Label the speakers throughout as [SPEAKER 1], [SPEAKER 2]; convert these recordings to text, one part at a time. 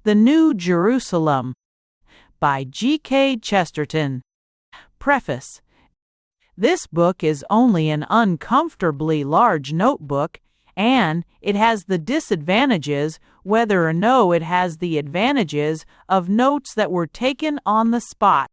[SPEAKER 1] The New Jerusalem by G.K. Chesterton. Preface. This book is only an uncomfortably large notebook, and it has the disadvantages, whether or no it has the advantages, of notes that were taken on the spot.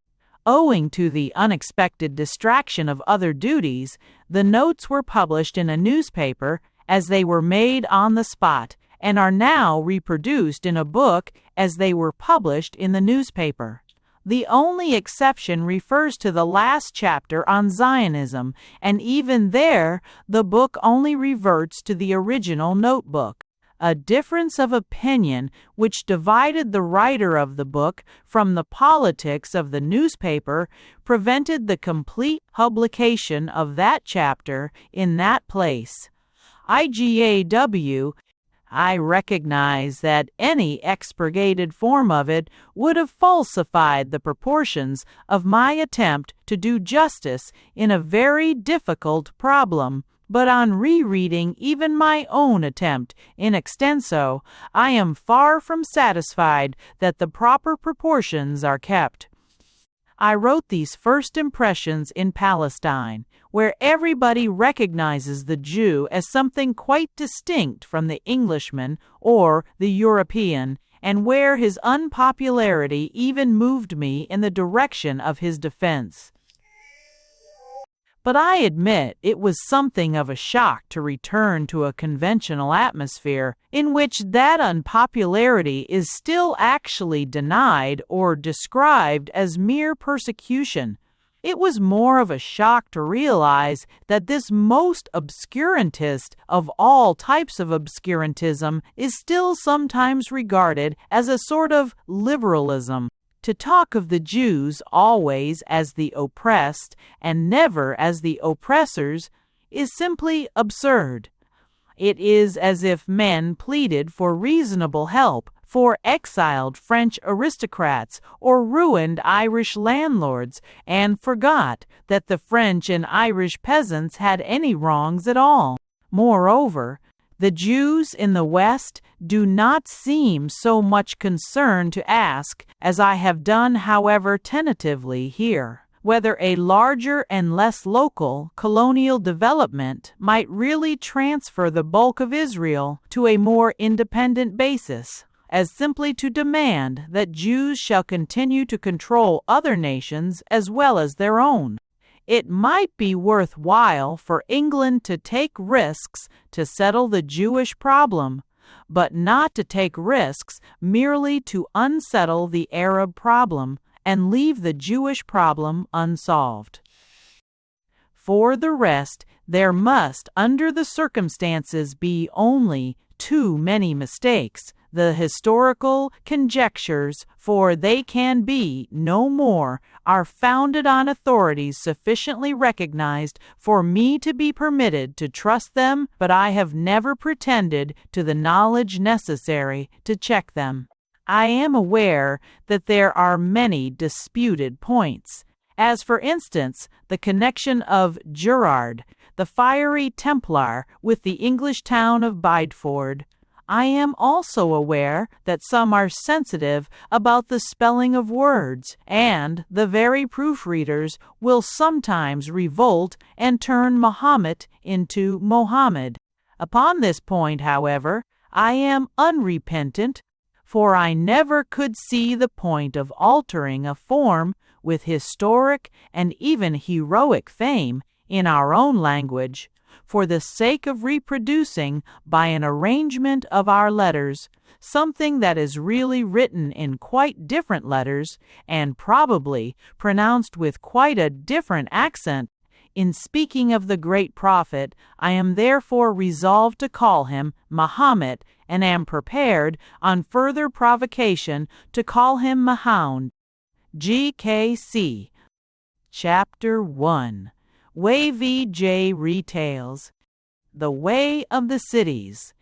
[SPEAKER 1] Owing to the unexpected distraction of other duties, the notes were published in a newspaper as they were made on the spot, and are now reproduced in a book as they were published in the newspaper. The only exception refers to the last chapter on Zionism, and even there, the book only reverts to the original notebook. A difference of opinion which divided the writer of the book from the politics of the newspaper prevented the complete publication of that chapter in that place. I recognize that any expurgated form of it would have falsified the proportions of my attempt to do justice in a very difficult problem, but on rereading even my own attempt in extenso, I am far from satisfied that the proper proportions are kept. I wrote these first impressions in Palestine, where everybody recognizes the Jew as something quite distinct from the Englishman or the European, and where his unpopularity even moved me in the direction of his defense. But I admit it was something of a shock to return to a conventional atmosphere in which that unpopularity is still actually denied or described as mere persecution. It was more of a shock to realize that this most obscurantist of all types of obscurantism is still sometimes regarded as a sort of liberalism. To talk of the Jews always as the oppressed and never as the oppressors is simply absurd. It is as if men pleaded for reasonable help for exiled French aristocrats or ruined Irish landlords and forgot that the French and Irish peasants had any wrongs at all. Moreover, the Jews in the West do not seem so much concerned to ask, as I have done however tentatively here, whether a larger and less local colonial development might really transfer the bulk of Israel to a more independent basis, as simply to demand that Jews shall continue to control other nations as well as their own. It might be worthwhile for England to take risks to settle the Jewish problem, but not to take risks merely to unsettle the Arab problem and leave the Jewish problem unsolved. For the rest, there must, under the circumstances, be only too many mistakes. The historical conjectures, for they can be no more, are founded on authorities sufficiently recognized for me to be permitted to trust them, but I have never pretended to the knowledge necessary to check them. I am aware that there are many disputed points, as for instance the connection of Gerard, the fiery Templar, with the English town of Bideford. I am also aware that some are sensitive about the spelling of words, and the very proofreaders will sometimes revolt and turn Mahomet into Mohammed. Upon this point, however, I am unrepentant, for I never could see the point of altering a form with historic and even heroic fame in our own language, for the sake of reproducing by an arrangement of our letters something that is really written in quite different letters and probably pronounced with quite a different accent. In speaking of the great prophet, I am therefore resolved to call him Mahomet, and am prepared, on further provocation, to call him Mahound. G.K.C. Chapter 1. Way V.J. retails The Way of the Cities.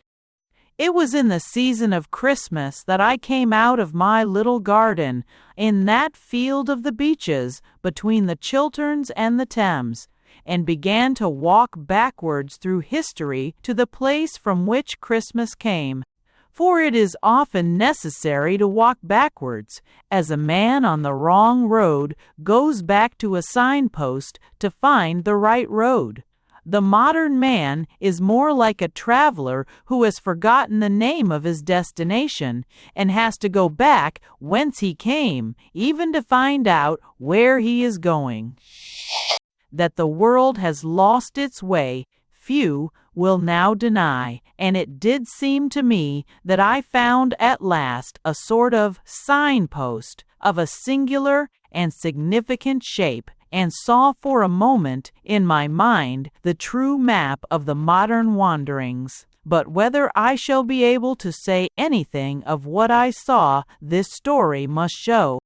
[SPEAKER 1] It was in the season of Christmas that I came out of my little garden in that field of the beeches between the Chilterns and the Thames, and began to walk backwards through history to the place from which Christmas came. For it is often necessary to walk backwards, as a man on the wrong road goes back to a signpost to find the right road. The modern man is more like a traveler who has forgotten the name of his destination and has to go back whence he came, even to find out where he is going. That the world has lost its way, few will now deny, and it did seem to me that I found at last a sort of signpost of a singular and significant shape, and saw for a moment in my mind the true map of the modern wanderings. But whether I shall be able to say anything of what I saw, this story must show.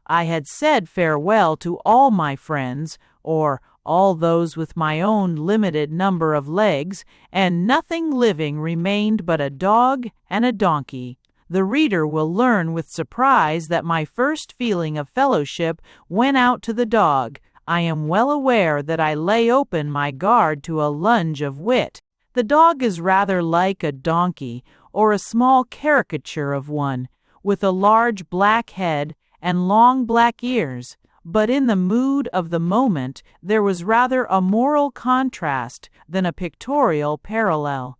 [SPEAKER 1] I had said farewell to all my friends, or all those with my own limited number of legs, and nothing living remained but a dog and a donkey. The reader will learn with surprise that my first feeling of fellowship went out to the dog. I am well aware that I lay open my guard to a lunge of wit. The dog is rather like a donkey, or a small caricature of one, with a large black head and long black ears. But in the mood of the moment there was rather a moral contrast than a pictorial parallel.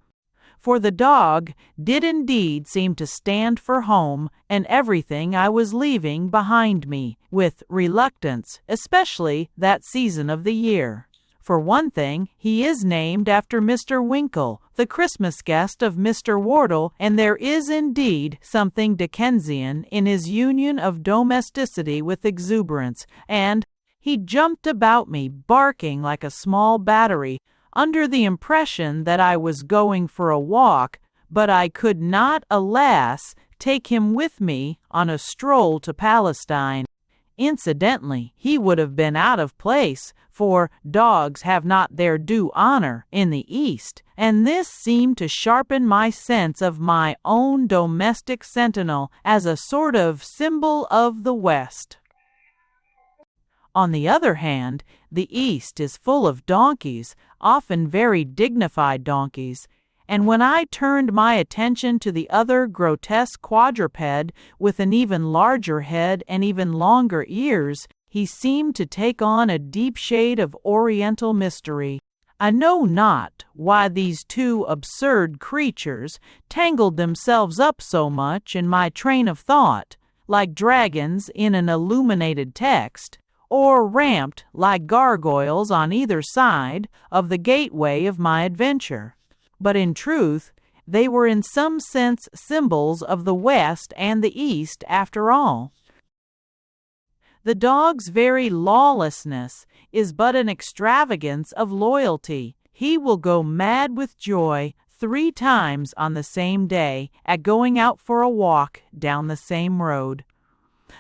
[SPEAKER 1] For the dog did indeed seem to stand for home and everything I was leaving behind me, with reluctance, especially that season of the year. For one thing, he is named after Mr. Winkle, the Christmas guest of Mr. Wardle, and there is indeed something Dickensian in his union of domesticity with exuberance, and he jumped about me, barking like a small battery, under the impression that I was going for a walk, but I could not, alas, take him with me on a stroll to Palestine. Incidentally, he would have been out of place, for dogs have not their due honor in the East, and this seemed to sharpen my sense of my own domestic sentinel as a sort of symbol of the West. On the other hand, the East is full of donkeys, often very dignified donkeys, and when I turned my attention to the other grotesque quadruped with an even larger head and even longer ears, he seemed to take on a deep shade of oriental mystery. I know not why these two absurd creatures tangled themselves up so much in my train of thought, like dragons in an illuminated text, or ramped like gargoyles on either side of the gateway of my adventure. But in truth, they were in some sense symbols of the West and the East after all. The dog's very lawlessness is but an extravagance of loyalty. He will go mad with joy 3 times on the same day at going out for a walk down the same road.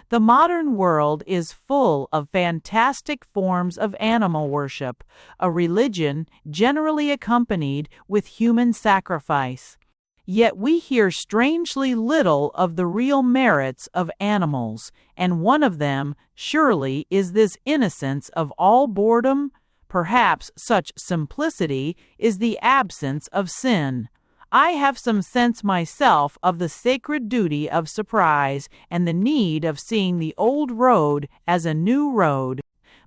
[SPEAKER 1] The modern world is full of fantastic forms of animal worship, a religion generally accompanied with human sacrifice. Yet we hear strangely little of the real merits of animals, and one of them, surely, is this innocence of all boredom. Perhaps such simplicity is the absence of sin. I have some sense myself of the sacred duty of surprise and the need of seeing the old road as a new road,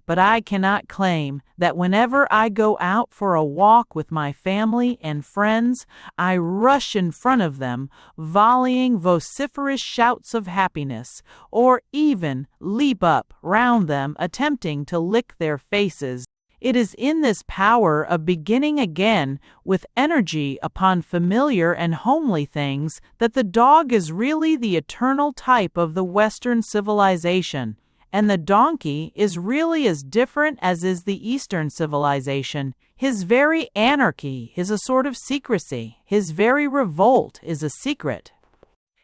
[SPEAKER 1] but I cannot claim that whenever I go out for a walk with my family and friends, I rush in front of them, volleying vociferous shouts of happiness, or even leap up round them, attempting to lick their faces. It is in this power of beginning again with energy upon familiar and homely things that the dog is really the eternal type of the Western civilization, and the donkey is really as different as is the Eastern civilization. His very anarchy is a sort of secrecy. His very revolt is a secret.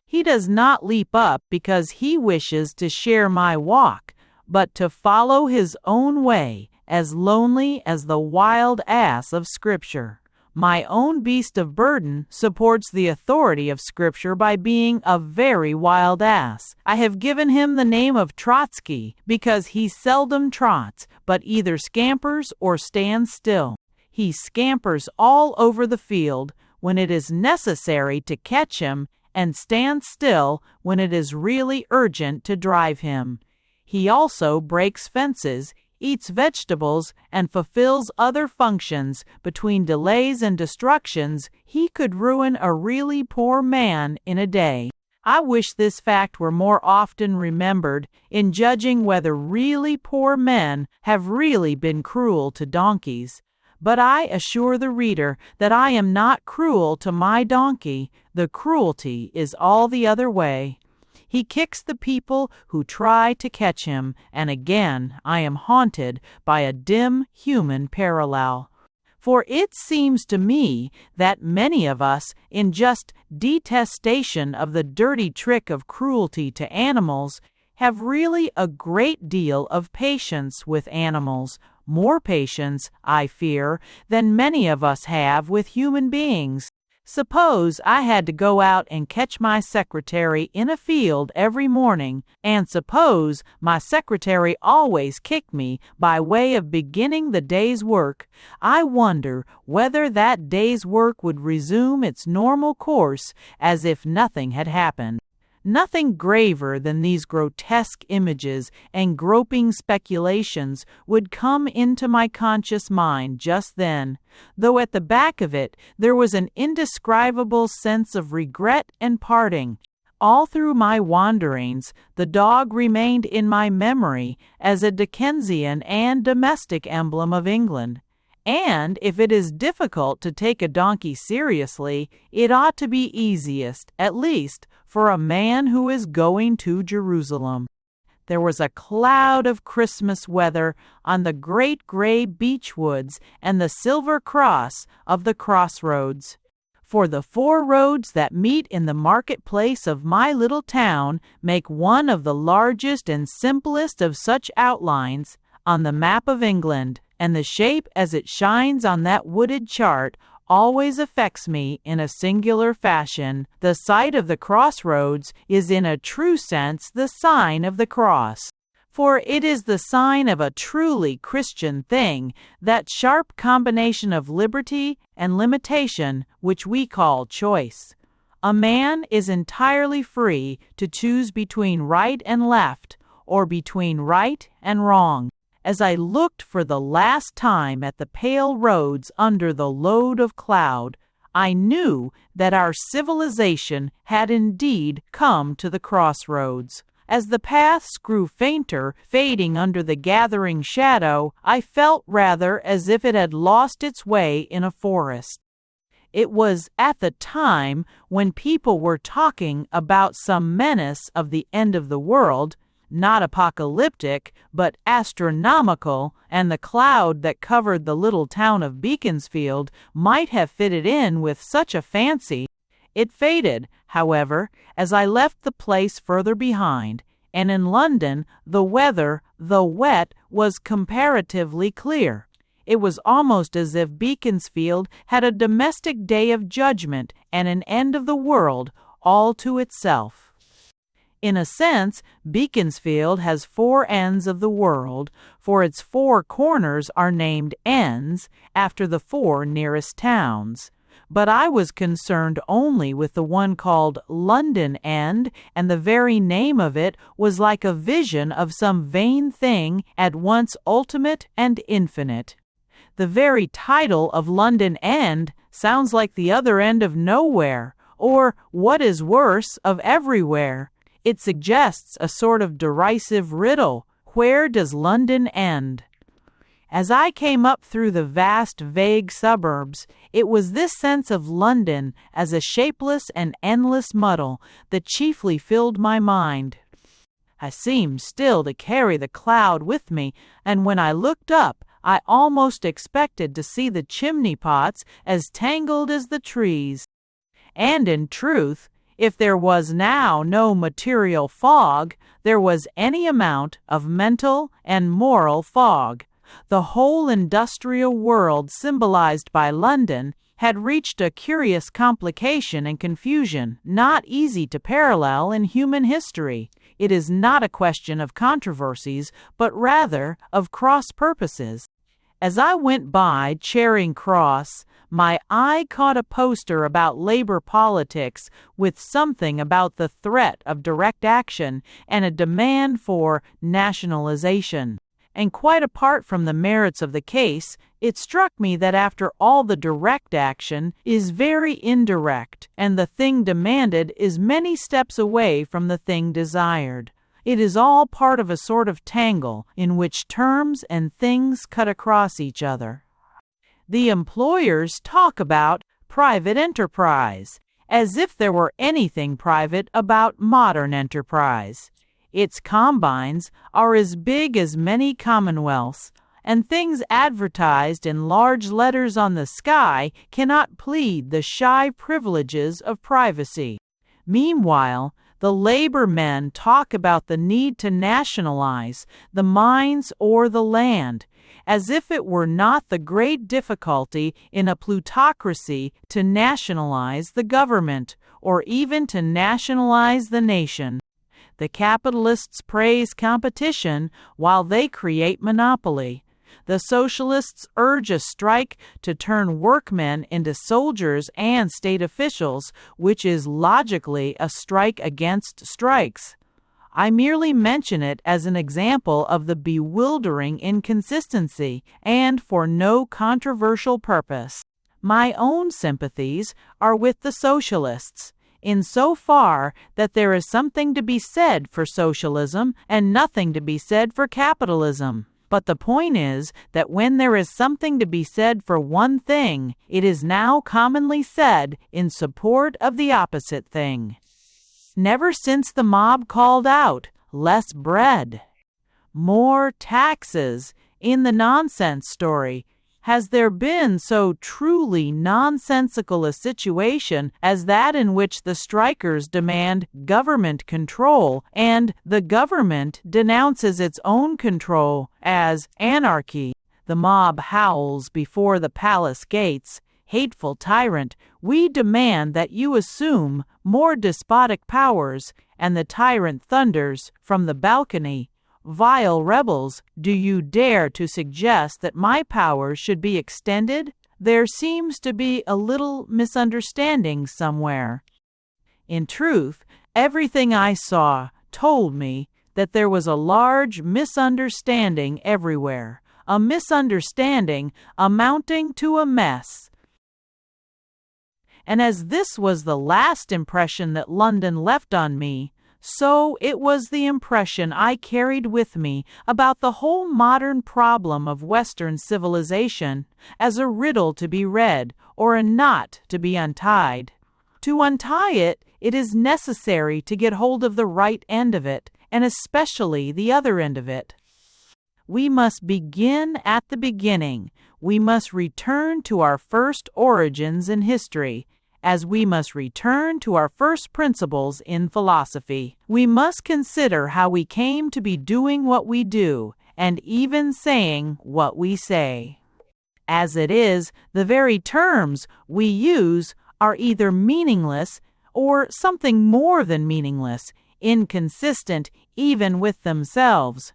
[SPEAKER 1] He does not leap up because he wishes to share my walk, but to follow his own way, as lonely as the wild ass of Scripture. My own beast of burden supports the authority of Scripture by being a very wild ass. I have given him the name of Trotsky because he seldom trots, but either scampers or stands still. He scampers all over the field when it is necessary to catch him, and stands still when it is really urgent to drive him. He also breaks fences, eats vegetables, and fulfills other functions. Between delays and destructions, he could ruin a really poor man in a day. I wish this fact were more often remembered in judging whether really poor men have really been cruel to donkeys. But I assure the reader that I am not cruel to my donkey. The cruelty is all the other way. He kicks the people who try to catch him, and again I am haunted by a dim human parallel. For it seems to me that many of us, in just detestation of the dirty trick of cruelty to animals, have really a great deal of patience with animals, more patience, I fear, than many of us have with human beings. Suppose I had to go out and catch my secretary in a field every morning, and suppose my secretary always kicked me by way of beginning the day's work. I wonder whether that day's work would resume its normal course as if nothing had happened. Nothing graver than these grotesque images and groping speculations would come into my conscious mind just then, though at the back of it there was an indescribable sense of regret and parting. All through my wanderings, the dog remained in my memory as a Dickensian and domestic emblem of England. And if it is difficult to take a donkey seriously, it ought to be easiest, at least, for a man who is going to Jerusalem. There was a cloud of Christmas weather on the great gray beech woods and the silver cross of the crossroads. For the 4 roads that meet in the marketplace of my little town make one of the largest and simplest of such outlines on the map of England, and the shape as it shines on that wooded chart always affects me in a singular fashion. The sight of the crossroads is in a true sense the sign of the cross. For it is the sign of a truly Christian thing, that sharp combination of liberty and limitation which we call choice. A man is entirely free to choose between right and left, or between right and wrong. As I looked for the last time at the pale roads under the load of cloud, I knew that our civilization had indeed come to the crossroads. As the paths grew fainter, fading under the gathering shadow, I felt rather as if it had lost its way in a forest. It was at the time when people were talking about some menace of the end of the world, not apocalyptic, but astronomical, and the cloud that covered the little town of Beaconsfield might have fitted in with such a fancy. It faded, however, as I left the place further behind, and in London the weather, though wet, was comparatively clear. It was almost as if Beaconsfield had a domestic day of judgment and an end of the world all to itself. In a sense, Beaconsfield has 4 ends of the world, for its 4 corners are named ends after the 4 nearest towns. But I was concerned only with the one called London End, and the very name of it was like a vision of some vain thing at once ultimate and infinite. The very title of London End sounds like the other end of nowhere, or, what is worse, of everywhere. It suggests a sort of derisive riddle. Where does London end? As I came up through the vast, vague suburbs, it was this sense of London as a shapeless and endless muddle that chiefly filled my mind. I seemed still to carry the cloud with me, and when I looked up, I almost expected to see the chimney pots as tangled as the trees. And in truth, if there was now no material fog, there was any amount of mental and moral fog. The whole industrial world symbolized by London had reached a curious complication and confusion not easy to parallel in human history. It is not a question of controversies, but rather of cross purposes. As I went by Charing Cross, my eye caught a poster about labor politics with something about the threat of direct action and a demand for nationalization. And quite apart from the merits of the case, it struck me that after all, the direct action is very indirect, and the thing demanded is many steps away from the thing desired. It is all part of a sort of tangle in which terms and things cut across each other. The employers talk about private enterprise, as if there were anything private about modern enterprise. Its combines are as big as many commonwealths, and things advertised in large letters on the sky cannot plead the shy privileges of privacy. Meanwhile, the labor men talk about the need to nationalize the mines or the land, as if it were not the great difficulty in a plutocracy to nationalize the government, or even to nationalize the nation. The capitalists praise competition while they create monopoly. The socialists urge a strike to turn workmen into soldiers and state officials, which is logically a strike against strikes. I merely mention it as an example of the bewildering inconsistency, and for no controversial purpose. My own sympathies are with the socialists, in so far that there is something to be said for socialism and nothing to be said for capitalism. But the point is that when there is something to be said for one thing, it is now commonly said in support of the opposite thing. Never since the mob called out, "Less bread, more taxes," in the nonsense story, has there been so truly nonsensical a situation as that in which the strikers demand government control and the government denounces its own control as anarchy. The mob howls before the palace gates, "Hateful tyrant, we demand that you assume more despotic powers," and the tyrant thunders from the balcony, "Vile rebels, do you dare to suggest that my powers should be extended?" There seems to be a little misunderstanding somewhere. In truth, everything I saw told me that there was a large misunderstanding everywhere, a misunderstanding amounting to a mess. And as this was the last impression that London left on me, so it was the impression I carried with me about the whole modern problem of Western civilization as a riddle to be read or a knot to be untied. To untie it, it is necessary to get hold of the right end of it, and especially the other end of it. We must begin at the beginning. We must return to our first origins in history, as we must return to our first principles in philosophy. We must consider how we came to be doing what we do, and even saying what we say. As it is, the very terms we use are either meaningless or something more than meaningless, inconsistent even with themselves.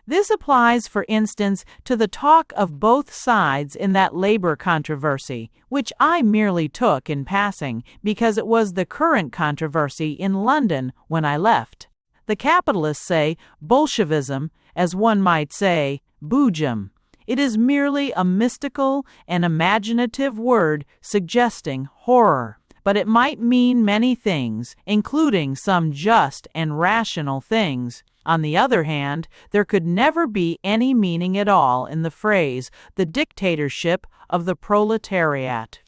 [SPEAKER 1] This applies, for instance, to the talk of both sides in that labor controversy, which I merely took in passing because it was the current controversy in London when I left. The capitalists say Bolshevism, as one might say Boojum. It is merely a mystical and imaginative word suggesting horror, but it might mean many things, including some just and rational things. On the other hand, there could never be any meaning at all in the phrase, "the dictatorship of the proletariat."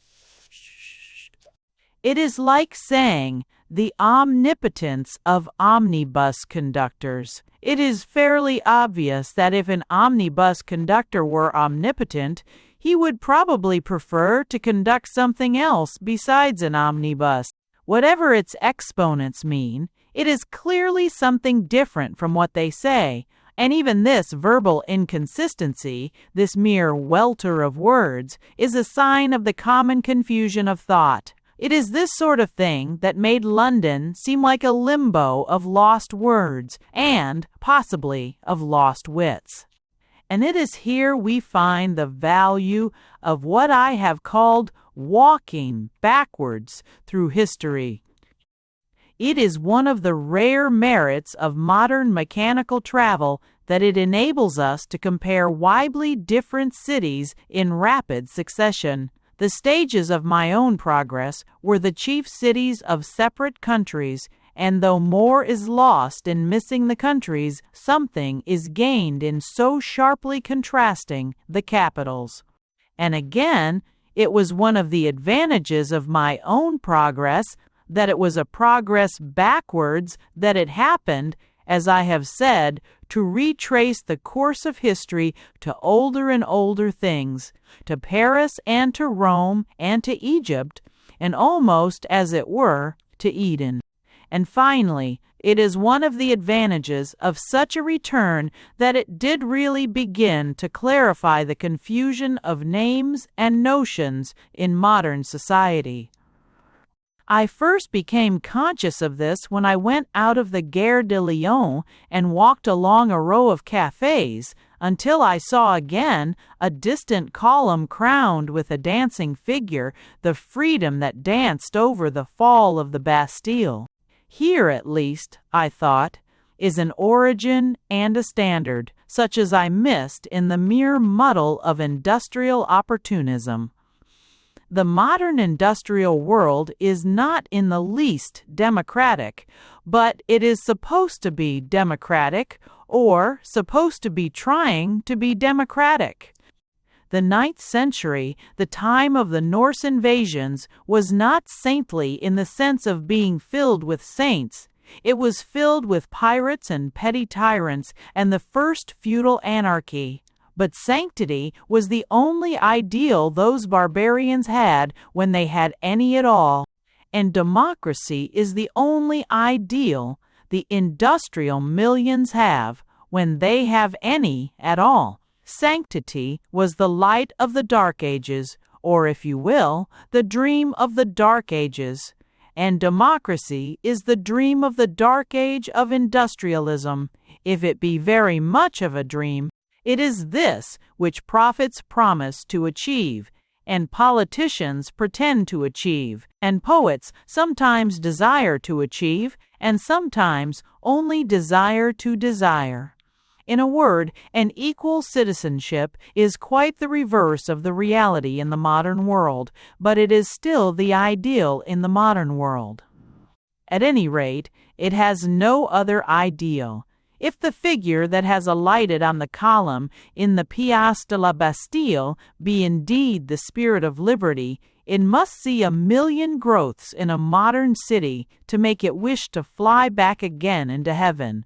[SPEAKER 1] It is like saying, "the omnipotence of omnibus conductors." It is fairly obvious that if an omnibus conductor were omnipotent, he would probably prefer to conduct something else besides an omnibus. Whatever its exponents mean, it is clearly something different from what they say, and even this verbal inconsistency, this mere welter of words, is a sign of the common confusion of thought. It is this sort of thing that made London seem like a limbo of lost words and, possibly, of lost wits. And it is here we find the value of what I have called walking backwards through history. It is one of the rare merits of modern mechanical travel that it enables us to compare widely different cities in rapid succession. The stages of my own progress were the chief cities of separate countries, and though more is lost in missing the countries, something is gained in so sharply contrasting the capitals. And again, it was one of the advantages of my own progress that it was a progress backwards, that it happened, as I have said, to retrace the course of history to older and older things, to Paris and to Rome and to Egypt, and almost, as it were, to Eden. And finally, it is one of the advantages of such a return that it did really begin to clarify the confusion of names and notions in modern society. I first became conscious of this when I went out of the Gare de Lyon and walked along a row of cafes until I saw again a distant column crowned with a dancing figure, the freedom that danced over the fall of the Bastille. Here, at least, I thought, is an origin and a standard, such as I missed in the mere muddle of industrial opportunism. The modern industrial world is not in the least democratic, but it is supposed to be democratic, or supposed to be trying to be democratic. The 9th century, the time of the Norse invasions, was not saintly in the sense of being filled with saints. It was filled with pirates and petty tyrants and the first feudal anarchy. But sanctity was the only ideal those barbarians had when they had any at all, and democracy is the only ideal the industrial millions have when they have any at all. Sanctity was the light of the Dark Ages, or if you will, the dream of the Dark Ages, and democracy is the dream of the Dark Age of industrialism. If it be very much of a dream, it is this which prophets promise to achieve, and politicians pretend to achieve, and poets sometimes desire to achieve, and sometimes only desire to desire. In a word, an equal citizenship is quite the reverse of the reality in the modern world, but it is still the ideal in the modern world. At any rate, it has no other ideal. If the figure that has alighted on the column in the Place de la Bastille be indeed the spirit of liberty, it must see 1,000,000 growths in a modern city to make it wish to fly back again into heaven.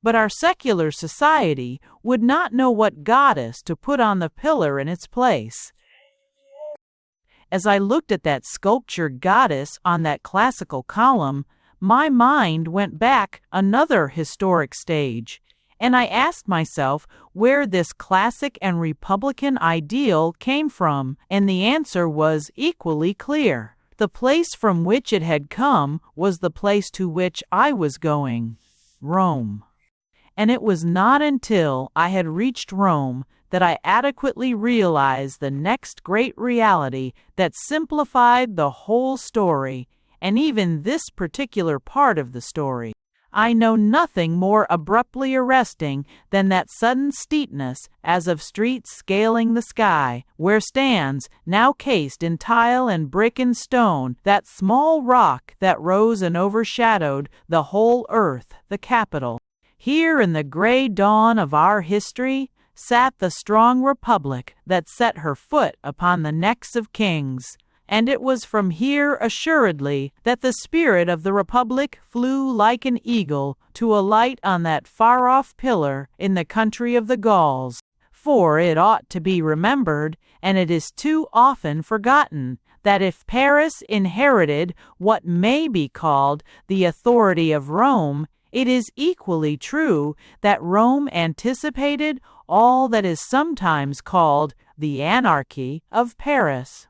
[SPEAKER 1] But our secular society would not know what goddess to put on the pillar in its place. As I looked at that sculptured goddess on that classical column, my mind went back another historic stage, and I asked myself where this classic and republican ideal came from, and the answer was equally clear. The place from which it had come was the place to which I was going, Rome. And it was not until I had reached Rome that I adequately realized the next great reality that simplified the whole story, and even this particular part of the story. I know nothing more abruptly arresting than that sudden steepness as of streets scaling the sky, where stands, now cased in tile and brick and stone, that small rock that rose and overshadowed the whole earth, the Capitol. Here in the gray dawn of our history sat the strong republic that set her foot upon the necks of kings. And it was from here, assuredly, that the spirit of the Republic flew like an eagle to alight on that far-off pillar in the country of the Gauls. For it ought to be remembered, and it is too often forgotten, that if Paris inherited what may be called the authority of Rome, it is equally true that Rome anticipated all that is sometimes called the anarchy of Paris.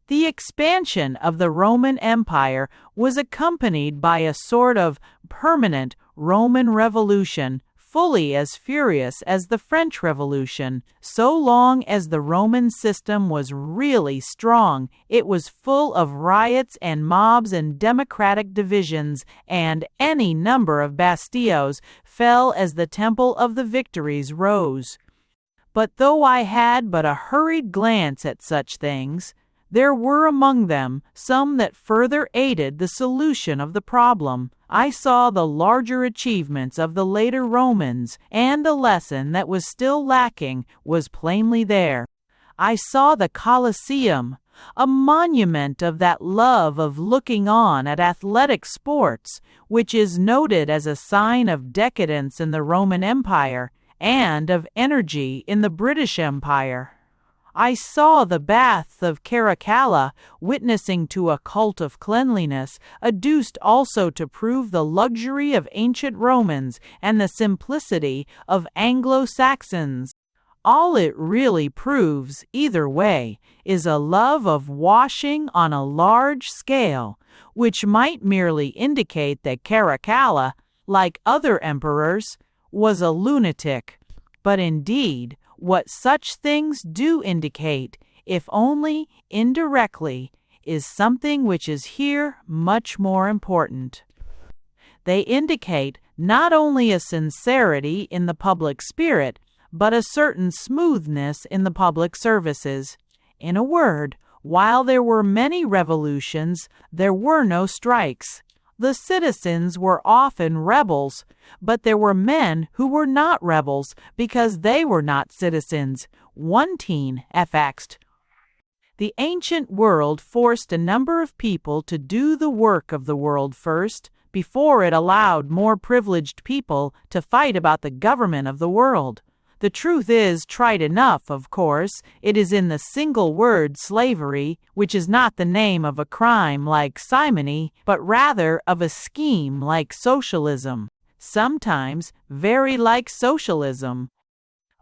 [SPEAKER 1] The expansion of the Roman Empire was accompanied by a sort of permanent Roman Revolution, fully as furious as the French Revolution. So long as the Roman system was really strong, it was full of riots and mobs and democratic divisions, and any number of bastillos fell as the temple of the victories rose. But though I had but a hurried glance at such things, there were among them some that further aided the solution of the problem. I saw the larger achievements of the later Romans, and the lesson that was still lacking was plainly there. I saw the Colosseum, a monument of that love of looking on at athletic sports, which is noted as a sign of decadence in the Roman Empire and of energy in the British Empire. I saw the baths of Caracalla, witnessing to a cult of cleanliness, adduced also to prove the luxury of ancient Romans and the simplicity of Anglo-Saxons. All it really proves, either way, is a love of washing on a large scale, which might merely indicate that Caracalla, like other emperors, was a lunatic. But indeed, what such things do indicate, if only indirectly, is something which is here much more important. They indicate not only a sincerity in the public spirit, but a certain smoothness in the public services. In a word, while there were many revolutions, there were no strikes. The citizens were often rebels, but there were men who were not rebels because they were not citizens. 1 FXed. The ancient world forced a number of people to do the work of the world first, before it allowed more privileged people to fight about the government of the world. The truth is trite enough, of course. It is in the single word slavery, which is not the name of a crime like simony, but rather of a scheme like socialism, sometimes very like socialism.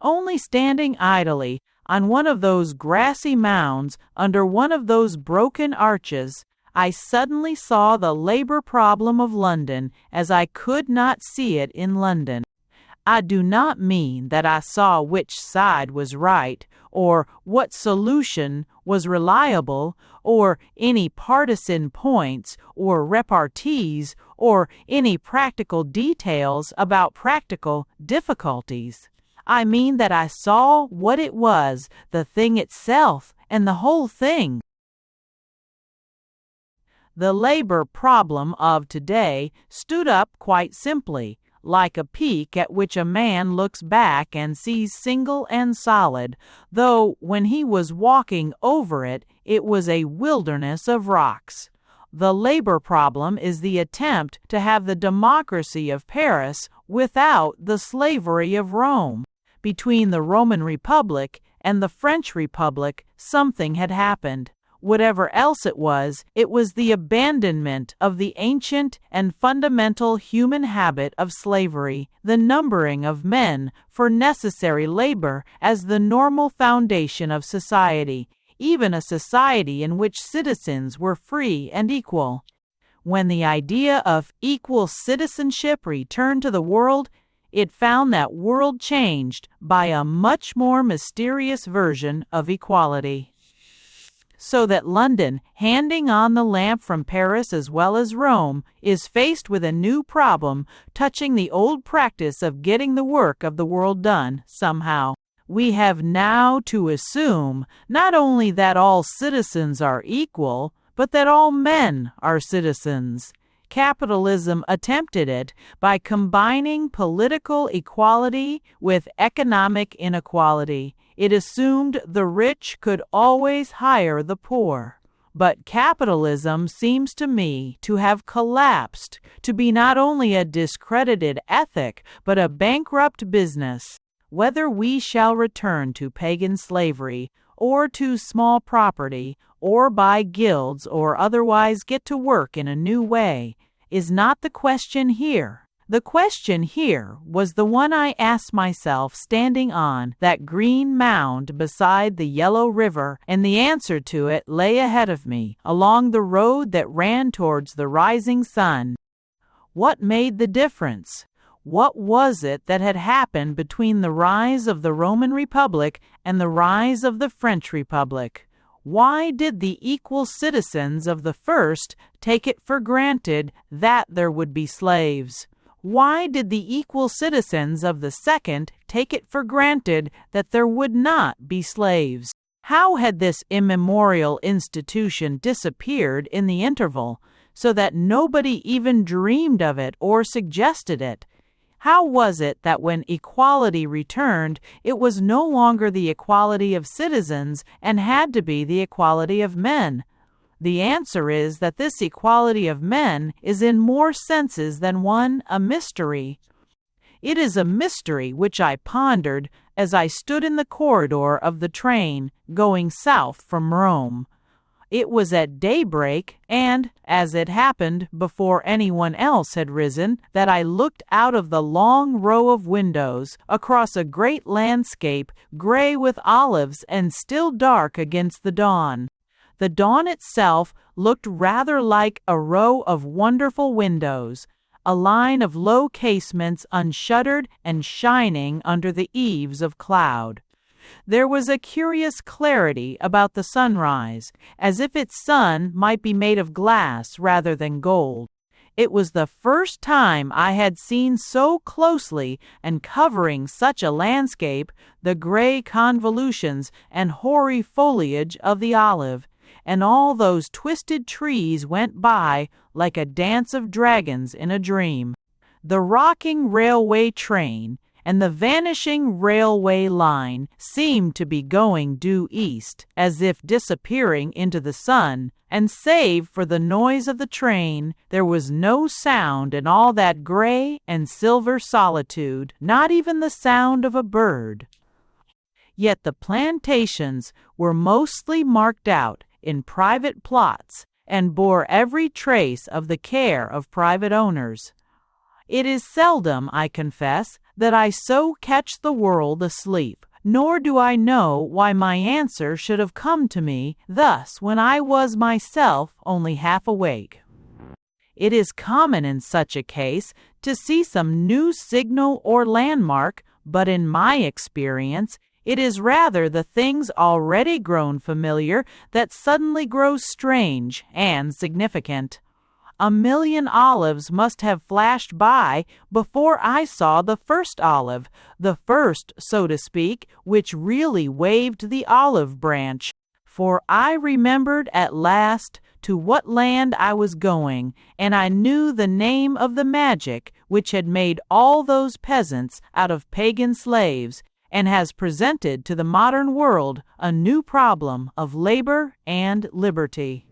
[SPEAKER 1] Only standing idly on one of those grassy mounds under one of those broken arches, I suddenly saw the labor problem of London as I could not see it in London. I do not mean that I saw which side was right, or what solution was reliable, or any partisan points or repartees, or any practical details about practical difficulties. I mean that I saw what it was, the thing itself, and the whole thing. The labor problem of today stood up quite simply, like a peak at which a man looks back and sees single and solid, though when he was walking over it, it was a wilderness of rocks. The labor problem is the attempt to have the democracy of Paris without the slavery of Rome. Between the Roman Republic and the French Republic, something had happened. Whatever else it was the abandonment of the ancient and fundamental human habit of slavery, the numbering of men for necessary labor as the normal foundation of society, even a society in which citizens were free and equal. When the idea of equal citizenship returned to the world, it found that world changed by a much more mysterious version of equality. So that London, handing on the lamp from Paris as well as Rome, is faced with a new problem touching the old practice of getting the work of the world done somehow. We have now to assume not only that all citizens are equal, but that all men are citizens. Capitalism attempted it by combining political equality with economic inequality. It assumed the rich could always hire the poor. But capitalism seems to me to have collapsed, to be not only a discredited ethic, but a bankrupt business. Whether we shall return to pagan slavery, or to small property, or buy guilds, or otherwise get to work in a new way, is not the question here. The question here was the one I asked myself standing on that green mound beside the yellow river, and the answer to it lay ahead of me, along the road that ran towards the rising sun. What made the difference? What was it that had happened between the rise of the Roman Republic and the rise of the French Republic? Why did the equal citizens of the first take it for granted that there would be slaves? Why did the equal citizens of the second take it for granted that there would not be slaves? How had this immemorial institution disappeared in the interval, so that nobody even dreamed of it or suggested it? How was it that when equality returned, it was no longer the equality of citizens and had to be the equality of men? The answer is that this equality of men is in more senses than one a mystery. It is a mystery which I pondered as I stood in the corridor of the train going south from Rome. It was at daybreak, and, as it happened before anyone else had risen, that I looked out of the long row of windows across a great landscape gray with olives and still dark against the dawn. The dawn itself looked rather like a row of wonderful windows, a line of low casements unshuttered and shining under the eaves of cloud. There was a curious clarity about the sunrise, as if its sun might be made of glass rather than gold. It was the first time I had seen so closely and covering such a landscape the gray convolutions and hoary foliage of the olive, and all those twisted trees went by like a dance of dragons in a dream. The rocking railway train and the vanishing railway line seemed to be going due east, as if disappearing into the sun, and save for the noise of the train, there was no sound in all that gray and silver solitude, not even the sound of a bird. Yet the plantations were mostly marked out in private plots and bore every trace of the care of private owners. It is seldom, I confess, that I so catch the world asleep, nor do I know why my answer should have come to me thus when I was myself only half awake. It is common in such a case to see some new signal or landmark, but in my experience, it is rather the things already grown familiar that suddenly grow strange and significant. 1,000,000 olives must have flashed by before I saw the first olive, the first, so to speak, which really waved the olive branch. For I remembered at last to what land I was going, and I knew the name of the magic which had made all those peasants out of pagan slaves, and has presented to the modern world a new problem of labor and liberty.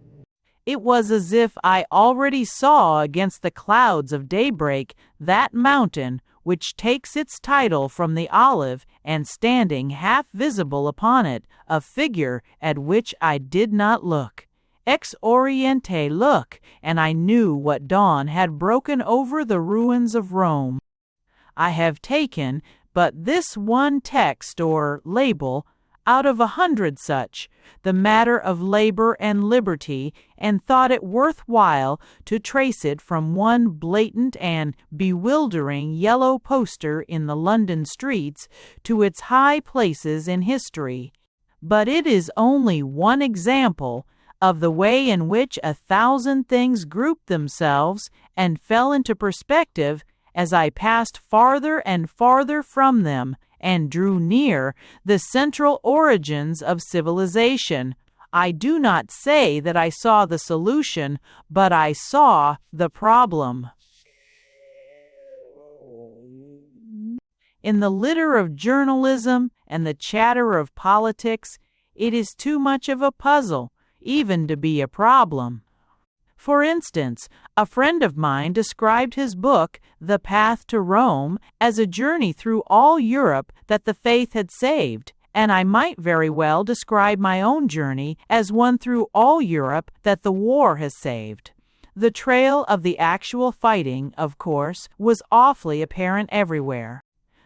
[SPEAKER 1] It was as if I already saw against the clouds of daybreak that mountain which takes its title from the olive, and standing half visible upon it, a figure at which I did not look. Ex oriente look, and I knew what dawn had broken over the ruins of Rome. I have taken but this one text or label out of 100 such, the matter of labor and liberty, and thought it worth while to trace it from one blatant and bewildering yellow poster in the London streets to its high places in history. But it is only one example of the way in which 1,000 things grouped themselves and fell into perspective as I passed farther and farther from them and drew near the central origins of civilization. I do not say that I saw the solution, but I saw the problem. In the litter of journalism and the chatter of politics, it is too much of a puzzle, even to be a problem. For instance, a friend of mine described his book, The Path to Rome, as a journey through all Europe that the faith had saved, and I might very well describe my own journey as one through all Europe that the war has saved. The trail of the actual fighting, of course, was awfully apparent everywhere.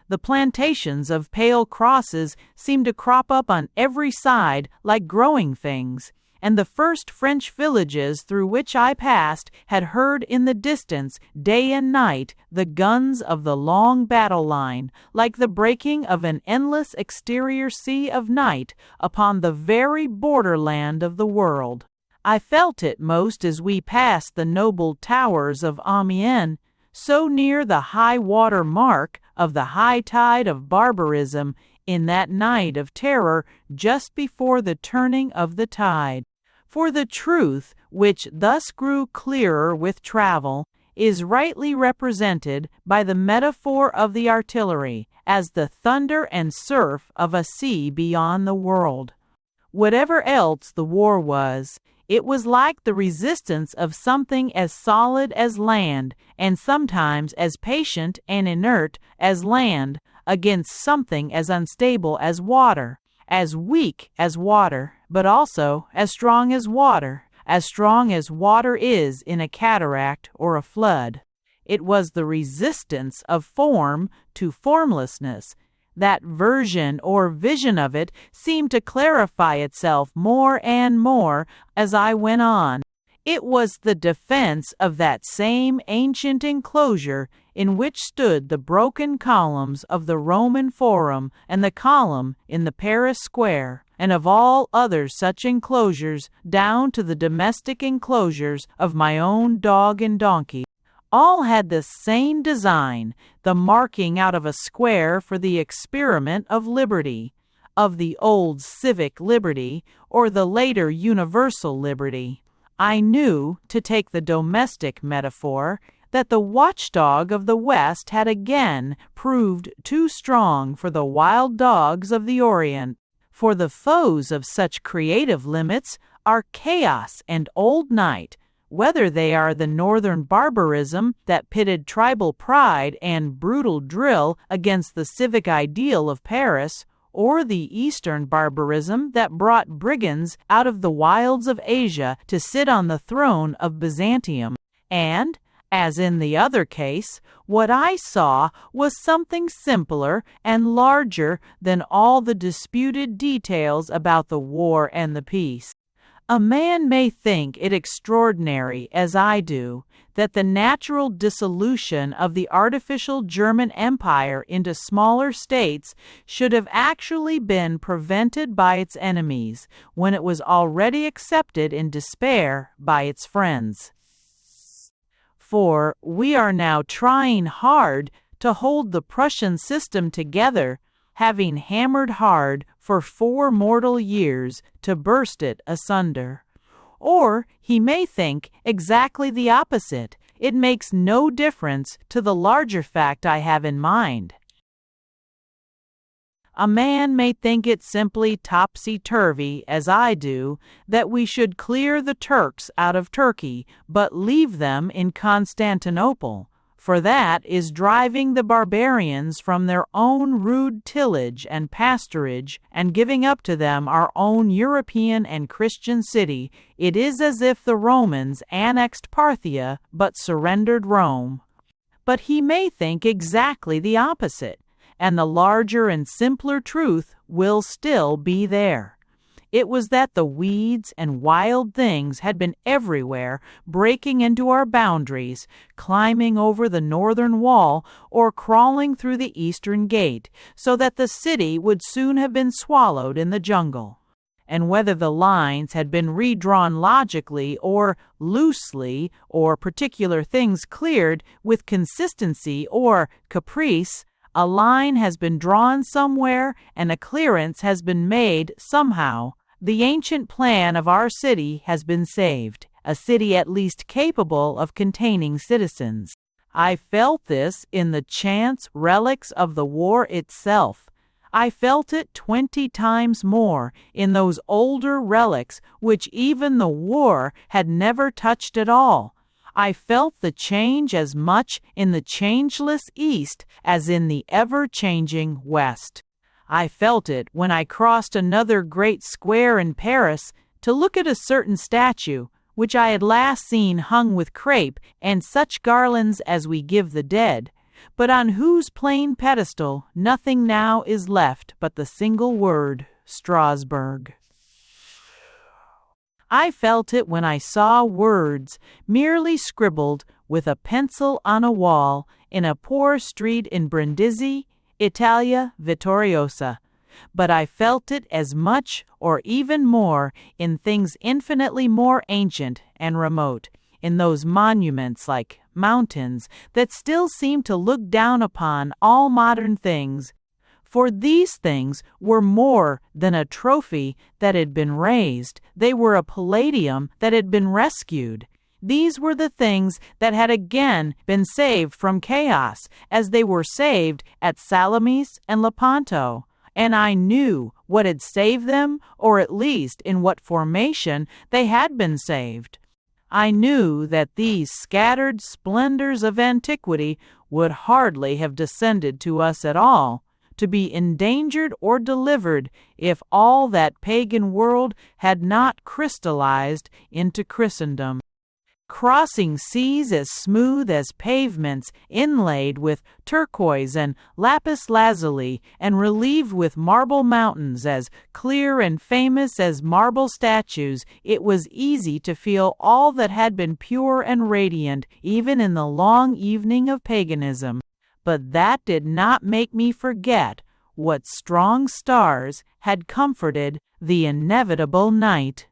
[SPEAKER 1] The plantations of pale crosses seemed to crop up on every side like growing things, and the first French villages through which I passed had heard in the distance, day and night, the guns of the long battle line, like the breaking of an endless exterior sea of night upon the very borderland of the world. I felt it most as we passed the noble towers of Amiens, so near the high water mark of the high tide of barbarism in that night of terror just before the turning of the tide. For the truth, which thus grew clearer with travel, is rightly represented by the metaphor of the artillery as the thunder and surf of a sea beyond the world. Whatever else the war was, it was like the resistance of something as solid as land, and sometimes as patient and inert as land, against something as unstable as water, as weak as water, but also as strong as water is in a cataract or a flood. It was the resistance of form to formlessness. That version or vision of it seemed to clarify itself more and more as I went on. It was the defense of that same ancient enclosure in which stood the broken columns of the Roman Forum and the column in the Paris Square, and of all other such enclosures down to the domestic enclosures of my own dog and donkey. All had the same design, the marking out of a square for the experiment of liberty, of the old civic liberty or the later universal liberty. I knew, to take the domestic metaphor, that the watchdog of the West had again proved too strong for the wild dogs of the Orient, for the foes of such creative limits are chaos and old night, whether they are the northern barbarism that pitted tribal pride and brutal drill against the civic ideal of Paris, or the eastern barbarism that brought brigands out of the wilds of Asia to sit on the throne of Byzantium. And, as in the other case, what I saw was something simpler and larger than all the disputed details about the war and the peace. A man may think it extraordinary, as I do, that the natural dissolution of the artificial German Empire into smaller states should have actually been prevented by its enemies, when it was already accepted in despair by its friends. For we are now trying hard to hold the Prussian system together, having hammered hard for 4 mortal years to burst it asunder. Or he may think exactly the opposite. It makes no difference to the larger fact I have in mind. A man may think it simply topsy-turvy, as I do, that we should clear the Turks out of Turkey, but leave them in Constantinople, for that is driving the barbarians from their own rude tillage and pasturage and giving up to them our own European and Christian city. It is as if the Romans annexed Parthia but surrendered Rome. But he may think exactly the opposite, and the larger and simpler truth will still be there. It was that the weeds and wild things had been everywhere, breaking into our boundaries, climbing over the northern wall, or crawling through the eastern gate, so that the city would soon have been swallowed in the jungle. And whether the lines had been redrawn logically or loosely, or particular things cleared with consistency or caprice, a line has been drawn somewhere and a clearance has been made somehow. The ancient plan of our city has been saved, a city at least capable of containing citizens. I felt this in the chance relics of the war itself. I felt it 20 times more in those older relics which even the war had never touched at all. I felt the change as much in the changeless East as in the ever-changing West. I felt it when I crossed another great square in Paris to look at a certain statue, which I had last seen hung with crape and such garlands as we give the dead, but on whose plain pedestal nothing now is left but the single word, Strasbourg. I felt it when I saw words merely scribbled with a pencil on a wall in a poor street in Brindisi, Italia Vittoriosa. But I felt it as much or even more in things infinitely more ancient and remote, in those monuments like mountains that still seem to look down upon all modern things. For these things were more than a trophy that had been raised. They were a palladium that had been rescued. These were the things that had again been saved from chaos, as they were saved at Salamis and Lepanto. And I knew what had saved them, or at least in what formation they had been saved. I knew that these scattered splendors of antiquity would hardly have descended to us at all, to be endangered or delivered, if all that pagan world had not crystallized into Christendom. Crossing seas as smooth as pavements, inlaid with turquoise and lapis lazuli, and relieved with marble mountains as clear and famous as marble statues, it was easy to feel all that had been pure and radiant, even in the long evening of paganism. But that did not make me forget what strong stars had comforted the inevitable night.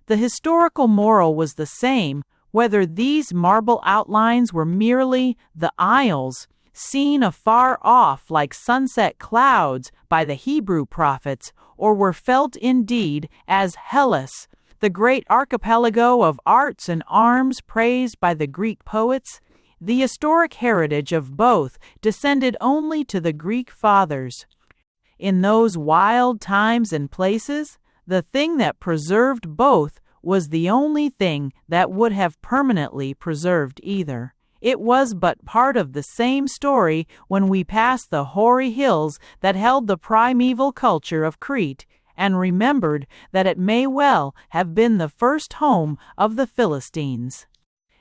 [SPEAKER 1] The historical moral was the same, whether these marble outlines were merely the isles seen afar off like sunset clouds by the Hebrew prophets, or were felt indeed as Hellas, the great archipelago of arts and arms praised by the Greek poets. The historic heritage of both descended only to the Greek fathers. In those wild times and places, the thing that preserved both was the only thing that would have permanently preserved either. It was but part of the same story when we passed the hoary hills that held the primeval culture of Crete, and remembered that it may well have been the first home of the Philistines.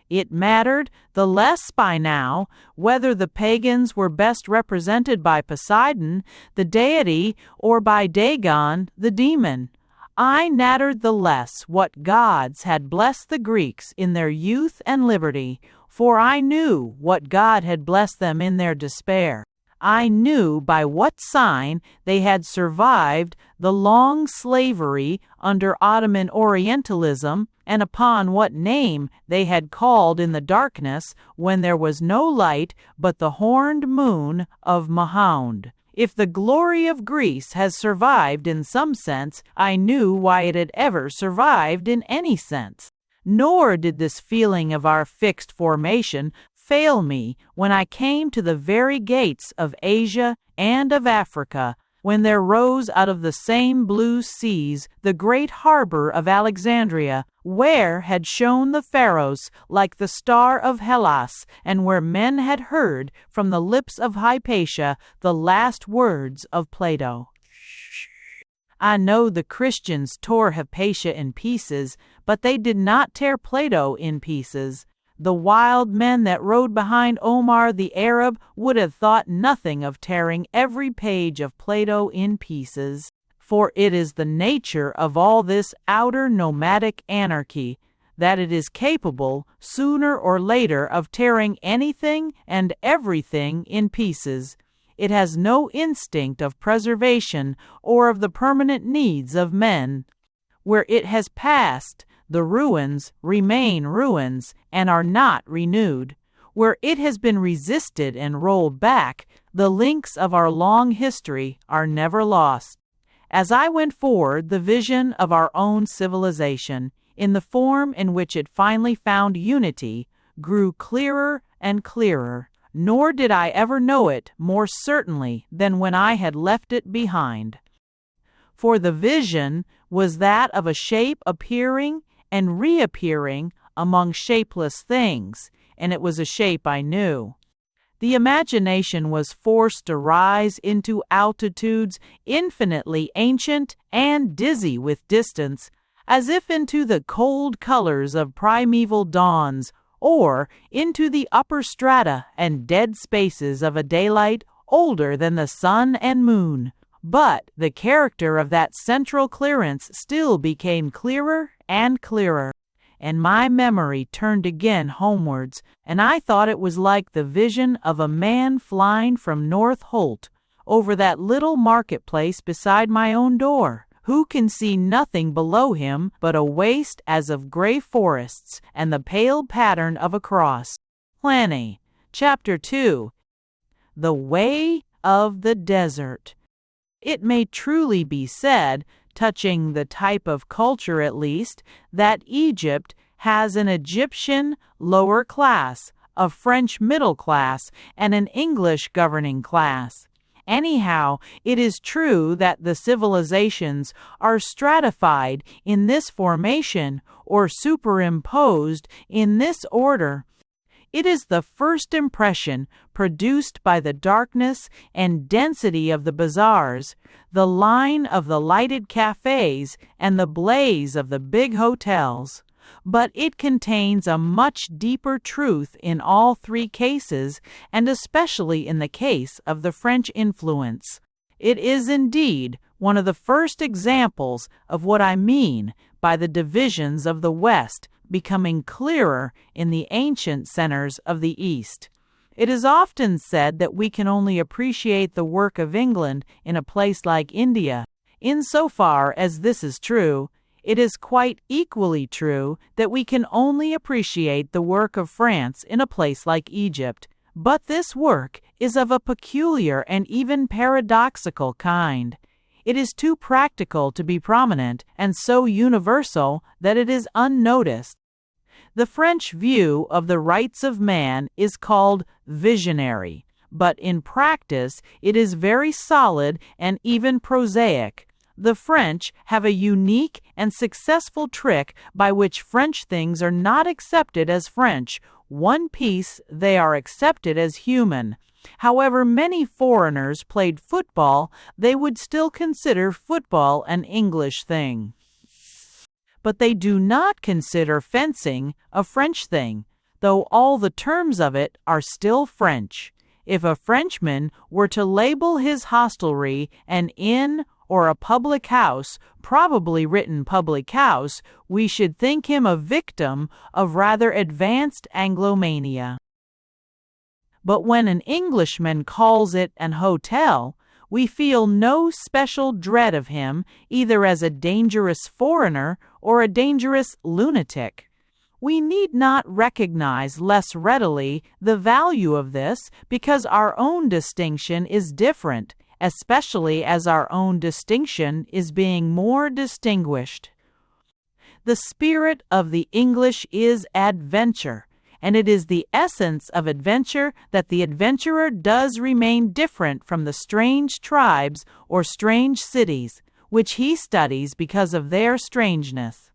[SPEAKER 1] It mattered the less by now whether the pagans were best represented by Poseidon, the deity, or by Dagon, the demon. I mattered the less what gods had blessed the Greeks in their youth and liberty, for I knew what God had blessed them in their despair. I knew by what sign they had survived the long slavery under Ottoman Orientalism, and upon what name they had called in the darkness when there was no light but the horned moon of Mahound. If the glory of Greece has survived in some sense, I knew why it had ever survived in any sense. Nor did this feeling of our fixed formation fail me when I came to the very gates of Asia and of Africa, when there rose out of the same blue seas the great harbor of Alexandria, where had shone the Pharos like the star of Hellas, and where men had heard from the lips of Hypatia the last words of Plato. I know the Christians tore Hypatia in pieces, but they did not tear Plato in pieces. The wild men that rode behind Omar the Arab would have thought nothing of tearing every page of Plato in pieces, for it is the nature of all this outer nomadic anarchy that it is capable, sooner or later, of tearing anything and everything in pieces. It has no instinct of preservation or of the permanent needs of men. Where it has passed, the ruins remain ruins and are not renewed. Where it has been resisted and rolled back, the links of our long history are never lost. As I went forward, the vision of our own civilization, in the form in which it finally found unity, grew clearer and clearer, nor did I ever know it more certainly than when I had left it behind. For the vision was that of a shape appearing and reappearing among shapeless things, and it was a shape I knew. The imagination was forced to rise into altitudes infinitely ancient and dizzy with distance, as if into the cold colors of primeval dawns, or into the upper strata and dead spaces of a daylight older than the sun and moon, But the character of that central clearance still became clearer and clearer, and my memory turned again homewards, and I thought it was like the vision of a man flying from North Holt over that little marketplace beside my own door, who can see nothing below him but a waste as of gray forests and the pale pattern of a cross. Pliny, Chapter 2. The Way of the Desert. It may truly be said, touching the type of culture at least, that Egypt has an Egyptian lower class, a French middle class, and an English governing class. Anyhow, it is true that the civilizations are stratified in this formation or superimposed in this order. It is the first impression produced by the darkness and density of the bazaars, the line of the lighted cafes, and the blaze of the big hotels. But it contains a much deeper truth in all three cases, and especially in the case of the French influence. It is indeed one of the first examples of what I mean by the divisions of the West becoming clearer in the ancient centers of the East. It is often said that we can only appreciate the work of England in a place like India. Insofar as this is true, it is quite equally true that we can only appreciate the work of France in a place like Egypt. But this work is of a peculiar and even paradoxical kind. It is too practical to be prominent and so universal that it is unnoticed. The French view of the rights of man is called visionary, but in practice it is very solid and even prosaic. The French have a unique and successful trick by which French things are not accepted as French. One piece they are accepted as human. However many foreigners played football, they would still consider football an English thing. But they do not consider fencing a French thing, though all the terms of it are still French. If a Frenchman were to label his hostelry an inn or a public house, probably written public house, we should think him a victim of rather advanced Anglomania. But when an Englishman calls it an hotel, we feel no special dread of him, either as a dangerous foreigner or a dangerous lunatic. We need not recognize less readily the value of this because our own distinction is different, especially as our own distinction is being more distinguished. The spirit of the English is adventure, and it is the essence of adventure that the adventurer does remain different from the strange tribes or strange cities, which he studies because of their strangeness.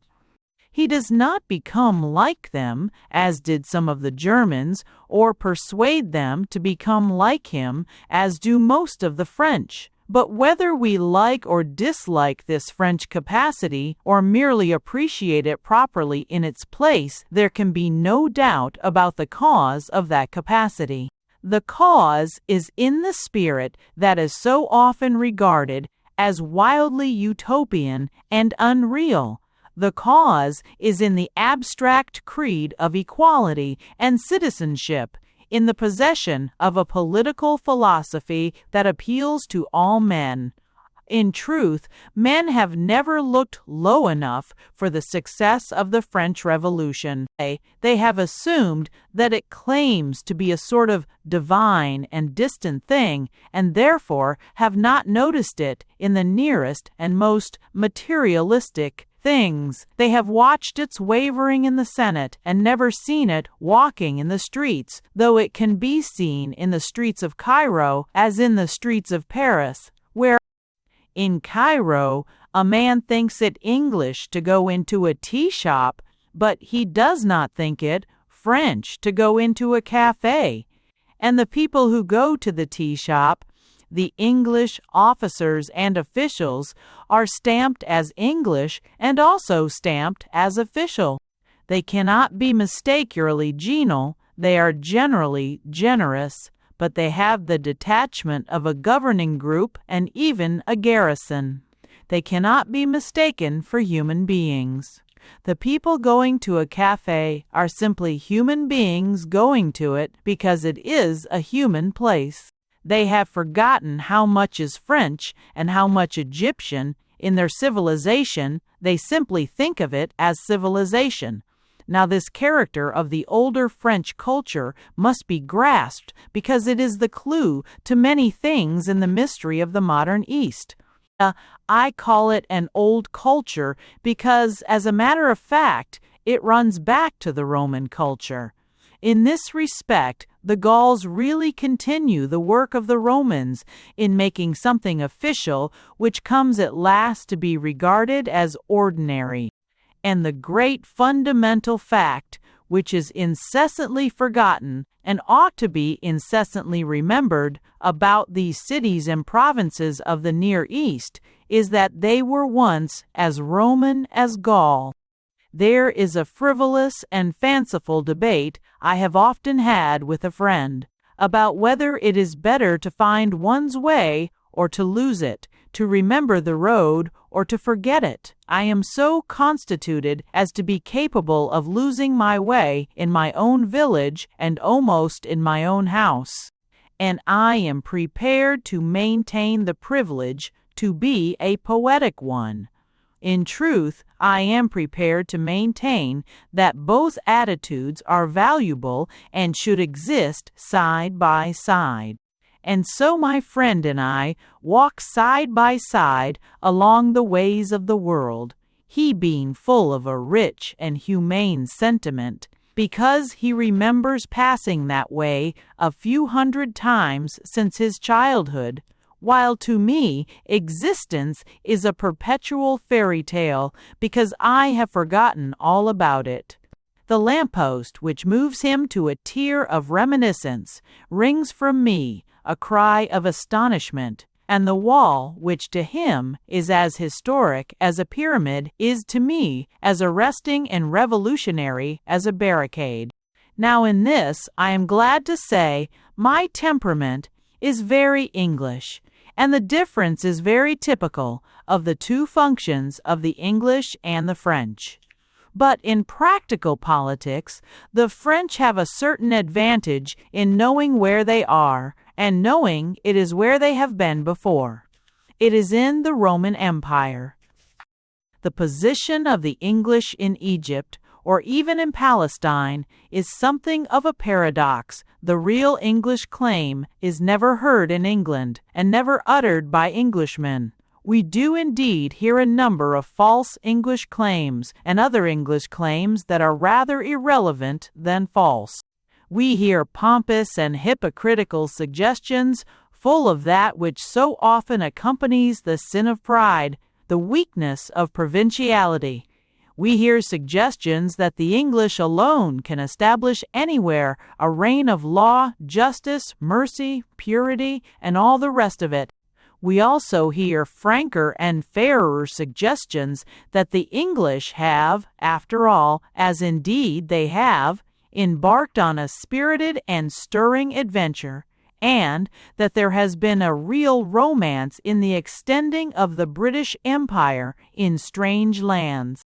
[SPEAKER 1] He does not become like them, as did some of the Germans, or persuade them to become like him, as do most of the French. But whether we like or dislike this French capacity, or merely appreciate it properly in its place, there can be no doubt about the cause of that capacity. The cause is in the spirit that is so often regarded as wildly utopian and unreal. The cause is in the abstract creed of equality and citizenship, in the possession of a political philosophy that appeals to all men. In truth, men have never looked low enough for the success of the French Revolution. They have assumed that it claims to be a sort of divine and distant thing, and therefore have not noticed it in the nearest and most materialistic things. They have watched its wavering in the Senate and never seen it walking in the streets, though it can be seen in the streets of Cairo as in the streets of Paris, where in Cairo a man thinks it English to go into a tea shop, but he does not think it French to go into a cafe. And the people who go to the tea shop, the English officers and officials, are stamped as English and also stamped as official. They cannot be mistakenly genial, they are generally generous, but they have the detachment of a governing group and even a garrison. They cannot be mistaken for human beings. The people going to a cafe are simply human beings going to it because it is a human place. They have forgotten how much is French and how much Egyptian. In their civilization, they simply think of it as civilization. Now, this character of the older French culture must be grasped because it is the clue to many things in the mystery of the modern East. I call it an old culture because, as a matter of fact, it runs back to the Roman culture. In this respect, the Gauls really continue the work of the Romans in making something official which comes at last to be regarded as ordinary. And the great fundamental fact, which is incessantly forgotten and ought to be incessantly remembered about these cities and provinces of the Near East, is that they were once as Roman as Gaul. There is a frivolous and fanciful debate I have often had with a friend about whether it is better to find one's way or to lose it, to remember the road or to forget it. I am so constituted as to be capable of losing my way in my own village and almost in my own house, and I am prepared to maintain the privilege to be a poetic one. In truth, I am prepared to maintain that both attitudes are valuable and should exist side by side. And so my friend and I walk side by side along the ways of the world, he being full of a rich and humane sentiment, because he remembers passing that way a few hundred times since his childhood, while to me existence is a perpetual fairy tale because I have forgotten all about it. The lamppost which moves him to a tear of reminiscence wrings from me a cry of astonishment, and the wall which to him is as historic as a pyramid is to me as arresting and revolutionary as a barricade. Now in this, I am glad to say, my temperament is very English, and the difference is very typical of the two functions of the English and the French. But in practical politics, the French have a certain advantage in knowing where they are, and knowing it is where they have been before. It is in the Roman Empire. The position of the English in Egypt, or even in Palestine, is something of a paradox. The real English claim is never heard in England, and never uttered by Englishmen. We do indeed hear a number of false English claims, and other English claims that are rather irrelevant than false. We hear pompous and hypocritical suggestions, full of that which so often accompanies the sin of pride, the weakness of provinciality. We hear suggestions that the English alone can establish anywhere a reign of law, justice, mercy, purity, and all the rest of it. We also hear franker and fairer suggestions that the English have, after all, as indeed they have, embarked on a spirited and stirring adventure, and that there has been a real romance in the extending of the British Empire in strange lands.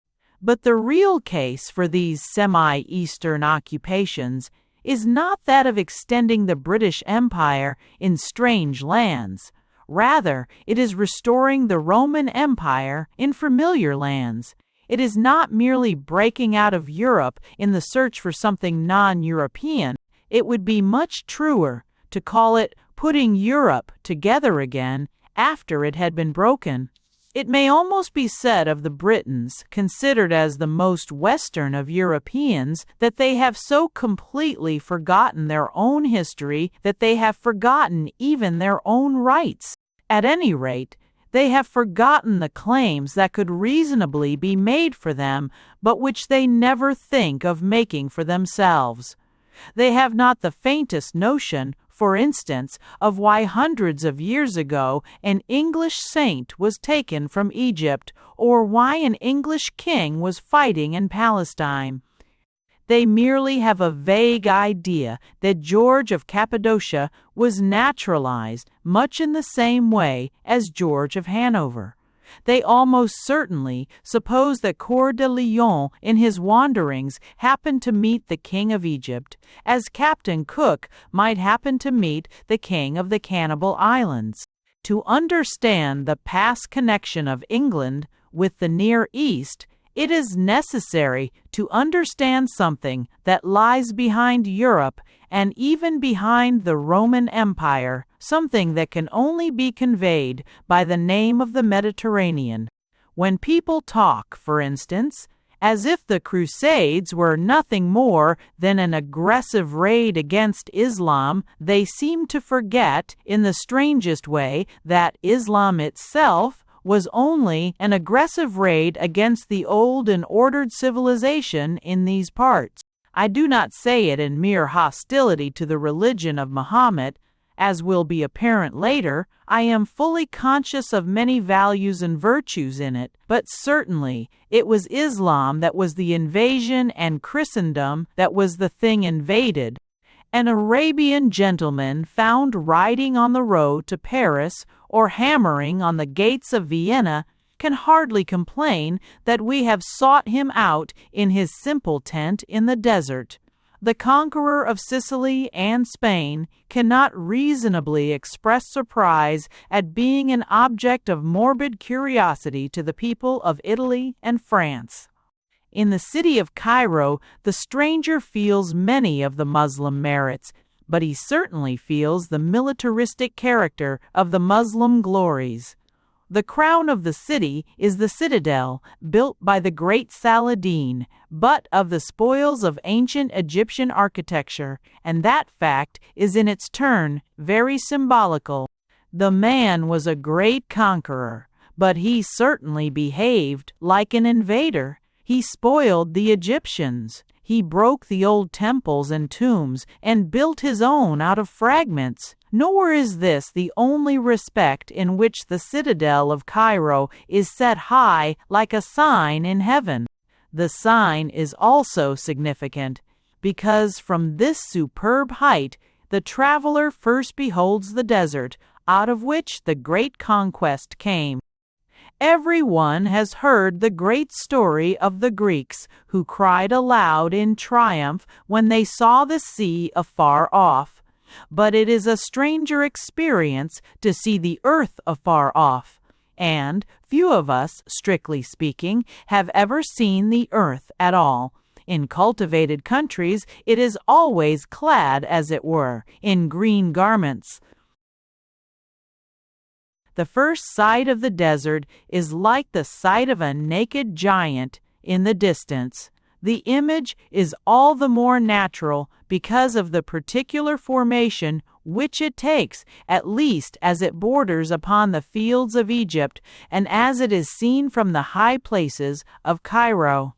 [SPEAKER 1] But the real case for these semi-Eastern occupations is not that of extending the British Empire in strange lands. Rather, it is restoring the Roman Empire in familiar lands. It is not merely breaking out of Europe in the search for something non-European. It would be much truer to call it putting Europe together again after it had been broken. It may almost be said of the Britons, considered as the most Western of Europeans, that they have so completely forgotten their own history that they have forgotten even their own rights. At any rate, they have forgotten the claims that could reasonably be made for them, but which they never think of making for themselves. They have not the faintest notion, for instance, of why hundreds of years ago an English saint was taken from Egypt, or why an English king was fighting in Palestine. They merely have a vague idea that George of Cappadocia was naturalized much in the same way as George of Hanover. They almost certainly suppose that Coeur de Lion in his wanderings happened to meet the King of Egypt, as Captain Cook might happen to meet the King of the Cannibal Islands. To understand the past connection of England with the Near East, it is necessary to understand something that lies behind Europe and even behind the Roman Empire, something that can only be conveyed by the name of the Mediterranean. When people talk, for instance, as if the Crusades were nothing more than an aggressive raid against Islam, they seem to forget, in the strangest way, that Islam itself was only an aggressive raid against the old and ordered civilization in these parts. I do not say it in mere hostility to the religion of Muhammad. As will be apparent later, I am fully conscious of many values and virtues in it, but certainly it was Islam that was the invasion and Christendom that was the thing invaded. An Arabian gentleman found riding on the road to Paris or hammering on the gates of Vienna can hardly complain that we have sought him out in his simple tent in the desert. The conqueror of Sicily and Spain cannot reasonably express surprise at being an object of morbid curiosity to the people of Italy and France. In the city of Cairo, the stranger feels many of the Muslim merits, but he certainly feels the militaristic character of the Muslim glories. The crown of the city is the citadel, built by the great Saladin, but of the spoils of ancient Egyptian architecture, and that fact is in its turn very symbolical. The man was a great conqueror, but he certainly behaved like an invader. He spoiled the Egyptians. He broke the old temples and tombs and built his own out of fragments. Nor is this the only respect in which the citadel of Cairo is set high like a sign in heaven. The sign is also significant, because from this superb height the traveler first beholds the desert, out of which the great conquest came. Everyone has heard the great story of the Greeks who cried aloud in triumph when they saw the sea afar off. But it is a stranger experience to see the earth afar off, and few of us, strictly speaking, have ever seen the earth at all. In cultivated countries it is always clad, as it were, in green garments. The first sight of the desert is like the sight of a naked giant in the distance. The image is all the more natural because of the particular formation which it takes, at least as it borders upon the fields of Egypt and as it is seen from the high places of Cairo.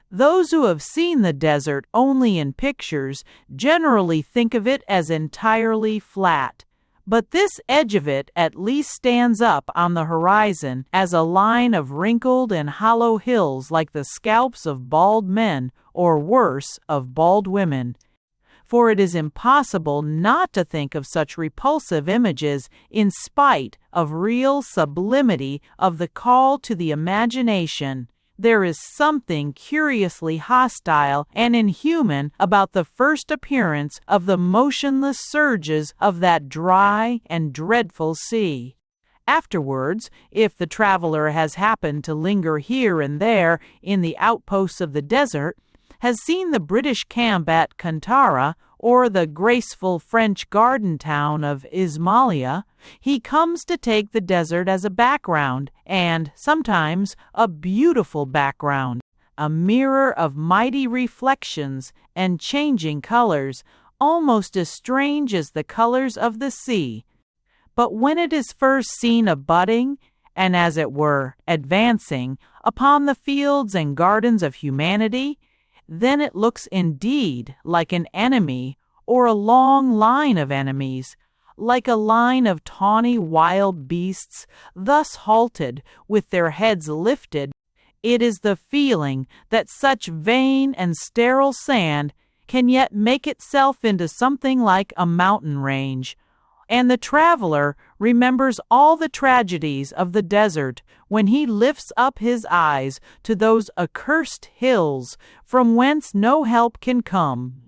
[SPEAKER 1] Those who have seen the desert only in pictures generally think of it as entirely flat. But this edge of it at least stands up on the horizon as a line of wrinkled and hollow hills like the scalps of bald men, or worse, of bald women. For it is impossible not to think of such repulsive images in spite of real sublimity of the call to the imagination. There is something curiously hostile and inhuman about the first appearance of the motionless surges of that dry and dreadful sea. Afterwards, if the traveler has happened to linger here and there in the outposts of the desert, has seen the British camp at Kantara, or the graceful French garden town of Ismailia, he comes to take the desert as a background, and sometimes a beautiful background, a mirror of mighty reflections and changing colors, almost as strange as the colors of the sea. But when it is first seen abutting, and as it were, advancing, upon the fields and gardens of humanity, then it looks indeed like an enemy or a long line of enemies, like a line of tawny wild beasts, thus halted, with their heads lifted. It is the feeling that such vain and sterile sand can yet make itself into something like a mountain range. And the traveler remembers all the tragedies of the desert when he lifts up his eyes to those accursed hills from whence no help can come.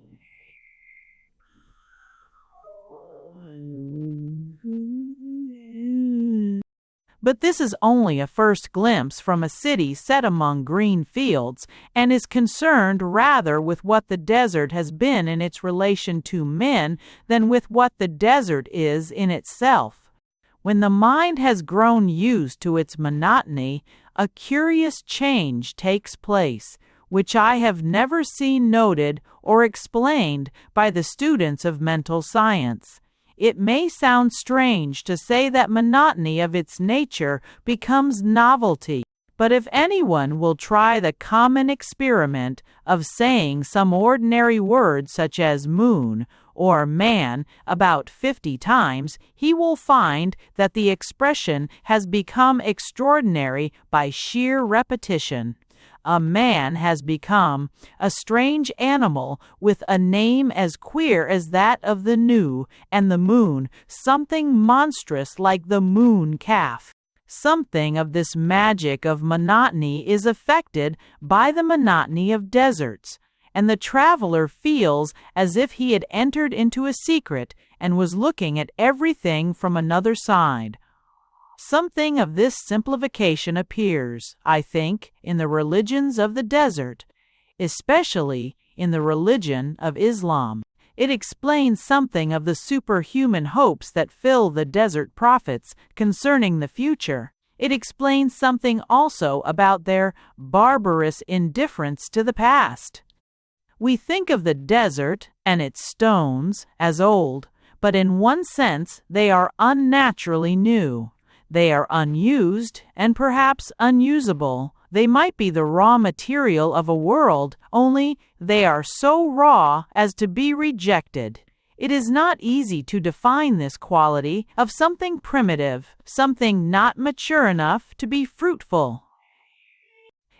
[SPEAKER 1] But this is only a first glimpse from a city set among green fields, and is concerned rather with what the desert has been in its relation to men than with what the desert is in itself. When the mind has grown used to its monotony, a curious change takes place, which I have never seen noted or explained by the students of mental science. It may sound strange to say that monotony of its nature becomes novelty, but if anyone will try the common experiment of saying some ordinary word such as moon or man about 50 times, he will find that the expression has become extraordinary by sheer repetition. A man has become a strange animal with a name as queer as that of the gnu, and the moon something monstrous like the moon calf. Something of this magic of monotony is affected by the monotony of deserts, and the traveler feels as if he had entered into a secret and was looking at everything from another side. Something of this simplification appears, I think, in the religions of the desert, especially in the religion of Islam. It explains something of the superhuman hopes that fill the desert prophets concerning the future. It explains something also about their barbarous indifference to the past. We think of the desert and its stones as old, but in one sense they are unnaturally new. They are unused and perhaps unusable. They might be the raw material of a world, only they are so raw as to be rejected. It is not easy to define this quality of something primitive, something not mature enough to be fruitful.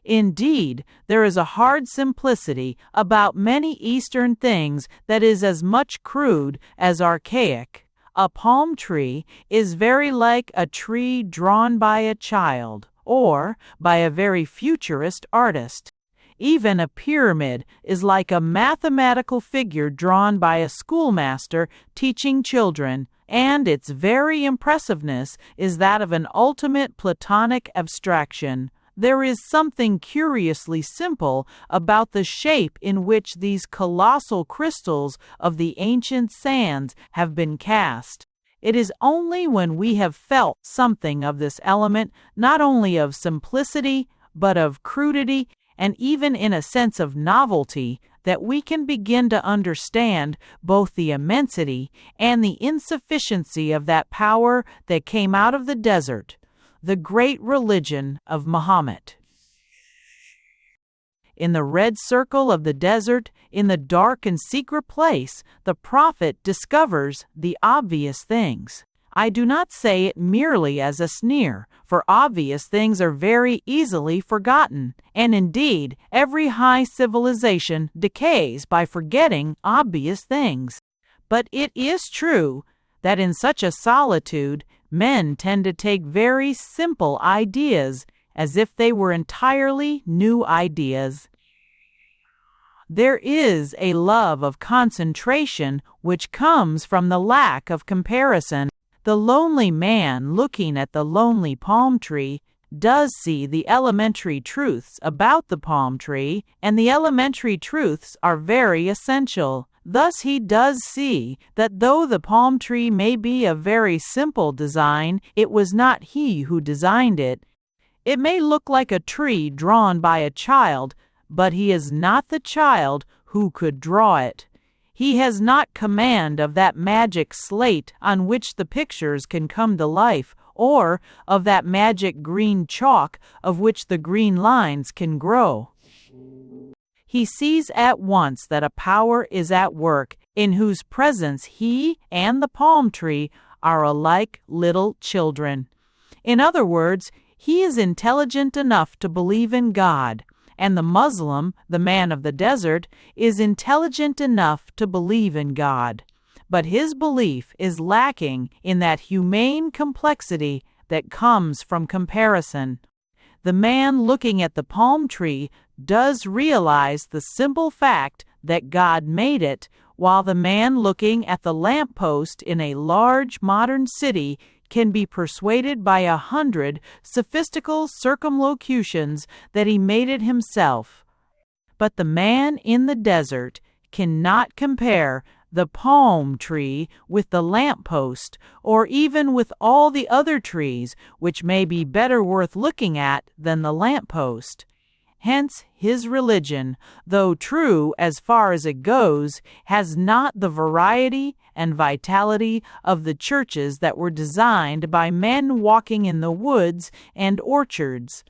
[SPEAKER 1] Indeed, there is a hard simplicity about many Eastern things that is as much crude as archaic. A palm tree is very like a tree drawn by a child, or by a very futurist artist. Even a pyramid is like a mathematical figure drawn by a schoolmaster teaching children, and its very impressiveness is that of an ultimate Platonic abstraction. There is something curiously simple about the shape in which these colossal crystals of the ancient sands have been cast. It is only when we have felt something of this element, not only of simplicity, but of crudity, and even in a sense of novelty, that we can begin to understand both the immensity and the insufficiency of that power that came out of the desert, the great religion of Muhammad. In the red circle of the desert, in the dark and secret place, the prophet discovers the obvious things. I do not say it merely as a sneer, for obvious things are very easily forgotten, and indeed, every high civilization decays by forgetting obvious things. But it is true that in such a solitude, men tend to take very simple ideas as if they were entirely new ideas. There is a love of concentration which comes from the lack of comparison. The lonely man looking at the lonely palm tree does see the elementary truths about the palm tree, and the elementary truths are very essential. Thus he does see that though the palm tree may be a very simple design, it was not he who designed it. It may look like a tree drawn by a child, but he is not the child who could draw it. He has not command of that magic slate on which the pictures can come to life, or of that magic green chalk of which the green lines can grow. He sees at once that a power is at work in whose presence he and the palm tree are alike little children. In other words, He is intelligent enough to believe in God, and the Muslim, the man of the desert, is intelligent enough to believe in God. But his belief is lacking in that humane complexity that comes from comparison. The man looking at the palm tree does realize the simple fact that God made it, while the man looking at the lamppost in a large modern city can be persuaded by 100 sophistical circumlocutions that he made it himself. But the man in the desert cannot compare the palm tree with the lamppost, or even with all the other trees which may be better worth looking at than the lamppost. Hence his religion, though true as far as it goes, has not the variety and vitality of the churches that were designed by men walking in the woods and orchards.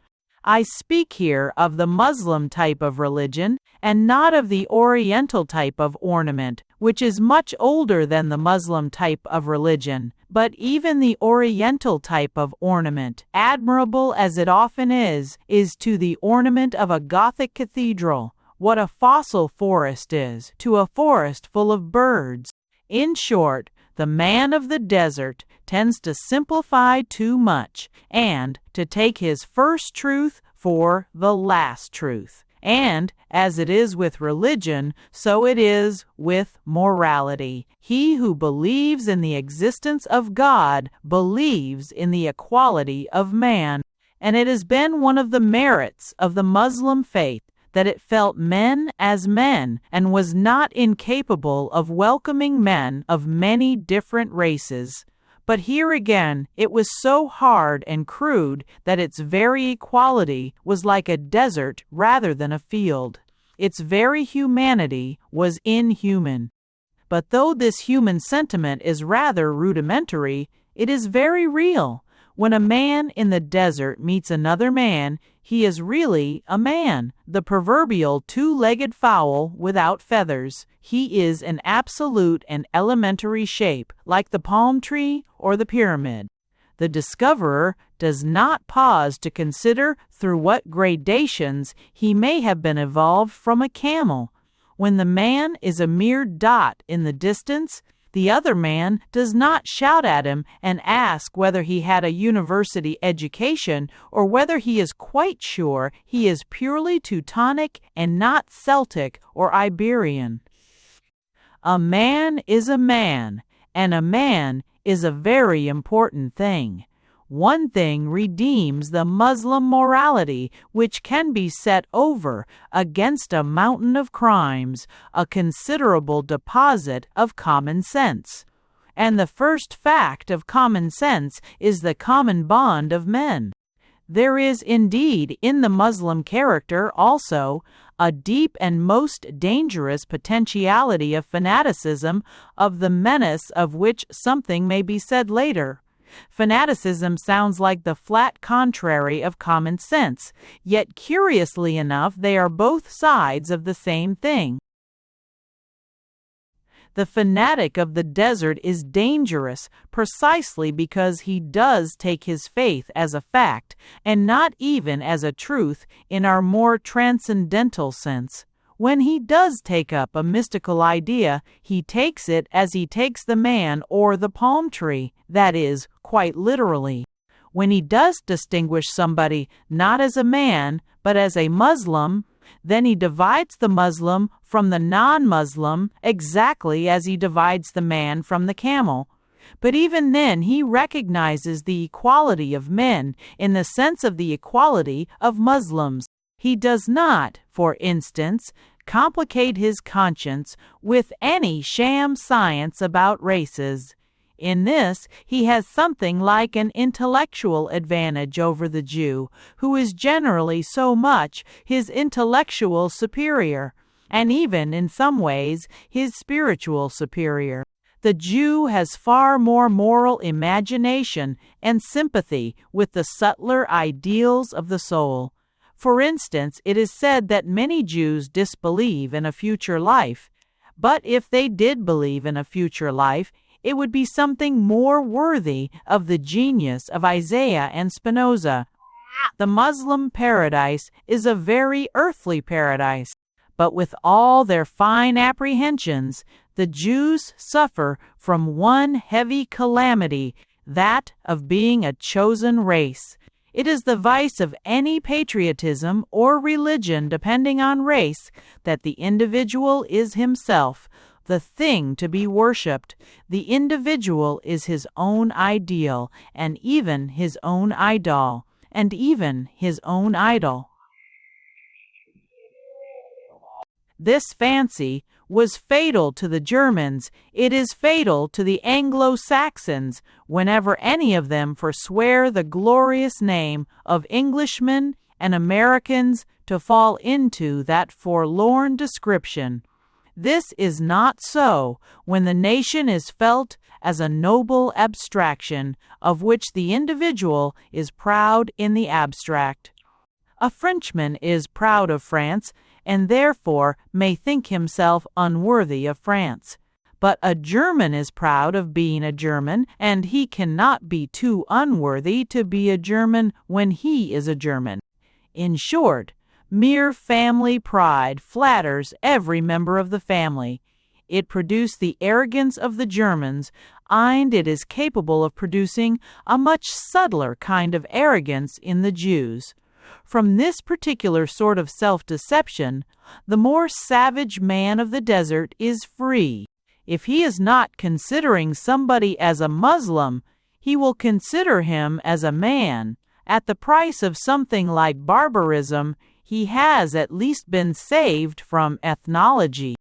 [SPEAKER 1] I speak here of the Muslim type of religion, and not of the Oriental type of ornament, which is much older than the Muslim type of religion. But even the Oriental type of ornament, admirable as it often is to the ornament of a Gothic cathedral what a fossil forest is to a forest full of birds. In short, the man of the desert tends to simplify too much, and to take his first truth for the last truth. And, as it is with religion, so it is with morality. He who believes in the existence of God believes in the equality of man. And it has been one of the merits of the Muslim faith that it felt men as men, and was not incapable of welcoming men of many different races. But here again, it was so hard and crude that its very equality was like a desert rather than a field. Its very humanity was inhuman. But though this human sentiment is rather rudimentary, it is very real. When a man in the desert meets another man, he is really a man, the proverbial two-legged fowl without feathers. He is an absolute and elementary shape, like the palm tree or the pyramid. The discoverer does not pause to consider through what gradations he may have been evolved from a camel. When the man is a mere dot in the distance, the other man does not shout at him and ask whether he had a university education, or whether he is quite sure he is purely Teutonic and not Celtic or Iberian. A man is a man, and a man is a very important thing. One thing redeems the Muslim morality which can be set over against a mountain of crimes, a considerable deposit of common sense. And the first fact of common sense is the common bond of men. There is indeed in the Muslim character also a deep and most dangerous potentiality of fanaticism, of the menace of which something may be said later. Fanaticism sounds like the flat contrary of common sense, yet curiously enough they are both sides of the same thing. The fanatic of the desert is dangerous precisely because he does take his faith as a fact, and not even as a truth in our more transcendental sense. When he does take up a mystical idea, he takes it as he takes the man or the palm tree, that is, quite literally. When he does distinguish somebody not as a man, but as a Muslim, then he divides the Muslim from the non-Muslim exactly as he divides the man from the camel. But even then he recognizes the equality of men in the sense of the equality of Muslims. He does not, for instance, complicate his conscience with any sham science about races. In this, he has something like an intellectual advantage over the Jew, who is generally so much his intellectual superior, and even in some ways his spiritual superior. The Jew has far more moral imagination and sympathy with the subtler ideals of the soul. For instance, it is said that many Jews disbelieve in a future life, but if they did believe in a future life, it would be something more worthy of the genius of Isaiah and Spinoza. The Muslim paradise is a very earthly paradise, but with all their fine apprehensions, the Jews suffer from one heavy calamity, that of being a chosen race. It is the vice of any patriotism or religion depending on race that the individual is himself, the thing to be worshipped. The individual is his own ideal, and even his own idol, and even his own idol. This fancy was fatal to the Germans. It is fatal to the Anglo-Saxons whenever any of them forswear the glorious name of Englishmen and Americans to fall into that forlorn description. This is not so when the nation is felt as a noble abstraction of which the individual is proud in the abstract. A Frenchman is proud of France and therefore may think himself unworthy of France. But a German is proud of being a German, and he cannot be too unworthy to be a German when he is a German. In short, mere family pride flatters every member of the family. It produced the arrogance of the Germans, and it is capable of producing a much subtler kind of arrogance in the Jews. From this particular sort of self-deception, the more savage man of the desert is free. If he is not considering somebody as a Muslim, he will consider him as a man. At the price of something like barbarism, he has at least been saved from ethnology.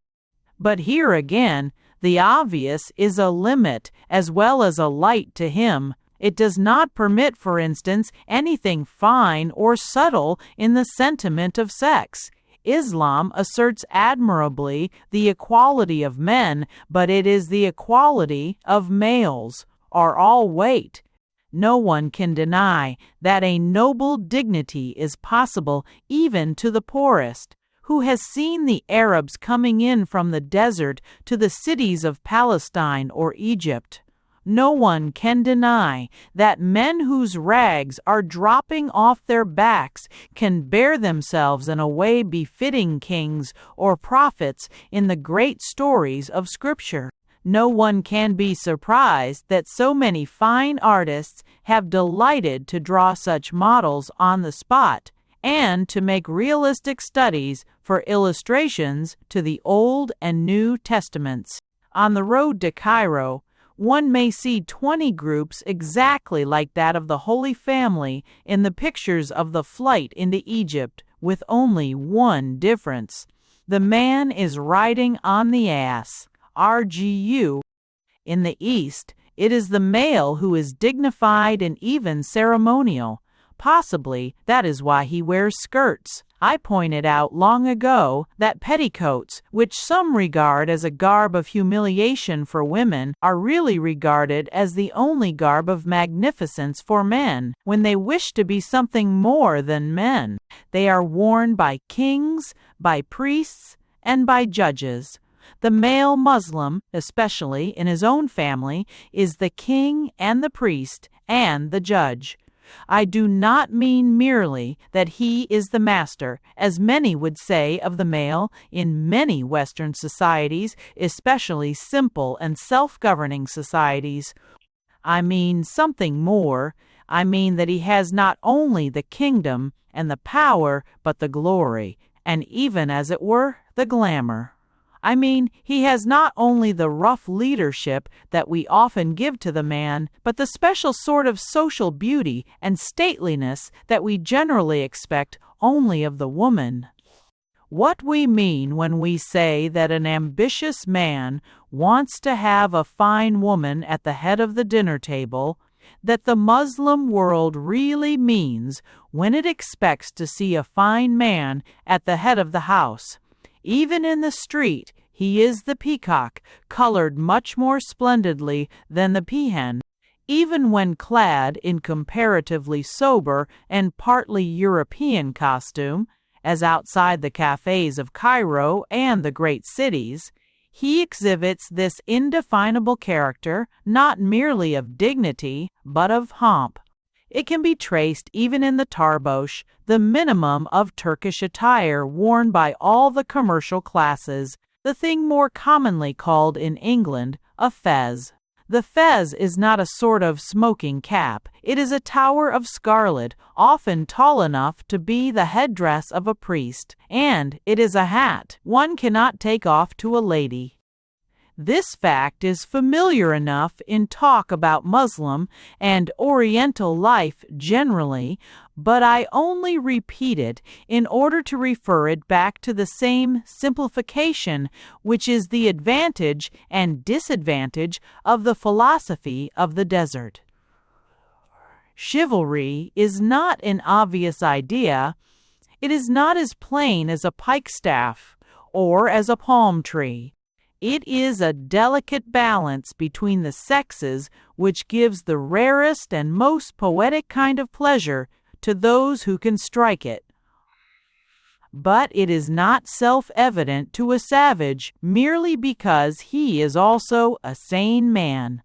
[SPEAKER 1] But here again, the obvious is a limit as well as a light to him. It does not permit, for instance, anything fine or subtle in the sentiment of sex. Islam asserts admirably the equality of men, but it is the equality of males, are all weight. No one can deny that a noble dignity is possible even to the poorest. Who has seen the Arabs coming in from the desert to the cities of Palestine or Egypt? No one can deny that men whose rags are dropping off their backs can bear themselves in a way befitting kings or prophets in the great stories of Scripture. No one can be surprised that so many fine artists have delighted to draw such models on the spot and to make realistic studies for illustrations to the Old and New Testaments. On the road to Cairo, one may see 20 groups exactly like that of the Holy Family in the pictures of the flight into Egypt, with only one difference. The man is riding on the ass, RGU. In the East, it is the male who is dignified and even ceremonial. Possibly that is why he wears skirts. I pointed out long ago that petticoats, which some regard as a garb of humiliation for women, are really regarded as the only garb of magnificence for men, when they wish to be something more than men. They are worn by kings, by priests, and by judges. The male Muslim, especially in his own family, is the king and the priest and the judge. I do not mean merely that he is the master, as many would say of the male in many Western societies, especially simple and self-governing societies. I mean something more. I mean that he has not only the kingdom and the power, but the glory, and even, as it were, the glamour. I mean, he has not only the rough leadership that we often give to the man, but the special sort of social beauty and stateliness that we generally expect only of the woman. What we mean when we say that an ambitious man wants to have a fine woman at the head of the dinner table, that the Muslim world really means when it expects to see a fine man at the head of the house. Even in the street, he is the peacock, colored much more splendidly than the peahen. Even when clad in comparatively sober and partly European costume, as outside the cafes of Cairo and the great cities, he exhibits this indefinable character not merely of dignity, but of pomp. It can be traced even in the tarbosh, the minimum of Turkish attire worn by all the commercial classes, the thing more commonly called in England a fez. The fez is not a sort of smoking cap. It is a tower of scarlet, often tall enough to be the headdress of a priest, and it is a hat one cannot take off to a lady. This fact is familiar enough in talk about Muslim and Oriental life generally, but I only repeat it in order to refer it back to the same simplification which is the advantage and disadvantage of the philosophy of the desert. Chivalry is not an obvious idea. It is not as plain as a pikestaff or as a palm tree. It is a delicate balance between the sexes which gives the rarest and most poetic kind of pleasure to those who can strike it. But it is not self-evident to a savage merely because he is also a sane man.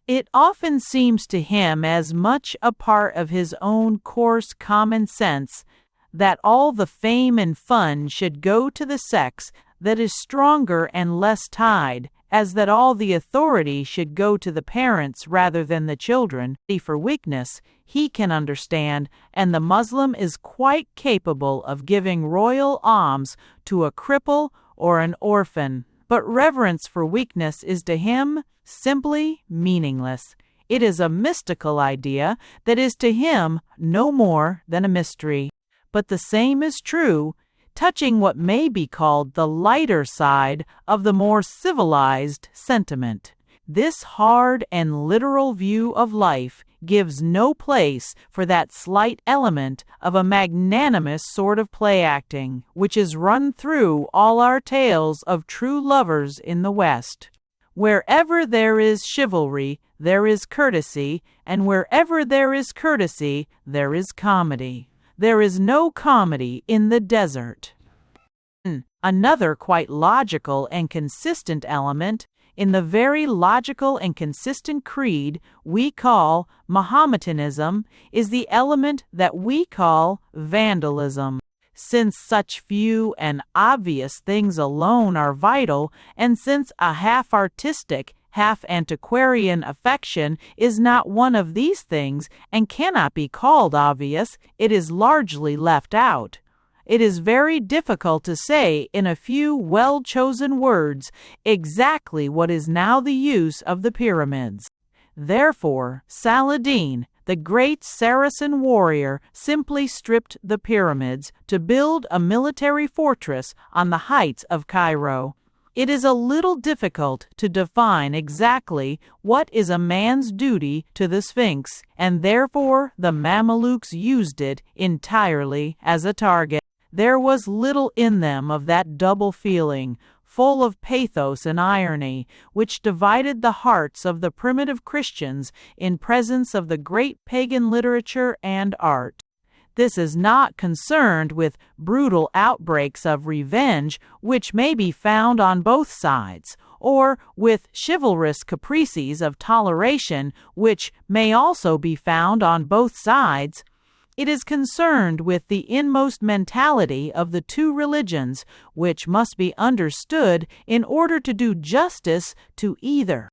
[SPEAKER 1] It often seems to him as much a part of his own coarse common sense that all the fame and fun should go to the sex that is stronger and less tied, as that all the authority should go to the parents rather than the children. For weakness he can understand, and the Muslim is quite capable of giving royal alms to a cripple or an orphan. But reverence for weakness is to him simply meaningless. It is a mystical idea that is to him no more than a mystery. But the same is true touching what may be called the lighter side of the more civilized sentiment. This hard and literal view of life gives no place for that slight element of a magnanimous sort of play-acting which is run through all our tales of true lovers in the West. Wherever there is chivalry, there is courtesy, and wherever there is courtesy, there is comedy. There is no comedy in the desert. Another quite logical and consistent element in the very logical and consistent creed we call Mahometanism is the element that we call vandalism. Since such few and obvious things alone are vital, and since a half-artistic, half-antiquarian affection is not one of these things and cannot be called obvious, it is largely left out. It is very difficult to say in a few well-chosen words exactly what is now the use of the pyramids. Therefore, Saladin, the great Saracen warrior, simply stripped the pyramids to build a military fortress on the heights of Cairo. It is a little difficult to define exactly what is a man's duty to the Sphinx, and therefore the Mamelukes used it entirely as a target. There was little in them of that double feeling, full of pathos and irony, which divided the hearts of the primitive Christians in presence of the great pagan literature and art. This is not concerned with brutal outbreaks of revenge, which may be found on both sides, or with chivalrous caprices of toleration, which may also be found on both sides. It is concerned with the inmost mentality of the two religions, which must be understood in order to do justice to either.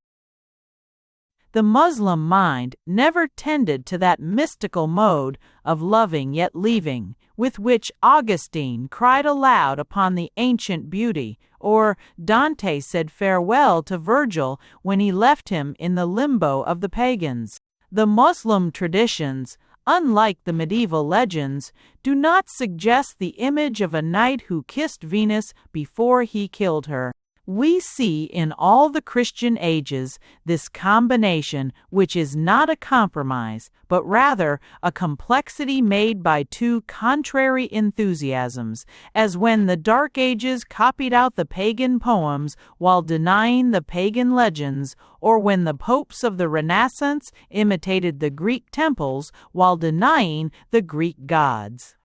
[SPEAKER 1] The Muslim mind never tended to that mystical mode of loving yet leaving, with which Augustine cried aloud upon the ancient beauty, or Dante said farewell to Virgil when he left him in the limbo of the pagans. The Muslim traditions, unlike the medieval legends, do not suggest the image of a knight who kissed Venus before he killed her. We see in all the Christian ages this combination, which is not a compromise, but rather a complexity made by two contrary enthusiasms, as when the Dark Ages copied out the pagan poems while denying the pagan legends, or when the popes of the Renaissance imitated the Greek temples while denying the Greek gods.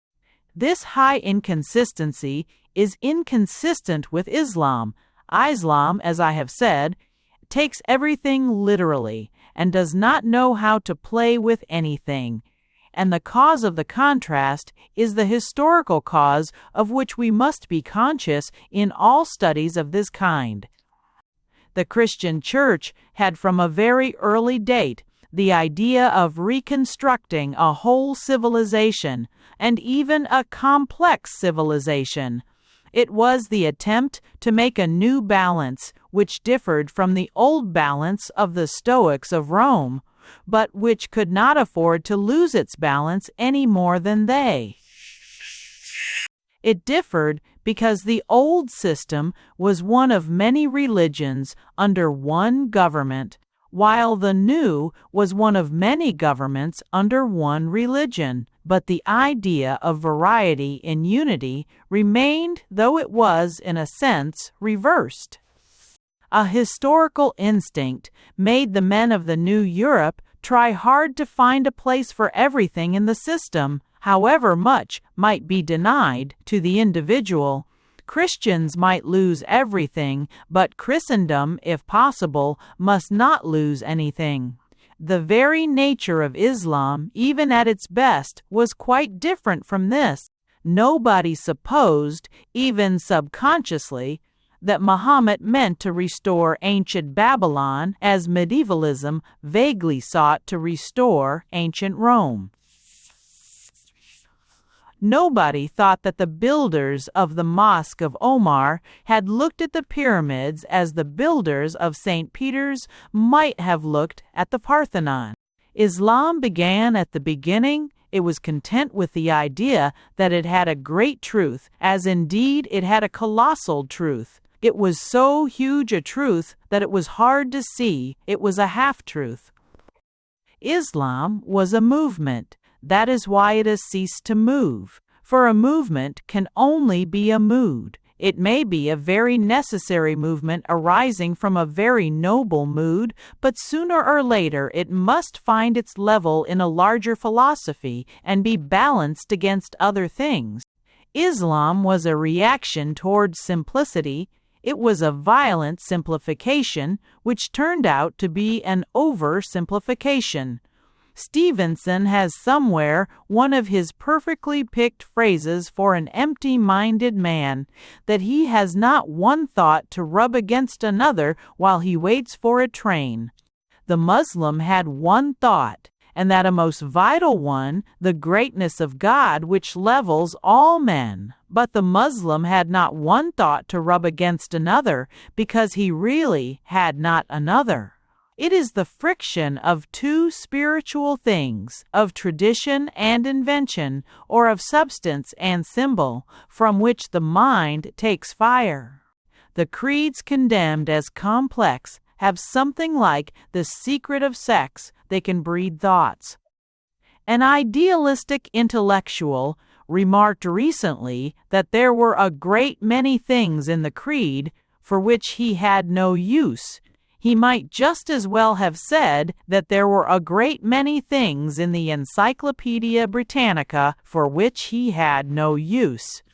[SPEAKER 1] This high inconsistency is inconsistent with Islam. Islam, as I have said, takes everything literally and does not know how to play with anything. and the cause of the contrast is the historical cause of which we must be conscious in all studies of this kind. The Christian Church had from a very early date the idea of reconstructing a whole civilization, and even a complex civilization. It was the attempt to make a new balance which differed from the old balance of the Stoics of Rome, but which could not afford to lose its balance any more than they. It differed because the old system was one of many religions under one government, while the new was one of many governments under one religion. But the idea of variety in unity remained, though it was, in a sense, reversed. A historical instinct made the men of the New Europe try hard to find a place for everything in the system, however much might be denied to the individual. Christians might lose everything, but Christendom, if possible, must not lose anything. The very nature of Islam, even at its best, was quite different from this. Nobody supposed, even subconsciously, that Muhammad meant to restore ancient Babylon as medievalism vaguely sought to restore ancient Rome. Nobody thought that the builders of the Mosque of Omar had looked at the pyramids as the builders of St. Peter's might have looked at the Parthenon. Islam began at the beginning. It was content with the idea that it had a great truth, as indeed it had a colossal truth. It was so huge a truth that it was hard to see it was a half-truth. Islam was a movement. That is why it has ceased to move. For a movement can only be a mood. It may be a very necessary movement arising from a very noble mood, but sooner or later it must find its level in a larger philosophy and be balanced against other things. Islam was a reaction towards simplicity. It was a violent simplification, which turned out to be an oversimplification. Stevenson has somewhere one of his perfectly picked phrases for an empty-minded man, that he has not one thought to rub against another while he waits for a train. The Muslim had one thought, and that a most vital one, the greatness of God which levels all men. But the Muslim had not one thought to rub against another, because he really had not another. It is the friction of two spiritual things, of tradition and invention, or of substance and symbol, from which the mind takes fire. The creeds condemned as complex have something like the secret of sex. They can breed thoughts. An idealistic intellectual remarked recently that there were a great many things in the creed for which he had no use. He might just as well have said that there were a great many things in the Encyclopedia Britannica for which he had no use.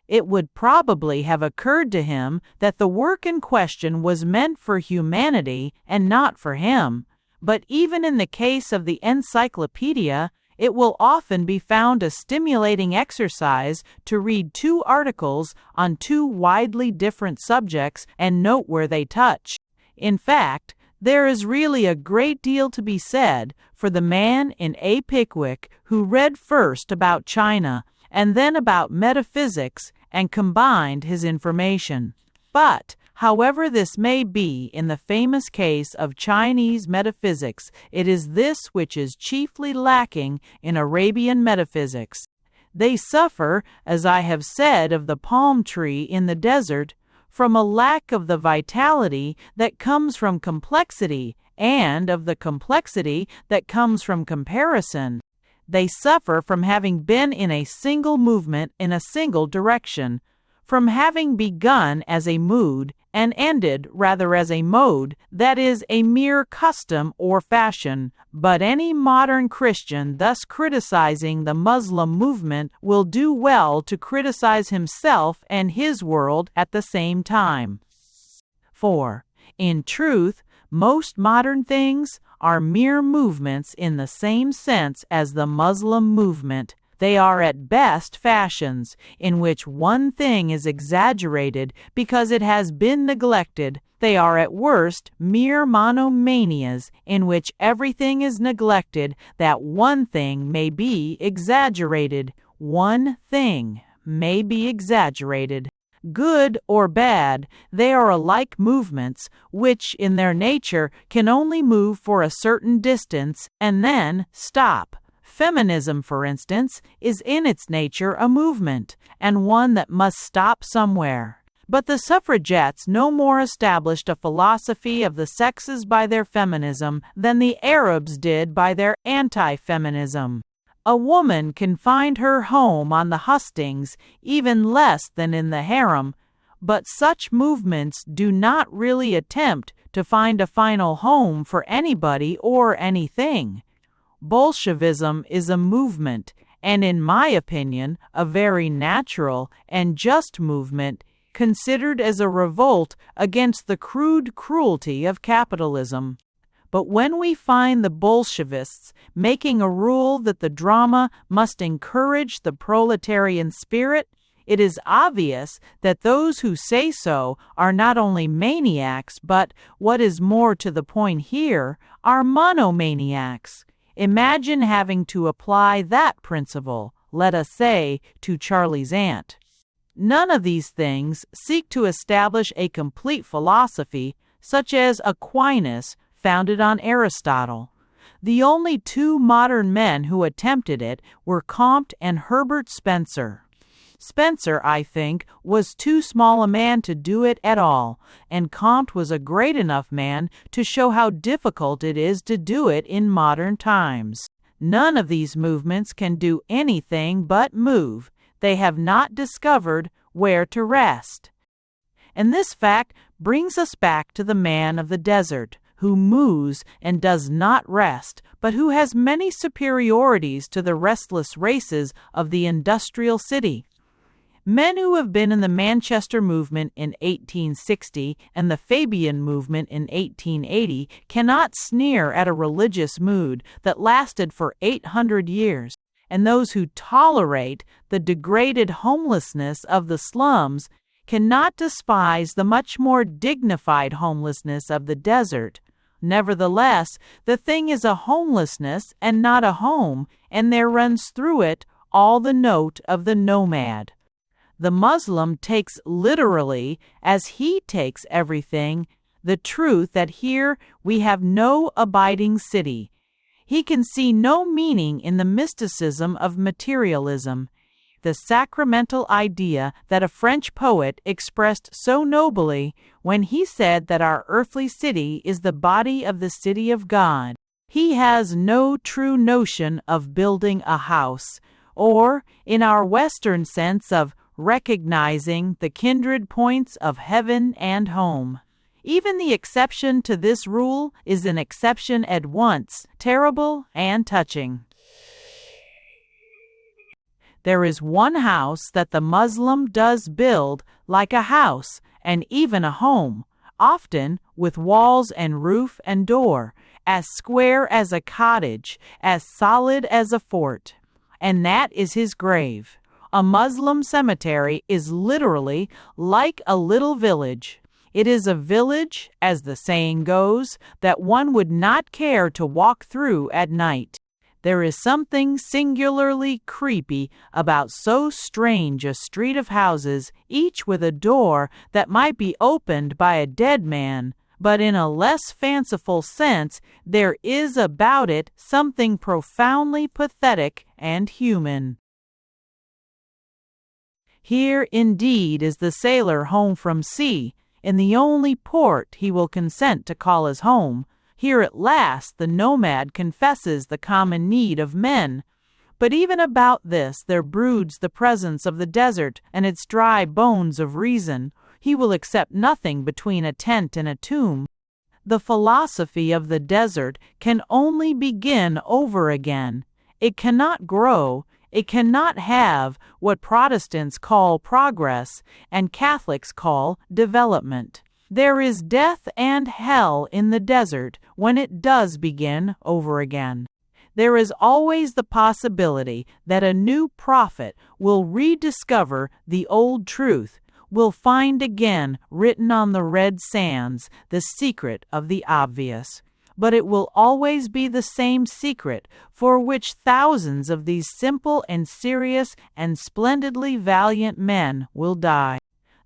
[SPEAKER 1] It would probably have occurred to him that the work in question was meant for humanity and not for him, but even in the case of the encyclopedia, it will often be found a stimulating exercise to read two articles on two widely different subjects and note where they touch. In fact, there is really a great deal to be said for the man in A. Pickwick who read first about China and then about metaphysics and combined his information. But, however this may be in the famous case of Chinese metaphysics, it is this which is chiefly lacking in Arabian metaphysics. They suffer, as I have said of the palm tree in the desert, from a lack of the vitality that comes from complexity and of the complexity that comes from comparison. They suffer from having been in a single movement in a single direction, from having begun as a mood and ended rather as a mode, that is, a mere custom or fashion. But any modern Christian thus criticizing the Muslim movement will do well to criticize himself and his world at the same time. For, in truth, Most modern things are mere movements in the same sense as the Muslim movement. They are at best fashions, in which one thing is exaggerated because it has been neglected. They are at worst mere monomanias, in which everything is neglected that one thing may be exaggerated. One thing may be exaggerated. Good or bad, they are alike movements which, in their nature, can only move for a certain distance and then stop. Feminism, for instance, is in its nature a movement, and one that must stop somewhere. But the suffragettes no more established a philosophy of the sexes by their feminism than the Arabs did by their anti-feminism. A woman can find her home on the hustings even less than in the harem, but such movements do not really attempt to find a final home for anybody or anything. Bolshevism is a movement, and in my opinion, a very natural and just movement, considered as a revolt against the crude cruelty of capitalism. But when we find the Bolshevists making a rule that the drama must encourage the proletarian spirit, it is obvious that those who say so are not only maniacs, but, what is more to the point here, are monomaniacs. Imagine having to apply that principle, let us say, to Charlie's aunt. None of these things seek to establish a complete philosophy, such as Aquinas, founded on Aristotle. The only two modern men who attempted it were Comte and Herbert Spencer. Spencer, I think, was too small a man to do it at all, and Comte was a great enough man to show how difficult it is to do it in modern times. None of these movements can do anything but move. They have not discovered where to rest. And this fact brings us back to the man of the desert, who moves and does not rest, but who has many superiorities to the restless races of the industrial city. Men who have been in the Manchester movement in 1860 and the Fabian movement in 1880 cannot sneer at a religious mood that lasted for 800 years, and those who tolerate the degraded homelessness of the slums cannot despise the much more dignified homelessness of the desert. Nevertheless, the thing is a homelessness and not a home, and there runs through it all the note of the nomad. The Muslim takes literally, as he takes everything, the truth that here we have no abiding city. He can see no meaning in the mysticism of materialism, the sacramental idea that a French poet expressed so nobly when he said that our earthly city is the body of the city of God. He has no true notion of building a house, or, in our Western sense, of recognizing the kindred points of heaven and home. Even the exception to this rule is an exception at once terrible and touching. There is one house that the Muslim does build like a house, and even a home, often with walls and roof and door, as square as a cottage, as solid as a fort. And that is his grave. A Muslim cemetery is literally like a little village. It is a village, as the saying goes, that one would not care to walk through at night. There is something singularly creepy about so strange a street of houses, each with a door that might be opened by a dead man, but in a less fanciful sense there is about it something profoundly pathetic and human. Here indeed is the sailor home from sea, in the only port he will consent to call his home. Here at last the nomad confesses the common need of men. But even about this there broods the presence of the desert and its dry bones of reason. He will accept nothing between a tent and a tomb. The philosophy of the desert can only begin over again. It cannot grow. It cannot have what Protestants call progress and Catholics call development. There is death and hell in the desert when it does begin over again. There is always the possibility that a new prophet will rediscover the old truth, will find again written on the red sands the secret of the obvious. But it will always be the same secret for which thousands of these simple and serious and splendidly valiant men will die.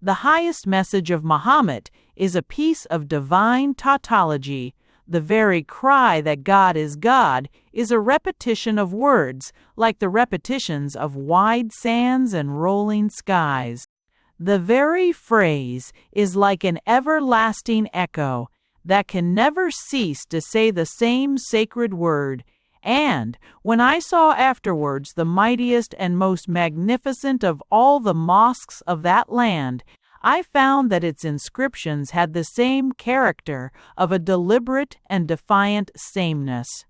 [SPEAKER 1] The highest message of Muhammad is a piece of divine tautology. The very cry that God is God is a repetition of words, like the repetitions of wide sands and rolling skies. The very phrase is like an everlasting echo that can never cease to say the same sacred word. And when I saw afterwards the mightiest and most magnificent of all the mosques of that land, I found that its inscriptions had the same character of a deliberate and defiant sameness.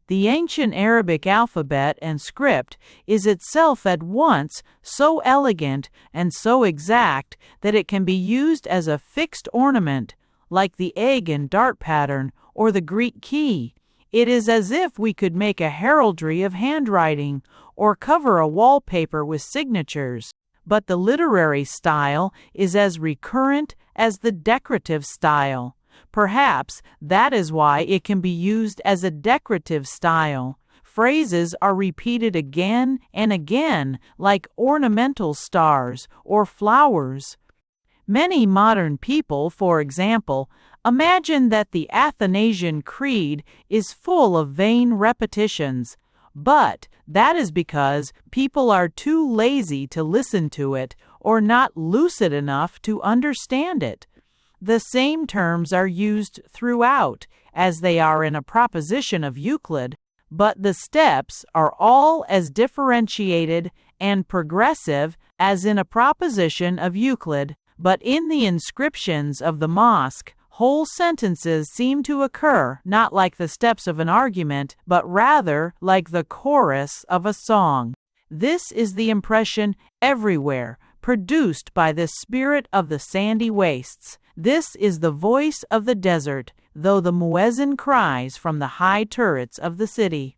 [SPEAKER 1] The ancient Arabic alphabet and script is itself at once so elegant and so exact that it can be used as a fixed ornament, like the egg and dart pattern or the Greek key. It is as if we could make a heraldry of handwriting or cover a wallpaper with signatures. But the literary style is as recurrent as the decorative style. Perhaps that is why it can be used as a decorative style. Phrases are repeated again and again, like ornamental stars or flowers. Many modern people, for example, imagine that the Athanasian Creed is full of vain repetitions, but that is because people are too lazy to listen to it or not lucid enough to understand it. The same terms are used throughout, as they are in a proposition of Euclid, but the steps are all as differentiated and progressive as in a proposition of Euclid, but in the inscriptions of the mosque, whole sentences seem to occur not like the steps of an argument, but rather like the chorus of a song. This is the impression everywhere produced by the spirit of the sandy wastes. This is the voice of the desert, though the muezzin cries from the high turrets of the city.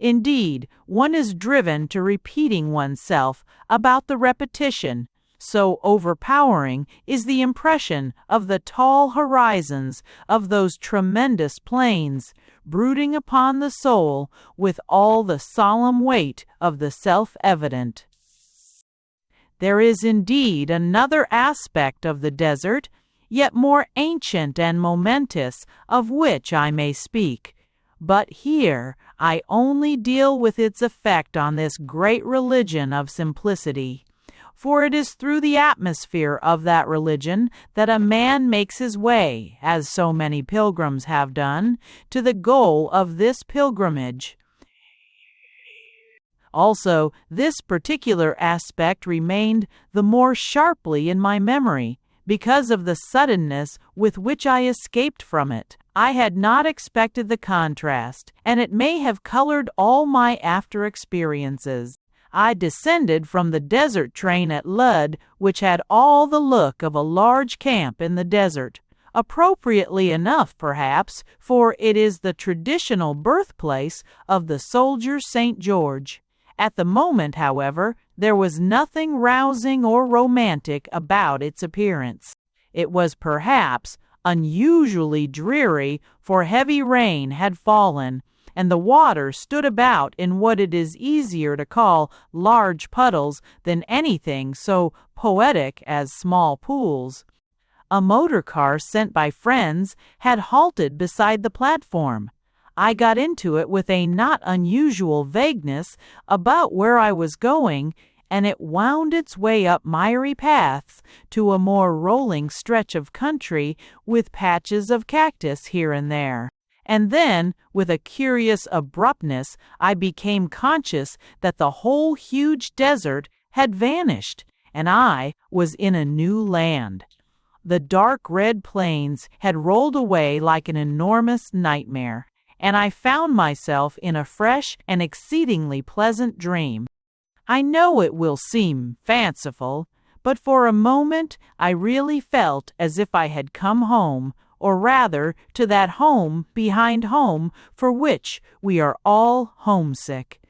[SPEAKER 1] Indeed, one is driven to repeating oneself about the repetition. So overpowering is the impression of the tall horizons of those tremendous plains, brooding upon the soul with all the solemn weight of the self-evident. There is indeed another aspect of the desert, yet more ancient and momentous, of which I may speak. But here I only deal with its effect on this great religion of simplicity. For it is through the atmosphere of that religion that a man makes his way, as so many pilgrims have done, to the goal of this pilgrimage. Also, this particular aspect remained the more sharply in my memory, because of the suddenness with which I escaped from it. I had not expected the contrast, and it may have colored all my after experiences. I descended from the desert train at Lud, which had all the look of a large camp in the desert. Appropriately enough, perhaps, for it is the traditional birthplace of the soldier St. George. At the moment, however, there was nothing rousing or romantic about its appearance. It was perhaps unusually dreary, for heavy rain had fallen, and the water stood about in what it is easier to call large puddles than anything so poetic as small pools. A motor car sent by friends had halted beside the platform. I got into it with a not unusual vagueness about where I was going, and it wound its way up miry paths to a more rolling stretch of country with patches of cactus here and there. And then, with a curious abruptness, I became conscious that the whole huge desert had vanished, and I was in a new land. The dark red plains had rolled away like an enormous nightmare, and I found myself in a fresh and exceedingly pleasant dream. I know it will seem fanciful, but for a moment I really felt as if I had come home, or rather to that home behind home for which we are all homesick.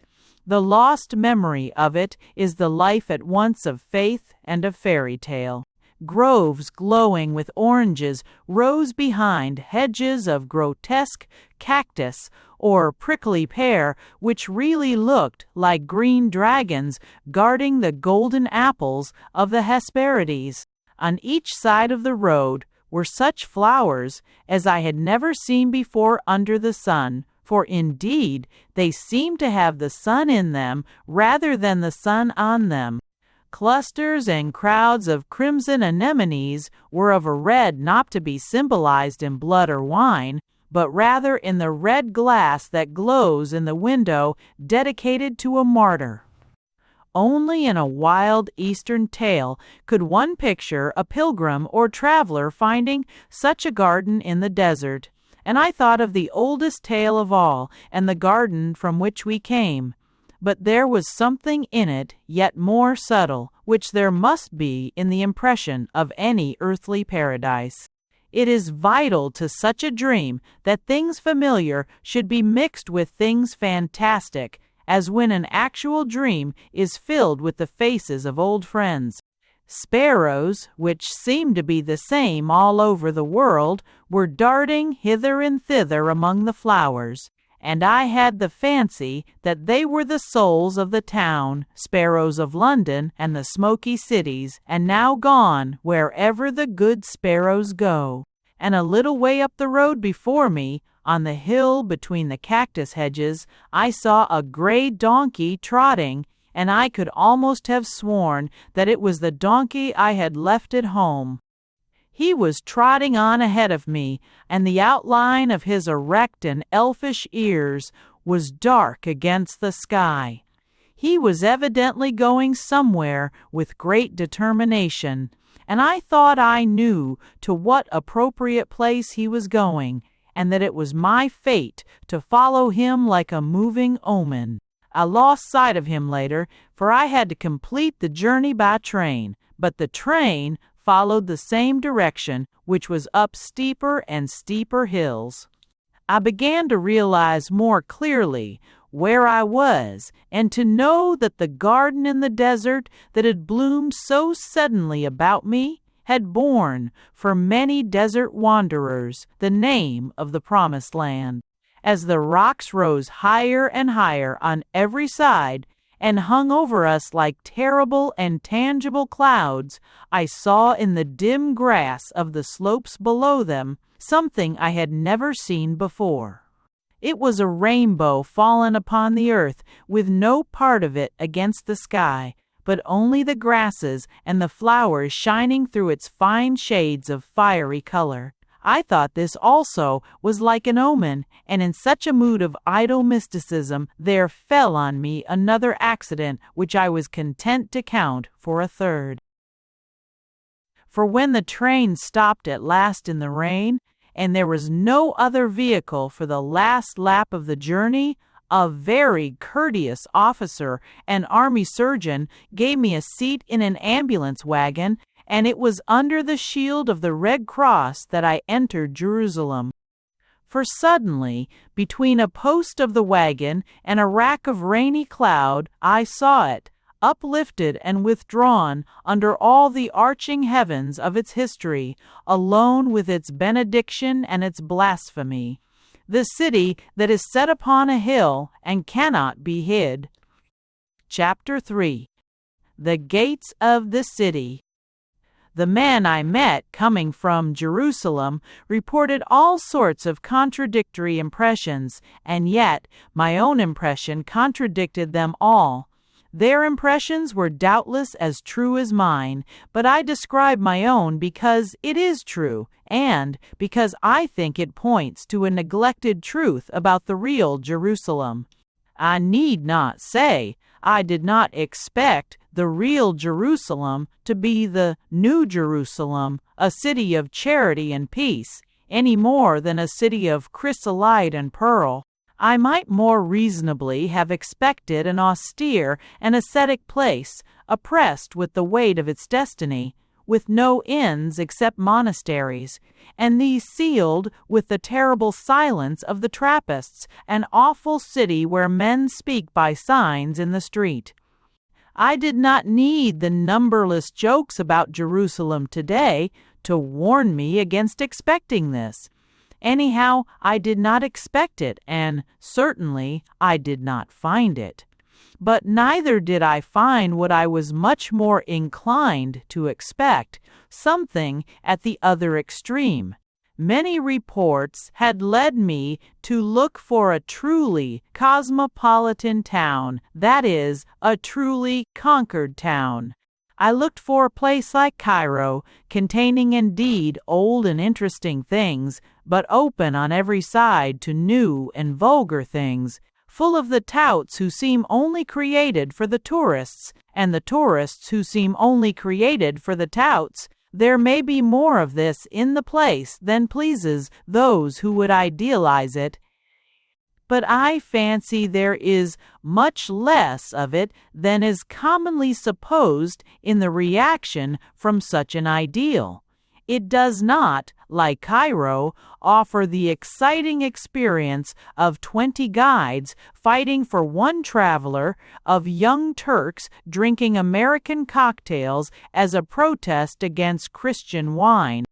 [SPEAKER 1] The lost memory of it is the life at once of faith and of fairy tale. Groves glowing with oranges rose behind hedges of grotesque cactus or prickly pear, which really looked like green dragons guarding the golden apples of the Hesperides. On each side of the road were such flowers as I had never seen before under the sun, for indeed they seemed to have the sun in them rather than the sun on them. Clusters and crowds of crimson anemones were of a red not to be symbolized in blood or wine, but rather in the red glass that glows in the window dedicated to a martyr. Only in a wild Eastern tale could one picture a pilgrim or traveler finding such a garden in the desert, and I thought of the oldest tale of all, and the garden from which we came. But there was something in it yet more subtle, which there must be in the impression of any earthly paradise. It is vital to such a dream that things familiar should be mixed with things fantastic, as when an actual dream is filled with the faces of old friends. Sparrows, which seemed to be the same all over the world, were darting hither and thither among the flowers, and I had the fancy that they were the souls of the town, sparrows of London and the smoky cities, and now gone wherever the good sparrows go. And a little way up the road before me, on the hill between the cactus hedges, I saw a gray donkey trotting, and I could almost have sworn that it was the donkey I had left at home. He was trotting on ahead of me, and the outline of his erect and elfish ears was dark against the sky. He was evidently going somewhere with great determination, and I thought I knew to what appropriate place he was going, and that it was my fate to follow him like a moving omen. I lost sight of him later, for I had to complete the journey by train, but the train followed the same direction, which was up steeper and steeper hills. I began to realize more clearly where I was, and to know that the garden in the desert that had bloomed so suddenly about me had borne, for many desert wanderers, the name of the Promised Land. As the rocks rose higher and higher on every side, and hung over us like terrible and tangible clouds, I saw in the dim grass of the slopes below them something I had never seen before. It was a rainbow fallen upon the earth, with no part of it against the sky, but only the grasses and the flowers shining through its fine shades of fiery color. I thought this also was like an omen, and in such a mood of idle mysticism there fell on me another accident which I was content to count for a third. For when the train stopped at last in the rain, and there was no other vehicle for the last lap of the journey, a very courteous officer, an army surgeon, gave me a seat in an ambulance wagon, and it was under the shield of the Red Cross that I entered Jerusalem. For suddenly, between a post of the wagon and a rack of rainy cloud, I saw it, uplifted and withdrawn under all the arching heavens of its history, alone with its benediction and its blasphemy. The city that is set upon a hill and cannot be hid. Chapter 3. The Gates of the City. The men I met coming from Jerusalem reported all sorts of contradictory impressions, and yet my own impression contradicted them all. Their impressions were doubtless as true as mine, but I describe my own because it is true, and because I think it points to a neglected truth about the real Jerusalem. I need not say I did not expect the real Jerusalem to be the New Jerusalem, a city of charity and peace, any more than a city of chrysolite and pearl. I might more reasonably have expected an austere and ascetic place, oppressed with the weight of its destiny, with no inns except monasteries, and these sealed with the terrible silence of the Trappists, an awful city where men speak by signs in the street. I did not need the numberless jokes about Jerusalem today to warn me against expecting this. Anyhow, I did not expect it, and certainly I did not find it. But neither did I find what I was much more inclined to expect, something at the other extreme. Many reports had led me to look for a truly cosmopolitan town, that is, a truly conquered town. I looked for a place like Cairo, containing indeed old and interesting things, but open on every side to new and vulgar things, full of the touts who seem only created for the tourists, and the tourists who seem only created for the touts. There may be more of this in the place than pleases those who would idealize it, but I fancy there is much less of it than is commonly supposed in the reaction from such an ideal. It does not, like Cairo, offer the exciting experience of 20 guides fighting for one traveler, of young Turks drinking American cocktails as a protest against Christian wine.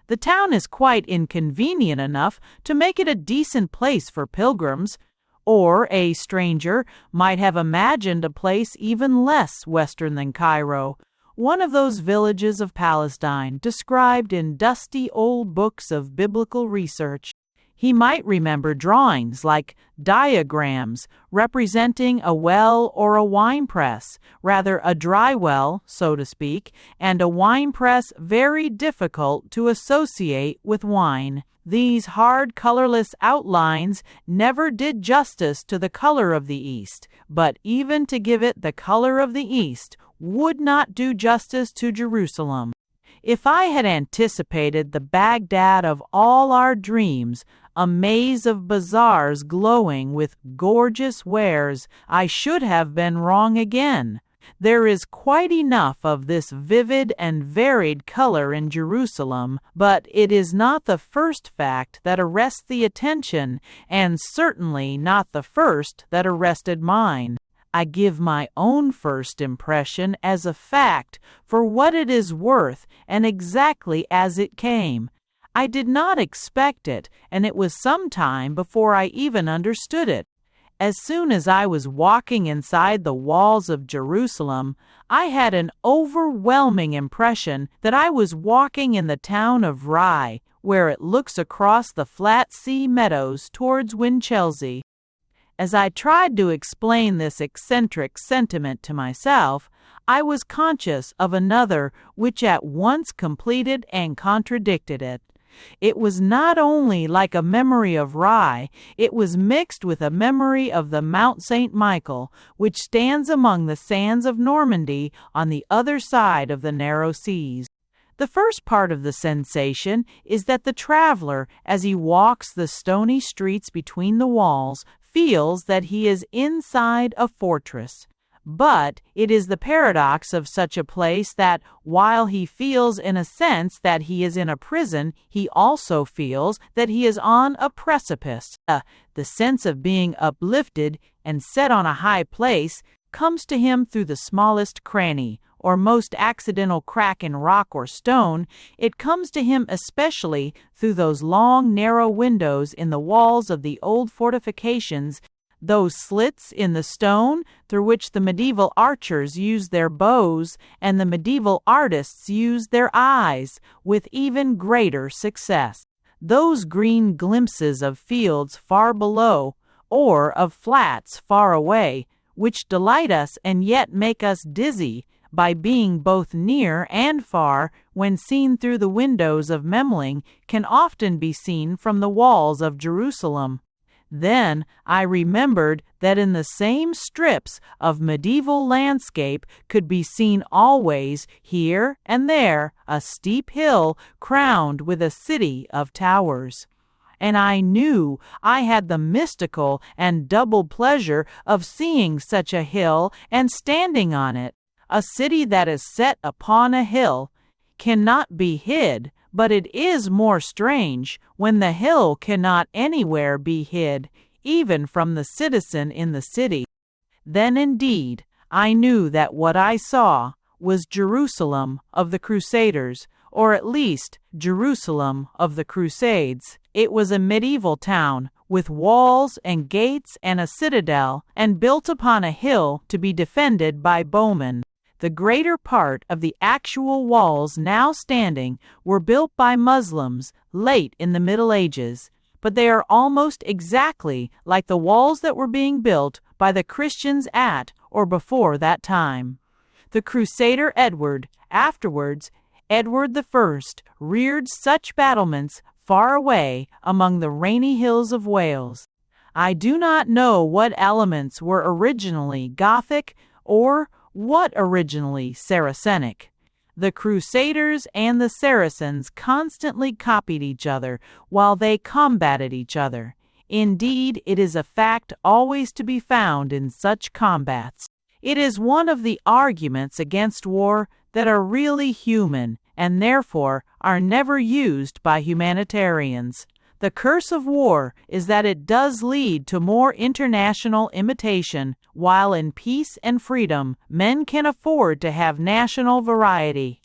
[SPEAKER 1] The town is quite inconvenient enough to make it a decent place for pilgrims, or a stranger might have imagined a place even less western than Cairo, one of those villages of Palestine described in dusty old books of biblical research. He might remember drawings like diagrams representing a well or a wine press, rather a dry well, so to speak, and a wine press very difficult to associate with wine. These hard, colorless outlines never did justice to the color of the East, but even to give it the color of the East would not do justice to Jerusalem. If I had anticipated the Baghdad of all our dreams, a maze of bazaars glowing with gorgeous wares, I should have been wrong again. There is quite enough of this vivid and varied color in Jerusalem, but it is not the first fact that arrests the attention, and certainly not the first that arrested mine. I give my own first impression as a fact for what it is worth and exactly as it came. I did not expect it, and it was some time before I even understood it. As soon as I was walking inside the walls of Jerusalem, I had an overwhelming impression that I was walking in the town of Rye, where it looks across the flat sea meadows towards Winchelsea. As I tried to explain this eccentric sentiment to myself, I was conscious of another which at once completed and contradicted it. It was not only like a memory of Rye, it was mixed with a memory of the Mount St. Michael, which stands among the sands of Normandy on the other side of the narrow seas. The first part of the sensation is that the traveler, as he walks the stony streets between the walls, feels that he is inside a fortress. But it is the paradox of such a place that, while he feels in a sense that he is in a prison, he also feels that he is on a precipice. The sense of being uplifted and set on a high place comes to him through the smallest cranny, or most accidental crack in rock or stone. It comes to him especially through those long, narrow windows in the walls of the old fortifications, those slits in the stone through which the medieval archers used their bows and the medieval artists used their eyes with even greater success. Those green glimpses of fields far below, or of flats far away, which delight us and yet make us dizzy by being both near and far when seen through the windows of Memling, can often be seen from the walls of Jerusalem. Then I remembered that in the same strips of medieval landscape could be seen always, here and there, a steep hill crowned with a city of towers. and I knew I had the mystical and double pleasure of seeing such a hill and standing on it. A city that is set upon a hill cannot be hid, but it is more strange when the hill cannot anywhere be hid, even from the citizen in the city. Then indeed I knew that what I saw was Jerusalem of the Crusaders, or at least Jerusalem of the Crusades. It was a medieval town, with walls and gates and a citadel, and built upon a hill to be defended by bowmen. The greater part of the actual walls now standing were built by Muslims late in the Middle Ages, but they are almost exactly like the walls that were being built by the Christians at or before that time. The Crusader Edward, afterwards Edward I, reared such battlements far away among the rainy hills of Wales. I do not know what elements were originally Gothic or what originally Saracenic. The Crusaders and the Saracens constantly copied each other while they combated each other. Indeed, it is a fact always to be found in such combats. It is one of the arguments against war that are really human and therefore are never used by humanitarians. The curse of war is that it does lead to more international imitation, while in peace and freedom men can afford to have national variety.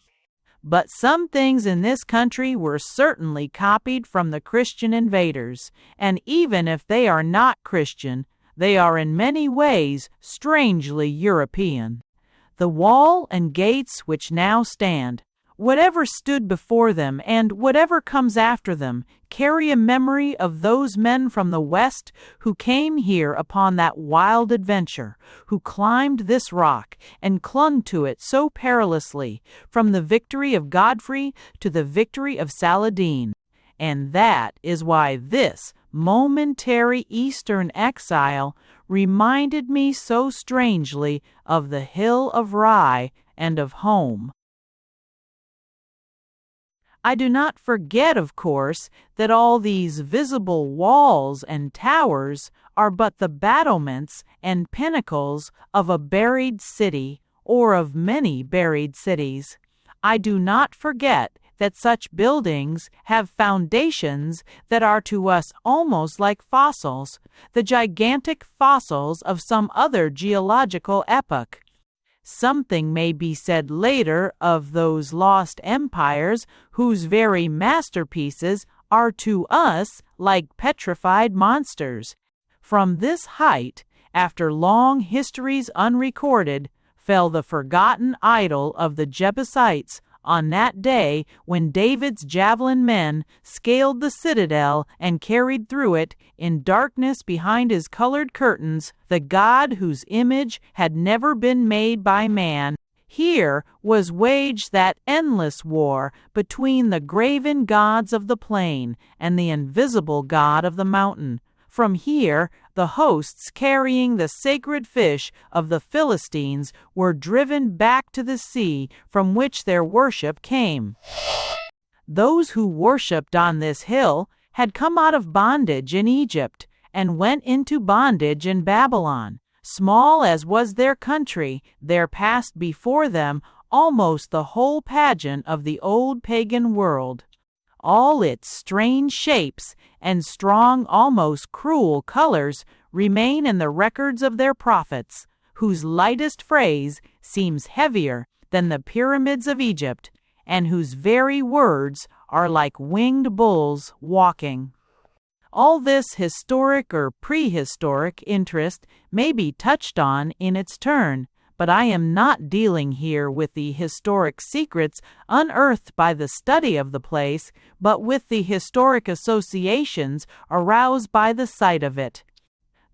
[SPEAKER 1] But some things in this country were certainly copied from the Christian invaders, and even if they are not Christian, they are in many ways strangely European. The wall and gates which now stand, whatever stood before them and whatever comes after them, carry a memory of those men from the West who came here upon that wild adventure, who climbed this rock and clung to it so perilously, from the victory of Godfrey to the victory of Saladin. And that is why this momentary Eastern exile reminded me so strangely of the Hill of Rye and of home. I do not forget, of course, that all these visible walls and towers are but the battlements and pinnacles of a buried city, or of many buried cities. I do not forget that such buildings have foundations that are to us almost like fossils, the gigantic fossils of some other geological epoch. Something may be said later of those lost empires whose very masterpieces are to us like petrified monsters. From this height, after long histories unrecorded, fell the forgotten idol of the Jebusites on that day when David's javelin men scaled the citadel and carried through it, in darkness behind his colored curtains, the God whose image had never been made by man. Here was waged that endless war between the graven gods of the plain and the invisible God of the mountain. From here, the hosts carrying the sacred fish of the Philistines were driven back to the sea from which their worship came. Those who worshipped on this hill had come out of bondage in Egypt and went into bondage in Babylon. Small as was their country, there passed before them almost the whole pageant of the old pagan world. All its strange shapes and strong, almost cruel colors remain in the records of their prophets, whose lightest phrase seems heavier than the pyramids of Egypt, and whose very words are like winged bulls walking. All this historic or prehistoric interest may be touched on in its turn, but I am not dealing here with the historic secrets unearthed by the study of the place, but with the historic associations aroused by the sight of it.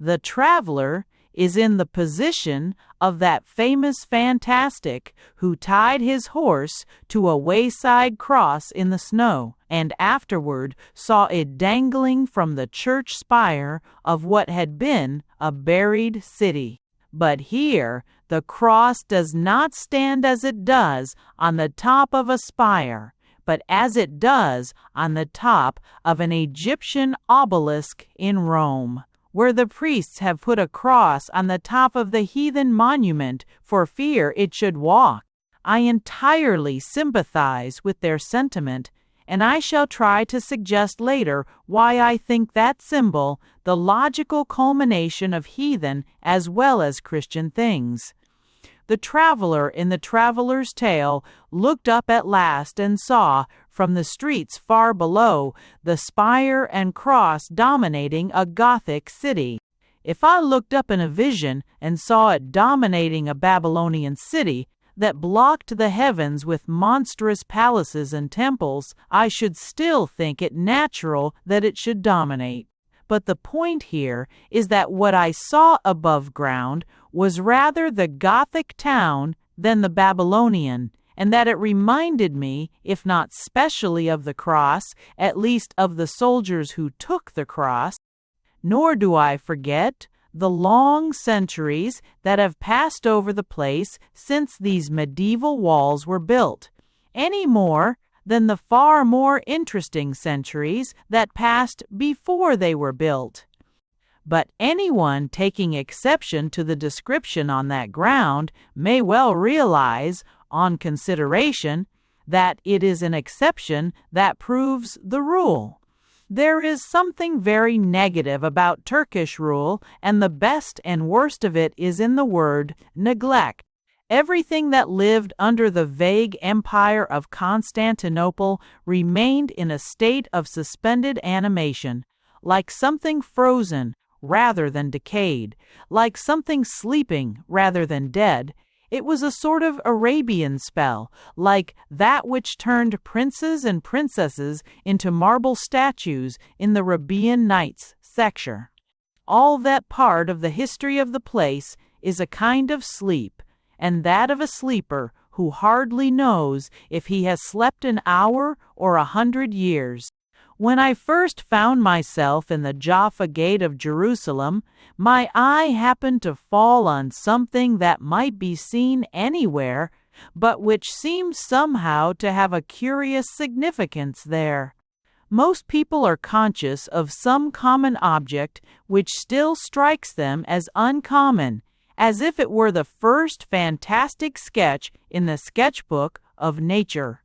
[SPEAKER 1] The traveler is in the position of that famous fantastic who tied his horse to a wayside cross in the snow, and afterward saw it dangling from the church spire of what had been a buried city. But here the cross does not stand as it does on the top of a spire, but as it does on the top of an Egyptian obelisk in Rome, where the priests have put a cross on the top of the heathen monument for fear it should walk. I entirely sympathize with their sentiment, and I shall try to suggest later why I think that symbol the logical culmination of heathen as well as Christian things. The traveler in the traveler's tale looked up at last and saw, from the streets far below, the spire and cross dominating a Gothic city. If I looked up in a vision and saw it dominating a Babylonian city that blocked the heavens with monstrous palaces and temples, I should still think it natural that it should dominate. But the point here is that what I saw above ground was rather the Gothic town than the Babylonian, and that it reminded me, if not specially of the cross, at least of the soldiers who took the cross. Nor do I forget the long centuries that have passed over the place since these medieval walls were built, any more than the far more interesting centuries that passed before they were built. But anyone taking exception to the description on that ground may well realize, on consideration, that it is an exception that proves the rule. There is something very negative about Turkish rule, and the best and worst of it is in the word neglect. Everything that lived under the vague empire of Constantinople remained in a state of suspended animation, like something frozen rather than decayed, like something sleeping rather than dead. It was a sort of Arabian spell, like that which turned princes and princesses into marble statues in the Arabian Nights secture. All that part of the history of the place is a kind of sleep, and that of a sleeper who hardly knows if he has slept an hour or 100 years. When I first found myself in the Jaffa Gate of Jerusalem, my eye happened to fall on something that might be seen anywhere, but which seemed somehow to have a curious significance there. Most people are conscious of some common object which still strikes them as uncommon, as if it were the first fantastic sketch in the sketchbook of nature.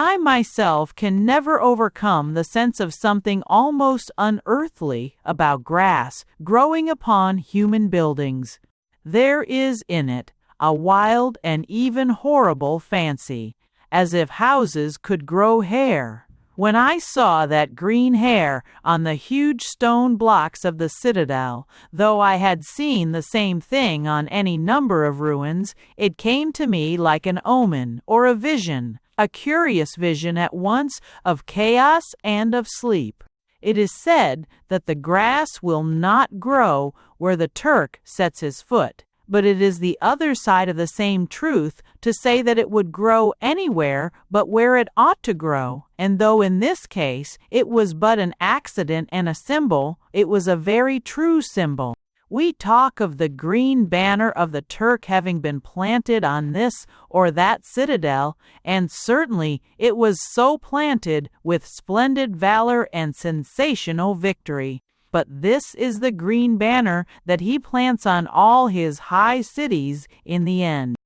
[SPEAKER 1] I myself can never overcome the sense of something almost unearthly about grass growing upon human buildings. There is in it a wild and even horrible fancy, as if houses could grow hair. When I saw that green hair on the huge stone blocks of the citadel, though I had seen the same thing on any number of ruins, it came to me like an omen or a vision, a curious vision at once of chaos and of sleep. It is said that the grass will not grow where the Turk sets his foot, but it is the other side of the same truth to say that it would grow anywhere but where it ought to grow, and though in this case it was but an accident and a symbol, it was a very true symbol. We talk of the green banner of the Turk having been planted on this or that citadel, and certainly it was so planted with splendid valor and sensational victory. But this is the green banner that he plants on all his high cities in the end.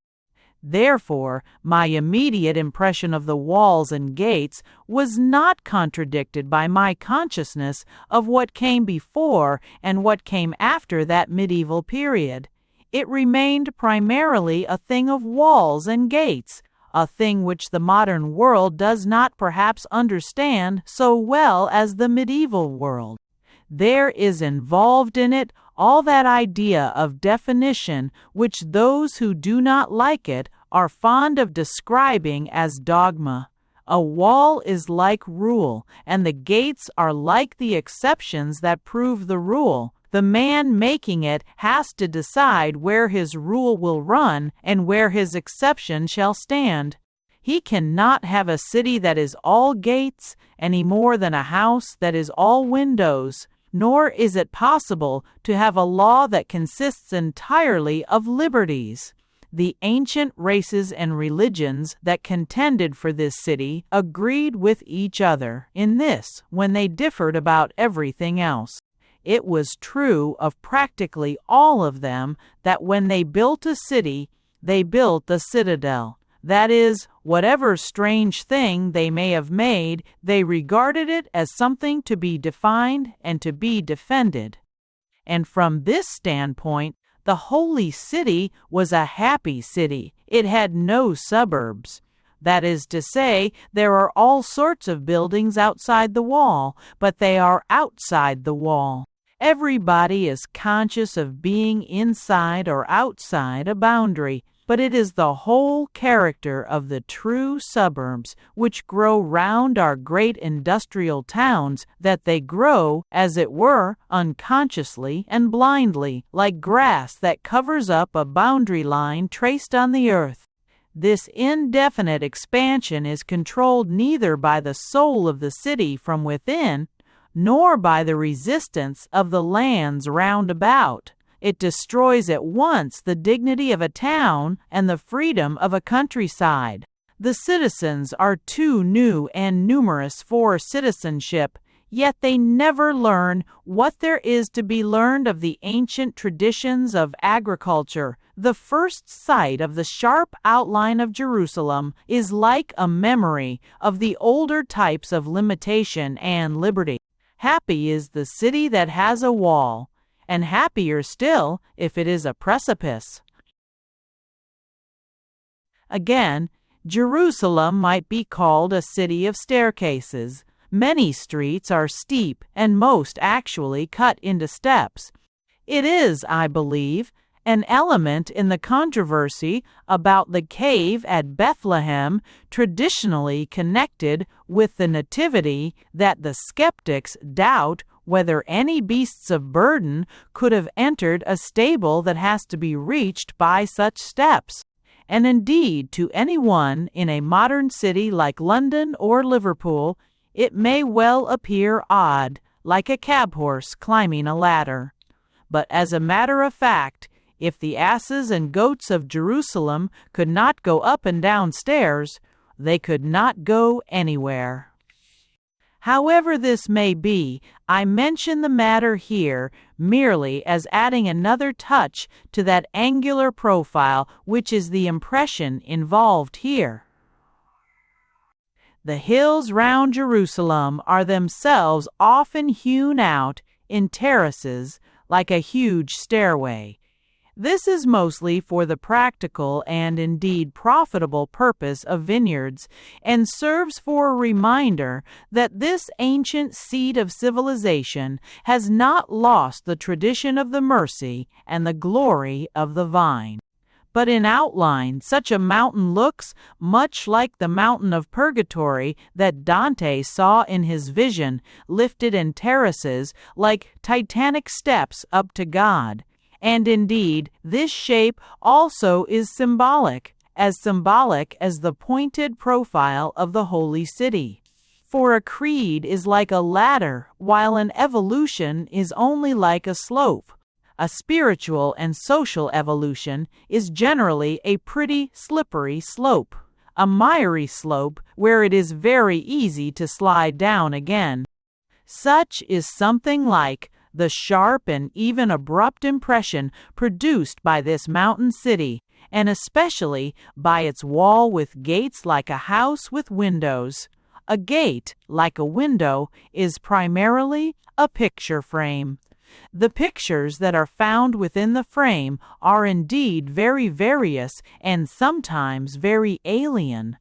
[SPEAKER 1] Therefore, my immediate impression of the walls and gates was not contradicted by my consciousness of what came before and what came after that medieval period. It remained primarily a thing of walls and gates, a thing which the modern world does not perhaps understand so well as the medieval world. There is involved in it all that idea of definition which those who do not like it are fond of describing as dogma. A wall is like rule, and the gates are like the exceptions that prove the rule. The man making it has to decide where his rule will run and where his exception shall stand. He cannot have a city that is all gates any more than a house that is all windows. Nor is it possible to have a law that consists entirely of liberties. The ancient races and religions that contended for this city agreed with each other in this when they differed about everything else. It was true of practically all of them that when they built a city, they built a citadel. That is, whatever strange thing they may have made, they regarded it as something to be defined and to be defended. And from this standpoint, the holy city was a happy city. It had no suburbs. That is to say, there are all sorts of buildings outside the wall, but they are outside the wall. Everybody is conscious of being inside or outside a boundary, but it is the whole character of the true suburbs which grow round our great industrial towns that they grow, as it were, unconsciously and blindly, like grass that covers up a boundary line traced on the earth. This indefinite expansion is controlled neither by the soul of the city from within, nor by the resistance of the lands round about. It destroys at once the dignity of a town and the freedom of a countryside. The citizens are too new and numerous for citizenship, yet they never learn what there is to be learned of the ancient traditions of agriculture. The first sight of the sharp outline of Jerusalem is like a memory of the older types of limitation and liberty. Happy is the city that has a wall, and happier still if it is a precipice. Again, Jerusalem might be called a city of staircases. Many streets are steep and most actually cut into steps. It is, I believe, an element in the controversy about the cave at Bethlehem traditionally connected with the Nativity that the skeptics doubt whether any beasts of burden could have entered a stable that has to be reached by such steps. And indeed, to anyone in a modern city like London or Liverpool, it may well appear odd, like a cab horse climbing a ladder. But as a matter of fact, if the asses and goats of Jerusalem could not go up and down stairs, they could not go anywhere. However this may be, I mention the matter here merely as adding another touch to that angular profile which is the impression involved here. The hills round Jerusalem are themselves often hewn out in terraces like a huge stairway. This is mostly for the practical and indeed profitable purpose of vineyards, and serves for a reminder that this ancient seat of civilization has not lost the tradition of the mercy and the glory of the vine. But in outline, such a mountain looks much like the mountain of purgatory that Dante saw in his vision, lifted in terraces like titanic steps up to God. And indeed, this shape also is symbolic as the pointed profile of the holy city. For a creed is like a ladder, while an evolution is only like a slope. A spiritual and social evolution is generally a pretty slippery slope, a miry slope where it is very easy to slide down again. Such is something like the sharp and even abrupt impression produced by this mountain city, and especially by its wall with gates like a house with windows. A gate, like a window, is primarily a picture frame. The pictures that are found within the frame are indeed very various and sometimes very alien.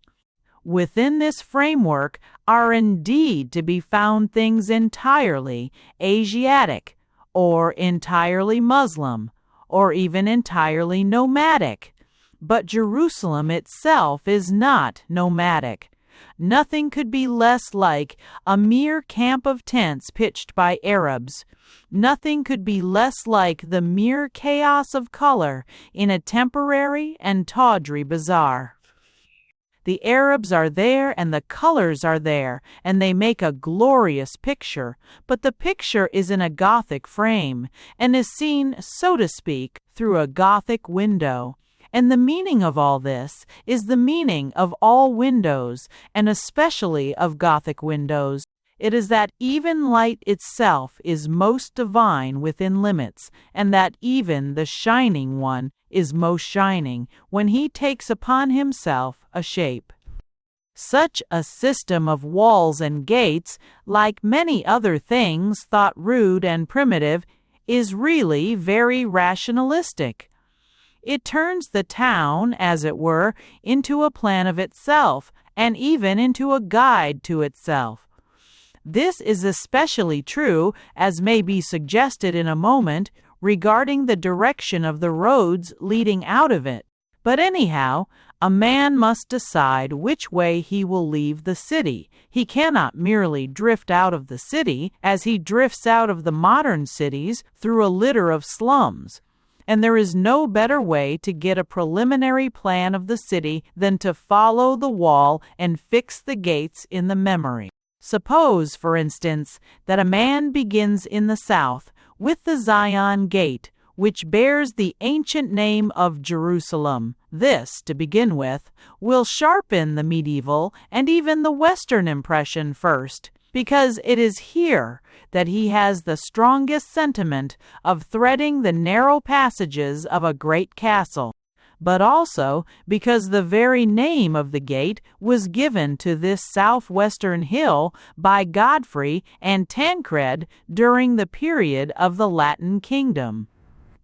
[SPEAKER 1] Within this framework are indeed to be found things entirely Asiatic, or entirely Muslim, or even entirely nomadic. But Jerusalem itself is not nomadic. Nothing could be less like a mere camp of tents pitched by Arabs. Nothing could be less like the mere chaos of color in a temporary and tawdry bazaar. The Arabs are there and the colors are there, and they make a glorious picture, but the picture is in a Gothic frame, and is seen, so to speak, through a Gothic window. And the meaning of all this is the meaning of all windows, and especially of Gothic windows. It is that even light itself is most divine within limits, and that even the shining one is most shining when he takes upon himself a shape. Such a system of walls and gates, like many other things thought rude and primitive, is really very rationalistic. It turns the town, as it were, into a plan of itself, and even into a guide to itself. This is especially true, as may be suggested in a moment, regarding the direction of the roads leading out of it. But anyhow, a man must decide which way he will leave the city. He cannot merely drift out of the city, as he drifts out of the modern cities through a litter of slums. And there is no better way to get a preliminary plan of the city than to follow the wall and fix the gates in the memory. Suppose, for instance, that a man begins in the south with the Zion Gate, which bears the ancient name of Jerusalem. This, to begin with, will sharpen the medieval and even the Western impression first, because it is here that he has the strongest sentiment of threading the narrow passages of a great castle, but also because the very name of the gate was given to this southwestern hill by Godfrey and Tancred during the period of the Latin Kingdom.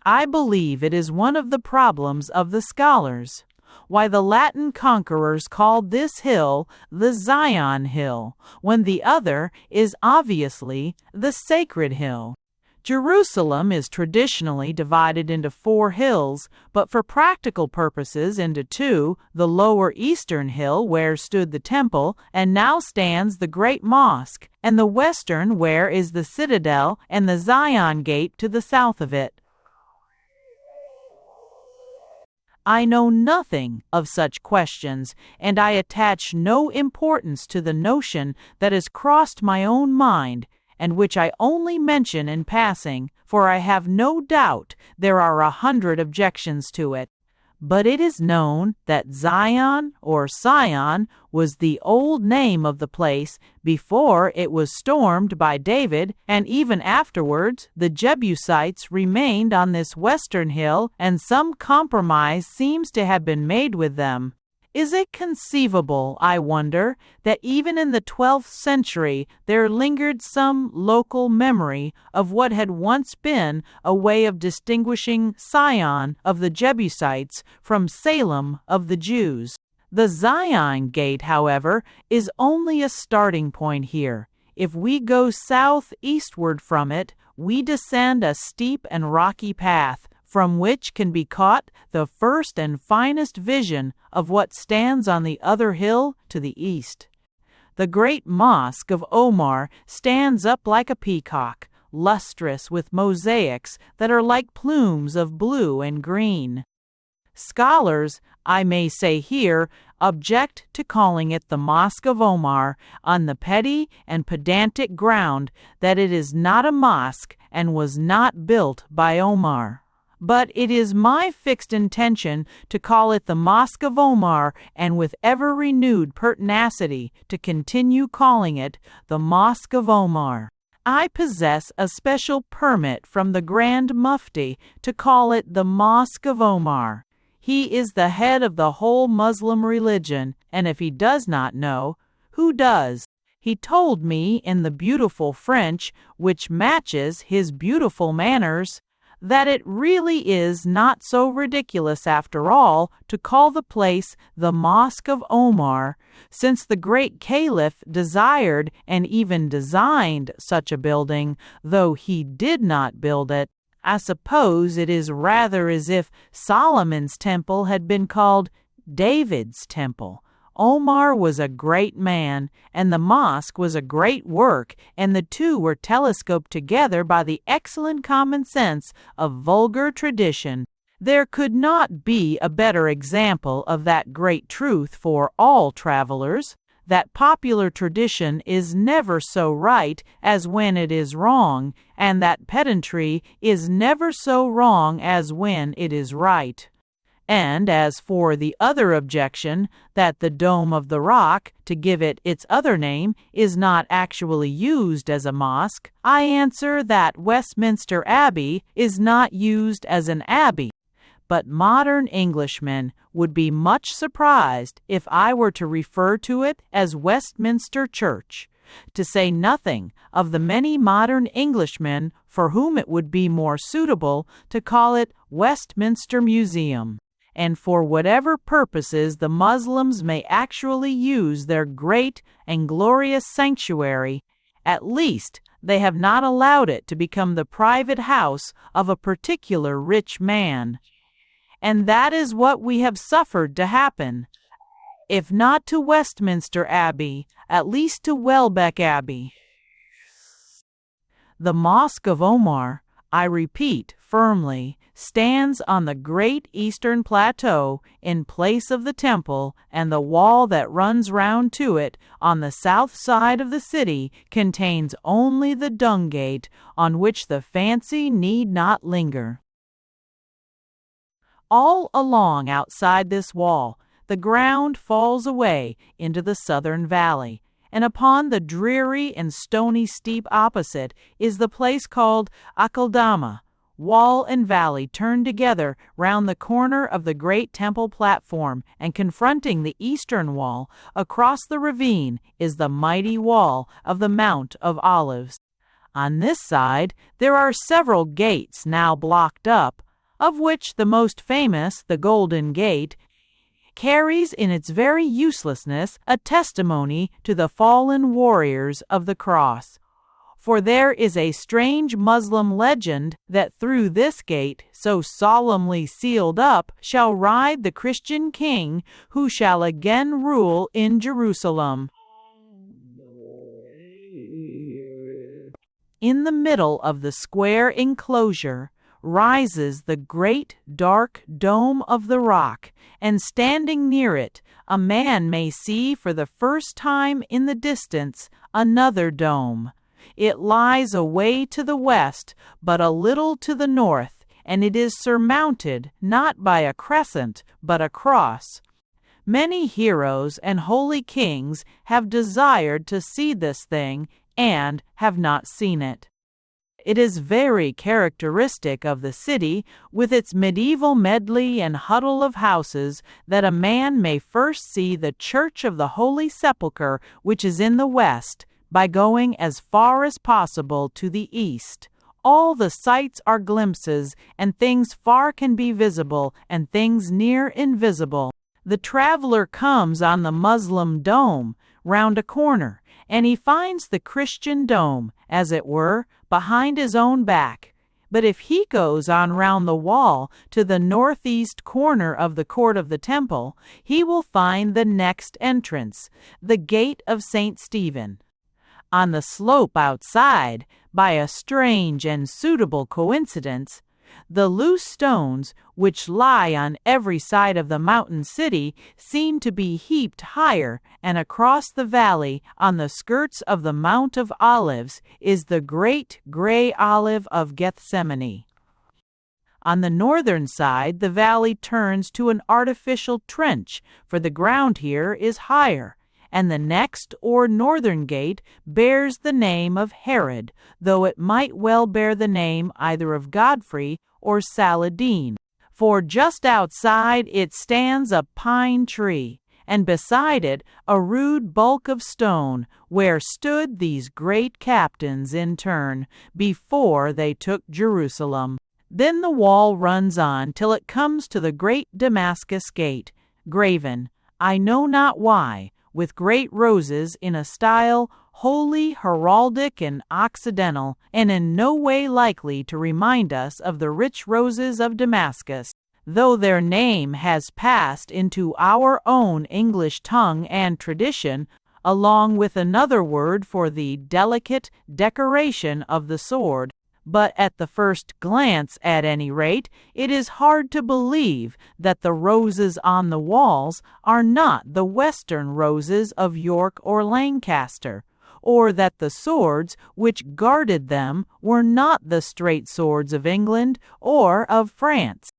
[SPEAKER 1] I believe it is one of the problems of the scholars, why the Latin conquerors called this hill the Zion Hill, when the other is obviously the Sacred Hill. Jerusalem is traditionally divided into 4 hills, but for practical purposes into 2, the lower eastern hill where stood the temple and now stands the great mosque, and the western where is the citadel and the Zion Gate to the south of it. I know nothing of such questions, and I attach no importance to the notion that has crossed my own mind, and which I only mention in passing, for I have no doubt there are 100 objections to it. But it is known that Zion or Sion was the old name of the place before it was stormed by David, and even afterwards the Jebusites remained on this western hill, and some compromise seems to have been made with them. Is it conceivable, I wonder, that even in the 12th century there lingered some local memory of what had once been a way of distinguishing Sion of the Jebusites from Salem of the Jews? The Zion Gate, however, is only a starting point here. If we go southeastward from it, we descend a steep and rocky path, from which can be caught the first and finest vision of what stands on the other hill to the east. The great mosque of Omar stands up like a peacock, lustrous with mosaics that are like plumes of blue and green. Scholars, I may say here, object to calling it the Mosque of Omar on the petty and pedantic ground that it is not a mosque and was not built by Omar. But it is my fixed intention to call it the Mosque of Omar, and with ever-renewed pertinacity to continue calling it the Mosque of Omar. I possess a special permit from the Grand Mufti to call it the Mosque of Omar. He is the head of the whole Muslim religion, and if he does not know, who does? He told me in the beautiful French, which matches his beautiful manners, that it really is not so ridiculous after all to call the place the Mosque of Omar, since the great Caliph desired and even designed such a building, though he did not build it. I suppose it is rather as if Solomon's temple had been called David's temple. Omar was a great man, and the mosque was a great work, and the two were telescoped together by the excellent common sense of vulgar tradition. There could not be a better example of that great truth for all travelers, that popular tradition is never so right as when it is wrong, and that pedantry is never so wrong as when it is right. And as for the other objection, that the Dome of the Rock, to give it its other name, is not actually used as a mosque, I answer that Westminster Abbey is not used as an abbey, but modern Englishmen would be much surprised if I were to refer to it as Westminster Church, to say nothing of the many modern Englishmen for whom it would be more suitable to call it Westminster Museum. And for whatever purposes the Muslims may actually use their great and glorious sanctuary, at least they have not allowed it to become the private house of a particular rich man. And that is what we have suffered to happen, if not to Westminster Abbey, at least to Welbeck Abbey. The Mosque of Omar, I repeat firmly, stands on the great eastern plateau in place of the temple, and the wall that runs round to it on the south side of the city contains only the dung gate, on which the fancy need not linger. All along outside this wall, the ground falls away into the southern valley, and upon the dreary and stony steep opposite is the place called Akeldama. Wall and valley turn together round the corner of the great temple platform, and confronting the eastern wall, across the ravine, is the mighty wall of the Mount of Olives. On this side there are several gates now blocked up, of which the most famous, the Golden Gate, carries in its very uselessness a testimony to the fallen warriors of the cross. For there is a strange Muslim legend that through this gate, so solemnly sealed up, shall ride the Christian king who shall again rule in Jerusalem. In the middle of the square enclosure rises the great dark Dome of the Rock, and standing near it, a man may see for the first time in the distance another dome. It lies away to the west, but a little to the north, and it is surmounted not by a crescent, but a cross. Many heroes and holy kings have desired to see this thing, and have not seen it. It is very characteristic of the city, with its medieval medley and huddle of houses, that a man may first see the Church of the Holy Sepulchre, which is in the west, by going as far as possible to the east. All the sights are glimpses, and things far can be visible, and things near invisible. The traveler comes on the Muslim dome, round a corner, and he finds the Christian dome, as it were, behind his own back. But if he goes on round the wall to the northeast corner of the court of the temple, he will find the next entrance, the gate of St. Stephen. On the slope outside, by a strange and suitable coincidence, the loose stones which lie on every side of the mountain city seem to be heaped higher, and across the valley, on the skirts of the Mount of Olives, is the great gray olive of Gethsemane. On the northern side the valley turns to an artificial trench, for the ground here is higher, and the next or northern gate bears the name of Herod, though it might well bear the name either of Godfrey or Saladin. For just outside it stands a pine tree, and beside it a rude bulk of stone, where stood these great captains in turn, before they took Jerusalem. Then the wall runs on till it comes to the great Damascus gate, graven, I know not why, with great roses in a style wholly heraldic and occidental, and in no way likely to remind us of the rich roses of Damascus, though their name has passed into our own English tongue and tradition, along with another word for the delicate decoration of the sword. But at the first glance, at any rate, it is hard to believe that the roses on the walls are not the western roses of York or Lancaster, or that the swords which guarded them were not the straight swords of England or of France.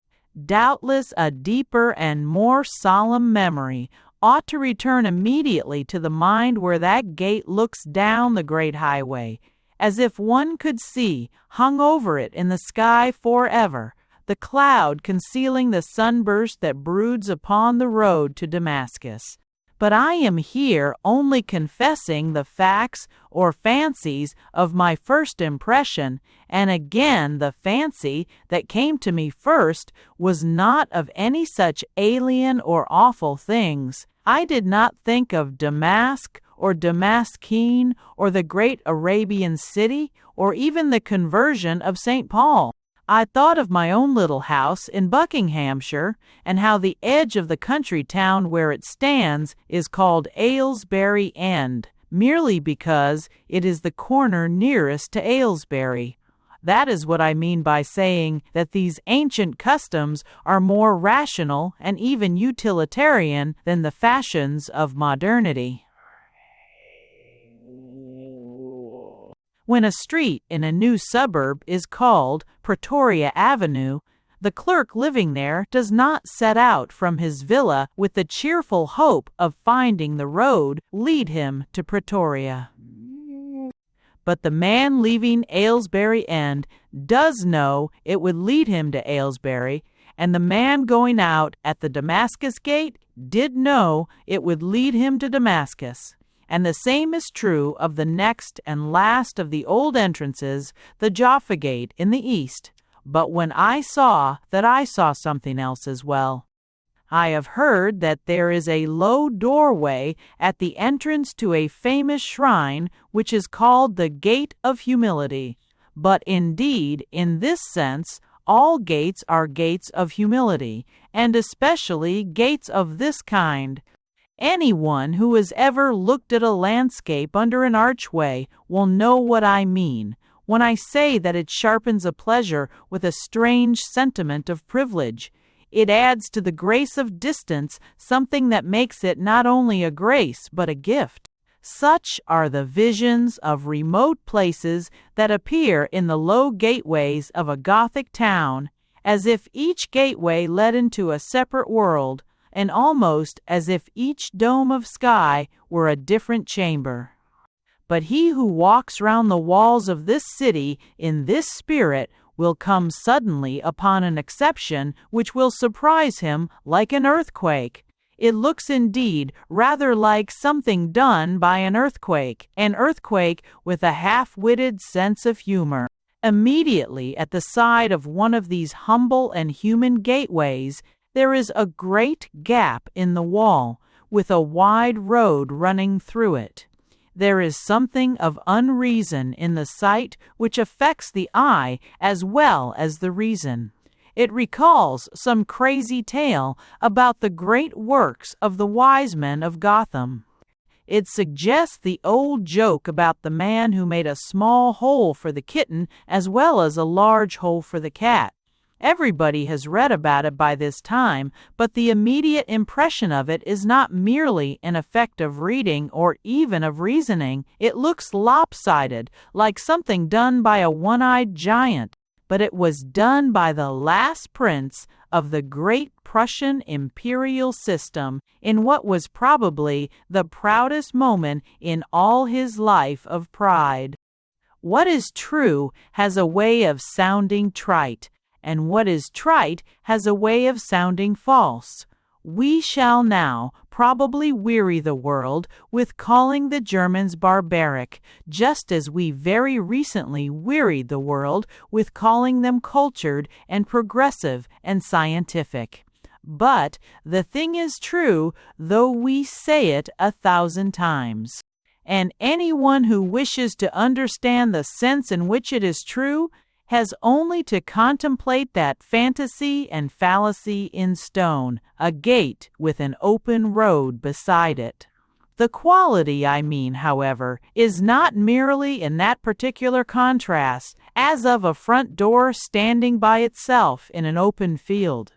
[SPEAKER 1] Doubtless a deeper and more solemn memory ought to return immediately to the mind where that gate looks down the great highway, as if one could see, hung over it in the sky forever, the cloud concealing the sunburst that broods upon the road to Damascus. But I am here only confessing the facts or fancies of my first impression, and again the fancy that came to me first was not of any such alien or awful things. I did not think of Damask or Damascene or the great Arabian city or even the conversion of St. Paul. I thought of my own little house in Buckinghamshire, and how the edge of the country town where it stands is called Aylesbury End, merely because it is the corner nearest to Aylesbury. That is what I mean by saying that these ancient customs are more rational and even utilitarian than the fashions of modernity. When a street in a new suburb is called Pretoria Avenue, the clerk living there does not set out from his villa with the cheerful hope of finding the road lead him to Pretoria. But the man leaving Aylesbury End does know it would lead him to Aylesbury, and the man going out at the Damascus gate did know it would lead him to Damascus. And the same is true of the next and last of the old entrances, the Jaffa Gate in the east. But when I saw that I saw something else as well. I have heard that there is a low doorway at the entrance to a famous shrine which is called the Gate of Humility. But indeed, in this sense, all gates are gates of humility, and especially gates of this kind. Anyone who has ever looked at a landscape under an archway will know what I mean when I say that it sharpens a pleasure with a strange sentiment of privilege. It adds to the grace of distance something that makes it not only a grace but a gift. Such are the visions of remote places that appear in the low gateways of a Gothic town, as if each gateway led into a separate world, and almost as if each dome of sky were a different chamber. But he who walks round the walls of this city in this spirit will come suddenly upon an exception which will surprise him like an earthquake. It looks indeed rather like something done by an earthquake with a half-witted sense of humor. Immediately at the side of one of these humble and human gateways, there is a great gap in the wall, with a wide road running through it. There is something of unreason in the sight which affects the eye as well as the reason. It recalls some crazy tale about the great works of the wise men of Gotham. It suggests the old joke about the man who made a small hole for the kitten as well as a large hole for the cat. Everybody has read about it by this time, but the immediate impression of it is not merely an effect of reading or even of reasoning. It looks lopsided, like something done by a one-eyed giant, but it was done by the last prince of the great Prussian imperial system in what was probably the proudest moment in all his life of pride. What is true has a way of sounding trite, and what is trite has a way of sounding false. We shall now probably weary the world with calling the Germans barbaric, just as we very recently wearied the world with calling them cultured and progressive and scientific. But the thing is true, though we say it 1,000 times. And anyone who wishes to understand the sense in which it is true has only to contemplate that fantasy and fallacy in stone, a gate with an open road beside it. The quality, I mean, however, is not merely in that particular contrast, as of a front door standing by itself in an open field.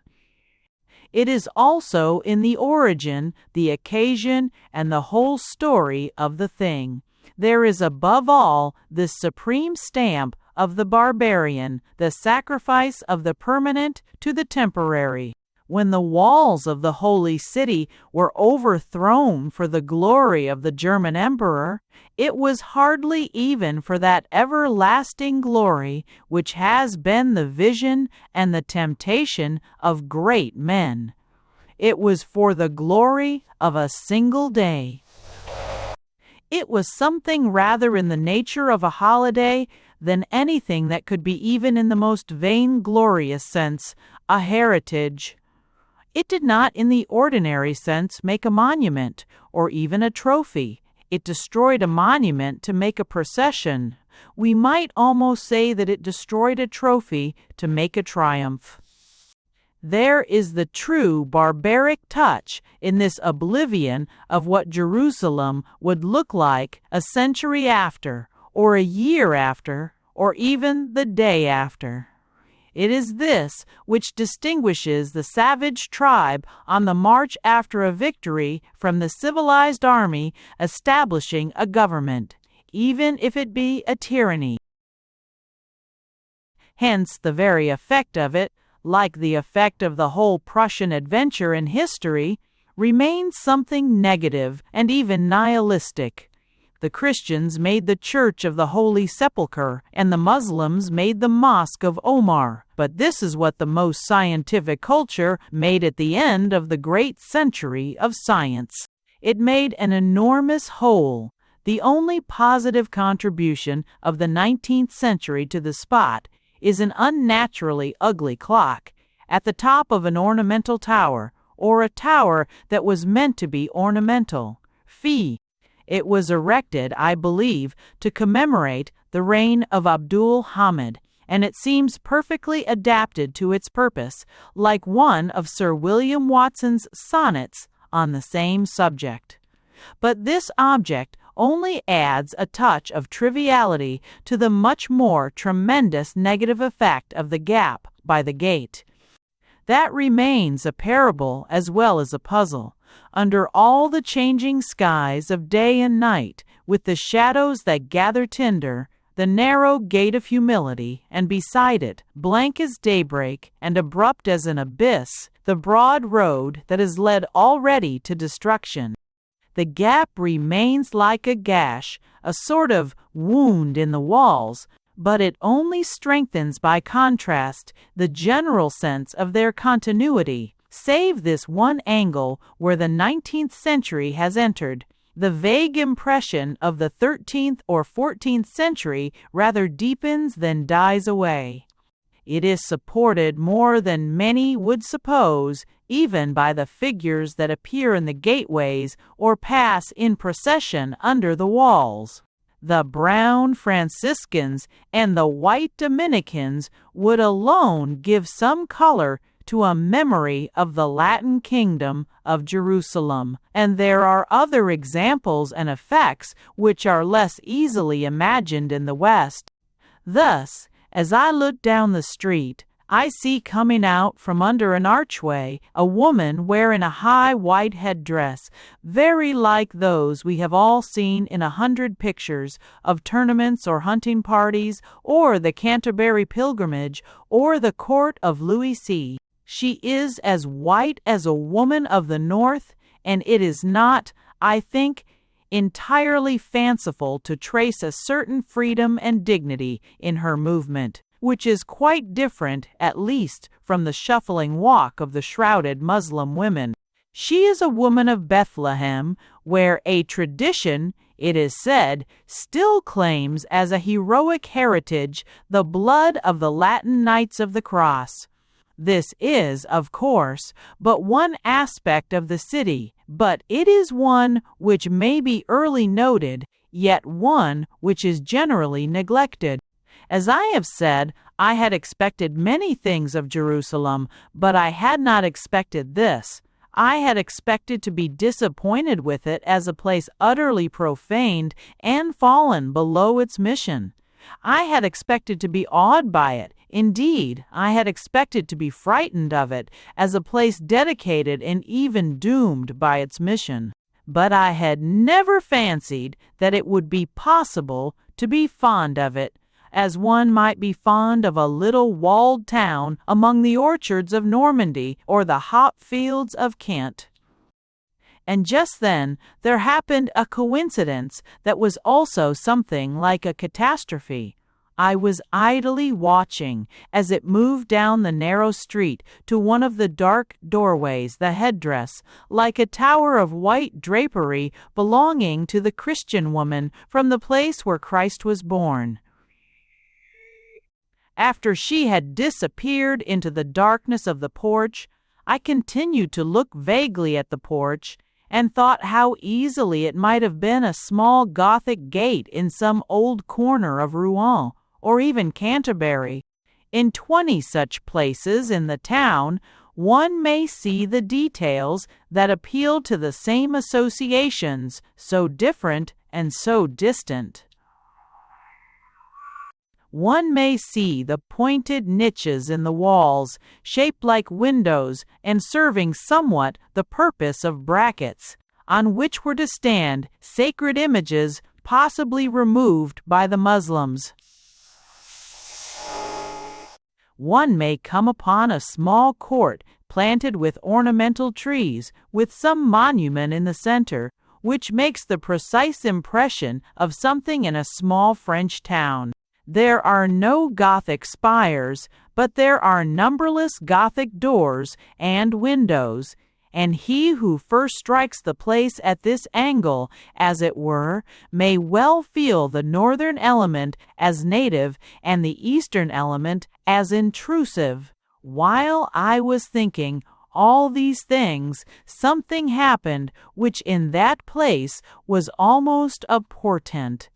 [SPEAKER 1] It is also in the origin, the occasion, and the whole story of the thing. There is above all this supreme stamp of the barbarian, the sacrifice of the permanent to the temporary. When the walls of the holy city were overthrown for the glory of the German emperor, it was hardly even for that everlasting glory which has been the vision and the temptation of great men. It was for the glory of a single day. It was something rather in the nature of a holiday than anything that could be, even in the most vainglorious sense, a heritage. It did not in the ordinary sense make a monument, or even a trophy. It destroyed a monument to make a procession. We might almost say that it destroyed a trophy to make a triumph. There is the true barbaric touch in this oblivion of what Jerusalem would look like a century after, or a year after, or even the day after. It is this which distinguishes the savage tribe on the march after a victory from the civilized army establishing a government, even if it be a tyranny. Hence the very effect of it, like the effect of the whole Prussian adventure in history, remains something negative and even nihilistic. The Christians made the Church of the Holy Sepulchre, and the Muslims made the Mosque of Omar. But this is what the most scientific culture made at the end of the great century of science. It made an enormous hole. The only positive contribution of the 19th century to the spot is an unnaturally ugly clock at the top of an ornamental tower, or a tower that was meant to be ornamental. It was erected, I believe, to commemorate the reign of Abdul Hamid, and it seems perfectly adapted to its purpose, like one of Sir William Watson's sonnets on the same subject. But this object only adds a touch of triviality to the much more tremendous negative effect of the gap by the gate. That remains a parable as well as a puzzle. Under all the changing skies of day and night, with the shadows that gather tinder, the narrow gate of humility, and beside it, blank as daybreak and abrupt as an abyss, the broad road that has led already to destruction. The gap remains like a gash, a sort of wound in the walls, but it only strengthens by contrast the general sense of their continuity, save this one angle where the 19th century has entered. The vague impression of the 13th or 14th century rather deepens than dies away. It is supported more than many would suppose, even by the figures that appear in the gateways or pass in procession under the walls. The brown Franciscans and the white Dominicans would alone give some color to a memory of the Latin kingdom of Jerusalem, and there are other examples and effects which are less easily imagined in the West. Thus, as I look down the street, I see coming out from under an archway a woman wearing a high white headdress, very like those we have all seen in 100 pictures of tournaments or hunting parties, or the Canterbury Pilgrimage, or the court of Louis C. She is as white as a woman of the North, and it is not, I think, entirely fanciful to trace a certain freedom and dignity in her movement, which is quite different, at least, from the shuffling walk of the shrouded Muslim women. She is a woman of Bethlehem, where a tradition, it is said, still claims as a heroic heritage the blood of the Latin Knights of the Cross. This is, of course, but one aspect of the city, but it is one which may be early noted, yet one which is generally neglected. As I have said, I had expected many things of Jerusalem, but I had not expected this. I had expected to be disappointed with it as a place utterly profaned and fallen below its mission. I had expected to be awed by it. Indeed, I had expected to be frightened of it as a place dedicated and even doomed by its mission. But I had never fancied that it would be possible to be fond of it. as one might be fond of a little walled town among the orchards of Normandy or the hop fields of Kent. And just then there happened a coincidence that was also something like a catastrophe. I was idly watching as it moved down the narrow street to one of the dark doorways, the headdress, like a tower of white drapery belonging to the Christian woman from the place where Christ was born. After she had disappeared into the darkness of the porch, I continued to look vaguely at the porch and thought how easily it might have been a small Gothic gate in some old corner of Rouen, or even Canterbury. In 20 such places in the town, one may see the details that appeal to the same associations, so different and so distant. One may see the pointed niches in the walls, shaped like windows and serving somewhat the purpose of brackets, on which were to stand sacred images possibly removed by the Muslims. One may come upon a small court planted with ornamental trees, with some monument in the center, which makes the precise impression of something in a small French town. There are no Gothic spires, but there are numberless Gothic doors and windows, and he who first strikes the place at this angle, as it were, may well feel the northern element as native and the eastern element as intrusive. While I was thinking all these things, something happened which in that place was almost a portent.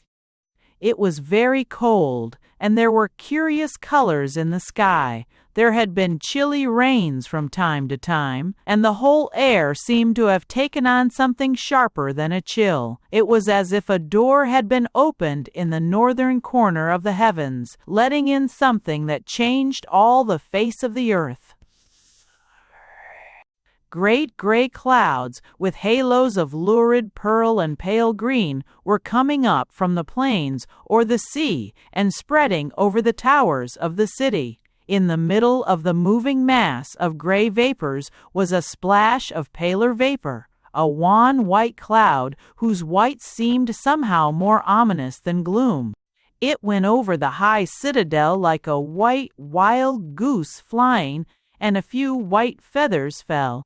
[SPEAKER 1] It was very cold, and there were curious colors in the sky. There had been chilly rains from time to time, and the whole air seemed to have taken on something sharper than a chill. It was as if a door had been opened in the northern corner of the heavens, letting in something that changed all the face of the earth. Great gray clouds, with halos of lurid pearl and pale green, were coming up from the plains or the sea and spreading over the towers of the city. In the middle of the moving mass of gray vapors was a splash of paler vapor, a wan white cloud whose white seemed somehow more ominous than gloom. It went over the high citadel like a white wild goose flying, and a few white feathers fell.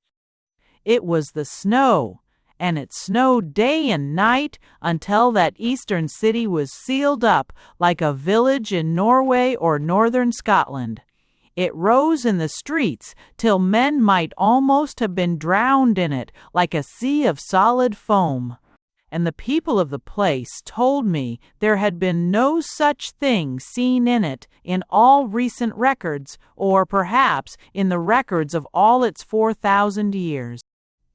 [SPEAKER 1] It was the snow, and it snowed day and night until that eastern city was sealed up like a village in Norway or northern Scotland. It rose in the streets till men might almost have been drowned in it, like a sea of solid foam. And the people of the place told me there had been no such thing seen in it in all recent records, or perhaps in the records of all its 4,000 years.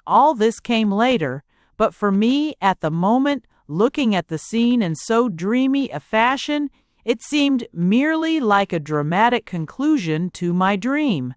[SPEAKER 1] All this came later, but for me at the moment, looking at the scene in so dreamy a fashion, it seemed merely like a dramatic conclusion to my dream.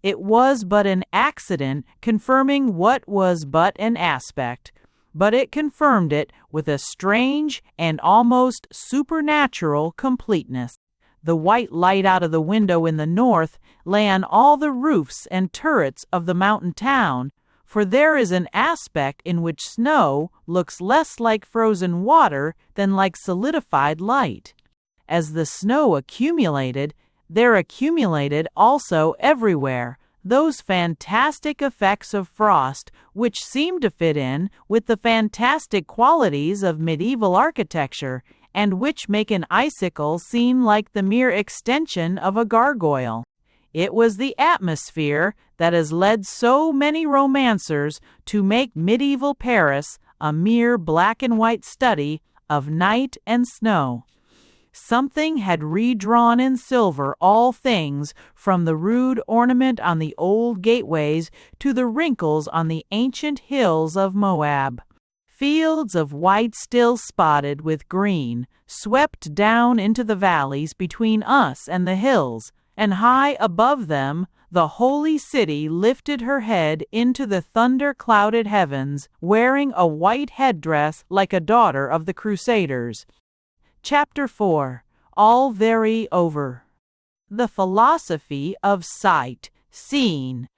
[SPEAKER 1] It was but an accident confirming what was but an aspect, but it confirmed it with a strange and almost supernatural completeness. The white light out of the window in the north lay on all the roofs and turrets of the mountain town, for there is an aspect in which snow looks less like frozen water than like solidified light. As the snow accumulated, there accumulated also everywhere those fantastic effects of frost which seem to fit in with the fantastic qualities of medieval architecture, and which make an icicle seem like the mere extension of a gargoyle. It was the atmosphere that has led so many romancers to make medieval Paris a mere black and white study of night and snow. Something had redrawn in silver all things, from the rude ornament on the old gateways to the wrinkles on the ancient hills of Moab. Fields of white still spotted with green swept down into the valleys between us and the hills, and high above them the holy city lifted her head into the thunder-clouded heavens, wearing a white headdress like a daughter of the Crusaders. Chapter 4. all vary over the philosophy of sight, seeing.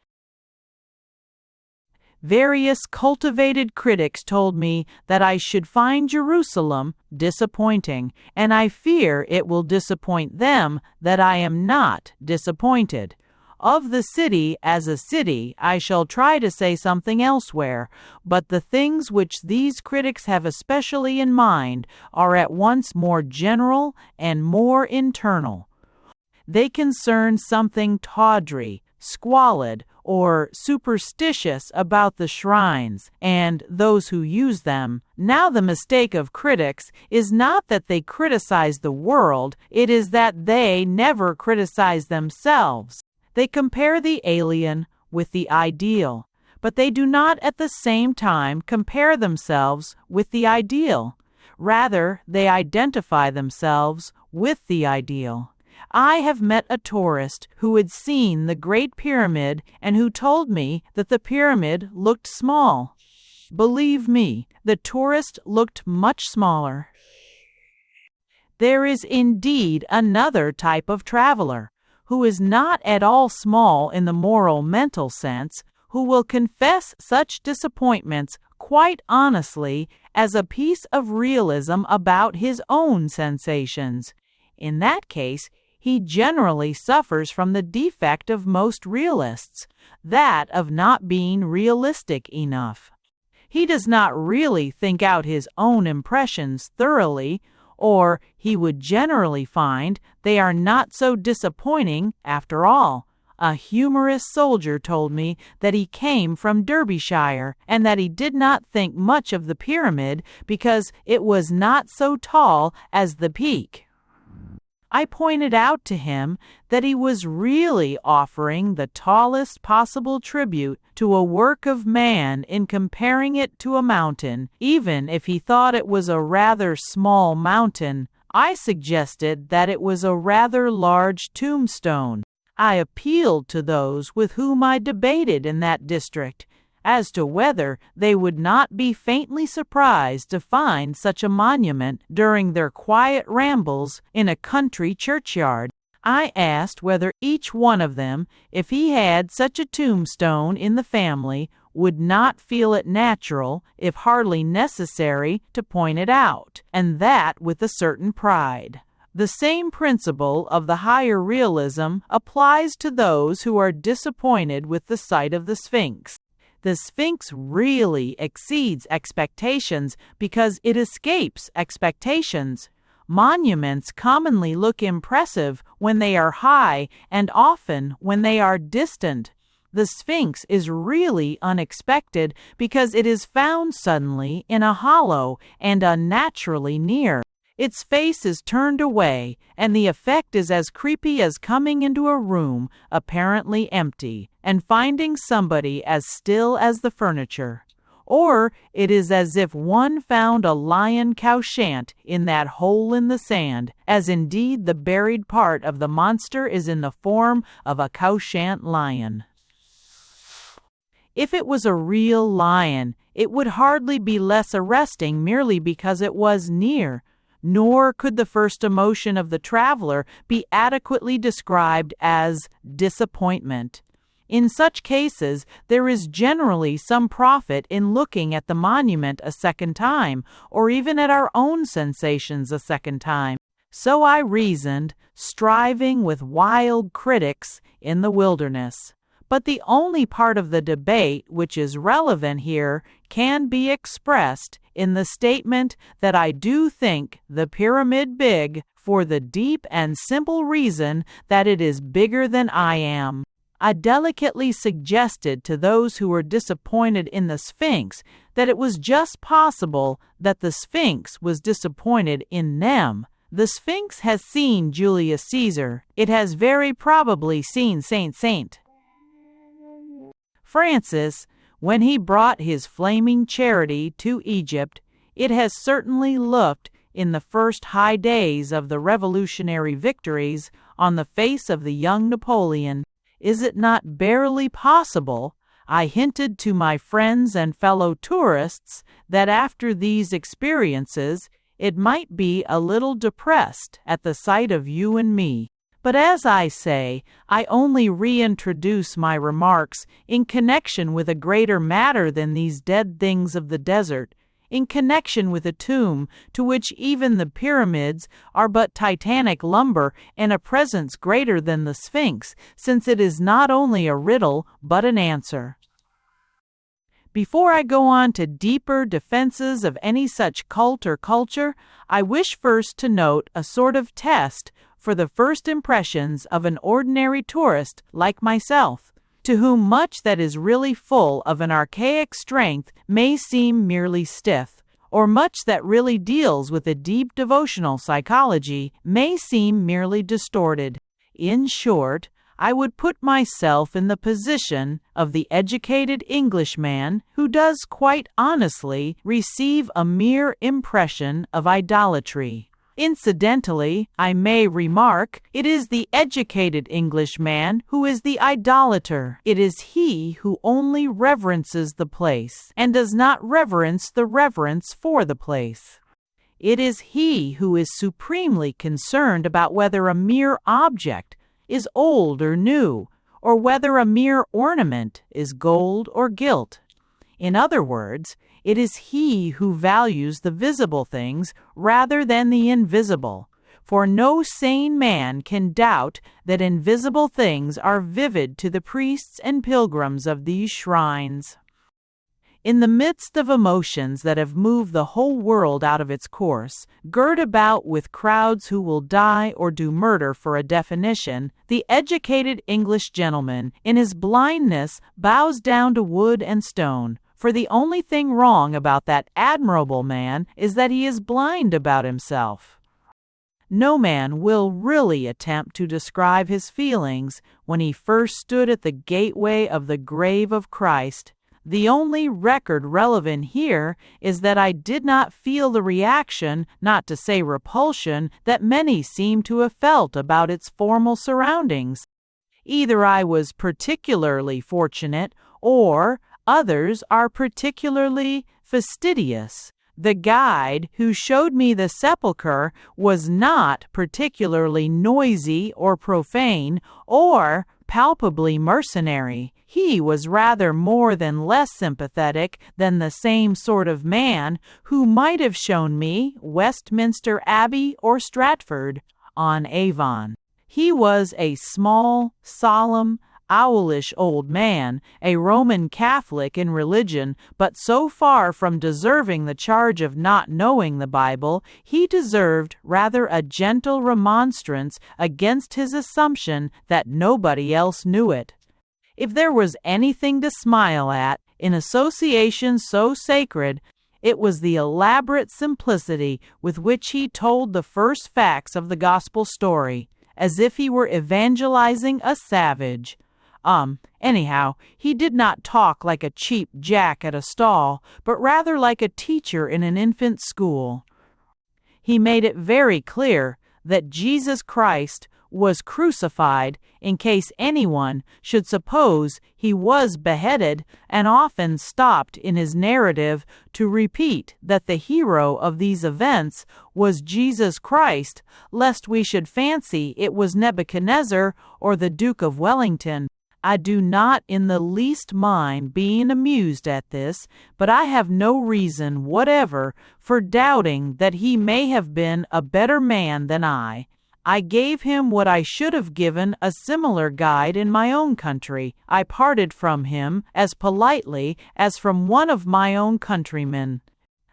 [SPEAKER 1] Various cultivated critics told me that I should find Jerusalem disappointing, and I fear it will disappoint them that I am not disappointed. Of the city as a city, I shall try to say something elsewhere, but the things which these critics have especially in mind are at once more general and more internal. They concern something tawdry, squalid, or superstitious about the shrines and those who use them. Now the mistake of critics is not that they criticize the world, it is that they never criticize themselves. They compare the alien with the ideal, but they do not at the same time compare themselves with the ideal. Rather, they identify themselves with the ideal. I have met a tourist who had seen the Great Pyramid and who told me that the pyramid looked small. Believe me, the tourist looked much smaller. There is indeed another type of traveler who is not at all small in the moral mental sense, who will confess such disappointments quite honestly as a piece of realism about his own sensations. In that case, he generally suffers from the defect of most realists, that of not being realistic enough. He does not really think out his own impressions thoroughly, or he would generally find they are not so disappointing after all. A humorous soldier told me that he came from Derbyshire and that he did not think much of the pyramid because it was not so tall as the Peak. I pointed out to him that he was really offering the tallest possible tribute to a work of man in comparing it to a mountain, even if he thought it was a rather small mountain. I suggested that it was a rather large tombstone. I appealed to those with whom I debated in that district as to whether they would not be faintly surprised to find such a monument during their quiet rambles in a country churchyard. I asked whether each one of them, if he had such a tombstone in the family, would not feel it natural, if hardly necessary, to point it out, and that with a certain pride. The same principle of the higher realism applies to those who are disappointed with the sight of the Sphinx. The Sphinx really exceeds expectations because it escapes expectations. Monuments commonly look impressive when they are high and often when they are distant. The Sphinx is really unexpected because it is found suddenly in a hollow and unnaturally near. Its face is turned away, and the effect is as creepy as coming into a room apparently empty and finding somebody as still as the furniture. Or it is as if one found a lion couchant in that hole in the sand, as indeed the buried part of the monster is in the form of a couchant lion. If it was a real lion, it would hardly be less arresting merely because it was near. Nor could the first emotion of the traveler be adequately described as disappointment. In such cases, there is generally some profit in looking at the monument a second time, or even at our own sensations a second time. So I reasoned, striving with wild critics in the wilderness. But the only part of the debate which is relevant here can be expressed in the statement that I do think the pyramid big for the deep and simple reason that it is bigger than I am. I delicately suggested to those who were disappointed in the Sphinx that it was just possible that the Sphinx was disappointed in them. The Sphinx has seen Julius Caesar. It has very probably seen Saint Francis when he brought his flaming charity to Egypt. It has certainly looked, in the first high days of the revolutionary victories, on the face of the young Napoleon. Is it not barely possible, I hinted to my friends and fellow tourists, that after these experiences it might be a little depressed at the sight of you and me. But as I say, I only reintroduce my remarks in connection with a greater matter than these dead things of the desert, in connection with a tomb to which even the pyramids are but titanic lumber and a presence greater than the Sphinx, since it is not only a riddle but an answer. Before I go on to deeper defenses of any such cult or culture, I wish first to note a sort of test for the first impressions of an ordinary tourist like myself, to whom much that is really full of an archaic strength may seem merely stiff, or much that really deals with a deep devotional psychology may seem merely distorted. In short, I would put myself in the position of the educated Englishman who does quite honestly receive a mere impression of idolatry. Incidentally, I may remark, it is the educated Englishman who is the idolater. It is he who only reverences the place and does not reverence the reverence for the place. It is he who is supremely concerned about whether a mere object is old or new, or whether a mere ornament is gold or gilt. In other words, it is he who values the visible things rather than the invisible, for no sane man can doubt that invisible things are vivid to the priests and pilgrims of these shrines. In the midst of emotions that have moved the whole world out of its course, girt about with crowds who will die or do murder for a definition, the educated English gentleman, in his blindness, bows down to wood and stone, for the only thing wrong about that admirable man is that he is blind about himself. No man will really attempt to describe his feelings when he first stood at the gateway of the grave of Christ. The only record relevant here is that I did not feel the reaction, not to say repulsion, that many seem to have felt about its formal surroundings. Either I was particularly fortunate, or others are particularly fastidious. The guide who showed me the sepulchre was not particularly noisy or profane, or palpably mercenary. He was rather more than less sympathetic than the same sort of man who might have shown me Westminster Abbey or Stratford-on-Avon. He was a small, solemn, owlish old man, a Roman Catholic in religion, but so far from deserving the charge of not knowing the Bible, he deserved rather a gentle remonstrance against his assumption that nobody else knew it. If there was anything to smile at in associations so sacred, it was the elaborate simplicity with which he told the first facts of the gospel story, as if he were evangelizing a savage. Anyhow, he did not talk like a cheap jack at a stall, but rather like a teacher in an infant school. He made it very clear that Jesus Christ was crucified in case anyone should suppose he was beheaded, and often stopped in his narrative to repeat that the hero of these events was Jesus Christ, lest we should fancy it was Nebuchadnezzar or the Duke of Wellington. I do not in the least mind being amused at this, but I have no reason whatever for doubting that he may have been a better man than I. I gave him what I should have given a similar guide in my own country. I parted from him as politely as from one of my own countrymen.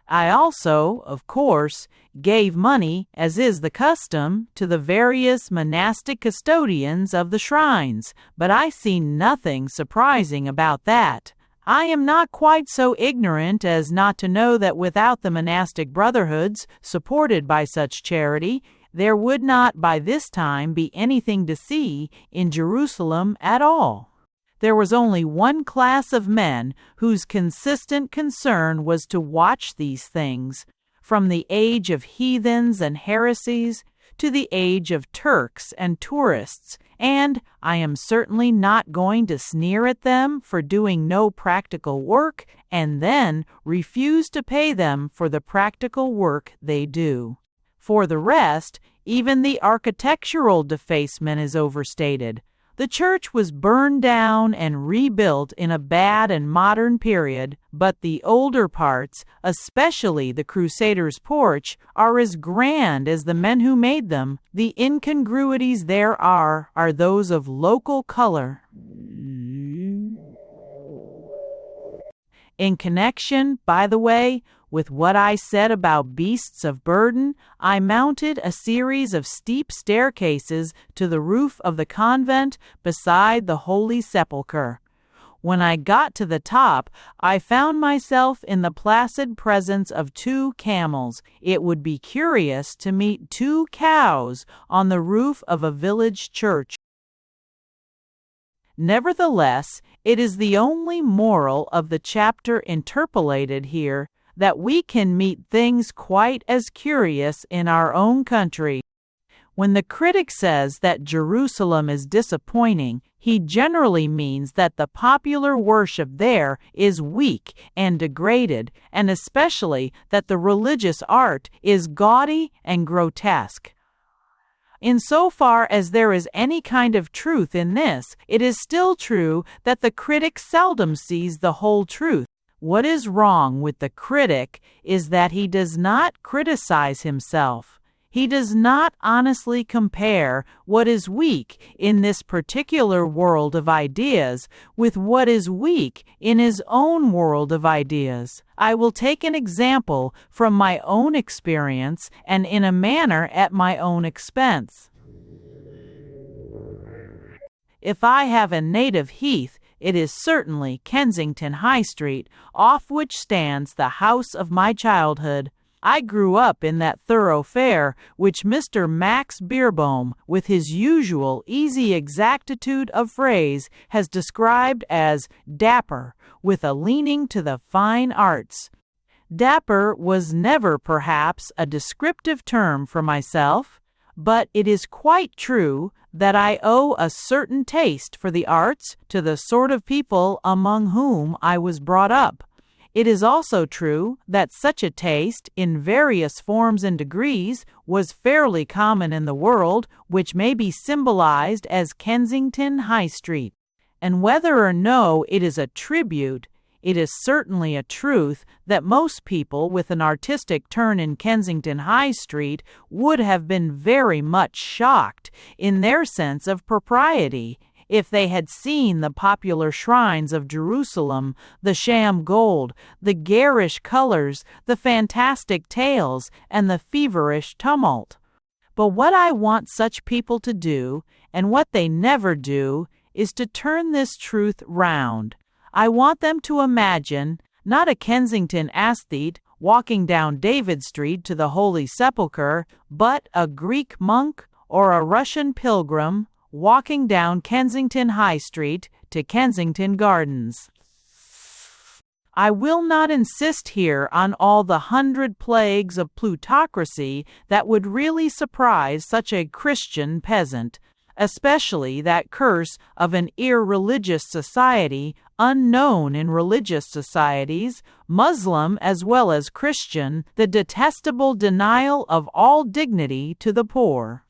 [SPEAKER 1] I also, of course, gave money, as is the custom, to the various monastic custodians of the shrines, but I see nothing surprising about that. I am not quite so ignorant as not to know that without the monastic brotherhoods supported by such charity, there would not by this time be anything to see in Jerusalem at all. There was only one class of men whose consistent concern was to watch these things, from the age of heathens and heresies to the age of Turks and tourists, and I am certainly not going to sneer at them for doing no practical work and then refuse to pay them for the practical work they do. For the rest, even the architectural defacement is overstated. The church was burned down and rebuilt in a bad and modern period, but the older parts, especially the Crusaders' porch, are as grand as the men who made them. The incongruities there are those of local color. In connection, by the way, with what I said about beasts of burden, I mounted a series of steep staircases to the roof of the convent beside the Holy Sepulchre. When I got to the top, I found myself in the placid presence of 2 camels. It would be curious to meet 2 cows on the roof of a village church. Nevertheless, it is the only moral of the chapter interpolated here, that we can meet things quite as curious in our own country. When the critic says that Jerusalem is disappointing, he generally means that the popular worship there is weak and degraded, and especially that the religious art is gaudy and grotesque. Insofar as there is any kind of truth in this, it is still true that the critic seldom sees the whole truth. What is wrong with the critic is that he does not criticize himself. He does not honestly compare what is weak in this particular world of ideas with what is weak in his own world of ideas. I will take an example from my own experience and in a manner at my own expense. If I have a native heath, it is certainly Kensington High Street, off which stands the house of my childhood. I grew up in that thoroughfare which Mr. Max Beerbohm, with his usual easy exactitude of phrase, has described as dapper, with a leaning to the fine arts. Dapper was never perhaps a descriptive term for myself, but it is quite true that I owe a certain taste for the arts to the sort of people among whom I was brought up. It is also true that such a taste, in various forms and degrees, was fairly common in the world, which may be symbolized as Kensington High Street. And whether or no it is a tribute, it is certainly a truth that most people with an artistic turn in Kensington High Street would have been very much shocked in their sense of propriety if they had seen the popular shrines of Jerusalem, the sham gold, the garish colors, the fantastic tales, and the feverish tumult. But what I want such people to do, and what they never do, is to turn this truth round. I want them to imagine, not a Kensington aesthete walking down David Street to the Holy Sepulchre, but a Greek monk or a Russian pilgrim walking down Kensington High Street to Kensington Gardens. I will not insist here on all the 100 plagues of plutocracy that would really surprise such a Christian peasant, especially that curse of an irreligious society unknown in religious societies, Muslim as well as Christian, the detestable denial of all dignity to the poor.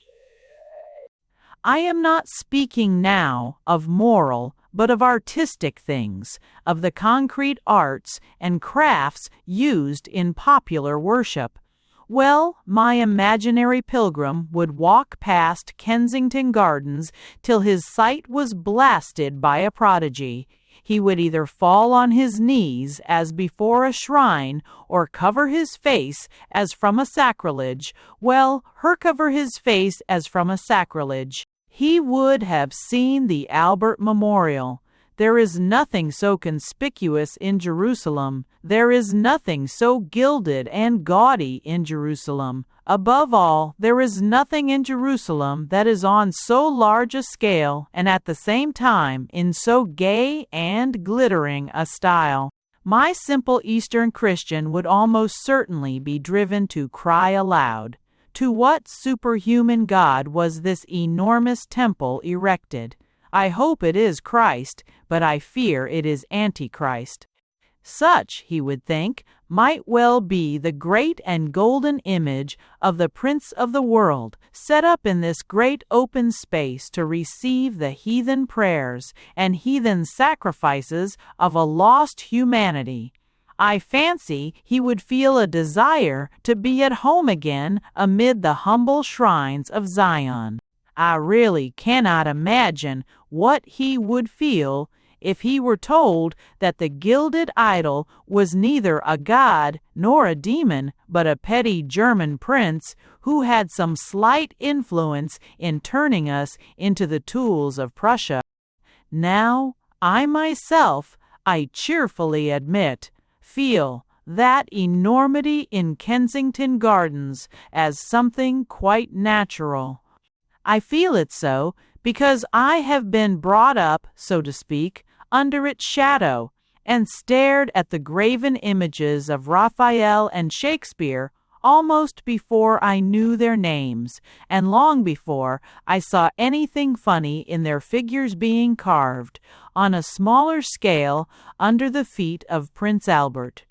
[SPEAKER 1] I am not speaking now of moral, but of artistic things, of the concrete arts and crafts used in popular worship. Well, my imaginary pilgrim would walk past Kensington Gardens till his sight was blasted by a prodigy. He would either fall on his knees as before a shrine, or cover his face as from a sacrilege. Well, cover his face as from a sacrilege. He would have seen the Albert Memorial. There is nothing so conspicuous in Jerusalem. There is nothing so gilded and gaudy in Jerusalem. Above all, there is nothing in Jerusalem that is on so large a scale and at the same time in so gay and glittering a style. My simple Eastern Christian would almost certainly be driven to cry aloud. To what superhuman God was this enormous temple erected? I hope it is Christ, but I fear it is Antichrist. Such, he would think, might well be the great and golden image of the Prince of the world, set up in this great open space to receive the heathen prayers and heathen sacrifices of a lost humanity. I fancy he would feel a desire to be at home again amid the humble shrines of Zion. I really cannot imagine what he would feel if he were told that the gilded idol was neither a god nor a demon, but a petty German prince who had some slight influence in turning us into the tools of Prussia. Now, I myself, I cheerfully admit, feel that enormity in Kensington Gardens as something quite natural. I feel it so because I have been brought up, so to speak, under its shadow, and stared at the graven images of Raphael and Shakespeare almost before I knew their names, and long before I saw anything funny in their figures being carved, on a smaller scale, under the feet of Prince Albert.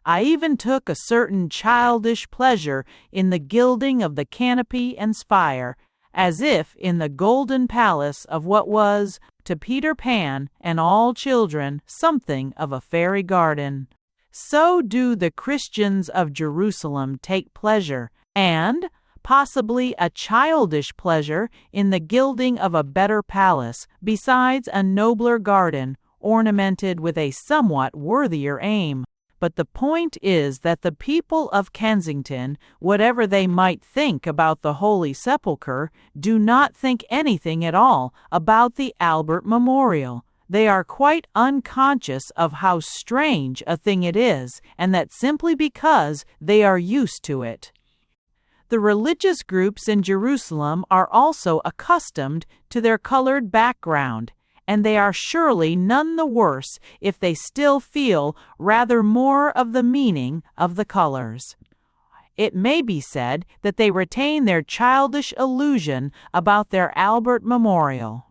[SPEAKER 1] I even took a certain childish pleasure in the gilding of the canopy and spire, as if in the golden palace of what was, to Peter Pan and all children, something of a fairy garden. So do the Christians of Jerusalem take pleasure, and possibly a childish pleasure, in the gilding of a better palace, besides a nobler garden, ornamented with a somewhat worthier aim. But the point is that the people of Kensington, whatever they might think about the Holy Sepulchre, do not think anything at all about the Albert Memorial. They are quite unconscious of how strange a thing it is, and that simply because they are used to it. The religious groups in Jerusalem are also accustomed to their colored background, and they are surely none the worse if they still feel rather more of the meaning of the colors. It may be said that they retain their childish illusion about their Albert Memorial.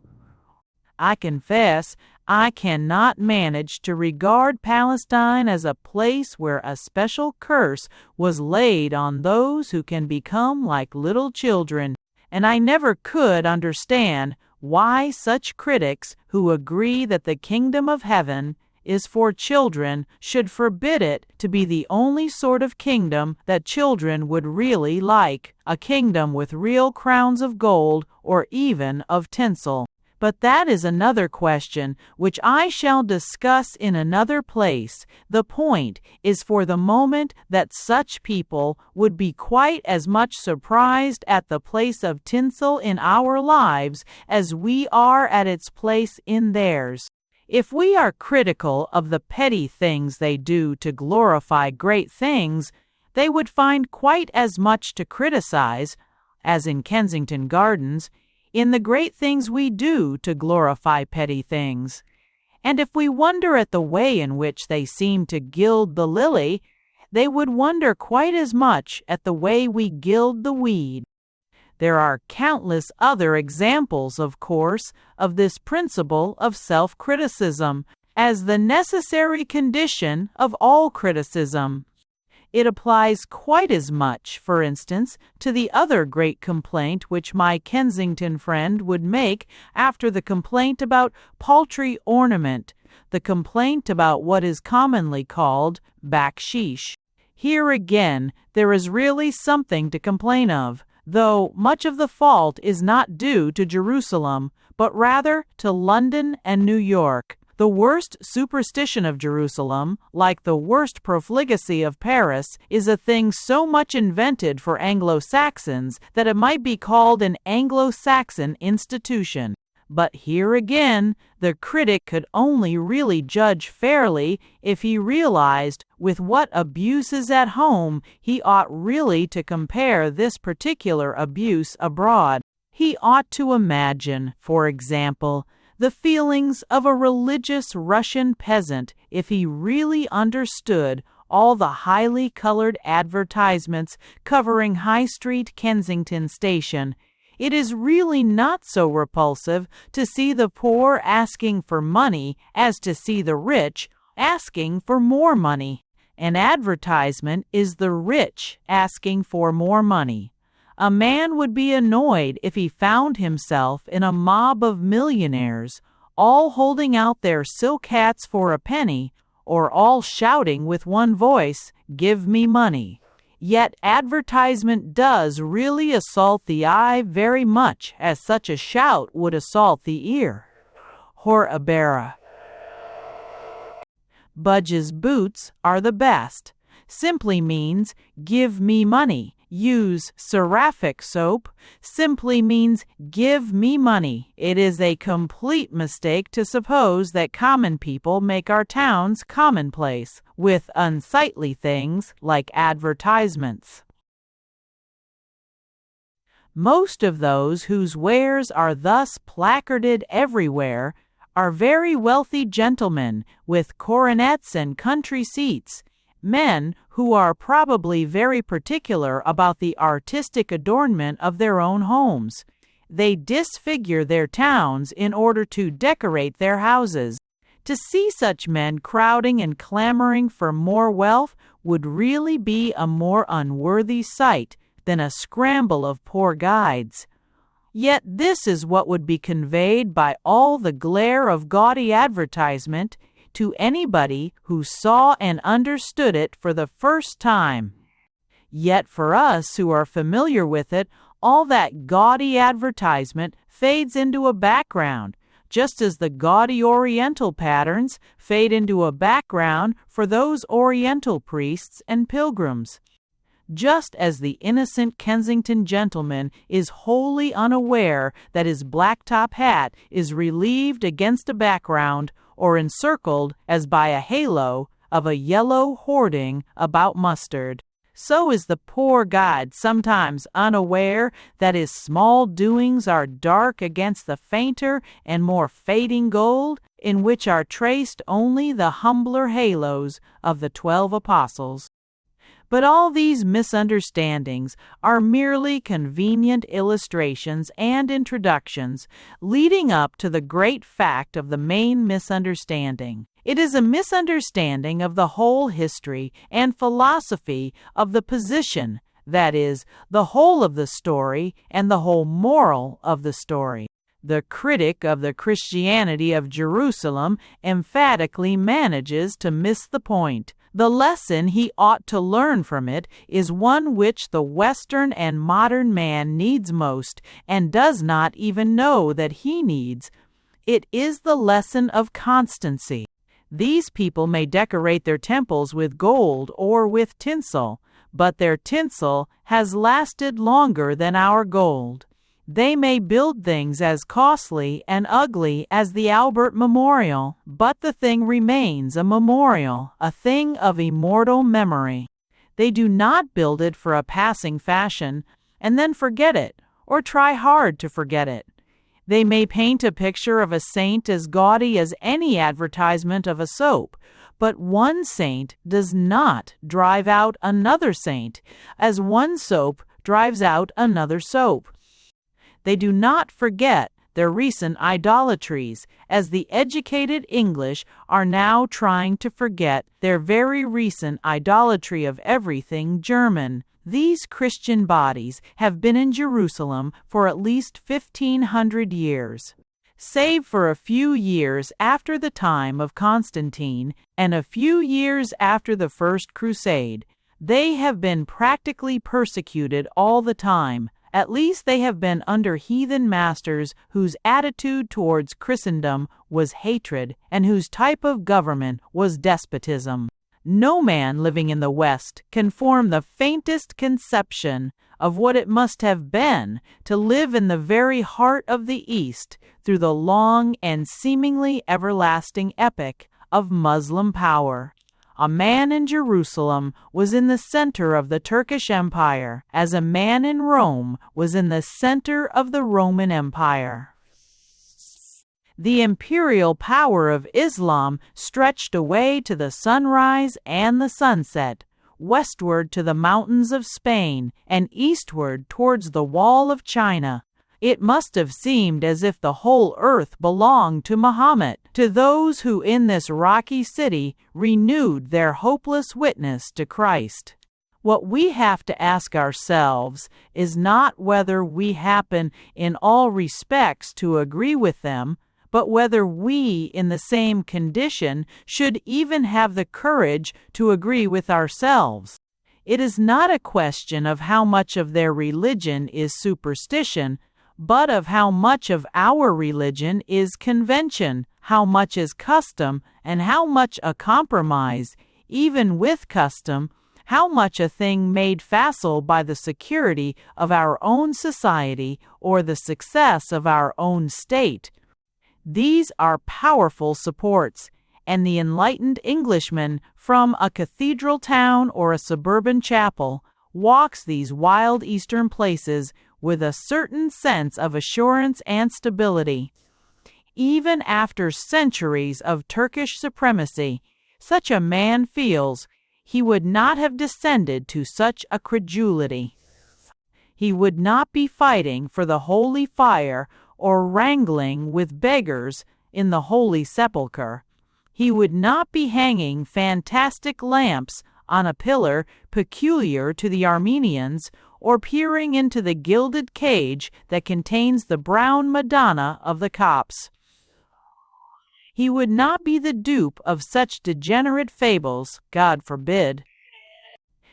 [SPEAKER 1] I confess I cannot manage to regard Palestine as a place where a special curse was laid on those who can become like little children, and I never could understand why such critics who agree that the kingdom of heaven is for children should forbid it to be the only sort of kingdom that children would really like, a kingdom with real crowns of gold or even of tinsel. But that is another question which I shall discuss in another place. The point is for the moment that such people would be quite as much surprised at the place of tinsel in our lives as we are at its place in theirs. If we are critical of the petty things they do to glorify great things, they would find quite as much to criticize, as in Kensington Gardens, in the great things we do to glorify petty things. And if we wonder at the way in which they seem to gild the lily, they would wonder quite as much at the way we gild the weed. There are countless other examples, of course, of this principle of self-criticism as the necessary condition of all criticism. It applies quite as much, for instance, to the other great complaint which my Kensington friend would make after the complaint about paltry ornament, the complaint about what is commonly called baksheesh. Here again there is really something to complain of, though much of the fault is not due to Jerusalem, but rather to London and New York. The worst superstition of Jerusalem, like the worst profligacy of Paris, is a thing so much invented for Anglo-Saxons that it might be called an Anglo-Saxon institution. But here again, the critic could only really judge fairly if he realized with what abuses at home he ought really to compare this particular abuse abroad. He ought to imagine, for example, the feelings of a religious Russian peasant if he really understood all the highly colored advertisements covering High Street Kensington Station. It is really not so repulsive to see the poor asking for money as to see the rich, asking for more money. An advertisement is the rich asking for more money. A man would be annoyed if he found himself in a mob of millionaires, all holding out their silk hats for a penny, or all shouting with one voice, "Give me money." Yet advertisement does really assault the eye very much as such a shout would assault the ear. Hor Abera. Budge's boots are the best simply means give me money. Use seraphic soap simply means give me money. It is a complete mistake to suppose that common people make our towns commonplace with unsightly things like advertisements. Most of those whose wares are thus placarded everywhere are very wealthy gentlemen with coronets and country seats, men who are probably very particular about the artistic adornment of their own homes. They disfigure their towns in order to decorate their houses. To see such men crowding and clamoring for more wealth would really be a more unworthy sight than a scramble of poor guides. Yet this is what would be conveyed by all the glare of gaudy advertisement to anybody who saw and understood it for the first time. Yet for us who are familiar with it, all that gaudy advertisement fades into a background, just as the gaudy Oriental patterns fade into a background for those Oriental priests and pilgrims. Just as the innocent Kensington gentleman is wholly unaware that his black-top hat is relieved against a background or encircled as by a halo of a yellow hoarding about mustard, so is the poor guide sometimes unaware that his small doings are dark against the fainter and more fading gold in which are traced only the humbler halos of the 12 apostles. But all these misunderstandings are merely convenient illustrations and introductions leading up to the great fact of the main misunderstanding. It is a misunderstanding of the whole history and philosophy of the position, that is, the whole of the story and the whole moral of the story. The critic of the Christianity of Jerusalem emphatically manages to miss the point. The lesson he ought to learn from it is one which the Western and modern man needs most and does not even know that he needs. It is the lesson of constancy. These people may decorate their temples with gold or with tinsel, but their tinsel has lasted longer than our gold. They may build things as costly and ugly as the Albert Memorial, but the thing remains a memorial, a thing of immortal memory. They do not build it for a passing fashion and then forget it, or try hard to forget it. They may paint a picture of a saint as gaudy as any advertisement of a soap, but one saint does not drive out another saint, as one soap drives out another soap. They do not forget their recent idolatries, as the educated English are now trying to forget their very recent idolatry of everything German. These Christian bodies have been in Jerusalem for at least 1,500 years. Save for a few years after the time of Constantine and a few years after the First Crusade, they have been practically persecuted all the time. At least they have been under heathen masters whose attitude towards Christendom was hatred and whose type of government was despotism. No man living in the West can form the faintest conception of what it must have been to live in the very heart of the East through the long and seemingly everlasting epoch of Muslim power. A man in Jerusalem was in the center of the Turkish Empire, as a man in Rome was in the center of the Roman Empire. The imperial power of Islam stretched away to the sunrise and the sunset, westward to the mountains of Spain, and eastward towards the wall of China. It must have seemed as if the whole earth belonged to Mahomet, to those who in this rocky city renewed their hopeless witness to Christ. What we have to ask ourselves is not whether we happen in all respects to agree with them, but whether we, in the same condition, should even have the courage to agree with ourselves. It is not a question of how much of their religion is superstition, but of how much of our religion is convention, how much is custom, and how much a compromise, even with custom, how much a thing made facile by the security of our own society or the success of our own state. These are powerful supports, and the enlightened Englishman from a cathedral town or a suburban chapel walks these wild eastern places with a certain sense of assurance and stability. Even after centuries of Turkish supremacy, such a man feels he would not have descended to such a credulity. He would not be fighting for the holy fire or wrangling with beggars in the holy sepulchre. He would not be hanging fantastic lamps on a pillar peculiar to the Armenians, or peering into the gilded cage that contains the brown Madonna of the Copts. He would not be the dupe of such degenerate fables, God forbid.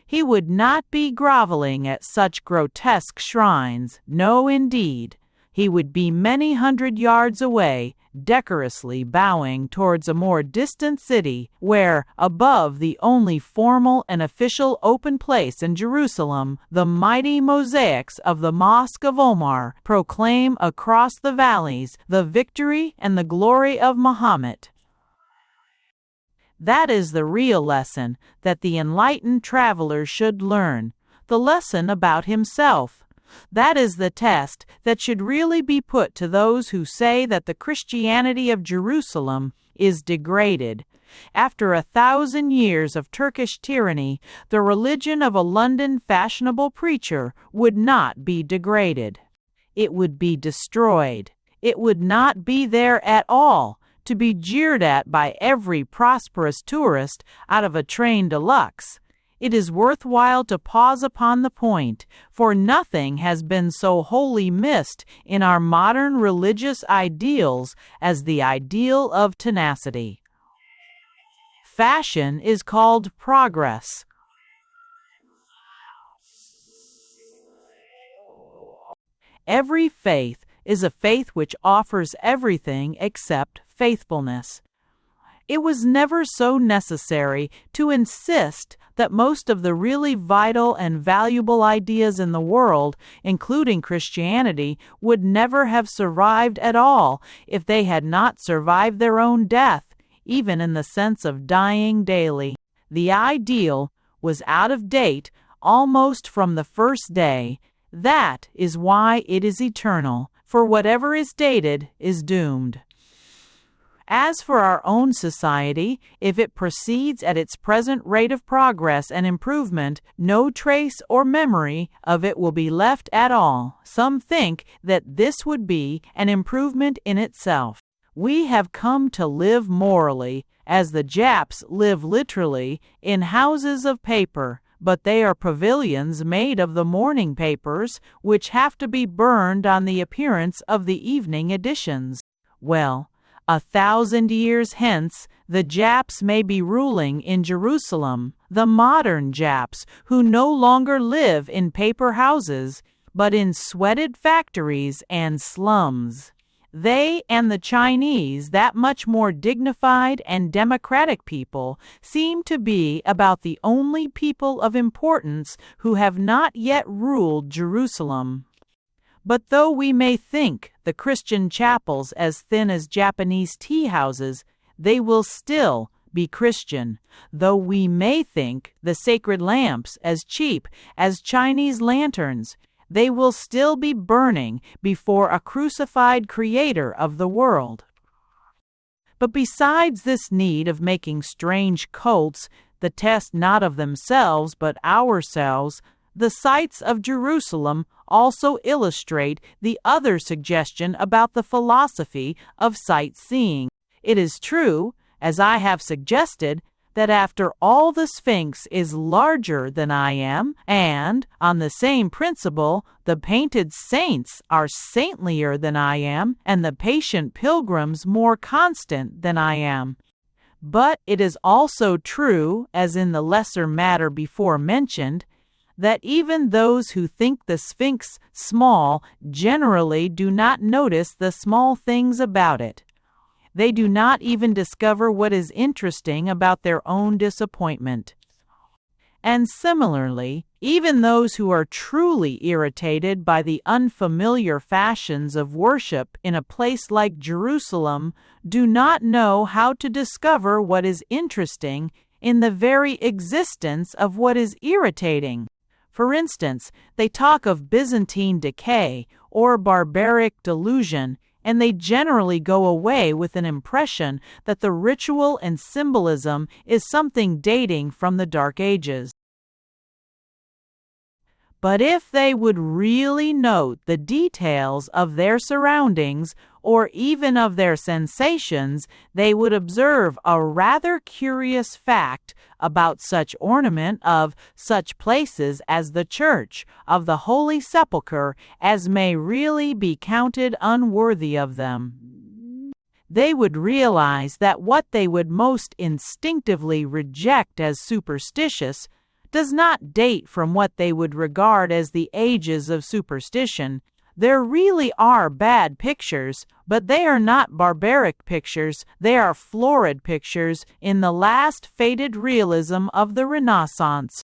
[SPEAKER 1] He would not be groveling at such grotesque shrines. No, indeed. He would be many hundred yards away, decorously bowing towards a more distant city, where, above the only formal and official open place in Jerusalem, the mighty mosaics of the Mosque of Omar proclaim across the valleys the victory and the glory of Mahomet. That is the real lesson that the enlightened traveler should learn, the lesson about himself. That is the test that should really be put to those who say that the Christianity of Jerusalem is degraded. After 1,000 years of Turkish tyranny, the religion of a London fashionable preacher would not be degraded. It would be destroyed. It would not be there at all, to be jeered at by every prosperous tourist out of a train de luxe. It is worthwhile to pause upon the point, for nothing has been so wholly missed in our modern religious ideals as the ideal of tenacity. Fashion is called progress. Every faith is a faith which offers everything except faithfulness. It was never so necessary to insist that most of the really vital and valuable ideas in the world, including Christianity, would never have survived at all if they had not survived their own death, even in the sense of dying daily. The ideal was out of date almost from the first day. That is why it is eternal, for whatever is dated is doomed. As for our own society, if it proceeds at its present rate of progress and improvement, no trace or memory of it will be left at all. Some think that this would be an improvement in itself. We have come to live morally, as the Japs live literally, in houses of paper, but they are pavilions made of the morning papers, which have to be burned on the appearance of the evening editions. Well, 1,000 years hence, the Japs may be ruling in Jerusalem, the modern Japs, who no longer live in paper houses, but in sweated factories and slums. They and the Chinese, that much more dignified and democratic people, seem to be about the only people of importance who have not yet ruled Jerusalem. But though we may think the Christian chapels as thin as Japanese tea houses, they will still be Christian. Though we may think the sacred lamps as cheap as Chinese lanterns, they will still be burning before a crucified creator of the world. But besides this need of making strange cults, the test not of themselves but ourselves, The sights of Jerusalem also illustrate the other suggestion about the philosophy of sightseeing. It is true, as I have suggested, that after all the Sphinx is larger than I am, and, on the same principle, the painted saints are saintlier than I am, and the patient pilgrims more constant than I am. But it is also true, as in the lesser matter before mentioned, that even those who think the Sphinx small generally do not notice the small things about it. They do not even discover what is interesting about their own disappointment. And similarly, even those who are truly irritated by the unfamiliar fashions of worship in a place like Jerusalem do not know how to discover what is interesting in the very existence of what is irritating. For instance, they talk of Byzantine decay or barbaric delusion, and they generally go away with an impression that the ritual and symbolism is something dating from the Dark Ages. But if they would really note the details of their surroundings, or even of their sensations, they would observe a rather curious fact about such ornament of such places as the Church of the Holy Sepulchre as may really be counted unworthy of them. They would realize that what they would most instinctively reject as superstitious does not date from what they would regard as the ages of superstition. There really are bad pictures, but they are not barbaric pictures, they are florid pictures in the last faded realism of the Renaissance.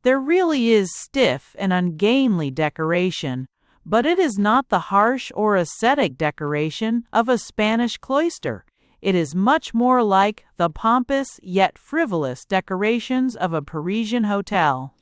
[SPEAKER 1] There really is stiff and ungainly decoration, but it is not the harsh or ascetic decoration of a Spanish cloister. It is much more like the pompous yet frivolous decorations of a Parisian hotel.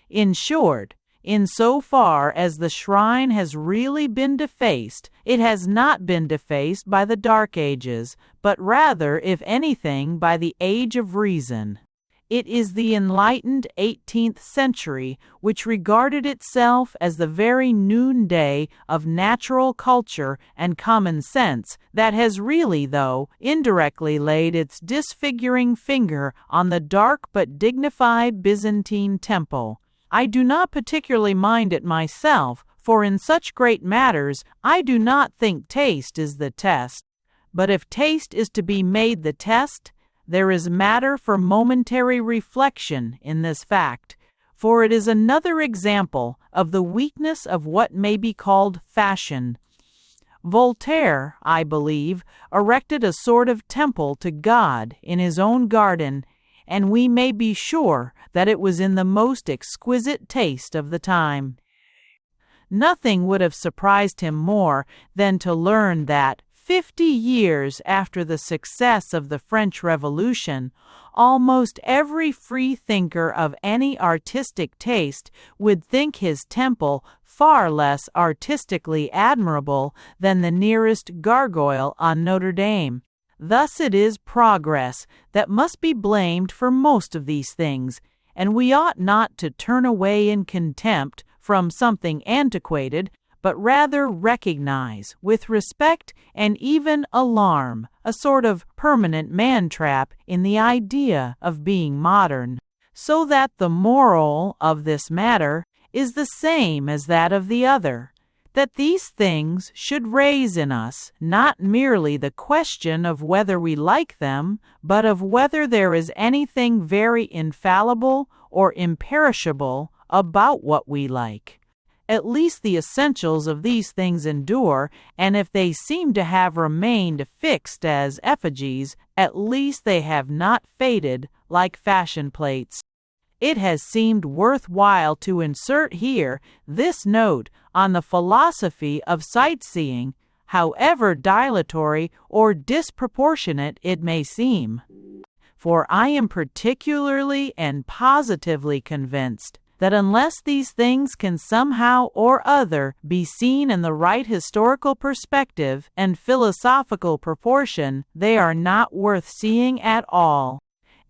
[SPEAKER 1] In short, in so far as the shrine has really been defaced, it has not been defaced by the Dark Ages, but rather, if anything, by the Age of Reason. It is the enlightened 18th century, which regarded itself as the very noonday of natural culture and common sense, that has really, though indirectly, laid its disfiguring finger on the dark but dignified Byzantine temple. I do not particularly mind it myself, for in such great matters I do not think taste is the test. But if taste is to be made the test, there is matter for momentary reflection in this fact, for it is another example of the weakness of what may be called fashion. Voltaire, I believe, erected a sort of temple to God in his own garden, and we may be sure that it was in the most exquisite taste of the time. Nothing would have surprised him more than to learn that, 50 years after the success of the French Revolution, almost every free thinker of any artistic taste would think his temple far less artistically admirable than the nearest gargoyle on Notre Dame. Thus it is progress that must be blamed for most of these things, and we ought not to turn away in contempt from something antiquated, but rather recognize, with respect and even alarm, a sort of permanent man-trap in the idea of being modern, so that the moral of this matter is the same as that of the other, that these things should raise in us not merely the question of whether we like them, but of whether there is anything very infallible or imperishable about what we like. At least the essentials of these things endure, and if they seem to have remained fixed as effigies, at least they have not faded like fashion plates. It has seemed worthwhile to insert here this note on the philosophy of sightseeing, however dilatory or disproportionate it may seem. For I am particularly and positively convinced that unless these things can somehow or other be seen in the right historical perspective and philosophical proportion, they are not worth seeing at all.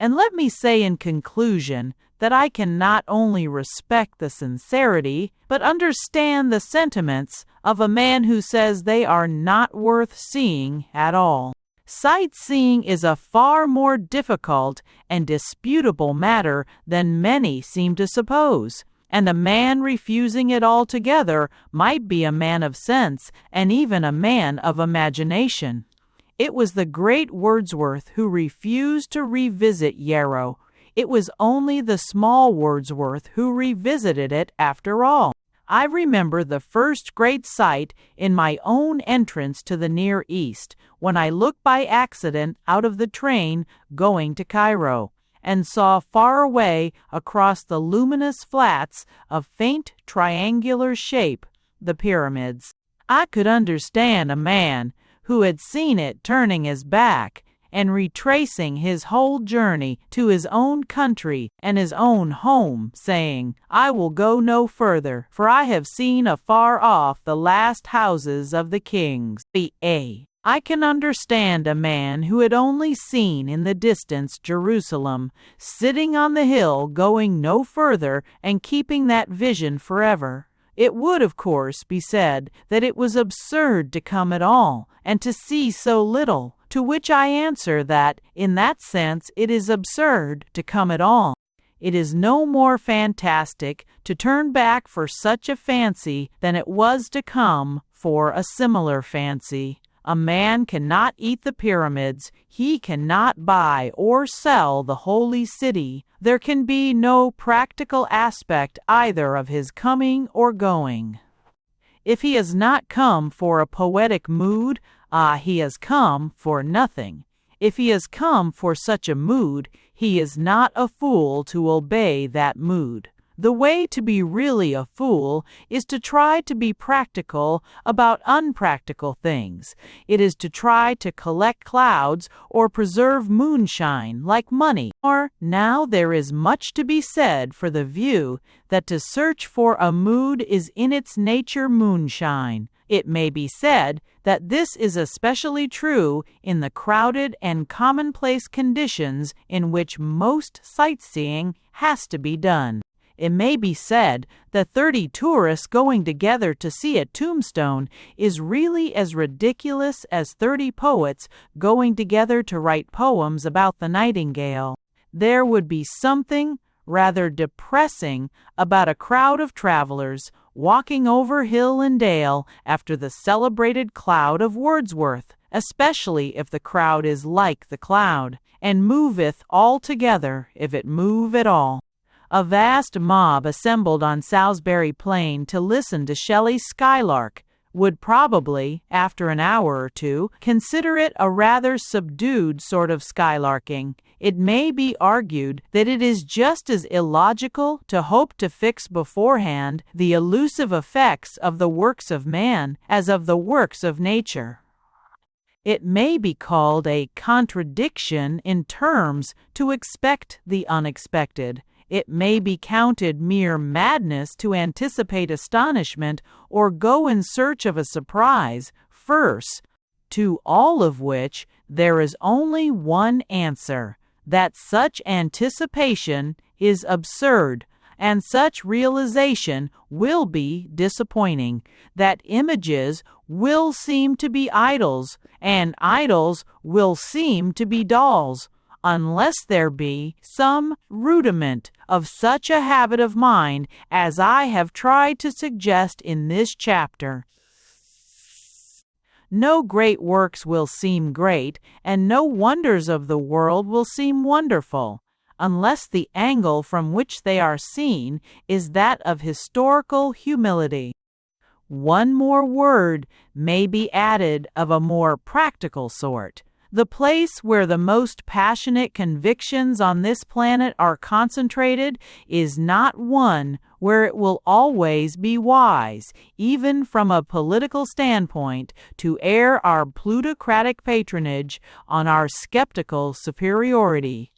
[SPEAKER 1] And let me say in conclusion that I can not only respect the sincerity, but understand the sentiments of a man who says they are not worth seeing at all. Sightseeing is a far more difficult and disputable matter than many seem to suppose, and a man refusing it altogether might be a man of sense and even a man of imagination. It was the great Wordsworth who refused to revisit Yarrow. It was only the small Wordsworth who revisited it after all. I remember the first great sight in my own entrance to the Near East, when I looked by accident out of the train going to Cairo, and saw far away across the luminous flats of faint triangular shape the pyramids. I could understand a man who had seen it turning his back and retracing his whole journey to his own country and his own home, saying, "I will go no further, for I have seen afar off the last houses of the kings." I can understand a man who had only seen in the distance Jerusalem, sitting on the hill, going no further and keeping that vision forever. It would, of course, be said that it was absurd to come at all, and to see so little, to which I answer that, in that sense, it is absurd to come at all. It is no more fantastic to turn back for such a fancy than it was to come for a similar fancy. A man cannot eat the pyramids, he cannot buy or sell the holy city. There can be no practical aspect either of his coming or going. If he has not come for a poetic mood, he has come for nothing. If he has come for such a mood, he is not a fool to obey that mood. The way to be really a fool is to try to be practical about unpractical things. It is to try to collect clouds or preserve moonshine like money. Or now there is much to be said for the view that to search for a mood is in its nature moonshine. It may be said that this is especially true in the crowded and commonplace conditions in which most sightseeing has to be done. It may be said that 30 tourists going together to see a tombstone is really as ridiculous as 30 poets going together to write poems about the nightingale. There would be something rather depressing about a crowd of travelers walking over hill and dale after the celebrated cloud of Wordsworth, especially if the crowd is like the cloud, and moveth all together, if it move at all. A vast mob assembled on Salisbury Plain to listen to Shelley's Skylark would probably, after an hour or two, consider it a rather subdued sort of skylarking. It may be argued that it is just as illogical to hope to fix beforehand the elusive effects of the works of man as of the works of nature. It may be called a contradiction in terms to expect the unexpected. It may be counted mere madness to anticipate astonishment or go in search of a surprise first, to all of which there is only one answer, that such anticipation is absurd, and such realization will be disappointing, that images will seem to be idols, and idols will seem to be dolls, unless there be some rudiment of such a habit of mind as I have tried to suggest in this chapter. No great works will seem great, and no wonders of the world will seem wonderful, unless the angle from which they are seen is that of historical humility. One more word may be added of a more practical sort. The place where the most passionate convictions on this planet are concentrated is not one where it will always be wise, even from a political standpoint, to air our plutocratic patronage on our skeptical superiority.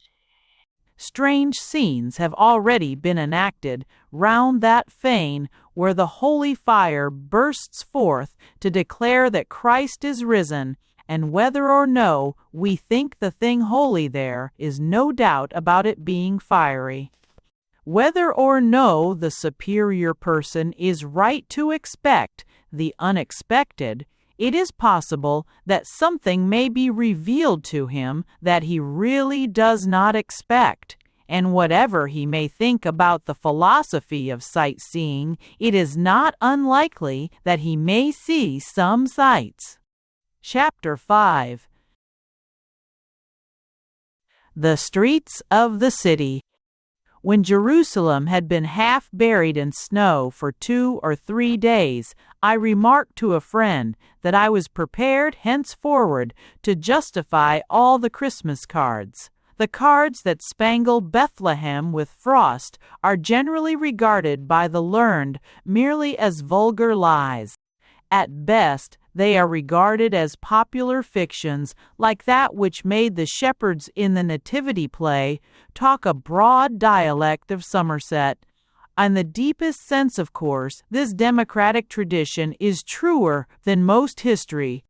[SPEAKER 1] Strange scenes have already been enacted round that fane where the holy fire bursts forth to declare that Christ is risen, and whether or no we think the thing holy there is no doubt about it being fiery. Whether or no the superior person is right to expect the unexpected, it is possible that something may be revealed to him that he really does not expect, and whatever he may think about the philosophy of sightseeing, it is not unlikely that he may see some sights. Chapter 5. The streets of the city. When Jerusalem had been half buried in snow for 2 or 3 days, I remarked to a friend that I was prepared henceforward to justify all the Christmas cards. The cards that spangle Bethlehem with frost are generally regarded by the learned merely as vulgar lies. At best, they are regarded as popular fictions like that which made the shepherds in the Nativity play talk a broad dialect of Somerset. In the deepest sense, of course, this democratic tradition is truer than most history.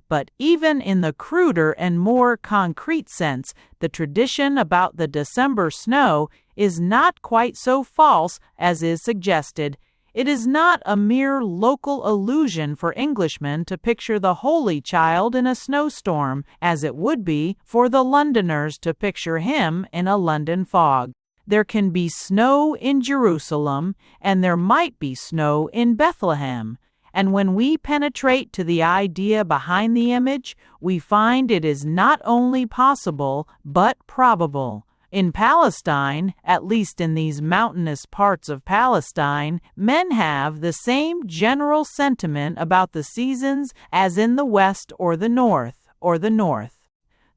[SPEAKER 1] But even in the cruder and more concrete sense, the tradition about the December snow is not quite so false as is suggested. It is not a mere local illusion for Englishmen to picture the Holy Child in a snowstorm, as it would be for the Londoners to picture him in a London fog. There can be snow in Jerusalem, and there might be snow in Bethlehem. And when we penetrate to the idea behind the image, we find it is not only possible, but probable. In Palestine, at least in these mountainous parts of Palestine, men have the same general sentiment about the seasons as in the West or the North.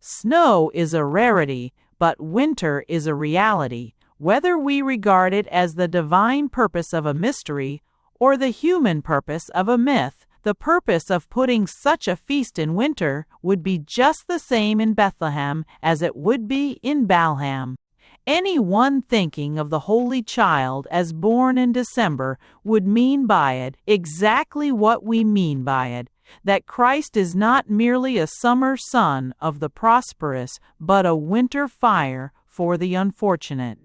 [SPEAKER 1] Snow is a rarity, but winter is a reality. Whether we regard it as the divine purpose of a mystery or the human purpose of a myth, the purpose of putting such a feast in winter would be just the same in Bethlehem as it would be in Balham. Any one thinking of the Holy Child as born in December would mean by it exactly what we mean by it, that Christ is not merely a summer sun of the prosperous, but a winter fire for the unfortunate.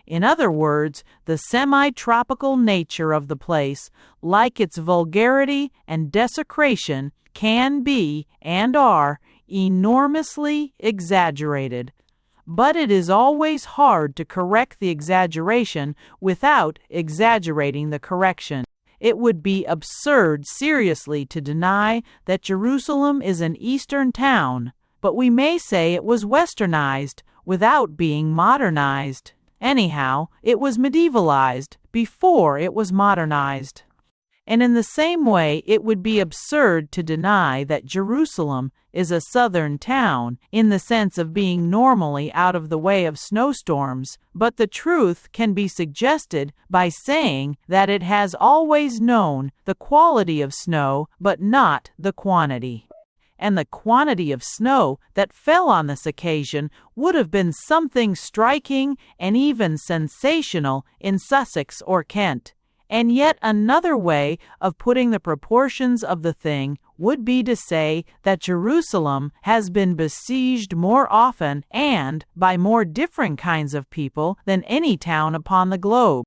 [SPEAKER 1] In other words, the semi-tropical nature of the place, like its vulgarity and desecration, can be, and are, enormously exaggerated. But it is always hard to correct the exaggeration without exaggerating the correction. It would be absurd seriously to deny that Jerusalem is an Eastern town, but we may say it was westernized without being modernized. Anyhow, it was medievalized before it was modernized. And in the same way, it would be absurd to deny that Jerusalem is a southern town in the sense of being normally out of the way of snowstorms, but the truth can be suggested by saying that it has always known the quality of snow, but not the quantity. And the quantity of snow that fell on this occasion would have been something striking and even sensational in Sussex or Kent. And yet another way of putting the proportions of the thing would be to say that Jerusalem has been besieged more often and by more different kinds of people than any town upon the globe.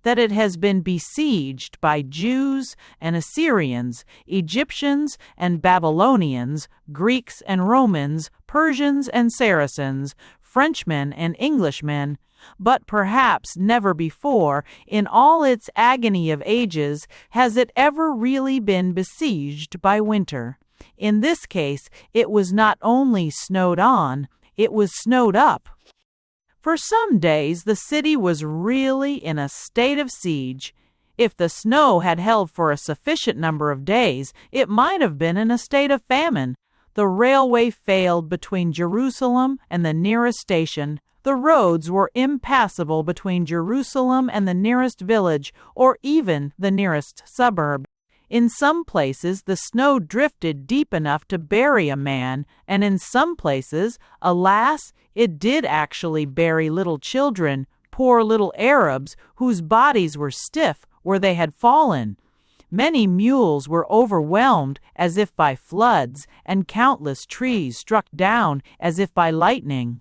[SPEAKER 1] That it has been besieged by Jews and Assyrians, Egyptians and Babylonians, Greeks and Romans, Persians and Saracens, Frenchmen and Englishmen, but perhaps never before, in all its agony of ages, has it ever really been besieged by winter. In this case, it was not only snowed on, it was snowed up. For some days the city was really in a state of siege. If the snow had held for a sufficient number of days, it might have been in a state of famine. The railway failed between Jerusalem and the nearest station. The roads were impassable between Jerusalem and the nearest village, or even the nearest suburb. In some places the snow drifted deep enough to bury a man, and in some places, alas, it did actually bury little children, poor little Arabs whose bodies were stiff where they had fallen. Many mules were overwhelmed as if by floods, and countless trees struck down as if by lightning.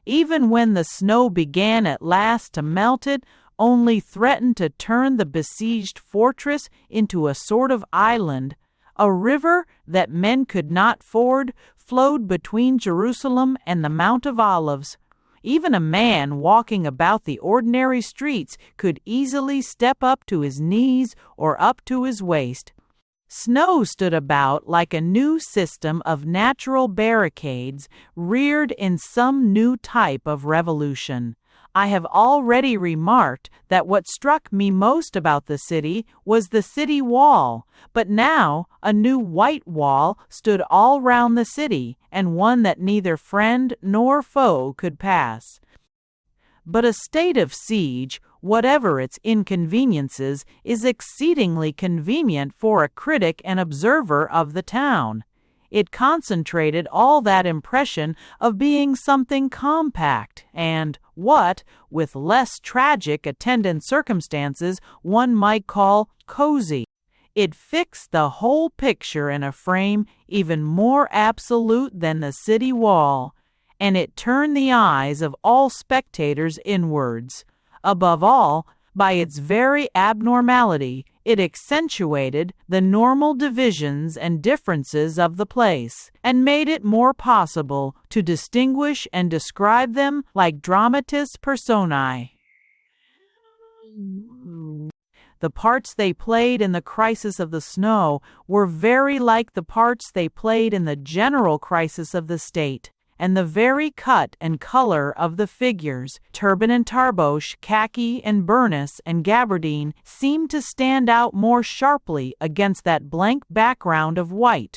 [SPEAKER 1] even when the snow began at last to melt it, only threatened to turn the besieged fortress into a sort of island. A river that men could not ford flowed between Jerusalem and the Mount of Olives. Even a man walking about the ordinary streets could easily step up to his knees or up to his waist. Snow stood about like a new system of natural barricades reared in some new type of revolution. I have already remarked that what struck me most about the city was the city wall, but now a new white wall stood all round the city, and one that neither friend nor foe could pass. But a state of siege, whatever its inconveniences, is exceedingly convenient for a critic and observer of the town. It concentrated all that impression of being something compact and what, with less tragic attendant circumstances, one might call cozy. It fixed the whole picture in a frame even more absolute than the city wall, and it turned the eyes of all spectators inwards. Above all, by its very abnormality, it accentuated the normal divisions and differences of the place, and made it more possible to distinguish and describe them like dramatis personae. The parts they played in the crisis of the snow were very like the parts they played in the general crisis of the state, and the very cut and color of the figures, turban and tarbosh, khaki and burnous and gabardine, seemed to stand out more sharply against that blank background of white.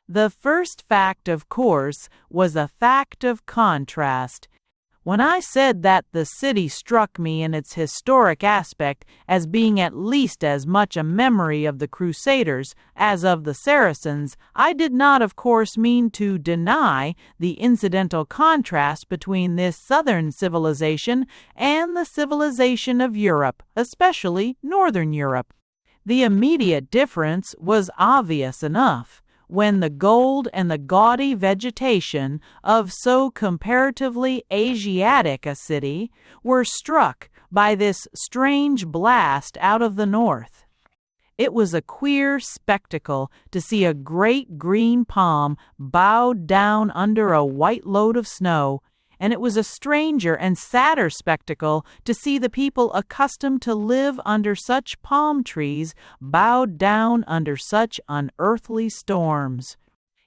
[SPEAKER 1] The first fact, of course, was a fact of contrast. When I said that the city struck me in its historic aspect as being at least as much a memory of the Crusaders as of the Saracens, I did not, of course, mean to deny the incidental contrast between this southern civilization and the civilization of Europe, especially Northern Europe. The immediate difference was obvious enough. When the gold and the gaudy vegetation of so comparatively Asiatic a city were struck by this strange blast out of the north. It was a queer spectacle to see a great green palm bowed down under a white load of snow, and it was a stranger and sadder spectacle to see the people accustomed to live under such palm trees bowed down under such unearthly storms.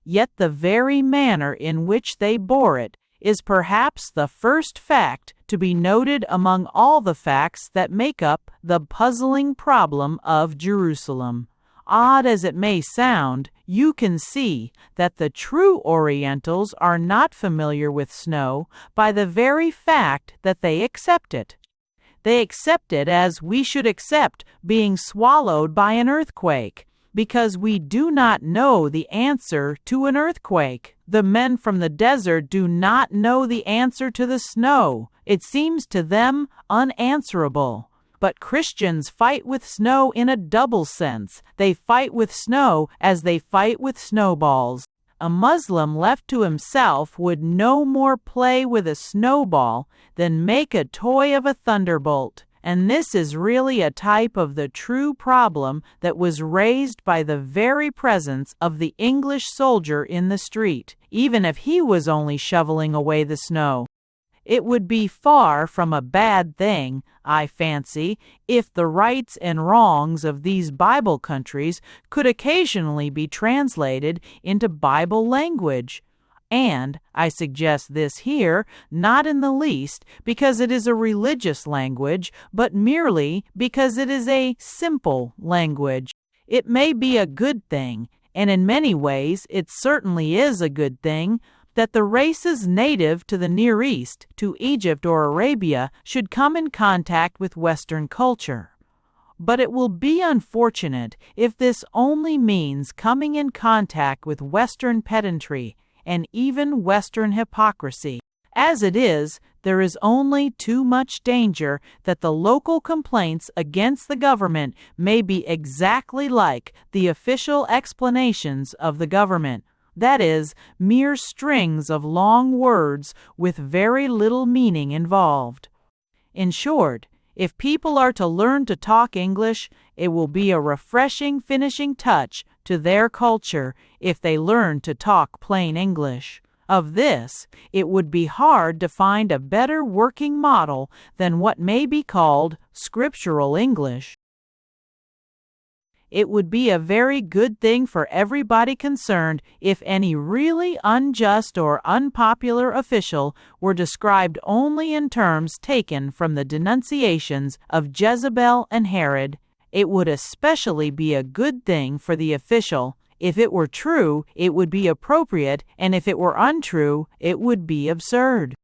[SPEAKER 1] Yet the very manner in which they bore it is perhaps the first fact to be noted among all the facts that make up the puzzling problem of Jerusalem. Odd as it may sound, you can see that the true Orientals are not familiar with snow by the very fact that they accept it. They accept it as we should accept being swallowed by an earthquake, because we do not know the answer to an earthquake. The men from the desert do not know the answer to the snow. It seems to them unanswerable. But Christians fight with snow in a double sense. They fight with snow as they fight with snowballs. A Muslim left to himself would no more play with a snowball than make a toy of a thunderbolt. And this is really a type of the true problem that was raised by the very presence of the English soldier in the street, even if he was only shoveling away the snow. It would be far from a bad thing, I fancy, if the rights and wrongs of these Bible countries could occasionally be translated into Bible language. And I suggest this here, not in the least because it is a religious language, but merely because it is a simple language. It may be a good thing, and in many ways it certainly is a good thing, that the races native to the Near East, to Egypt or Arabia, should come in contact with Western culture. But it will be unfortunate if this only means coming in contact with Western pedantry and even Western hypocrisy. As it is, there is only too much danger that the local complaints against the government may be exactly like the official explanations of the government. that is, mere strings of long words with very little meaning involved. In short, if people are to learn to talk English, it will be a refreshing finishing touch to their culture if they learn to talk plain English. Of this, it would be hard to find a better working model than what may be called scriptural English. It would be a very good thing for everybody concerned if any really unjust or unpopular official were described only in terms taken from the denunciations of Jezebel and Herod. It would especially be a good thing for the official. If it were true, it would be appropriate, and if it were untrue, it would be absurd.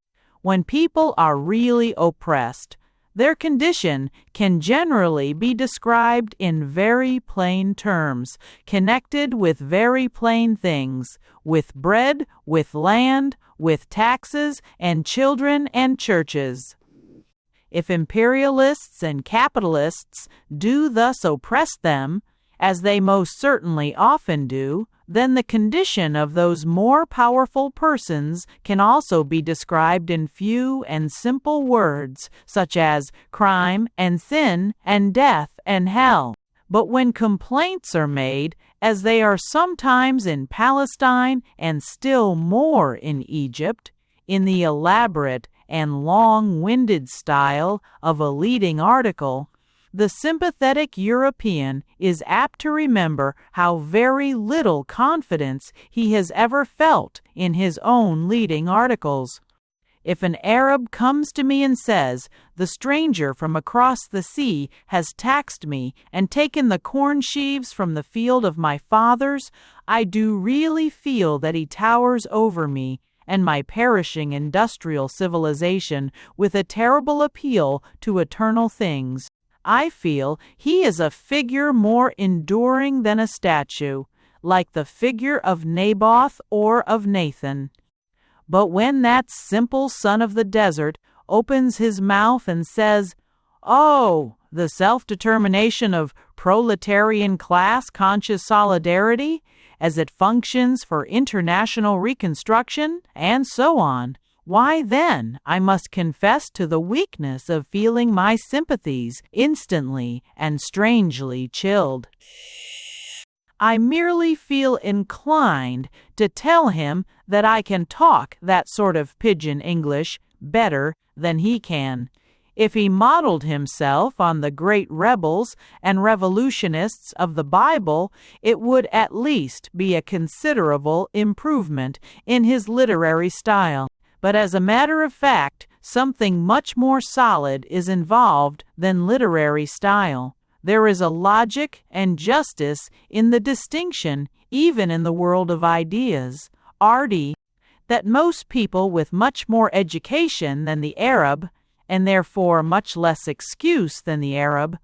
[SPEAKER 1] When people are really oppressed, their condition can generally be described in very plain terms, connected with very plain things, with bread, with land, with taxes, and children and churches. If imperialists and capitalists do thus oppress them, as they most certainly often do, then the condition of those more powerful persons can also be described in few and simple words, such as crime and sin and death and hell. But when complaints are made, as they are sometimes in Palestine and still more in Egypt, in the elaborate and long-winded style of a leading article, the sympathetic European is apt to remember how very little confidence he has ever felt in his own leading articles. If an Arab comes to me and says, "The stranger from across the sea has taxed me and taken the corn sheaves from the field of my fathers," I do really feel that he towers over me and my perishing industrial civilization with a terrible appeal to eternal things. I feel he is a figure more enduring than a statue, like the figure of Naboth or of Nathan. But when that simple son of the desert opens his mouth and says, "Oh, the self-determination of proletarian class-conscious solidarity, as it functions for international reconstruction," and so on, why then I must confess to the weakness of feeling my sympathies instantly and strangely chilled. I merely feel inclined to tell him that I can talk that sort of pidgin English better than he can. If he modeled himself on the great rebels and revolutionists of the Bible, it would at least be a considerable improvement in his literary style. But as a matter of fact, something much more solid is involved than literary style. There is a logic and justice in the distinction, even in the world of ideas, arty, that most people with much more education than the Arab, and therefore much less excuse than the Arab,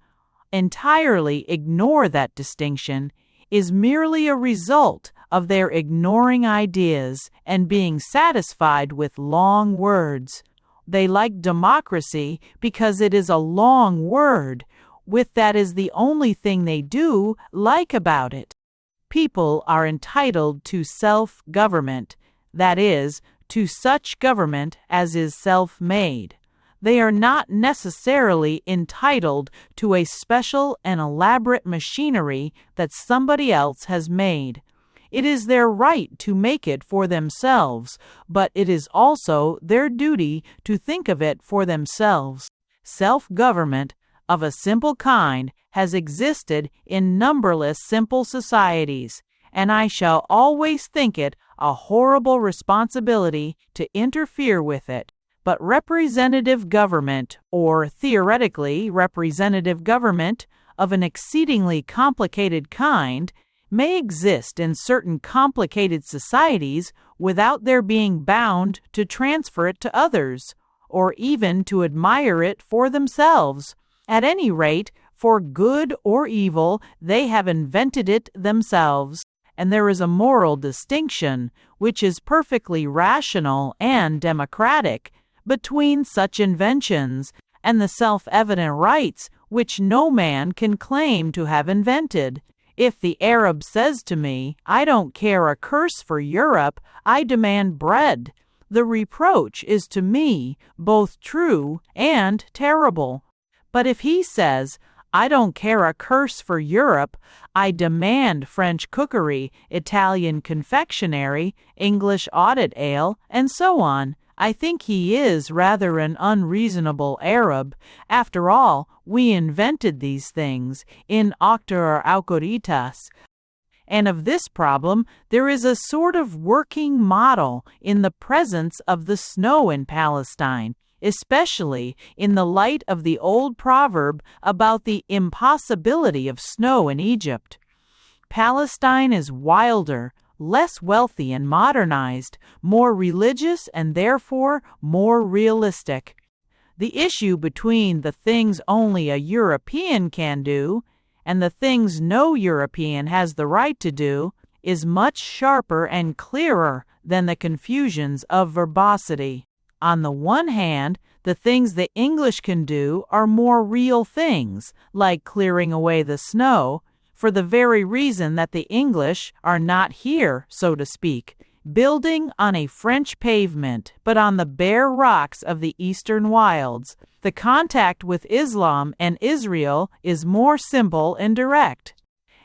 [SPEAKER 1] entirely ignore that distinction, is merely a result of their ignoring ideas and being satisfied with long words. They like democracy because it is a long word, with that is the only thing they do like about it. People are entitled to self-government, that is, to such government as is self-made. They are not necessarily entitled to a special and elaborate machinery that somebody else has made. It is their right to make it for themselves, but it is also their duty to think of it for themselves. Self-government of a simple kind has existed in numberless simple societies, and I shall always think it a horrible responsibility to interfere with it. But representative government, or theoretically representative government, of an exceedingly complicated kind, may exist in certain complicated societies without their being bound to transfer it to others, or even to admire it for themselves. At any rate, for good or evil, they have invented it themselves, and there is a moral distinction, which is perfectly rational and democratic, between such inventions and the self-evident rights which no man can claim to have invented. If the Arab says to me, "I don't care a curse for Europe, I demand bread," the reproach is to me both true and terrible. But if he says, "I don't care a curse for Europe, I demand French cookery, Italian confectionery, English audit ale," and so on, I think he is rather an unreasonable Arab. After all, we invented these things in auctor auctoritas. And of this problem, there is a sort of working model in the presence of the snow in Palestine, especially in the light of the old proverb about the impossibility of snow in Egypt. Palestine is wilder, less wealthy and modernized, more religious and therefore more realistic. The issue between the things only a European can do and the things no European has the right to do is much sharper and clearer than the confusions of verbosity. On the one hand, the things the English can do are more real things, like clearing away the snow, for the very reason that the English are not here, so to speak, building on a French pavement, but on the bare rocks of the eastern wilds. The contact with Islam and Israel is more simple and direct.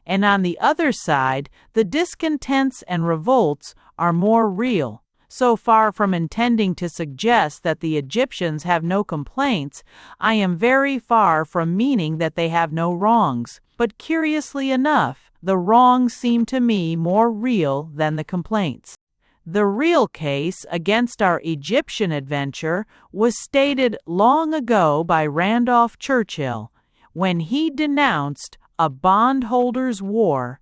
[SPEAKER 1] And on the other side, the discontents and revolts are more real. So far from intending to suggest that the Egyptians have no complaints, I am very far from meaning that they have no wrongs. But curiously enough, the wrongs seem to me more real than the complaints. The real case against our Egyptian adventure was stated long ago by Randolph Churchill, when he denounced a bondholders' war.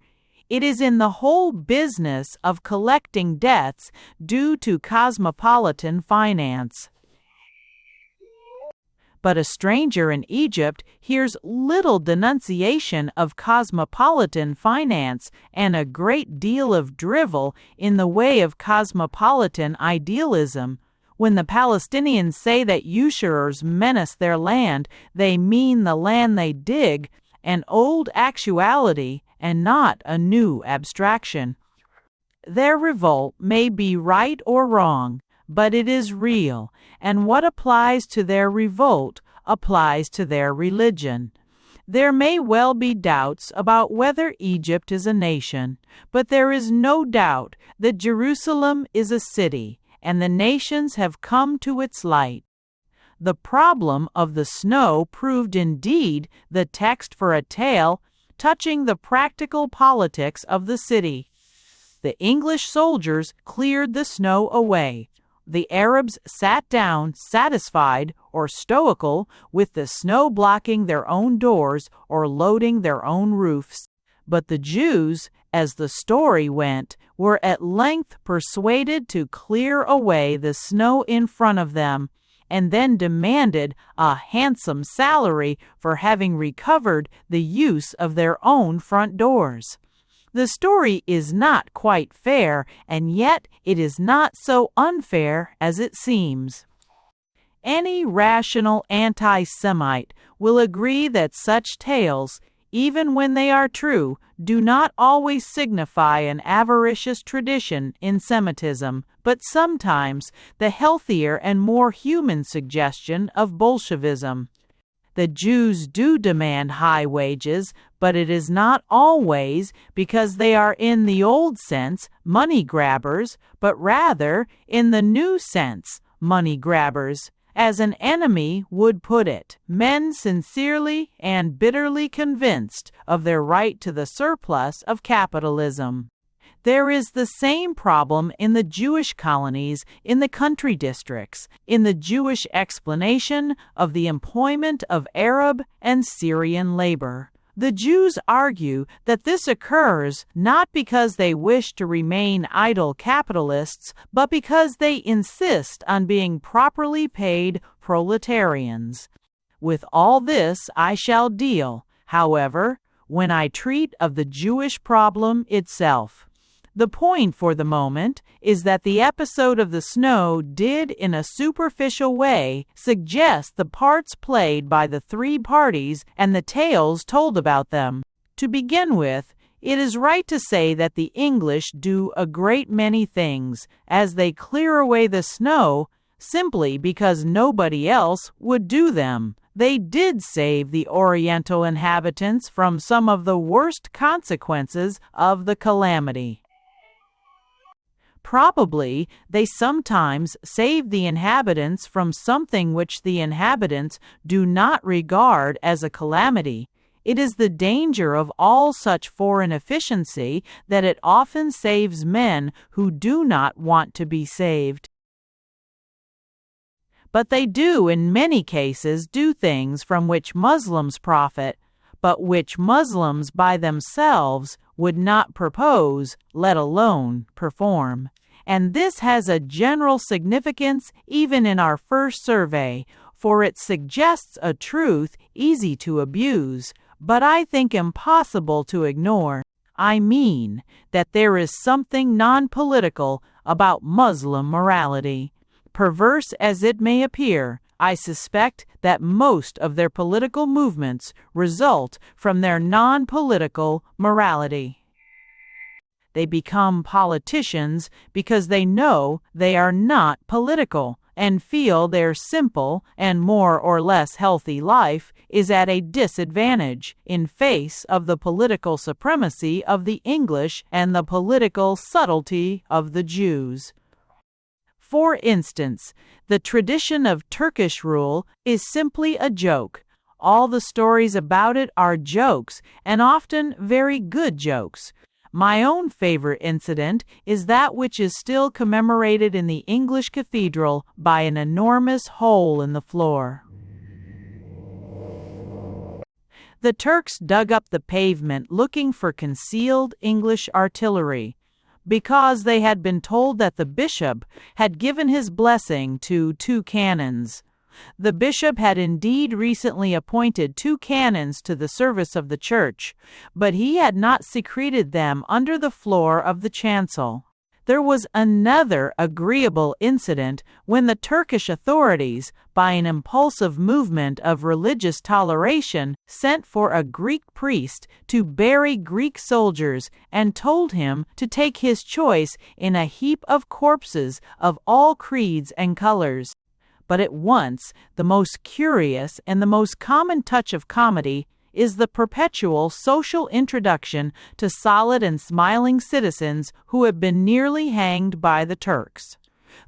[SPEAKER 1] It is in the whole business of collecting debts due to cosmopolitan finance. But a stranger in Egypt hears little denunciation of cosmopolitan finance and a great deal of drivel in the way of cosmopolitan idealism. When the Palestinians say that usurers menace their land, they mean the land they dig, an old actuality and not a new abstraction. Their revolt may be right or wrong, but it is real, and what applies to their revolt applies to their religion. There may well be doubts about whether Egypt is a nation, but there is no doubt that Jerusalem is a city, and the nations have come to its light. The problem of the snow proved indeed the text for a tale touching the practical politics of the city. The English soldiers cleared the snow away. The Arabs sat down satisfied or stoical with the snow blocking their own doors or loading their own roofs. But the Jews, as the story went, were at length persuaded to clear away the snow in front of them, and then demanded a handsome salary for having recovered the use of their own front doors. The story is not quite fair, and yet it is not so unfair as it seems. Any rational anti-Semite will agree that such tales, even when they are true, do not always signify an avaricious tradition in Semitism, but sometimes the healthier and more human suggestion of Bolshevism. The Jews do demand high wages, but it is not always because they are in the old sense money grabbers, but rather in the new sense money grabbers. As an enemy would put it, men sincerely and bitterly convinced of their right to the surplus of capitalism. There is the same problem in the Jewish colonies, in the country districts, in the Jewish explanation of the employment of Arab and Syrian labor. The Jews argue that this occurs not because they wish to remain idle capitalists, but because they insist on being properly paid proletarians. With all this I shall deal, however, when I treat of the Jewish problem itself. The point for the moment is that the episode of the snow did in a superficial way suggest the parts played by the three parties and the tales told about them. To begin with, It is right to say that the English do a great many things as they clear away the snow simply because nobody else would do them. They did save the Oriental inhabitants from some of the worst consequences of the calamity. Probably they sometimes save the inhabitants from something which the inhabitants do not regard as a calamity. It is the danger of all such foreign efficiency that it often saves men who do not want to be saved. But they do in many cases do things from which Muslims profit, but which Muslims by themselves would not propose, let alone perform. And this has a general significance even in our first survey, for it suggests a truth easy to abuse, but I think impossible to ignore. I mean that there is something non-political about Muslim morality. Perverse as it may appear, I suspect that most of their political movements result from their non-political morality. They become politicians because they know they are not political and feel their simple and more or less healthy life is at a disadvantage in face of the political supremacy of the English and the political subtlety of the Jews. For instance, the tradition of Turkish rule is simply a joke. All the stories about it are jokes, and often very good jokes. My own favorite incident is that which is still commemorated in the English cathedral by an enormous hole in the floor. The Turks dug up the pavement looking for concealed English artillery, because they had been told that the bishop had given his blessing to 2 cannons. The bishop had indeed recently appointed 2 canons to the service of the church, but he had not secreted them under the floor of the chancel. There was another agreeable incident when the Turkish authorities, by an impulsive movement of religious toleration, sent for a Greek priest to bury Greek soldiers and told him to take his choice in a heap of corpses of all creeds and colors. But at once the most curious and the most common touch of comedy is the perpetual social introduction to solid and smiling citizens who have been nearly hanged by the Turks.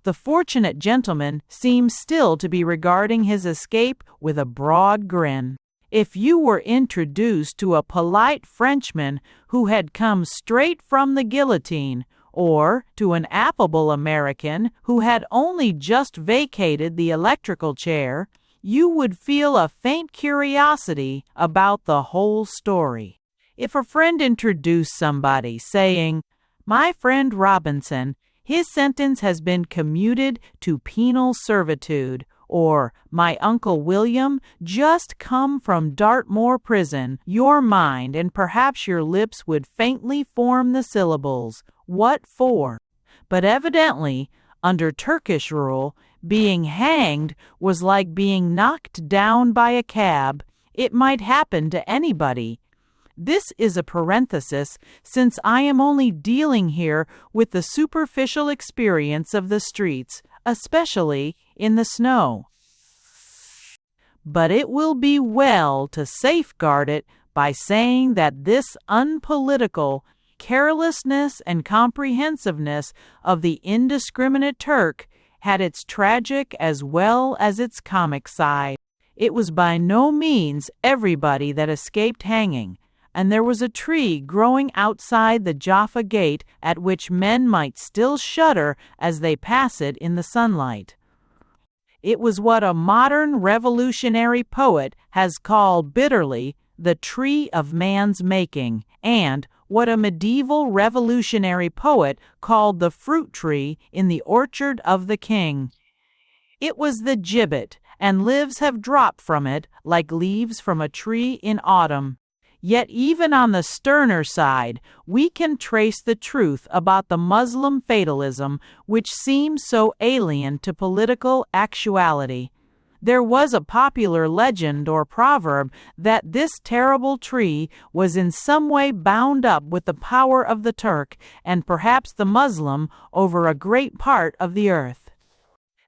[SPEAKER 1] The fortunate gentleman seems still to be regarding his escape with a broad grin. If you were introduced to a polite Frenchman who had come straight from the guillotine, or to an affable American who had only just vacated the electrical chair, you would feel a faint curiosity about the whole story. If a friend introduced somebody saying, "My friend Robinson, his sentence has been commuted to penal servitude," or "My Uncle William just come from Dartmoor prison," your mind and perhaps your lips would faintly form the syllables, "What for?" But evidently, under Turkish rule, being hanged was like being knocked down by a cab. It might happen to anybody. This is a parenthesis, since I am only dealing here with the superficial experience of the streets, especially in the snow. But it will be well to safeguard it by saying that this unpolitical carelessness and comprehensiveness of the indiscriminate Turk had its tragic as well as its comic side. It was by no means everybody that escaped hanging, and there was a tree growing outside the Jaffa Gate at which men might still shudder as they pass it in the sunlight. It was what a modern revolutionary poet has called bitterly the tree of man's making, and what a medieval revolutionary poet called the fruit tree in the orchard of the king. It was the gibbet, and leaves have dropped from it like leaves from a tree in autumn. Yet even on the sterner side, we can trace the truth about the Muslim fatalism which seems so alien to political actuality. There was a popular legend or proverb that this terrible tree was in some way bound up with the power of the Turk and perhaps the Muslim over a great part of the earth.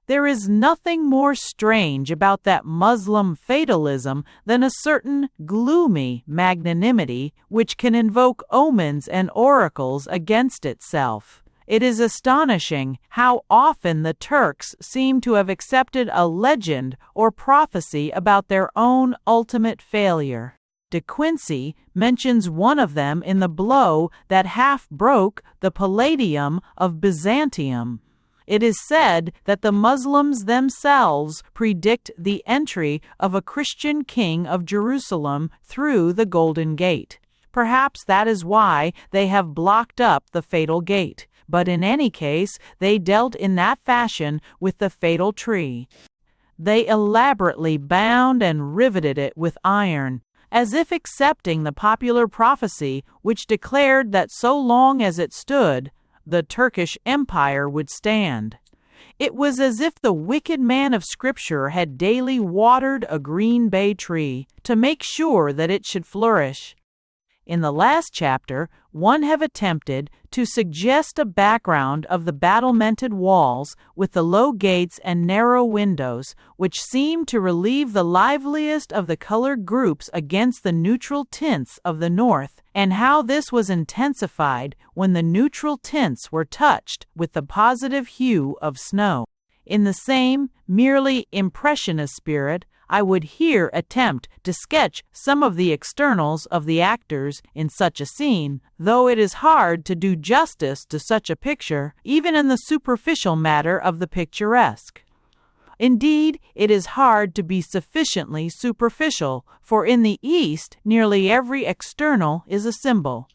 [SPEAKER 1] There is nothing more strange about that Muslim fatalism than a certain gloomy magnanimity which can invoke omens and oracles against itself. It is astonishing how often the Turks seem to have accepted a legend or prophecy about their own ultimate failure. De Quincey mentions one of them in the blow that half broke the Palladium of Byzantium. It is said that the Muslims themselves predict the entry of a Christian king of Jerusalem through the Golden Gate. Perhaps that is why they have blocked up the fatal gate. But in any case, they dealt in that fashion with the fatal tree. They elaborately bound and riveted it with iron, as if accepting the popular prophecy which declared that so long as it stood, the Turkish Empire would stand. It was as if the wicked man of Scripture had daily watered a green bay tree to make sure that it should flourish. In the last chapter, one have attempted to suggest a background of the battlemented walls with the low gates and narrow windows, which seem to relieve the liveliest of the colored groups against the neutral tints of the north, and how this was intensified when the neutral tints were touched with the positive hue of snow. In the same merely impressionist spirit, I would here attempt to sketch some of the externals of the actors in such a scene, though it is hard to do justice to such a picture, even in the superficial matter of the picturesque. Indeed, it is hard to be sufficiently superficial, for in the East nearly every external is a symbol.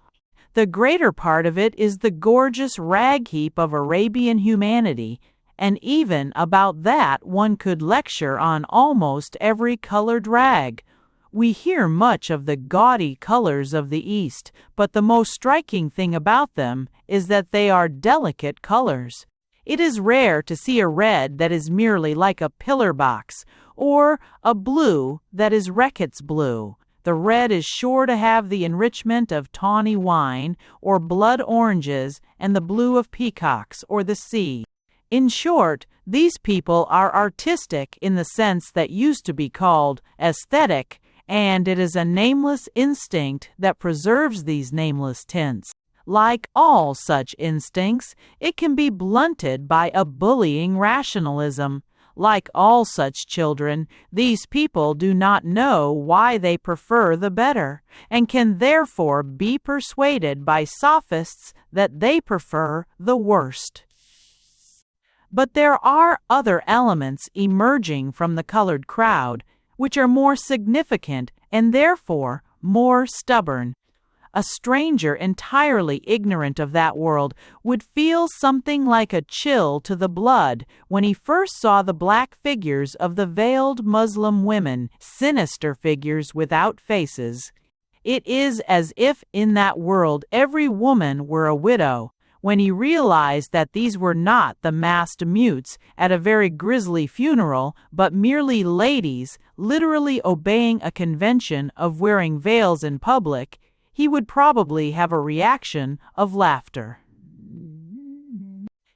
[SPEAKER 1] The greater part of it is the gorgeous rag heap of Arabian humanity, and even about that one could lecture on almost every colored rag. We hear much of the gaudy colors of the East, but the most striking thing about them is that they are delicate colors. It is rare to see a red that is merely like a pillar box, or a blue that is Reckitt's blue. The red is sure to have the enrichment of tawny wine, or blood oranges, and the blue of peacocks, or the sea. In short, these people are artistic in the sense that used to be called aesthetic, and it is a nameless instinct that preserves these nameless tints. Like all such instincts, it can be blunted by a bullying rationalism. Like all such children, these people do not know why they prefer the better, and can therefore be persuaded by sophists that they prefer the worst. But there are other elements emerging from the colored crowd, which are more significant and therefore more stubborn. A stranger entirely ignorant of that world would feel something like a chill to the blood when he first saw the black figures of the veiled Muslim women, sinister figures without faces. It is as if in that world every woman were a widow. When he realized that these were not the masked mutes at a very grisly funeral, but merely ladies literally obeying a convention of wearing veils in public, he would probably have a reaction of laughter.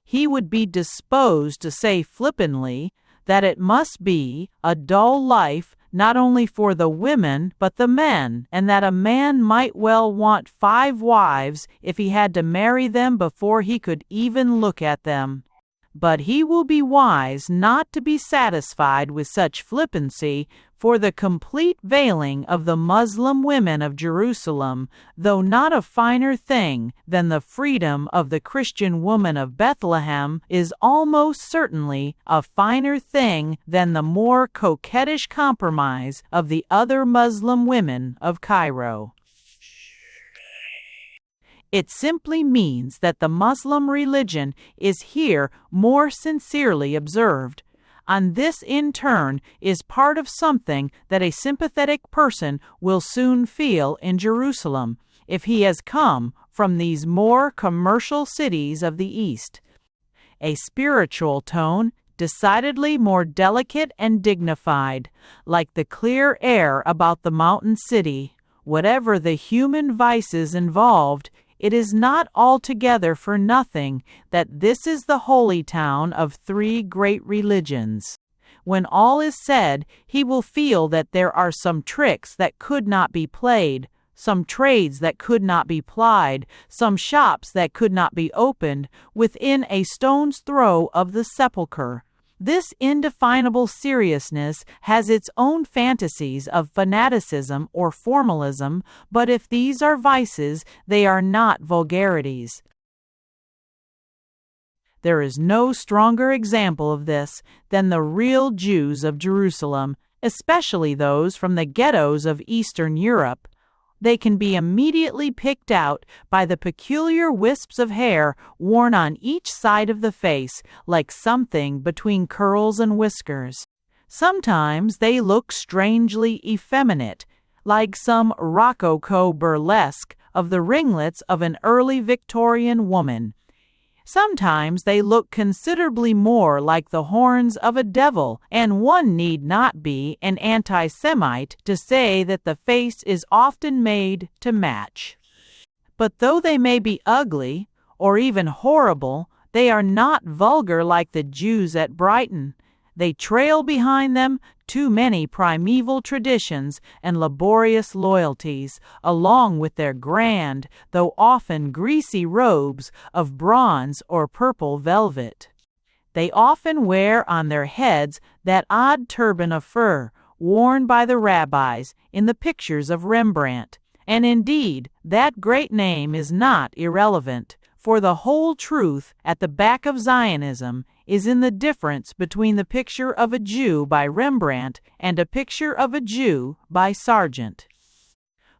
[SPEAKER 1] He would be disposed to say flippantly that it must be a dull life not only for the women but the men, and that a man might well want 5 wives if he had to marry them before he could even look at them. But he will be wise not to be satisfied with such flippancy, for the complete veiling of the Muslim women of Jerusalem, though not a finer thing than the freedom of the Christian woman of Bethlehem, is almost certainly a finer thing than the more coquettish compromise of the other Muslim women of Cairo. It simply means that the Muslim religion is here more sincerely observed. And this in turn is part of something that a sympathetic person will soon feel in Jerusalem, if he has come from these more commercial cities of the East. A spiritual tone decidedly more delicate and dignified, like the clear air about the mountain city. Whatever the human vices involved, it is not altogether for nothing that this is the holy town of three great religions. When all is said, he will feel that there are some tricks that could not be played, some trades that could not be plied, some shops that could not be opened, within a stone's throw of the sepulchre. This indefinable seriousness has its own fantasies of fanaticism or formalism, but if these are vices, they are not vulgarities. There is no stronger example of this than the real Jews of Jerusalem, especially those from the ghettos of Eastern Europe. They can be immediately picked out by the peculiar wisps of hair worn on each side of the face, like something between curls and whiskers. Sometimes they look strangely effeminate, like some rococo burlesque of the ringlets of an early Victorian woman. Sometimes they look considerably more like the horns of a devil, and one need not be an anti-Semite to say that the face is often made to match. But though they may be ugly, or even horrible, they are not vulgar like the Jews at Brighton. They trail behind them too many primeval traditions and laborious loyalties, along with their grand, though often greasy robes of bronze or purple velvet. They often wear on their heads that odd turban of fur worn by the rabbis in the pictures of Rembrandt, and indeed that great name is not irrelevant, for the whole truth at the back of Zionism is in the difference between the picture of a Jew by Rembrandt and a picture of a Jew by Sargent.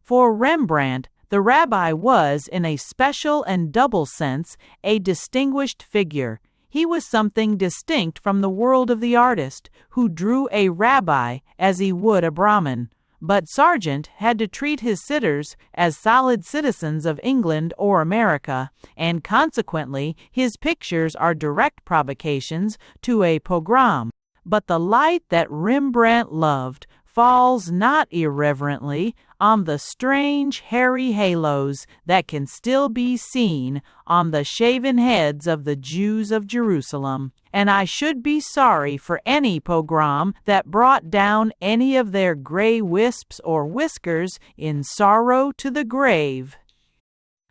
[SPEAKER 1] For Rembrandt, the rabbi was, in a special and double sense, a distinguished figure. He was something distinct from the world of the artist, who drew a rabbi as he would a Brahmin. But Sargent had to treat his sitters as solid citizens of England or America, and consequently his pictures are direct provocations to a pogrom. But the light that Rembrandt loved falls not irreverently on the strange hairy halos that can still be seen on the shaven heads of the Jews of Jerusalem, and I should be sorry for any pogrom that brought down any of their gray wisps or whiskers in sorrow to the grave.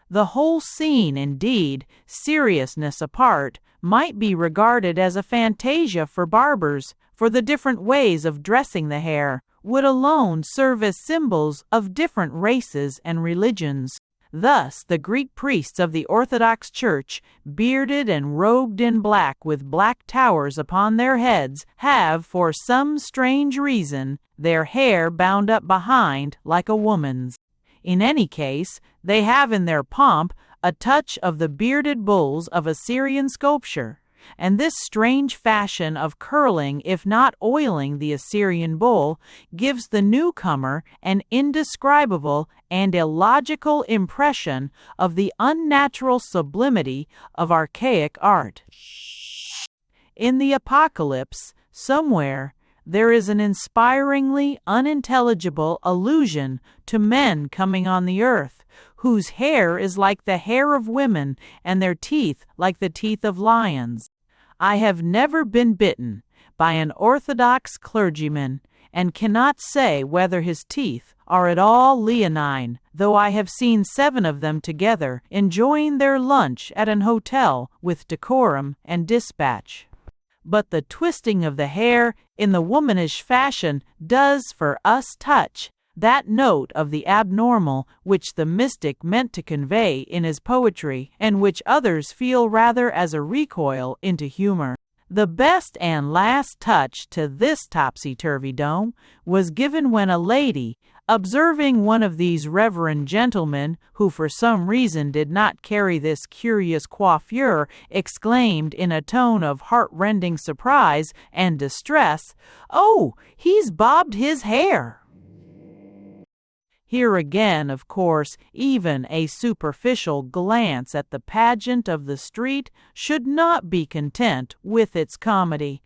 [SPEAKER 1] The whole scene, indeed, seriousness apart, might be regarded as a fantasia for barbers, for the different ways of dressing the hair would alone serve as symbols of different races and religions. Thus, the Greek priests of the Orthodox Church, bearded and robed in black with black towers upon their heads, have, for some strange reason, their hair bound up behind like a woman's. In any case, they have in their pomp a touch of the bearded bulls of Assyrian sculpture, and this strange fashion of curling, if not oiling, the Assyrian bull gives the newcomer an indescribable and illogical impression of the unnatural sublimity of archaic art. In the Apocalypse, somewhere, there is an inspiringly unintelligible allusion to men coming on the earth, whose hair is like the hair of women and their teeth like the teeth of lions. I have never been bitten by an Orthodox clergyman, and cannot say whether his teeth are at all leonine, though I have seen 7 of them together enjoying their lunch at an hotel with decorum and dispatch. But the twisting of the hair in the womanish fashion does for us touch that note of the abnormal which the mystic meant to convey in his poetry, and which others feel rather as a recoil into humor. The best and last touch to this topsy-turvydom was given when a lady, observing one of these reverend gentlemen who for some reason did not carry this curious coiffure, exclaimed in a tone of heart-rending surprise and distress, "Oh, he's bobbed his hair!" Here again, of course, even a superficial glance at the pageant of the street should not be content with its comedy.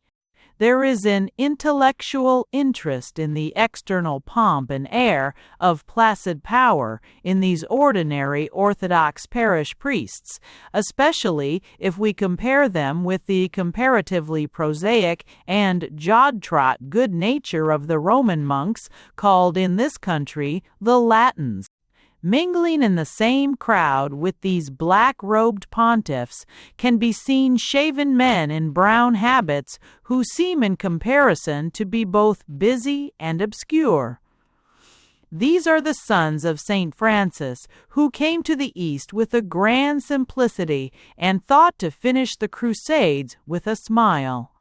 [SPEAKER 1] There is an intellectual interest in the external pomp and air of placid power in these ordinary Orthodox parish priests, especially if we compare them with the comparatively prosaic and jog-trot good nature of the Roman monks, called in this country the Latins. Mingling in the same crowd with these black-robed pontiffs can be seen shaven men in brown habits who seem in comparison to be both busy and obscure. These are the sons of St. Francis, who came to the East with a grand simplicity and thought to finish the Crusades with a smile.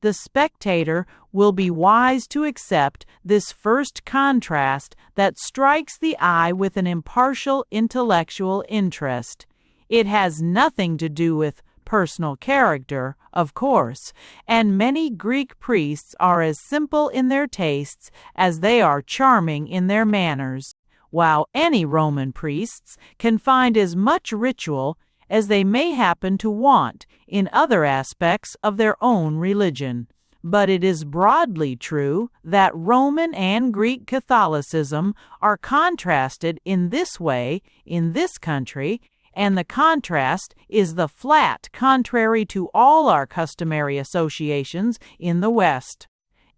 [SPEAKER 1] The spectator will be wise to accept this first contrast that strikes the eye with an impartial intellectual interest. It has nothing to do with personal character, of course, and many Greek priests are as simple in their tastes as they are charming in their manners, while any Roman priests can find as much ritual as they may happen to want in other aspects of their own religion. But it is broadly true that Roman and Greek Catholicism are contrasted in this way in this country, and the contrast is the flat contrary to all our customary associations in the West.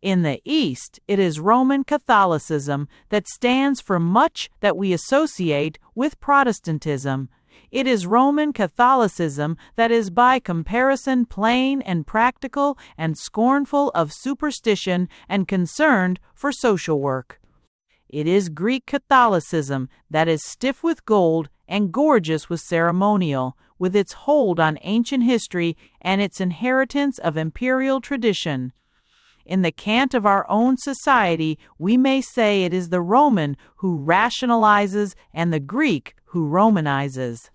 [SPEAKER 1] In the East, it is Roman Catholicism that stands for much that we associate with Protestantism. It is Roman Catholicism that is by comparison plain and practical and scornful of superstition and concerned for social work. It is Greek Catholicism that is stiff with gold and gorgeous with ceremonial, with its hold on ancient history and its inheritance of imperial tradition. In the cant of our own society, we may say it is the Roman who rationalizes and the Greek who Romanizes.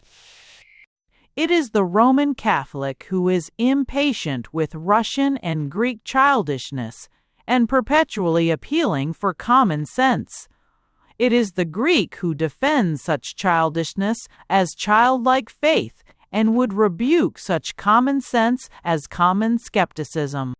[SPEAKER 1] It is the Roman Catholic who is impatient with Russian and Greek childishness and perpetually appealing for common sense. It is the Greek who defends such childishness as childlike faith and would rebuke such common sense as common skepticism.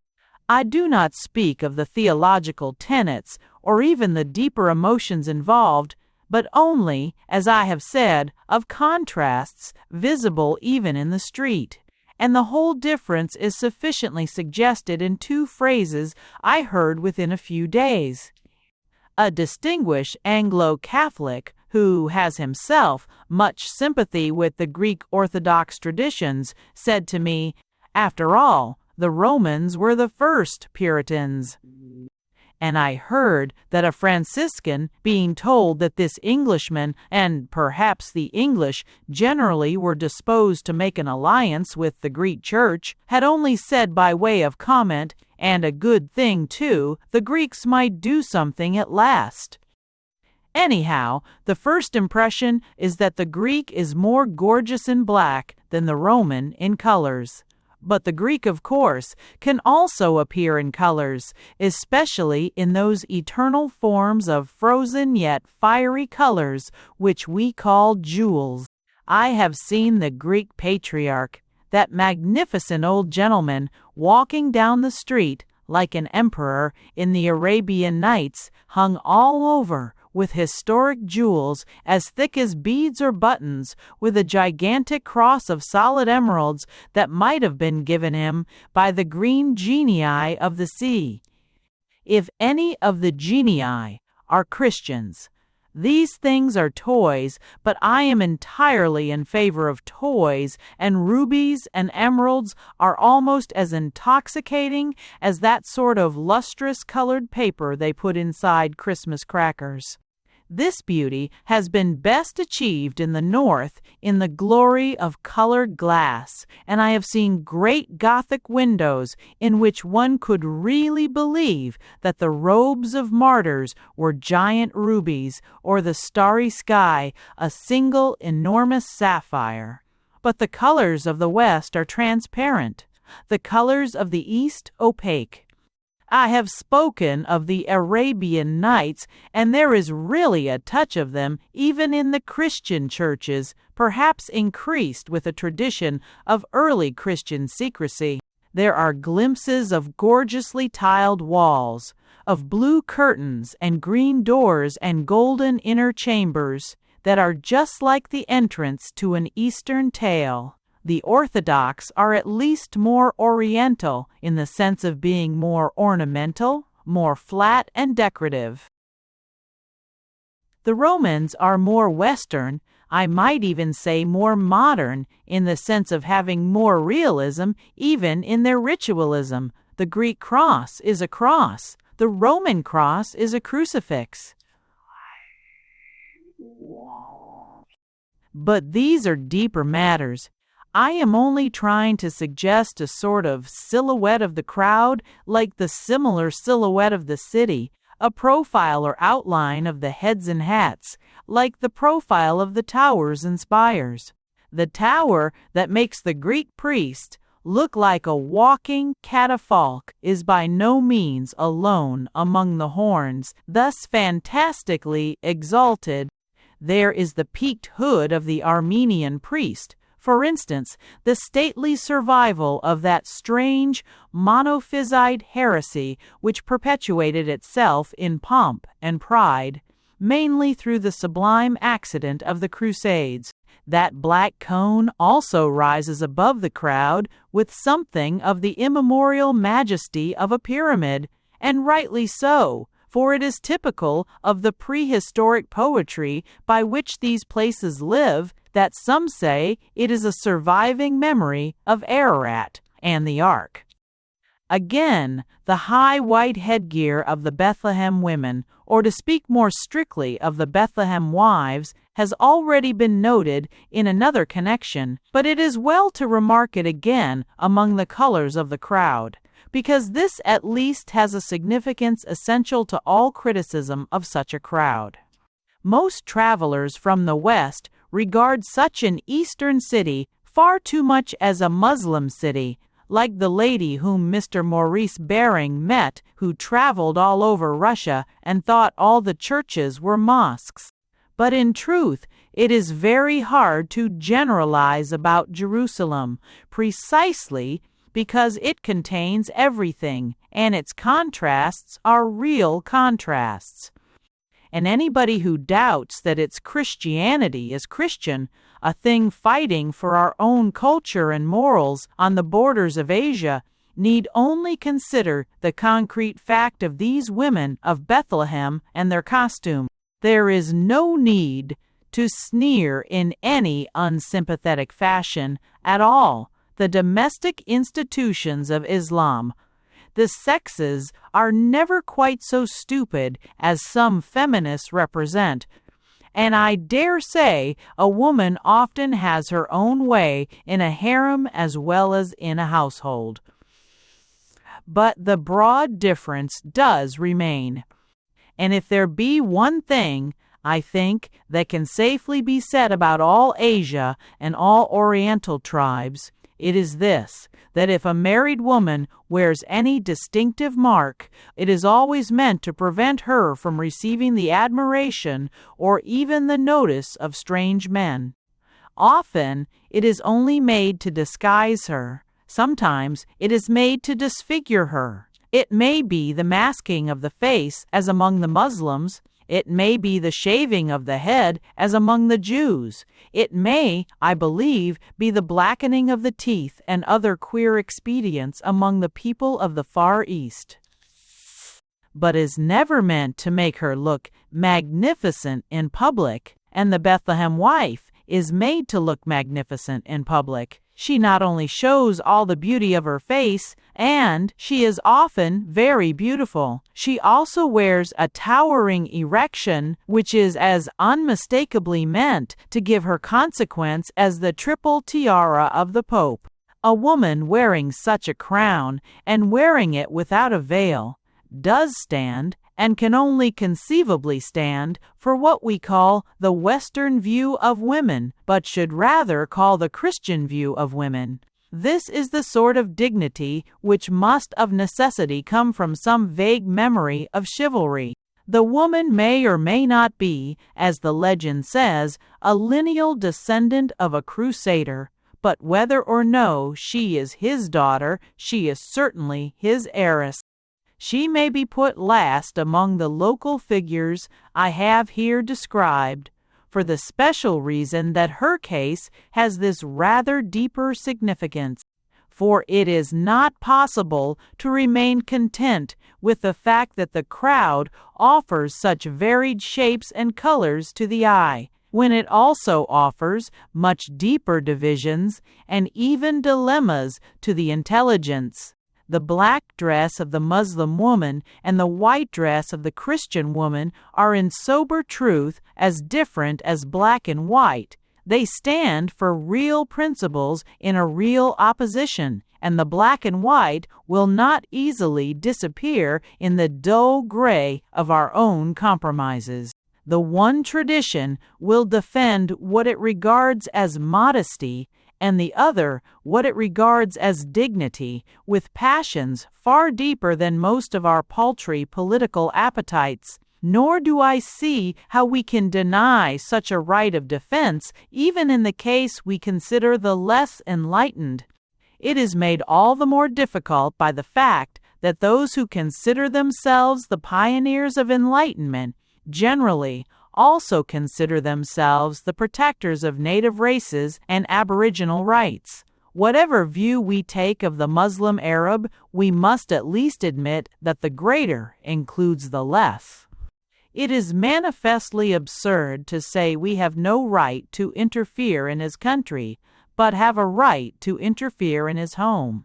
[SPEAKER 1] I do not speak of the theological tenets or even the deeper emotions involved, but only, as I have said, of contrasts visible even in the street. And the whole difference is sufficiently suggested in two phrases I heard within a few days. A distinguished Anglo-Catholic, who has himself much sympathy with the Greek Orthodox traditions, said to me, "After all, the Romans were the first Puritans." And I heard that a Franciscan, being told that this Englishman, and perhaps the English generally, were disposed to make an alliance with the Greek Church, had only said by way of comment, and a good thing too, the Greeks might do something at last. Anyhow, the first impression is that the Greek is more gorgeous in black than the Roman in colors. But the Greek, of course, can also appear in colors, especially in those eternal forms of frozen yet fiery colors which we call jewels. I have seen the Greek patriarch, that magnificent old gentleman, walking down the street like an emperor in the Arabian Nights, hung all over with historic jewels as thick as beads or buttons, with a gigantic cross of solid emeralds that might have been given him by the green genii of the sea. If any of the genii are Christians, these things are toys, but I am entirely in favor of toys, and rubies and emeralds are almost as intoxicating as that sort of lustrous colored paper they put inside Christmas crackers. This beauty has been best achieved in the North in the glory of colored glass, and I have seen great Gothic windows in which one could really believe that the robes of martyrs were giant rubies, or the starry sky a single enormous sapphire. But the colors of the West are transparent, the colors of the East opaque. I have spoken of the Arabian Nights, and there is really a touch of them even in the Christian churches, perhaps increased with a tradition of early Christian secrecy. There are glimpses of gorgeously tiled walls, of blue curtains and green doors and golden inner chambers that are just like the entrance to an Eastern tale. The Orthodox are at least more Oriental in the sense of being more ornamental, more flat and decorative. The Romans are more Western, I might even say more modern, in the sense of having more realism even in their ritualism. The Greek cross is a cross. The Roman cross is a crucifix. But these are deeper matters. I am only trying to suggest a sort of silhouette of the crowd, like the similar silhouette of the city, a profile or outline of the heads and hats, like the profile of the towers and spires. The tower that makes the Greek priest look like a walking catafalque is by no means alone among the horns, thus fantastically exalted. There is the peaked hood of the Armenian priest, for instance, the stately survival of that strange Monophysite heresy which perpetuated itself in pomp and pride, mainly through the sublime accident of the Crusades. That black cone also rises above the crowd with something of the immemorial majesty of a pyramid, and rightly so, for it is typical of the prehistoric poetry by which these places live, that some say it is a surviving memory of Ararat and the Ark. Again, the high white headgear of the Bethlehem women, or to speak more strictly of the Bethlehem wives, has already been noted in another connection, but it is well to remark it again among the colors of the crowd, because this at least has a significance essential to all criticism of such a crowd. Most travelers from the West regard such an Eastern city far too much as a Muslim city, like the lady whom Mr. Maurice Baring met, who traveled all over Russia and thought all the churches were mosques. But in truth, it is very hard to generalize about Jerusalem, precisely because it contains everything, and its contrasts are real contrasts. And anybody who doubts that its Christianity is Christian, a thing fighting for our own culture and morals on the borders of Asia, need only consider the concrete fact of these women of Bethlehem and their costume. There is no need to sneer in any unsympathetic fashion at all the domestic institutions of Islam. The sexes are never quite so stupid as some feminists represent, and I dare say a woman often has her own way in a harem as well as in a household. But the broad difference does remain. And if there be one thing, I think, that can safely be said about all Asia and all Oriental tribes, it is this, that if a married woman wears any distinctive mark, it is always meant to prevent her from receiving the admiration or even the notice of strange men. Often it is only made to disguise her. Sometimes it is made to disfigure her. It may be the masking of the face, as among the Muslims. It may be the shaving of the head, as among the Jews. It may, I believe, be the blackening of the teeth and other queer expedients among the people of the Far East. But is never meant to make her look magnificent in public, and the Bethlehem wife is made to look magnificent in public. She not only shows all the beauty of her face, and she is often very beautiful, she also wears a towering erection which is as unmistakably meant to give her consequence as the triple tiara of the Pope. A woman wearing such a crown, and wearing it without a veil, does stand, and can only conceivably stand, for what we call the Western view of women, but should rather call the Christian view of women. This is the sort of dignity which must of necessity come from some vague memory of chivalry. The woman may or may not be, as the legend says, a lineal descendant of a crusader, but whether or no she is his daughter, she is certainly his heiress. She may be put last among the local figures I have here described, for the special reason that her case has this rather deeper significance. For it is not possible to remain content with the fact that the crowd offers such varied shapes and colors to the eye, when it also offers much deeper divisions and even dilemmas to the intelligence. The black dress of the Muslim woman and the white dress of the Christian woman are in sober truth as different as black and white. They stand for real principles in a real opposition, and the black and white will not easily disappear in the dull gray of our own compromises. The one tradition will defend what it regards as modesty, and the other what it regards as dignity, with passions far deeper than most of our paltry political appetites. Nor do I see how we can deny such a right of defense, even in the case we consider the less enlightened. It is made all the more difficult by the fact that those who consider themselves the pioneers of enlightenment generally also consider themselves the protectors of native races and aboriginal rights. Whatever view we take of the Muslim Arab, we must at least admit that the greater includes the less. It is manifestly absurd to say we have no right to interfere in his country, but have a right to interfere in his home.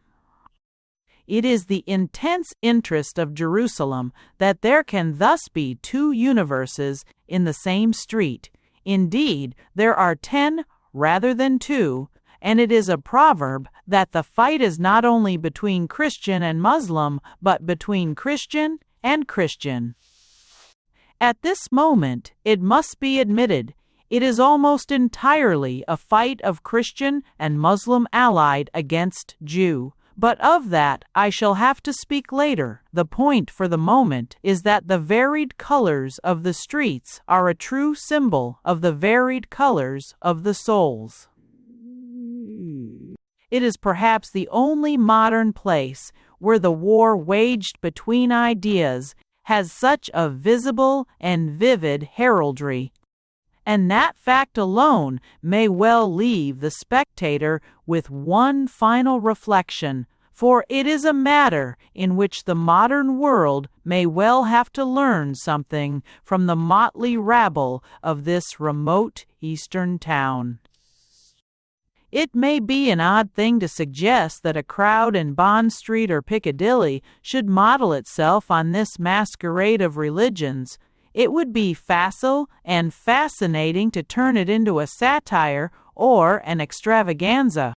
[SPEAKER 1] It is the intense interest of Jerusalem that there can thus be two universes in the same street. Indeed, there are 10 rather than 2, and it is a proverb that the fight is not only between Christian and Muslim, but between Christian and Christian. At this moment, it must be admitted, it is almost entirely a fight of Christian and Muslim allied against Jew. But of that I shall have to speak later. The point for the moment is that the varied colors of the streets are a true symbol of the varied colors of the souls. It is perhaps the only modern place where the war waged between ideas has such a visible and vivid heraldry. And that fact alone may well leave the spectator with one final reflection, for it is a matter in which the modern world may well have to learn something from the motley rabble of this remote eastern town. It may be an odd thing to suggest that a crowd in Bond Street or Piccadilly should model itself on this masquerade of religions. It would be facile and fascinating to turn it into a satire or an extravaganza.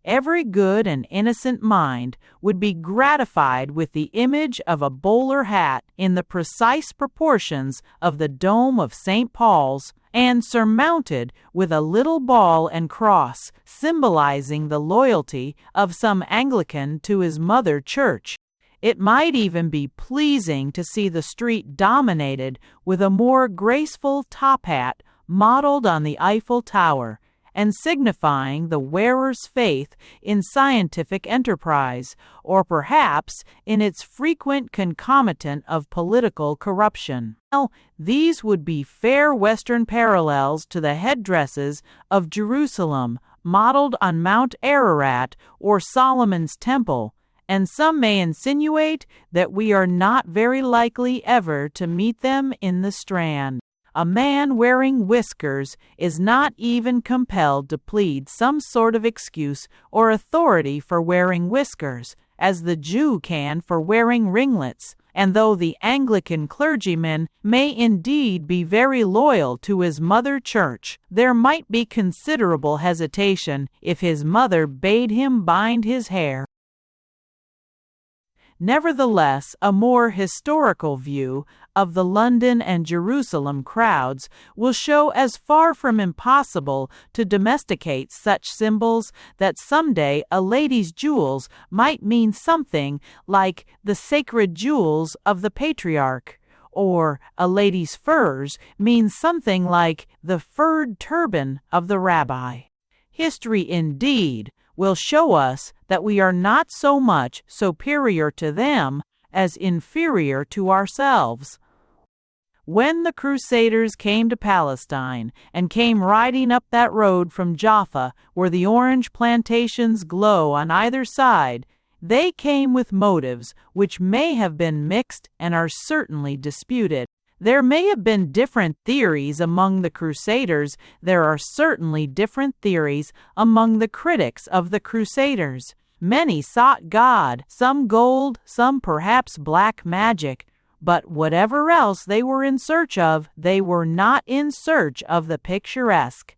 [SPEAKER 1] Every good and innocent mind would be gratified with the image of a bowler hat in the precise proportions of the dome of St. Paul's and surmounted with a little ball and cross symbolizing the loyalty of some Anglican to his mother church. It might even be pleasing to see the street dominated with a more graceful top hat modeled on the Eiffel Tower, and signifying the wearer's faith in scientific enterprise, or perhaps in its frequent concomitant of political corruption. Now, these would be fair Western parallels to the headdresses of Jerusalem, modeled on Mount Ararat or Solomon's Temple, and some may insinuate that we are not very likely ever to meet them in the Strand. A man wearing whiskers is not even compelled to plead some sort of excuse or authority for wearing whiskers, as the Jew can for wearing ringlets, and though the Anglican clergyman may indeed be very loyal to his mother church, there might be considerable hesitation if his mother bade him bind his hair. Nevertheless, a more historical view of the London and Jerusalem crowds will show as far from impossible to domesticate such symbols that someday a lady's jewels might mean something like the sacred jewels of the patriarch, or a lady's furs mean something like the furred turban of the rabbi. History indeed will show us that we are not so much superior to them as inferior to ourselves. When the Crusaders came to Palestine and came riding up that road from Jaffa where the orange plantations glow on either side, they came with motives which may have been mixed and are certainly disputed. There may have been different theories among the Crusaders. There are certainly different theories among the critics of the Crusaders. Many sought God, some gold, some perhaps black magic. But whatever else they were in search of, they were not in search of the picturesque.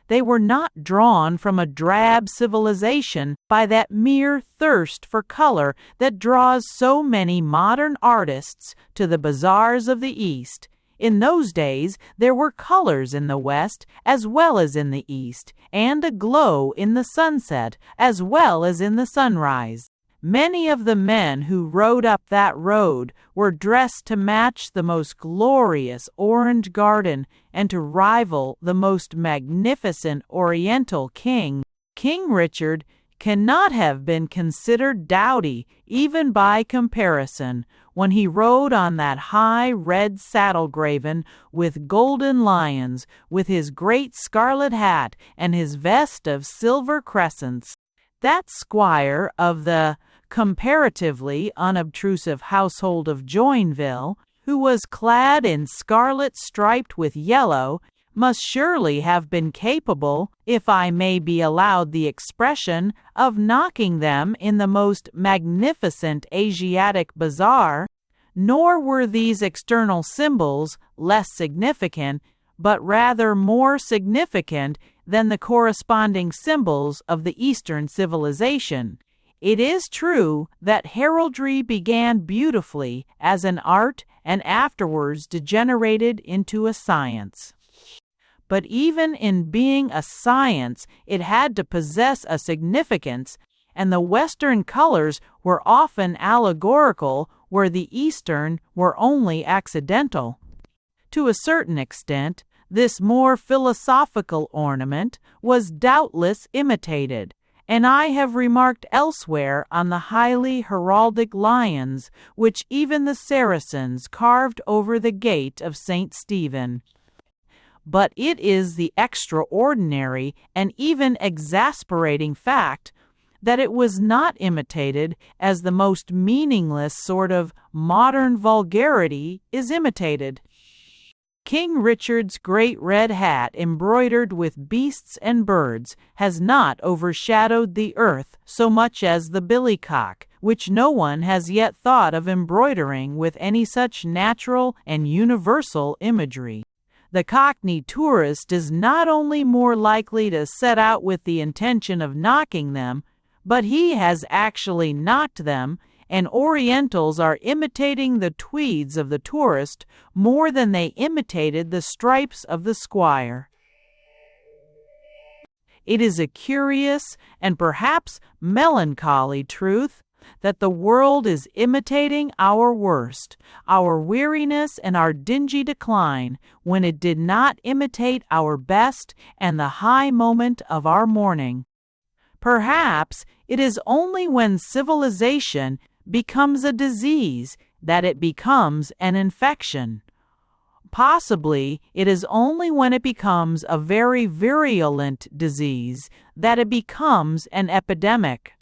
[SPEAKER 1] They were not drawn from a drab civilization by that mere thirst for color that draws so many modern artists to the bazaars of the East. In those days, there were colors in the West as well as in the East, and a glow in the sunset as well as in the sunrise. Many of the men who rode up that road were dressed to match the most glorious orange garden and to rival the most magnificent Oriental king. King Richard cannot have been considered dowdy even by comparison when he rode on that high red saddle graven with golden lions, with his great scarlet hat and his vest of silver crescents. That squire of the comparatively unobtrusive household of Joinville, who was clad in scarlet striped with yellow, must surely have been capable, if I may be allowed the expression, of knocking them in the most magnificent Asiatic bazaar. Nor were these external symbols less significant, but rather more significant than the corresponding symbols of the Eastern civilization. It is true that heraldry began beautifully as an art and afterwards degenerated into a science. But even in being a science, it had to possess a significance, and the Western colors were often allegorical where the Eastern were only accidental. To a certain extent, this more philosophical ornament was doubtless imitated, and I have remarked elsewhere on the highly heraldic lions which even the Saracens carved over the gate of St. Stephen. But it is the extraordinary and even exasperating fact that it was not imitated as the most meaningless sort of modern vulgarity is imitated. King Richard's great red hat embroidered with beasts and birds has not overshadowed the earth so much as the billycock, which no one has yet thought of embroidering with any such natural and universal imagery. The Cockney tourist is not only more likely to set out with the intention of knocking them, but he has actually knocked them, and Orientals are imitating the tweeds of the tourist more than they imitated the stripes of the squire. It is a curious and perhaps melancholy truth that the world is imitating our worst, our weariness and our dingy decline, when it did not imitate our best and the high moment of our morning. Perhaps it is only when civilization becomes a disease that it becomes an infection. Possibly it is only when it becomes a very virulent disease that it becomes an epidemic.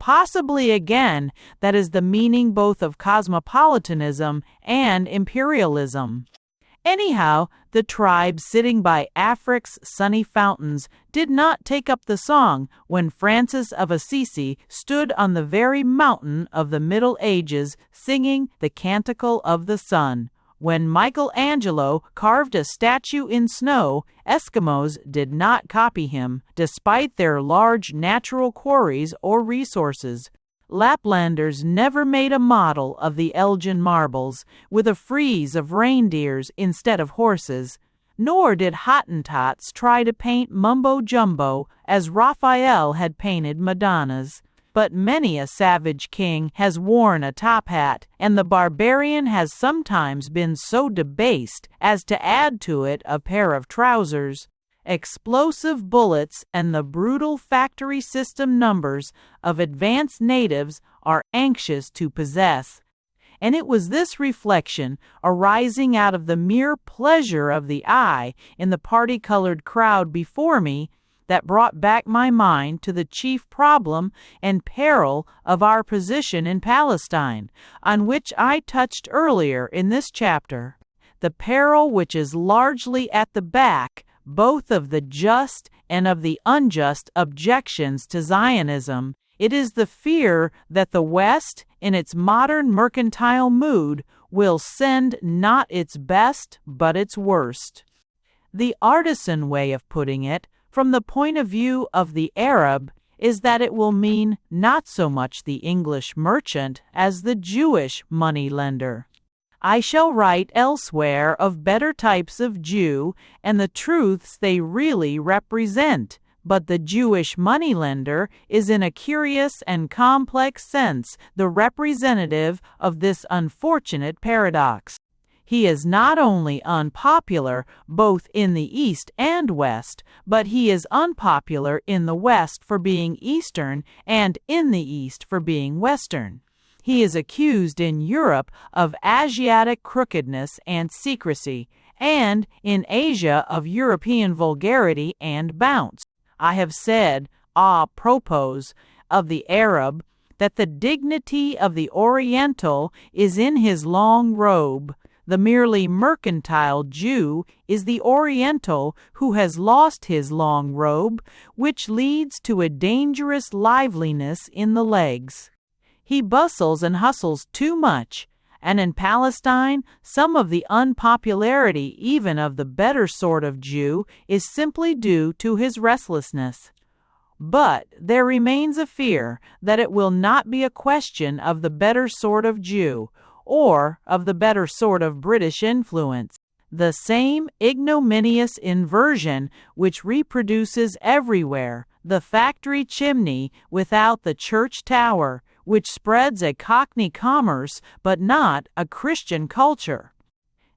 [SPEAKER 1] Possibly again that is the meaning both of cosmopolitanism and imperialism. Anyhow, the tribe sitting by Afric's sunny fountains did not take up the song when Francis of Assisi stood on the very mountain of the Middle Ages singing the Canticle of the Sun. When Michelangelo carved a statue in snow, Eskimos did not copy him, despite their large natural quarries or resources. Laplanders never made a model of the Elgin marbles with a frieze of reindeers instead of horses, nor did Hottentots try to paint mumbo-jumbo as Raphael had painted Madonnas. But many a savage king has worn a top hat, and the barbarian has sometimes been so debased as to add to it a pair of trousers. explosive bullets and the brutal factory system numbers of advanced natives are anxious to possess. And it was this reflection, arising out of the mere pleasure of the eye in the party-colored crowd before me, that brought back my mind to the chief problem and peril of our position in Palestine, on which I touched earlier in this chapter. The peril which is largely at the back both of the just and of the unjust objections to Zionism. It is the fear that the West, in its modern mercantile mood, will send not its best but its worst. The artisan way of putting it, from the point of view of the Arab, is that it will mean not so much the English merchant as the Jewish money-lender. I shall write elsewhere of better types of Jew and the truths they really represent, but the Jewish moneylender is in a curious and complex sense the representative of this unfortunate paradox. He is not only unpopular both in the East and West, but he is unpopular in the West for being Eastern and in the East for being Western. He is accused in Europe of Asiatic crookedness and secrecy, and in Asia of European vulgarity and bounce. I have said, à propos of the Arab, that the dignity of the Oriental is in his long robe. The merely mercantile Jew is the Oriental who has lost his long robe, which leads to a dangerous liveliness in the legs. He bustles and hustles too much, and in Palestine some of the unpopularity even of the better sort of Jew is simply due to his restlessness. But there remains a fear that it will not be a question of the better sort of Jew, or of the better sort of British influence. The same ignominious inversion which reproduces everywhere the factory chimney without the church tower, which spreads a Cockney commerce but not a Christian culture,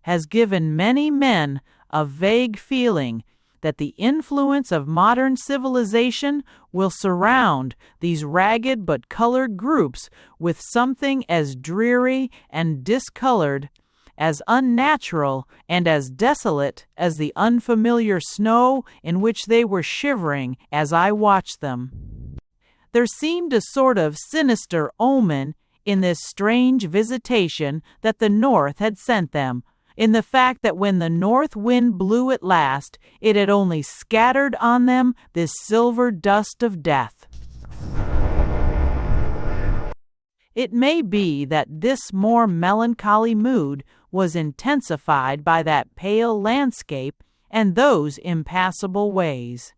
[SPEAKER 1] has given many men a vague feeling that the influence of modern civilization will surround these ragged but colored groups with something as dreary and discolored, as unnatural and as desolate as the unfamiliar snow in which they were shivering as I watched them. There seemed a sort of sinister omen in this strange visitation that the North had sent them, in the fact that when the north wind blew at last, it had only scattered on them this silver dust of death. It may be that this more melancholy mood was intensified by that pale landscape and those impassable ways.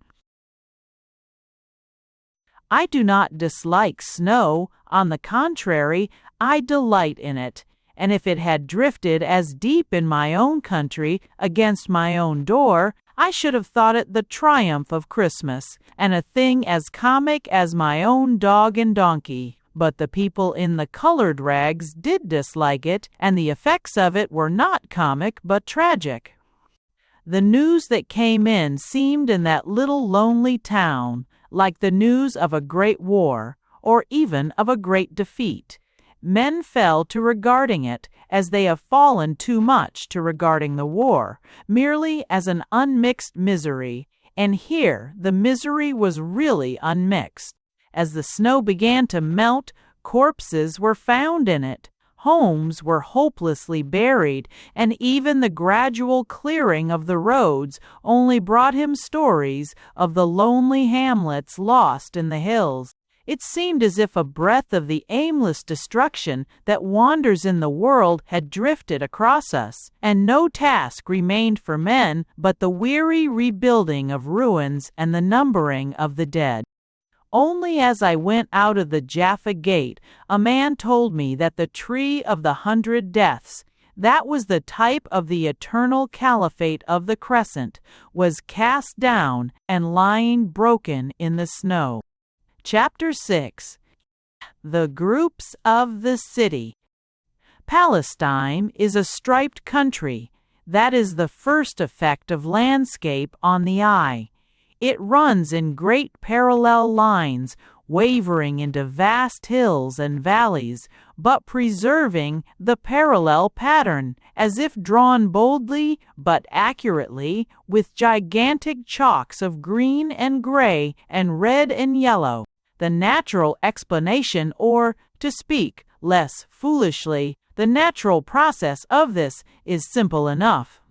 [SPEAKER 1] I do not dislike snow. On the contrary, I delight in it. And if it had drifted as deep in my own country against my own door, I should have thought it the triumph of Christmas, and a thing as comic as my own dog and donkey. But the people in the colored rags did dislike it, and the effects of it were not comic but tragic. The news that came in seemed in that little lonely town like the news of a great war, or even of a great defeat. Men fell to regarding it, as they have fallen too much to regarding the war, merely as an unmixed misery, and here the misery was really unmixed. As the snow began to melt, corpses were found in it, homes were hopelessly buried, and even the gradual clearing of the roads only brought him stories of the lonely hamlets lost in the hills. It seemed as if a breath of the aimless destruction that wanders in the world had drifted across us, and no task remained for men but the weary rebuilding of ruins and the numbering of the dead. Only as I went out of the Jaffa Gate, a man told me that the tree of the 100 deaths, that was the type of the eternal caliphate of the Crescent, was cast down and lying broken in the snow. Chapter 6. The Groups of the City. Palestine is a striped country. That is the first effect of landscape on the eye. It runs in great parallel lines, wavering into vast hills and valleys, but preserving the parallel pattern, as if drawn boldly but accurately with gigantic chalks of green and gray and red and yellow. The natural explanation, or, to speak less foolishly, the natural process of this is simple enough.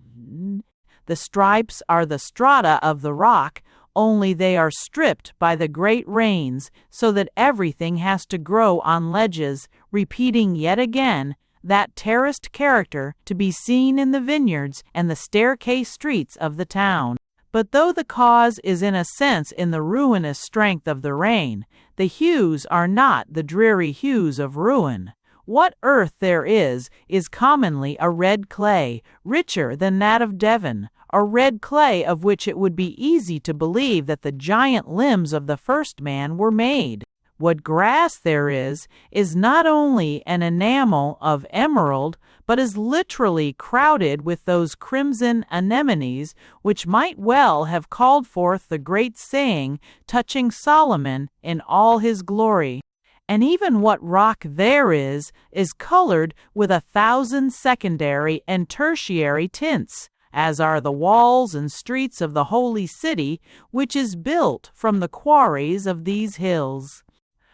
[SPEAKER 1] The stripes are the strata of the rock, only they are stripped by the great rains, so that everything has to grow on ledges, repeating yet again that terraced character to be seen in the vineyards and the staircase streets of the town. But though the cause is in a sense in the ruinous strength of the rain, the hues are not the dreary hues of ruin. What earth there is commonly a red clay, richer than that of Devon, a red clay of which it would be easy to believe that the giant limbs of the first man were made. What grass there is not only an enamel of emerald, but is literally crowded with those crimson anemones which might well have called forth the great saying touching Solomon in all his glory. And even what rock there is colored with 1,000 secondary and tertiary tints, as are the walls and streets of the holy city, which is built from the quarries of these hills.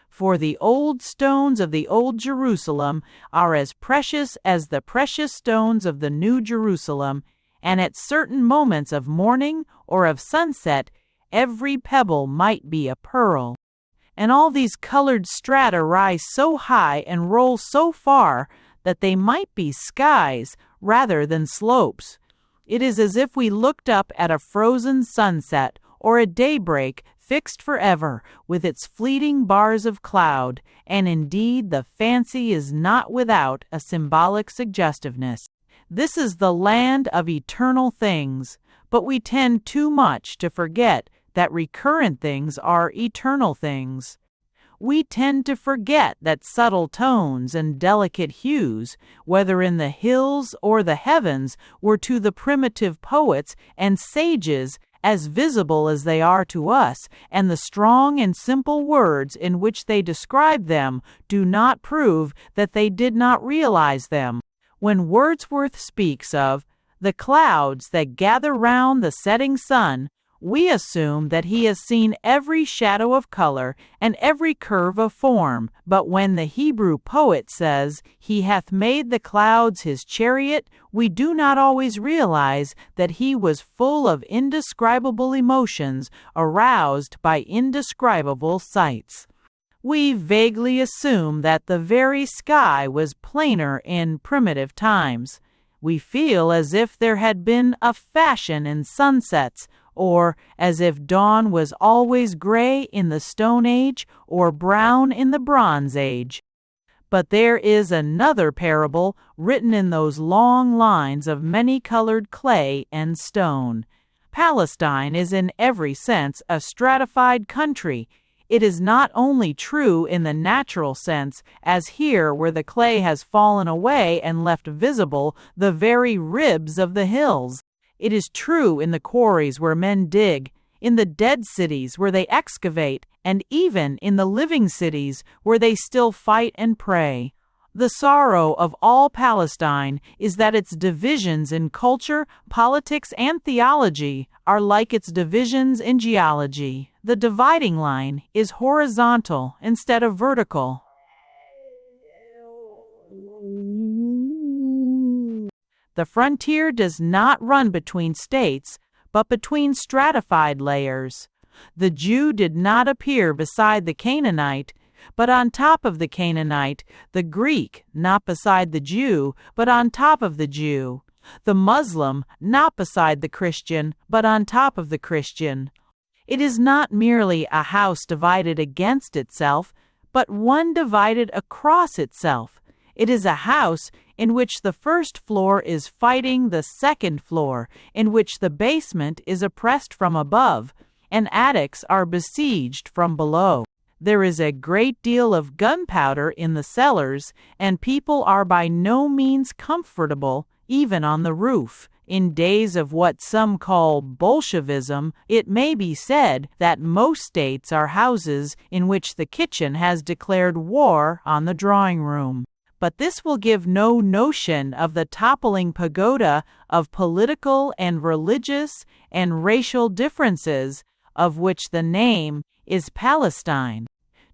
[SPEAKER 1] For the old stones of the old Jerusalem are as precious as the precious stones of the new Jerusalem, and at certain moments of morning or of sunset, every pebble might be a pearl. And all these colored strata rise so high and roll so far that they might be skies rather than slopes. It is as if we looked up at a frozen sunset or a daybreak fixed forever with its fleeting bars of cloud, and indeed the fancy is not without a symbolic suggestiveness. This is the land of eternal things, but we tend too much to forget that recurrent things are eternal things. We tend to forget that subtle tones and delicate hues, whether in the hills or the heavens, were to the primitive poets and sages as visible as they are to us, and the strong and simple words in which they describe them do not prove that they did not realize them. When Wordsworth speaks of the clouds that gather round the setting sun, we assume that he has seen every shadow of color and every curve of form, but when the Hebrew poet says, "He hath made the clouds his chariot," we do not always realize that he was full of indescribable emotions aroused by indescribable sights. We vaguely assume that the very sky was plainer in primitive times. We feel as if there had been a fashion in sunsets, or as if dawn was always gray in the Stone Age or brown in the Bronze Age. But there is another parable written in those long lines of many-colored clay and stone. Palestine is in every sense a stratified country. It is not only true in the natural sense, as here where the clay has fallen away and left visible the very ribs of the hills. It is true in the quarries where men dig, in the dead cities where they excavate, and even in the living cities where they still fight and pray. The sorrow of all Palestine is that its divisions in culture, politics, and theology are like its divisions in geology. The dividing line is horizontal instead of vertical. The frontier does not run between states, but between stratified layers. The Jew did not appear beside the Canaanite, but on top of the Canaanite, the Greek not beside the Jew, but on top of the Jew, the Muslim not beside the Christian, but on top of the Christian. It is not merely a house divided against itself, but one divided across itself. It is a house in which the first floor is fighting the second floor, in which the basement is oppressed from above, and attics are besieged from below. There is a great deal of gunpowder in the cellars, and people are by no means comfortable, even on the roof, In days of what some call Bolshevism, it may be said that most states are houses in which the kitchen has declared war on the drawing room. But this will give no notion of the toppling pagoda of political and religious and racial differences, of which the name is Palestine.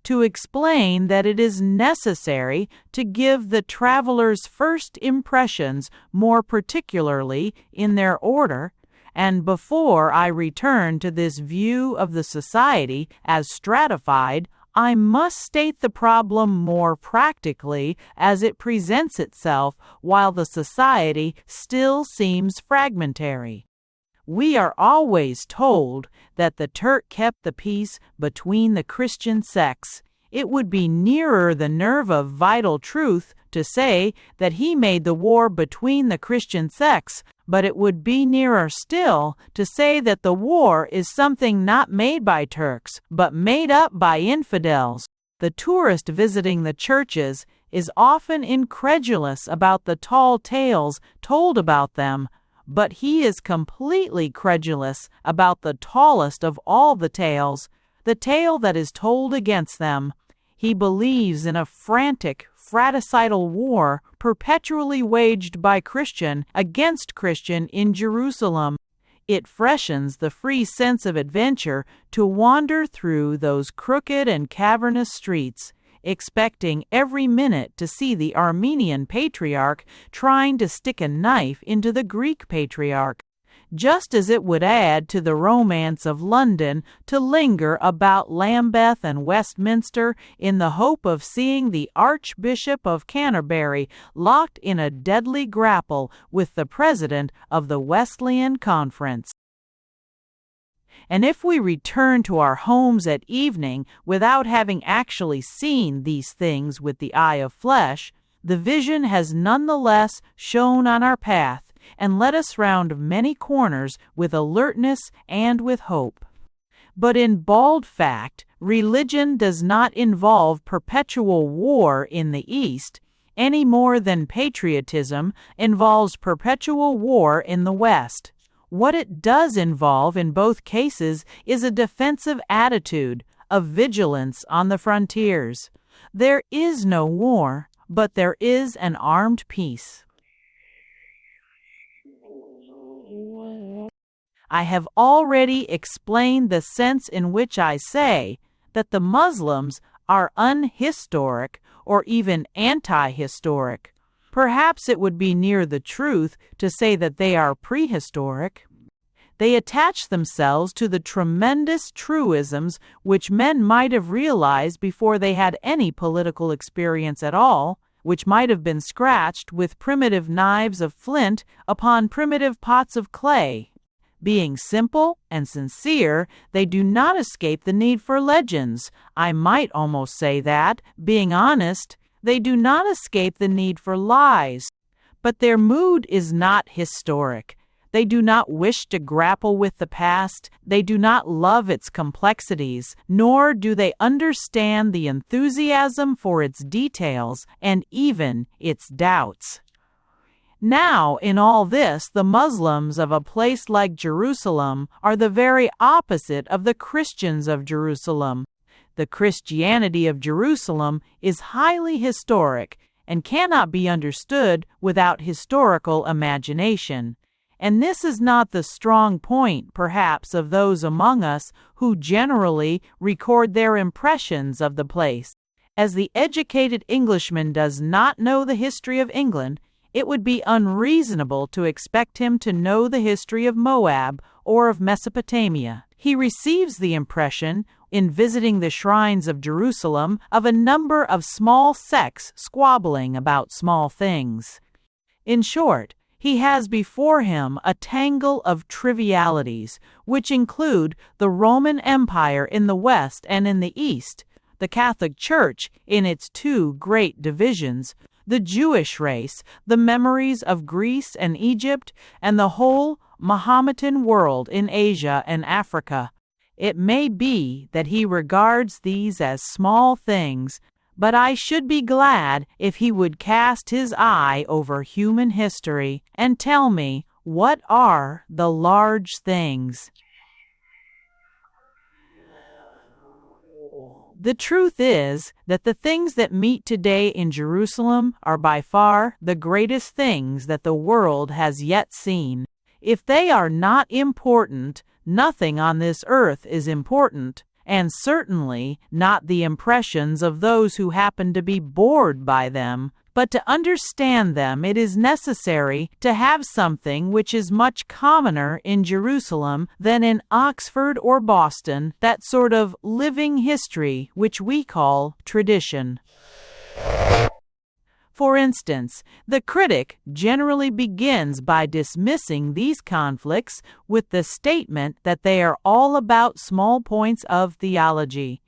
[SPEAKER 1] To explain that it is necessary to give the traveler's first impressions more particularly in their order, and before I return to this view of the society as stratified, I must state the problem more practically as it presents itself while the society still seems fragmentary. We are always told that the Turk kept the peace between the Christian sects. It would be nearer the nerve of vital truth to say that he made the war between the Christian sects, but it would be nearer still to say that the war is something not made by Turks, but made up by infidels. The tourist visiting the churches is often incredulous about the tall tales told about them, but he is completely credulous about the tallest of all the tales, the tale that is told against them. He believes in a frantic, fratricidal war perpetually waged by Christian against Christian in Jerusalem. It freshens the free sense of adventure to wander through those crooked and cavernous streets, expecting every minute to see the Armenian patriarch trying to stick a knife into the Greek patriarch, just as it would add to the romance of London to linger about Lambeth and Westminster in the hope of seeing the Archbishop of Canterbury locked in a deadly grapple with the president of the Wesleyan Conference. And if we return to our homes at evening without having actually seen these things with the eye of flesh, the vision has nonetheless shone on our path and led us round many corners with alertness and with hope. But in bald fact, religion does not involve perpetual war in the East, any more than patriotism involves perpetual war in the West. What it does involve in both cases is a defensive attitude, of vigilance on the frontiers. There is no war, but there is an armed peace. I have already explained the sense in which I say that the Muslims are unhistoric or even anti-historic. Perhaps it would be near the truth to say that they are prehistoric. They attach themselves to the tremendous truisms which men might have realized before they had any political experience at all, which might have been scratched with primitive knives of flint upon primitive pots of clay. Being simple and sincere, they do not escape the need for legends. I might almost say that, being honest, they do not escape the need for lies. But their mood is not historic. They do not wish to grapple with the past. They do not love its complexities, nor do they understand the enthusiasm for its details and even its doubts. Now, in all this, the Muslims of a place like Jerusalem are the very opposite of the Christians of Jerusalem. The Christianity of Jerusalem is highly historic and cannot be understood without historical imagination. And this is not the strong point, perhaps, of those among us who generally record their impressions of the place. As the educated Englishman does not know the history of England, it would be unreasonable to expect him to know the history of Moab or of Mesopotamia. He receives the impression, in visiting the shrines of Jerusalem, of a number of small sects squabbling about small things. In short, he has before him a tangle of trivialities, which include the Roman Empire in the West and in the East, the Catholic Church in its two great divisions, the Jewish race, the memories of Greece and Egypt, and the whole Mahometan world in Asia and Africa. It may be that he regards these as small things, but I should be glad if he would cast his eye over human history and tell me What are the large things? The truth is that the things that meet today in Jerusalem are by far the greatest things that the world has yet seen. If they are not important, nothing on this earth is important, and certainly not the impressions of those who happen to be bored by them. But to understand them, it is necessary to have something which is much commoner in Jerusalem than in Oxford or Boston, that sort of living history which we call tradition. For instance, the critic generally begins by dismissing these conflicts with the statement that they are all about small points of theology.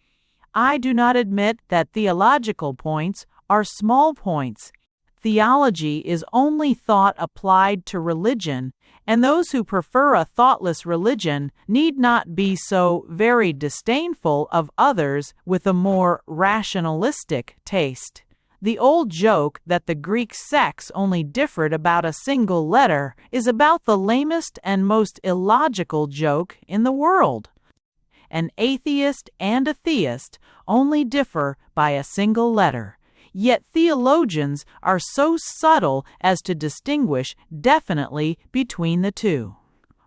[SPEAKER 1] I do not admit that theological points are small points. Theology is only thought applied to religion, and those who prefer a thoughtless religion need not be so very disdainful of others with a more rationalistic taste. The old joke that the Greek sects only differed about a single letter is about the lamest and most illogical joke in the world. An atheist and a theist only differ by a single letter. Yet theologians are so subtle as to distinguish definitely between the two.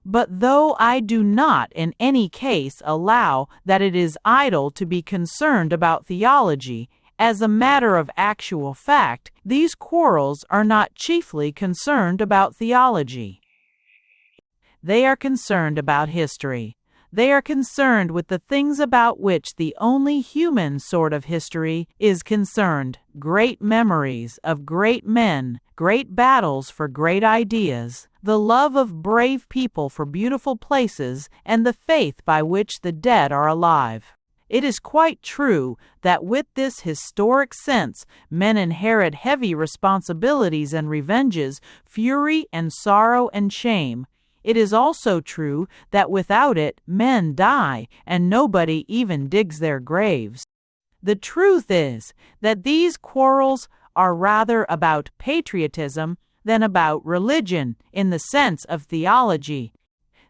[SPEAKER 1] But though I do not in any case allow that it is idle to be concerned about theology, as a matter of actual fact, these quarrels are not chiefly concerned about theology. They are concerned about history. They are concerned with the things about which the only human sort of history is concerned: great memories of great men, great battles for great ideas, the love of brave people for beautiful places, and the faith by which the dead are alive. It is quite true that with this historic sense men inherit heavy responsibilities and revenges, fury and sorrow and shame. It is also true that without it men die, and nobody even digs their graves. The truth is that these quarrels are rather about patriotism than about religion in the sense of theology.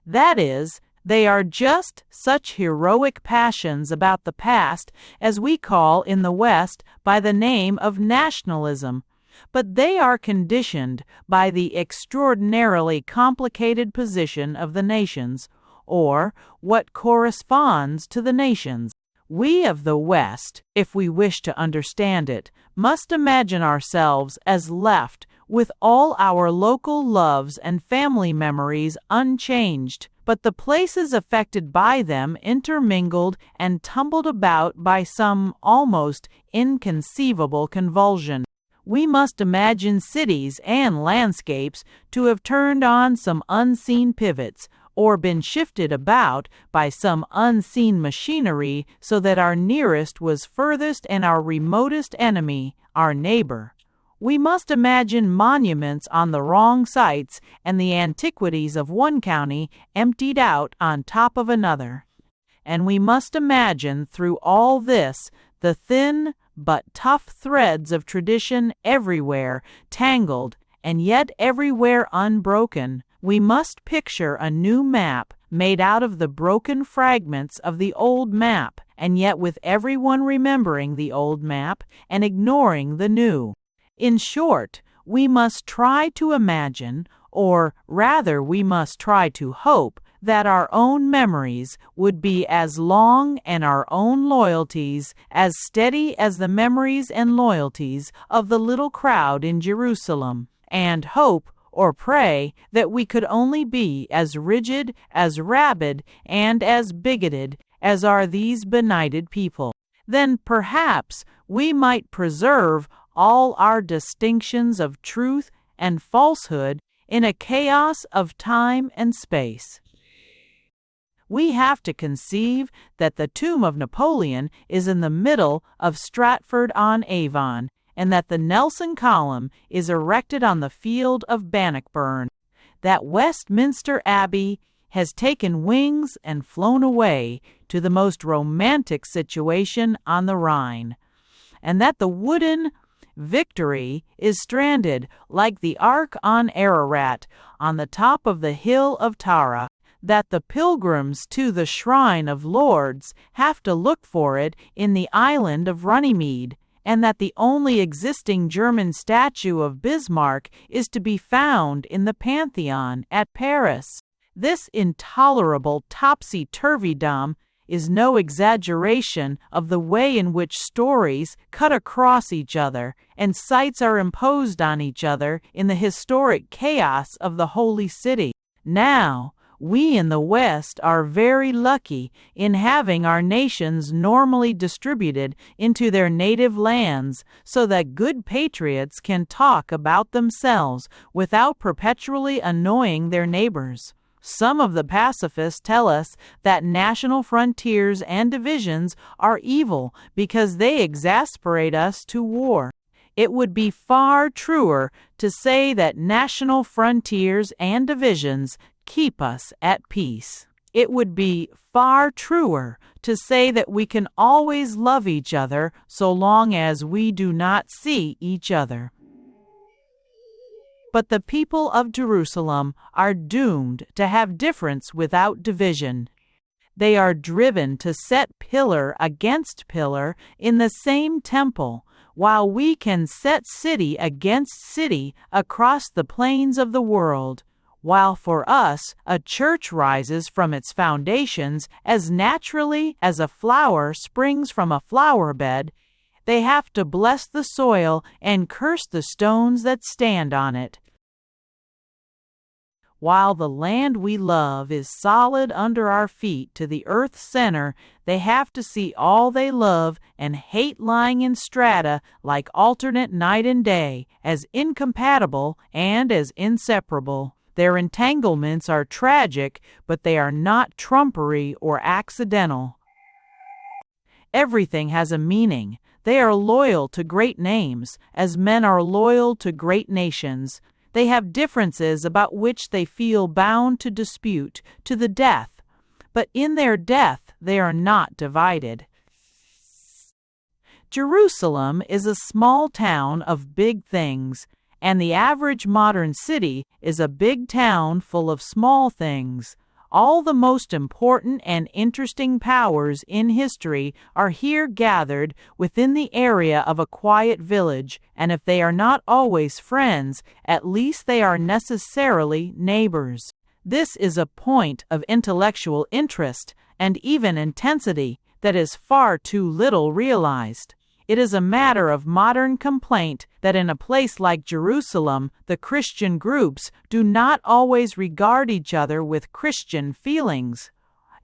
[SPEAKER 1] That is, they are just such heroic passions about the past as we call in the West by the name of nationalism, but they are conditioned by the extraordinarily complicated position of the nations, or what corresponds to the nations. We of the West, if we wish to understand it, must imagine ourselves as left with all our local loves and family memories unchanged, but the places affected by them intermingled and tumbled about by some almost inconceivable convulsion. We must imagine cities and landscapes to have turned on some unseen pivots, or been shifted about by some unseen machinery, so that our nearest was furthest and our remotest enemy our neighbor. We must imagine monuments on the wrong sites and the antiquities of one county emptied out on top of another. And we must imagine through all this the thin but tough threads of tradition everywhere tangled and yet everywhere unbroken. We must picture a new map made out of the broken fragments of the old map, and yet with everyone remembering the old map and ignoring the new. In short, we must try to imagine, or rather we must try to hope, that our own memories would be as long and our own loyalties as steady as the memories and loyalties of the little crowd in Jerusalem, and hope or pray that we could only be as rigid, as rabid, and as bigoted as are these benighted people. Then perhaps we might preserve all our distinctions of truth and falsehood in a chaos of time and space. We have to conceive that the tomb of Napoleon is in the middle of Stratford-on-Avon, and that the Nelson Column is erected on the field of Bannockburn, that Westminster Abbey has taken wings and flown away to the most romantic situation on the Rhine, and that the wooden Victory is stranded, like the Ark on Ararat, on the top of the hill of Tara, that the pilgrims to the shrine of Lords have to look for it in the island of Runnymede, and that the only existing German statue of Bismarck is to be found in the Pantheon at Paris. This intolerable topsy-turvydom is no exaggeration of the way in which stories cut across each other and sites are imposed on each other in the historic chaos of the Holy City. Now, we in the West are very lucky in having our nations normally distributed into their native lands so that good patriots can talk about themselves without perpetually annoying their neighbors. Some of the pacifists tell us that national frontiers and divisions are evil because they exasperate us to war. It would be far truer to say that national frontiers and divisions keep us at peace. It would be far truer to say that we can always love each other so long as we do not see each other. But the people of Jerusalem are doomed to have difference without division. They are driven to set pillar against pillar in the same temple, while we can set city against city across the plains of the world. While for us a church rises from its foundations as naturally as a flower springs from a flower bed, they have to bless the soil and curse the stones that stand on it. While the land we love is solid under our feet to the earth's center, they have to see all they love and hate lying in strata like alternate night and day as incompatible and as inseparable. Their entanglements are tragic, but they are not trumpery or accidental. Everything has a meaning. They are loyal to great names, as men are loyal to great nations. They have differences about which they feel bound to dispute to the death, but in their death they are not divided. Jerusalem is a small town of big things, and the average modern city is a big town full of small things. All the most important and interesting powers in history are here gathered within the area of a quiet village, and if they are not always friends, at least they are necessarily neighbors. This is a point of intellectual interest and even intensity that is far too little realized. It is a matter of modern complaint that in a place like Jerusalem, the Christian groups do not always regard each other with Christian feelings.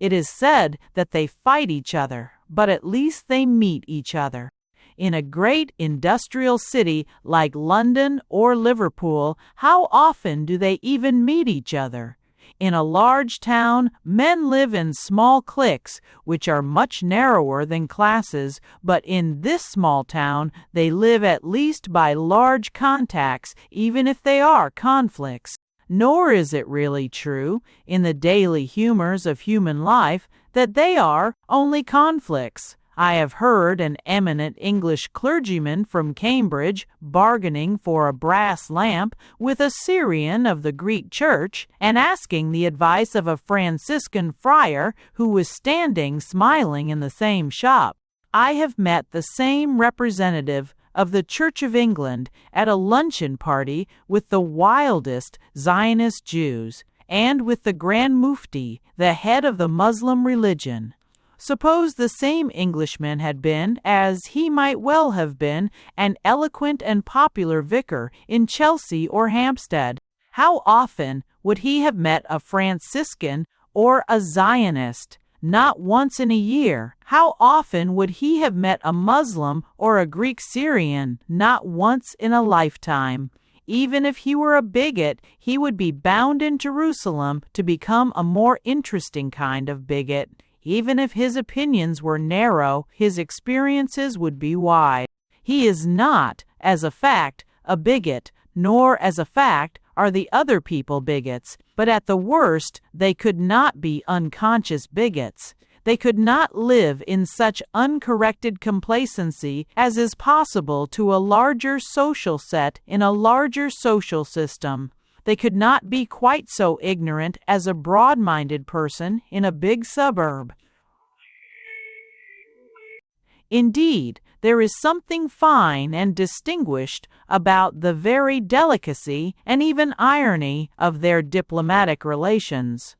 [SPEAKER 1] It is said that they fight each other, but at least they meet each other. In a great industrial city like London or Liverpool, how often do they even meet each other? In a large town, men live in small cliques, which are much narrower than classes, but in this small town, they live at least by large contacts, even if they are conflicts. Nor is it really true, in the daily humors of human life, that they are only conflicts. I have heard an eminent English clergyman from Cambridge bargaining for a brass lamp with a Syrian of the Greek Church and asking the advice of a Franciscan friar who was standing smiling in the same shop. I have met the same representative of the Church of England at a luncheon party with the wildest Zionist Jews and with the Grand Mufti, the head of the Muslim religion. Suppose the same Englishman had been, as he might well have been, an eloquent and popular vicar in Chelsea or Hampstead. How often would he have met a Franciscan or a Zionist? Not once in a year. How often would he have met a Muslim or a Greek Syrian? Not once in a lifetime. Even if he were a bigot, he would be bound in Jerusalem to become a more interesting kind of bigot. Even if his opinions were narrow, his experiences would be wide. He is not, as a fact, a bigot, nor as a fact are the other people bigots, but at the worst they could not be unconscious bigots. They could not live in such uncorrected complacency as is possible to a larger social set in a larger social system. They could not be quite so ignorant as a broad-minded person in a big suburb. Indeed, there is something fine and distinguished about the very delicacy and even irony of their diplomatic relations.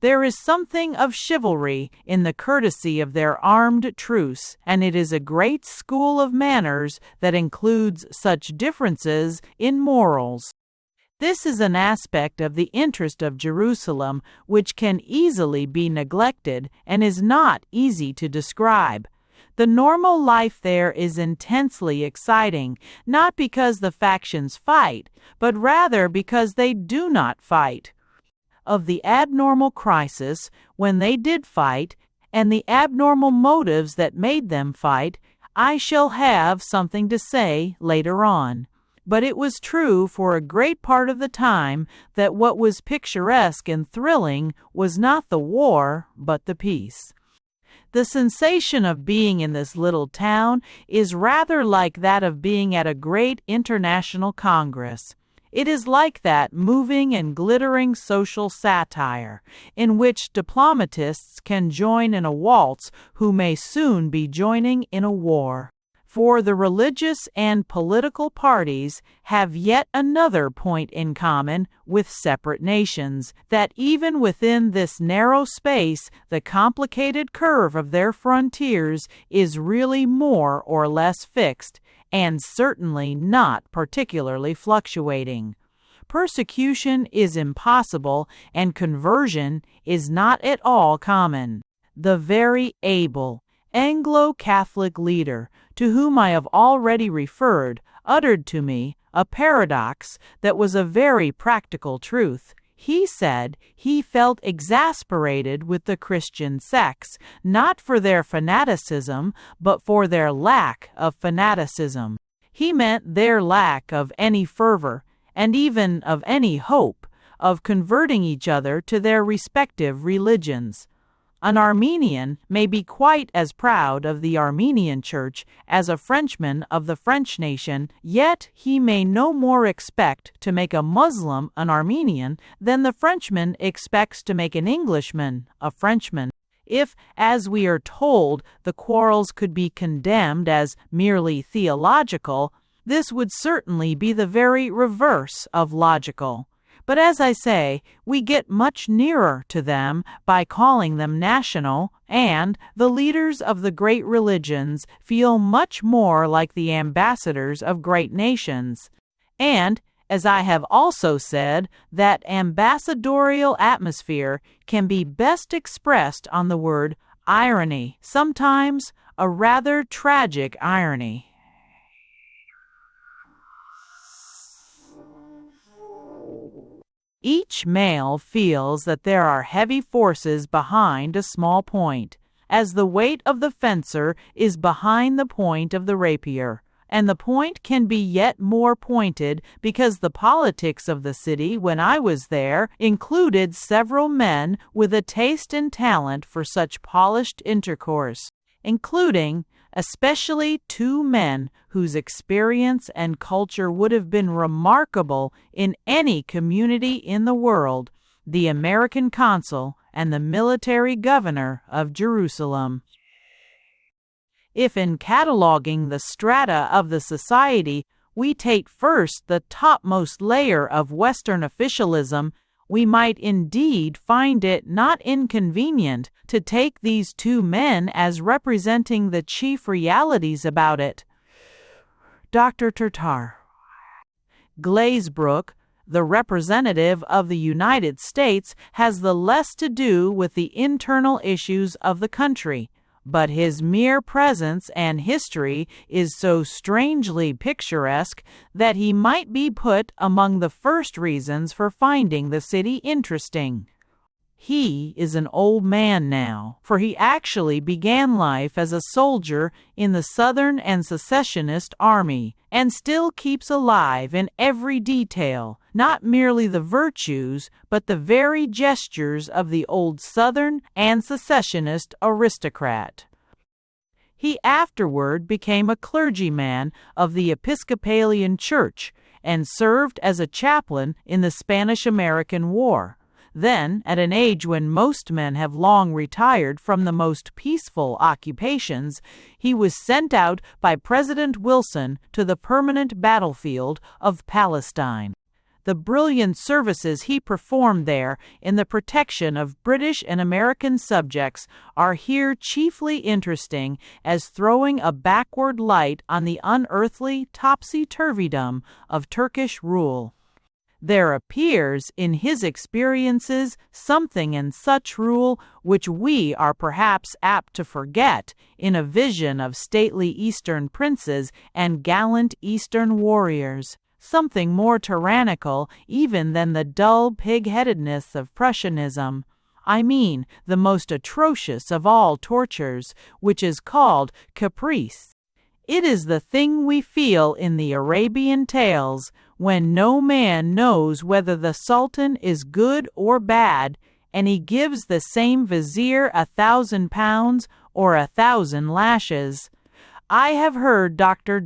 [SPEAKER 1] There is something of chivalry in the courtesy of their armed truce, and it is a great school of manners that includes such differences in morals. This is an aspect of the interest of Jerusalem which can easily be neglected and is not easy to describe. The normal life there is intensely exciting, not because the factions fight, but rather because they do not fight. Of the abnormal crisis when they did fight, and the abnormal motives that made them fight, I shall have something to say later on. But it was true for a great part of the time that what was picturesque and thrilling was not the war, but the peace. The sensation of being in this little town is rather like that of being at a great international congress. It is like that moving and glittering social satire, in which diplomatists can join in a waltz who may soon be joining in a war. For the religious and political parties have yet another point in common with separate nations, that even within this narrow space the complicated curve of their frontiers is really more or less fixed, and certainly not particularly fluctuating. Persecution is impossible, and conversion is not at all common. The very able Anglo-Catholic leader, to whom I have already referred, uttered to me a paradox that was a very practical truth. He said he felt exasperated with the Christian sects, not for their fanaticism, but for their lack of fanaticism. He meant their lack of any fervor, and even of any hope, of converting each other to their respective religions. An Armenian may be quite as proud of the Armenian Church as a Frenchman of the French nation, yet he may no more expect to make a Muslim an Armenian than the Frenchman expects to make an Englishman a Frenchman. If, as we are told, the quarrels could be condemned as merely theological, this would certainly be the very reverse of logical. But as I say, we get much nearer to them by calling them national, and the leaders of the great religions feel much more like the ambassadors of great nations. And, as I have also said, that ambassadorial atmosphere can be best expressed on the word irony, sometimes a rather tragic irony. Each male feels that there are heavy forces behind a small point, as the weight of the fencer is behind the point of the rapier, and the point can be yet more pointed because the politics of the city when I was there included several men with a taste and talent for such polished intercourse, including especially two men whose experience and culture would have been remarkable in any community in the world, the American consul and the military governor of Jerusalem. If in cataloging the strata of the society we take first the topmost layer of Western officialism, we might indeed find it not inconvenient to take these two men as representing the chief realities about it. Dr. Tartar. Glazebrook, the representative of the United States, has the less to do with the internal issues of the country, but his mere presence and history is so strangely picturesque that he might be put among the first reasons for finding the city interesting. He is an old man now, for he actually began life as a soldier in the Southern and Secessionist Army, and still keeps alive in every detail not merely the virtues, but the very gestures of the old Southern and secessionist aristocrat. He afterward became a clergyman of the Episcopalian Church and served as a chaplain in the Spanish-American War. Then, at an age when most men have long retired from the most peaceful occupations, he was sent out by President Wilson to the permanent battlefield of Palestine. The brilliant services he performed there in the protection of British and American subjects are here chiefly interesting as throwing a backward light on the unearthly topsy-turvydom of Turkish rule. There appears in his experiences something in such rule which we are perhaps apt to forget in a vision of stately Eastern princes and gallant Eastern warriors, something more tyrannical even than the dull pig-headedness of Prussianism. I mean the most atrocious of all tortures, which is called caprice. It is the thing we feel in the Arabian tales, when no man knows whether the Sultan is good or bad, and he gives the same vizier 1,000 pounds or 1,000 lashes. I have heard Dr.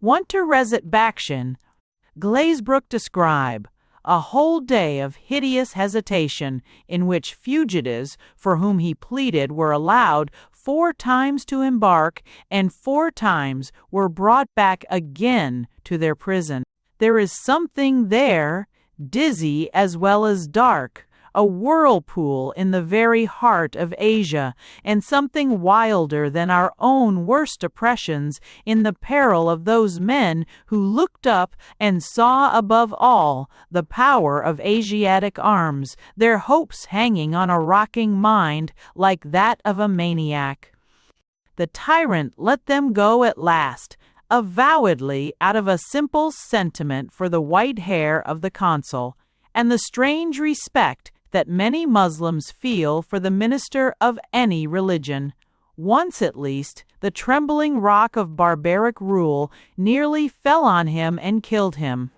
[SPEAKER 1] Want to resurrection. Glazebrook describe a whole day of hideous hesitation in which fugitives for whom he pleaded were allowed 4 times to embark and 4 times were brought back again to their prison. There is something there, dizzy as well as dark, a whirlpool in the very heart of Asia, and something wilder than our own worst oppressions in the peril of those men who looked up and saw above all the power of Asiatic arms, their hopes hanging on a rocking mind like that of a maniac. The tyrant let them go at last, avowedly out of a simple sentiment for the white hair of the consul, and the strange respect that many Muslims feel for the minister of any religion. Once at least, the trembling rock of barbaric rule nearly fell on him and killed him.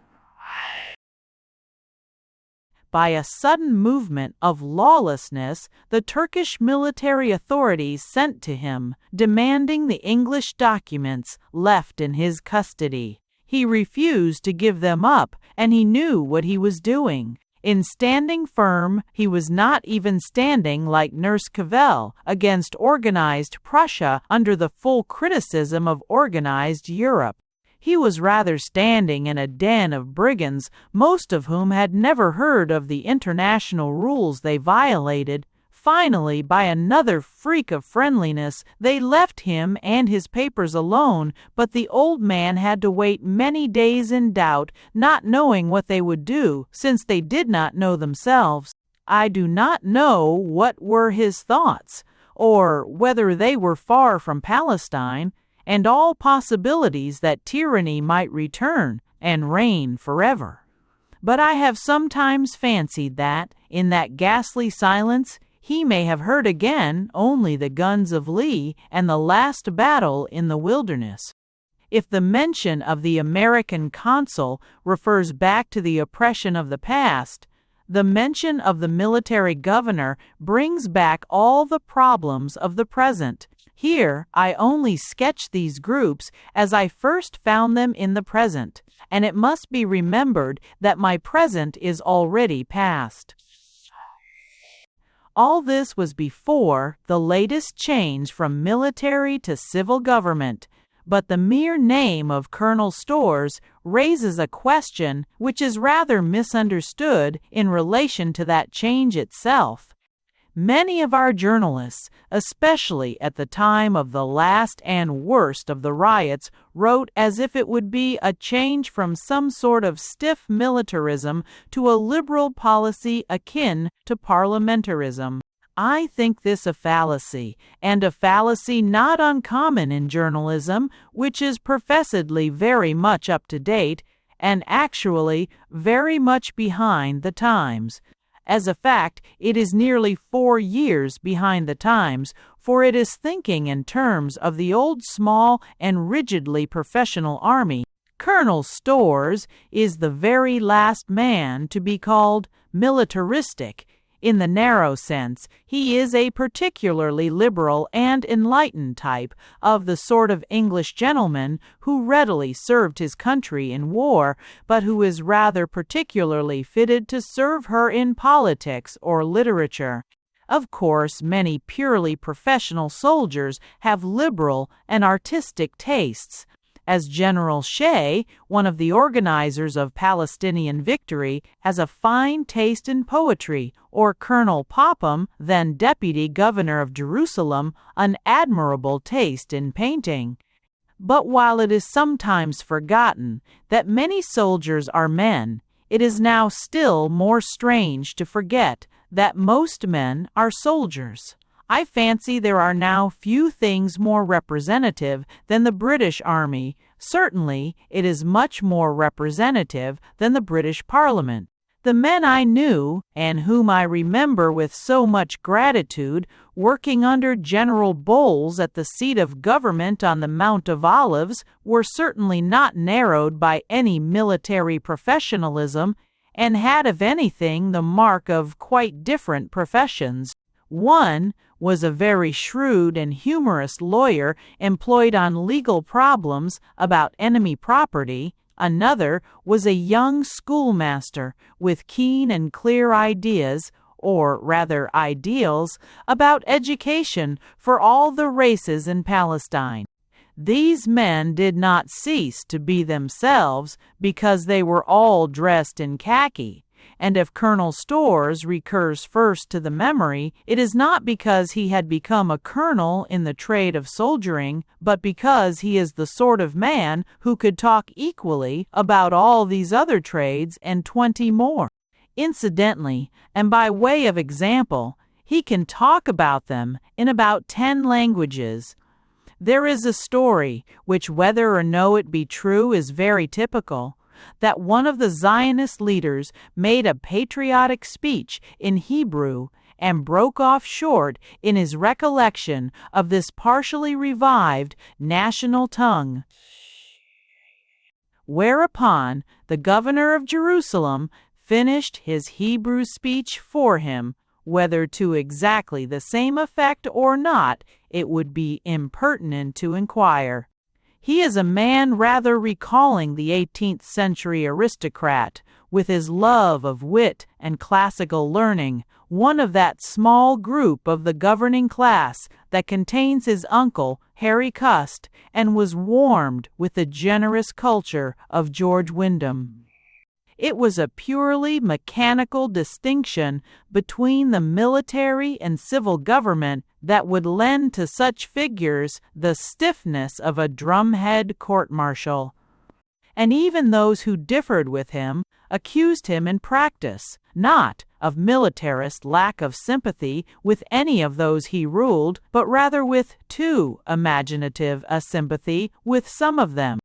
[SPEAKER 1] By a sudden movement of lawlessness, the Turkish military authorities sent to him, demanding the English documents left in his custody. He refused to give them up, and he knew what he was doing. In standing firm, he was not even standing like Nurse Cavell against organized Prussia under the full criticism of organized Europe. He was rather standing in a den of brigands, most of whom had never heard of the international rules they violated. Finally, by another freak of friendliness, they left him and his papers alone, but the old man had to wait many days in doubt, not knowing what they would do, since they did not know themselves. I do not know what were his thoughts, or whether they were far from Palestine, and all possibilities that tyranny might return and reign forever. But I have sometimes fancied that, in that ghastly silence, he may have heard again only the guns of Lee and the last battle in the wilderness. If the mention of the American consul refers back to the oppression of the past, the mention of the military governor brings back all the problems of the present. Here I only sketch these groups as I first found them in the present, and it must be remembered that my present is already past. All this was before the latest change from military to civil government, but the mere name of Colonel Storrs raises a question which is rather misunderstood in relation to that change itself. Many of our journalists, especially at the time of the last and worst of the riots, wrote as if it would be a change from some sort of stiff militarism to a liberal policy akin to parliamentarism. I think this a fallacy, and a fallacy not uncommon in journalism, which is professedly very much up to date, and actually very much behind the times. As a fact, it is nearly 4 years behind the times, for it is thinking in terms of the old small and rigidly professional army. Colonel Storrs is the very last man to be called militaristic. In the narrow sense, he is a particularly liberal and enlightened type of the sort of English gentleman who readily served his country in war, but who is rather particularly fitted to serve her in politics or literature. Of course, many purely professional soldiers have liberal and artistic tastes. As General Shea, one of the organizers of Palestinian victory, has a fine taste in poetry, or Colonel Popham, then Deputy Governor of Jerusalem, an admirable taste in painting. But while it is sometimes forgotten that many soldiers are men, it is now still more strange to forget that most men are soldiers. I fancy there are now few things more representative than the British Army. Certainly, it is much more representative than the British Parliament. The men I knew, and whom I remember with so much gratitude, working under General Bowles at the seat of government on the Mount of Olives, were certainly not narrowed by any military professionalism, and had, if anything, the mark of quite different professions. One was a very shrewd and humorous lawyer employed on legal problems about enemy property. Another was a young schoolmaster with keen and clear ideas, or rather ideals, about education for all the races in Palestine. These men did not cease to be themselves because they were all dressed in khaki. And if Colonel Storrs recurs first to the memory, it is not because he had become a colonel in the trade of soldiering, but because he is the sort of man who could talk equally about all these other trades and 20 more. Incidentally, and by way of example, he can talk about them in about 10 languages. There is a story, which whether or no it be true is very typical, that one of the Zionist leaders made a patriotic speech in Hebrew and broke off short in his recollection of this partially revived national tongue. Whereupon the governor of Jerusalem finished his Hebrew speech for him, whether to exactly the same effect or not, it would be impertinent to inquire. He is a man rather recalling the 18th century aristocrat, with his love of wit and classical learning, one of that small group of the governing class that contains his uncle, Harry Cust, and was warmed with the generous culture of George Wyndham. It was a purely mechanical distinction between the military and civil government that would lend to such figures the stiffness of a drumhead court-martial. And even those who differed with him accused him in practice, not of militarist lack of sympathy with any of those he ruled, but rather with too imaginative a sympathy with some of them.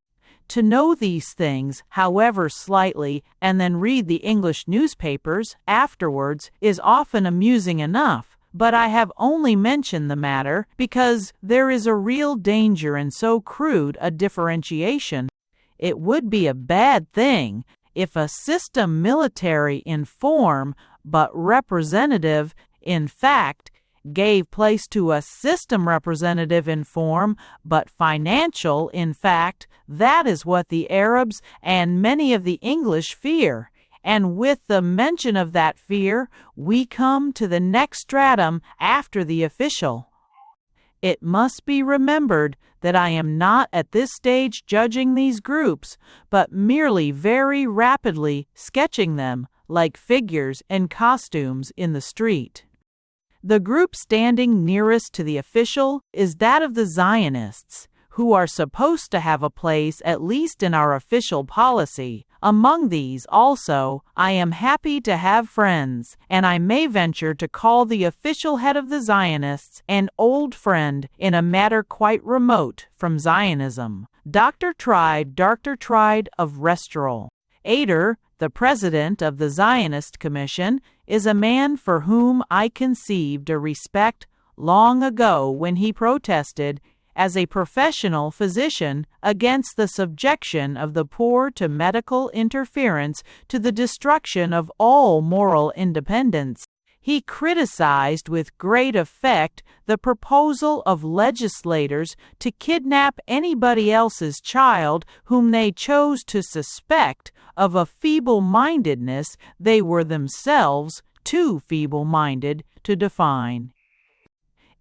[SPEAKER 1] To know these things, however slightly, and then read the English newspapers afterwards is often amusing enough, but I have only mentioned the matter because there is a real danger in so crude a differentiation. It would be a bad thing if a system military in form but representative in fact gave place to a system representative in form but financial in fact. That is what the Arabs and many of the English fear, and with the mention of that fear we come to the next stratum after the official. It must be remembered that I am not at this stage judging these groups, but merely very rapidly sketching them like figures and costumes in the street. The group standing nearest to the official is that of the Zionists, who are supposed to have a place at least in our official policy. Among these also, I am happy to have friends, and I may venture to call the official head of the Zionists an old friend in a matter quite remote from Zionism, Dr. Tried of Restoril. Ader, the president of the Zionist Commission, is a man for whom I conceived a respect long ago when he protested, as a professional physician against the subjection of the poor to medical interference to the destruction of all moral independence. He criticized with great effect the proposal of legislators to kidnap anybody else's child whom they chose to suspect of a feeble-mindedness they were themselves too feeble-minded to define.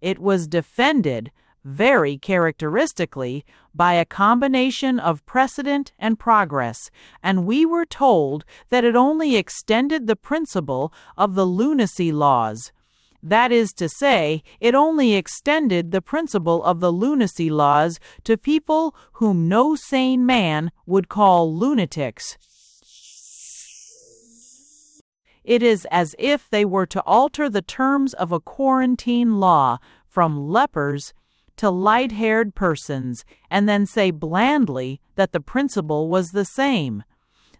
[SPEAKER 1] It was defended, very characteristically, by a combination of precedent and progress, and we were told that it only extended the principle of the lunacy laws. That is to say, it only extended the principle of the lunacy laws to people whom no sane man would call lunatics. It is as if they were to alter the terms of a quarantine law from lepers to light-haired persons, and then say blandly that the principle was the same.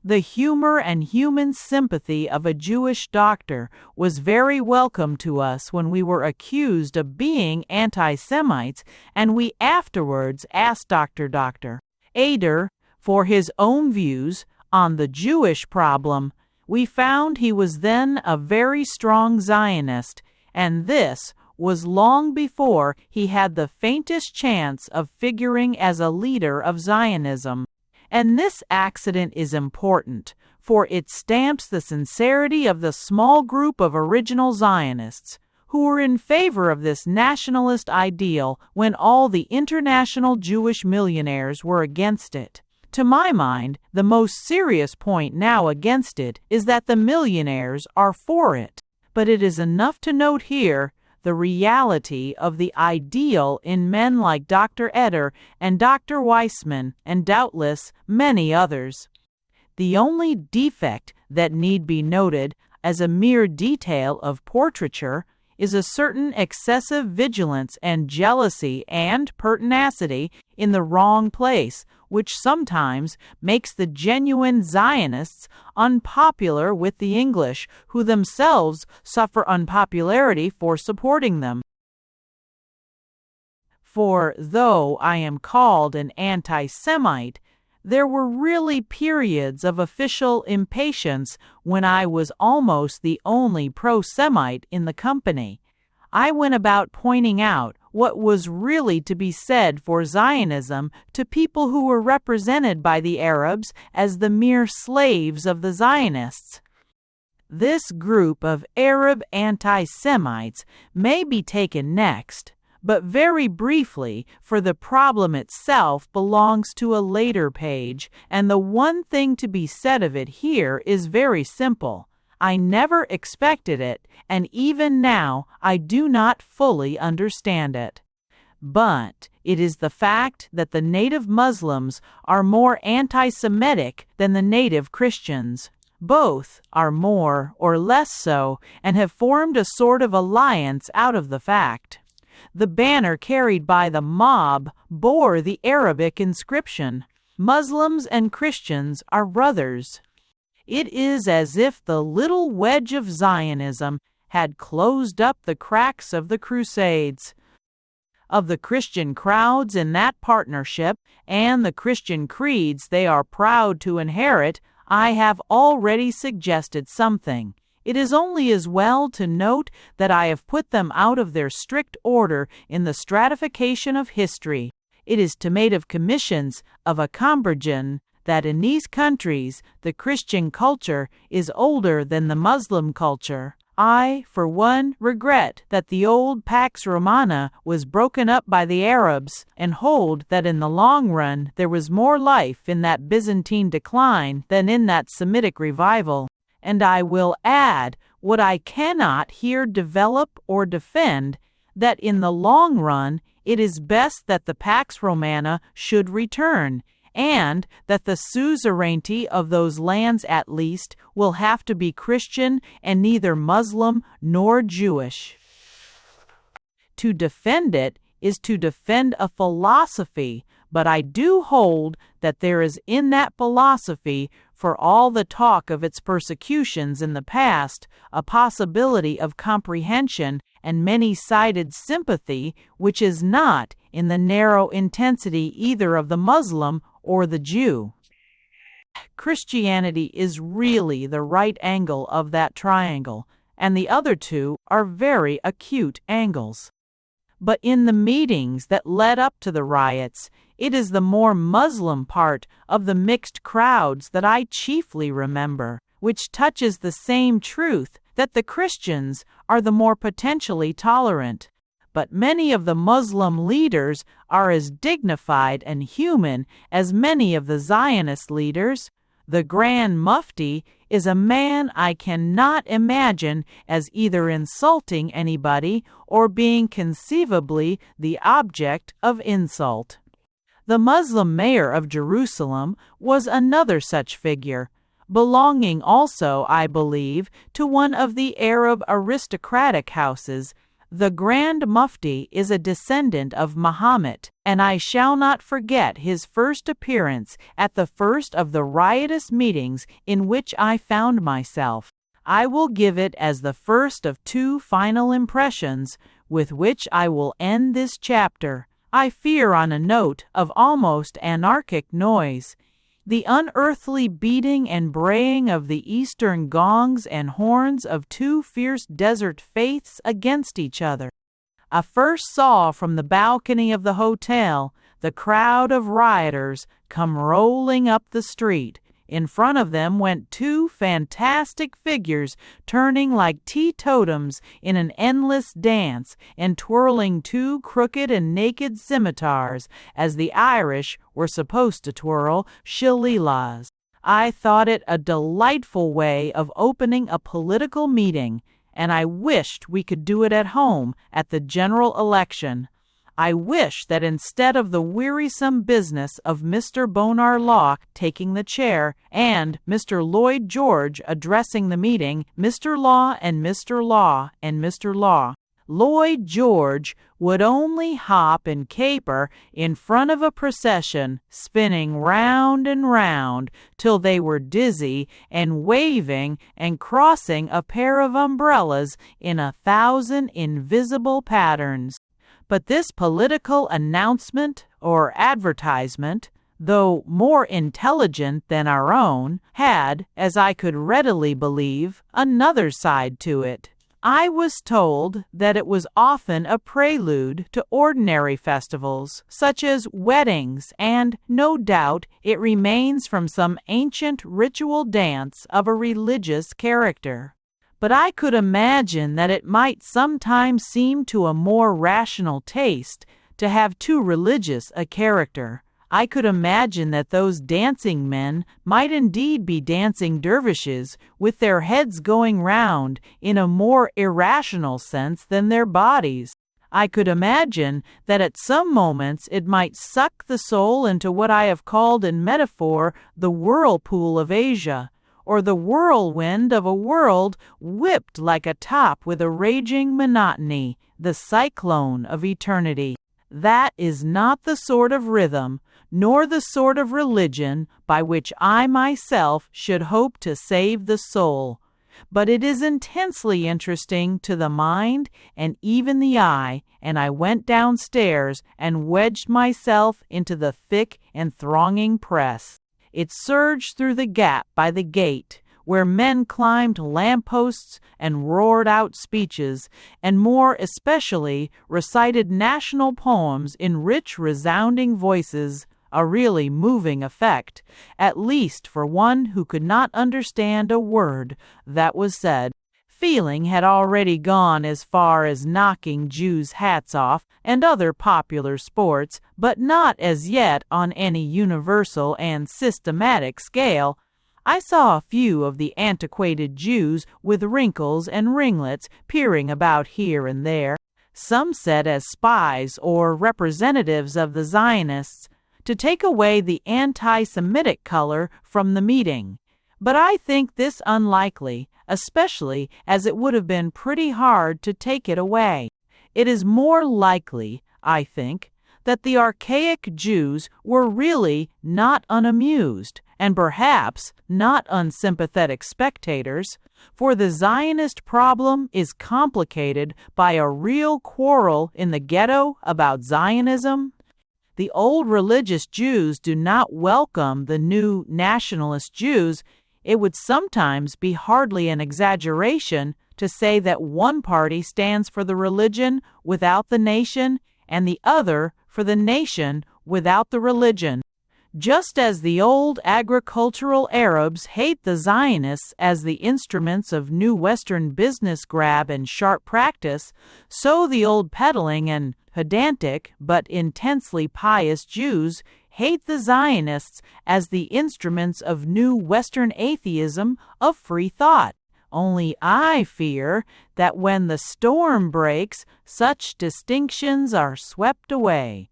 [SPEAKER 1] The humor and human sympathy of a Jewish doctor was very welcome to us when we were accused of being anti-Semites, and we afterwards asked Dr. Ader for his own views on the Jewish problem. We found he was then a very strong Zionist, and this was long before he had the faintest chance of figuring as a leader of Zionism. And this accident is important, for it stamps the sincerity of the small group of original Zionists who were in favor of this nationalist ideal when all the international Jewish millionaires were against it. To my mind, the most serious point now against it is that the millionaires are for it. But it is enough to note here the reality of the ideal in men like Dr. Eder and Dr. Weissman, and doubtless many others. The only defect that need be noted as a mere detail of portraiture is a certain excessive vigilance and jealousy and pertinacity in the wrong place, which sometimes makes the genuine Zionists unpopular with the English, who themselves suffer unpopularity for supporting them. For though I am called an anti-Semite, there were really periods of official impatience when I was almost the only pro-Semite in the company. I went about pointing out what was really to be said for Zionism to people who were represented by the Arabs as the mere slaves of the Zionists. This group of Arab anti-Semites may be taken next, but very briefly, for the problem itself belongs to a later page, and the one thing to be said of it here is very simple. I never expected it, and even now I do not fully understand it. But it is the fact that the native Muslims are more anti-Semitic than the native Christians. Both are more or less so, and have formed a sort of alliance out of the fact. The banner carried by the mob bore the Arabic inscription, "Muslims and Christians are brothers." It is as if the little wedge of Zionism had closed up the cracks of the Crusades. Of the Christian crowds in that partnership and the Christian creeds they are proud to inherit, I have already suggested something. It is only as well to note that I have put them out of their strict order in the stratification of history. It is to made of commissions of a Cambridgian that in these countries the Christian culture is older than the Muslim culture. I, for one, regret that the old Pax Romana was broken up by the Arabs, and hold that in the long run there was more life in that Byzantine decline than in that Semitic revival. And I will add, what I cannot here develop or defend, that in the long run it is best that the Pax Romana should return, and that the suzerainty of those lands at least will have to be Christian and neither Muslim nor Jewish. To defend it is to defend a philosophy, but I do hold that there is in that philosophy, for all the talk of its persecutions in the past, a possibility of comprehension and many-sided sympathy which is not, in the narrow intensity either of the Muslim or the Jew. Christianity is really the right angle of that triangle, and the other two are very acute angles. But in the meetings that led up to the riots, it is the more Muslim part of the mixed crowds that I chiefly remember, which touches the same truth that the Christians are the more potentially tolerant. But many of the Muslim leaders are as dignified and human as many of the Zionist leaders. The Grand Mufti is a man I cannot imagine as either insulting anybody or being conceivably the object of insult. The Muslim mayor of Jerusalem was another such figure, belonging also, I believe, to one of the Arab aristocratic houses. The Grand Mufti is a descendant of Muhammad, and I shall not forget his first appearance at the first of the riotous meetings in which I found myself. I will give it as the first of two final impressions with which I will end this chapter, I fear on a note of almost anarchic noise. The unearthly beating and braying of the eastern gongs and horns of two fierce desert faiths against each other. I first saw from the balcony of the hotel the crowd of rioters come rolling up the street. In front of them went two fantastic figures turning like teetotums in an endless dance and twirling two crooked and naked scimitars, as the Irish were supposed to twirl shillelaghs. I thought it a delightful way of opening a political meeting, and I wished we could do it at home at the general election. I wish that instead of the wearisome business of Mr. Bonar Law taking the chair and Mr. Lloyd George addressing the meeting, Mr. Law and Mr. Law and Mr. Law, Lloyd George would only hop and caper in front of a procession, spinning round and round till they were dizzy, and waving and crossing a pair of umbrellas in 1,000 invisible patterns. But this political announcement or advertisement, though more intelligent than our own, had, as I could readily believe, another side to it. I was told that it was often a prelude to ordinary festivals, such as weddings, and, no doubt, it remains from some ancient ritual dance of a religious character. But I could imagine that it might sometimes seem to a more rational taste to have too religious a character. I could imagine that those dancing men might indeed be dancing dervishes with their heads going round in a more irrational sense than their bodies. I could imagine that at some moments it might suck the soul into what I have called in metaphor the whirlpool of Asia, or the whirlwind of a world whipped like a top with a raging monotony, the cyclone of eternity. That is not the sort of rhythm, nor the sort of religion by which I myself should hope to save the soul. But it is intensely interesting to the mind and even the eye, and I went downstairs and wedged myself into the thick and thronging press. It surged through the gap by the gate, where men climbed lampposts and roared out speeches, and more especially recited national poems in rich, resounding voices, a really moving effect, at least for one who could not understand a word that was said. Feeling had already gone as far as knocking Jews' hats off and other popular sports, but not as yet on any universal and systematic scale. I saw a few of the antiquated Jews with wrinkles and ringlets peering about here and there, some said as spies or representatives of the Zionists, to take away the anti-Semitic color from the meeting. But I think this unlikely, especially as it would have been pretty hard to take it away. It is more likely, I think, that the archaic Jews were really not unamused, and perhaps not unsympathetic spectators, for the Zionist problem is complicated by a real quarrel in the ghetto about Zionism. The old religious Jews do not welcome the new nationalist Jews. It would sometimes be hardly an exaggeration to say that one party stands for the religion without the nation and the other for the nation without the religion. Just as the old agricultural Arabs hate the Zionists as the instruments of new Western business grab and sharp practice, so the old peddling and pedantic but intensely pious Jews hate the Zionists as the instruments of new Western atheism of free thought. Only I fear that when the storm breaks, such distinctions are swept away.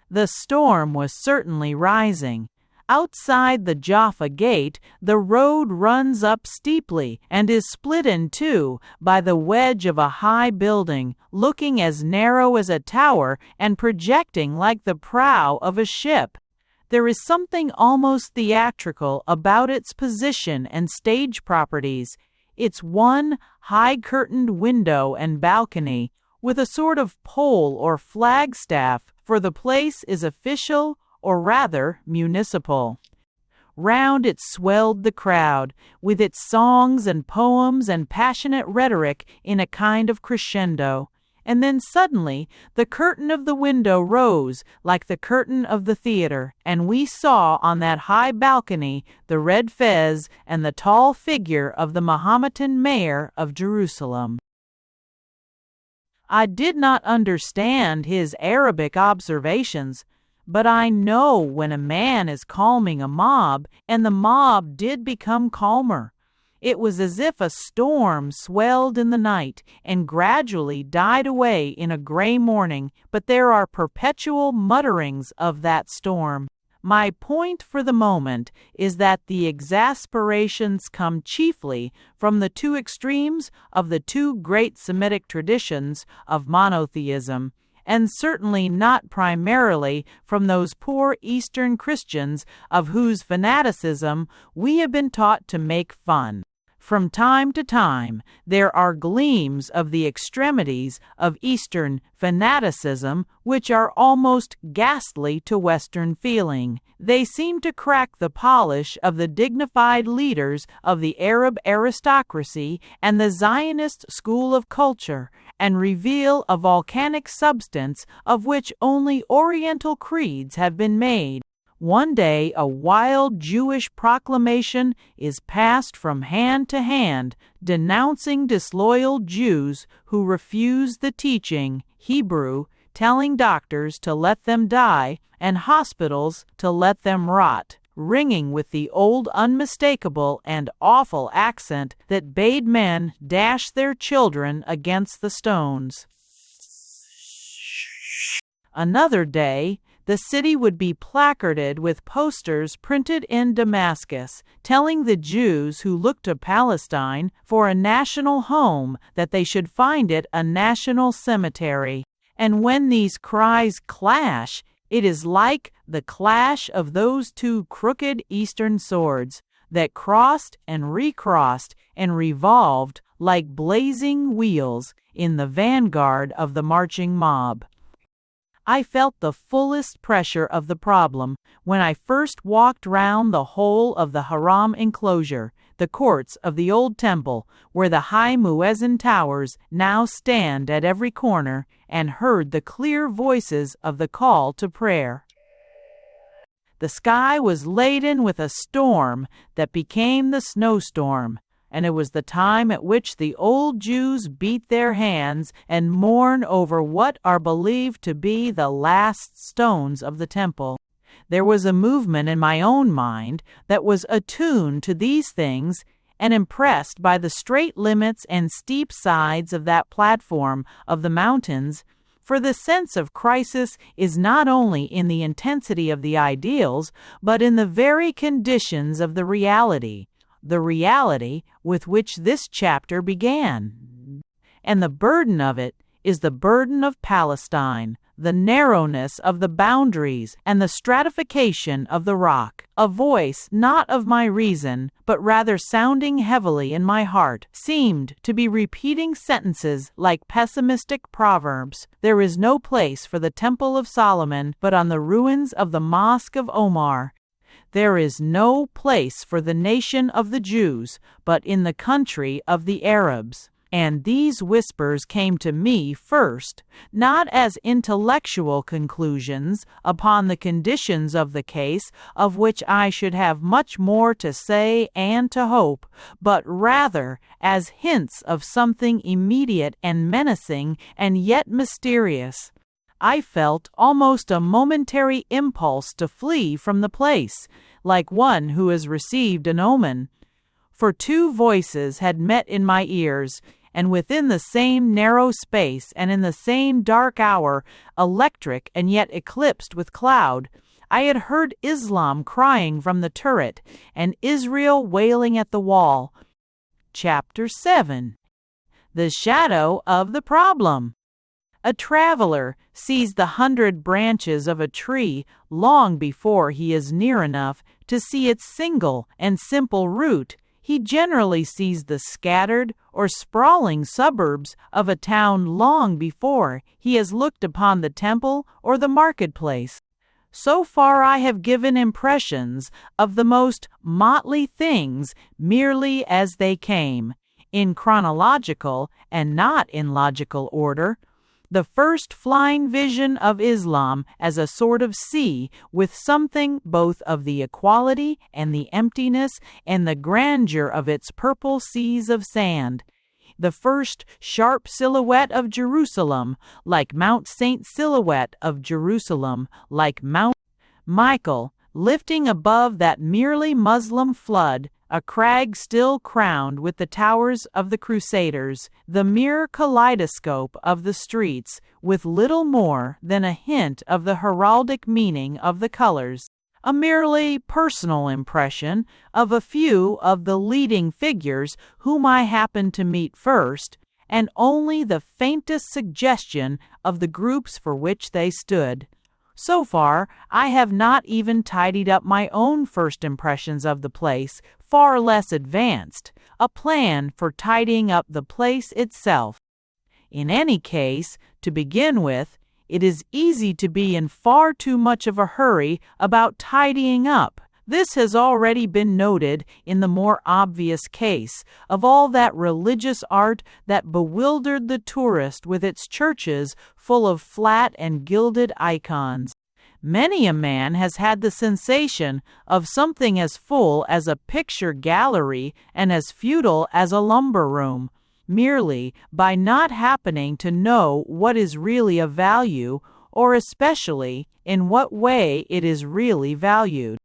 [SPEAKER 1] The storm was certainly rising. Outside the Jaffa Gate, the road runs up steeply and is split in two by the wedge of a high building, looking as narrow as a tower and projecting like the prow of a ship. There is something almost theatrical about its position and stage properties. Its one high-curtained window and balcony, with a sort of pole or flagstaff, for the place is official, or rather municipal. Round it swelled the crowd, with its songs and poems and passionate rhetoric in a kind of crescendo. And then suddenly the curtain of the window rose like the curtain of the theater, and we saw on that high balcony the red fez and the tall figure of the Mahometan mayor of Jerusalem. I did not understand his Arabic observations, but I know when a man is calming a mob, and the mob did become calmer. It was as if a storm swelled in the night and gradually died away in a gray morning, but there are perpetual mutterings of that storm. My point for the moment is that the exasperations come chiefly from the two extremes of the two great Semitic traditions of monotheism, and certainly not primarily from those poor Eastern Christians of whose fanaticism we have been taught to make fun. From time to time, there are gleams of the extremities of Eastern fanaticism which are almost ghastly to Western feeling. They seem to crack the polish of the dignified leaders of the Arab aristocracy and the Zionist school of culture, and reveal a volcanic substance of which only Oriental creeds have been made. One day a wild Jewish proclamation is passed from hand to hand, denouncing disloyal Jews who refuse the teaching, Hebrew, telling doctors to let them die and hospitals to let them rot, ringing with the old unmistakable and awful accent that bade men dash their children against the stones. Another day, the city would be placarded with posters printed in Damascus, telling the Jews who look to Palestine for a national home that they should find it a national cemetery. And when these cries clash, it is like the clash of those two crooked Eastern swords that crossed and recrossed and revolved like blazing wheels in the vanguard of the marching mob. I felt the fullest pressure of the problem when I first walked round the whole of the Haram enclosure, the courts of the old temple, where the high muezzin towers now stand at every corner, and heard the clear voices of the call to prayer. The sky was laden with a storm that became the snowstorm, and it was the time at which the old Jews beat their hands and mourn over what are believed to be the last stones of the temple. There was a movement in my own mind that was attuned to these things and impressed by the straight limits and steep sides of that platform of the mountains, for the sense of crisis is not only in the intensity of the ideals, but in the very conditions of the reality with which this chapter began. And the burden of it is the burden of Palestine, the narrowness of the boundaries, and the stratification of the rock. A voice, not of my reason, but rather sounding heavily in my heart, seemed to be repeating sentences like pessimistic proverbs. There is no place for the Temple of Solomon but on the ruins of the Mosque of Omar. There is no place for the nation of the Jews but in the country of the Arabs. And these whispers came to me first, not as intellectual conclusions upon the conditions of the case, of which I should have much more to say and to hope, but rather as hints of something immediate and menacing and yet mysterious. I felt almost a momentary impulse to flee from the place, like one who has received an omen. For two voices had met in my ears, and within the same narrow space and in the same dark hour, electric and yet eclipsed with cloud, I had heard Islam crying from the turret and Israel wailing at the wall. Chapter 7. The Shadow of the Problem. A traveler sees the 100 branches of a tree long before he is near enough to see its single and simple root. He generally sees the scattered or sprawling suburbs of a town long before he has looked upon the temple or the marketplace. So far I have given impressions of the most motley things merely as they came, in chronological and not in logical order. The first flying vision of Islam as a sort of sea with something both of the equality and the emptiness and the grandeur of its purple seas of sand. The first sharp silhouette of Jerusalem, like Mount St. Silhouette of Jerusalem, like Mount Michael, lifting above that merely Muslim flood, a crag still crowned with the towers of the Crusaders, the mere kaleidoscope of the streets, with little more than a hint of the heraldic meaning of the colors, a merely personal impression of a few of the leading figures whom I happened to meet first, and only the faintest suggestion of the groups for which they stood. So far, I have not even tidied up my own first impressions of the place, far less advanced, a plan for tidying up the place itself. In any case, to begin with, it is easy to be in far too much of a hurry about tidying up. This has already been noted in the more obvious case of all that religious art that bewildered the tourist with its churches full of flat and gilded icons. Many a man has had the sensation of something as full as a picture gallery and as futile as a lumber room, merely by not happening to know what is really of value, or especially in what way it is really valued.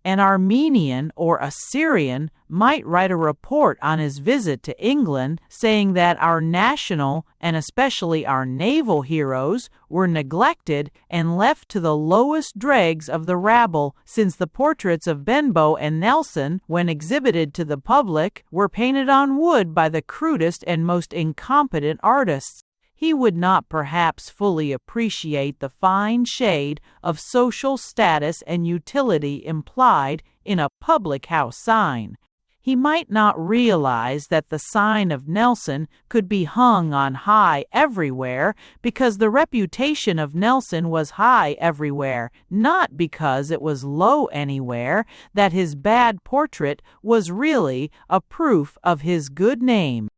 [SPEAKER 1] An Armenian or Assyrian might write a report on his visit to England saying that our national and especially our naval heroes were neglected and left to the lowest dregs of the rabble, since the portraits of Benbow and Nelson, when exhibited to the public, were painted on wood by the crudest and most incompetent artists. He would not perhaps fully appreciate the fine shade of social status and utility implied in a public house sign. He might not realize that the sign of Nelson could be hung on high everywhere because the reputation of Nelson was high everywhere, not because it was low anywhere, that his bad portrait was really a proof of his good name.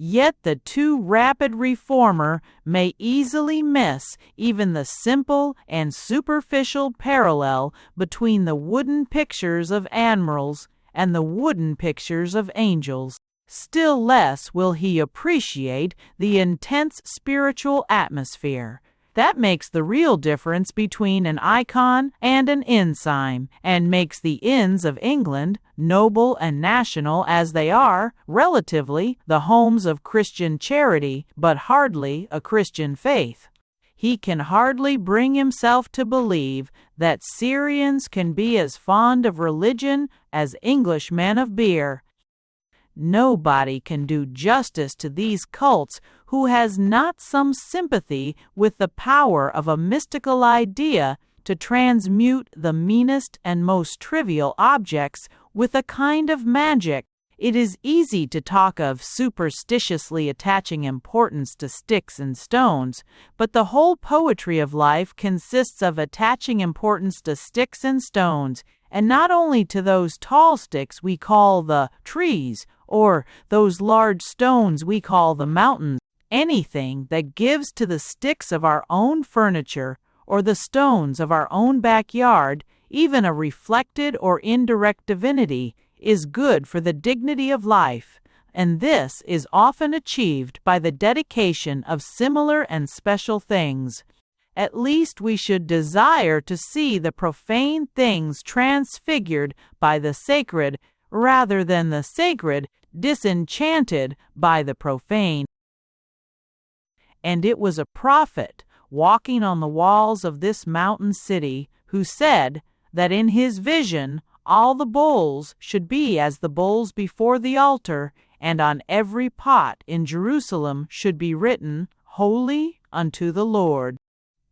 [SPEAKER 1] Yet the too rapid reformer may easily miss even the simple and superficial parallel between the wooden pictures of admirals and the wooden pictures of angels. Still less will he appreciate the intense spiritual atmosphere. That makes the real difference between an icon and an ensign, and makes the inns of England, noble and national as they are, relatively the homes of Christian charity, but hardly a Christian faith. He can hardly bring himself to believe that Syrians can be as fond of religion as Englishmen of beer. Nobody can do justice to these cults who has not some sympathy with the power of a mystical idea to transmute the meanest and most trivial objects with a kind of magic. It is easy to talk of superstitiously attaching importance to sticks and stones, but the whole poetry of life consists of attaching importance to sticks and stones, and not only to those tall sticks we call the trees, or those large stones we call the mountains. Anything that gives to the sticks of our own furniture or the stones of our own backyard even a reflected or indirect divinity is good for the dignity of life, and this is often achieved by the dedication of similar and special things. At least we should desire to see the profane things transfigured by the sacred, rather than the sacred disenchanted by the profane. And it was a prophet walking on the walls of this mountain city who said that in his vision all the bowls should be as the bowls before the altar, and on every pot in Jerusalem should be written, Holy unto the Lord.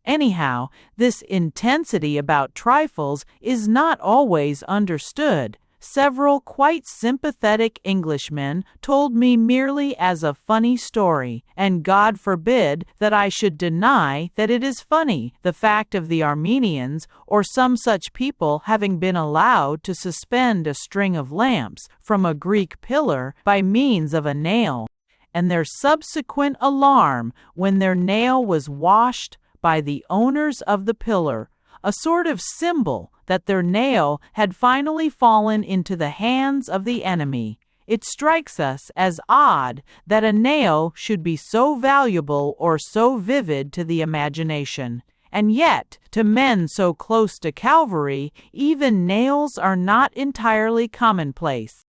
[SPEAKER 1] Anyhow, this intensity about trifles is not always understood. Several quite sympathetic Englishmen told me merely as a funny story, and God forbid that I should deny that it is funny, the fact of the Armenians or some such people having been allowed to suspend a string of lamps from a Greek pillar by means of a nail, and their subsequent alarm when their nail was washed by the owners of the pillar, a sort of symbol that their nail had finally fallen into the hands of the enemy. It strikes us as odd that a nail should be so valuable or so vivid to the imagination, and yet, to men so close to Calvary, even nails are not entirely commonplace.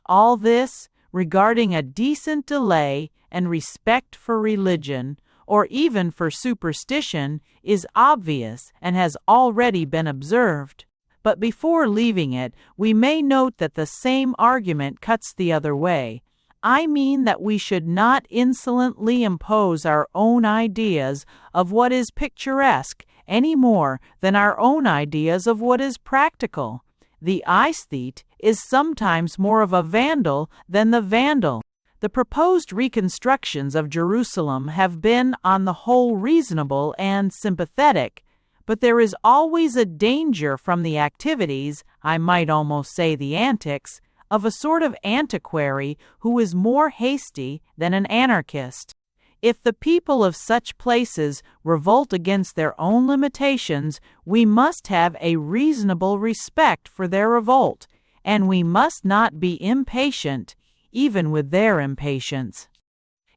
[SPEAKER 1] All this, regarding a decent delay and respect for religion, or even for superstition, is obvious and has already been observed. But before leaving it, we may note that the same argument cuts the other way. I mean that we should not insolently impose our own ideas of what is picturesque any more than our own ideas of what is practical. The aesthete is sometimes more of a vandal than the vandal. The proposed reconstructions of Jerusalem have been on the whole reasonable and sympathetic, but there is always a danger from the activities, I might almost say the antics, of a sort of antiquary who is more hasty than an anarchist. If the people of such places revolt against their own limitations, we must have a reasonable respect for their revolt, and we must not be impatient even with their impatience.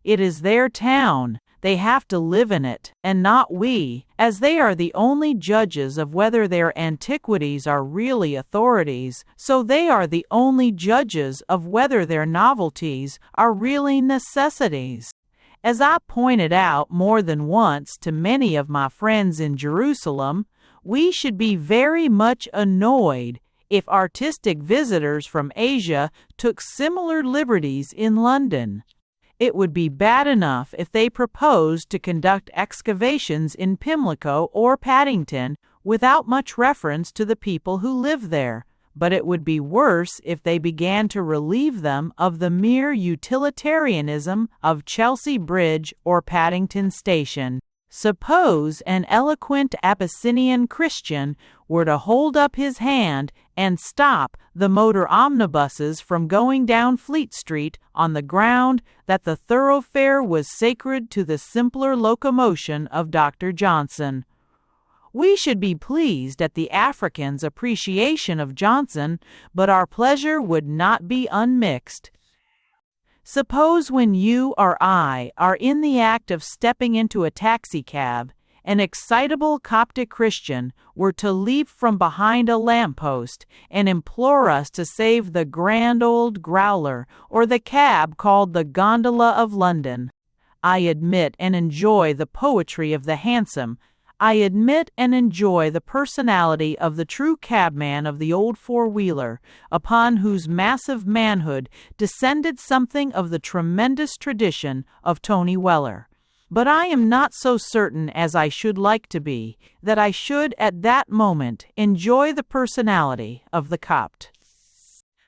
[SPEAKER 1] It is their town, they have to live in it, and not we, as they are the only judges of whether their antiquities are really authorities, so they are the only judges of whether their novelties are really necessities. As I pointed out more than once to many of my friends in Jerusalem, we should be very much annoyed if artistic visitors from Asia took similar liberties in London. It would be bad enough if they proposed to conduct excavations in Pimlico or Paddington without much reference to the people who live there, but it would be worse if they began to relieve them of the mere utilitarianism of Chelsea Bridge or Paddington Station. Suppose an eloquent Abyssinian Christian were to hold up his hand and stop the motor omnibuses from going down Fleet Street on the ground that the thoroughfare was sacred to the simpler locomotion of Dr. Johnson. We should be pleased at the African's appreciation of Johnson, but our pleasure would not be unmixed. Suppose when you or I are in the act of stepping into a taxicab, an excitable Coptic Christian were to leap from behind a lamppost and implore us to save the grand old growler or the cab called the gondola of London. I admit and enjoy the poetry of the hansom. I admit and enjoy the personality of the true cabman of the old four-wheeler, upon whose massive manhood descended something of the tremendous tradition of Tony Weller. But I am not so certain as I should like to be that I should at that moment enjoy the personality of the Copt.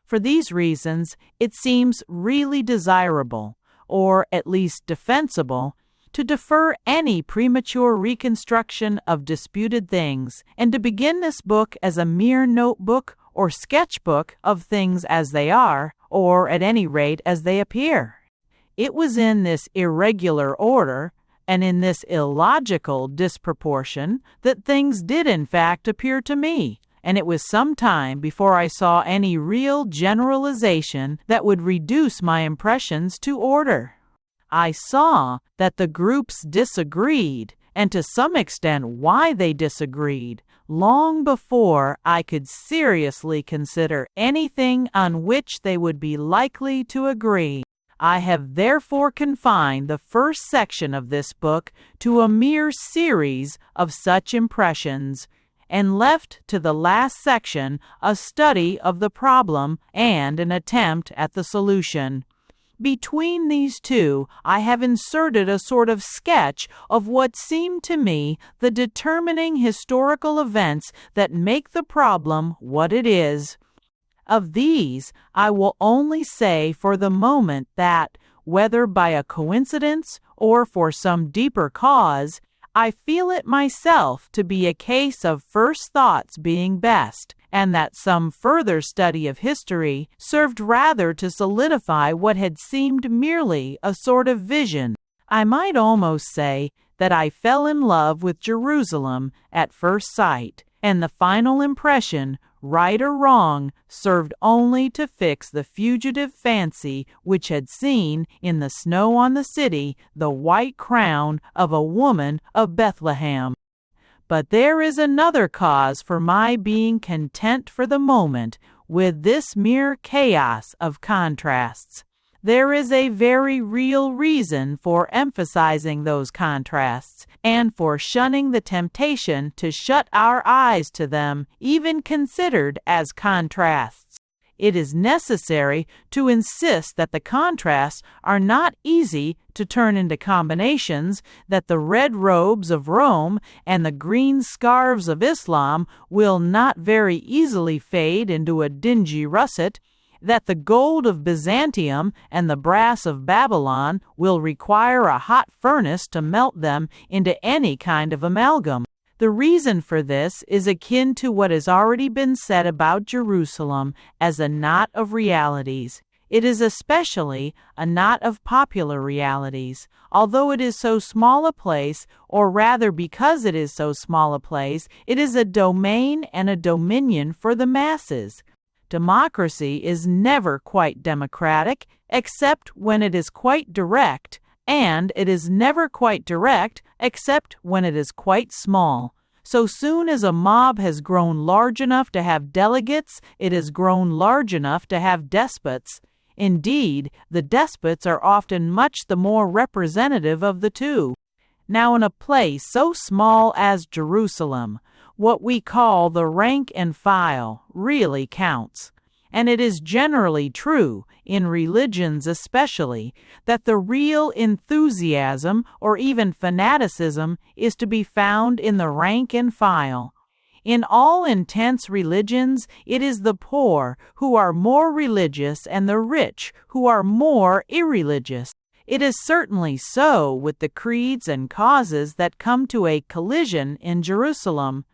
[SPEAKER 1] For these reasons, it seems really desirable, or at least defensible, to defer any premature reconstruction of disputed things, and to begin this book as a mere notebook or sketchbook of things as they are, or at any rate as they appear. It was in this irregular order, and in this illogical disproportion, that things did in fact appear to me, and it was some time before I saw any real generalization that would reduce my impressions to order. I saw that the groups disagreed, and to some extent why they disagreed, long before I could seriously consider anything on which they would be likely to agree. I have therefore confined the first section of this book to a mere series of such impressions, and left to the last section a study of the problem and an attempt at the solution. Between these two, I have inserted a sort of sketch of what seem to me the determining historical events that make the problem what it is. Of these, I will only say for the moment that, whether by a coincidence or for some deeper cause, I feel it myself to be a case of first thoughts being best, and that some further study of history served rather to solidify what had seemed merely a sort of vision. I might almost say that I fell in love with Jerusalem at first sight, and the final impression, right or wrong, served only to fix the fugitive fancy which had seen in the snow on the city the white crown of a woman of Bethlehem. But there is another cause for my being content for the moment with this mere chaos of contrasts. There is a very real reason for emphasizing those contrasts, and for shunning the temptation to shut our eyes to them, even considered as contrasts. It is necessary to insist that the contrasts are not easy to turn into combinations, that the red robes of Rome and the green scarves of Islam will not very easily fade into a dingy russet, that the gold of Byzantium and the brass of Babylon will require a hot furnace to melt them into any kind of amalgam. The reason for this is akin to what has already been said about Jerusalem as a knot of realities. It is especially a knot of popular realities. Although it is so small a place, or rather because it is so small a place, it is a domain and a dominion for the masses. Democracy is never quite democratic, except when it is quite direct, and it is never quite direct except when it is quite small. So soon as a mob has grown large enough to have delegates, it has grown large enough to have despots. Indeed, the despots are often much the more representative of the two. Now, in a place so small as Jerusalem, what we call the rank and file really counts. And it is generally true, in religions especially, that the real enthusiasm or even fanaticism is to be found in the rank and file. In all intense religions, it is the poor who are more religious and the rich who are more irreligious. It is certainly so with the creeds and causes that come to a collision in Jerusalem.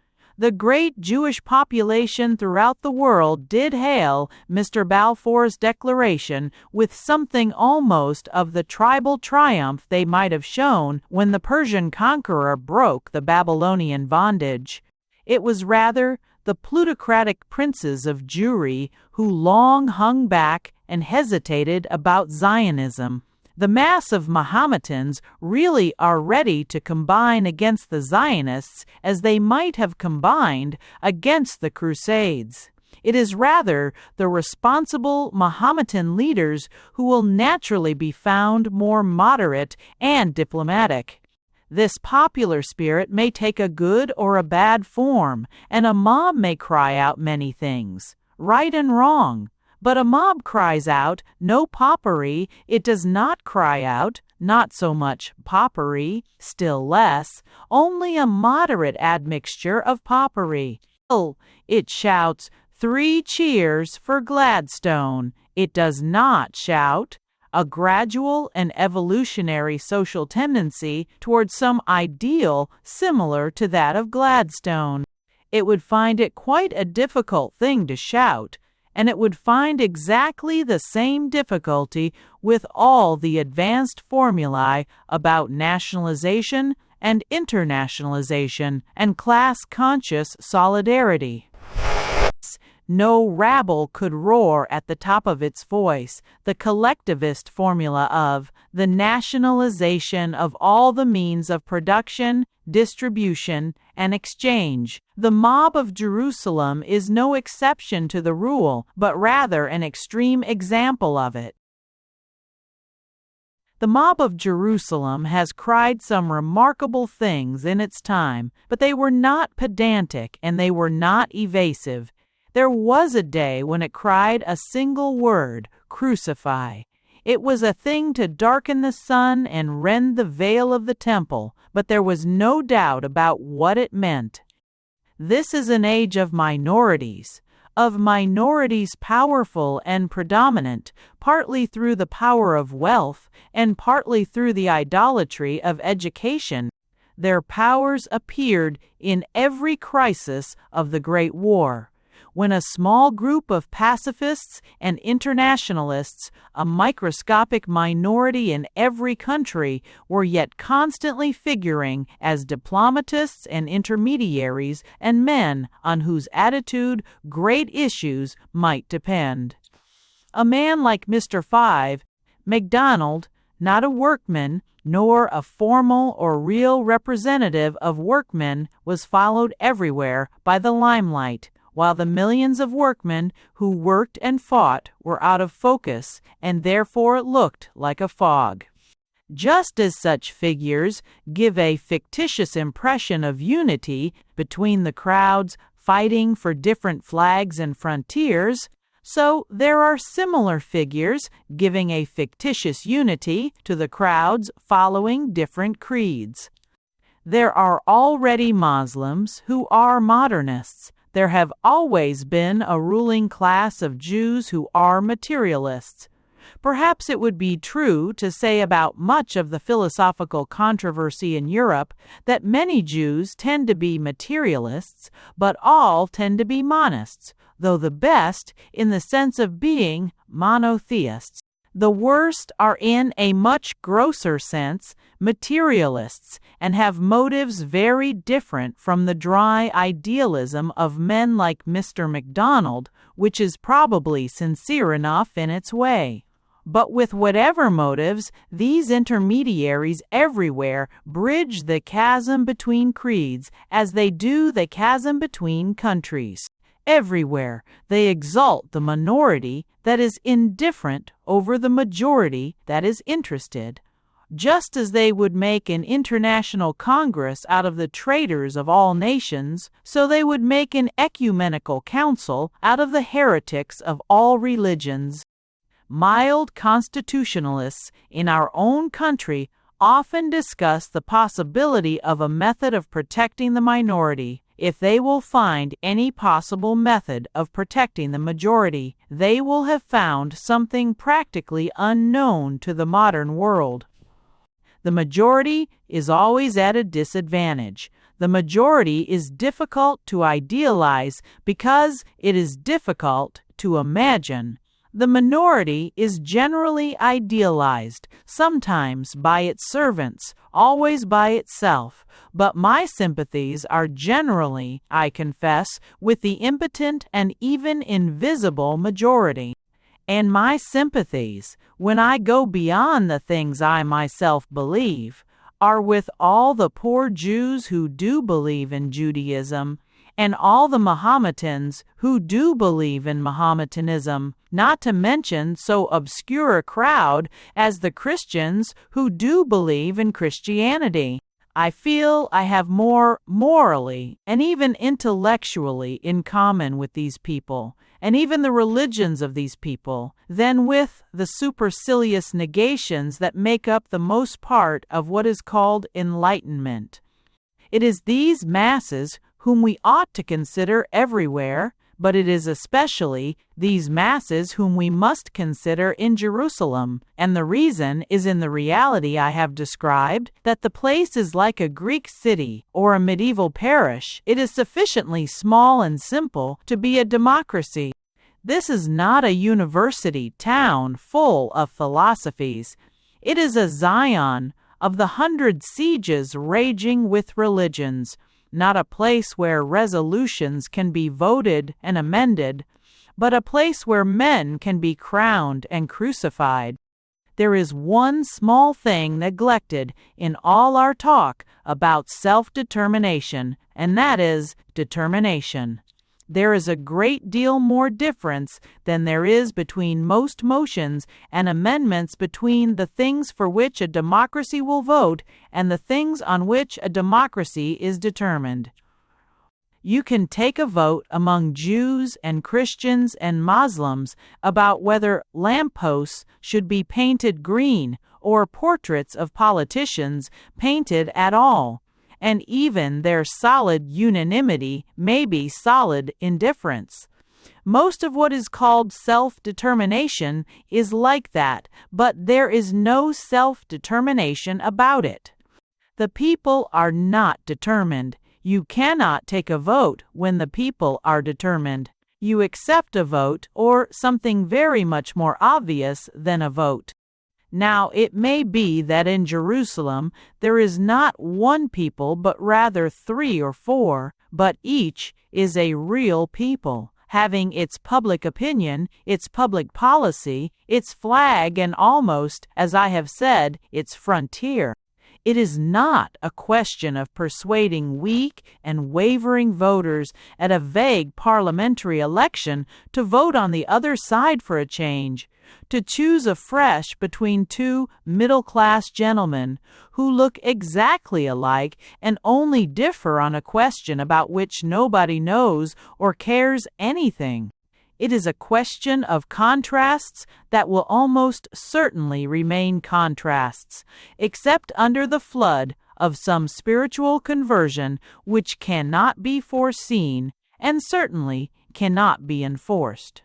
[SPEAKER 1] The great Jewish population throughout the world did hail Mr. Balfour's declaration with something almost of the tribal triumph they might have shown when the Persian conqueror broke the Babylonian bondage. It was rather the plutocratic princes of Jewry who long hung back and hesitated about Zionism. The mass of Mahometans really are ready to combine against the Zionists as they might have combined against the Crusades. It is rather the responsible Mahometan leaders who will naturally be found more moderate and diplomatic. This popular spirit may take a good or a bad form, and a mob may cry out many things, right and wrong. But a mob cries out, "No popery." It does not cry out, not so much popery, still less, only a moderate admixture of popery. It shouts, "Three cheers for Gladstone." It does not shout a gradual and evolutionary social tendency towards some ideal similar to that of Gladstone. It would find it quite a difficult thing to shout, and it would find exactly the same difficulty with all the advanced formulae about nationalization and internationalization and class-conscious solidarity. No rabble could roar at the top of its voice the collectivist formula of the nationalization of all the means of production, distribution, and exchange. The mob of Jerusalem is no exception to the rule, but rather an extreme example of it. The mob of Jerusalem has cried some remarkable things in its time, but they were not pedantic and they were not evasive. There was a day when it cried a single word, "Crucify." It was a thing to darken the sun and rend the veil of the temple, but there was no doubt about what it meant. This is an age of minorities powerful and predominant, partly through the power of wealth and partly through the idolatry of education. Their powers appeared in every crisis of the Great War. When a small group of pacifists and internationalists, a microscopic minority in every country, were yet constantly figuring as diplomatists and intermediaries and men on whose attitude great issues might depend. A man like Mr. MacDonald, not a workman, nor a formal or real representative of workmen, was followed everywhere by the limelight, while the millions of workmen who worked and fought were out of focus and therefore looked like a fog. Just as such figures give a fictitious impression of unity between the crowds fighting for different flags and frontiers, so there are similar figures giving a fictitious unity to the crowds following different creeds. There are already Muslims who are modernists. There have always been a ruling class of Jews who are materialists. Perhaps it would be true to say about much of the philosophical controversy in Europe that many Jews tend to be materialists, but all tend to be monists, though the best in the sense of being monotheists. The worst are in a much grosser sense materialists and have motives very different from the dry idealism of men like Mr. MacDonald, which is probably sincere enough in its way. But with whatever motives, these intermediaries everywhere bridge the chasm between creeds as they do the chasm between countries. Everywhere they exalt the minority that is indifferent over the majority that is interested. Just as they would make an international congress out of the traitors of all nations, so they would make an ecumenical council out of the heretics of all religions. Mild constitutionalists in our own country often discuss the possibility of a method of protecting the minority. If they will find any possible method of protecting the majority, they will have found something practically unknown to the modern world. The majority is always at a disadvantage. The majority is difficult to idealize because it is difficult to imagine. The minority is generally idealized, sometimes by its servants, always by itself, but my sympathies are generally, I confess, with the impotent and even invisible majority. And my sympathies, when I go beyond the things I myself believe, are with all the poor Jews who do believe in Judaism, and all the Mahometans who do believe in Mahometanism, not to mention so obscure a crowd as the Christians who do believe in Christianity. I feel I have more morally and even intellectually in common with these people, and even the religions of these people, than with the supercilious negations that make up the most part of what is called enlightenment. It is these masses whom we ought to consider everywhere, but it is especially these masses whom we must consider in Jerusalem, and the reason is in the reality I have described, that the place is like a Greek city or a medieval parish. It is sufficiently small and simple to be a democracy. This is not a university town full of philosophies. It is a Zion of the 100 sieges raging with religions, not a place where resolutions can be voted and amended, but a place where men can be crowned and crucified. There is one small thing neglected in all our talk about self-determination, and that is determination. There is a great deal more difference than there is between most motions and amendments between the things for which a democracy will vote and the things on which a democracy is determined. You can take a vote among Jews and Christians and Muslims about whether lampposts should be painted green or portraits of politicians painted at all, and even their solid unanimity may be solid indifference. Most of what is called self-determination is like that, but there is no self-determination about it. The people are not determined. You cannot take a vote when the people are determined. You accept a vote, or something very much more obvious than a vote. Now, it may be that in Jerusalem there is not one people but rather 3 or 4, but each is a real people, having its public opinion, its public policy, its flag, and almost, as I have said, its frontier. It is not a question of persuading weak and wavering voters at a vague parliamentary election to vote on the other side for a change, to choose afresh between 2 middle-class gentlemen who look exactly alike and only differ on a question about which nobody knows or cares anything. It is a question of contrasts that will almost certainly remain contrasts, except under the flood of some spiritual conversion which cannot be foreseen and certainly cannot be enforced.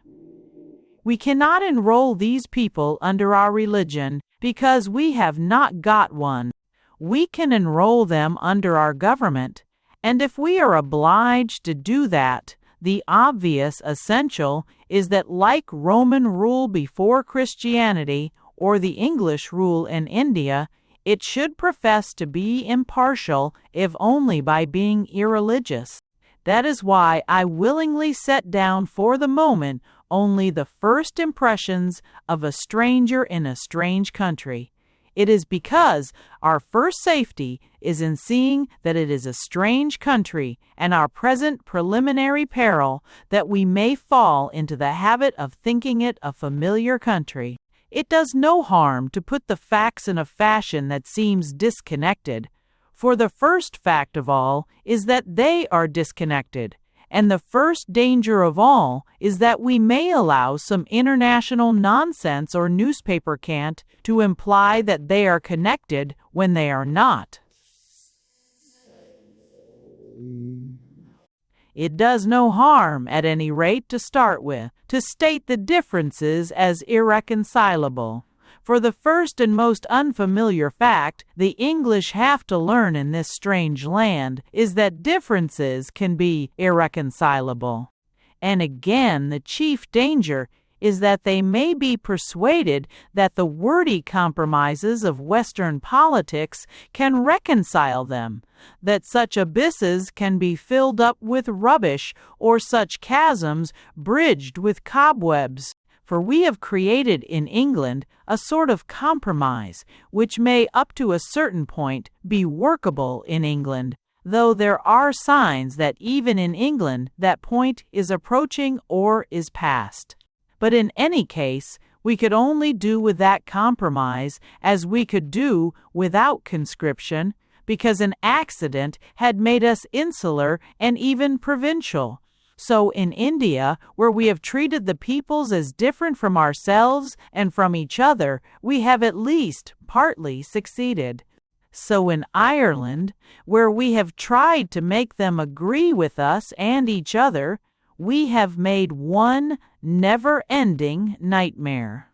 [SPEAKER 1] We cannot enroll these people under our religion because we have not got one. We can enroll them under our government, and if we are obliged to do that, the obvious essential is that, like Roman rule before Christianity or the English rule in India, it should profess to be impartial, if only by being irreligious. That is why I willingly set down for the moment only the first impressions of a stranger in a strange country. It is because our first safety is in seeing that it is a strange country, and our present preliminary peril that we may fall into the habit of thinking it a familiar country. It does no harm to put the facts in a fashion that seems disconnected, for the first fact of all is that they are disconnected, and the first danger of all is that we may allow some international nonsense or newspaper cant to imply that they are connected when they are not. It does no harm, at any rate, to start with, to state the differences as irreconcilable. For the first and most unfamiliar fact the English have to learn in this strange land is that differences can be irreconcilable. And again, the chief danger is that they may be persuaded that the wordy compromises of Western politics can reconcile them, that such abysses can be filled up with rubbish or such chasms bridged with cobwebs. For we have created in England a sort of compromise which may up to a certain point be workable in England, though there are signs that even in England that point is approaching or is past. But in any case, we could only do with that compromise as we could do without conscription, because an accident had made us insular and even provincial. So in India, where we have treated the peoples as different from ourselves and from each other, we have at least partly succeeded. So in Ireland, where we have tried to make them agree with us and each other, we have made one never-ending nightmare.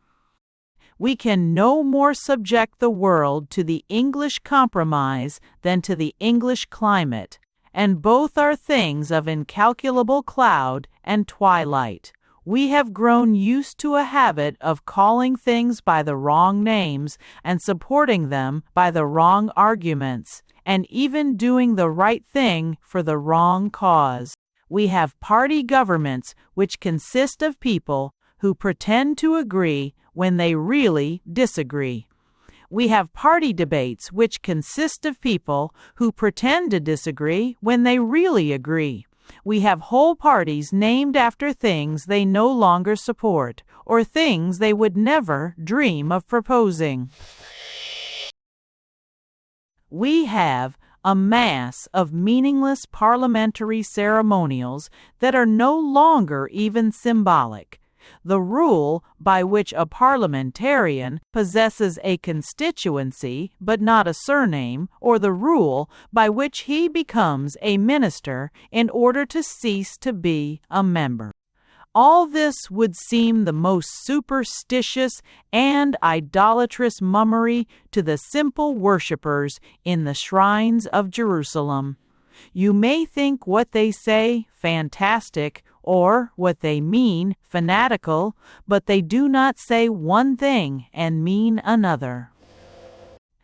[SPEAKER 1] We can no more subject the world to the English compromise than to the English climate, and both are things of incalculable cloud and twilight. We have grown used to a habit of calling things by the wrong names and supporting them by the wrong arguments, and even doing the right thing for the wrong cause. We have party governments which consist of people who pretend to agree when they really disagree. We have party debates which consist of people who pretend to disagree when they really agree. We have whole parties named after things they no longer support, or things they would never dream of proposing. We have a mass of meaningless parliamentary ceremonials that are no longer even symbolic. The rule by which a parliamentarian possesses a constituency but not a surname, or the rule by which he becomes a minister in order to cease to be a member. All this would seem the most superstitious and idolatrous mummery to the simple worshippers in the shrines of Jerusalem. You may think what they say fantastic, or what they mean fanatical, but they do not say one thing and mean another.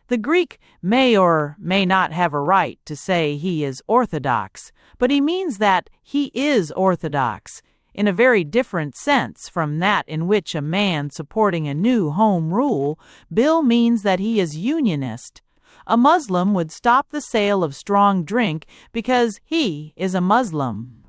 [SPEAKER 1] The Greek may or may not have a right to say he is orthodox, but he means that he is orthodox, in a very different sense from that in which a man supporting a new home rule bill means that he is unionist. A Muslim would stop the sale of strong drink because he is a Muslim.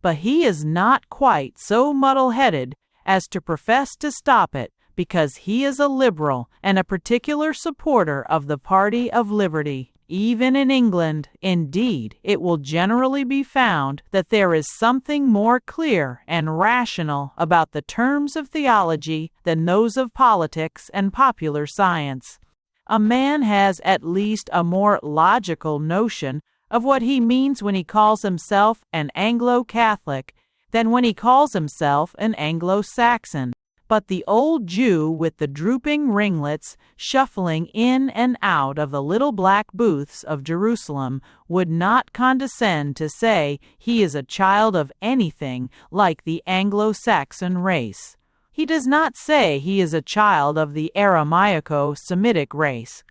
[SPEAKER 1] But he is not quite so muddle-headed as to profess to stop it because he is a liberal and a particular supporter of the party of liberty. Even in England, indeed, it will generally be found that there is something more clear and rational about the terms of theology than those of politics and popular science. A man has at least a more logical notion of what he means when he calls himself an Anglo-Catholic than when he calls himself an Anglo-Saxon. But the old Jew with the drooping ringlets shuffling in and out of the little black booths of Jerusalem would not condescend to say he is a child of anything like the Anglo-Saxon race. He does not say he is a child of the Aramaico-Semitic race.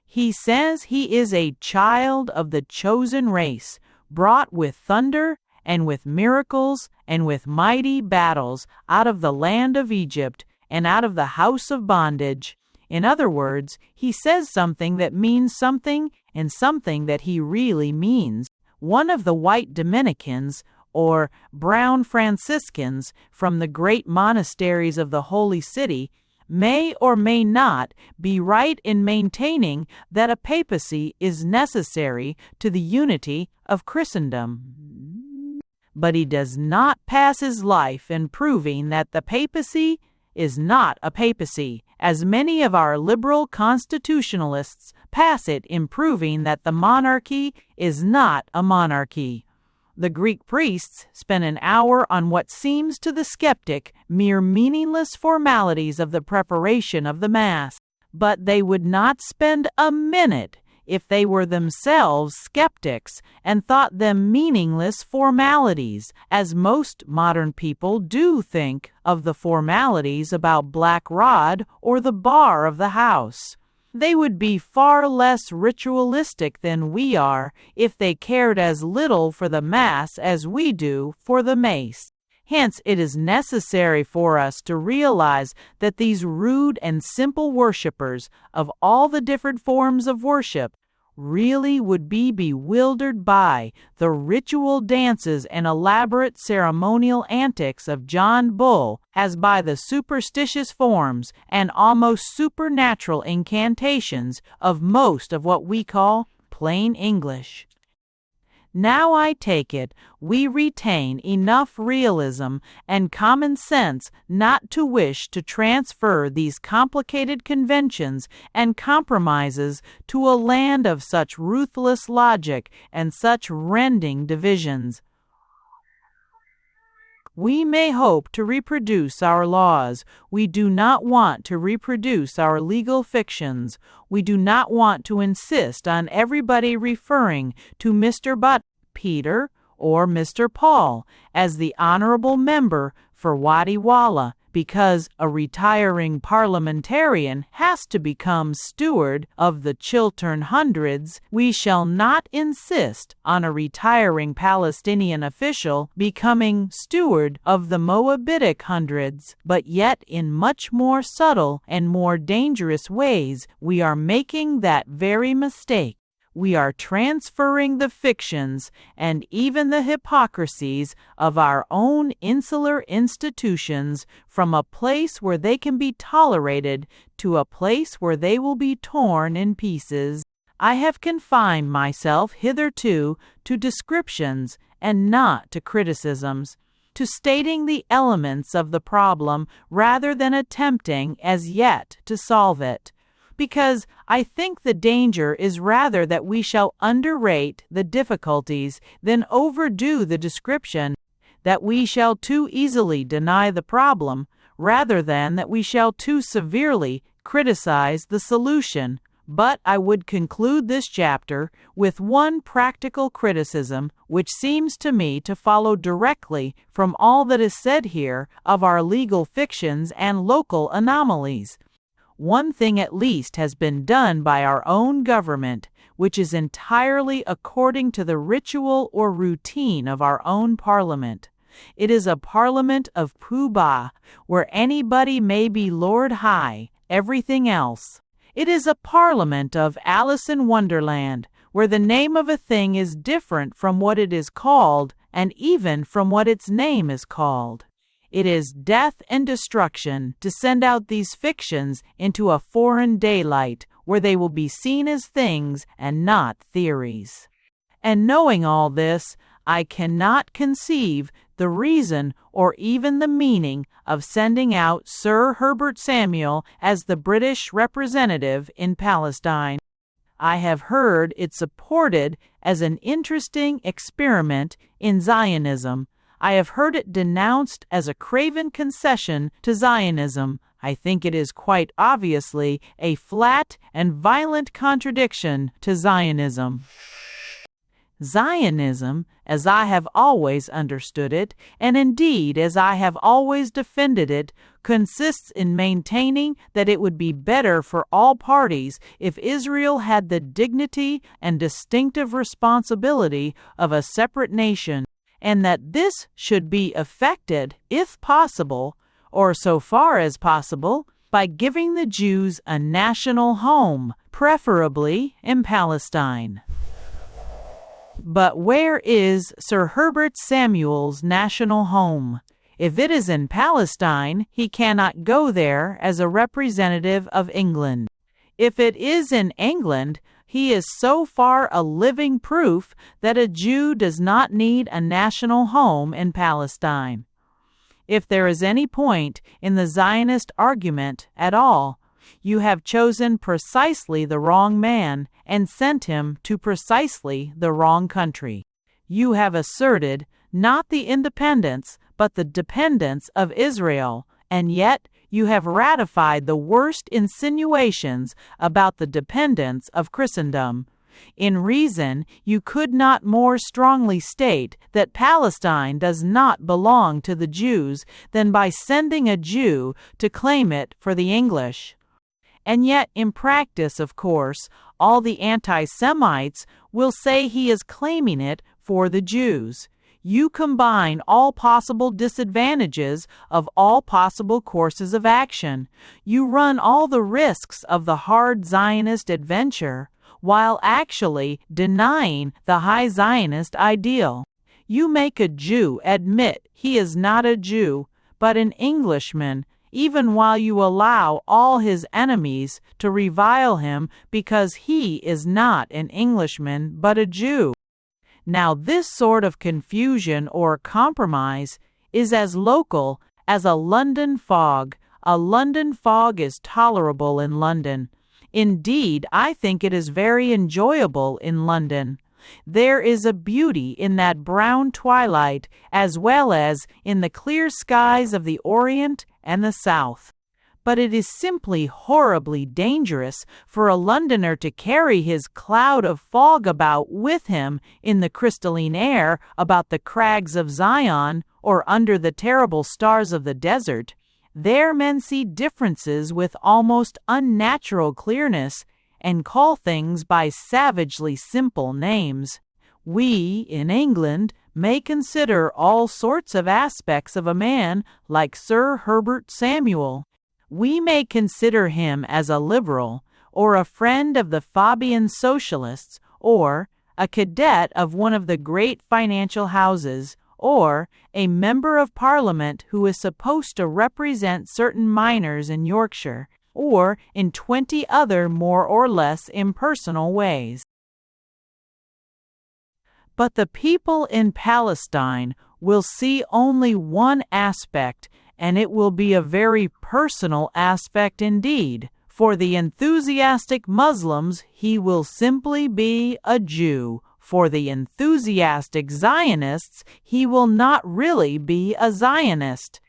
[SPEAKER 1] He says he is a child of the chosen race, brought with thunder and with miracles and with mighty battles out of the land of Egypt and out of the house of bondage. In other words, he says something that means something and something that he really means. One of the white Dominicans, or brown Franciscans from the great monasteries of the Holy City, may or may not be right in maintaining that a papacy is necessary to the unity of Christendom. But he does not pass his life in proving that the papacy is not a papacy, as many of our liberal constitutionalists pass it in proving that the monarchy is not a monarchy. The Greek priests spent an hour on what seems to the skeptic mere meaningless formalities of the preparation of the Mass, but they would not spend a minute if they were themselves skeptics and thought them meaningless formalities, as most modern people do think of the formalities about Black Rod or the bar of the house. They would be far less ritualistic than we are if they cared as little for the Mass as we do for the mace. Hence, it is necessary for us to realize that these rude and simple worshippers of all the different forms of worship really would be bewildered by the ritual dances and elaborate ceremonial antics of John Bull as by the superstitious forms and almost supernatural incantations of most of what we call plain English. Now I take it we retain enough realism and common sense not to wish to transfer these complicated conventions and compromises to a land of such ruthless logic and such rending divisions. We may hope to reproduce our laws. We do not want to reproduce our legal fictions. We do not want to insist on everybody referring to Mr. Peter or Mr. Paul as the honorable member for Wadi Walla, because a retiring parliamentarian has to become steward of the Chiltern Hundreds. We shall not insist on a retiring Palestinian official becoming steward of the Moabitic Hundreds, but yet in much more subtle and more dangerous ways we are making that very mistake. We are transferring the fictions and even the hypocrisies of our own insular institutions from a place where they can be tolerated to a place where they will be torn in pieces. I have confined myself hitherto to descriptions and not to criticisms, to stating the elements of the problem rather than attempting as yet to solve it, because I think the danger is rather that we shall underrate the difficulties than overdo the description, that we shall too easily deny the problem rather than that we shall too severely criticize the solution. But I would conclude this chapter with one practical criticism which seems to me to follow directly from all that is said here of our legal fictions and local anomalies. One thing at least has been done by our own government, which is entirely according to the ritual or routine of our own parliament. It is a parliament of Pooh-Bah, where anybody may be Lord High, everything else. It is a parliament of Alice in Wonderland, where the name of a thing is different from what it is called, and even from what its name is called. It is death and destruction to send out these fictions into a foreign daylight where they will be seen as things and not theories. And knowing all this, I cannot conceive the reason or even the meaning of sending out Sir Herbert Samuel as the British representative in Palestine. I have heard it supported as an interesting experiment in Zionism. I have heard it denounced as a craven concession to Zionism. I think it is quite obviously a flat and violent contradiction to Zionism. Zionism, as I have always understood it, and indeed as I have always defended it, consists in maintaining that it would be better for all parties if Israel had the dignity and distinctive responsibility of a separate nation, and that this should be effected, if possible, or so far as possible, by giving the Jews a national home, preferably in Palestine. But where is Sir Herbert Samuel's national home? If it is in Palestine, he cannot go there as a representative of England. If it is in England, he is so far a living proof that a Jew does not need a national home in Palestine. If there is any point in the Zionist argument at all, you have chosen precisely the wrong man and sent him to precisely the wrong country. You have asserted not the independence but the dependence of Israel, and yet you have ratified the worst insinuations about the dependence of Christendom. In reason, you could not more strongly state that Palestine does not belong to the Jews than by sending a Jew to claim it for the English. And yet, in practice, of course, all the anti-Semites will say he is claiming it for the Jews. You combine all possible disadvantages of all possible courses of action. You run all the risks of the hard Zionist adventure, while actually denying the high Zionist ideal. You make a Jew admit he is not a Jew, but an Englishman, even while you allow all his enemies to revile him because he is not an Englishman but a Jew. Now this sort of confusion or compromise is as local as a London fog. A London fog is tolerable in London. Indeed, I think it is very enjoyable in London. There is a beauty in that brown twilight as well as in the clear skies of the Orient and the South. But it is simply horribly dangerous for a Londoner to carry his cloud of fog about with him in the crystalline air about the crags of Zion or under the terrible stars of the desert. There men see differences with almost unnatural clearness and call things by savagely simple names. We, in England, may consider all sorts of aspects of a man like Sir Herbert Samuel. We may consider him as a liberal, or a friend of the Fabian socialists, or a cadet of one of the great financial houses, or a member of Parliament who is supposed to represent certain miners in Yorkshire, or in 20 other more or less impersonal ways. But the people in Palestine will see only one aspect, and it will be a very personal aspect indeed. For the enthusiastic Muslims, he will simply be a Jew. For the enthusiastic Zionists, he will not really be a Zionist.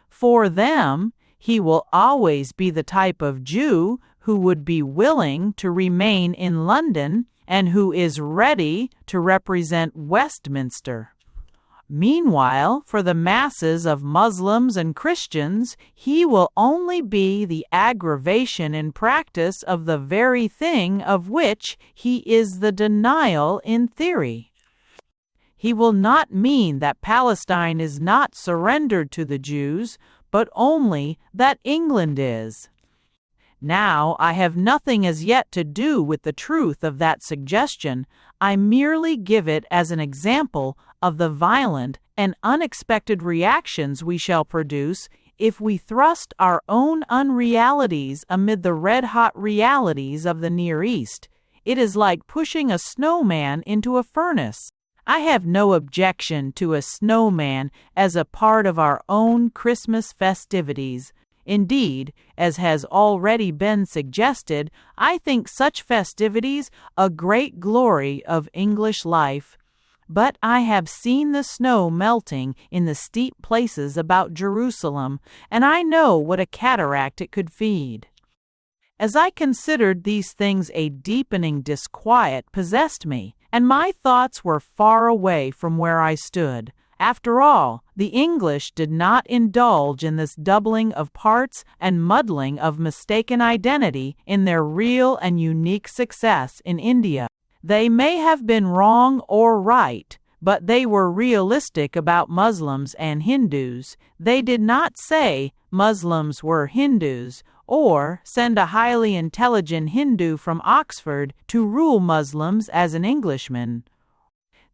[SPEAKER 1] For them, he will always be the type of Jew who would be willing to remain in London and who is ready to represent Westminster. Meanwhile, for the masses of Muslims and Christians, he will only be the aggravation in practice of the very thing of which he is the denial in theory. He will not mean that Palestine is not surrendered to the Jews, but only that England is. Now, I have nothing as yet to do with the truth of that suggestion. I merely give it as an example of the violent and unexpected reactions we shall produce if we thrust our own unrealities amid the red-hot realities of the Near East. It is like pushing a snowman into a furnace. I have no objection to a snowman as a part of our own Christmas festivities. Indeed, as has already been suggested, I think such festivities a great glory of English life. But I have seen the snow melting in the steep places about Jerusalem, and I know what a cataract it could feed. As I considered these things, a deepening disquiet possessed me, and my thoughts were far away from where I stood. After all, the English did not indulge in this doubling of parts and muddling of mistaken identity in their real and unique success in India. They may have been wrong or right, but they were realistic about Muslims and Hindus. They did not say Muslims were Hindus, or send a highly intelligent Hindu from Oxford to rule Muslims as an Englishman.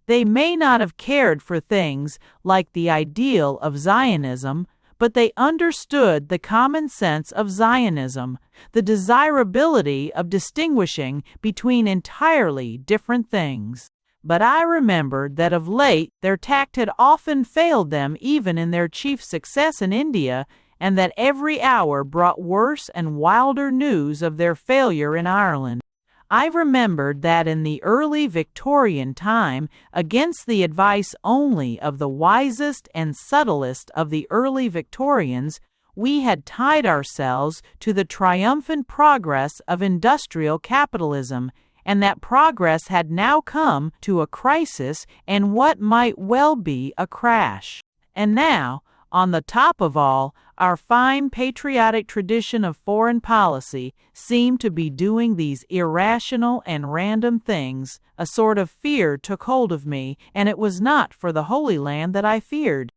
[SPEAKER 1] They may not have cared for things like the ideal of Zionism, but they understood the common sense of Zionism, the desirability of distinguishing between entirely different things. But I remembered that of late their tact had often failed them even in their chief success in India, and that every hour brought worse and wilder news of their failure in Ireland. I remembered that in the early Victorian time, against the advice only of the wisest and subtlest of the early Victorians, we had tied ourselves to the triumphant progress of industrial capitalism, and that progress had now come to a crisis and what might well be a crash. And now, on the top of all, our fine patriotic tradition of foreign policy seemed to be doing these irrational and random things. A sort of fear took hold of me, and it was not for the Holy Land that I feared.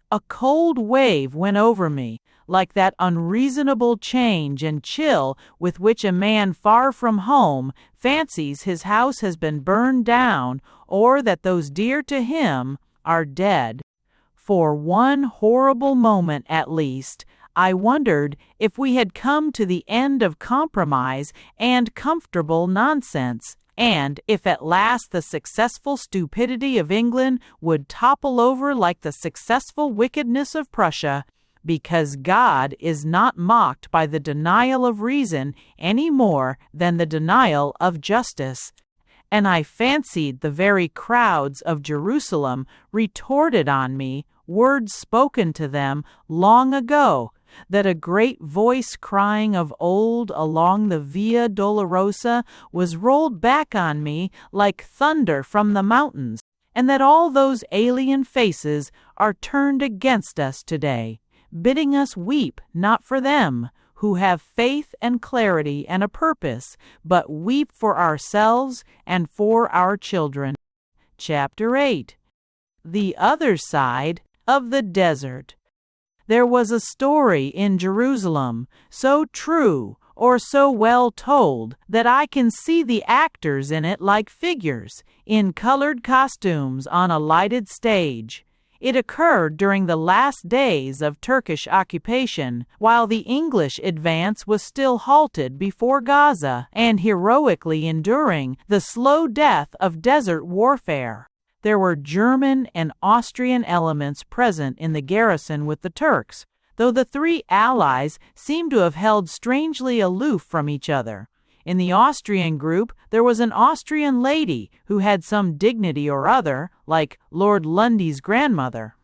[SPEAKER 1] A cold wave went over me, like that unreasonable change and chill with which a man far from home fancies his house has been burned down, or that those dear to him are dead. For one horrible moment at least, I wondered if we had come to the end of compromise and comfortable nonsense, and if at last the successful stupidity of England would topple over like the successful wickedness of Prussia, because God is not mocked by the denial of reason any more than the denial of justice. And I fancied the very crowds of Jerusalem retorted on me words spoken to them long ago, that a great voice crying of old along the Via Dolorosa was rolled back on me like thunder from the mountains, and that all those alien faces are turned against us today, bidding us weep not for them, who have faith and clarity and a purpose, but weep for ourselves and for our children. Chapter 8. The Other Side of the Desert. There was a story in Jerusalem, so true or so well told that I can see the actors in it like figures in colored costumes on a lighted stage. It occurred during the last days of Turkish occupation, while the English advance was still halted before Gaza and heroically enduring the slow death of desert warfare. There were German and Austrian elements present in the garrison with the Turks, though the three allies seemed to have held strangely aloof from each other. In the Austrian group, there was an Austrian lady who had some dignity or other, like Lord Lundy's grandmother.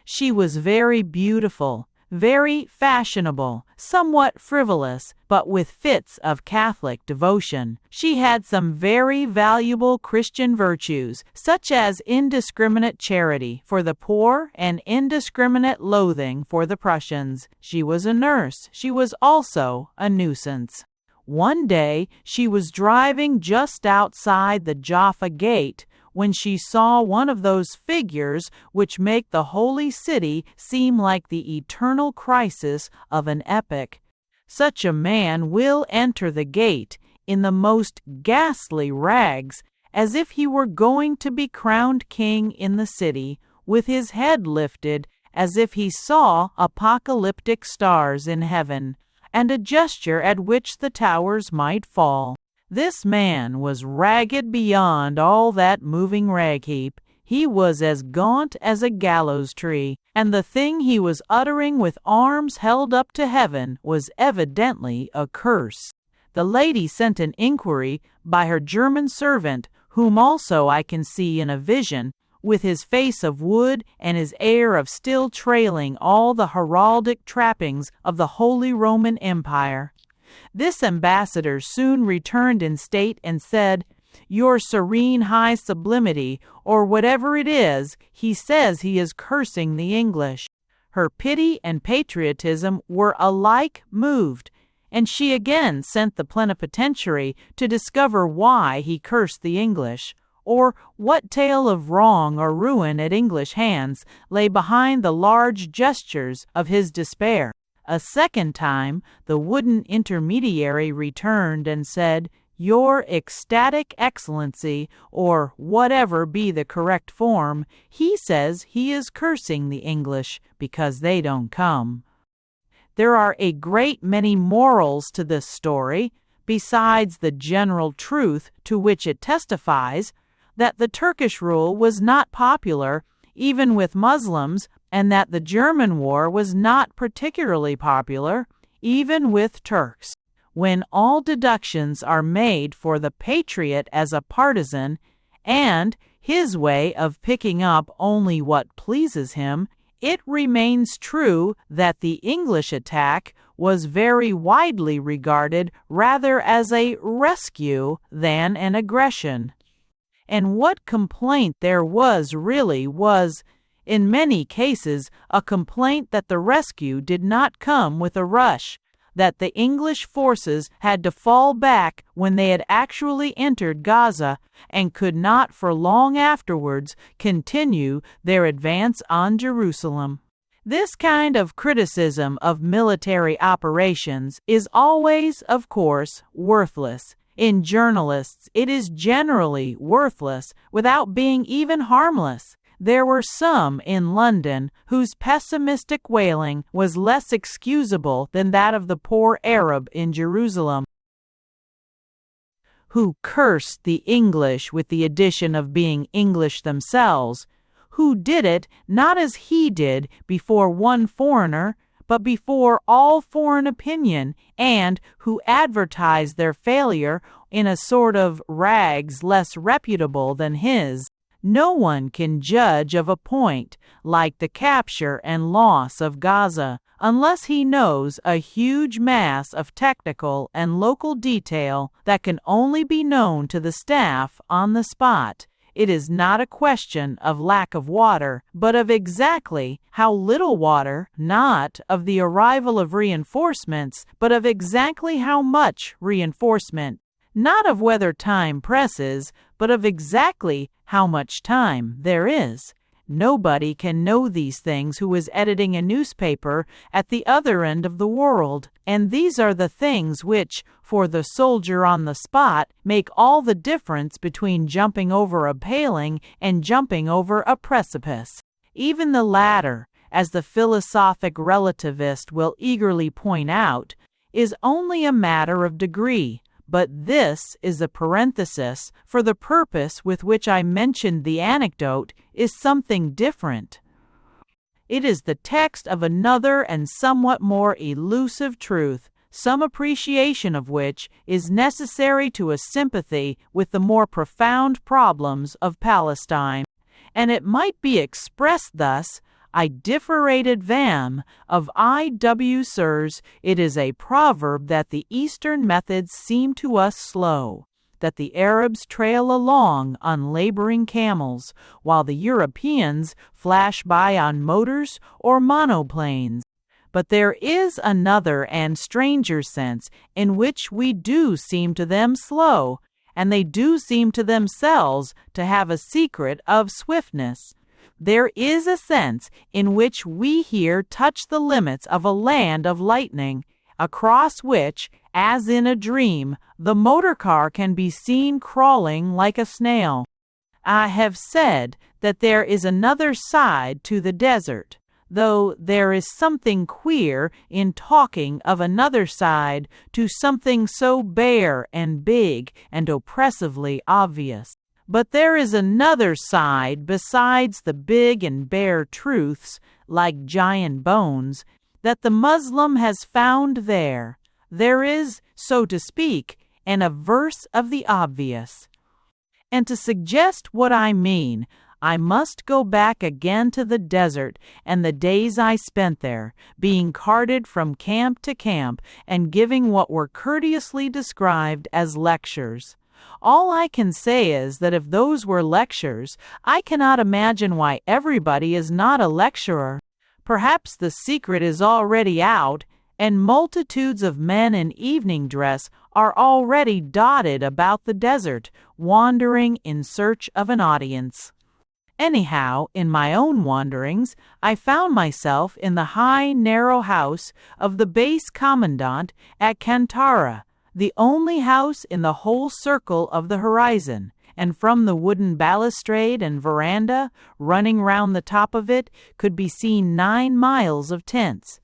[SPEAKER 1] She was very beautiful, very fashionable, somewhat frivolous, but with fits of Catholic devotion. She had some very valuable Christian virtues, such as indiscriminate charity for the poor and indiscriminate loathing for the Prussians. She was a nurse. She was also a nuisance. One day she was driving just outside the Jaffa Gate when she saw one of those figures which make the holy city seem like the eternal crisis of an epic. Such a man will enter the gate in the most ghastly rags, as if he were going to be crowned king in the city, with his head lifted as if he saw apocalyptic stars in heaven, and a gesture at which the towers might fall. This man was ragged beyond all that moving rag heap. He was as gaunt as a gallows tree, and the thing he was uttering with arms held up to heaven was evidently a curse. The lady sent an inquiry by her German servant, whom also I can see in a vision, with his face of wood and his air of still trailing all the heraldic trappings of the Holy Roman Empire. This ambassador soon returned in state and said, "Your serene high sublimity, or whatever it is, he says he is cursing the English." Her pity and patriotism were alike moved, and she again sent the plenipotentiary to discover why he cursed the English, or what tale of wrong or ruin at English hands lay behind the large gestures of his despair. A second time the wooden intermediary returned and said, "Your ecstatic excellency," or whatever be the correct form, "he says he is cursing the English because they don't come." There are a great many morals to this story, besides the general truth to which it testifies, that the Turkish rule was not popular even with Muslims, and that the German war was not particularly popular even with Turks. When all deductions are made for the patriot as a partisan, and his way of picking up only what pleases him, it remains true that the English attack was very widely regarded rather as a rescue than an aggression. And what complaint there was really was, in many cases, a complaint that the rescue did not come with a rush, that the English forces had to fall back when they had actually entered Gaza and could not for long afterwards continue their advance on Jerusalem. This kind of criticism of military operations is always, of course, worthless. In journalists, it is generally worthless without being even harmless. There were some in London whose pessimistic wailing was less excusable than that of the poor Arab in Jerusalem, who cursed the English with the addition of being English themselves, who did it not as he did before one foreigner, but before all foreign opinion, and who advertised their failure in a sort of rags less reputable than his. No one can judge of a point like the capture and loss of Gaza unless he knows a huge mass of technical and local detail that can only be known to the staff on the spot. It is not a question of lack of water, but of exactly how little water, not of the arrival of reinforcements, but of exactly how much reinforcement, not of whether time presses, but of exactly how much time there is. Nobody can know these things who is editing a newspaper at the other end of the world, and these are the things which, for the soldier on the spot, make all the difference between jumping over a paling and jumping over a precipice. Even the latter, as the philosophic relativist will eagerly point out, is only a matter of degree. But this is a parenthesis, for the purpose with which I mentioned the anecdote is something different. It is the text of another and somewhat more elusive truth, some appreciation of which is necessary to a sympathy with the more profound problems of Palestine. And it might be expressed thus: I differated vam of I.W. Sirs. It is a proverb that the Eastern methods seem to us slow, that the Arabs trail along on laboring camels, while the Europeans flash by on motors or monoplanes. But there is another and stranger sense in which we do seem to them slow, and they do seem to themselves to have a secret of swiftness. There is a sense in which we here touch the limits of a land of lightning, across which, as in a dream, the motor car can be seen crawling like a snail. I have said that there is another side to the desert, though there is something queer in talking of another side to something so bare and big and oppressively obvious. But there is another side besides the big and bare truths, like giant bones, that the Muslim has found there. There is, so to speak, an averse of the obvious. And to suggest what I mean, I must go back again to the desert and the days I spent there, being carted from camp to camp and giving what were courteously described as lectures. All I can say is that if those were lectures, I cannot imagine why everybody is not a lecturer. Perhaps the secret is already out, and multitudes of men in evening dress are already dotted about the desert, wandering in search of an audience. Anyhow, in my own wanderings, I found myself in the high, narrow house of the base commandant at Kantara, the only house in the whole circle of the horizon, and from the wooden balustrade and veranda running round the top of it could be seen 9 miles of tents.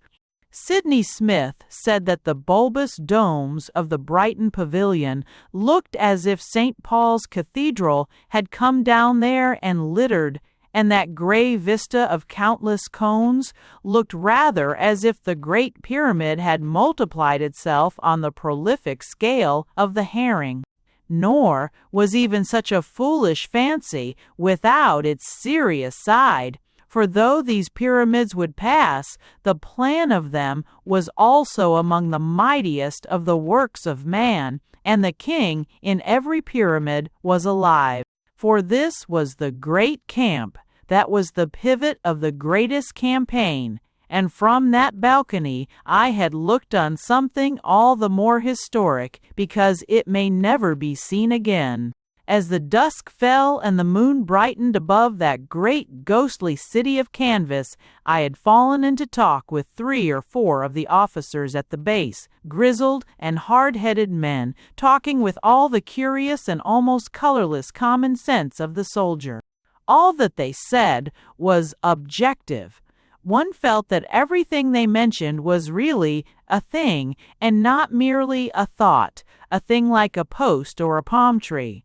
[SPEAKER 1] Sidney Smith said that the bulbous domes of the Brighton Pavilion looked as if St. Paul's Cathedral had come down there and littered, and that gray vista of countless cones looked rather as if the Great Pyramid had multiplied itself on the prolific scale of the herring. Nor was even such a foolish fancy without its serious side, for though these pyramids would pass, the plan of them was also among the mightiest of the works of man, and the king in every pyramid was alive. For this was the great camp, that was the pivot of the greatest campaign, and from that balcony I had looked on something all the more historic because it may never be seen again. As the dusk fell and the moon brightened above that great ghostly city of canvas, I had fallen into talk with 3 or 4 of the officers at the base, grizzled and hard-headed men, talking with all the curious and almost colorless common sense of the soldier. All that they said was objective. One felt that everything they mentioned was really a thing and not merely a thought, a thing like a post or a palm tree.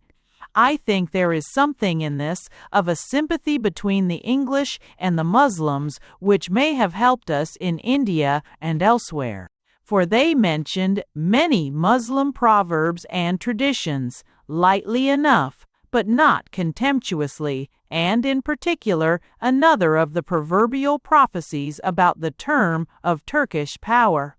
[SPEAKER 1] I think there is something in this of a sympathy between the English and the Muslims which may have helped us in India and elsewhere, for they mentioned many Muslim proverbs and traditions, lightly enough, but not contemptuously, and in particular another of the proverbial prophecies about the term of Turkish power.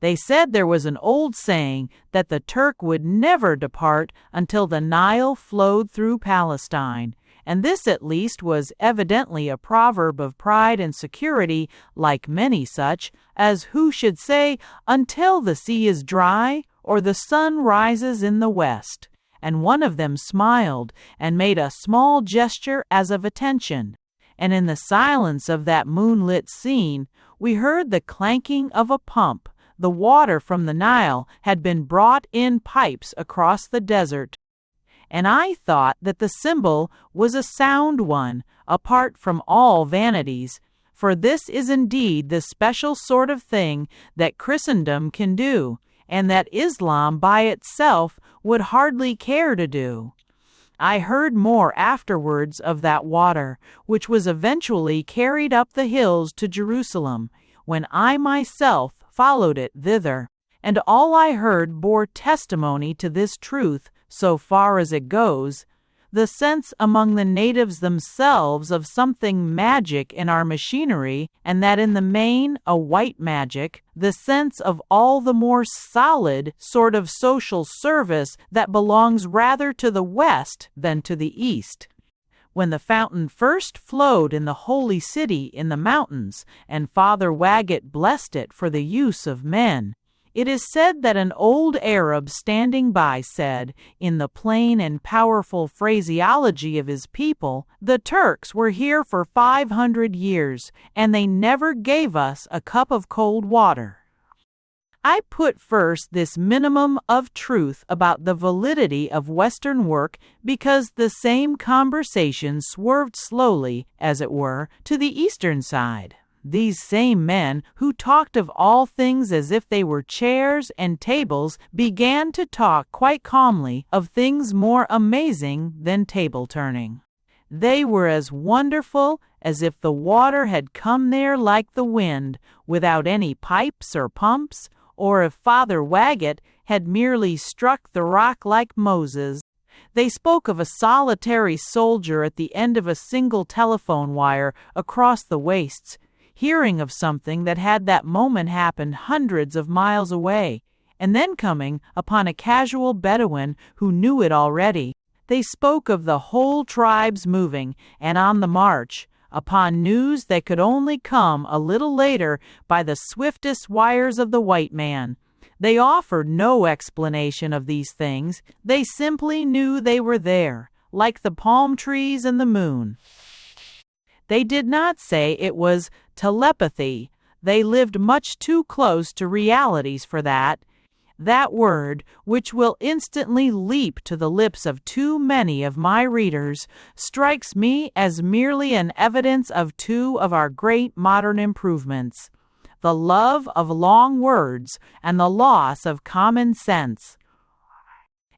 [SPEAKER 1] They said there was an old saying that the Turk would never depart until the Nile flowed through Palestine, and this at least was evidently a proverb of pride and security, like many such, as who should say, until the sea is dry or the sun rises in the west. And one of them smiled and made a small gesture as of attention, and in the silence of that moonlit scene we heard the clanking of a pump. The water from the Nile had been brought in pipes across the desert, and I thought that the symbol was a sound one, apart from all vanities, for this is indeed the special sort of thing that Christendom can do, and that Islam by itself would hardly care to do. I heard more afterwards of that water, which was eventually carried up the hills to Jerusalem, when I myself followed it thither, and all I heard bore testimony to this truth so far as it goes, the sense among the natives themselves of something magic in our machinery, and that in the main a white magic, the sense of all the more solid sort of social service that belongs rather to the West than to the East. When the fountain first flowed in the holy city in the mountains, and Father Waggett blessed it for the use of men, it is said that an old Arab standing by said, in the plain and powerful phraseology of his people, "The Turks were here for 500 years, and they never gave us a cup of cold water." I put first this minimum of truth about the validity of Western work because the same conversation swerved slowly, as it were, to the Eastern side. These same men, who talked of all things as if they were chairs and tables, began to talk quite calmly of things more amazing than table-turning. They were as wonderful as if the water had come there like the wind, without any pipes or pumps, or if Father Waggett had merely struck the rock like Moses. They spoke of a solitary soldier at the end of a single telephone wire across the wastes, hearing of something that had that moment happened hundreds of miles away, and then coming upon a casual Bedouin who knew it already. They spoke of the whole tribes moving and on the march, upon news that could only come a little later by the swiftest wires of the white man. They offered no explanation of these things. They simply knew they were there, like the palm trees and the moon. They did not say it was telepathy. They lived much too close to realities for that. That word, which will instantly leap to the lips of too many of my readers, strikes me as merely an evidence of two of our great modern improvements: the love of long words and the loss of common sense.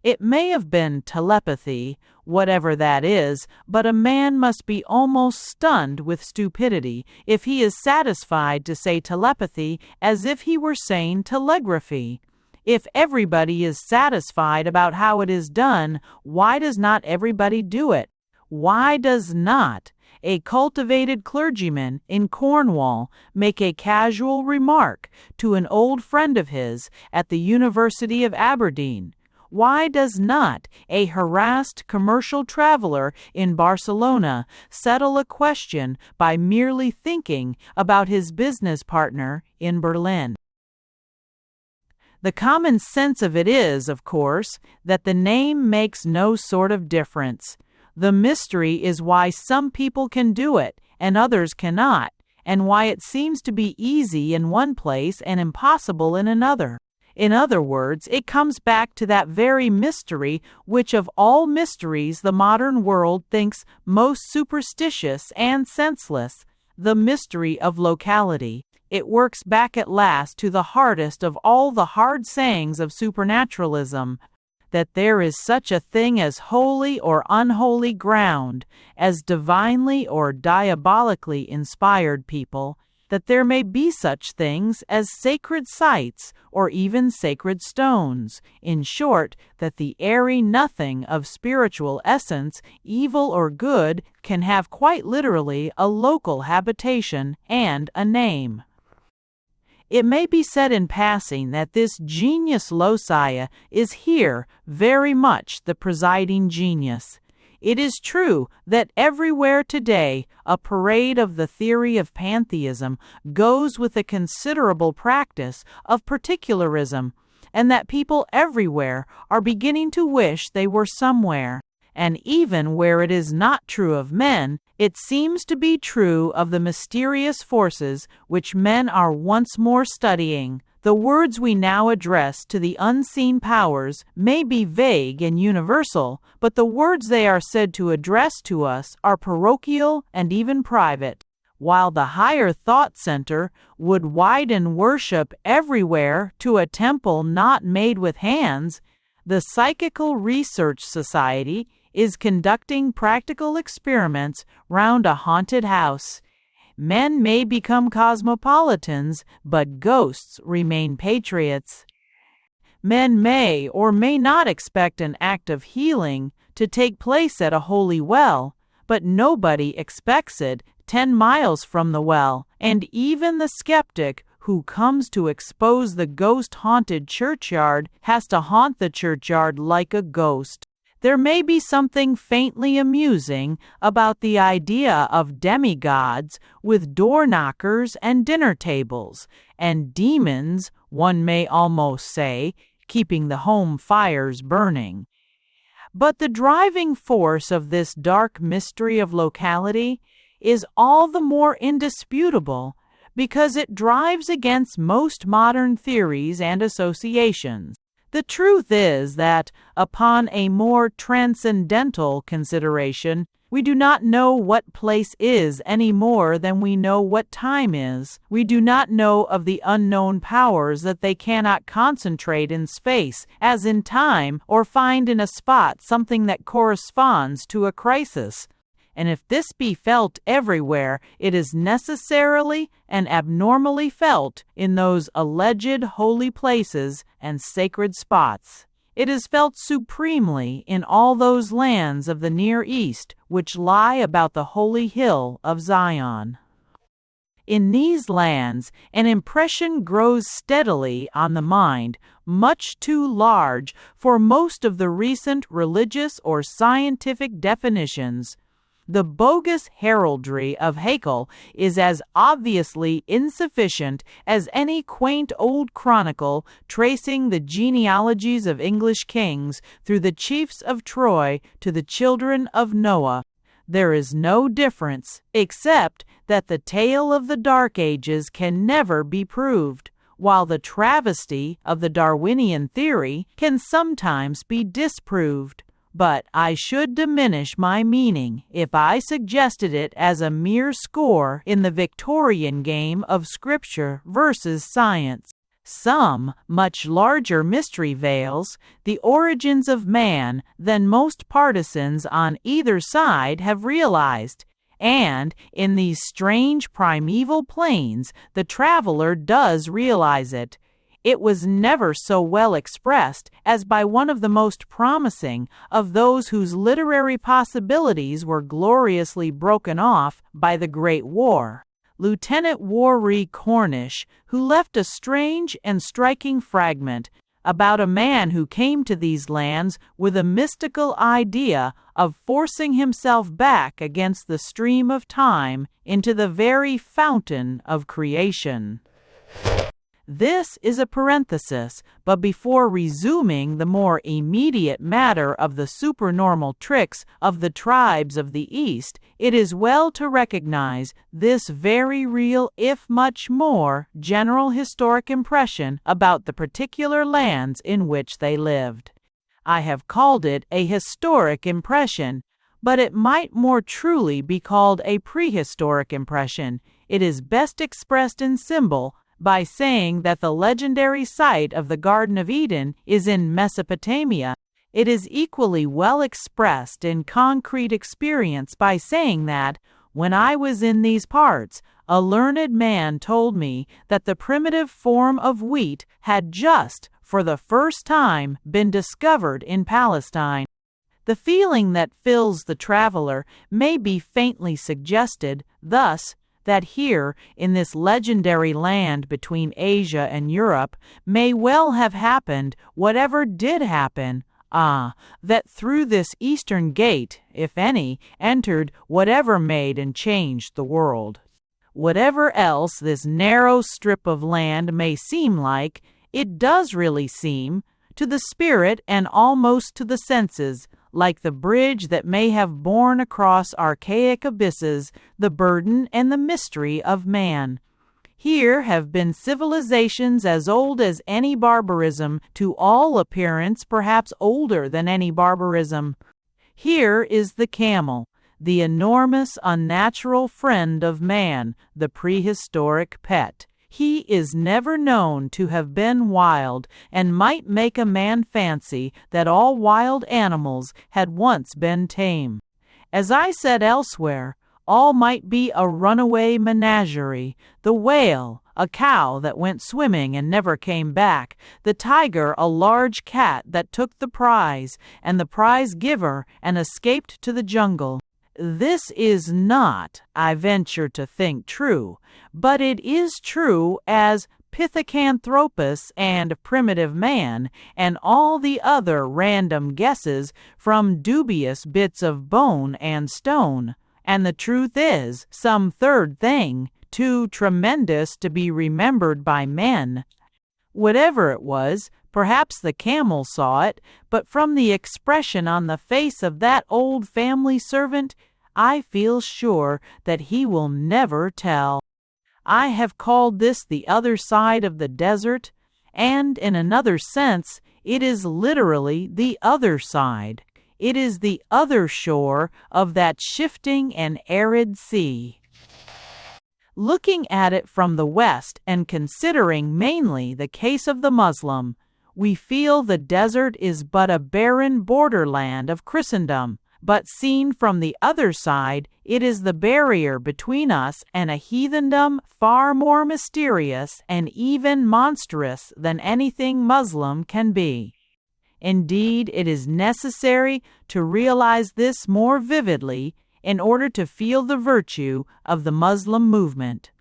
[SPEAKER 1] It may have been telepathy, whatever that is, but a man must be almost stunned with stupidity if he is satisfied to say telepathy as if he were saying telegraphy. If everybody is satisfied about how it is done, why does not everybody do it? Why does not a cultivated clergyman in Cornwall make a casual remark to an old friend of his at the University of Aberdeen? Why does not a harassed commercial traveler in Barcelona settle a question by merely thinking about his business partner in Berlin? The common sense of it is, of course, that the name makes no sort of difference. The mystery is why some people can do it and others cannot, and why it seems to be easy in one place and impossible in another. In other words, it comes back to that very mystery which of all mysteries the modern world thinks most superstitious and senseless, the mystery of locality. It works back at last to the hardest of all the hard sayings of supernaturalism, that there is such a thing as holy or unholy ground, as divinely or diabolically inspired people, that there may be such things as sacred sites or even sacred stones. In short, that the airy nothing of spiritual essence, evil or good, can have quite literally a local habitation and a name. It may be said in passing that this genius loci is here very much the presiding genius. It is true that everywhere today a parade of the theory of pantheism goes with a considerable practice of particularism, and that people everywhere are beginning to wish they were somewhere. And even where it is not true of men, it seems to be true of the mysterious forces which men are once more studying. The words we now address to the unseen powers may be vague and universal, but the words they are said to address to us are parochial and even private. While the higher thought center would widen worship everywhere to a temple not made with hands, the Psychical Research Society is conducting practical experiments round a haunted house. Men may become cosmopolitans, but ghosts remain patriots. Men may or may not expect an act of healing to take place at a holy well, but nobody expects it 10 miles from the well, and even the skeptic who comes to expose the ghost-haunted churchyard has to haunt the churchyard like a ghost. There may be something faintly amusing about the idea of demigods with door knockers and dinner tables, and demons, one may almost say, keeping the home fires burning. But the driving force of this dark mystery of locality is all the more indisputable because it drives against most modern theories and associations. The truth is that, upon a more transcendental consideration, we do not know what place is any more than we know what time is. We do not know of the unknown powers that they cannot concentrate in space, as in time, or find in a spot something that corresponds to a crisis. And if this be felt everywhere, it is necessarily and abnormally felt in those alleged holy places and sacred spots. It is felt supremely in all those lands of the Near East which lie about the holy hill of Zion. In these lands, an impression grows steadily on the mind, much too large for most of the recent religious or scientific definitions. The bogus heraldry of Haeckel is as obviously insufficient as any quaint old chronicle tracing the genealogies of English kings through the chiefs of Troy to the children of Noah. There is no difference, except that the tale of the Dark Ages can never be proved, while the travesty of the Darwinian theory can sometimes be disproved. But I should diminish my meaning if I suggested it as a mere score in the Victorian game of Scripture versus science. Some much larger mystery veils the origins of man than most partisans on either side have realized, and in these strange primeval plains the traveler does realize it. It was never so well expressed as by one of the most promising of those whose literary possibilities were gloriously broken off by the Great War, Lieutenant Warry Cornish, who left a strange and striking fragment about a man who came to these lands with a mystical idea of forcing himself back against the stream of time into the very fountain of creation. This is a parenthesis, but before resuming the more immediate matter of the supernormal tricks of the tribes of the East, it is well to recognize this very real, if much more, general historic impression about the particular lands in which they lived. I have called it a historic impression, but it might more truly be called a prehistoric impression. It is best expressed in symbol by saying that the legendary site of the Garden of Eden is in Mesopotamia. It is equally well expressed in concrete experience by saying that, when I was in these parts, a learned man told me that the primitive form of wheat had just, for the first time, been discovered in Palestine. The feeling that fills the traveler may be faintly suggested, thus, that here, in this legendary land between Asia and Europe, may well have happened whatever did happen, that through this eastern gate, if any, entered whatever made and changed the world. Whatever else this narrow strip of land may seem like, it does really seem, to the spirit and almost to the senses, like the bridge that may have borne across archaic abysses the burden and the mystery of man. Here have been civilizations as old as any barbarism, to all appearance perhaps older than any barbarism. Here is the camel, the enormous unnatural friend of man, the prehistoric pet. He is never known to have been wild, and might make a man fancy that all wild animals had once been tame. As I said elsewhere, all might be a runaway menagerie, the whale, a cow that went swimming and never came back, the tiger a large cat that took the prize, and the prize giver and escaped to the jungle. This is not, I venture to think, true, but it is true as Pithecanthropus and primitive man, and all the other random guesses from dubious bits of bone and stone. And the truth is some third thing, too tremendous to be remembered by men. Whatever it was, perhaps the camel saw it, but from the expression on the face of that old family servant, I feel sure that he will never tell. I have called this the other side of the desert, and in another sense, it is literally the other side. It is the other shore of that shifting and arid sea. Looking at it from the west and considering mainly the case of the Muslim, we feel the desert is but a barren borderland of Christendom, but seen from the other side, it is the barrier between us and a heathendom far more mysterious and even monstrous than anything Muslim can be. Indeed, it is necessary to realize this more vividly in order to feel the virtue of the Muslim movement.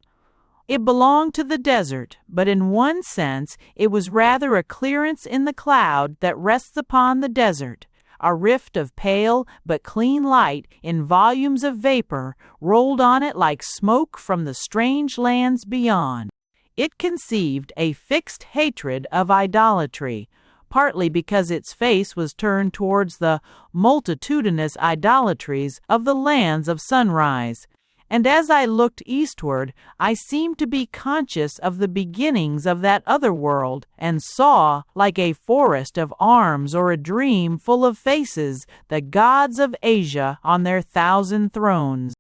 [SPEAKER 1] It belonged to the desert, but in one sense it was rather a clearance in the cloud that rests upon the desert, a rift of pale but clean light in volumes of vapor rolled on it like smoke from the strange lands beyond. It conceived a fixed hatred of idolatry, partly because its face was turned towards the multitudinous idolatries of the lands of sunrise. And as I looked eastward, I seemed to be conscious of the beginnings of that other world, and saw, like a forest of arms or a dream full of faces, the gods of Asia on their 1,000 thrones.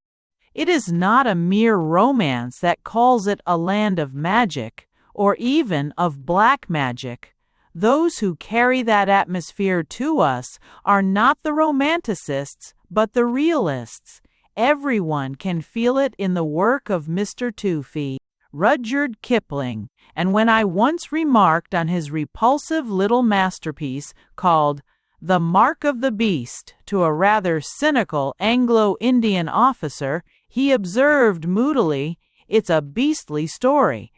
[SPEAKER 1] It is not a mere romance that calls it a land of magic, or even of black magic. Those who carry that atmosphere to us are not the romanticists, but the realists. Everyone can feel it in the work of Mr. Toofi, Rudyard Kipling, and when I once remarked on his repulsive little masterpiece called The Mark of the Beast to a rather cynical Anglo-Indian officer, he observed moodily, "It's a beastly story,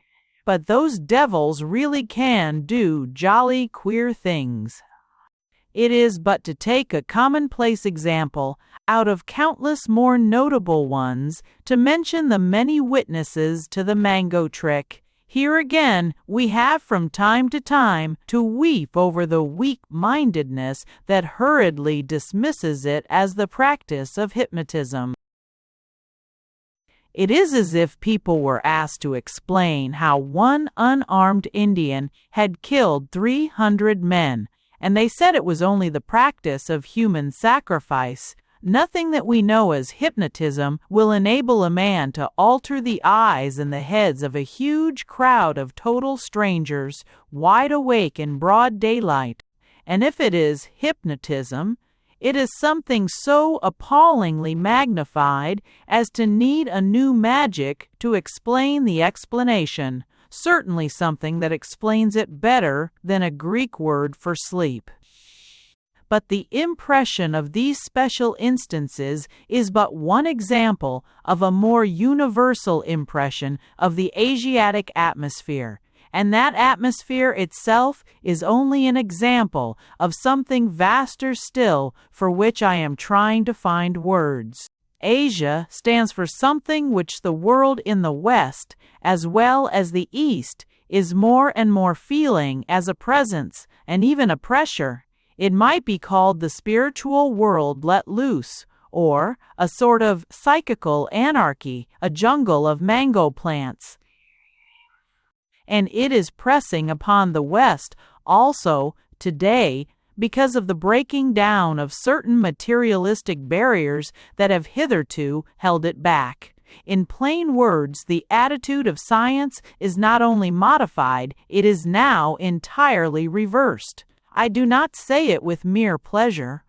[SPEAKER 1] but those devils really can do jolly queer things." It is but to take a commonplace example out of countless more notable ones to mention the many witnesses to the mango trick. Here again, we have from time to time to weep over the weak-mindedness that hurriedly dismisses it as the practice of hypnotism. It is as if people were asked to explain how one unarmed Indian had killed 300 men, and they said it was only the practice of human sacrifice. Nothing that we know as hypnotism will enable a man to alter the eyes and the heads of a huge crowd of total strangers, wide awake in broad daylight. And if it is hypnotism, it is something so appallingly magnified as to need a new magic to explain the explanation, certainly something that explains it better than a Greek word for sleep. But the impression of these special instances is but one example of a more universal impression of the Asiatic atmosphere, and that atmosphere itself is only an example of something vaster still for which I am trying to find words. Asia stands for something which the world in the West, as well as the East, is more and more feeling as a presence and even a pressure. It might be called the spiritual world let loose, or a sort of psychical anarchy, a jungle of mango plants. And it is pressing upon the West also today because of the breaking down of certain materialistic barriers that have hitherto held it back. In plain words, the attitude of science is not only modified, it is now entirely reversed. I do not say it with mere pleasure,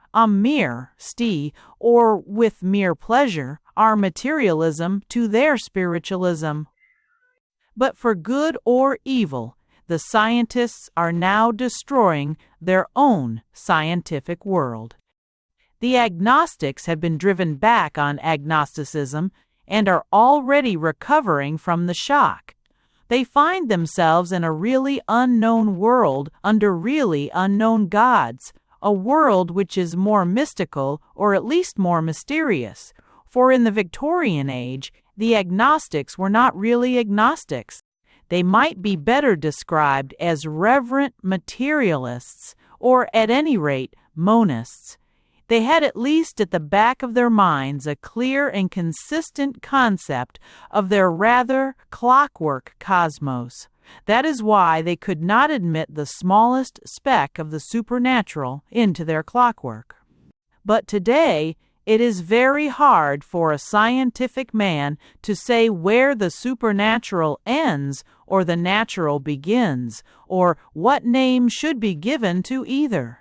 [SPEAKER 1] or with mere pleasure, our materialism to their spiritualism. But for good or evil, the scientists are now destroying their own scientific world. The agnostics have been driven back on agnosticism and are already recovering from the shock. They find themselves in a really unknown world under really unknown gods, a world which is more mystical or at least more mysterious. For in the Victorian age, the agnostics were not really agnostics. They might be better described as reverent materialists, or at any rate, monists. They had at least at the back of their minds a clear and consistent concept of their rather clockwork cosmos. That is why they could not admit the smallest speck of the supernatural into their clockwork. But today, it is very hard for a scientific man to say where the supernatural ends or the natural begins, or what name should be given to either.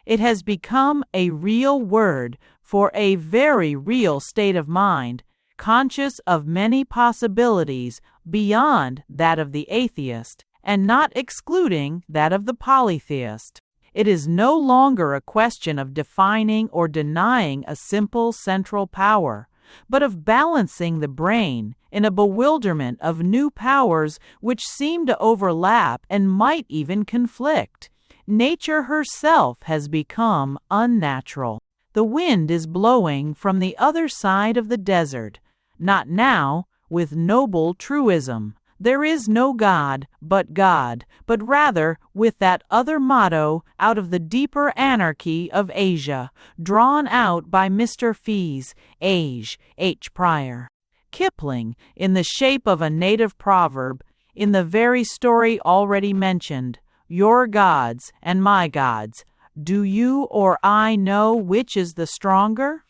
[SPEAKER 1] It has become a real word for a very real state of mind, conscious of many possibilities beyond that of the atheist, and not excluding that of the polytheist. It is no longer a question of defining or denying a simple central power, but of balancing the brain in a bewilderment of new powers which seem to overlap and might even conflict. Nature herself has become unnatural. The wind is blowing from the other side of the desert, not now with noble truism, there is no God, but rather with that other motto out of the deeper anarchy of Asia, drawn out by Mr. Fees, Age, H. Pryor. Kipling, in the shape of a native proverb, in the very story already mentioned, your gods and my gods, do you or I know which is the stronger?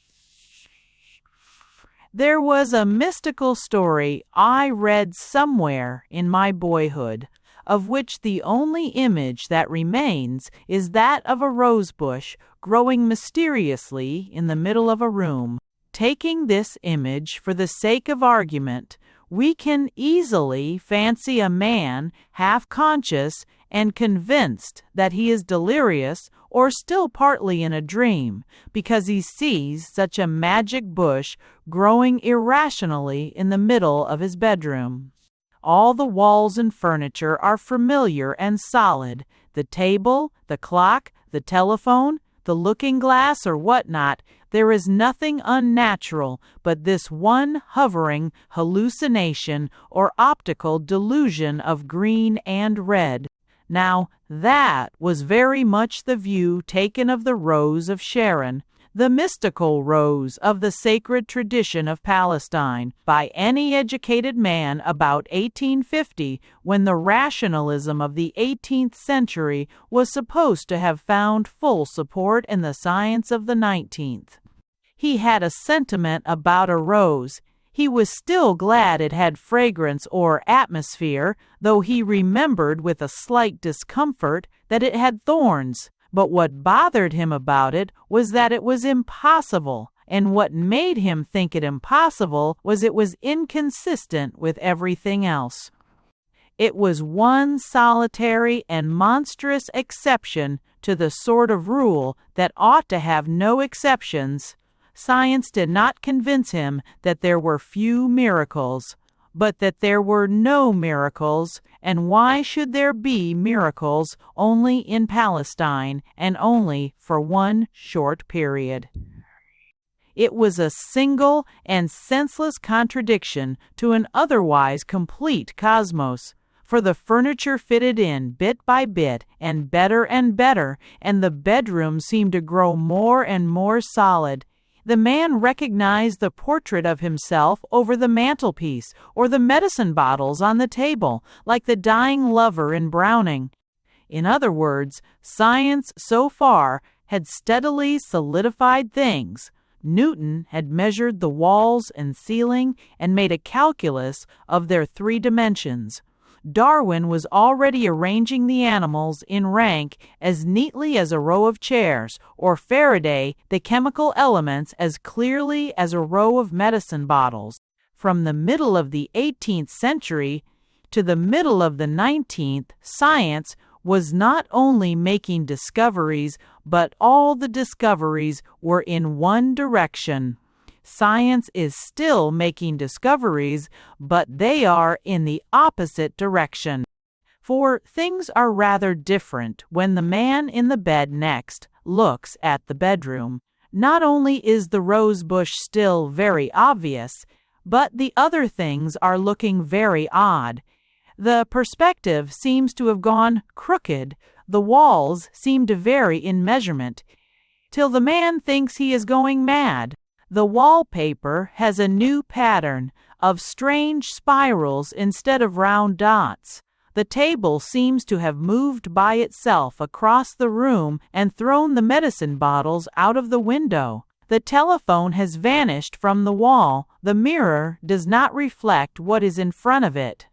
[SPEAKER 1] There was a mystical story I read somewhere in my boyhood, of which the only image that remains is that of a rosebush growing mysteriously in the middle of a room. Taking this image for the sake of argument, we can easily fancy a man half-conscious and convinced that he is delirious or still partly in a dream, because he sees such a magic bush growing irrationally in the middle of his bedroom. All the walls and furniture are familiar and solid, the table, the clock, the telephone, the looking-glass or whatnot, there is nothing unnatural but this one hovering hallucination or optical delusion of green and red. Now, that was very much the view taken of the Rose of Sharon, the mystical rose of the sacred tradition of Palestine, by any educated man about 1850, when the rationalism of the 18th century was supposed to have found full support in the science of the 19th. He had a sentiment about a rose. He was still glad it had fragrance or atmosphere, though he remembered with a slight discomfort that it had thorns. But what bothered him about it was that it was impossible, and what made him think it impossible was it was inconsistent with everything else. It was one solitary and monstrous exception to the sort of rule that ought to have no exceptions. Science did not convince him that there were few miracles, but that there were no miracles, and why should there be miracles only in Palestine, and only for one short period? It was a single and senseless contradiction to an otherwise complete cosmos, for the furniture fitted in bit by bit and better, and the bedroom seemed to grow more and more solid. The man recognized the portrait of himself over the mantelpiece or the medicine bottles on the table, like the dying lover in Browning. In other words, science so far had steadily solidified things. Newton had measured the walls and ceiling and made a calculus of their 3 dimensions. Darwin was already arranging the animals in rank as neatly as a row of chairs, or Faraday the chemical elements as clearly as a row of medicine bottles. From the middle of the 18th century to the middle of the 19th, science was not only making discoveries, but all the discoveries were in one direction. Science is still making discoveries, but they are in the opposite direction. For things are rather different when the man in the bed next looks at the bedroom. Not only is the rose bush still very obvious, but the other things are looking very odd. The perspective seems to have gone crooked. The walls seem to vary in measurement, till the man thinks he is going mad. The wallpaper has a new pattern of strange spirals instead of round dots. The table seems to have moved by itself across the room and thrown the medicine bottles out of the window. The telephone has vanished from the wall. The mirror does not reflect what is in front of it.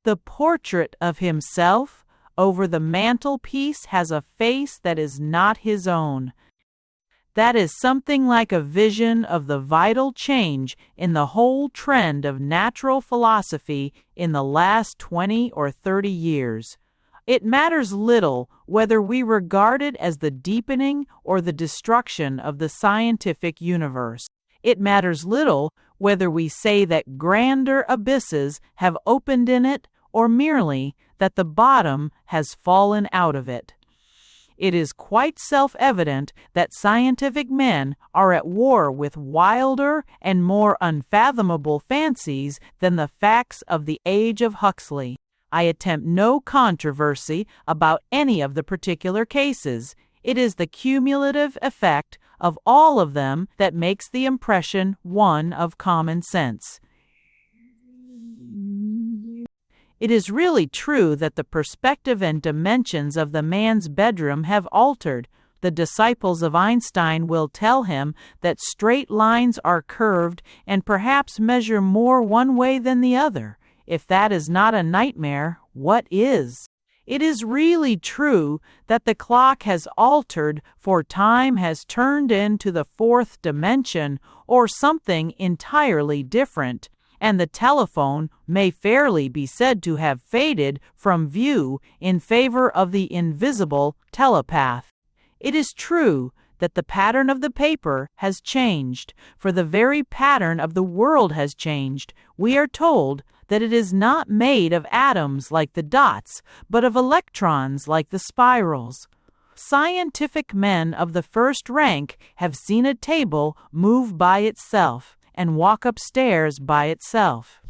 [SPEAKER 1] The portrait of himself over the mantelpiece has a face that is not his own. That is something like a vision of the vital change in the whole trend of natural philosophy in the last 20 or 30 years. It matters little whether we regard it as the deepening or the destruction of the scientific universe. It matters little whether we say that grander abysses have opened in it, or merely that the bottom has fallen out of it. It is quite self-evident that scientific men are at war with wilder and more unfathomable fancies than the facts of the age of Huxley. I attempt no controversy about any of the particular cases. It is the cumulative effect of all of them that makes the impression one of common sense. It is really true that the perspective and dimensions of the man's bedroom have altered. The disciples of Einstein will tell him that straight lines are curved and perhaps measure more one way than the other. If that is not a nightmare, what is? It is really true that the clock has altered, for time has turned into the 4th dimension, or something entirely different, and the telephone may fairly be said to have faded from view in favor of the invisible telepath. It is true that the pattern of the paper has changed, for the very pattern of the world has changed. We are told that it is not made of atoms like the dots, but of electrons like the spirals. Scientific men of the first rank have seen a table move by itself and walk upstairs by itself.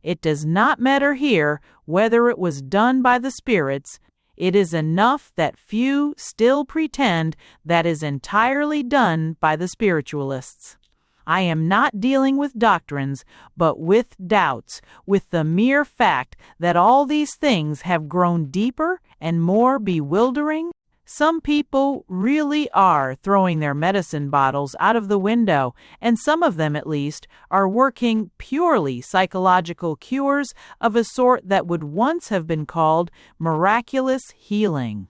[SPEAKER 1] It does not matter here whether it was done by the spirits. It is enough that few still pretend that is entirely done by the spiritualists. I am not dealing with doctrines, but with doubts, with the mere fact that all these things have grown deeper and more bewildering. Some people really are throwing their medicine bottles out of the window, and some of them, at least, are working purely psychological cures of a sort that would once have been called miraculous healing.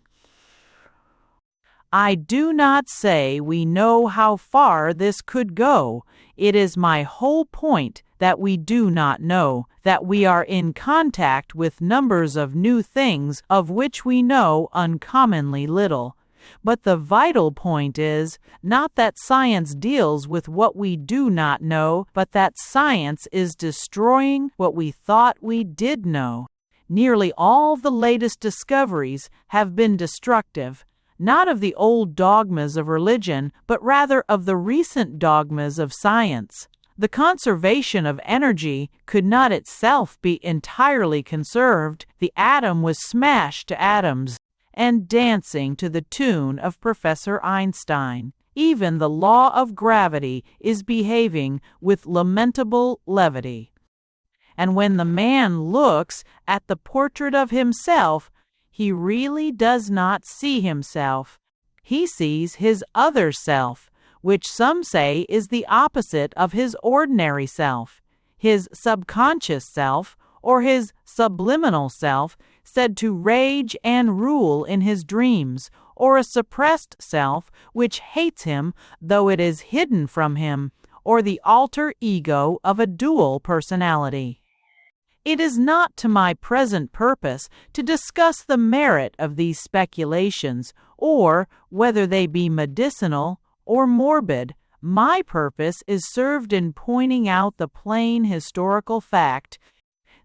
[SPEAKER 1] I do not say we know how far this could go. It is my whole point that we do not know, that we are in contact with numbers of new things of which we know uncommonly little. But the vital point is not that science deals with what we do not know, but that science is destroying what we thought we did know. Nearly all the latest discoveries have been destructive, not of the old dogmas of religion, but rather of the recent dogmas of science. The conservation of energy could not itself be entirely conserved. The atom was smashed to atoms and dancing to the tune of Professor Einstein. Even the law of gravity is behaving with lamentable levity. And when the man looks at the portrait of himself, he really does not see himself. He sees his other self, which some say is the opposite of his ordinary self, his subconscious self, or his subliminal self, said to rage and rule in his dreams, or a suppressed self which hates him though it is hidden from him, or the alter ego of a dual personality. It is not to my present purpose to discuss the merit of these speculations, or whether they be medicinal or morbid. My purpose is served in pointing out the plain historical fact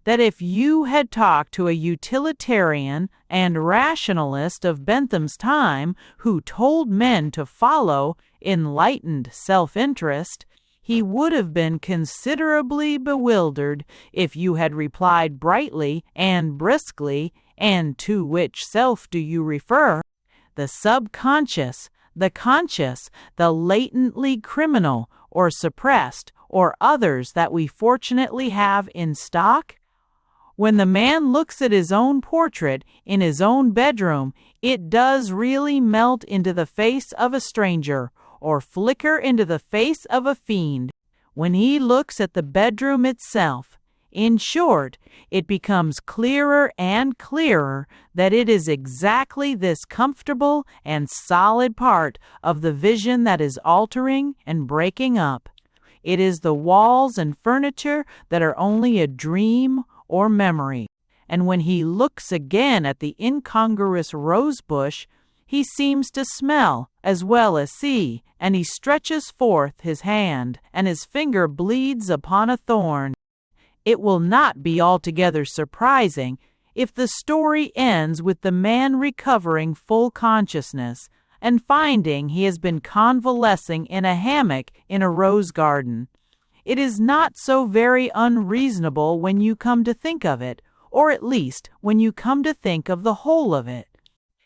[SPEAKER 1] that if you had talked to a utilitarian and rationalist of Bentham's time who told men to follow enlightened self-interest, he would have been considerably bewildered if you had replied brightly and briskly, "And to which self do you refer? The subconscious, the conscious, the latently criminal or suppressed, or others that we fortunately have in stock?" When the man looks at his own portrait in his own bedroom, it does really melt into the face of a stranger, or flicker into the face of a fiend. When he looks at the bedroom itself, in short, it becomes clearer and clearer that it is exactly this comfortable and solid part of the vision that is altering and breaking up. It is the walls and furniture that are only a dream or memory. And when he looks again at the incongruous rose bush, he seems to smell as well as see, and he stretches forth his hand, and his finger bleeds upon a thorn. It will not be altogether surprising if the story ends with the man recovering full consciousness and finding he has been convalescing in a hammock in a rose garden. It is not so very unreasonable when you come to think of it, or at least when you come to think of the whole of it.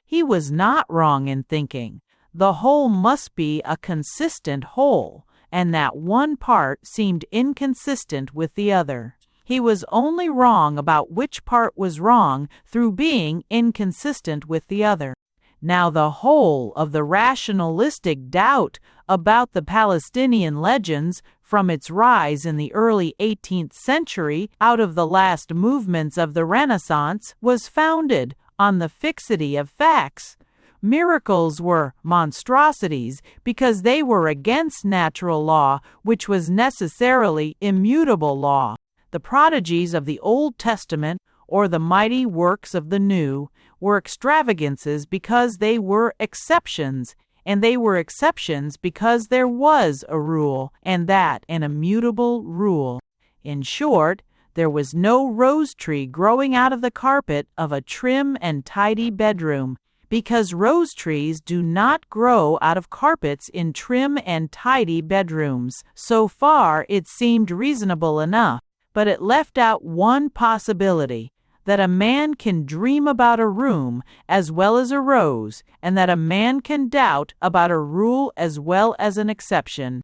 [SPEAKER 1] He was not wrong in thinking the whole must be a consistent whole, and that one part seemed inconsistent with the other. He was only wrong about which part was wrong through being inconsistent with the other. Now the whole of the rationalistic doubt about the Palestinian legends, from its rise in the early 18th century out of the last movements of the Renaissance, was founded on the fixity of facts. Miracles were monstrosities because they were against natural law, which was necessarily immutable law. The prodigies of the Old Testament, or the mighty works of the New, were extravagances because they were exceptions, and they were exceptions because there was a rule, and that an immutable rule. In short, there was no rose tree growing out of the carpet of a trim and tidy bedroom. because rose trees do not grow out of carpets in trim and tidy bedrooms. So far it seemed reasonable enough, but it left out one possibility, that a man can dream about a room as well as a rose, and that a man can doubt about a rule as well as an exception.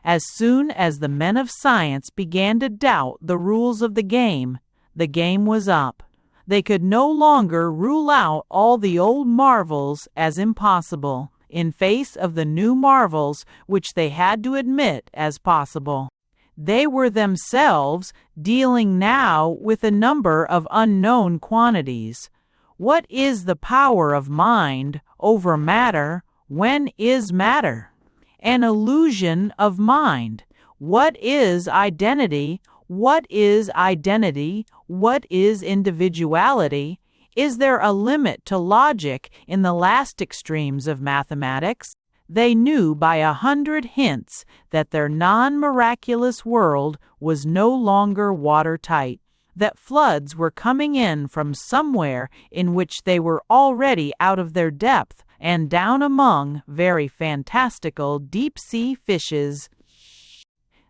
[SPEAKER 1] As soon as the men of science began to doubt the rules of the game was up. They could no longer rule out all the old marvels as impossible, in face of the new marvels which they had to admit as possible. They were themselves dealing now with a number of unknown quantities. What is the power of mind over matter? When is matter an illusion of mind? What is identity? What is identity? What is individuality? Is there a limit to logic in the last extremes of mathematics? They knew by 100 hints that their non-miraculous world was no longer watertight, that floods were coming in from somewhere in which they were already out of their depth and down among very fantastical deep-sea fishes.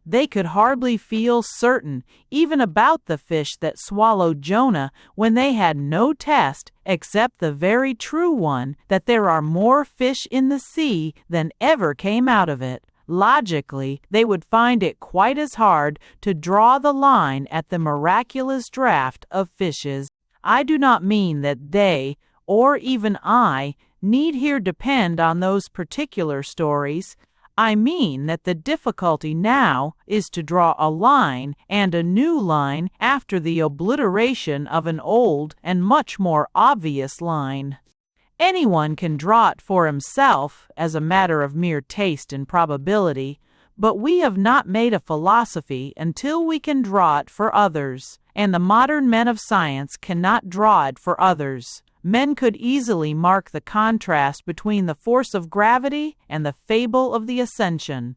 [SPEAKER 1] They could hardly feel certain, even about the fish that swallowed Jonah, when they had no test, except the very true one, that there are more fish in the sea than ever came out of it. Logically, they would find it quite as hard to draw the line at the miraculous draught of fishes. I do not mean that they, or even I, need here depend on those particular stories. I mean that the difficulty now is to draw a line, and a new line, after the obliteration of an old and much more obvious line. Anyone can draw it for himself as a matter of mere taste and probability, but we have not made a philosophy until we can draw it for others, and the modern men of science cannot draw it for others. Men could easily mark the contrast between the force of gravity and the fable of the ascension.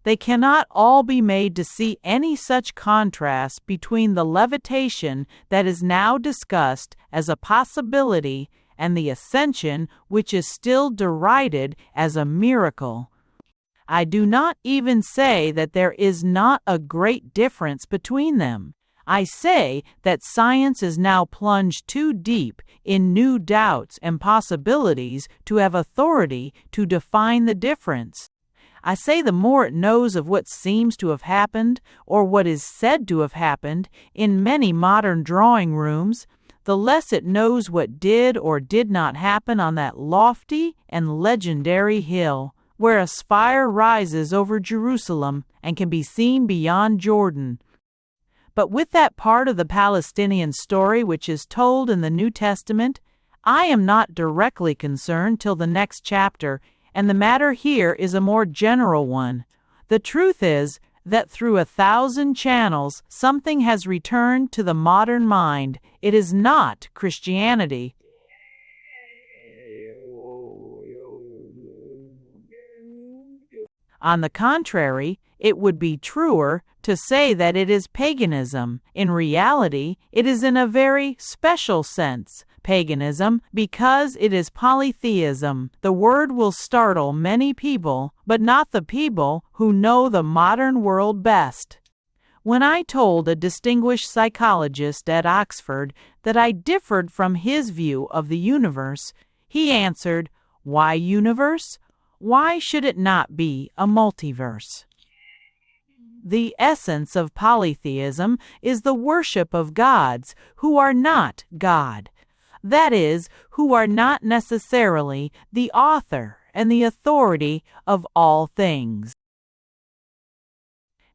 [SPEAKER 1] They cannot all be made to see any such contrast between the levitation that is now discussed as a possibility and the ascension which is still derided as a miracle. I do not even say that there is not a great difference between them. I say that science is now plunged too deep in new doubts and possibilities to have authority to define the difference. I say the more it knows of what seems to have happened, or what is said to have happened, in many modern drawing rooms, the less it knows what did or did not happen on that lofty and legendary hill, where a spire rises over Jerusalem and can be seen beyond Jordan. But with that part of the Palestinian story which is told in the New Testament, I am not directly concerned till the next chapter, and the matter here is a more general one. The truth is that through 1,000 channels something has returned to the modern mind. It is not Christianity. On the contrary, it would be truer to say that it is paganism. In reality, it is in a very special sense paganism because it is polytheism. The word will startle many people, but not the people who know the modern world best. When I told a distinguished psychologist at Oxford that I differed from his view of the universe, he answered, "Why universe? Why should it not be a multiverse?" The essence of polytheism is the worship of gods who are not God. That is, who are not necessarily the author and the authority of all things.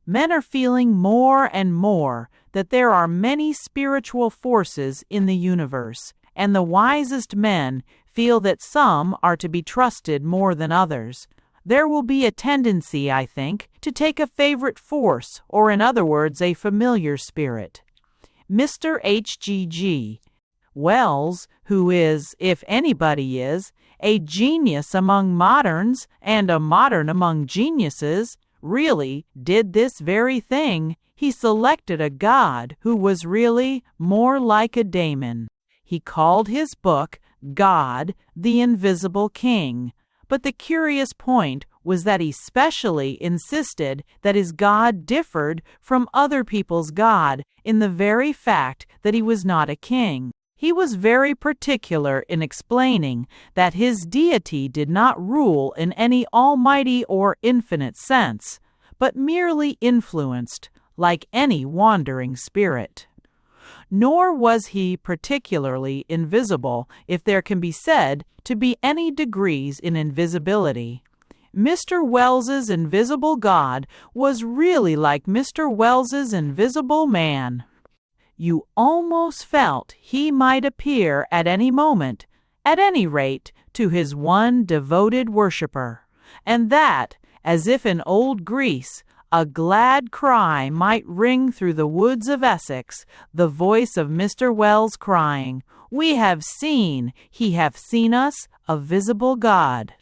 [SPEAKER 1] Men are feeling more and more that there are many spiritual forces in the universe, and the wisest men feel that some are to be trusted more than others. There will be a tendency, I think, to take a favorite force, or in other words, a familiar spirit. Mr. H.G.G. Wells, who is, if anybody is, a genius among moderns and a modern among geniuses, really did this very thing. He selected a god who was really more like a daemon. He called his book God, the invisible king. But the curious point was that he specially insisted that his God differed from other people's God in the very fact that he was not a king. He was very particular in explaining that his deity did not rule in any almighty or infinite sense, but merely influenced, like any wandering spirit. Nor was he particularly invisible, if there can be said to be any degrees in invisibility. Mr. Wells's invisible God was really like Mr. Wells's invisible man. You almost felt he might appear at any moment, at any rate to his one devoted worshipper, and that, as if in old Greece, a glad cry might ring through the woods of Essex, the voice of Mr. Wells crying, "We have seen, he hath seen us, a visible God."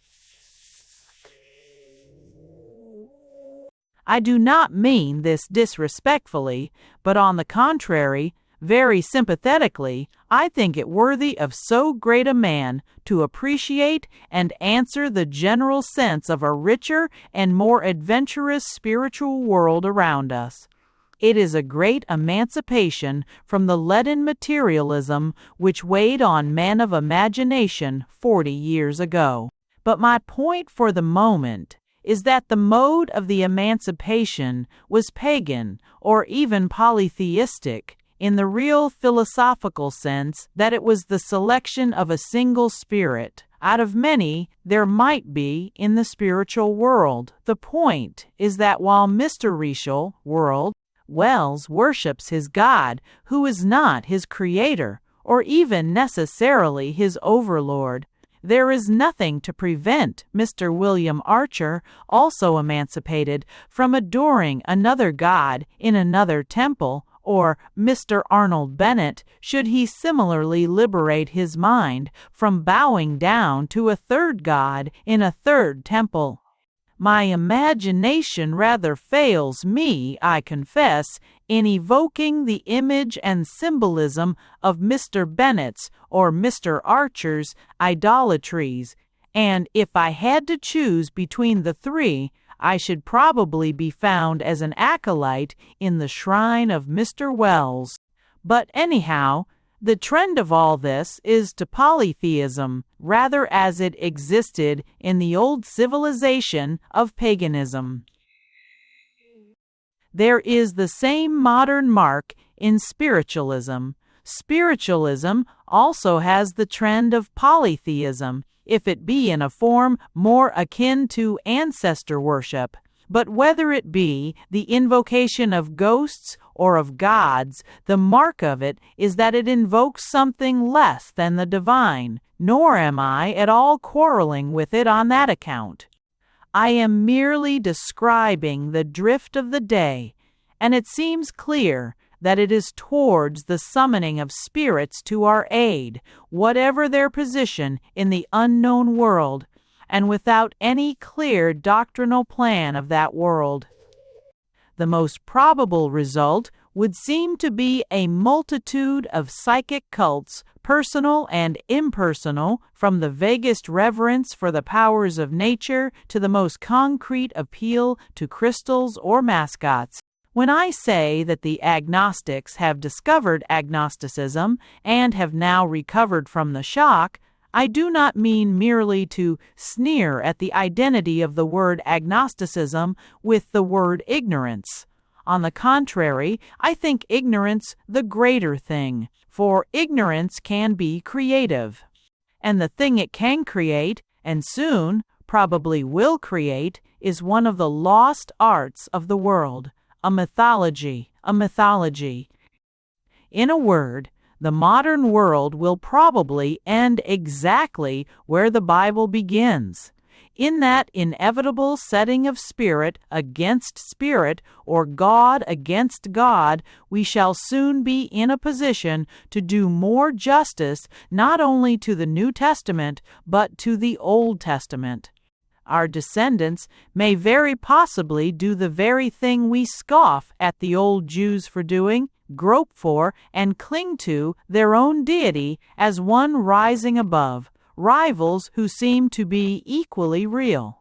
[SPEAKER 1] I do not mean this disrespectfully, but on the contrary, very sympathetically, I think it worthy of so great a man to appreciate and answer the general sense of a richer and more adventurous spiritual world around us. It is a great emancipation from the leaden materialism which weighed on men of imagination 40 years ago. But my point for the moment is that the mode of the emancipation was pagan or even polytheistic, in the real philosophical sense that it was the selection of a single spirit out of many there might be in the spiritual world. The point is that while Mr. Wells worships his God, who is not his creator or even necessarily his overlord, there is nothing to prevent Mr. William Archer, also emancipated, from adoring another God in another temple, or Mr. Arnold Bennett, should he similarly liberate his mind, from bowing down to a third God in a third temple. My imagination rather fails me, I confess, in evoking the image and symbolism of Mr. Bennett's or Mr. Archer's idolatries, and if I had to choose between the three, I should probably be found as an acolyte in the shrine of Mr. Wells. But anyhow, the trend of all this is to polytheism, rather as it existed in the old civilization of paganism. There is the same modern mark in spiritualism. Spiritualism also has the trend of polytheism, if it be in a form more akin to ancestor worship. But whether it be the invocation of ghosts or of gods, the mark of it is that it invokes something less than the divine, nor am I at all quarreling with it on that account. I am merely describing the drift of the day, and it seems clear that it is towards the summoning of spirits to our aid, whatever their position in the unknown world, and without any clear doctrinal plan of that world. The most probable result would seem to be a multitude of psychic cults, personal and impersonal, from the vaguest reverence for the powers of nature to the most concrete appeal to crystals or mascots. When I say that the agnostics have discovered agnosticism and have now recovered from the shock, I do not mean merely to sneer at the identity of the word agnosticism with the word ignorance. On the contrary, I think ignorance the greater thing, for ignorance can be creative. And the thing it can create, and soon probably will create, is one of the lost arts of the world. A mythology. In a word, the modern world will probably end exactly where the Bible begins, in that inevitable setting of spirit against spirit, or God against God. We shall soon be in a position to do more justice not only to the New Testament, but to the Old Testament. Our descendants may very possibly do the very thing we scoff at the old Jews for doing, grope for, and cling to their own deity as one rising above, rivals who seem to be equally real.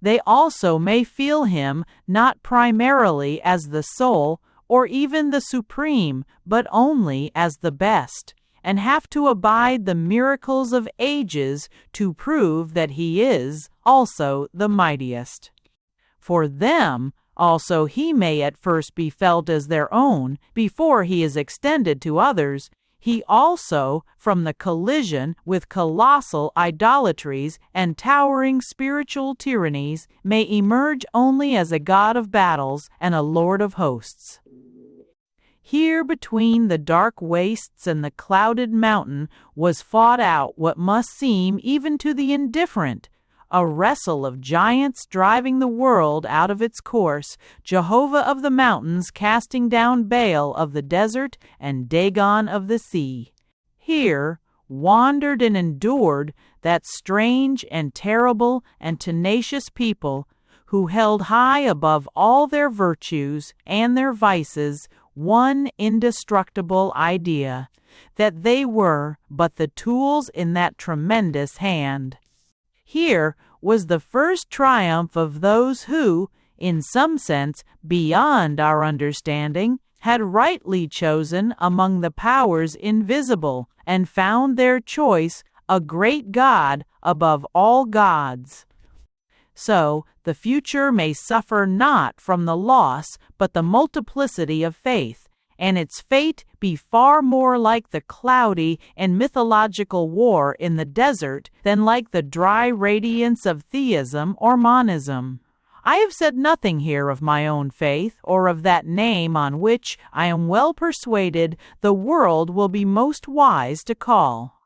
[SPEAKER 1] They also may feel him not primarily as the soul or even the supreme, but only as the best, and have to abide the miracles of ages to prove that he is also the mightiest. For them also he may at first be felt as their own before he is extended to others. He also, from the collision with colossal idolatries and towering spiritual tyrannies, may emerge only as a god of battles and a lord of hosts. Here between the dark wastes and the clouded mountain was fought out what must seem even to the indifferent, a wrestle of giants driving the world out of its course, Jehovah of the mountains casting down Baal of the desert and Dagon of the sea. Here wandered and endured that strange and terrible and tenacious people who held high above all their virtues and their vices one indestructible idea, that they were but the tools in that tremendous hand. Here was the first triumph of those who, in some sense beyond our understanding, had rightly chosen among the powers invisible, and found their choice a great God above all gods. So the future may suffer not from the loss but the multiplicity of faith, and its fate be far more like the cloudy and mythological war in the desert than like the dry radiance of theism or monism. I have said nothing here of my own faith, or of that name on which I am well persuaded the world will be most wise to call.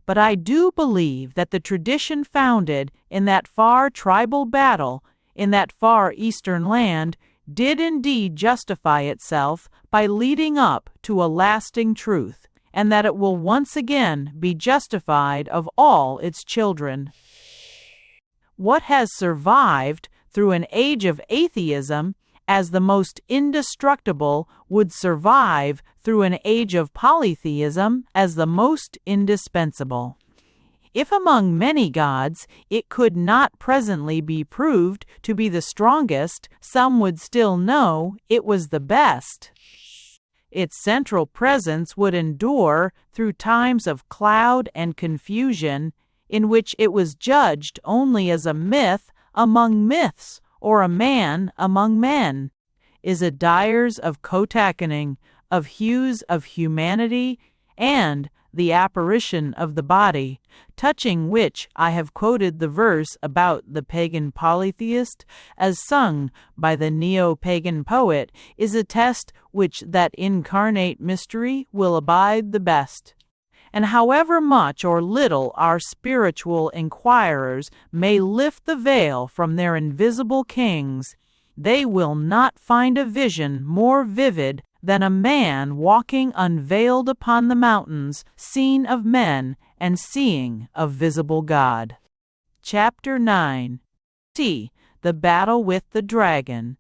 [SPEAKER 1] But I do believe that the tradition founded in that far tribal battle, in that far eastern land, did indeed justify itself by leading up to a lasting truth, and that it will once again be justified of all its children. What has survived through an age of atheism as the most indestructible would survive through an age of polytheism as the most indispensable. If among many gods it could not presently be proved to be the strongest, some would still know it was the best. Its central presence would endure through times of cloud and confusion, in which it was judged only as a myth among myths, or a man among men. Isidires of Kotakening, of hues of humanity, and the apparition of the body, touching which I have quoted the verse about the pagan polytheist, as sung by the neo-pagan poet, is a test which that incarnate mystery will abide the best. And however much or little our spiritual inquirers may lift the veil from their invisible kings, they will not find a vision more vivid than a man walking unveiled upon the mountains, seen of men, and seeing of visible God. Chapter 9. C. The Battle with the Dragon.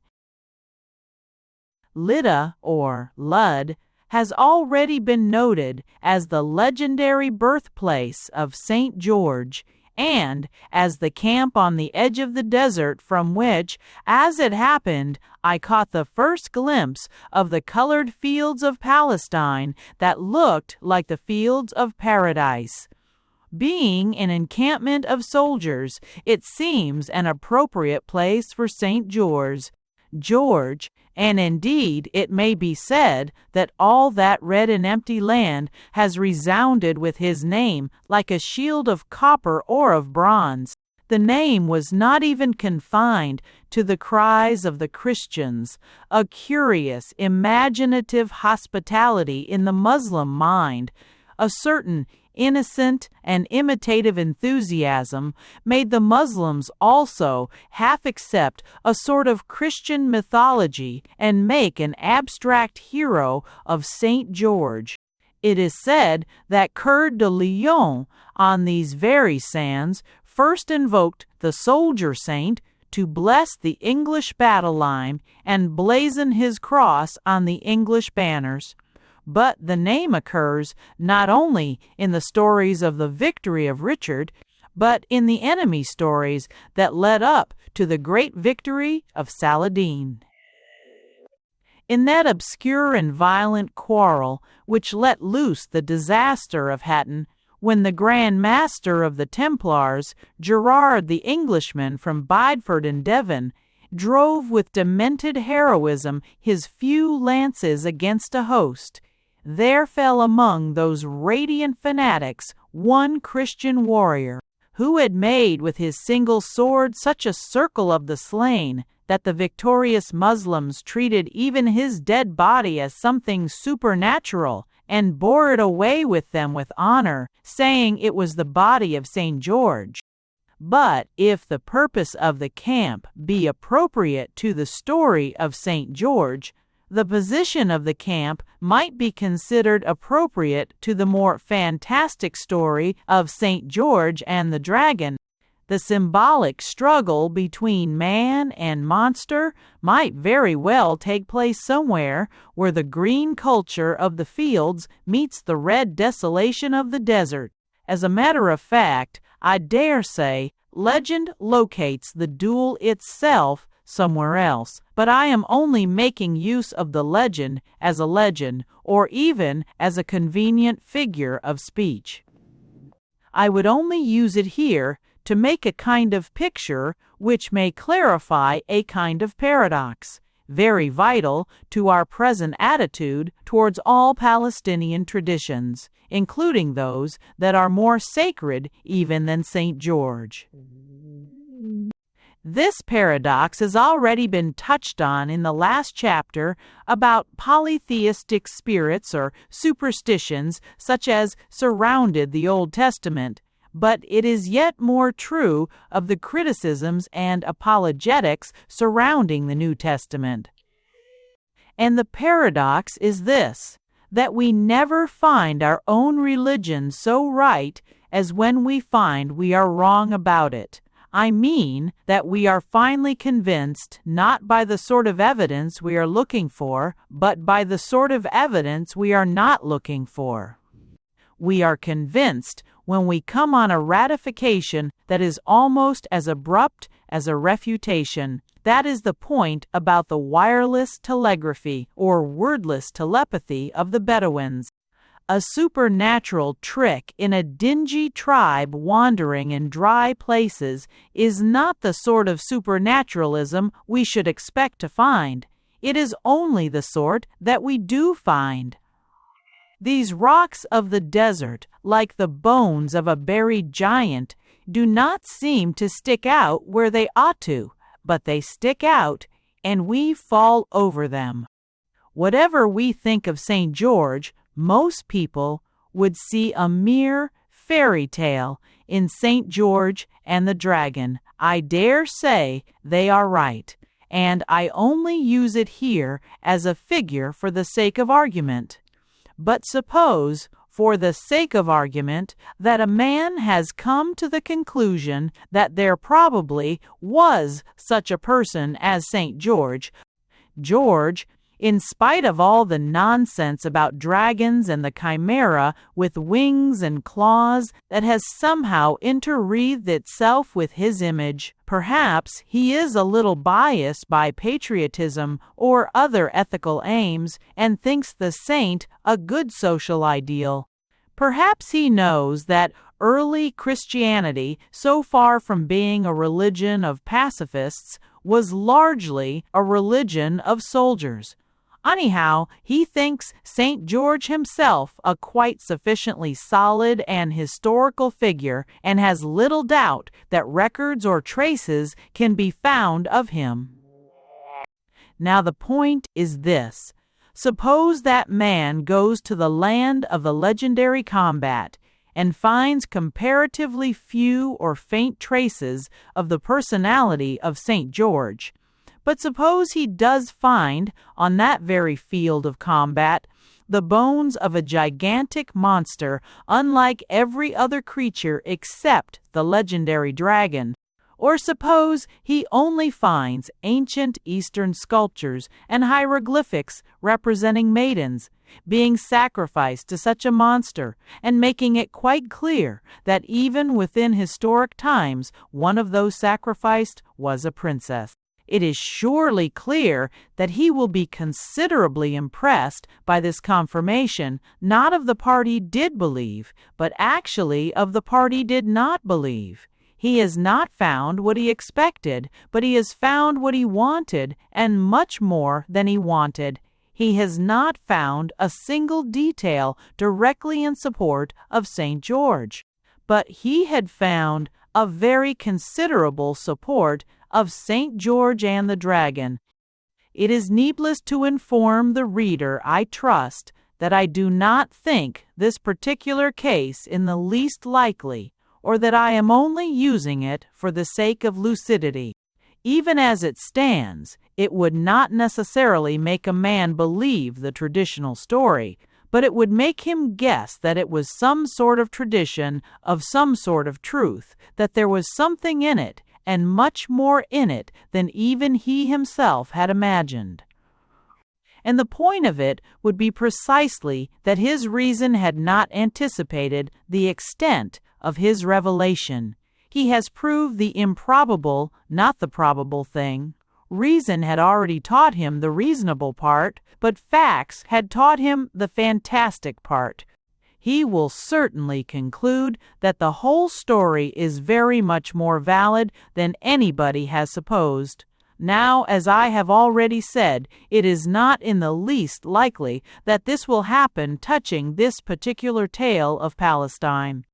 [SPEAKER 1] Lydda, or Lud, has already been noted as the legendary birthplace of St. George, and as the camp on the edge of the desert from which, as it happened, I caught the first glimpse of the colored fields of Palestine that looked like the fields of paradise. Being an encampment of soldiers, it seems an appropriate place for St. George, and indeed it may be said that all that red and empty land has resounded with his name like a shield of copper or of bronze. The name was not even confined to the cries of the Christians, a curious, imaginative hospitality in the Muslim mind, a certain innocent and imitative enthusiasm made the Muslims also half accept a sort of Christian mythology and make an abstract hero of St. George. It is said that Coeur de Lion, on these very sands, first invoked the soldier saint to bless the English battle line and blazon his cross on the English banners. But the name occurs not only in the stories of the victory of Richard, but in the enemy stories that led up to the great victory of Saladin. In that obscure and violent quarrel which let loose the disaster of Hatton, when the Grand Master of the Templars, Gerard the Englishman from Bideford in Devon, drove with demented heroism his few lances against a host, there fell among those radiant fanatics one Christian warrior, who had made with his single sword such a circle of the slain that the victorious Moslems treated even his dead body as something supernatural, and bore it away with them with honor, saying it was the body of St. George. But if the purpose of the camp be appropriate to the story of St. George, the position of the camp might be considered appropriate to the more fantastic story of St. George and the Dragon. The symbolic struggle between man and monster might very well take place somewhere where the green culture of the fields meets the red desolation of the desert. As a matter of fact, I dare say legend locates the duel itself somewhere else, but I am only making use of the legend as a legend, or even as a convenient figure of speech. I would only use it here to make a kind of picture which may clarify a kind of paradox, very vital to our present attitude towards all Palestinian traditions, including those that are more sacred even than St. George. This paradox has already been touched on in the last chapter about polytheistic spirits or superstitions such as surrounded the Old Testament, but it is yet more true of the criticisms and apologetics surrounding the New Testament. And the paradox is this, that we never find our own religion so right as when we find we are wrong about it. I mean that we are finally convinced not by the sort of evidence we are looking for, but by the sort of evidence we are not looking for. We are convinced when we come on a ratification that is almost as abrupt as a refutation. That is the point about the wireless telegraphy or wordless telepathy of the Bedouins. A supernatural trick in a dingy tribe wandering in dry places is not the sort of supernaturalism we should expect to find. It is only the sort that we do find. These rocks of the desert, like the bones of a buried giant, do not seem to stick out where they ought to, but they stick out, and we fall over them. Whatever we think of St. George, most people would see a mere fairy tale in St. George and the Dragon. I dare say they are right, and I only use it here as a figure for the sake of argument. But suppose, for the sake of argument, that a man has come to the conclusion that there probably was such a person as St. George. George, in spite of all the nonsense about dragons and the chimera with wings and claws that has somehow interwreathed itself with his image, perhaps he is a little biased by patriotism or other ethical aims and thinks the saint a good social ideal. Perhaps he knows that early Christianity, so far from being a religion of pacifists, was largely a religion of soldiers. Anyhow, he thinks St. George himself a quite sufficiently solid and historical figure, and has little doubt that records or traces can be found of him. Now the point is this. Suppose that man goes to the land of the legendary combat and finds comparatively few or faint traces of the personality of St. George. But suppose he does find, on that very field of combat, the bones of a gigantic monster unlike every other creature except the legendary dragon. Or suppose he only finds ancient Eastern sculptures and hieroglyphics representing maidens being sacrificed to such a monster, and making it quite clear that even within historic times one of those sacrificed was a princess. It is surely clear that he will be considerably impressed by this confirmation, not of the part he did believe, but actually of the part he did not believe. He has not found what he expected, but he has found what he wanted, and much more than he wanted. He has not found a single detail directly in support of St. George, but he had found a very considerable support of St. George and the Dragon. It is needless to inform the reader, I trust, that I do not think this particular case in the least likely, or that I am only using it for the sake of lucidity. Even as it stands, it would not necessarily make a man believe the traditional story, but it would make him guess that it was some sort of tradition of some sort of truth, that there was something in it, and much more in it than even he himself had imagined. And the point of it would be precisely that his reason had not anticipated the extent of his revelation. He has proved the improbable, not the probable thing. Reason had already taught him the reasonable part, but facts had taught him the fantastic part. He will certainly conclude that the whole story is very much more valid than anybody has supposed. Now, as I have already said, it is not in the least likely that this will happen touching this particular tale of Palestine.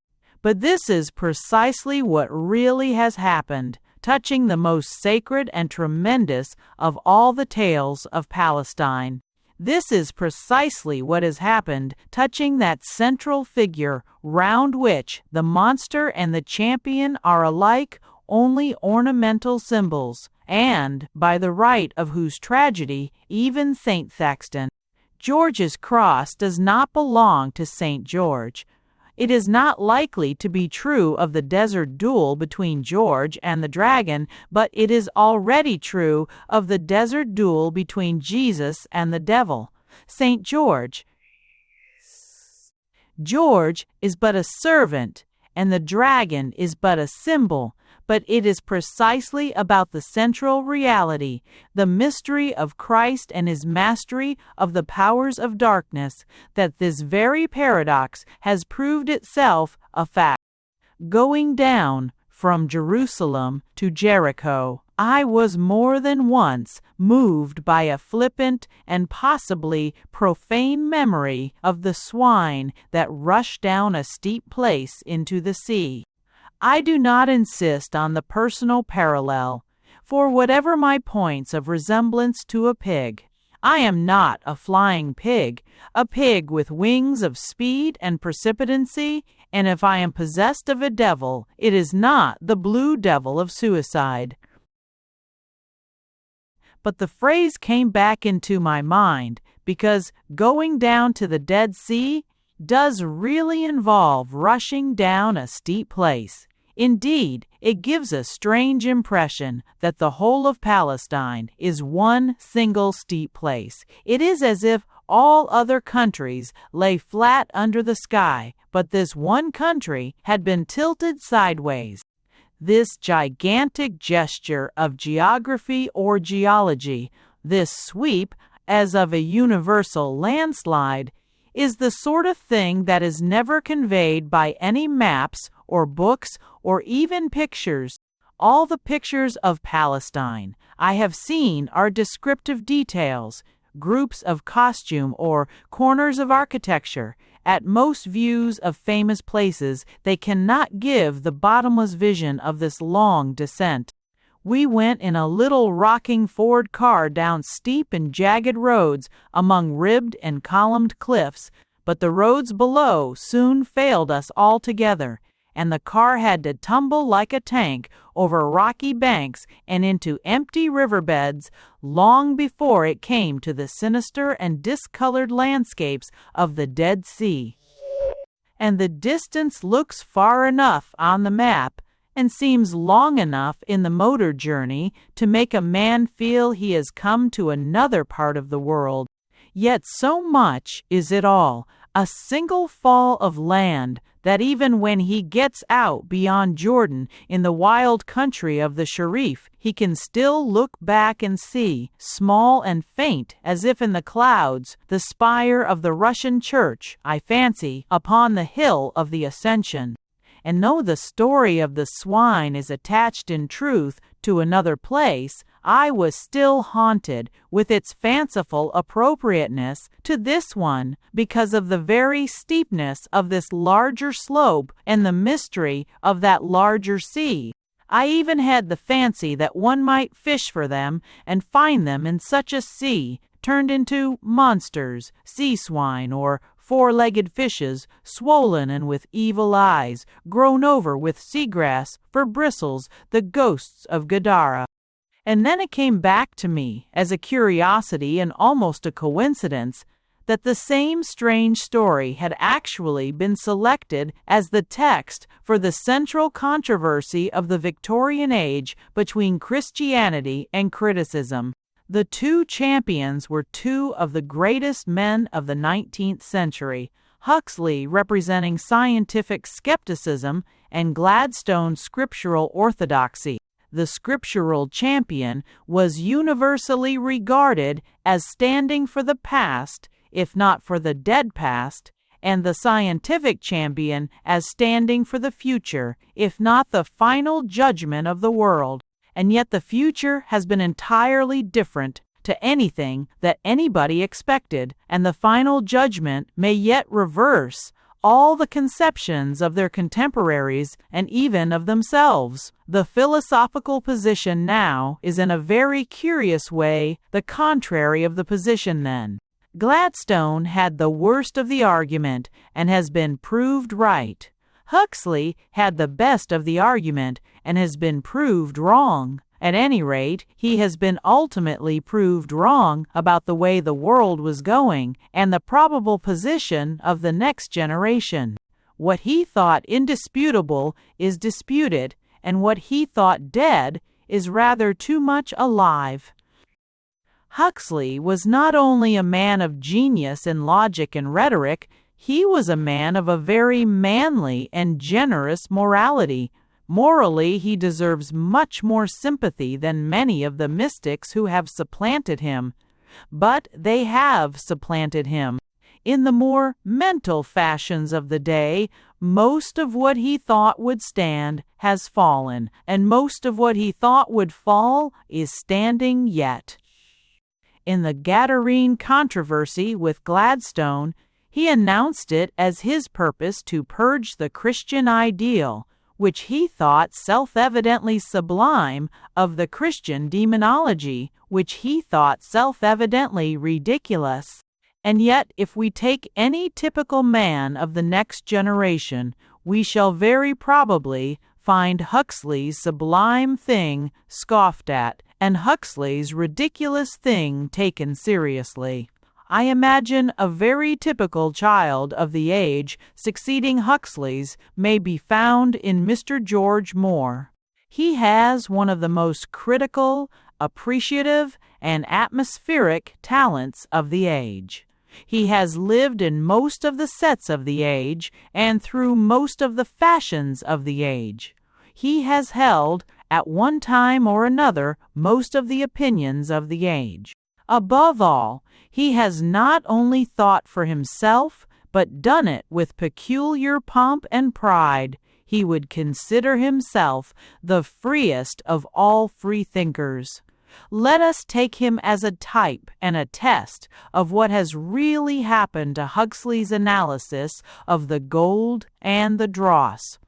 [SPEAKER 1] But this is precisely what really has happened, touching the most sacred and tremendous of all the tales of Palestine. This is precisely what has happened, touching that central figure round which the monster and the champion are alike only ornamental symbols, and by the right of whose tragedy even St. Thaxton. George's cross does not belong to St. George. It is not likely to be true of the desert duel between George and the dragon, but it is already true of the desert duel between Jesus and the devil. St. George is but a servant, and the dragon is but a symbol, but it is precisely about the central reality, the mystery of Christ and his mastery of the powers of darkness, that this very paradox has proved itself a fact. Going down from Jerusalem to Jericho, I was more than once moved by a flippant and possibly profane memory of the swine that rushed down a steep place into the sea. I do not insist on the personal parallel, for whatever my points of resemblance to a pig, I am not a flying pig, a pig with wings of speed and precipitancy, and if I am possessed of a devil, it is not the blue devil of suicide. But the phrase came back into my mind because going down to the Dead Sea does really involve rushing down a steep place. Indeed, it gives a strange impression that the whole of Palestine is one single steep place. It is as if all other countries lay flat under the sky, but this one country had been tilted sideways. This gigantic gesture of geography or geology, this sweep as of a universal landslide, is the sort of thing that is never conveyed by any maps or books or even pictures. All the pictures of Palestine I have seen are descriptive details, groups of costume or corners of architecture. At most views of famous places, they cannot give the bottomless vision of this long descent. We went in a little rocking Ford car down steep and jagged roads among ribbed and columned cliffs, but the roads below soon failed us altogether, and the car had to tumble like a tank over rocky banks and into empty riverbeds long before it came to the sinister and discolored landscapes of the Dead Sea. And the distance looks far enough on the map, and seems long enough in the motor journey to make a man feel he has come to another part of the world. Yet so much is it all, a single fall of land, that even when he gets out beyond Jordan in the wild country of the Sharif, he can still look back and see, small and faint as if in the clouds, the spire of the Russian church, I fancy, upon the hill of the Ascension. And though the story of the swine is attached in truth to another place, I was still haunted with its fanciful appropriateness to this one because of the very steepness of this larger slope and the mystery of that larger sea. I even had the fancy that one might fish for them and find them in such a sea, turned into monsters, sea swine, or four-legged fishes, swollen and with evil eyes, grown over with seagrass for bristles, the ghosts of Gadara. And then it came back to me, as a curiosity and almost a coincidence, that the same strange story had actually been selected as the text for the central controversy of the Victorian age between Christianity and criticism. The two champions were two of the greatest men of the 19th century, Huxley representing scientific skepticism and Gladstone scriptural orthodoxy. The scriptural champion was universally regarded as standing for the past, if not for the dead past, and the scientific champion as standing for the future, if not the final judgment of the world. And yet the future has been entirely different to anything that anybody expected, and the final judgment may yet reverse all the conceptions of their contemporaries and even of themselves. The philosophical position now is in a very curious way the contrary of the position then. Gladstone had the worst of the argument and has been proved right. Huxley had the best of the argument and has been proved wrong. At any rate, he has been ultimately proved wrong about the way the world was going and the probable position of the next generation. What he thought indisputable is disputed, and what he thought dead is rather too much alive. Huxley was not only a man of genius in logic and rhetoric, he was a man of a very manly and generous morality. Morally, he deserves much more sympathy than many of the mystics who have supplanted him. But they have supplanted him. In the more mental fashions of the day, most of what he thought would stand has fallen, and most of what he thought would fall is standing yet. In the Gadarene controversy with Gladstone, he announced it as his purpose to purge the Christian ideal, which he thought self-evidently sublime, of the Christian demonology, which he thought self-evidently ridiculous. And yet, if we take any typical man of the next generation, we shall very probably find Huxley's sublime thing scoffed at, and Huxley's ridiculous thing taken seriously. I imagine a very typical child of the age succeeding Huxley's may be found in Mr. George Moore. He has one of the most critical, appreciative, and atmospheric talents of the age. He has lived in most of the sets of the age and through most of the fashions of the age. He has held, at one time or another, most of the opinions of the age. Above all, he has not only thought for himself, but done it with peculiar pomp and pride. He would consider himself the freest of all freethinkers. Let us take him as a type and a test of what has really happened to Huxley's analysis of the gold and the dross.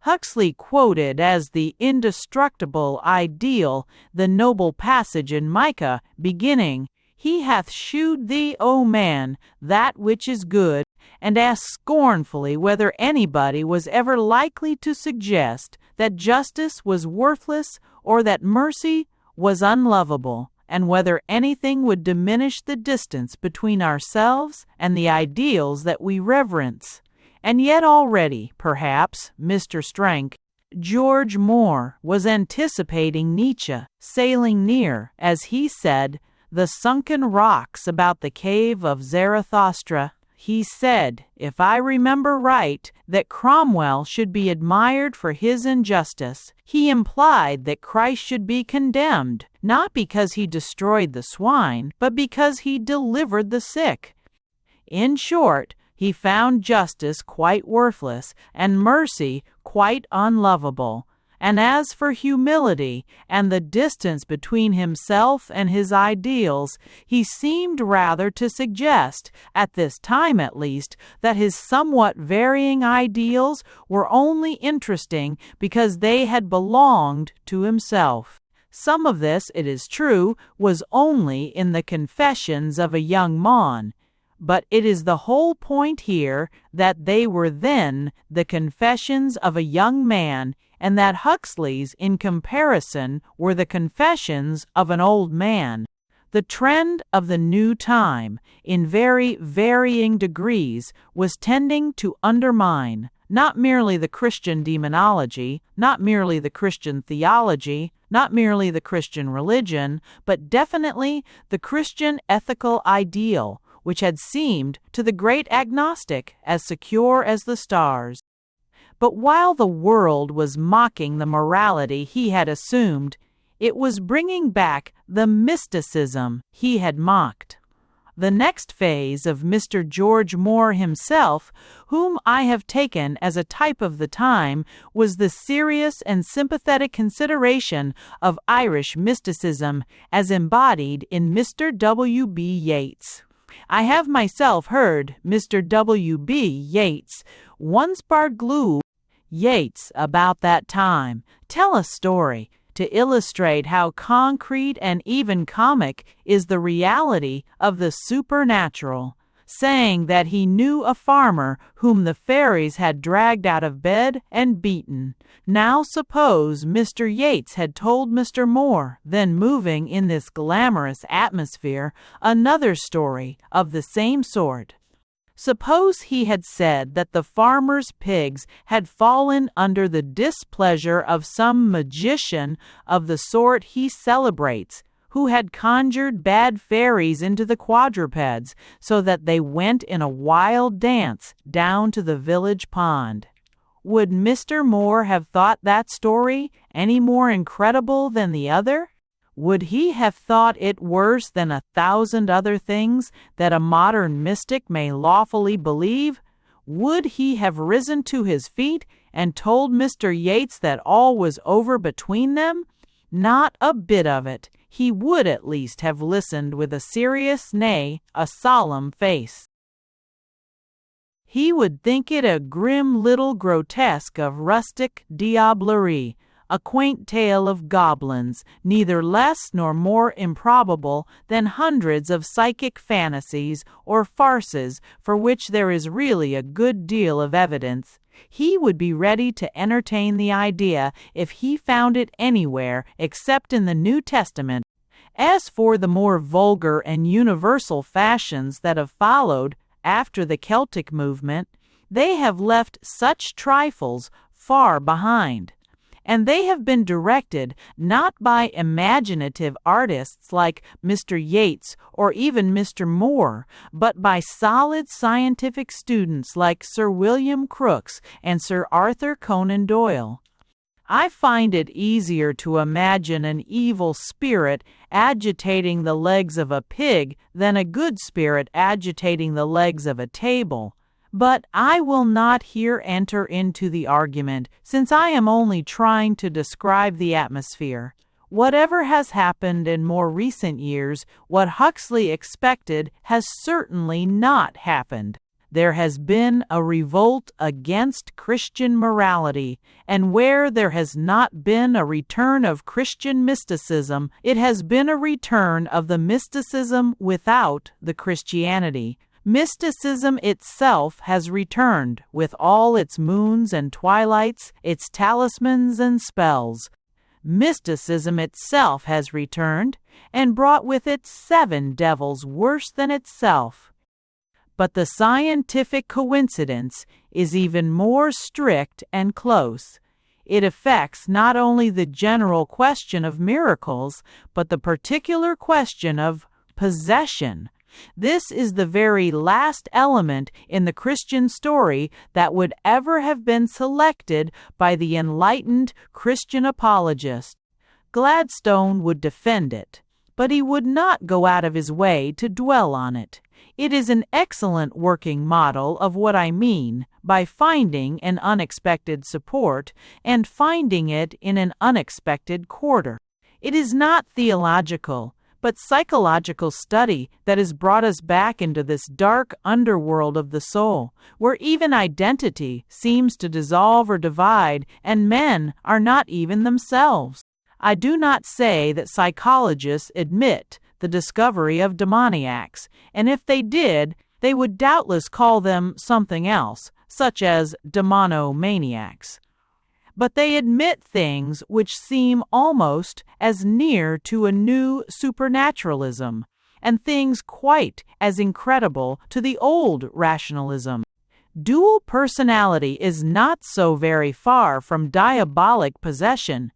[SPEAKER 1] Huxley quoted as the indestructible ideal the noble passage in Micah beginning, "He hath shewed thee, O man, that which is good," and asked scornfully whether anybody was ever likely to suggest that justice was worthless or that mercy was unlovable, and whether anything would diminish the distance between ourselves and the ideals that we reverence. And yet already, perhaps, Mr. Strank, George Moore was anticipating Nietzsche, sailing near, as he said, the sunken rocks about the cave of Zarathustra. He said, if I remember right, that Cromwell should be admired for his injustice. He implied that Christ should be condemned, not because he destroyed the swine, but because he delivered the sick. In short, he found justice quite worthless and mercy quite unlovable. And as for humility and the distance between himself and his ideals, he seemed rather to suggest, at this time at least, that his somewhat varying ideals were only interesting because they had belonged to himself. Some of this, it is true, was only in the Confessions of a Young Mon, but it is the whole point here that they were then the Confessions of a Young Man, and that Huxley's, in comparison, were the Confessions of an Old Man. The trend of the new time, in very varying degrees, was tending to undermine not merely the Christian demonology, not merely the Christian theology, not merely the Christian religion, but definitely the Christian ethical ideal, which had seemed to the great agnostic as secure as the stars. But while the world was mocking the morality he had assumed, it was bringing back the mysticism he had mocked. The next phase of Mr. George Moore himself, whom I have taken as a type of the time, was the serious and sympathetic consideration of Irish mysticism as embodied in Mr. W. B. Yeats. I have myself heard Mr. W. B. Yeats, once Barglou Yeats, about that time, tell a story to illustrate how concrete and even comic is the reality of the supernatural, saying that he knew a farmer whom the fairies had dragged out of bed and beaten. Now suppose Mr. Yeats had told Mr. Moore, then moving in this glamorous atmosphere, another story of the same sort. Suppose he had said that the farmer's pigs had fallen under the displeasure of some magician of the sort he celebrates, who had conjured bad fairies into the quadrupeds so that they went in a wild dance down to the village pond. Would Mr. Moore have thought that story any more incredible than the other? Would he have thought it worse than 1,000 other things that a modern mystic may lawfully believe? Would he have risen to his feet and told Mr. Yeats that all was over between them? Not a bit of it. He would at least have listened with a serious, nay, a solemn face. He would think it a grim little grotesque of rustic diablerie, a quaint tale of goblins, neither less nor more improbable than hundreds of psychic fantasies or farces for which there is really a good deal of evidence. He would be ready to entertain the idea if he found it anywhere except in the New Testament. As for the more vulgar and universal fashions that have followed after the Celtic movement, they have left such trifles far behind. And they have been directed not by imaginative artists like Mr. Yeats or even Mr. Moore, but by solid scientific students like Sir William Crookes and Sir Arthur Conan Doyle. I find it easier to imagine an evil spirit agitating the legs of a pig than a good spirit agitating the legs of a table. But I will not here enter into the argument, since I am only trying to describe the atmosphere. Whatever has happened in more recent years, what Huxley expected has certainly not happened. There has been a revolt against Christian morality, and where there has not been a return of Christian mysticism, it has been a return of the mysticism without the Christianity. Mysticism itself has returned, with all its moons and twilights, its talismans and spells. Mysticism itself has returned, and brought with it 7 devils worse than itself. But the scientific coincidence is even more strict and close. It affects not only the general question of miracles, but the particular question of possession. This is the very last element in the Christian story that would ever have been selected by the enlightened Christian apologist. Gladstone would defend it, but he would not go out of his way to dwell on it. It is an excellent working model of what I mean by finding an unexpected support and finding it in an unexpected quarter. It is not theological, but psychological study that has brought us back into this dark underworld of the soul, where even identity seems to dissolve or divide, and men are not even themselves. I do not say that psychologists admit the discovery of demoniacs, and if they did, they would doubtless call them something else, such as demonomaniacs. But they admit things which seem almost as near to a new supernaturalism, and things quite as incredible to the old rationalism. Dual personality is not so very far from diabolic possession,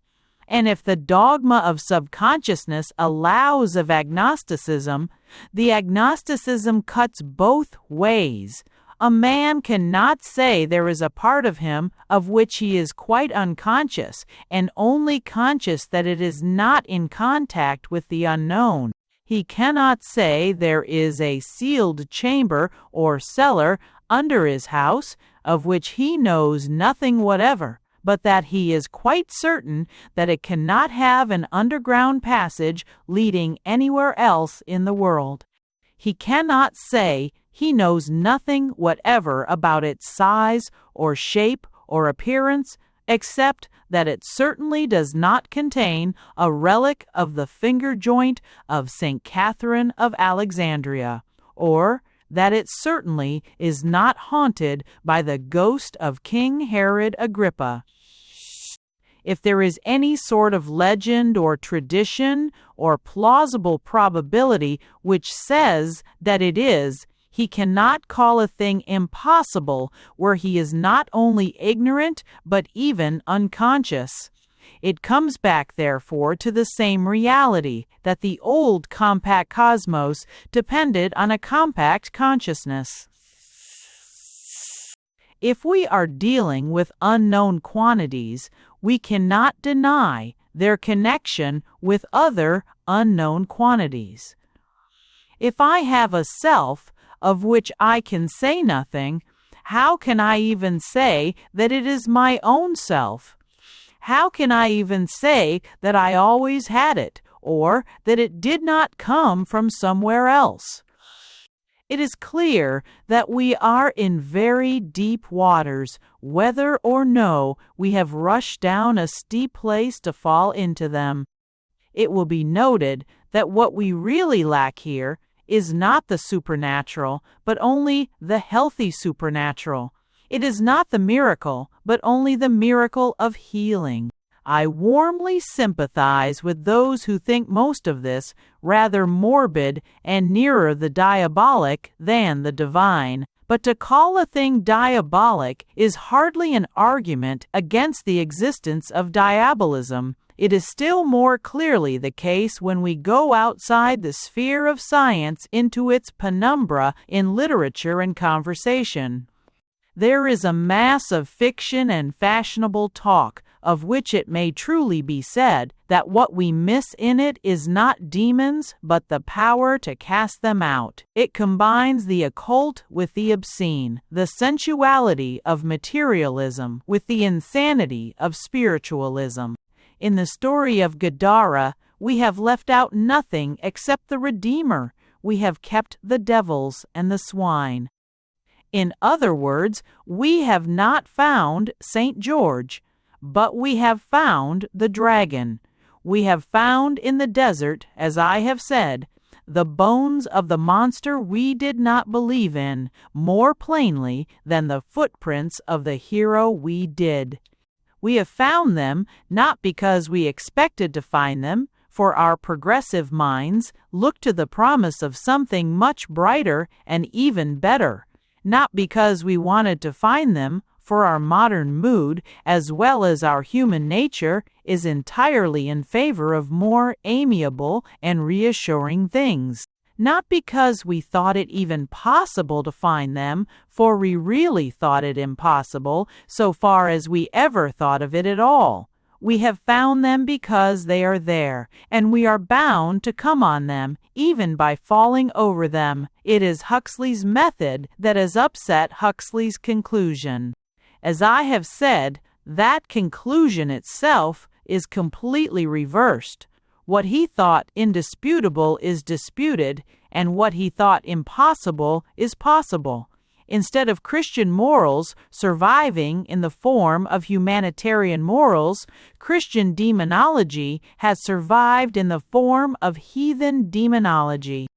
[SPEAKER 1] and if the dogma of subconsciousness allows of agnosticism, the agnosticism cuts both ways. A man cannot say there is a part of him of which he is quite unconscious, and only conscious that it is not in contact with the unknown. He cannot say there is a sealed chamber or cellar under his house, of which he knows nothing whatever, but that he is quite certain that it cannot have an underground passage leading anywhere else in the world. He cannot say he knows nothing whatever about its size or shape or appearance, except that it certainly does not contain a relic of the finger joint of St. Catherine of Alexandria, or that it certainly is not haunted by the ghost of King Herod Agrippa. If there is any sort of legend or tradition or plausible probability which says that it is, he cannot call a thing impossible where he is not only ignorant but even unconscious. It comes back, therefore, to the same reality that the old compact cosmos depended on a compact consciousness. If we are dealing with unknown quantities, we cannot deny their connection with other unknown quantities. If I have a self of which I can say nothing, how can I even say that it is my own self? How can I even say that I always had it, or that it did not come from somewhere else? It is clear that we are in very deep waters, whether or no we have rushed down a steep place to fall into them. It will be noted that what we really lack here is not the supernatural, but only the healthy supernatural. It is not the miracle, but only the miracle of healing. I warmly sympathize with those who think most of this rather morbid and nearer the diabolic than the divine. But to call a thing diabolic is hardly an argument against the existence of diabolism. It is still more clearly the case when we go outside the sphere of science into its penumbra in literature and conversation. There is a mass of fiction and fashionable talk, of which it may truly be said that what we miss in it is not demons, but the power to cast them out. It combines the occult with the obscene, the sensuality of materialism with the insanity of spiritualism. In the story of Gadara, we have left out nothing except the Redeemer. We have kept the devils and the swine. In other words, we have not found St. George, but we have found the dragon. We have found in the desert, as I have said, the bones of the monster we did not believe in more plainly than the footprints of the hero we did. We have found them not because we expected to find them, for our progressive minds look to the promise of something much brighter and even better, not because we wanted to find them, for our modern mood as well as our human nature is entirely in favor of more amiable and reassuring things. Not because we thought it even possible to find them, for we really thought it impossible so far as we ever thought of it at all. We have found them because they are there, and we are bound to come on them, even by falling over them. It is Huxley's method that has upset Huxley's conclusion. As I have said, that conclusion itself is completely reversed. What he thought indisputable is disputed, and what he thought impossible is possible. Instead of Christian morals surviving in the form of humanitarian morals, Christian demonology has survived in the form of heathen demonology.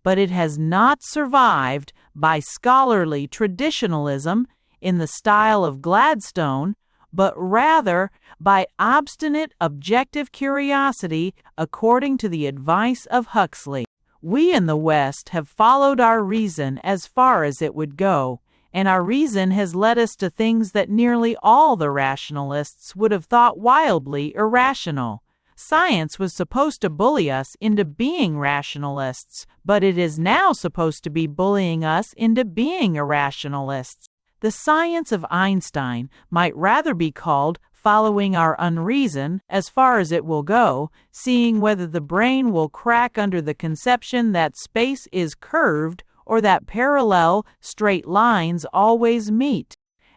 [SPEAKER 1] But it has not survived by scholarly traditionalism in the style of Gladstone, but rather by obstinate objective curiosity according to the advice of Huxley. We in the West have followed our reason as far as it would go, and our reason has led us to things that nearly all the rationalists would have thought wildly irrational. Science was supposed to bully us into being rationalists, but it is now supposed to be bullying us into being irrationalists. The science of Einstein might rather be called following our unreason as far as it will go, seeing whether the brain will crack under the conception that space is curved or that parallel, straight lines always meet.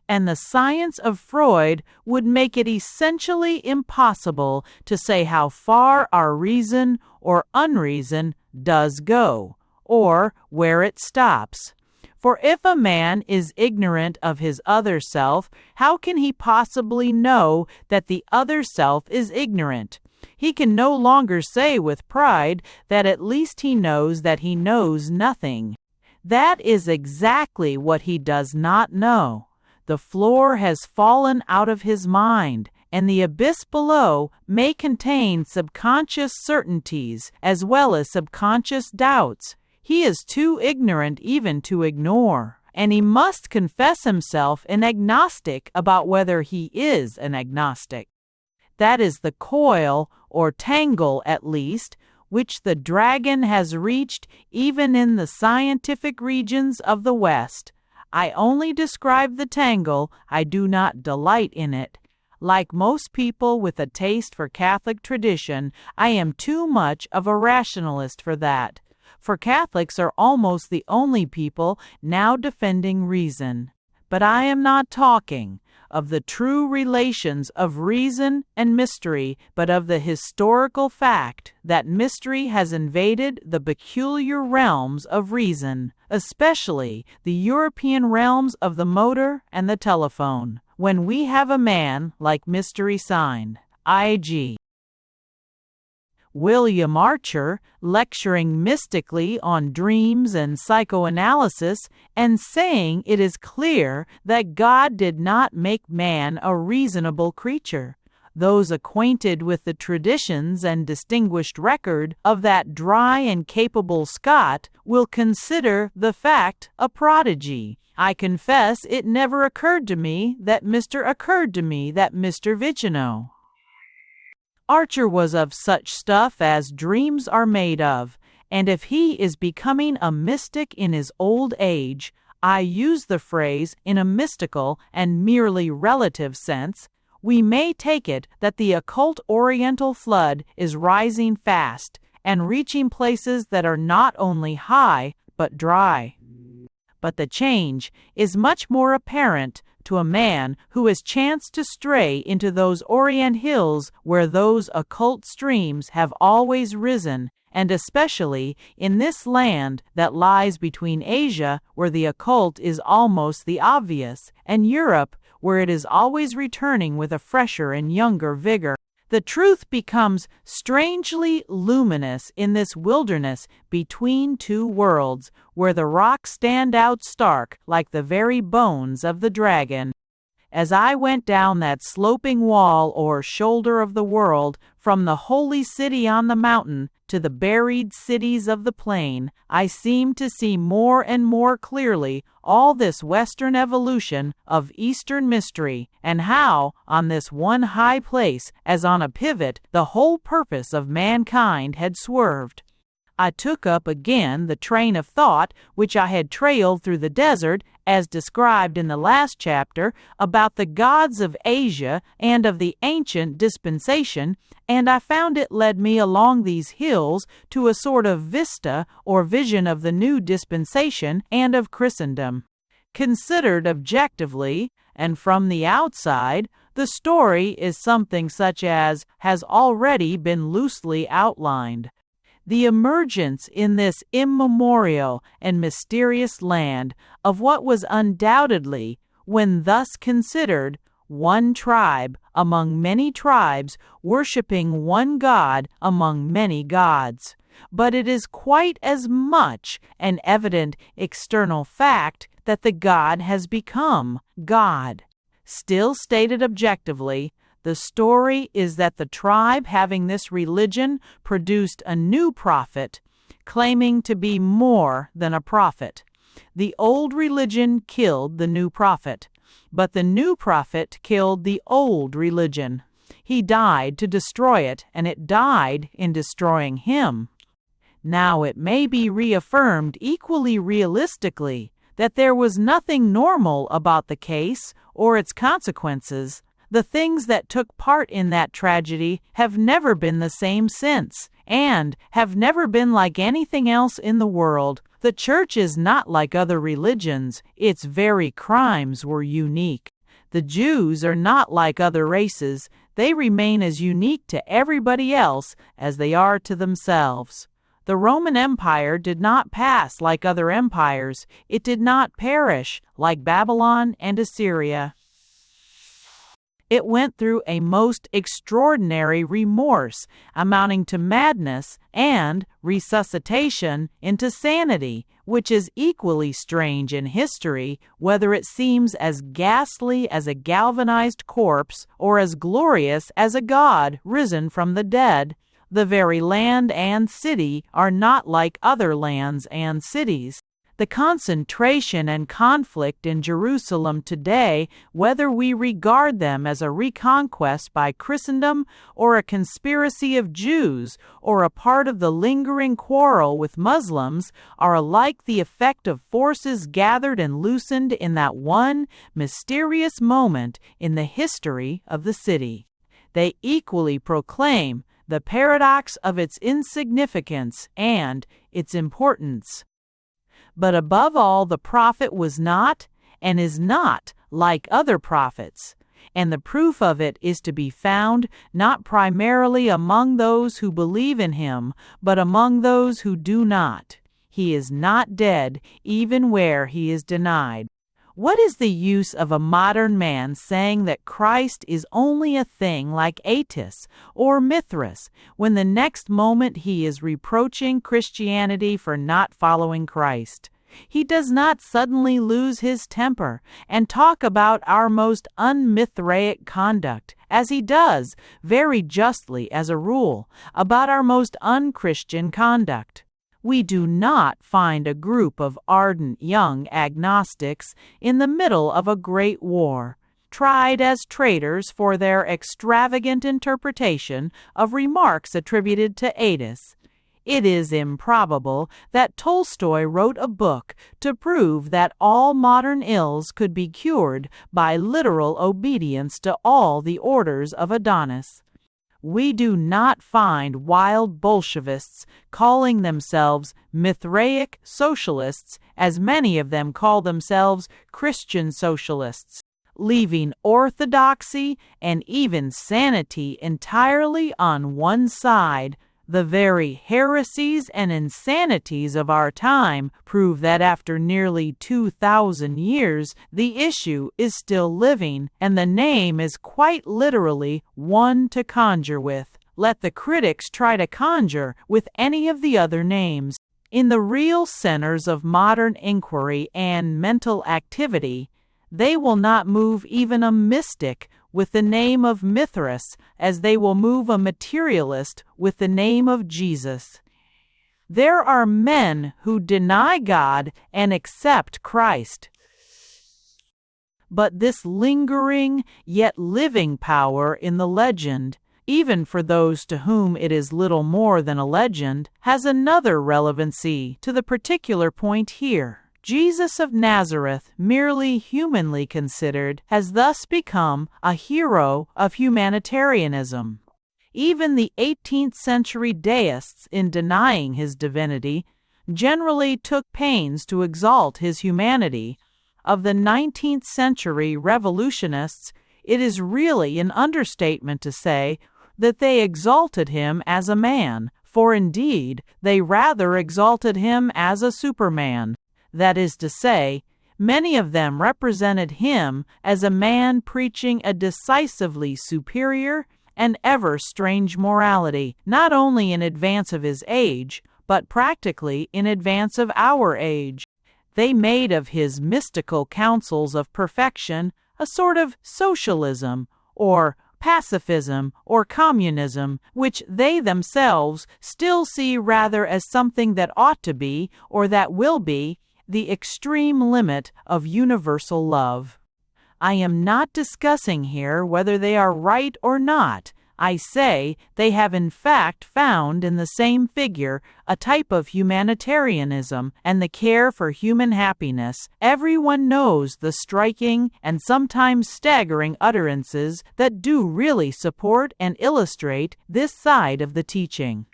[SPEAKER 1] And the science of Freud would make it essentially impossible to say how far our reason or unreason does go, or where it stops. For if a man is ignorant of his other self, how can he possibly know that the other self is ignorant? He can no longer say with pride that at least he knows that he knows nothing. That is exactly what he does not know. The floor has fallen out of his mind, and the abyss below may contain subconscious certainties as well as subconscious doubts. He is too ignorant even to ignore, and he must confess himself an agnostic about whether he is an agnostic. That is the coil, or tangle at least, which the dragon has reached even in the scientific regions of the West. I only describe the tangle, I do not delight in it. Like most people with a taste for Catholic tradition, I am too much of a rationalist for that. For Catholics are almost the only people now defending reason. But I am not talking of the true relations of reason and mystery, but of the historical fact that mystery has invaded the peculiar realms of reason, especially the European realms of the motor and the telephone. When we have a man like Mystery Signed, I.G. William Archer lecturing mystically on dreams and psychoanalysis and saying it is clear that God did not make man a reasonable creature. Those acquainted with the traditions and distinguished record of that dry and capable Scot will consider the fact a prodigy. I confess it never occurred to me that Mr. Vicino. Archer was of such stuff as dreams are made of, and if he is becoming a mystic in his old age, I use the phrase in a mystical and merely relative sense, we may take it that the occult Oriental flood is rising fast and reaching places that are not only high but dry. But the change is much more apparent to a man who has chanced to stray into those Orient hills where those occult streams have always risen, and especially in this land that lies between Asia, where the occult is almost the obvious, and Europe, where it is always returning with a fresher and younger vigor. The truth becomes strangely luminous in this wilderness between two worlds, where the rocks stand out stark like the very bones of the dragon. as I went down that sloping wall or shoulder of the world, from the holy city on the mountain to the buried cities of the plain, I seemed to see more and more clearly all this Western evolution of Eastern mystery, and how, on this one high place, as on a pivot, the whole purpose of mankind had swerved. I took up again the train of thought which I had trailed through the desert, as described in the last chapter, about the gods of Asia and of the ancient dispensation, and I found it led me along these hills to a sort of vista or vision of the new dispensation and of Christendom. Considered objectively, and from the outside, the story is something such as has already been loosely outlined. The emergence in this immemorial and mysterious land of what was undoubtedly, when thus considered, one tribe among many tribes worshiping one God among many gods. But it is quite as much an evident external fact that the God has become God. Still stated objectively, the story is that the tribe having this religion produced a new prophet, claiming to be more than a prophet. The old religion killed the new prophet, but the new prophet killed the old religion. He died to destroy it, and it died in destroying him. Now it may be reaffirmed equally realistically that there was nothing normal about the case or its consequences. The things that took part in that tragedy have never been the same since, and have never been like anything else in the world. The church is not like other religions. Its very crimes were unique. The Jews are not like other races. They remain as unique to everybody else as they are to themselves. The Roman Empire did not pass like other empires. It did not perish like Babylon and Assyria. It went through a most extraordinary remorse, amounting to madness, and resuscitation into sanity, which is equally strange in history, whether it seems as ghastly as a galvanized corpse or as glorious as a god risen from the dead. The very land and city are not like other lands and cities. The concentration and conflict in Jerusalem today, whether we regard them as a reconquest by Christendom or a conspiracy of Jews or a part of the lingering quarrel with Muslims, are alike the effect of forces gathered and loosened in that one mysterious moment in the history of the city. They equally proclaim the paradox of its insignificance and its importance. But above all, the prophet was not and is not like other prophets, and the proof of it is to be found not primarily among those who believe in him, but among those who do not. He is not dead, even where he is denied. What is the use of a modern man saying that Christ is only a thing like Attis or Mithras, when the next moment he is reproaching Christianity for not following Christ? He does not suddenly lose his temper and talk about our most unmithraic conduct, as he does, very justly as a rule, about our most unchristian conduct. We do not find a group of ardent young agnostics in the middle of a great war, tried as traitors for their extravagant interpretation of remarks attributed to Attis. It is improbable that Tolstoy wrote a book to prove that all modern ills could be cured by literal obedience to all the orders of Adonis. We do not find wild Bolshevists calling themselves Mithraic socialists, as many of them call themselves Christian socialists, leaving orthodoxy and even sanity entirely on one side. The very heresies and insanities of our time prove that after nearly 2,000 years, the issue is still living, and the name is quite literally one to conjure with. Let the critics try to conjure with any of the other names. In the real centers of modern inquiry and mental activity, They will not move even a mystic with the name of Mithras as they will move a materialist with the name of Jesus. There are men who deny God and accept Christ. But this lingering yet living power in the legend, even for those to whom it is little more than a legend, has another relevancy to the particular point here. Jesus of Nazareth, merely humanly considered, has thus become a hero of humanitarianism. Even the 18th century deists, in denying his divinity, generally took pains to exalt his humanity. Of the 19th century revolutionists, it is really an understatement to say that they exalted him as a man, for indeed they rather exalted him as a superman. That is to say, many of them represented him as a man preaching a decisively superior and ever strange morality, not only in advance of his age, but practically in advance of our age. They made of his mystical counsels of perfection a sort of socialism, or pacifism, or communism, which they themselves still see rather as something that ought to be, or that will be, the extreme limit of universal love. I am not discussing here whether they are right or not. I say they have in fact found in the same figure a type of humanitarianism and the care for human happiness. Everyone knows the striking and sometimes staggering utterances that do really support and illustrate this side of the teaching.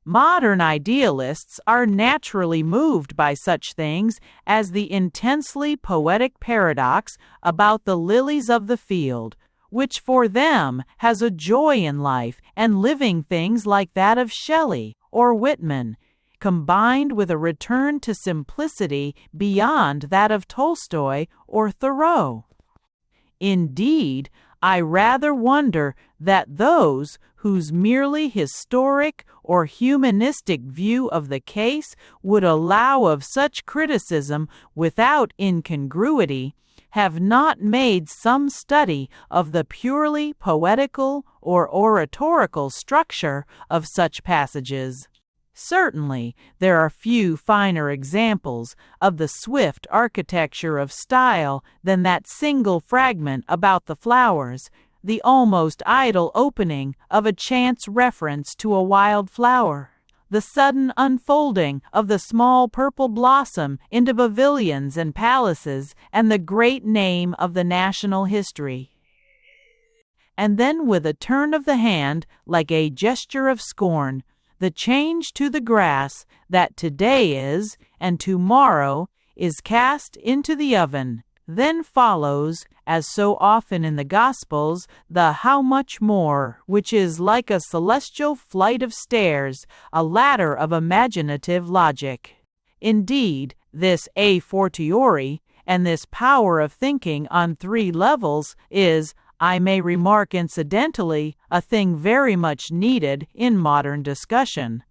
[SPEAKER 1] Modern idealists are naturally moved by such things as the intensely poetic paradox about the lilies of the field, which for them has a joy in life and living things like that of Shelley or Whitman, combined with a return to simplicity beyond that of Tolstoy or Thoreau. Indeed, I rather wonder that those whose merely historic or humanistic view of the case would allow of such criticism without incongruity have not made some study of the purely poetical or oratorical structure of such passages. Certainly, there are few finer examples of the swift architecture of style than that single fragment about the flowers, the almost idle opening of a chance reference to a wild flower, the sudden unfolding of the small purple blossom into pavilions and palaces, and the great name of the national history. And then with a turn of the hand, like a gesture of scorn, the change to the grass that today is, and tomorrow is cast into the oven. Then follows, as so often in the Gospels, the how much more, which is like a celestial flight of stairs, a ladder of imaginative logic. Indeed, this a fortiori, and this power of thinking on three levels is, I may remark incidentally, a thing very much needed in modern discussion.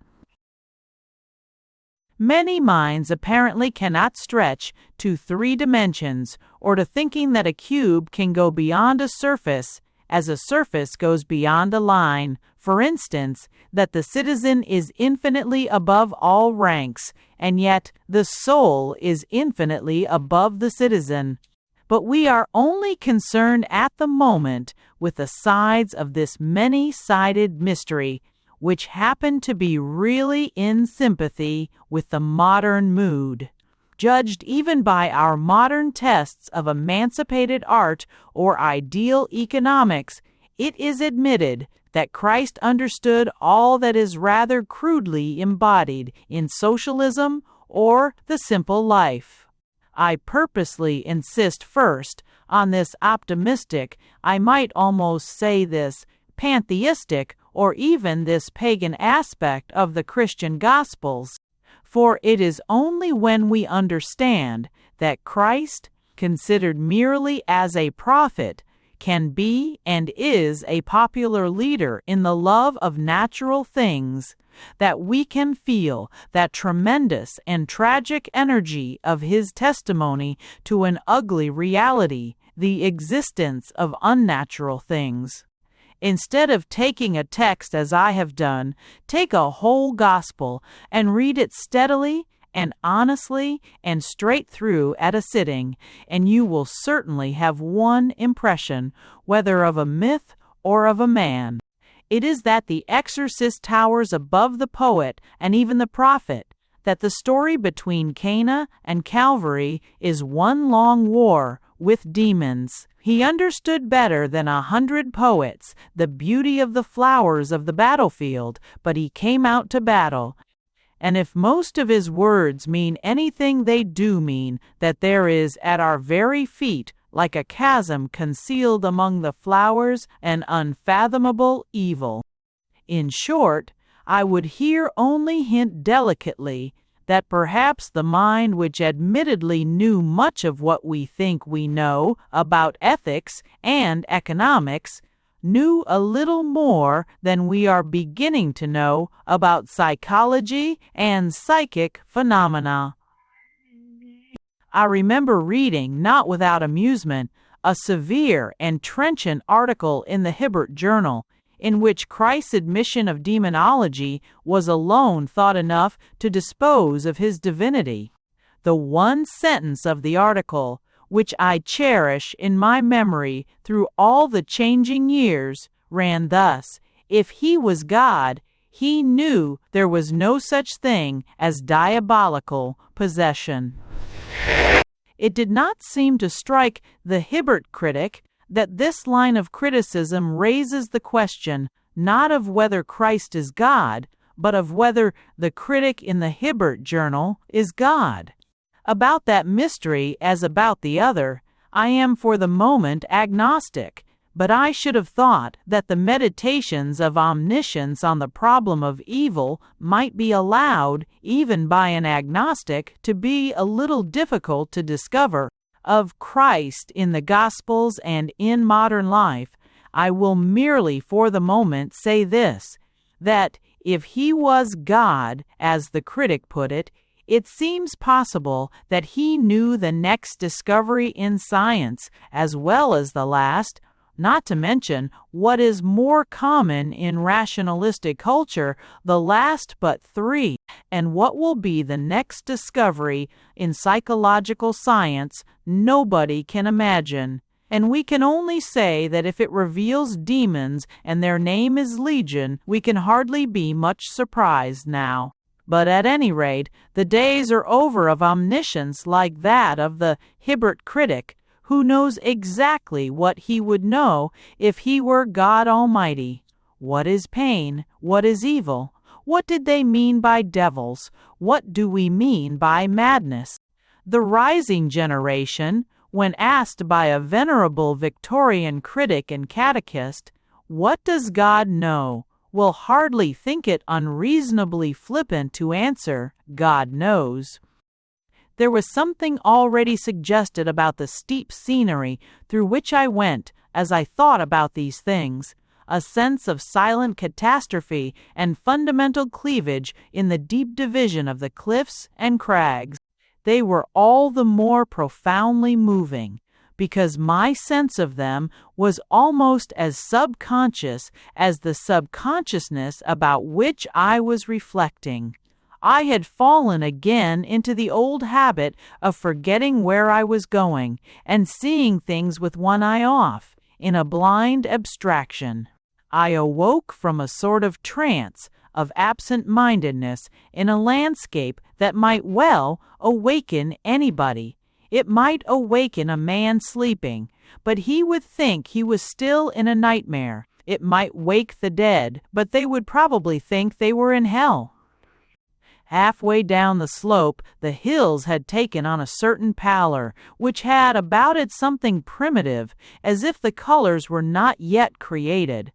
[SPEAKER 1] Many minds apparently cannot stretch to 3 dimensions, or to thinking that a cube can go beyond a surface, as a surface goes beyond a line. For instance, that the citizen is infinitely above all ranks, and yet the soul is infinitely above the citizen. But we are only concerned at the moment with the sides of this many-sided mystery, which happen to be really in sympathy with the modern mood. Judged even by our modern tests of emancipated art or ideal economics, it is admitted that Christ understood all that is rather crudely embodied in socialism or the simple life. I purposely insist first on this optimistic, I might almost say this pantheistic, or even this pagan aspect of the Christian Gospels, for it is only when we understand that Christ, considered merely as a prophet, can be and is a popular leader in the love of natural things, that we can feel that tremendous and tragic energy of his testimony to an ugly reality, the existence of unnatural things. Instead of taking a text as I have done, take a whole gospel and read it steadily and honestly and straight through at a sitting, and you will certainly have one impression, whether of a myth or of a man. It is that the exorcist towers above the poet and even the prophet, that the story between Cana and Calvary is one long war with demons. He understood better than 100 poets the beauty of the flowers of the battlefield, but he came out to battle. And if most of his words mean anything, they do mean that there is at our very feet, like a chasm concealed among the flowers, an unfathomable evil. In short, I would here only hint delicately that perhaps the mind which admittedly knew much of what we think we know about ethics and economics knew a little more than we are beginning to know about psychology and psychic phenomena. I remember reading, not without amusement, a severe and trenchant article in the Hibbert Journal, in which Christ's admission of demonology was alone thought enough to dispose of his divinity. The one sentence of the article, which I cherish in my memory through all the changing years, ran thus: if he was God, he knew there was no such thing as diabolical possession. It did not seem to strike the Hibbert critic that this line of criticism raises the question not of whether Christ is God, but of whether the critic in the Hibbert Journal is God. About that mystery, as about the other, I am for the moment agnostic, but I should have thought that the meditations of omniscience on the problem of evil might be allowed, even by an agnostic, to be a little difficult to discover. Of Christ in the Gospels and in modern life, I will merely for the moment say this, that if he was God, as the critic put it, it seems possible that he knew the next discovery in science as well as the last, not to mention what is more common in rationalistic culture, the last but three, and what will be the next discovery in psychological science nobody can imagine. And we can only say that if it reveals demons and their name is Legion, we can hardly be much surprised now. But at any rate, the days are over of omniscience like that of the Hibbert critic, who knows exactly what he would know if he were God Almighty. What is pain? What is evil? What did they mean by devils? What do we mean by madness? The rising generation, when asked by a venerable Victorian critic and catechist, "What does God know?" will hardly think it unreasonably flippant to answer, "God knows." There was something already suggested about the steep scenery through which I went as I thought about these things, a sense of silent catastrophe and fundamental cleavage in the deep division of the cliffs and crags. They were all the more profoundly moving, because my sense of them was almost as subconscious as the subconsciousness about which I was reflecting. I had fallen again into the old habit of forgetting where I was going and seeing things with one eye off, in a blind abstraction. I awoke from a sort of trance of absent-mindedness in a landscape that might well awaken anybody. It might awaken a man sleeping, but he would think he was still in a nightmare. It might wake the dead, but they would probably think they were in hell. Halfway down the slope, the hills had taken on a certain pallor, which had about it something primitive, as if the colors were not yet created.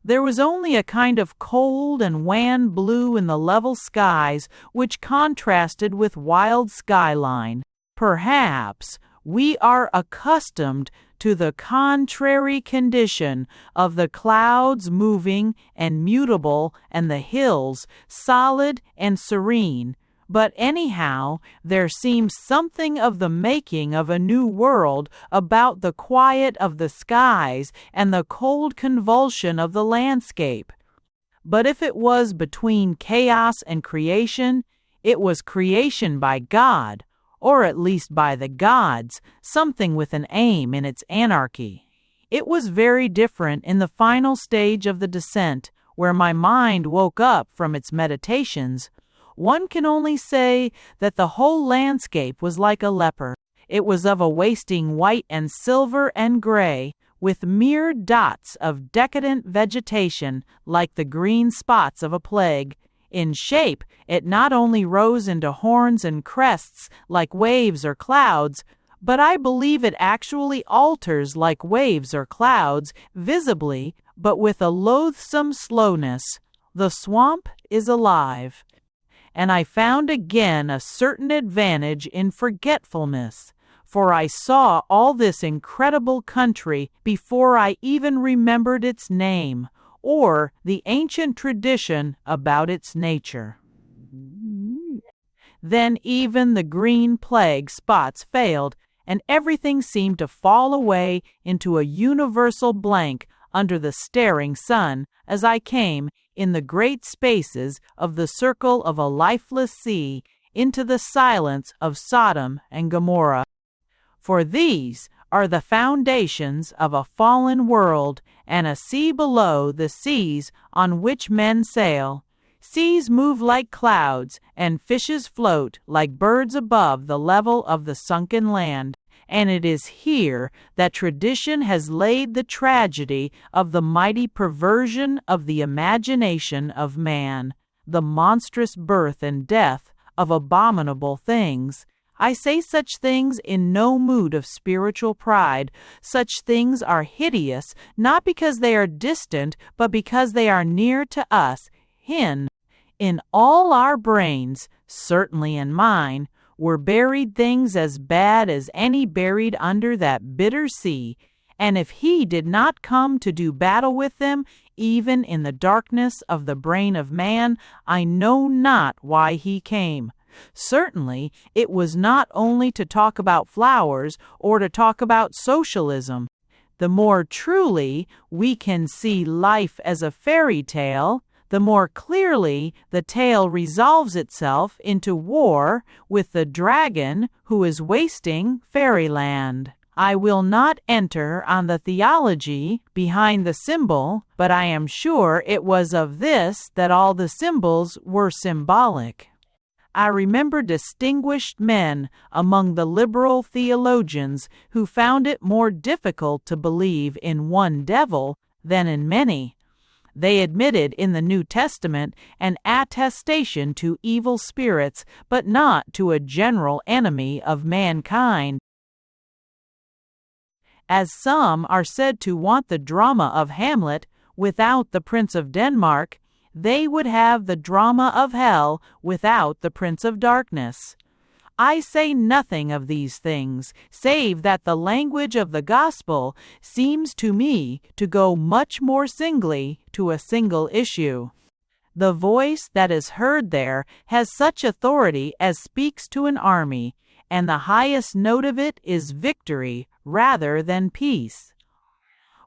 [SPEAKER 1] There was only a kind of cold and wan blue in the level skies, which contrasted with wild skyline. Perhaps we are accustomed to the contrary condition of the clouds moving and mutable and the hills solid and serene. But anyhow, there seems something of the making of a new world about the quiet of the skies and the cold convulsion of the landscape. But if it was between chaos and creation, it was creation by God, or at least by the gods, something with an aim in its anarchy. It was very different in the final stage of the descent, where my mind woke up from its meditations. One can only say that the whole landscape was like a leper. It was of a wasting white and silver and gray, with mere dots of decadent vegetation like the green spots of a plague. In shape, it not only rose into horns and crests like waves or clouds, but I believe it actually alters like waves or clouds, visibly, but with a loathsome slowness. The swamp is alive. And I found again a certain advantage in forgetfulness, for I saw all this incredible country before I even remembered its name, or the ancient tradition about its nature. Then even the green plague spots failed, and everything seemed to fall away into a universal blank under the staring sun as I came, in the great spaces of the circle of a lifeless sea, into the silence of Sodom and Gomorrah. For these are the foundations of a fallen world, and a sea below the seas on which men sail. Seas move like clouds, and fishes float like birds above the level of the sunken land. And it is here that tradition has laid the tragedy of the mighty perversion of the imagination of man, the monstrous birth and death of abominable things. I say such things in no mood of spiritual pride. Such things are hideous, not because they are distant, but because they are near to us. In all our brains, certainly in mine, were buried things as bad as any buried under that bitter sea, and if he did not come to do battle with them, even in the darkness of the brain of man, I know not why he came. Certainly, it was not only to talk about flowers or to talk about socialism. The more truly we can see life as a fairy tale, the more clearly the tale resolves itself into war with the dragon who is wasting fairyland. I will not enter on the theology behind the symbol, but I am sure it was of this that all the symbols were symbolic. I remember distinguished men among the liberal theologians who found it more difficult to believe in one devil than in many. They admitted in the New Testament an attestation to evil spirits, but not to a general enemy of mankind. As some are said to want the drama of Hamlet without the Prince of Denmark, they would have the drama of hell without the Prince of Darkness. I say nothing of these things, save that the language of the gospel seems to me to go much more singly to a single issue. The voice that is heard there has such authority as speaks to an army, and the highest note of it is victory rather than peace.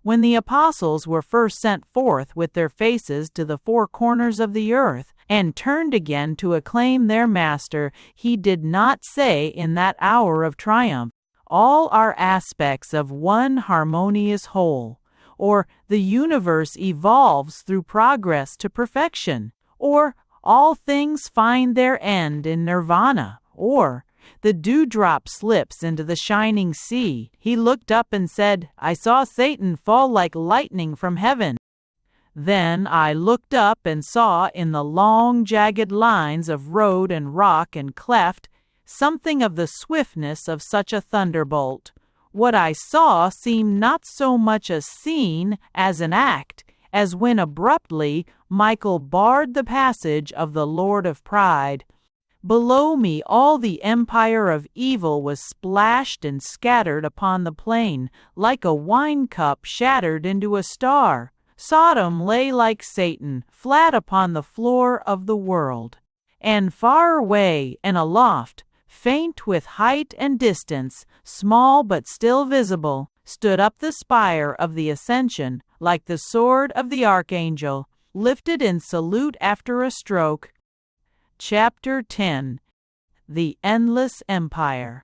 [SPEAKER 1] When the apostles were first sent forth with their faces to the four corners of the earth, and turned again to acclaim their Master, he did not say in that hour of triumph, "All are aspects of one harmonious whole," or "The universe evolves through progress to perfection," or "All things find their end in nirvana," or "The dewdrop slips into the shining sea." He looked up and said, "I saw Satan fall like lightning from heaven." Then I looked up and saw in the long jagged lines of road and rock and cleft something of the swiftness of such a thunderbolt. What I saw seemed not so much a scene as an act, as when abruptly Michael barred the passage of the Lord of Pride. Below me all the empire of evil was splashed and scattered upon the plain, like a wine cup shattered into a star. Sodom lay like Satan, flat upon the floor of the world. And far away and aloft, faint with height and distance, small but still visible, stood up the spire of the ascension, like the sword of the archangel, lifted in salute after a stroke. Chapter 10. The Endless Empire.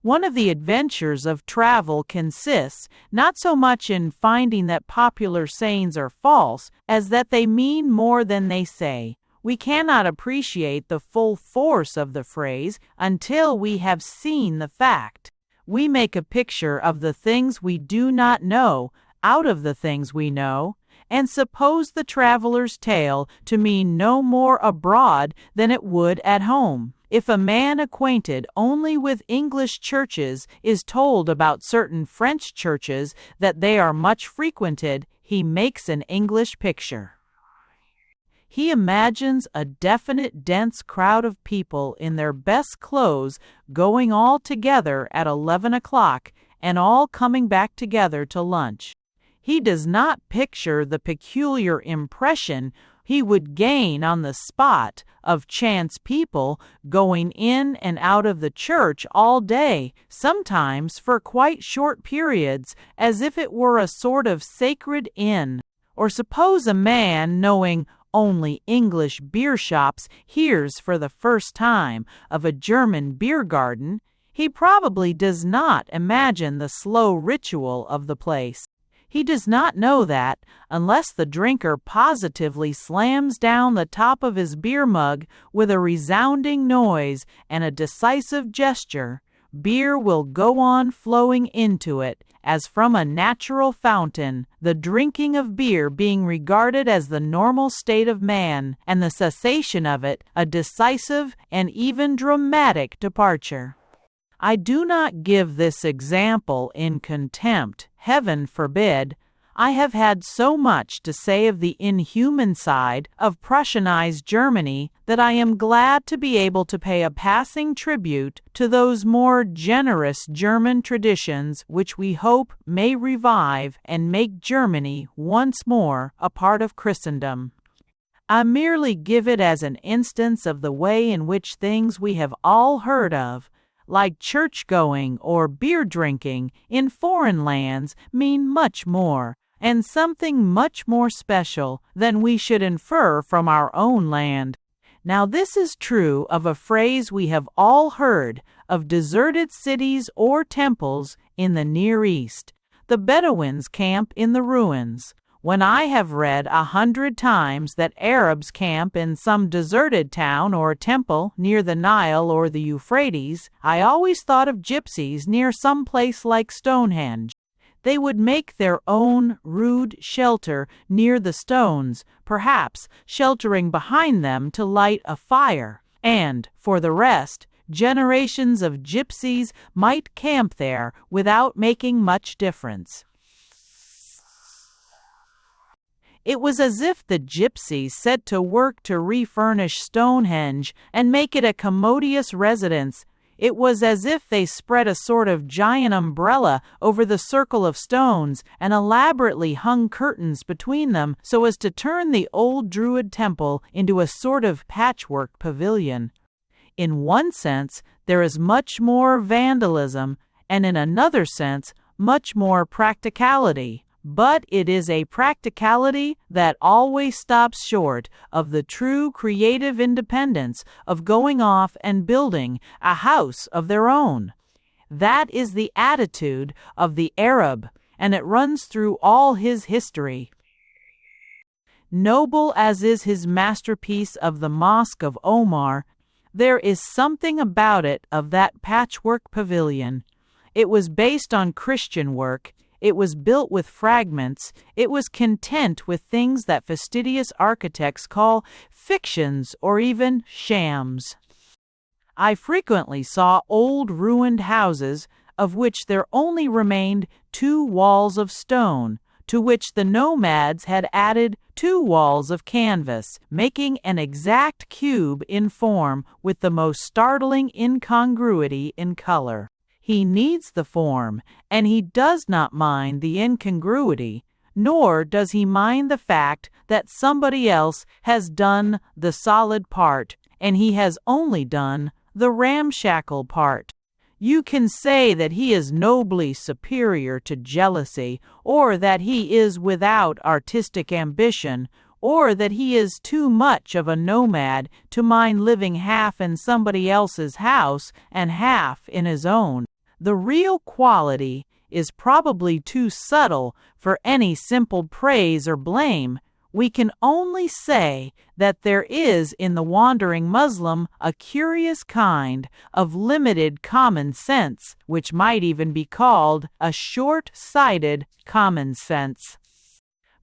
[SPEAKER 1] One of the adventures of travel consists not so much in finding that popular sayings are false as that they mean more than they say. We cannot appreciate the full force of the phrase until we have seen the fact. We make a picture of the things we do not know out of the things we know, and suppose the traveler's tale to mean no more abroad than it would at home. If a man acquainted only with English churches is told about certain French churches that they are much frequented, he makes an English picture. He imagines a definite dense crowd of people in their best clothes going all together at 11 o'clock and all coming back together to lunch. He does not picture the peculiar impression he would gain on the spot of chance people going in and out of the church all day, sometimes for quite short periods, as if it were a sort of sacred inn. Or suppose a man knowing only English beer shops hears for the first time of a German beer garden. He probably does not imagine the slow ritual of the place. He does not know that, unless the drinker positively slams down the top of his beer mug with a resounding noise and a decisive gesture, beer will go on flowing into it as from a natural fountain, the drinking of beer being regarded as the normal state of man, and the cessation of it a decisive and even dramatic departure. I do not give this example in contempt. Heaven forbid. I have had so much to say of the inhuman side of Prussianized Germany that I am glad to be able to pay a passing tribute to those more generous German traditions which we hope may revive and make Germany once more a part of Christendom. I merely give it as an instance of the way in which things we have all heard of, like church-going or beer-drinking in foreign lands, mean much more, and something much more special than we should infer from our own land. Now this is true of a phrase we have all heard of deserted cities or temples in the Near East. The Bedouins camp in the ruins. When I have read 100 times that Arabs camp in some deserted town or temple near the Nile or the Euphrates, I always thought of gypsies near some place like Stonehenge. They would make their own rude shelter near the stones, perhaps sheltering behind them to light a fire, and, for the rest, generations of gypsies might camp there without making much difference. It was as if the gypsies set to work to refurnish Stonehenge and make it a commodious residence. It was as if they spread a sort of giant umbrella over the circle of stones and elaborately hung curtains between them so as to turn the old Druid temple into a sort of patchwork pavilion. In one sense, there is much more vandalism, and in another sense, much more practicality. But it is a practicality that always stops short of the true creative independence of going off and building a house of their own. That is the attitude of the Arab, and it runs through all his history. Noble as is his masterpiece of the Mosque of Omar, there is something about it of that patchwork pavilion. It was based on Christian work. It was built with fragments. It was content with things that fastidious architects call fictions or even shams. I frequently saw old ruined houses of which there only remained 2 walls of stone, to which the nomads had added 2 walls of canvas, making an exact cube in form with the most startling incongruity in color. He needs the form, and he does not mind the incongruity, nor does he mind the fact that somebody else has done the solid part, and he has only done the ramshackle part. You can say that he is nobly superior to jealousy, or that he is without artistic ambition, or that he is too much of a nomad to mind living half in somebody else's house and half in his own. The real quality is probably too subtle for any simple praise or blame. We can only say that there is in the wandering Muslim a curious kind of limited common sense, which might even be called a short-sighted common sense.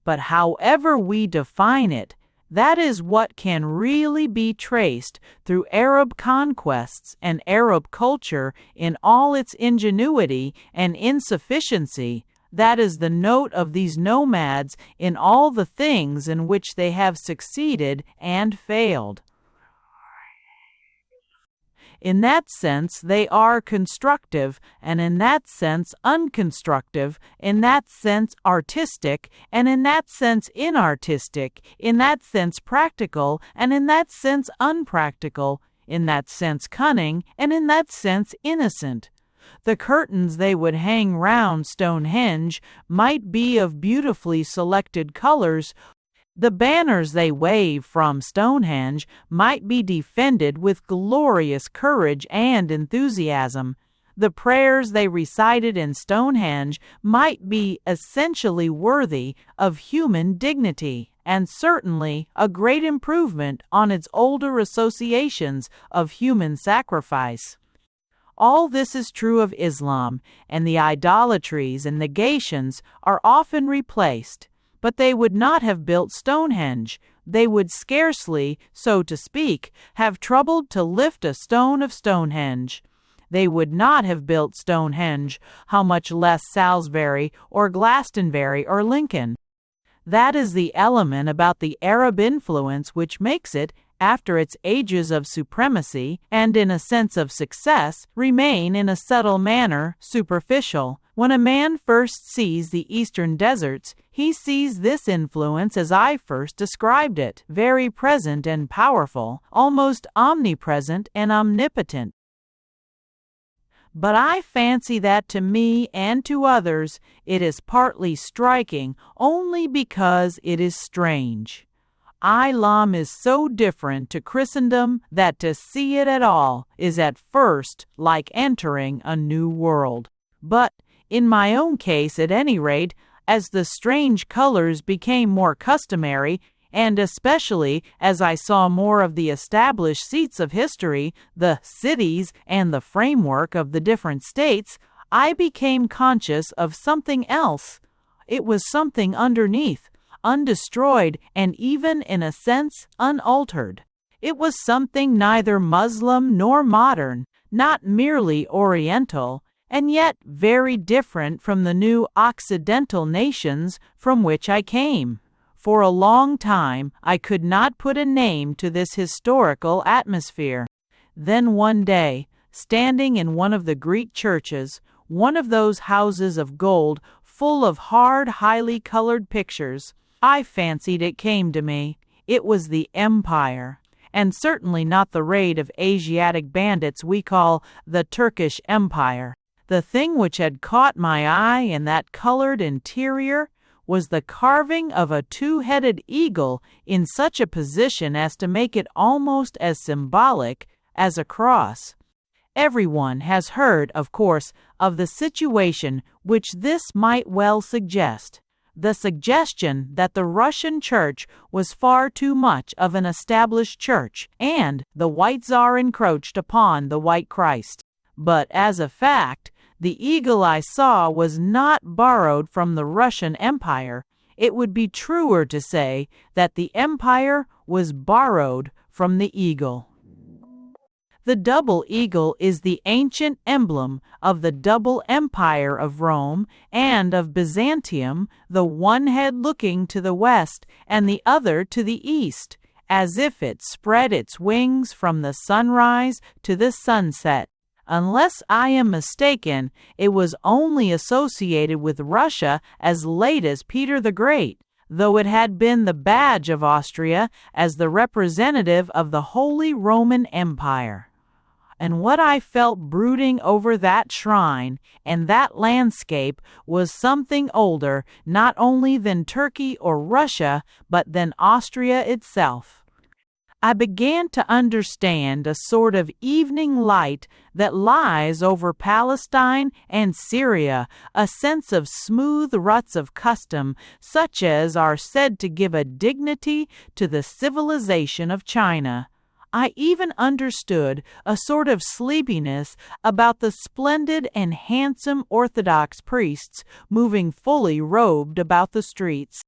[SPEAKER 1] But however we define it, that is what can really be traced through Arab conquests and Arab culture in all its ingenuity and insufficiency. That is the note of these nomads in all the things in which they have succeeded and failed. In that sense, they are constructive, and in that sense, unconstructive, in that sense, artistic, and in that sense, inartistic, in that sense, practical, and in that sense, unpractical, in that sense, cunning, and in that sense, innocent. The curtains they would hang round Stonehenge might be of beautifully selected colors. The banners they wave from Stonehenge might be defended with glorious courage and enthusiasm. The prayers they recited in Stonehenge might be essentially worthy of human dignity, and certainly a great improvement on its older associations of human sacrifice. All this is true of Islam, and the idolatries and negations are often replaced. But they would not have built Stonehenge. They would scarcely, so to speak, have troubled to lift a stone of Stonehenge. They would not have built Stonehenge, how much less Salisbury or Glastonbury or Lincoln. That is the element about the Arab influence which makes it, after its ages of supremacy and in a sense of success, remain in a subtle manner superficial. When a man first sees the eastern deserts, he sees this influence as I first described it, very present and powerful, almost omnipresent and omnipotent. But I fancy that to me and to others it is partly striking only because it is strange. Islam is so different to Christendom that to see it at all is at first like entering a new world. But, in my own case at any rate, as the strange colors became more customary, and especially as I saw more of the established seats of history, the cities and the framework of the different states, I became conscious of something else. It was something underneath, undestroyed, and even, in a sense, unaltered. It was something neither Muslim nor modern, not merely Oriental, and yet very different from the new Occidental nations from which I came. For a long time I could not put a name to this historical atmosphere. Then one day, standing in one of the Greek churches, one of those houses of gold full of hard, highly colored pictures, I fancied it came to me. It was the Empire, and certainly not the raid of Asiatic bandits we call the Turkish Empire. The thing which had caught my eye in that colored interior was the carving of a two-headed eagle in such a position as to make it almost as symbolic as a cross. Everyone has heard, of course, of the situation which this might well suggest. The suggestion that the Russian Church was far too much of an established church, and the White Tsar encroached upon the White Christ. But as a fact, the eagle I saw was not borrowed from the Russian Empire. It would be truer to say that the empire was borrowed from the eagle. The double eagle is the ancient emblem of the double empire of Rome and of Byzantium, the one head looking to the west and the other to the east, as if it spread its wings from the sunrise to the sunset. Unless I am mistaken, it was only associated with Russia as late as Peter the Great, though it had been the badge of Austria as the representative of the Holy Roman Empire. And what I felt brooding over that shrine and that landscape was something older not only than Turkey or Russia, but than Austria itself. I began to understand a sort of evening light that lies over Palestine and Syria, a sense of smooth ruts of custom such as are said to give a dignity to the civilization of China. I even understood a sort of sleepiness about the splendid and handsome Orthodox priests moving fully robed about the streets.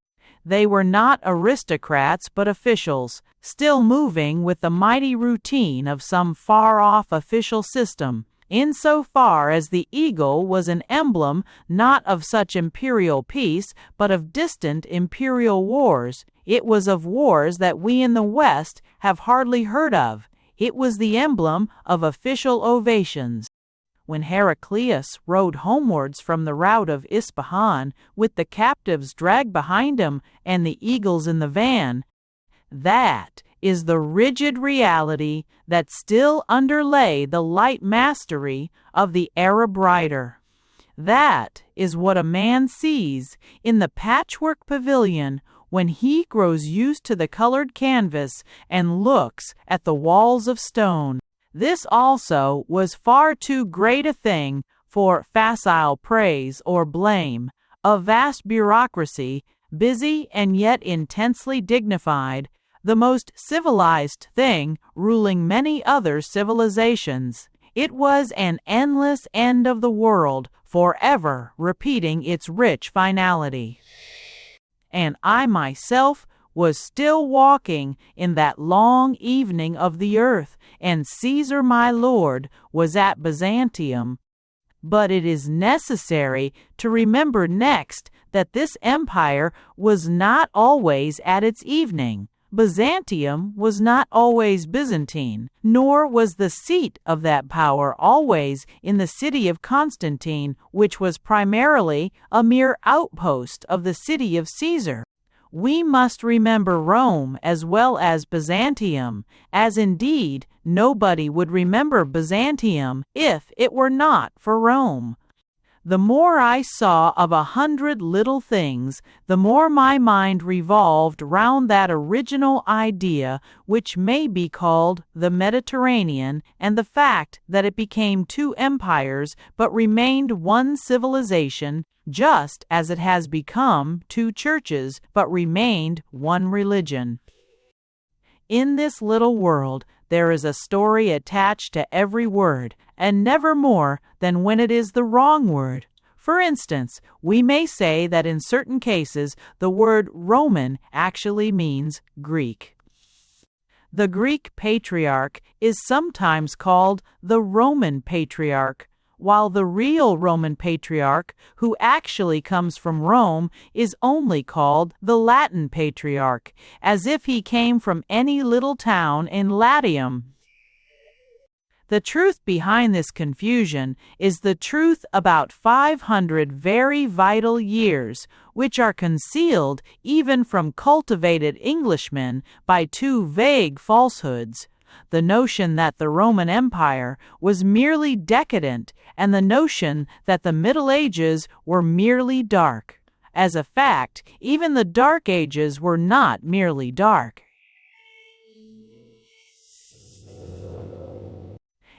[SPEAKER 1] They were not aristocrats but officials, still moving with the mighty routine of some far-off official system, insofar as the eagle was an emblem not of such imperial peace but of distant imperial wars. It was of wars that we in the West have hardly heard of. It was the emblem of official ovations. When Heraclius rode homewards from the rout of Ispahan, with the captives dragged behind him and the eagles in the van, that is the rigid reality that still underlay the light mastery of the Arab rider. That is what a man sees in the patchwork pavilion when he grows used to the colored canvas and looks at the walls of stone. This also was far too great a thing for facile praise or blame. A vast bureaucracy, busy and yet intensely dignified, the most civilized thing ruling many other civilizations. It was an endless end of the world, forever repeating its rich finality. And I myself was still walking in that long evening of the earth, and Caesar my lord was at Byzantium. But it is necessary to remember next that this empire was not always at its evening. Byzantium was not always Byzantine, nor was the seat of that power always in the city of Constantine, which was primarily a mere outpost of the city of Caesar. We must remember Rome as well as Byzantium, as indeed nobody would remember Byzantium if it were not for Rome. The more I saw of 100 little things, the more my mind revolved round that original idea which may be called the Mediterranean, and the fact that it became two empires but remained one civilization, just as it has become two churches but remained one religion. In this little world, there is a story attached to every word, and never more than when it is the wrong word. For instance, we may say that in certain cases the word Roman actually means Greek. The Greek patriarch is sometimes called the Roman patriarch, while the real Roman patriarch, who actually comes from Rome, is only called the Latin patriarch, as if he came from any little town in Latium. The truth behind this confusion is the truth about 500 very vital years, which are concealed even from cultivated Englishmen by two vague falsehoods: the notion that the Roman Empire was merely decadent, and the notion that the Middle Ages were merely dark. As a fact, even the Dark Ages were not merely dark.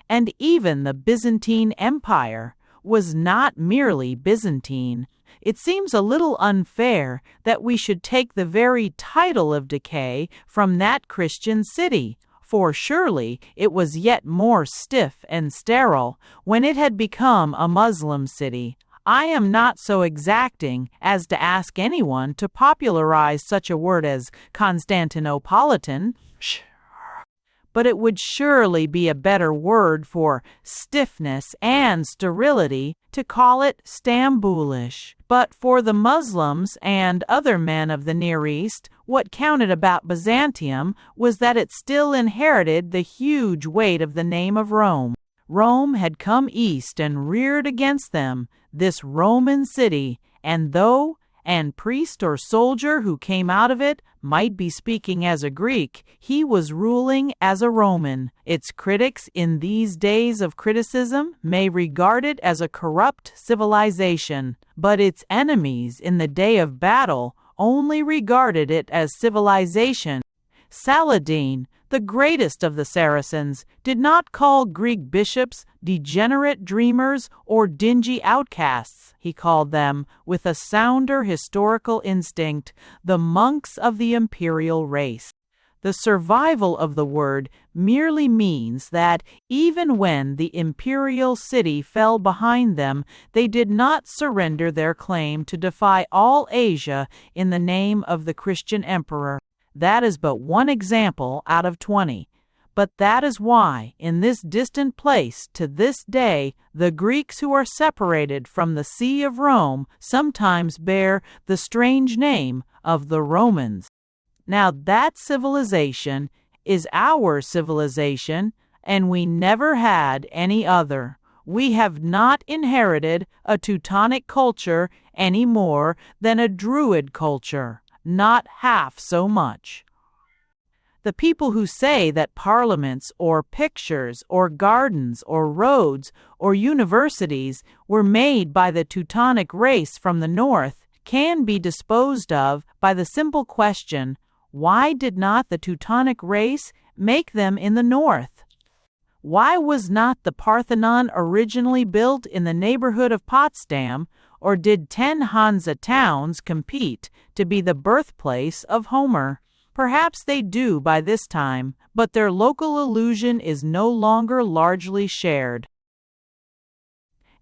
[SPEAKER 1] And even the Byzantine Empire was not merely Byzantine. It seems a little unfair that we should take the very title of decay from that Christian city, for surely it was yet more stiff and sterile when it had become a Muslim city. I am not so exacting as to ask anyone to popularize such a word as Constantinopolitan, but it would surely be a better word for stiffness and sterility to call it Stamboolish. But for the Muslims and other men of the Near East, what counted about Byzantium was that it still inherited the huge weight of the name of Rome. Rome had come east and reared against them, this Roman city, and though and priest or soldier who came out of it might be speaking as a Greek, he was ruling as a Roman. Its critics in these days of criticism may regard it as a corrupt civilization, but its enemies in the day of battle only regarded it as civilization. Saladin, the greatest of the Saracens, did not call Greek bishops degenerate dreamers or dingy outcasts. He called them, with a sounder historical instinct, the monks of the imperial race. The survival of the word merely means that even when the imperial city fell behind them, they did not surrender their claim to defy all Asia in the name of the Christian emperor. That is but one example out of 20. But that is why, in this distant place to this day, the Greeks who are separated from the See of Rome sometimes bear the strange name of the Romans. Now that civilization is our civilization, and we never had any other. We have not inherited a Teutonic culture any more than a Druid culture. Not half so much. The people who say that parliaments or pictures or gardens or roads or universities were made by the Teutonic race from the north can be disposed of by the simple question, why did not the Teutonic race make them in the north? Why was not the Parthenon originally built in the neighborhood of Potsdam, or did 10 Hansa towns compete to be the birthplace of Homer? Perhaps they do by this time, but their local illusion is no longer largely shared.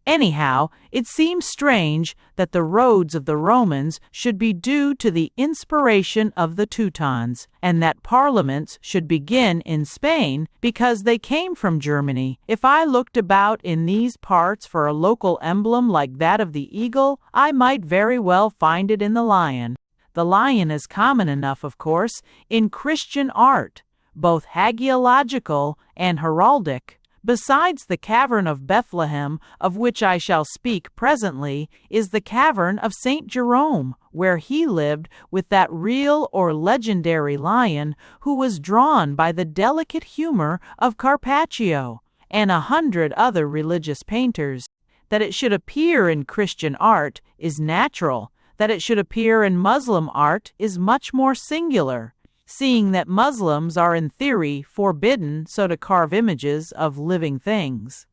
[SPEAKER 1] Anyhow, it seems strange that the roads of the Romans should be due to the inspiration of the Teutons, and that parliaments should begin in Spain because they came from Germany. If I looked about in these parts for a local emblem like that of the eagle, I might very well find it in the lion. The lion is common enough, of course, in Christian art, both hagiological and heraldic. Besides the cavern of Bethlehem, of which I shall speak presently, is the cavern of St. Jerome, where he lived with that real or legendary lion who was drawn by the delicate humor of Carpaccio and 100 other religious painters. That it should appear in Christian art is natural. That it should appear in Muslim art is much more singular, seeing that Muslims are in theory forbidden so to carve images of living things.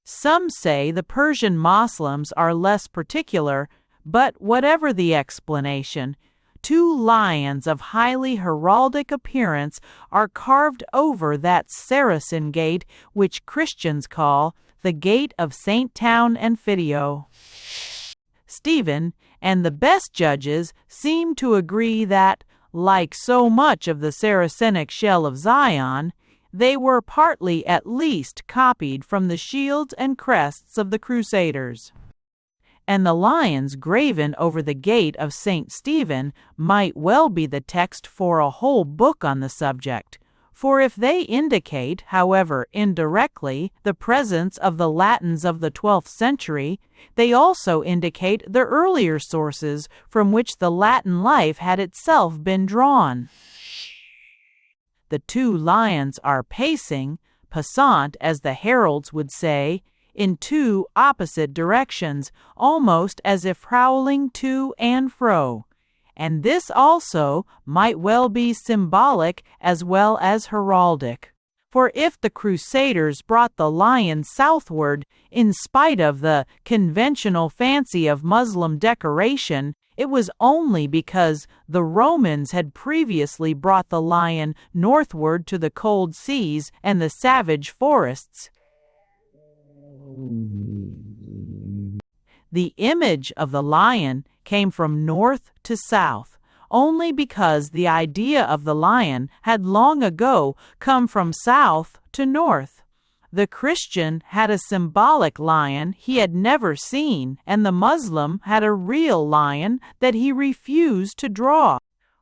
[SPEAKER 1] Some say the Persian Moslems are less particular, but whatever the explanation, 2 lions of highly heraldic appearance are carved over that Saracen gate which Christians call the Gate of St. Town and Fidio. Stephen and the best judges seem to agree that, like so much of the Saracenic shell of Zion, they were partly at least copied from the shields and crests of the Crusaders. And the lions graven over the gate of St. Stephen might well be the text for a whole book on the subject, for if they indicate, however indirectly, the presence of the Latins of the 12th century, they also indicate the earlier sources from which the Latin life had itself been drawn. The 2 lions are pacing, passant as the heralds would say, in 2 opposite directions, almost as if prowling to and fro. And this also might well be symbolic as well as heraldic. For if the Crusaders brought the lion southward, in spite of the conventional fancy of Muslim decoration, it was only because the Romans had previously brought the lion northward to the cold seas and the savage forests. The image of the lion came from north to south, only because the idea of the lion had long ago come from south to north. The Christian had a symbolic lion he had never seen, and the Muslim had a real lion that he refused to draw.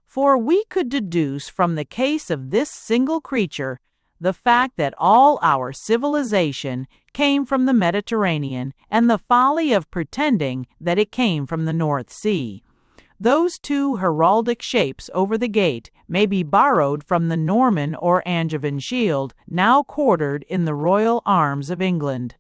[SPEAKER 1] For we could deduce from the case of this single creature the fact that all our civilization came from the Mediterranean and the folly of pretending that it came from the North Sea. Those two heraldic shapes over the gate may be borrowed from the Norman or Angevin shield, now quartered in the royal arms of England.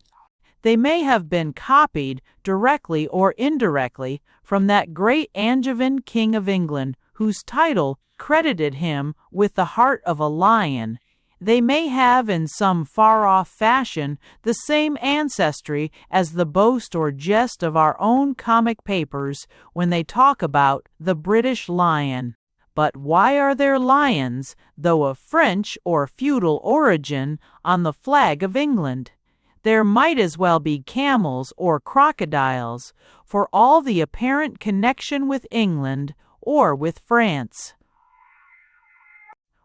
[SPEAKER 1] They may have been copied, directly or indirectly, from that great Angevin king of England, whose title credited him with the heart of a lion. They may have in some far-off fashion the same ancestry as the boast or jest of our own comic papers when they talk about the British lion. But why are there lions, though of French or feudal origin, on the flag of England? There might as well be camels or crocodiles, for all the apparent connection with England or with France.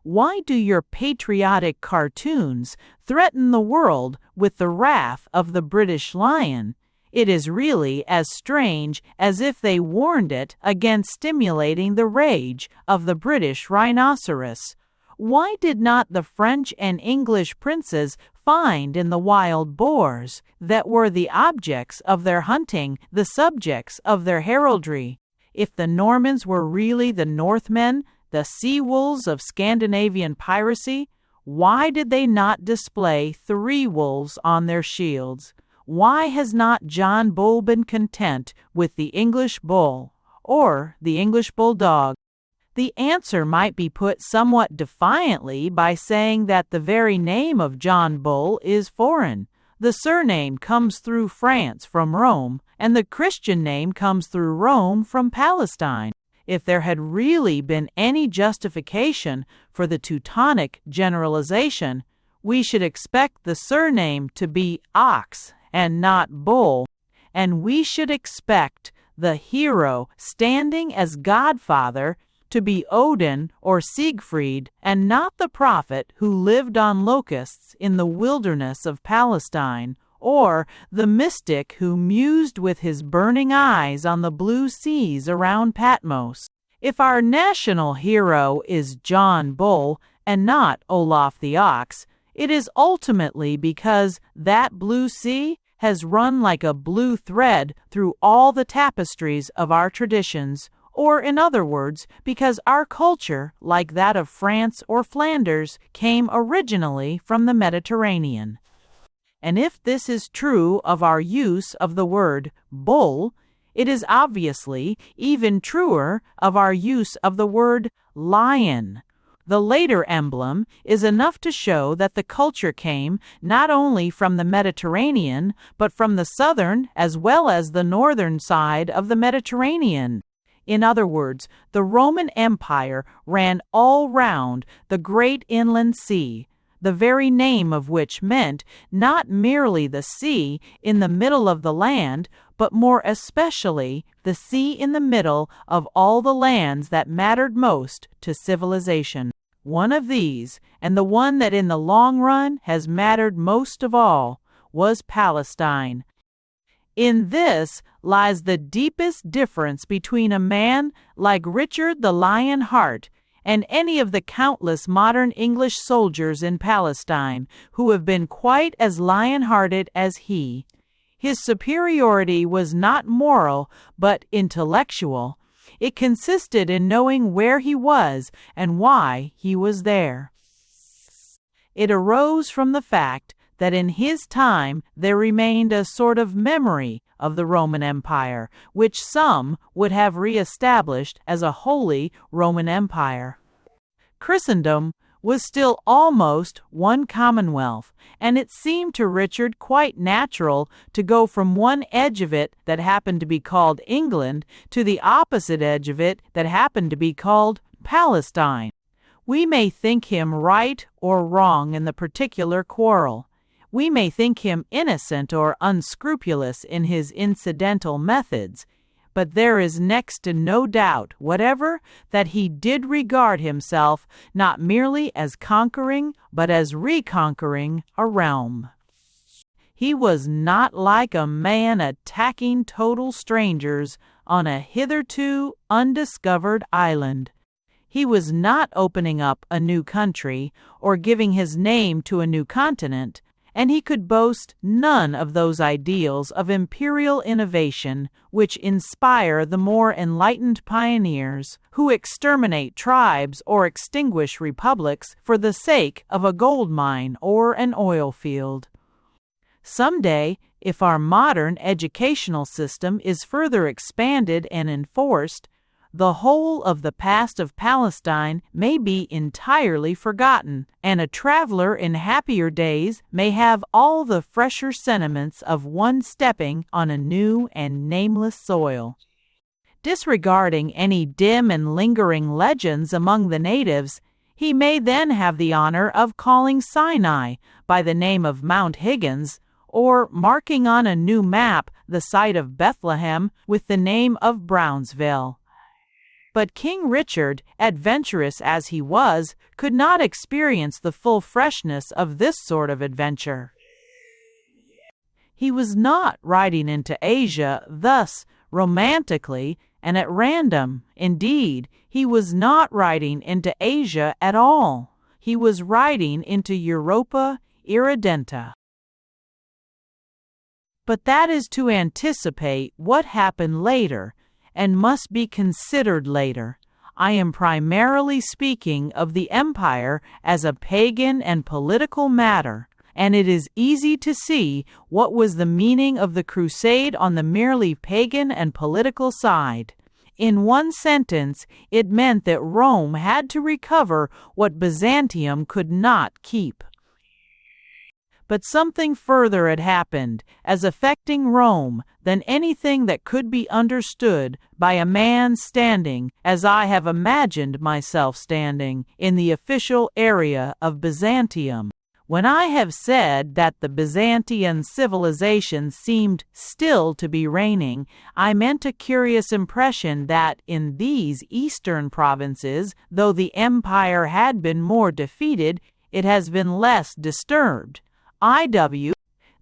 [SPEAKER 1] Why do your patriotic cartoons threaten the world with the wrath of the British lion? It is really as strange as if they warned it against stimulating the rage of the British rhinoceros. Why did not the French and English princes find in the wild boars that were the objects of their hunting the subjects of their heraldry? If the Normans were really the Northmen, the sea wolves of Scandinavian piracy, why did they not display 3 wolves on their shields? Why has not John Bull been content with the English bull, or the English bulldog? The answer might be put somewhat defiantly by saying that the very name of John Bull is foreign. The surname comes through France from Rome, and the Christian name comes through Rome from Palestine. If there had really been any justification for the Teutonic generalization, we should expect the surname to be Ox and not Bull, and we should expect the hero standing as godfather to be Odin or Siegfried, and not the prophet who lived on locusts in the wilderness of Palestine, or the mystic who mused with his burning eyes on the blue seas around Patmos. If our national hero is John Bull and not Olaf the Ox, it is ultimately because that blue sea has run like a blue thread through all the tapestries of our traditions, or in other words, because our culture, like that of France or Flanders, came originally from the Mediterranean. And if this is true of our use of the word bull, it is obviously even truer of our use of the word lion. The later emblem is enough to show that the culture came not only from the Mediterranean, but from the southern as well as the northern side of the Mediterranean. In other words, the Roman Empire ran all round the great inland sea, the very name of which meant not merely the sea in the middle of the land, but more especially the sea in the middle of all the lands that mattered most to civilization. One of these, and the one that in the long run has mattered most of all, was Palestine. In this lies the deepest difference between a man like Richard the Lionheart and any of the countless modern English soldiers in Palestine who have been quite as lion-hearted as he. His superiority was not moral, but intellectual. It consisted in knowing where he was and why he was there. It arose from the fact that in his time there remained a sort of memory of the Roman Empire, which some would have re-established as a holy Roman Empire. Christendom was still almost one commonwealth, and it seemed to Richard quite natural to go from one edge of it that happened to be called England to the opposite edge of it that happened to be called Palestine. We may think him right or wrong in the particular quarrel. We may think him innocent or unscrupulous in his incidental methods, but there is next to no doubt whatever that he did regard himself not merely as conquering, but as reconquering a realm. He was not like a man attacking total strangers on a hitherto undiscovered island. He was not opening up a new country or giving his name to a new continent, and he could boast none of those ideals of imperial innovation which inspire the more enlightened pioneers who exterminate tribes or extinguish republics for the sake of a gold mine or an oil field. Someday, if our modern educational system is further expanded and enforced, the whole of the past of Palestine may be entirely forgotten, and a traveler in happier days may have all the fresher sentiments of one stepping on a new and nameless soil. Disregarding any dim and lingering legends among the natives, he may then have the honor of calling Sinai by the name of Mount Higgins, or marking on a new map the site of Bethlehem with the name of Brownsville. But King Richard, adventurous as he was, could not experience the full freshness of this sort of adventure. He was not riding into Asia thus romantically and at random. Indeed, he was not riding into Asia at all. He was riding into Europa Irredenta. But that is to anticipate what happened later, and must be considered later. I am primarily speaking of the empire as a pagan and political matter, and it is easy to see what was the meaning of the crusade on the merely pagan and political side. In one sentence, it meant that Rome had to recover what Byzantium could not keep. But something further had happened, as affecting Rome, than anything that could be understood by a man standing, as I have imagined myself standing, in the official area of Byzantium. When I have said that the Byzantine civilization seemed still to be reigning, I meant a curious impression that in these eastern provinces, though the empire had been more defeated, it has been less disturbed.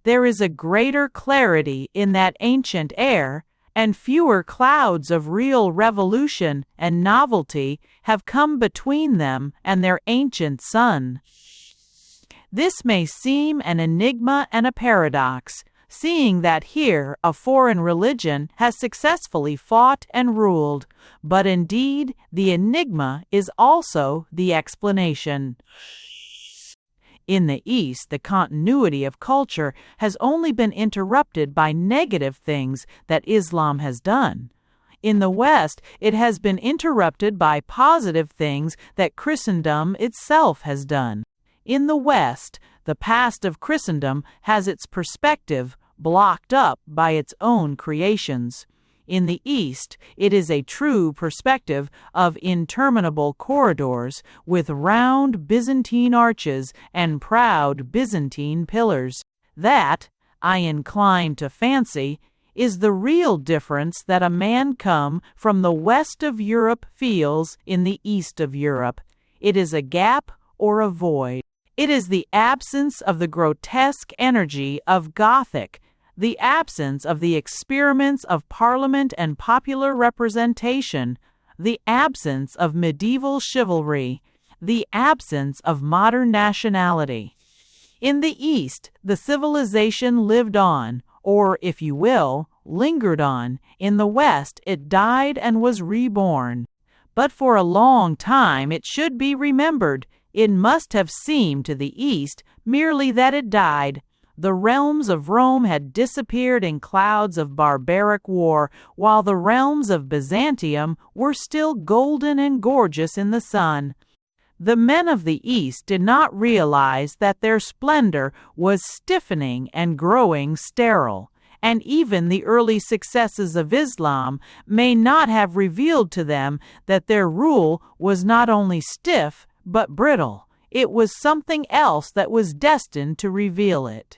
[SPEAKER 1] There is a greater clarity in that ancient air, and fewer clouds of real revolution and novelty have come between them and their ancient sun. This may seem an enigma and a paradox, seeing that here a foreign religion has successfully fought and ruled, but indeed the enigma is also the explanation. In the East, the continuity of culture has only been interrupted by negative things that Islam has done. In the West, it has been interrupted by positive things that Christendom itself has done. In the West, the past of Christendom has its perspective blocked up by its own creations. In the East, it is a true perspective of interminable corridors with round Byzantine arches and proud Byzantine pillars. That, I incline to fancy, is the real difference that a man come from the west of Europe feels in the east of Europe. It is a gap or a void. It is the absence of the grotesque energy of Gothic, the absence of the experiments of parliament and popular representation, the absence of medieval chivalry, the absence of modern nationality. In the East, the civilization lived on, or, if you will, lingered on. In the West, it died and was reborn. But for a long time, it should be remembered, it must have seemed to the East merely that it died. The realms of Rome had disappeared in clouds of barbaric war, while the realms of Byzantium were still golden and gorgeous in the sun. The men of the East did not realize that their splendor was stiffening and growing sterile, and even the early successes of Islam may not have revealed to them that their rule was not only stiff but brittle. It was something else that was destined to reveal it.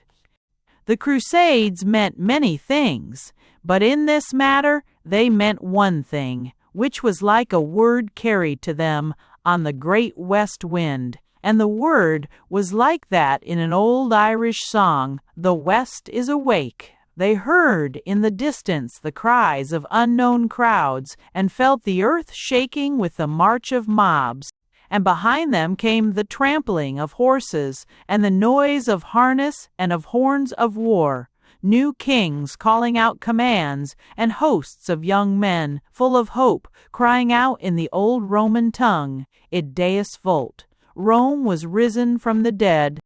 [SPEAKER 1] The Crusades meant many things, but in this matter They meant one thing, which was like a word carried to them on the great west wind, and the word was like that in an old Irish song, "The West is awake." They heard in the distance the cries of unknown crowds, and felt the earth shaking with the march of mobs, and behind them came the trampling of horses, and the noise of harness and of horns of war, new kings calling out commands, and hosts of young men, full of hope, crying out in the old Roman tongue, Id Deus Vult. Rome was risen from the dead.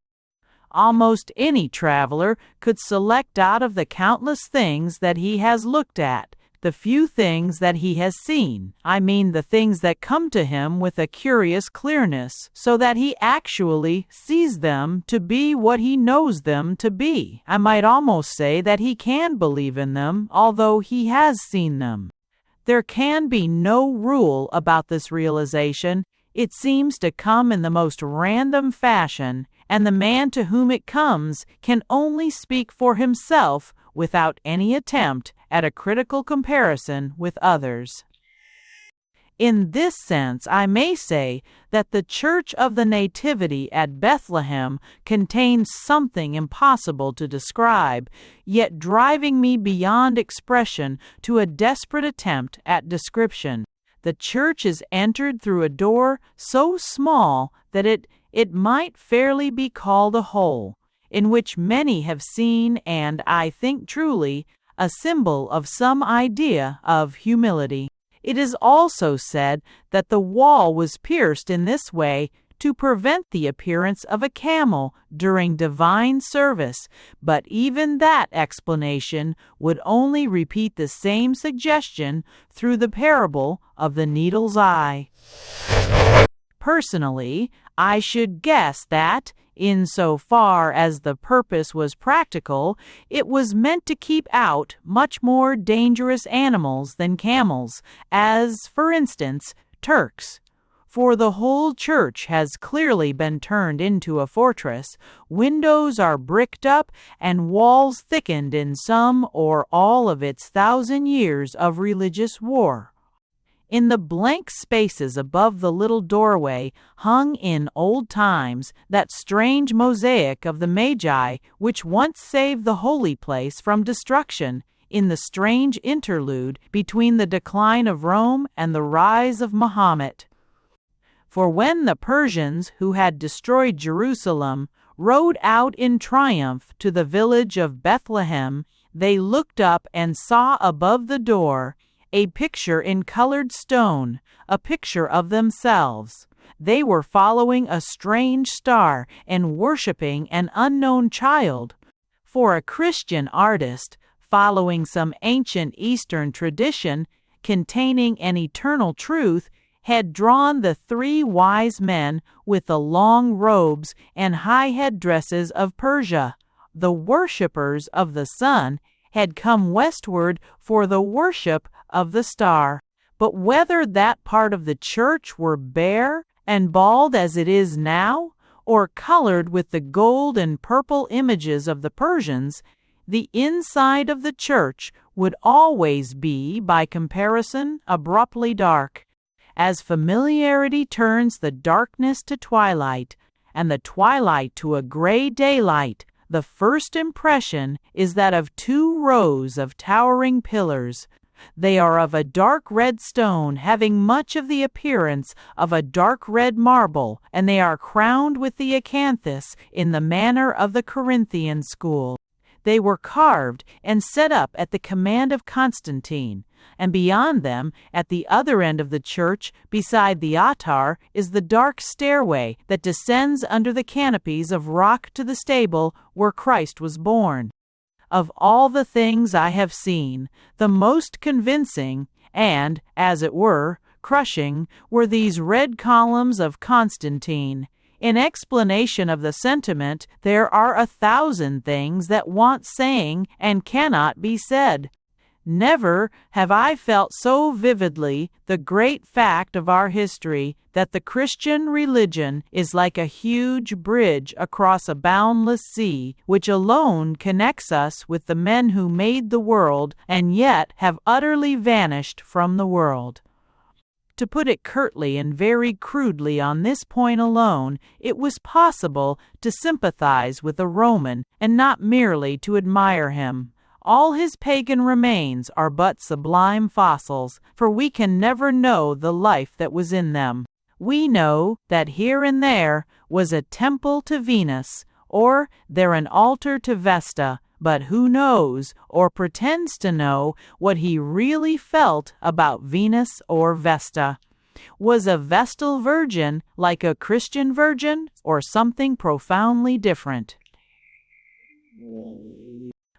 [SPEAKER 1] Almost any traveler could select out of the countless things that he has looked at, the few things that he has seen, I mean the things that come to him with a curious clearness, so that he actually sees them to be what he knows them to be. I might almost say that he can believe in them, although he has seen them. There can be no rule about this realization. It seems to come in the most random fashion, and the man to whom it comes can only speak for himself without any attempt at a critical comparison with others. In this sense, I may say that the Church of the Nativity at Bethlehem contains something impossible to describe, yet driving me beyond expression to a desperate attempt at description. The church is entered through a door so small that it might fairly be called a hole, in which many have seen, and I think truly, a symbol of some idea of humility. It is also said that the wall was pierced in this way to prevent the appearance of a camel during divine service, but even that explanation would only repeat the same suggestion through the parable of the needle's eye. Personally, I should guess that, insofar as the purpose was practical, it was meant to keep out much more dangerous animals than camels, as, for instance, Turks. For the whole church has clearly been turned into a fortress. Windows are bricked up and walls thickened in some or all of its 1,000 years of religious war. In the blank spaces above the little doorway hung in old times that strange mosaic of the Magi which once saved the holy place from destruction in the strange interlude between the decline of Rome and the rise of Mahomet. For when the Persians who had destroyed Jerusalem rode out in triumph to the village of Bethlehem, they looked up and saw above the door a picture in colored stone, a picture of themselves. They were following a strange star and worshiping an unknown child. For a Christian artist, following some ancient Eastern tradition containing an eternal truth, had drawn the 3 wise men with the long robes and high headdresses of Persia. The worshippers of the sun had come westward for the worship of the star. But whether that part of the church were bare and bald as it is now, or colored with the gold and purple images of the Persians, the inside of the church would always be, by comparison, abruptly dark. As familiarity turns the darkness to twilight, and the twilight to a gray daylight, the first impression is that of 2 rows of towering pillars. They are of a dark red stone, having much of the appearance of a dark red marble, and they are crowned with the acanthus in the manner of the Corinthian school. They were carved and set up at the command of Constantine, and beyond them, at the other end of the church, beside the altar, is the dark stairway that descends under the canopies of rock to the stable where Christ was born. Of all the things I have seen, the most convincing and, as it were, crushing were these red columns of Constantine. In explanation of the sentiment, there are 1,000 things that want saying and cannot be said. Never have I felt so vividly the great fact of our history that the Christian religion is like a huge bridge across a boundless sea, which alone connects us with the men who made the world and yet have utterly vanished from the world. To put it curtly and very crudely, on this point alone, it was possible to sympathize with a Roman and not merely to admire him. All his pagan remains are but sublime fossils, for we can never know the life that was in them. We know that here and there was a temple to Venus, or there an altar to Vesta, but who knows, or pretends to know, what he really felt about Venus or Vesta? Was a Vestal virgin like a Christian virgin, or something profoundly different?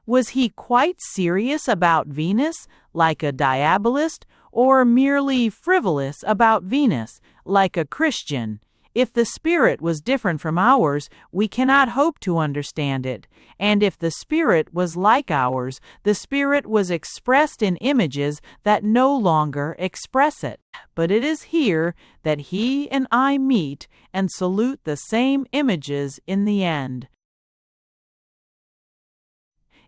[SPEAKER 1] Was he quite serious about Venus, like a diabolist, or merely frivolous about Venus, like a Christian? If the spirit was different from ours, we cannot hope to understand it. And if the spirit was like ours, the spirit was expressed in images that no longer express it. But it is here that he and I meet and salute the same images in the end.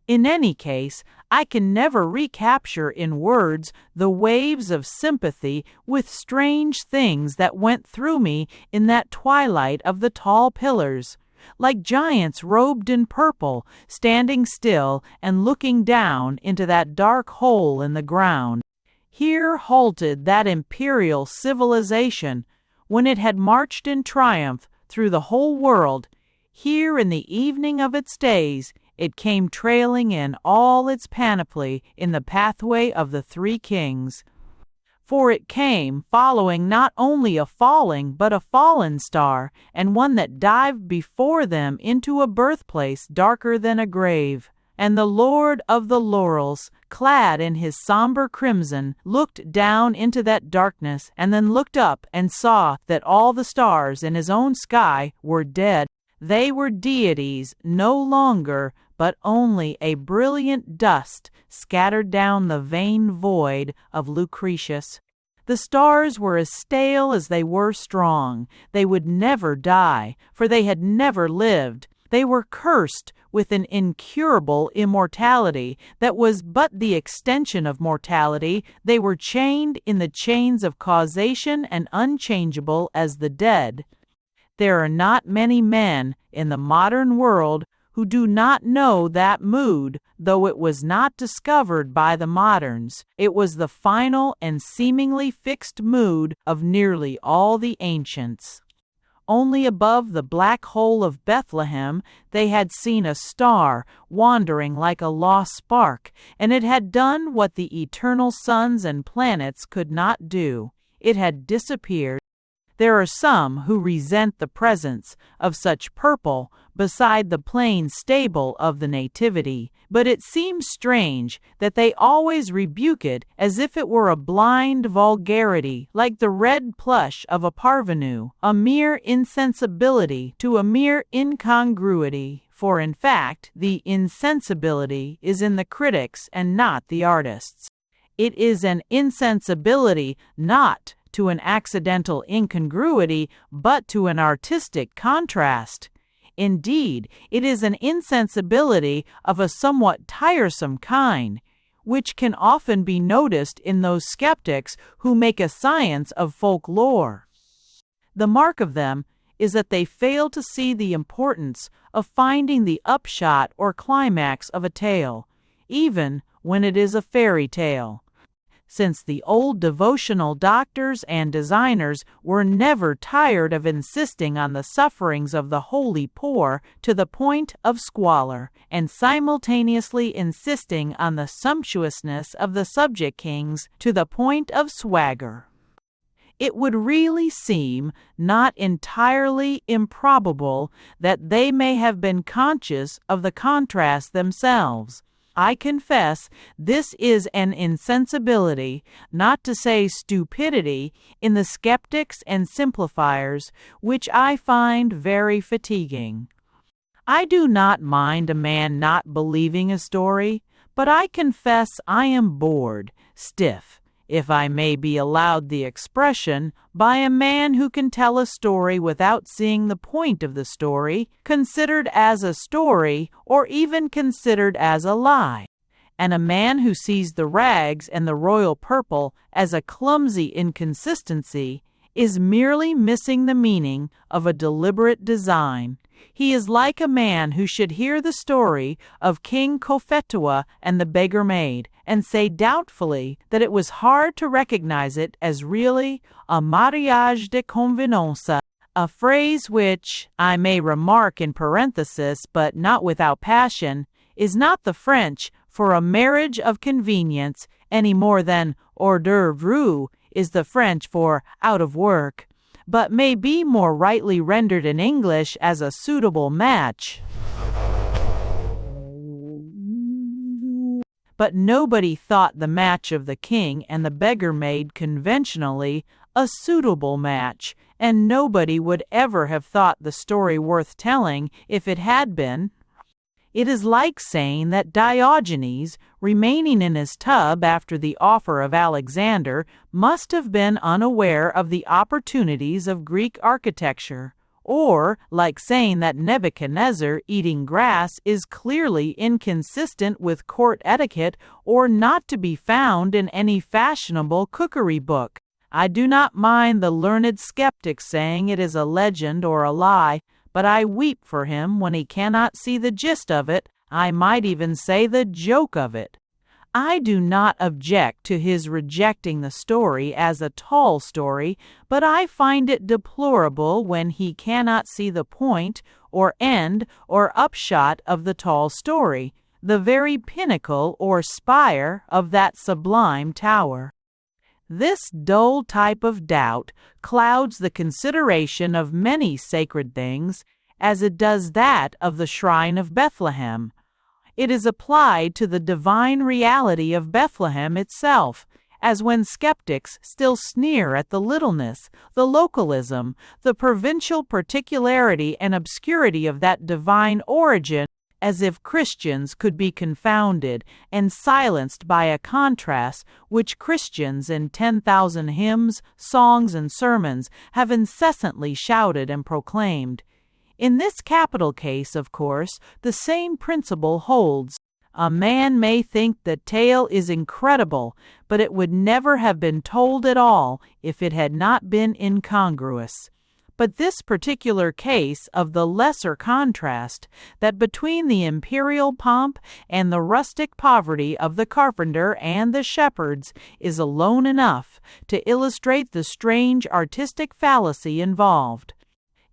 [SPEAKER 1] In any case, I can never recapture in words the waves of sympathy with strange things that went through me in that twilight of the tall pillars, like giants robed in purple, standing still and looking down into that dark hole in the ground. Here halted that imperial civilization when it had marched in triumph through the whole world. Here in the evening of its days, it came trailing in all its panoply in the pathway of the three kings. For it came following not only a falling but a fallen star, and one that dived before them into a birthplace darker than a grave. And the Lord of the laurels, clad in his somber crimson, looked down into that darkness, and then looked up and saw that all the stars in his own sky were dead. They were deities no longer, but only a brilliant dust scattered down the vain void of Lucretius. The stars were as stale as they were strong. They would never die, for they had never lived. They were cursed with an incurable immortality that was but the extension of mortality. They were chained in the chains of causation and unchangeable as the dead. There are not many men in the modern world who do not know that mood, though it was not discovered by the moderns. It was the final and seemingly fixed mood of nearly all the ancients. Only above the black hole of Bethlehem they had seen a star wandering like a lost spark, and it had done what the eternal suns and planets could not do. It had disappeared. There are some who resent the presence of such purple beside the plain stable of the Nativity, but it seems strange that they always rebuke it as if it were a blind vulgarity, like the red plush of a parvenu, a mere insensibility to a mere incongruity, for in fact the insensibility is in the critics and not the artists. It is an insensibility not to an accidental incongruity, but to an artistic contrast. Indeed, it is an insensibility of a somewhat tiresome kind, which can often be noticed in those skeptics who make a science of folklore. The mark of them is that they fail to see the importance of finding the upshot or climax of a tale, even when it is a fairy tale. Since the old devotional doctors and designers were never tired of insisting on the sufferings of the holy poor to the point of squalor, and simultaneously insisting on the sumptuousness of the subject kings to the point of swagger, it would really seem not entirely improbable that they may have been conscious of the contrast themselves. I confess this is an insensibility, not to say stupidity, in the skeptics and simplifiers, which I find very fatiguing. I do not mind a man not believing a story, but I confess I am bored, stiff, if I may be allowed the expression, by a man who can tell a story without seeing the point of the story, considered as a story, or even considered as a lie, and a man who sees the rags and the royal purple as a clumsy inconsistency is merely missing the meaning of a deliberate design. He is like a man who should hear the story of King Cophetua and the beggar maid, and say doubtfully that it was hard to recognize it as really a mariage de convenance, a phrase which, I may remark in parenthesis, but not without passion, is not the French for a marriage of convenience any more than hors d'oeuvre is the French for out of work, but may be more rightly rendered in English as a suitable match. But nobody thought the match of the king and the beggar maid conventionally a suitable match, and nobody would ever have thought the story worth telling if it had been. It is like saying that Diogenes, remaining in his tub after the offer of Alexander, must have been unaware of the opportunities of Greek architecture, or like saying that Nebuchadnezzar eating grass is clearly inconsistent with court etiquette or not to be found in any fashionable cookery book. I do not mind the learned skeptic saying it is a legend or a lie, but I weep for him when he cannot see the gist of it, I might even say the joke of it. I do not object to his rejecting the story as a tall story, but I find it deplorable when he cannot see the point, or end, or upshot of the tall story, the very pinnacle or spire of that sublime tower. This dull type of doubt clouds the consideration of many sacred things, as it does that of the shrine of Bethlehem. It is applied to the divine reality of Bethlehem itself, as when skeptics still sneer at the littleness, the localism, the provincial particularity and obscurity of that divine origin, as if Christians could be confounded and silenced by a contrast which Christians in 10,000 hymns, songs, and sermons have incessantly shouted and proclaimed. In this capital case, of course, the same principle holds. A man may think the tale is incredible, but it would never have been told at all if it had not been incongruous. But this particular case of the lesser contrast, that between the imperial pomp and the rustic poverty of the carpenter and the shepherds, is alone enough to illustrate the strange artistic fallacy involved.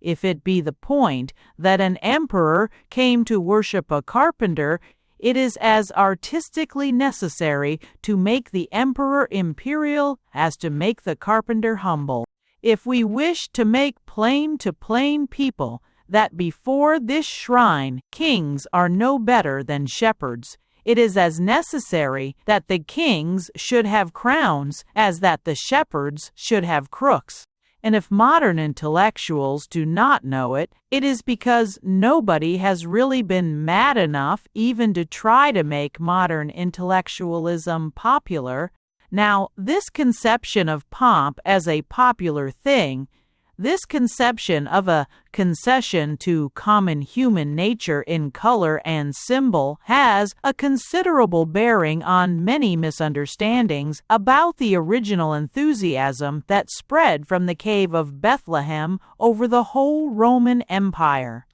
[SPEAKER 1] If it be the point that an emperor came to worship a carpenter, it is as artistically necessary to make the emperor imperial as to make the carpenter humble. If we wish to make plain to plain people that before this shrine kings are no better than shepherds, it is as necessary that the kings should have crowns as that the shepherds should have crooks. And if modern intellectuals do not know it, it is because nobody has really been mad enough even to try to make modern intellectualism popular. Now, this conception of pomp as a popular thing, this conception of a concession to common human nature in color and symbol, has a considerable bearing on many misunderstandings about the original enthusiasm that spread from the cave of Bethlehem over the whole Roman Empire.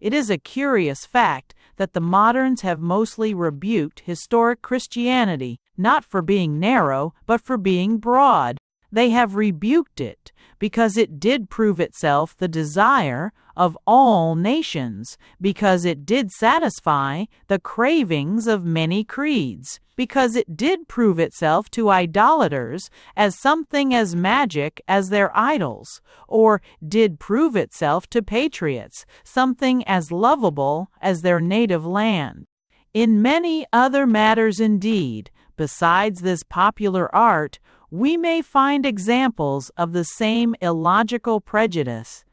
[SPEAKER 1] It is a curious fact that the moderns have mostly rebuked historic Christianity, not for being narrow, but for being broad. They have rebuked it because it did prove itself the desire of all nations, because it did satisfy the cravings of many creeds, because it did prove itself to idolaters as something as magic as their idols, or did prove itself to patriots something as lovable as their native land. In many other matters indeed, besides this popular art, we may find examples of the same illogical prejudice.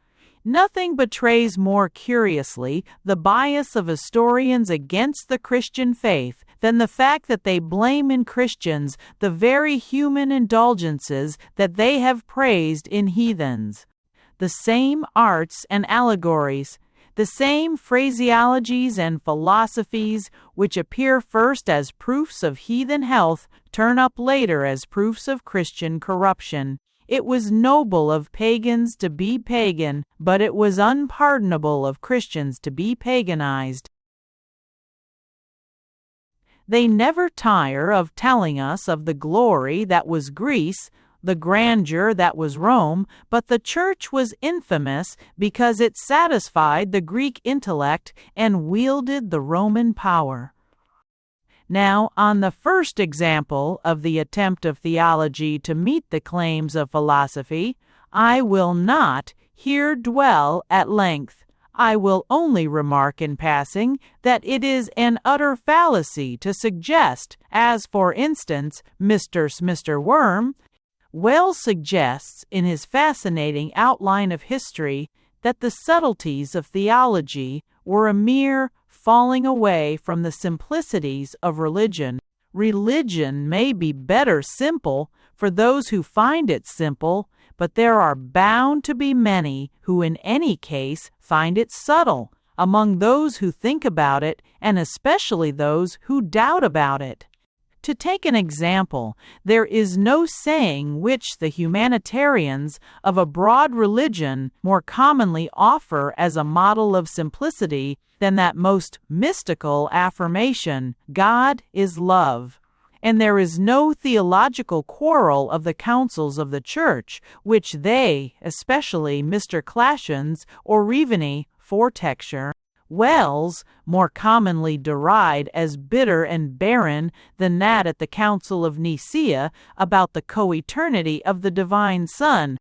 [SPEAKER 1] Nothing betrays more curiously the bias of historians against the Christian faith than the fact that they blame in Christians the very human indulgences that they have praised in heathens. The same arts and allegories, the same phraseologies and philosophies which appear first as proofs of heathen health turn up later as proofs of Christian corruption. It was noble of pagans to be pagan, but it was unpardonable of Christians to be paganized. They never tire of telling us of the glory that was Greece, the grandeur that was Rome, but the Church was infamous because it satisfied the Greek intellect and wielded the Roman power. Now, on the first example of the attempt of theology to meet the claims of philosophy, I will not here dwell at length. I will only remark in passing that it is an utter fallacy to suggest, as for instance Mr. Worm well suggests in his fascinating outline of history, that the subtleties of theology were a mere falling away from the simplicities of religion. Religion may be better simple for those who find it simple, but there are bound to be many who in any case find it subtle among those who think about it, and especially those who doubt about it. To take an example, there is no saying which the humanitarians of a broad religion more commonly offer as a model of simplicity than that most mystical affirmation, God is love. And there is no theological quarrel of the councils of the Church, which they, especially Mr. Clashons or Reveny, Fortexture, Wells, more commonly deride as bitter and barren than that at the Council of Nicaea about the co-eternity of the Divine Son.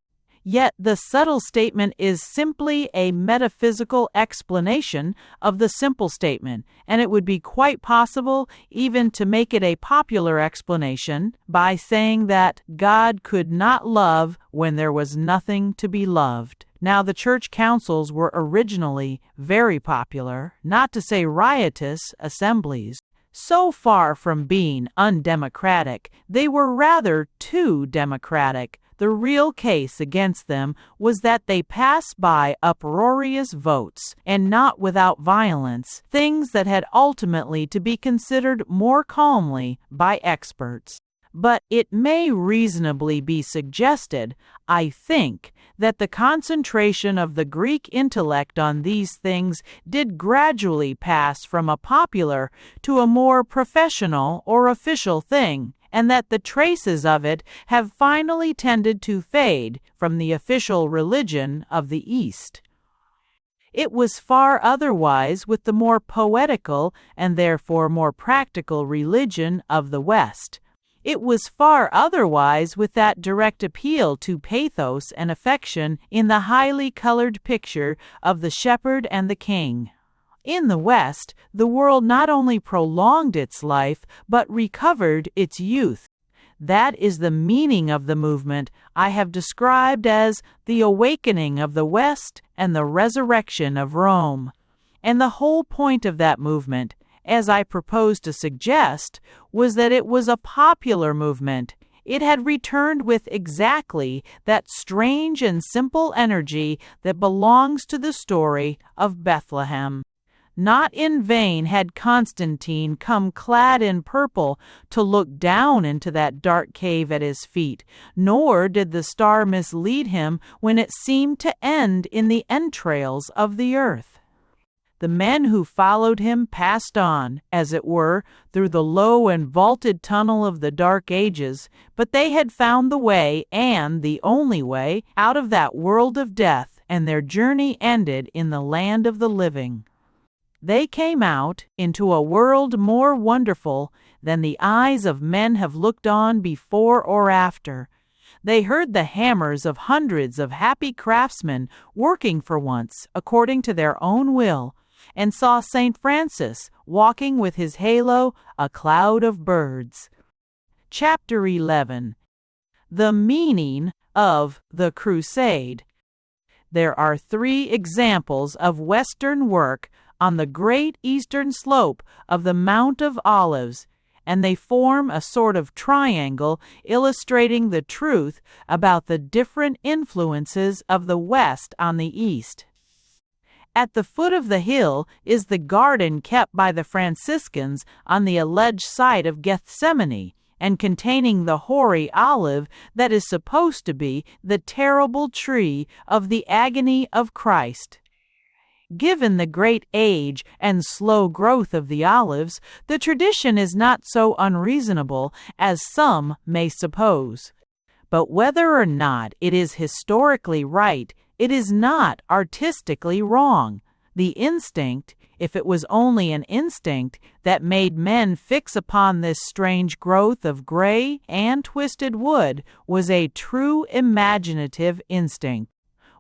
[SPEAKER 1] Yet the subtle statement is simply a metaphysical explanation of the simple statement, and it would be quite possible even to make it a popular explanation by saying that God could not love when there was nothing to be loved. Now, the church councils were originally very popular, not to say riotous, assemblies. So far from being undemocratic, they were rather too democratic. The real case against them was that they passed by uproarious votes, and not without violence, things that had ultimately to be considered more calmly by experts. But it may reasonably be suggested, I think, that the concentration of the Greek intellect on these things did gradually pass from a popular to a more professional or official thing, and that the traces of it have finally tended to fade from the official religion of the East. It was far otherwise with the more poetical and therefore more practical religion of the West. It was far otherwise with that direct appeal to pathos and affection in the highly colored picture of the shepherd and the king. In the West, the world not only prolonged its life, but recovered its youth. That is the meaning of the movement I have described as the awakening of the West and the resurrection of Rome. And the whole point of that movement, as I propose to suggest, was that it was a popular movement. It had returned with exactly that strange and simple energy that belongs to the story of Bethlehem. Not in vain had Constantine come clad in purple to look down into that dark cave at his feet, nor did the star mislead him when it seemed to end in the entrails of the earth. The men who followed him passed on, as it were, through the low and vaulted tunnel of the dark ages, but they had found the way, and the only way, out of that world of death, and their journey ended in the land of the living. They came out into a world more wonderful than the eyes of men have looked on before or after. They heard the hammers of hundreds of happy craftsmen working for once according to their own will, and saw St. Francis walking with his halo a cloud of birds. Chapter 11. The meaning of the Crusade. There are 3 examples of Western work on the great eastern slope of the Mount of Olives, and they form a sort of triangle illustrating the truth about the different influences of the West on the East. At the foot of the hill is the garden kept by the Franciscans on the alleged site of Gethsemane, and containing the hoary olive that is supposed to be the terrible tree of the agony of Christ. Given the great age and slow growth of the olives, the tradition is not so unreasonable as some may suppose. But whether or not it is historically right, it is not artistically wrong. The instinct, if it was only an instinct, that made men fix upon this strange growth of gray and twisted wood was a true imaginative instinct.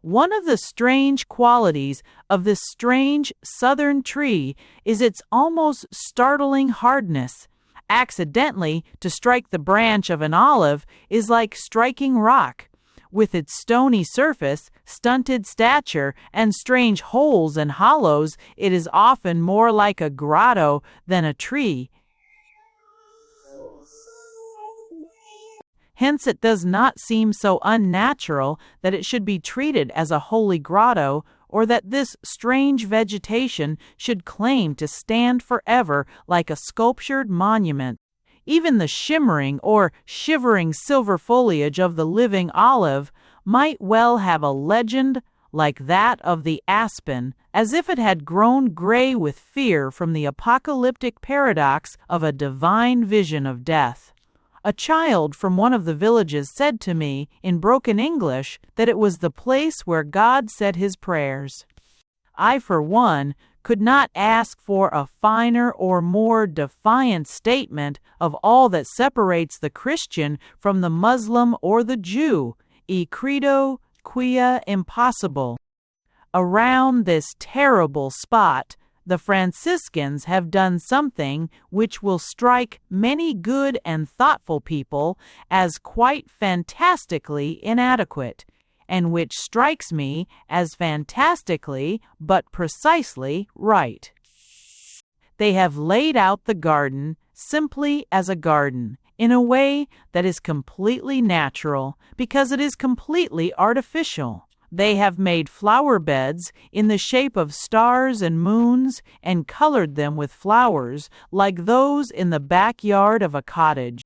[SPEAKER 1] One of the strange qualities of this strange southern tree is its almost startling hardness. Accidentally to strike the branch of an olive is like striking rock. With its stony surface, stunted stature, and strange holes and hollows, it is often more like a grotto than a tree. Hence it does not seem so unnatural that it should be treated as a holy grotto, or that this strange vegetation should claim to stand forever like a sculptured monument. Even the shimmering or shivering silver foliage of the living olive might well have a legend like that of the aspen, as if it had grown gray with fear from the apocalyptic paradox of a divine vision of death. A child from one of the villages said to me in broken English that it was the place where God said his prayers. I, for one, could not ask for a finer or more defiant statement of all that separates the Christian from the Muslim or the Jew, e credo quia impossible. Around this terrible spot, the Franciscans have done something which will strike many good and thoughtful people as quite fantastically inadequate, and which strikes me as fantastically but precisely right. They have laid out the garden simply as a garden, in a way that is completely natural, because it is completely artificial. They have made flower beds in the shape of stars and moons and colored them with flowers like those in the backyard of a cottage.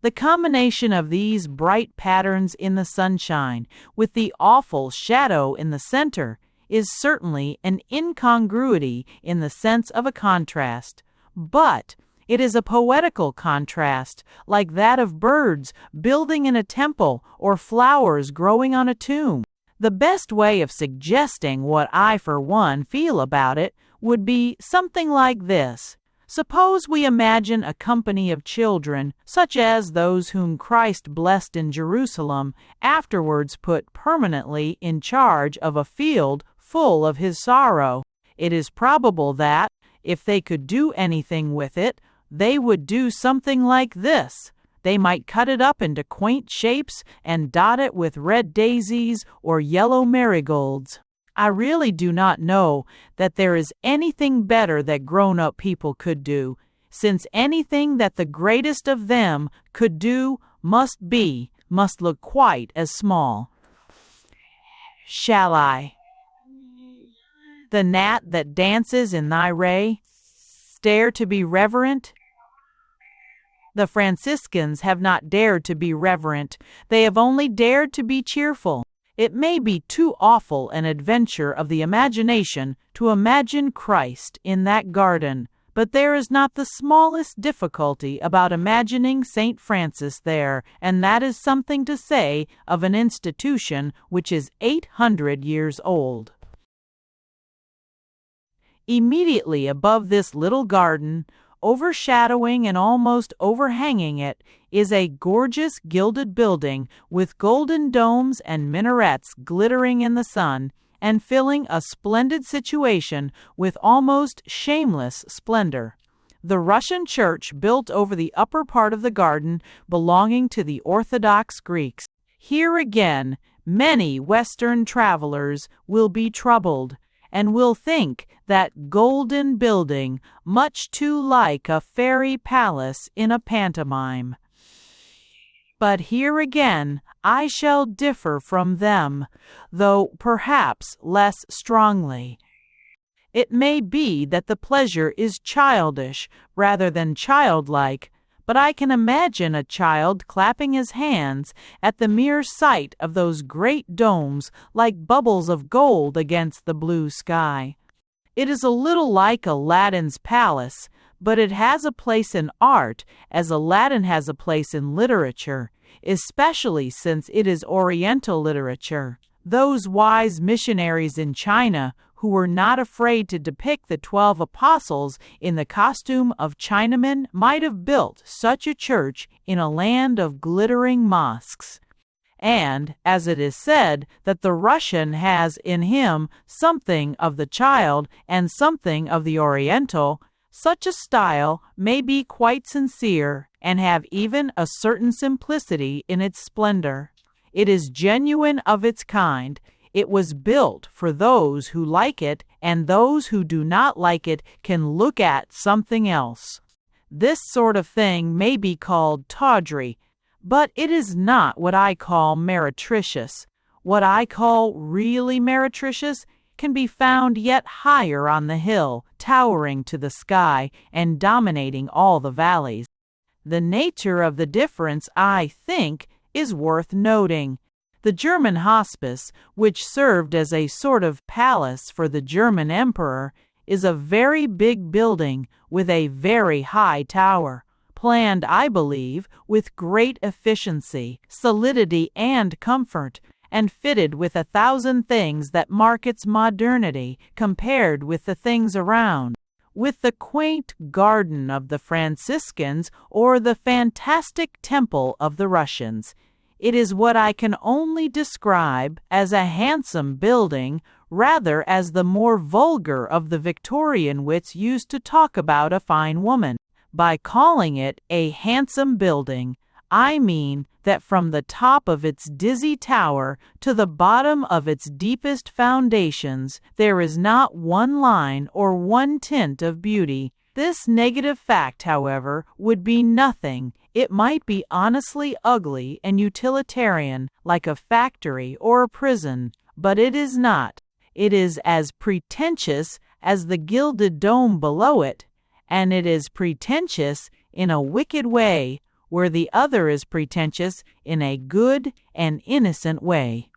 [SPEAKER 1] The combination of these bright patterns in the sunshine with the awful shadow in the center is certainly an incongruity in the sense of a contrast, but it is a poetical contrast, like that of birds building in a temple or flowers growing on a tomb. The best way of suggesting what I, for one, feel about it would be something like this. Suppose we imagine a company of children, such as those whom Christ blessed in Jerusalem, afterwards put permanently in charge of a field full of his sorrow. It is probable that, if they could do anything with it, they would do something like this. They might cut it up into quaint shapes and dot it with red daisies or yellow marigolds. I really do not know that there is anything better that grown-up people could do, since anything that the greatest of them could do must look quite as small. Shall I? The gnat that dances in thy ray, dare to be reverent? The Franciscans have not dared to be reverent. They have only dared to be cheerful. It may be too awful an adventure of the imagination to imagine Christ in that garden, but there is not the smallest difficulty about imagining St. Francis there, and that is something to say of an institution which is 800 years old. Immediately above this little garden, overshadowing and almost overhanging it, is a gorgeous gilded building with golden domes and minarets glittering in the sun and filling a splendid situation with almost shameless splendor. The Russian church built over the upper part of the garden belonging to the Orthodox Greeks. Here again, Many Western travelers will be troubled, and will think that golden building much too like a fairy palace in a pantomime. But here again I shall differ from them, though perhaps less strongly. It may be that the pleasure is childish rather than childlike, but I can imagine a child clapping his hands at the mere sight of those great domes like bubbles of gold against the blue sky. It is a little like Aladdin's palace, but it has a place in art as Aladdin has a place in literature, especially since it is Oriental literature. Those wise missionaries in China who were not afraid to depict the 12 apostles in the costume of Chinamen might have built such a church in a land of glittering mosques. And, as it is said that the Russian has in him something of the child and something of the Oriental, such a style may be quite sincere and have even a certain simplicity in its splendor. It is genuine of its kind. It was built for those who like it, and those who do not like it can look at something else. This sort of thing may be called tawdry, but it is not what I call meretricious. What I call really meretricious can be found yet higher on the hill, towering to the sky and dominating all the valleys. The nature of the difference, I think, is worth noting. The German hospice, which served as a sort of palace for the German emperor, is a very big building with a very high tower, planned, I believe, with great efficiency, solidity, and comfort, and fitted with 1,000 things that mark its modernity compared with the things around, with the quaint garden of the Franciscans or the fantastic temple of the Russians. It is what I can only describe as a handsome building, rather as the more vulgar of the Victorian wits used to talk about a fine woman. By calling it a handsome building, I mean that from the top of its dizzy tower to the bottom of its deepest foundations, there is not one line or one tint of beauty. This negative fact, however, would be nothing. It might be honestly ugly and utilitarian, like a factory or a prison, but it is not. It is as pretentious as the gilded dome below it, and it is pretentious in a wicked way, where the other is pretentious in a good and innocent way.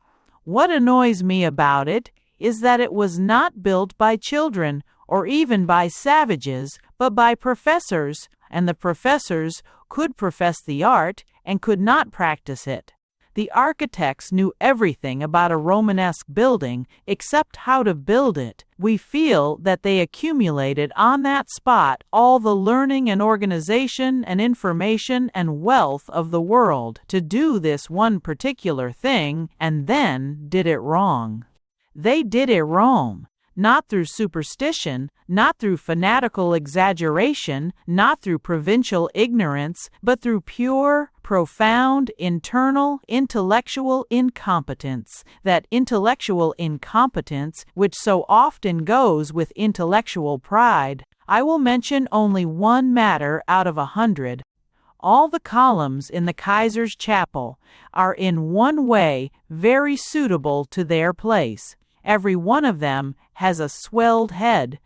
[SPEAKER 1] What annoys me about it is that it was not built by children or even by savages, but by professors, and the professors could profess the art and could not practice it. The architects knew everything about a Romanesque building except how to build it. We feel that they accumulated on that spot all the learning and organization and information and wealth of the world to do this one particular thing, and then did it wrong. They did it wrong. Not through superstition, not through fanatical exaggeration, not through provincial ignorance, but through pure, profound, internal, intellectual incompetence. That intellectual incompetence which so often goes with intellectual pride. I will mention only one matter out of 100. All the columns in the Kaiser's chapel are in one way very suitable to their place. Every one of them has a swelled head.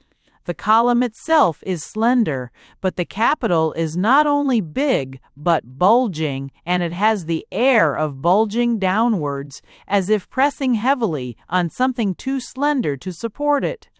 [SPEAKER 1] The column itself is slender, but the capital is not only big, but bulging, and it has the air of bulging downwards, as if pressing heavily on something too slender to support it.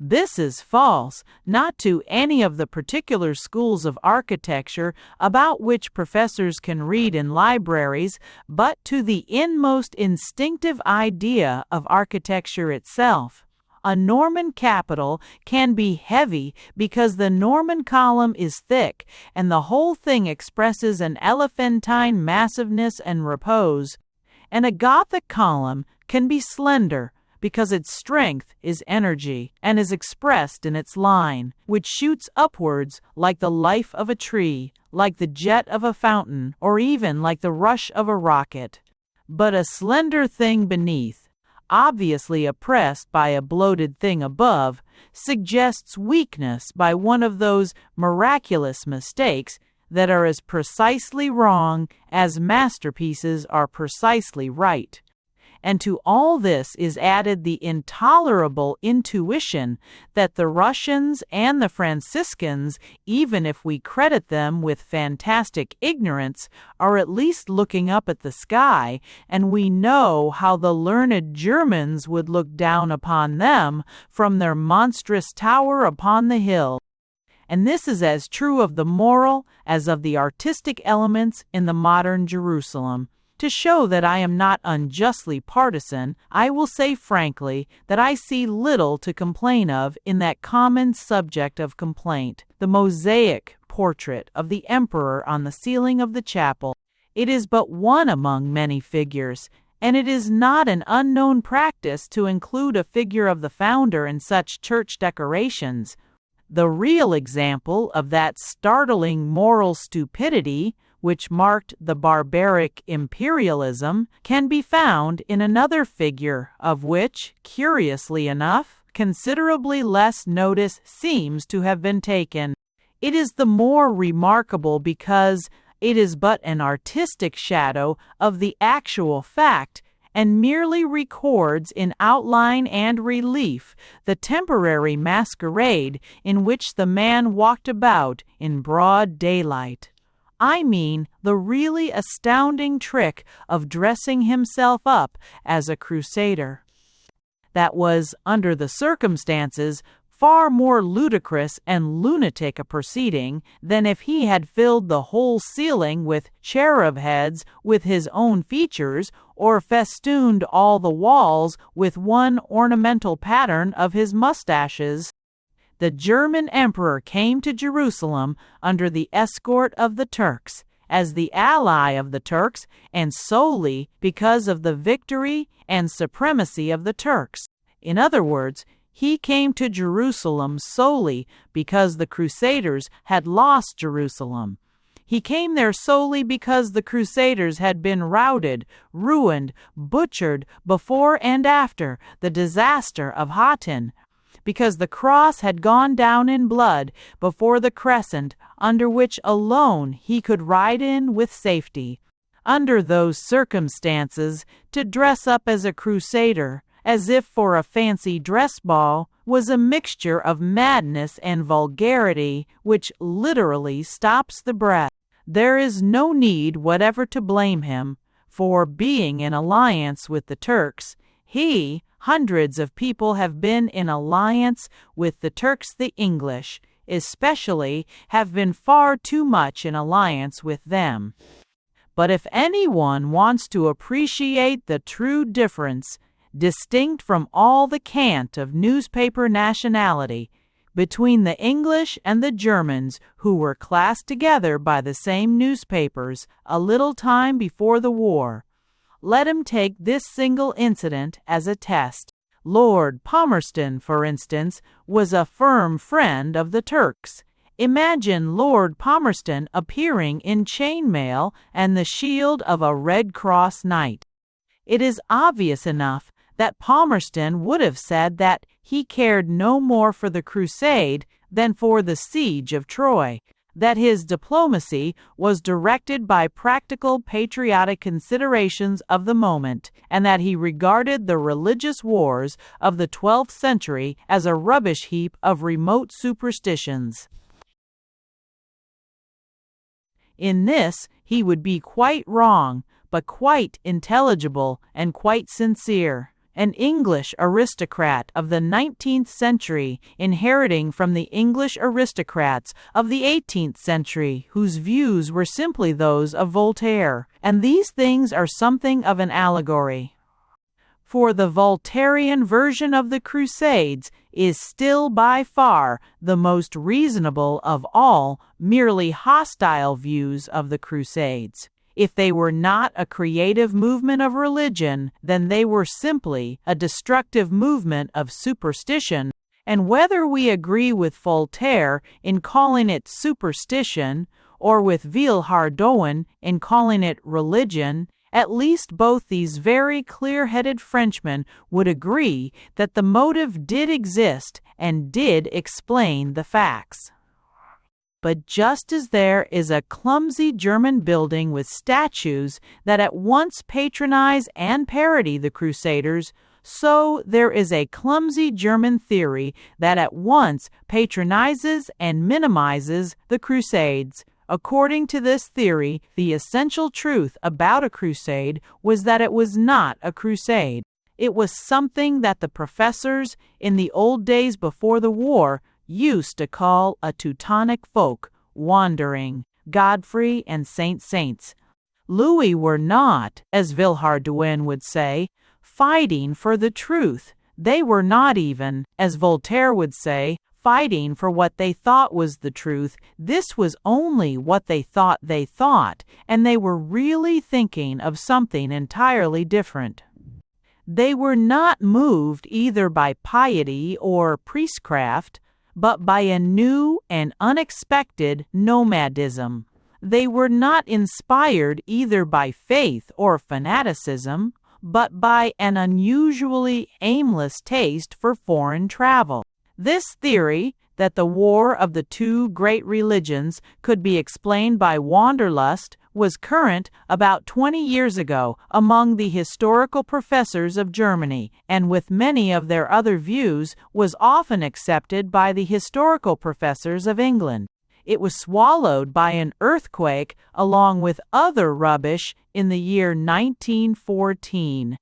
[SPEAKER 1] This is false, not to any of the particular schools of architecture about which professors can read in libraries, but to the inmost instinctive idea of architecture itself. A Norman capital can be heavy because the Norman column is thick, and the whole thing expresses an elephantine massiveness and repose. And a Gothic column can be slender, because its strength is energy, and is expressed in its line, which shoots upwards like the life of a tree, like the jet of a fountain, or even like the rush of a rocket. but a slender thing beneath, obviously oppressed by a bloated thing above, suggests weakness by one of those miraculous mistakes that are as precisely wrong as masterpieces are precisely right. And to all this is added the intolerable intuition that the Russians and the Franciscans, even if we credit them with fantastic ignorance, are at least looking up at the sky, and we know how the learned Germans would look down upon them from their monstrous tower upon the hill. And this is as true of the moral as of the artistic elements in the modern Jerusalem. To show that I am not unjustly partisan, I will say frankly that I see little to complain of in that common subject of complaint, the mosaic portrait of the emperor on the ceiling of the chapel. It is but one among many figures, and it is not an unknown practice to include a figure of the founder in such church decorations. The real example of that startling moral stupidity which marked the barbaric imperialism can be found in another figure of which, curiously enough, considerably less notice seems to have been taken. It is the more remarkable because it is but an artistic shadow of the actual fact and merely records in outline and relief the temporary masquerade in which the man walked about in broad daylight. I mean the really astounding trick of dressing himself up as a crusader. That was, under the circumstances, far more ludicrous and lunatic a proceeding than if he had filled the whole ceiling with cherub heads with his own features, or festooned all the walls with one ornamental pattern of his mustaches. The German emperor came to Jerusalem under the escort of the Turks, as the ally of the Turks, and solely because of the victory and supremacy of the Turks. In other words, he came to Jerusalem solely because the Crusaders had lost Jerusalem. He came there solely because the Crusaders had been routed, ruined, butchered before and after the disaster of Hattin, because the cross had gone down in blood before the crescent under which alone he could ride in with safety. Under those circumstances, to dress up as a crusader, as if for a fancy dress ball, was a mixture of madness and vulgarity which literally stops the breath. There is no need whatever to blame him, for being in alliance with the Turks, hundreds of people have been in alliance with the Turks. The English, especially, have been far too much in alliance with them. But if anyone wants to appreciate the true difference, distinct from all the cant of newspaper nationality, between the English and the Germans who were classed together by the same newspapers a little time before the war, let him take this single incident as a test. Lord Palmerston, for instance, was a firm friend of the Turks. Imagine Lord Palmerston appearing in chainmail and the shield of a Red Cross knight. It is obvious enough that Palmerston would have said that he cared no more for the crusade than for the siege of Troy, that his diplomacy was directed by practical patriotic considerations of the moment, and that he regarded the religious wars of the 12th century as a rubbish heap of remote superstitions. In this he would be quite wrong, but quite intelligible and quite sincere. An English aristocrat of the 19th century, inheriting from the English aristocrats of the 18th century, whose views were simply those of Voltaire, and these things are something of an allegory. For the Voltairean version of the Crusades is still by far the most reasonable of all merely hostile views of the Crusades. If they were not a creative movement of religion, then they were simply a destructive movement of superstition, and whether we agree with Voltaire in calling it superstition, or with Villehardouin in calling it religion, At least both these very clear-headed Frenchmen would agree that the motive did exist and did explain the facts. But just as there is a clumsy German building with statues that at once patronize and parody the Crusaders, so there is a clumsy German theory that at once patronizes and minimizes the Crusades. According to this theory, the essential truth about a crusade was that it was not a crusade. It was something that the professors in the old days before the war used to call a Teutonic folk, wandering, Godfrey and Saints. Louis were not, as Villehardouin would say, fighting for the truth. They were not even, as Voltaire would say, fighting for what they thought was the truth. This was only what they thought, and they were really thinking of something entirely different. They were not moved either by piety or priestcraft, but by a new and unexpected nomadism. They were not inspired either by faith or fanaticism, but by an unusually aimless taste for foreign travel. This theory, that the war of the two great religions could be explained by wanderlust, was current about 20 years ago among the historical professors of Germany, and with many of their other views was often accepted by the historical professors of England. It was swallowed by an earthquake along with other rubbish in the year 1914.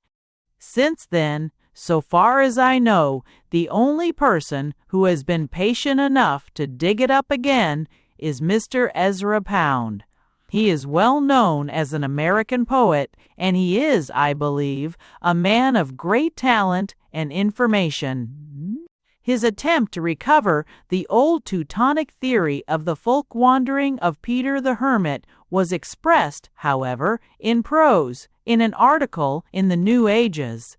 [SPEAKER 1] Since then, so far as I know, the only person who has been patient enough to dig it up again is Mr. Ezra Pound. He is well known as an American poet, and he is, I believe, a man of great talent and information. His attempt to recover the old Teutonic theory of the folk wandering of Peter the Hermit was expressed, however, in prose, in an article in the New Ages.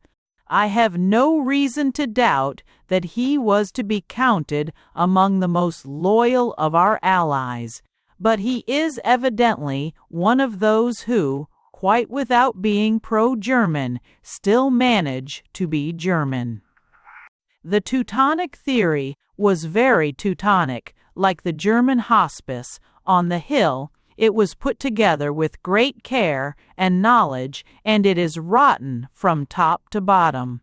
[SPEAKER 1] I have no reason to doubt that he was to be counted among the most loyal of our allies, but he is evidently one of those who, quite without being pro-German, still manage to be German. The Teutonic theory was very Teutonic, like the German hospice on the hill. It was put together with great care and knowledge, and it is rotten from top to bottom.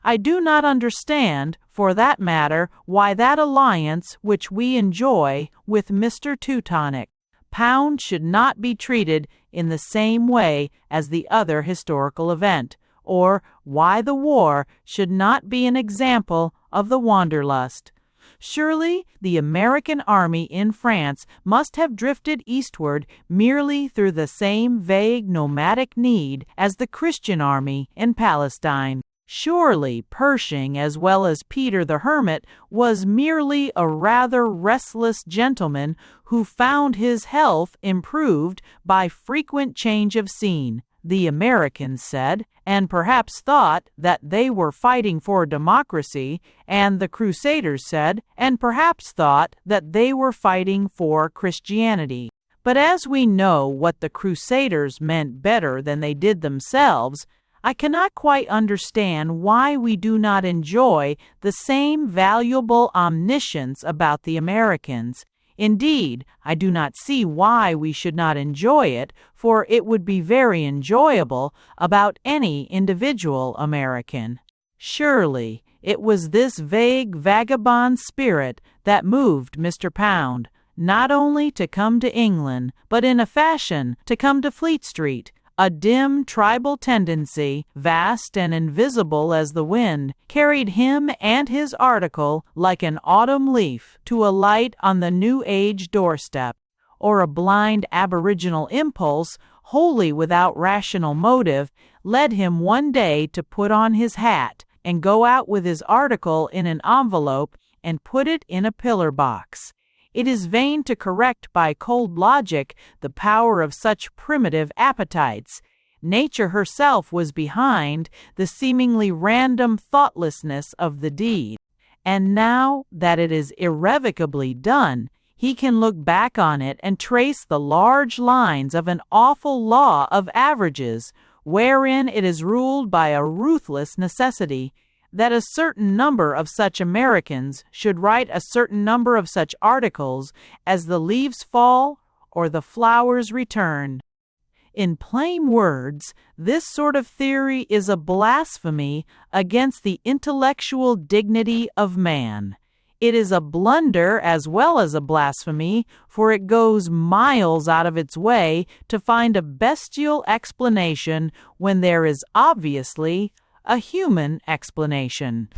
[SPEAKER 1] I do not understand, for that matter, why that alliance which we enjoy with Mr. Teutonic Pound should not be treated in the same way as the other historical event, or why the war should not be an example of the wanderlust. Surely the American army in France must have drifted eastward merely through the same vague nomadic need as the Christian army in Palestine. Surely Pershing, as well as Peter the Hermit, was merely a rather restless gentleman who found his health improved by frequent change of scene, the Americans said, and perhaps thought that they were fighting for democracy, and the Crusaders said, and perhaps thought that they were fighting for Christianity. But as we know what the Crusaders meant better than they did themselves, I cannot quite understand why we do not enjoy the same valuable omniscience about the Americans. Indeed, I do not see why we should not enjoy it, for it would be very enjoyable about any individual American. Surely, it was this vague vagabond spirit that moved Mr. Pound, not only to come to England, but in a fashion to come to Fleet Street. A dim tribal tendency, vast and invisible as the wind, carried him and his article like an autumn leaf to alight on the New Age doorstep, or a blind aboriginal impulse, wholly without rational motive, led him one day to put on his hat and go out with his article in an envelope and put it in a pillar box. It is vain to correct by cold logic the power of such primitive appetites. Nature herself was behind the seemingly random thoughtlessness of the deed. And now that it is irrevocably done, he can look back on it and trace the large lines of an awful law of averages, wherein it is ruled by a ruthless necessity that a certain number of such Americans should write a certain number of such articles as the leaves fall or the flowers return. In plain words, this sort of theory is a blasphemy against the intellectual dignity of man. It is a blunder as well as a blasphemy, for it goes miles out of its way to find a bestial explanation when there is obviously a human explanation.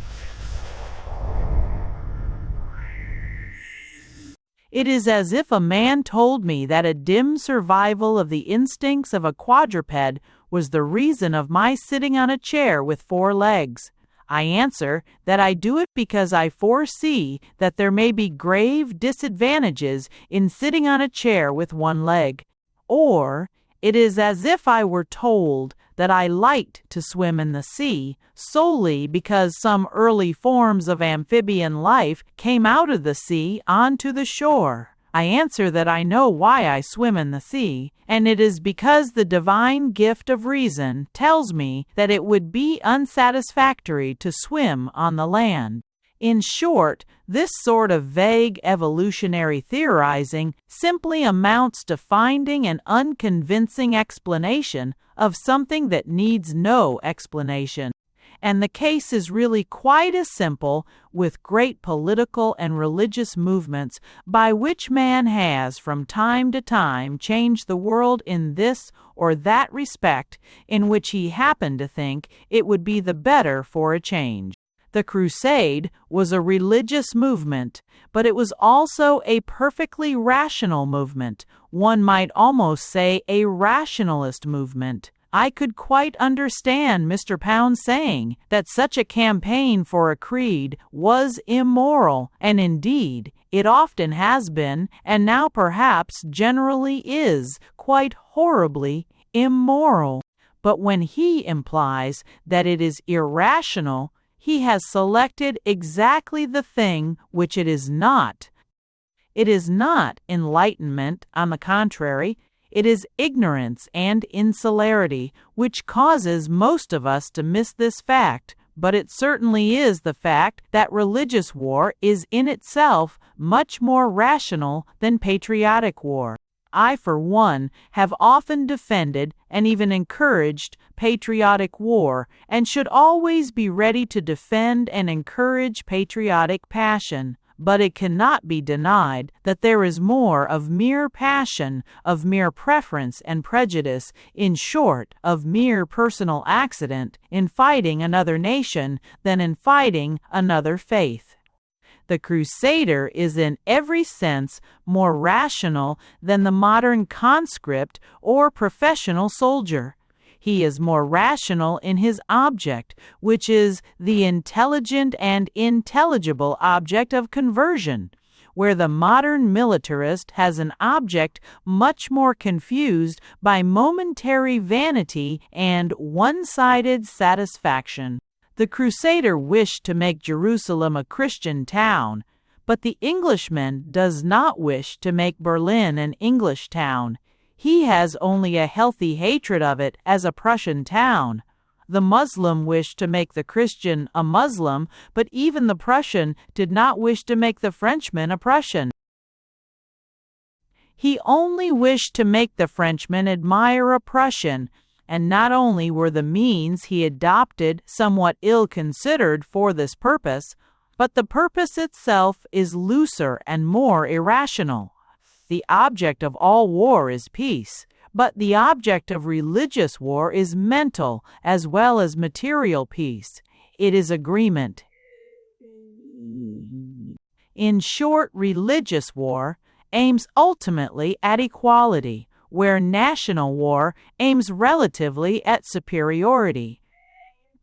[SPEAKER 1] It is as if a man told me that a dim survival of the instincts of a quadruped was the reason of my sitting on a chair with 4 legs. I answer that I do it because I foresee that there may be grave disadvantages in sitting on a chair with 1 leg. Or it is as if I were told that I liked to swim in the sea solely because some early forms of amphibian life came out of the sea onto the shore. I answer that I know why I swim in the sea, and it is because the divine gift of reason tells me that it would be unsatisfactory to swim on the land. In short, this sort of vague evolutionary theorizing simply amounts to finding an unconvincing explanation of something that needs no explanation. And the case is really quite as simple with great political and religious movements by which man has from time to time changed the world in this or that respect in which he happened to think it would be the better for a change. The Crusade was a religious movement, but it was also a perfectly rational movement. One might almost say a rationalist movement. I could quite understand Mr. Pound saying that such a campaign for a creed was immoral, and indeed it often has been, and now perhaps generally is, quite horribly immoral. But when he implies that it is irrational, he has selected exactly the thing which it is not. It is not enlightenment, on the contrary. It is ignorance and insularity which causes most of us to miss this fact, but it certainly is the fact that religious war is in itself much more rational than patriotic war. I, for one, have often defended and even encouraged patriotic war, and should always be ready to defend and encourage patriotic passion. But it cannot be denied that there is more of mere passion, of mere preference and prejudice, in short, of mere personal accident, in fighting another nation than in fighting another faith. The Crusader is in every sense more rational than the modern conscript or professional soldier. He is more rational in his object, which is the intelligent and intelligible object of conversion, where the modern militarist has an object much more confused by momentary vanity and one-sided satisfaction. The Crusader wished to make Jerusalem a Christian town, but the Englishman does not wish to make Berlin an English town. He has only a healthy hatred of it as a Prussian town. The Muslim wished to make the Christian a Muslim, but even the Prussian did not wish to make the Frenchman a Prussian. He only wished to make the Frenchman admire a Prussian, and not only were the means he adopted somewhat ill-considered for this purpose, but the purpose itself is looser and more irrational. The object of all war is peace, but the object of religious war is mental as well as material peace. It is agreement. In short, religious war aims ultimately at equality, where national war aims relatively at superiority.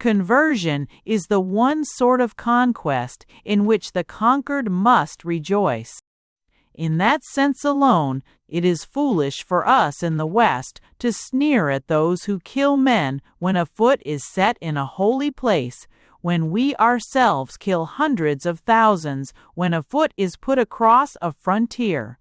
[SPEAKER 1] Conversion is the one sort of conquest in which the conquered must rejoice. In that sense alone, it is foolish for us in the West to sneer at those who kill men when a foot is set in a holy place, when we ourselves kill hundreds of thousands when a foot is put across a frontier.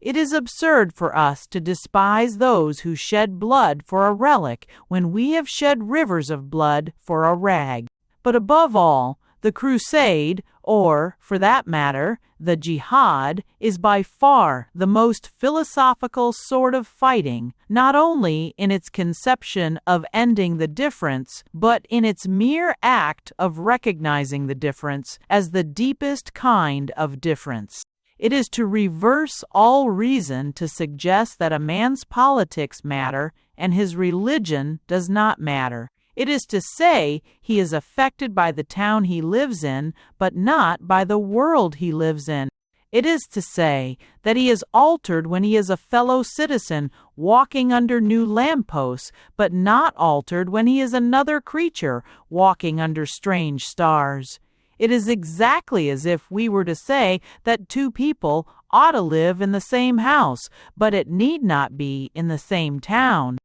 [SPEAKER 1] It is absurd for us to despise those who shed blood for a relic when we have shed rivers of blood for a rag. But above all, the crusade, or, for that matter, the jihad, is by far the most philosophical sort of fighting, not only in its conception of ending the difference, but in its mere act of recognizing the difference as the deepest kind of difference. It is to reverse all reason to suggest that a man's politics matter and his religion does not matter. It is to say he is affected by the town he lives in, but not by the world he lives in. It is to say that he is altered when he is a fellow citizen walking under new lampposts, but not altered when he is another creature walking under strange stars. It is exactly as if we were to say that two people ought to live in the same house, but it need not be in the same town.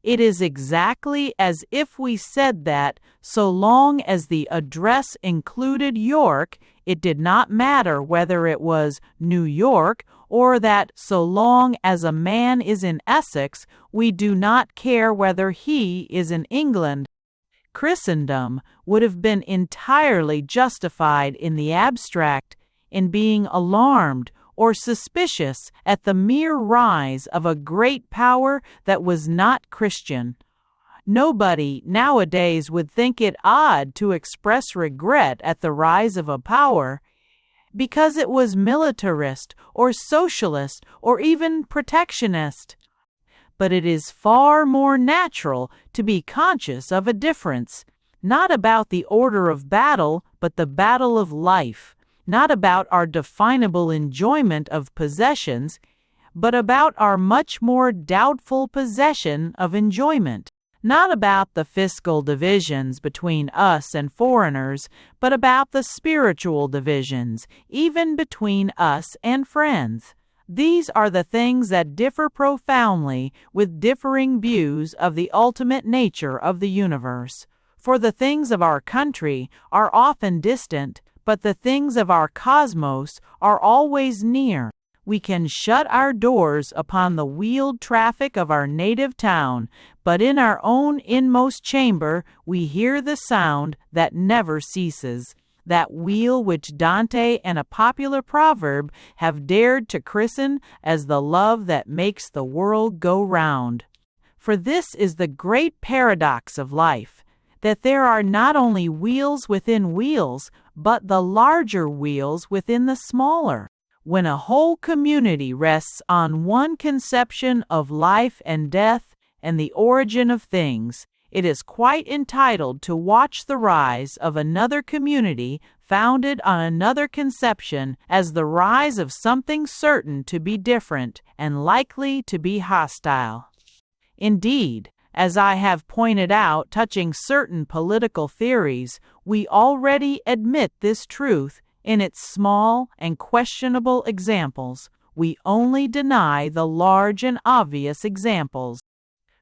[SPEAKER 1] It is exactly as if we said that, so long as the address included York, it did not matter whether it was New York, or that so long as a man is in Essex, we do not care whether he is in England. Christendom would have been entirely justified in the abstract in being alarmed or suspicious at the mere rise of a great power that was not Christian. Nobody nowadays would think it odd to express regret at the rise of a power because it was militarist or socialist or even protectionist. But it is far more natural to be conscious of a difference, not about the order of battle, but the battle of life, not about our definable enjoyment of possessions, but about our much more doubtful possession of enjoyment, not about the fiscal divisions between us and foreigners, but about the spiritual divisions, even between us and friends. These are the things that differ profoundly with differing views of the ultimate nature of the universe. For the things of our country are often distant, but the things of our cosmos are always near. We can shut our doors upon the wheeled traffic of our native town, but in our own inmost chamber we hear the sound that never ceases, that wheel which Dante and a popular proverb have dared to christen as the love that makes the world go round. For this is the great paradox of life, that there are not only wheels within wheels, but the larger wheels within the smaller. When a whole community rests on one conception of life and death and the origin of things, it is quite entitled to watch the rise of another community founded on another conception as the rise of something certain to be different and likely to be hostile. Indeed, as I have pointed out touching certain political theories, we already admit this truth in its small and questionable examples. We only deny the large and obvious examples.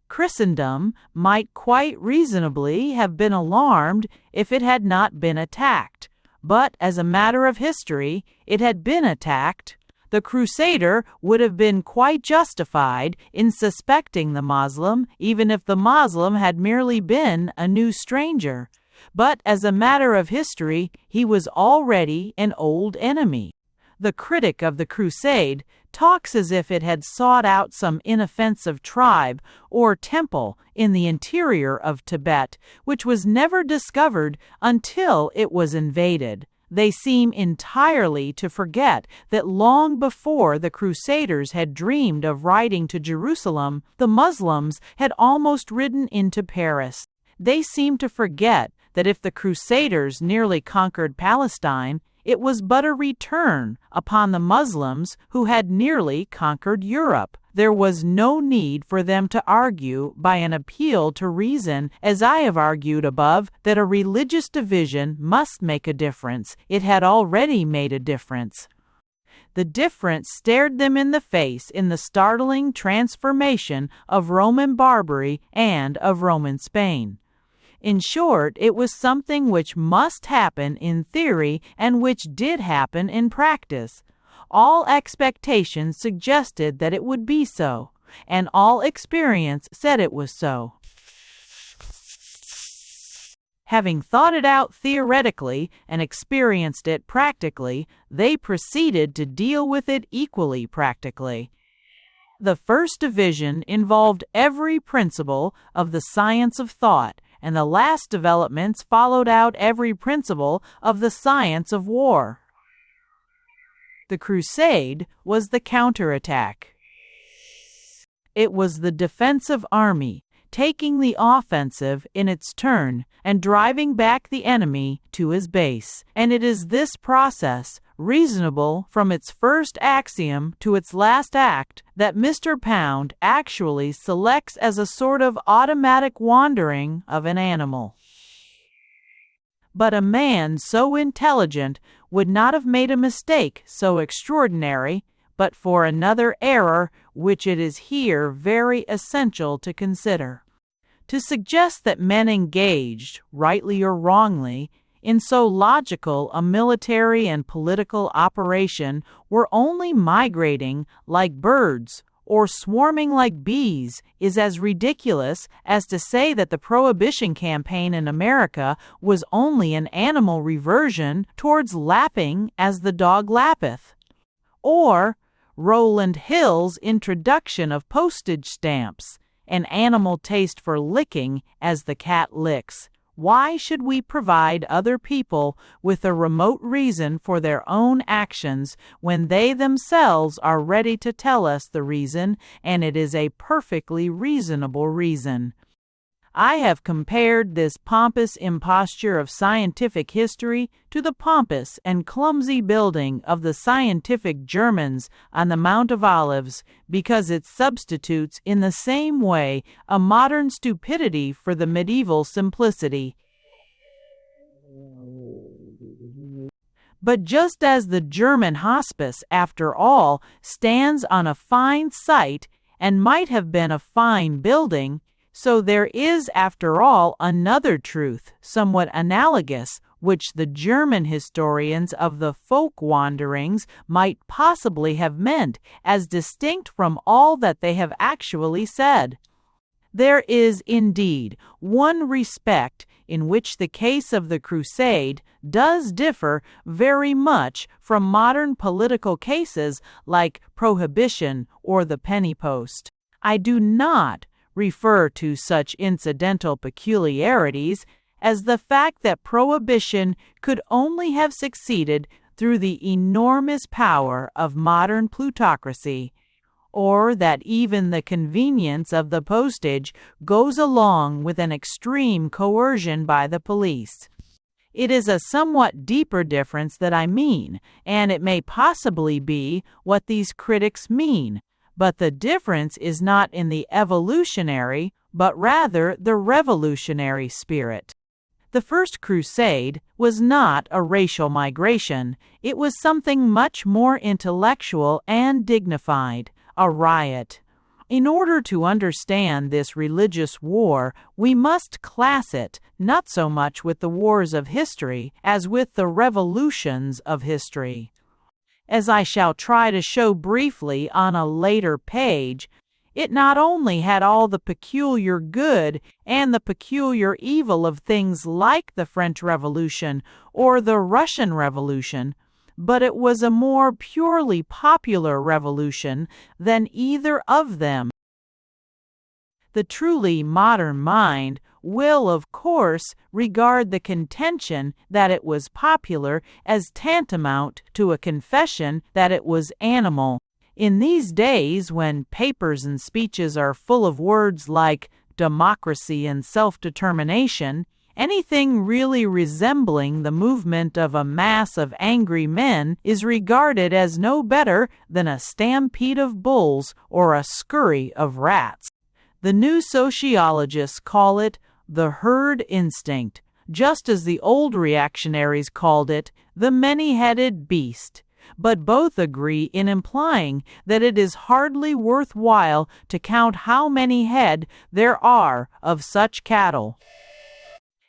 [SPEAKER 1] Christendom might quite reasonably have been alarmed if it had not been attacked, but as a matter of history, it had been attacked. The Crusader would have been quite justified in suspecting the Moslem, even if the Moslem had merely been a new stranger. But as a matter of history, he was already an old enemy. The critic of the Crusade talks as if it had sought out some inoffensive tribe or temple in the interior of Tibet, which was never discovered until it was invaded. They seem entirely to forget that long before the Crusaders had dreamed of riding to Jerusalem, the Muslims had almost ridden into Paris. They seem to forget that if the Crusaders nearly conquered Palestine, it was but a return upon the Muslims who had nearly conquered Europe. There was no need for them to argue by an appeal to reason, as I have argued above, that a religious division must make a difference. It had already made a difference. The difference stared them in the face in the startling transformation of Roman Barbary and of Roman Spain. In short, it was something which must happen in theory and which did happen in practice. All expectations suggested that it would be so, and all experience said it was so. Having thought it out theoretically and experienced it practically, they proceeded to deal with it equally practically. The first division involved every principle of the science of thought, and the last developments followed out every principle of the science of war. The crusade was the counterattack. It was the defensive army, taking the offensive in its turn and driving back the enemy to his base. And it is this process, reasonable from its first axiom to its last act, that Mr. Pound actually selects as a sort of automatic wandering of an animal. But a man so intelligent would not have made a mistake so extraordinary, but for another error which it is here very essential to consider. To suggest that men engaged, rightly or wrongly, in so logical a military and political operation were only migrating like birds or swarming like bees is as ridiculous as to say that the Prohibition campaign in America was only an animal reversion towards lapping as the dog lappeth, or Rowland Hill's introduction of postage stamps, an animal taste for licking as the cat licks. Why should we provide other people with a remote reason for their own actions when they themselves are ready to tell us the reason, and it is a perfectly reasonable reason? I have compared this pompous imposture of scientific history to the pompous and clumsy building of the scientific Germans on the Mount of Olives, because it substitutes in the same way a modern stupidity for the medieval simplicity. But just as the German hospice, after all, stands on a fine site and might have been a fine building, so there is, after all, another truth, somewhat analogous, which the German historians of the folk wanderings might possibly have meant, as distinct from all that they have actually said. There is, indeed, one respect in which the case of the Crusade does differ very much from modern political cases like Prohibition or the penny post. I do not refer to such incidental peculiarities as the fact that Prohibition could only have succeeded through the enormous power of modern plutocracy, or that even the convenience of the postage goes along with an extreme coercion by the police. It is a somewhat deeper difference that I mean, and it may possibly be what these critics mean. But the difference is not in the evolutionary, but rather the revolutionary spirit. The First Crusade was not a racial migration. It was something much more intellectual and dignified, a riot. In order to understand this religious war, we must class it not so much with the wars of history as with the revolutions of history. As I shall try to show briefly on a later page, it not only had all the peculiar good and the peculiar evil of things like the French Revolution or the Russian Revolution, but it was a more purely popular revolution than either of them. The truly modern mind will, of course, regard the contention that it was popular as tantamount to a confession that it was animal. In these days, when papers and speeches are full of words like democracy and self-determination, anything really resembling the movement of a mass of angry men is regarded as no better than a stampede of bulls or a scurry of rats. The new sociologists call it the herd instinct, just as the old reactionaries called it the many-headed beast. but both agree in implying that it is hardly worth while to count how many head there are of such cattle.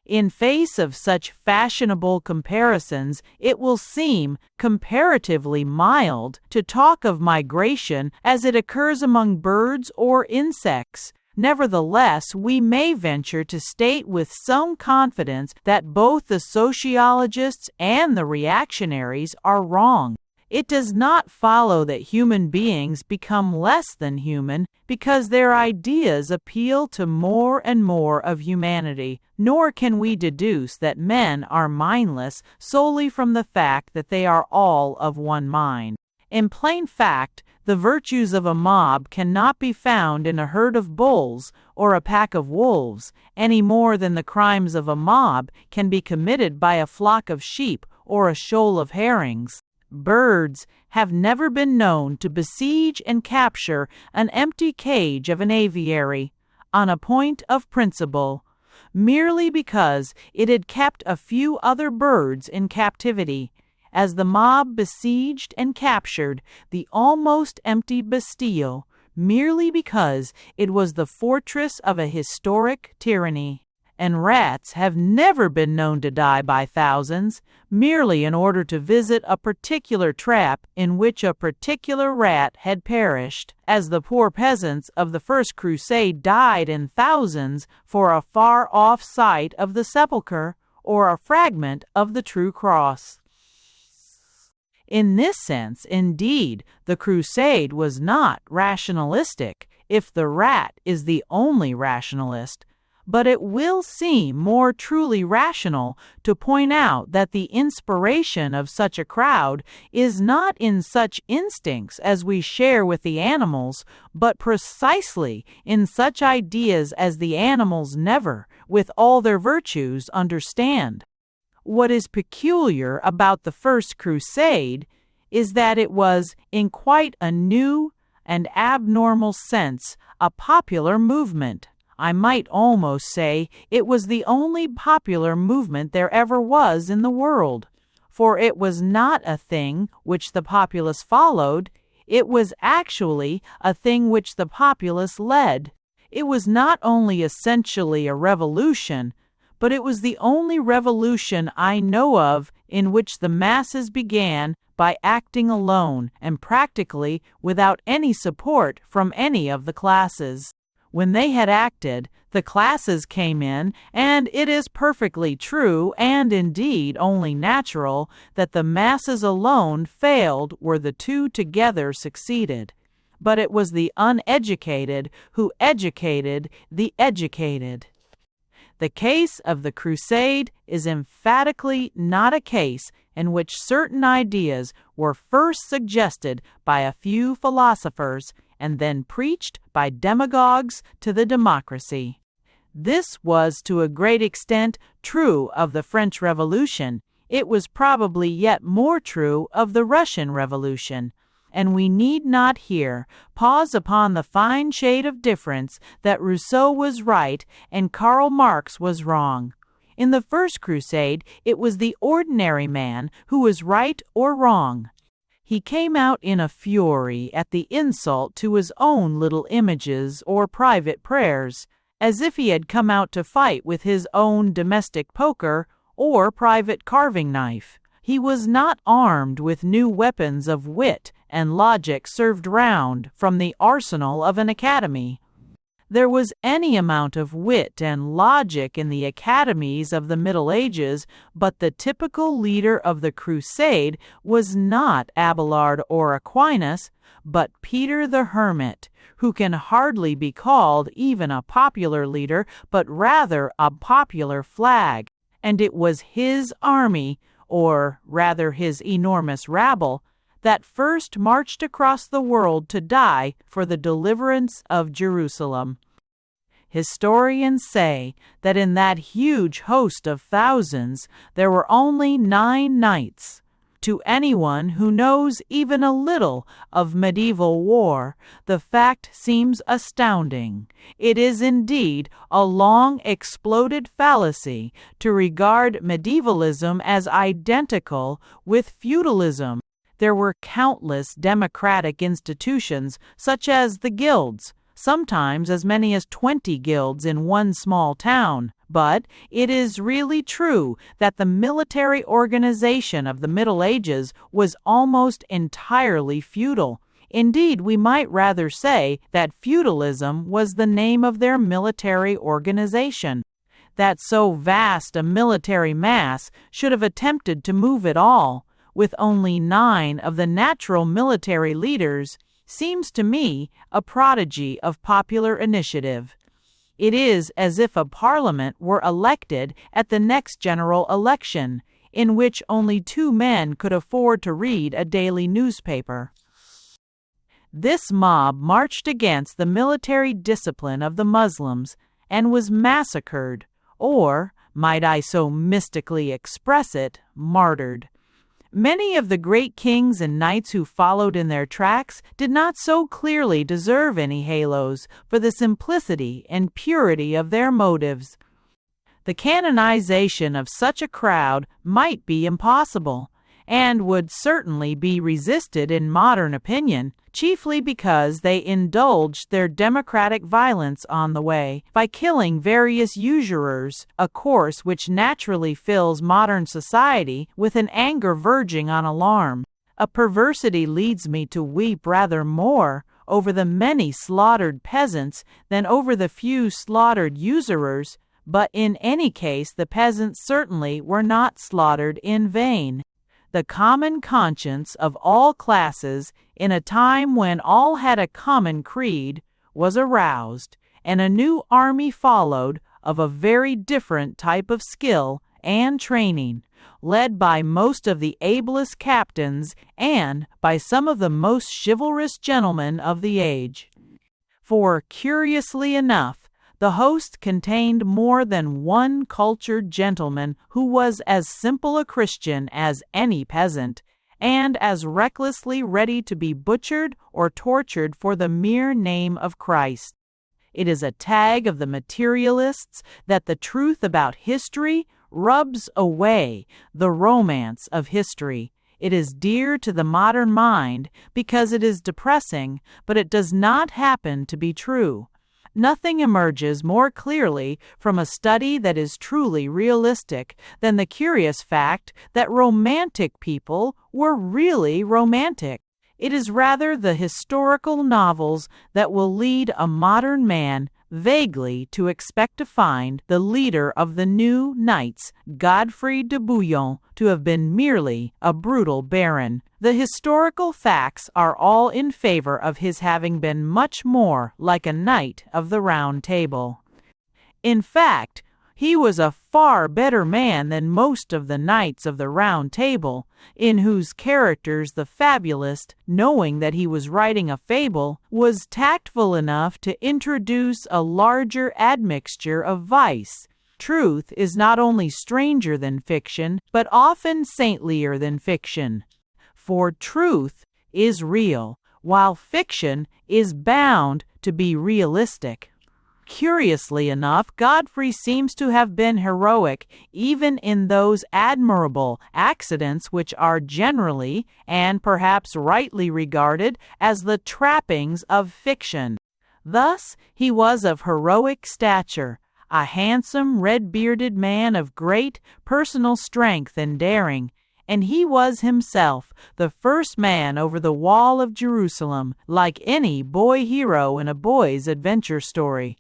[SPEAKER 1] In face of such fashionable comparisons, it will seem comparatively mild to talk of migration as it occurs among birds or insects. Nevertheless, we may venture to state with some confidence that both the sociologists and the reactionaries are wrong. It does not follow that human beings become less than human because their ideas appeal to more and more of humanity, nor can we deduce that men are mindless solely from the fact that they are all of one mind. In plain fact, the virtues of a mob cannot be found in a herd of bulls or a pack of wolves, any more than the crimes of a mob can be committed by a flock of sheep or a shoal of herrings. Birds have never been known to besiege and capture an empty cage of an aviary on a point of principle, merely because it had kept a few other birds in captivity, as the mob besieged and captured the almost empty Bastille, merely because it was the fortress of a historic tyranny. And rats have never been known to die by thousands, merely in order to visit a particular trap in which a particular rat had perished, as the poor peasants of the First Crusade died in thousands for a far-off sight of the sepulchre or a fragment of the true cross. In this sense, indeed, the Crusade was not rationalistic, if the rat is the only rationalist, but it will seem more truly rational to point out that the inspiration of such a crowd is not in such instincts as we share with the animals, but precisely in such ideas as the animals never, with all their virtues, understand. What is peculiar about the First Crusade is that it was, in quite a new and abnormal sense, a popular movement. I might almost say it was the only popular movement there ever was in the world, for it was not a thing which the populace followed, it was actually a thing which the populace led. It was not only essentially a revolution, but it was the only revolution I know of in which the masses began by acting alone and practically without any support from any of the classes. When they had acted, the classes came in, and it is perfectly true, and indeed only natural, that the masses alone failed where the two together succeeded. But it was the uneducated who educated the educated. The case of the Crusade is emphatically not a case in which certain ideas were first suggested by a few philosophers and then preached by demagogues to the democracy. This was to a great extent true of the French Revolution. It was probably yet more true of the Russian Revolution. And we need not here pause upon the fine shade of difference that Rousseau was right and Karl Marx was wrong. In the First Crusade, it was the ordinary man who was right or wrong. He came out in a fury at the insult to his own little images or private prayers, as if he had come out to fight with his own domestic poker or private carving knife. He was not armed with new weapons of wit and logic served round from the arsenal of an academy. There was any amount of wit and logic in the academies of the Middle Ages, but the typical leader of the Crusade was not Abelard or Aquinas, but Peter the Hermit, who can hardly be called even a popular leader, but rather a popular flag. And it was his army, or rather his enormous rabble, that first marched across the world to die for the deliverance of Jerusalem. Historians say that in that huge host of thousands there were only 9 knights. To anyone who knows even a little of medieval war, the fact seems astounding. It is indeed a long exploded fallacy to regard medievalism as identical with feudalism. There were countless democratic institutions, such as the guilds, sometimes as many as 20 guilds in one small town. But it is really true that the military organization of the Middle Ages was almost entirely feudal. Indeed, we might rather say that feudalism was the name of their military organization. That so vast a military mass should have attempted to move it all, with only 9 of the natural military leaders, seems to me a prodigy of popular initiative. It is as if a parliament were elected at the next general election, in which only 2 men could afford to read a daily newspaper. This mob marched against the military discipline of the Muslims and was massacred, or, might I so mystically express it, martyred. Many of the great kings and knights who followed in their tracks did not so clearly deserve any halos for the simplicity and purity of their motives. The canonization of such a crowd might be impossible, and would certainly be resisted in modern opinion, chiefly because they indulged their democratic violence on the way by killing various usurers, a course which naturally fills modern society with an anger verging on alarm. A perversity leads me to weep rather more over the many slaughtered peasants than over the few slaughtered usurers, but in any case the peasants certainly were not slaughtered in vain. The common conscience of all classes, in a time when all had a common creed, was aroused, and a new army followed of a very different type of skill and training, led by most of the ablest captains and by some of the most chivalrous gentlemen of the age. For, curiously enough, the host contained more than one cultured gentleman who was as simple a Christian as any peasant, and as recklessly ready to be butchered or tortured for the mere name of Christ. It is a tag of the materialists that the truth about history rubs away the romance of history. It is dear to the modern mind because it is depressing, but it does not happen to be true. Nothing emerges more clearly from a study that is truly realistic than the curious fact that romantic people were really romantic. It is rather the historical novels that will lead a modern man vaguely to expect to find the leader of the new knights, Godfrey de Bouillon, to have been merely a brutal baron. The historical facts are all in favor of his having been much more like a knight of the Round Table. In fact, he was a far better man than most of the knights of the Round Table, in whose characters the fabulist, knowing that he was writing a fable, was tactful enough to introduce a larger admixture of vice. Truth is not only stranger than fiction, but often saintlier than fiction. For truth is real, while fiction is bound to be realistic. Curiously enough, Godfrey seems to have been heroic even in those admirable accidents which are generally, and perhaps rightly regarded as the trappings of fiction. Thus, he was of heroic stature, a handsome, red-bearded man of great personal strength and daring, and he was himself the first man over the wall of Jerusalem, like any boy hero in a boy's adventure story.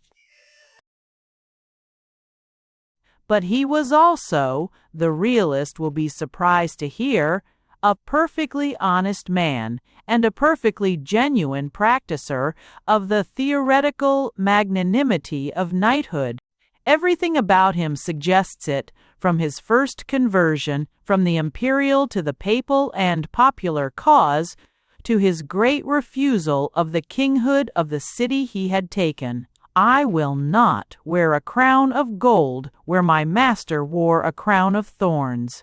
[SPEAKER 1] But he was also, the realist will be surprised to hear, a perfectly honest man and a perfectly genuine practicer of the theoretical magnanimity of knighthood. Everything about him suggests it, from his first conversion from the imperial to the papal and popular cause, to his great refusal of the kinghood of the city he had taken. I will not wear a crown of gold where my master wore a crown of thorns.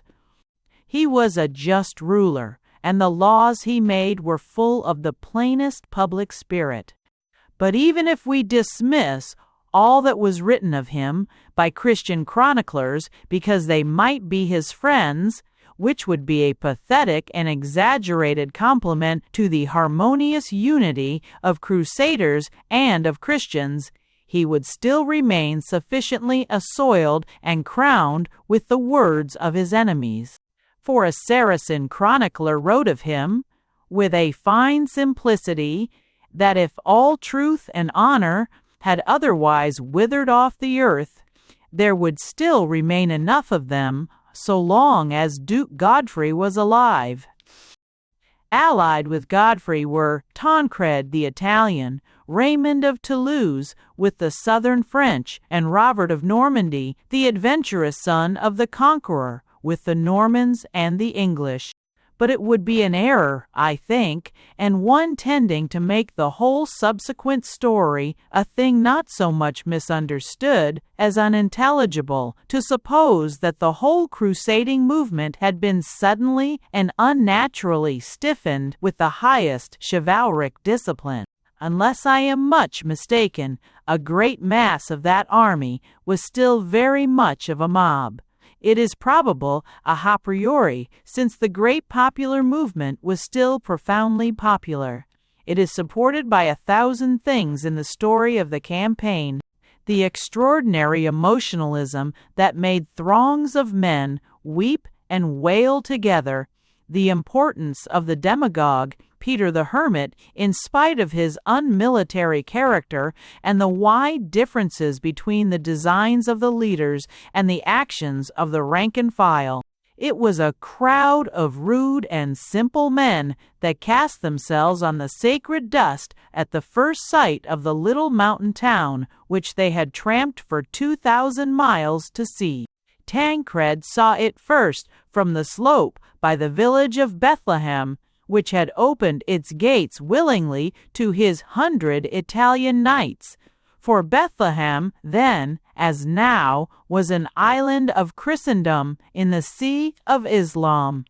[SPEAKER 1] He was a just ruler, and the laws he made were full of the plainest public spirit. But even if we dismiss all that was written of him by Christian chroniclers because they might be his friends, which would be a pathetic and exaggerated compliment to the harmonious unity of crusaders and of Christians, he would still remain sufficiently assoiled and crowned with the words of his enemies. For a Saracen chronicler wrote of him, with a fine simplicity, that if all truth and honor had otherwise withered off the earth, there would still remain enough of them so long as Duke Godfrey was alive. Allied with Godfrey were Tancred the Italian, Raymond of Toulouse with the southern French, and Robert of Normandy, the adventurous son of the Conqueror, with the Normans and the English. But it would be an error, I think, and one tending to make the whole subsequent story a thing not so much misunderstood as unintelligible, to suppose that the whole crusading movement had been suddenly and unnaturally stiffened with the highest chivalric discipline. Unless I am much mistaken, a great mass of that army was still very much of a mob. It is probable a priori, since the great popular movement was still profoundly popular. It is supported by 1,000 things in the story of the campaign. The extraordinary emotionalism that made throngs of men weep and wail together, the importance of the demagogue, Peter the Hermit, in spite of his unmilitary character, and the wide differences between the designs of the leaders and the actions of the rank and file. It was a crowd of rude and simple men that cast themselves on the sacred dust at the first sight of the little mountain town which they had tramped for 2,000 miles to see. Tancred saw it first from the slope by the village of Bethlehem, which had opened its gates willingly to his 100 Italian knights. For Bethlehem, then, as now, was an island of Christendom in the Sea of Islam.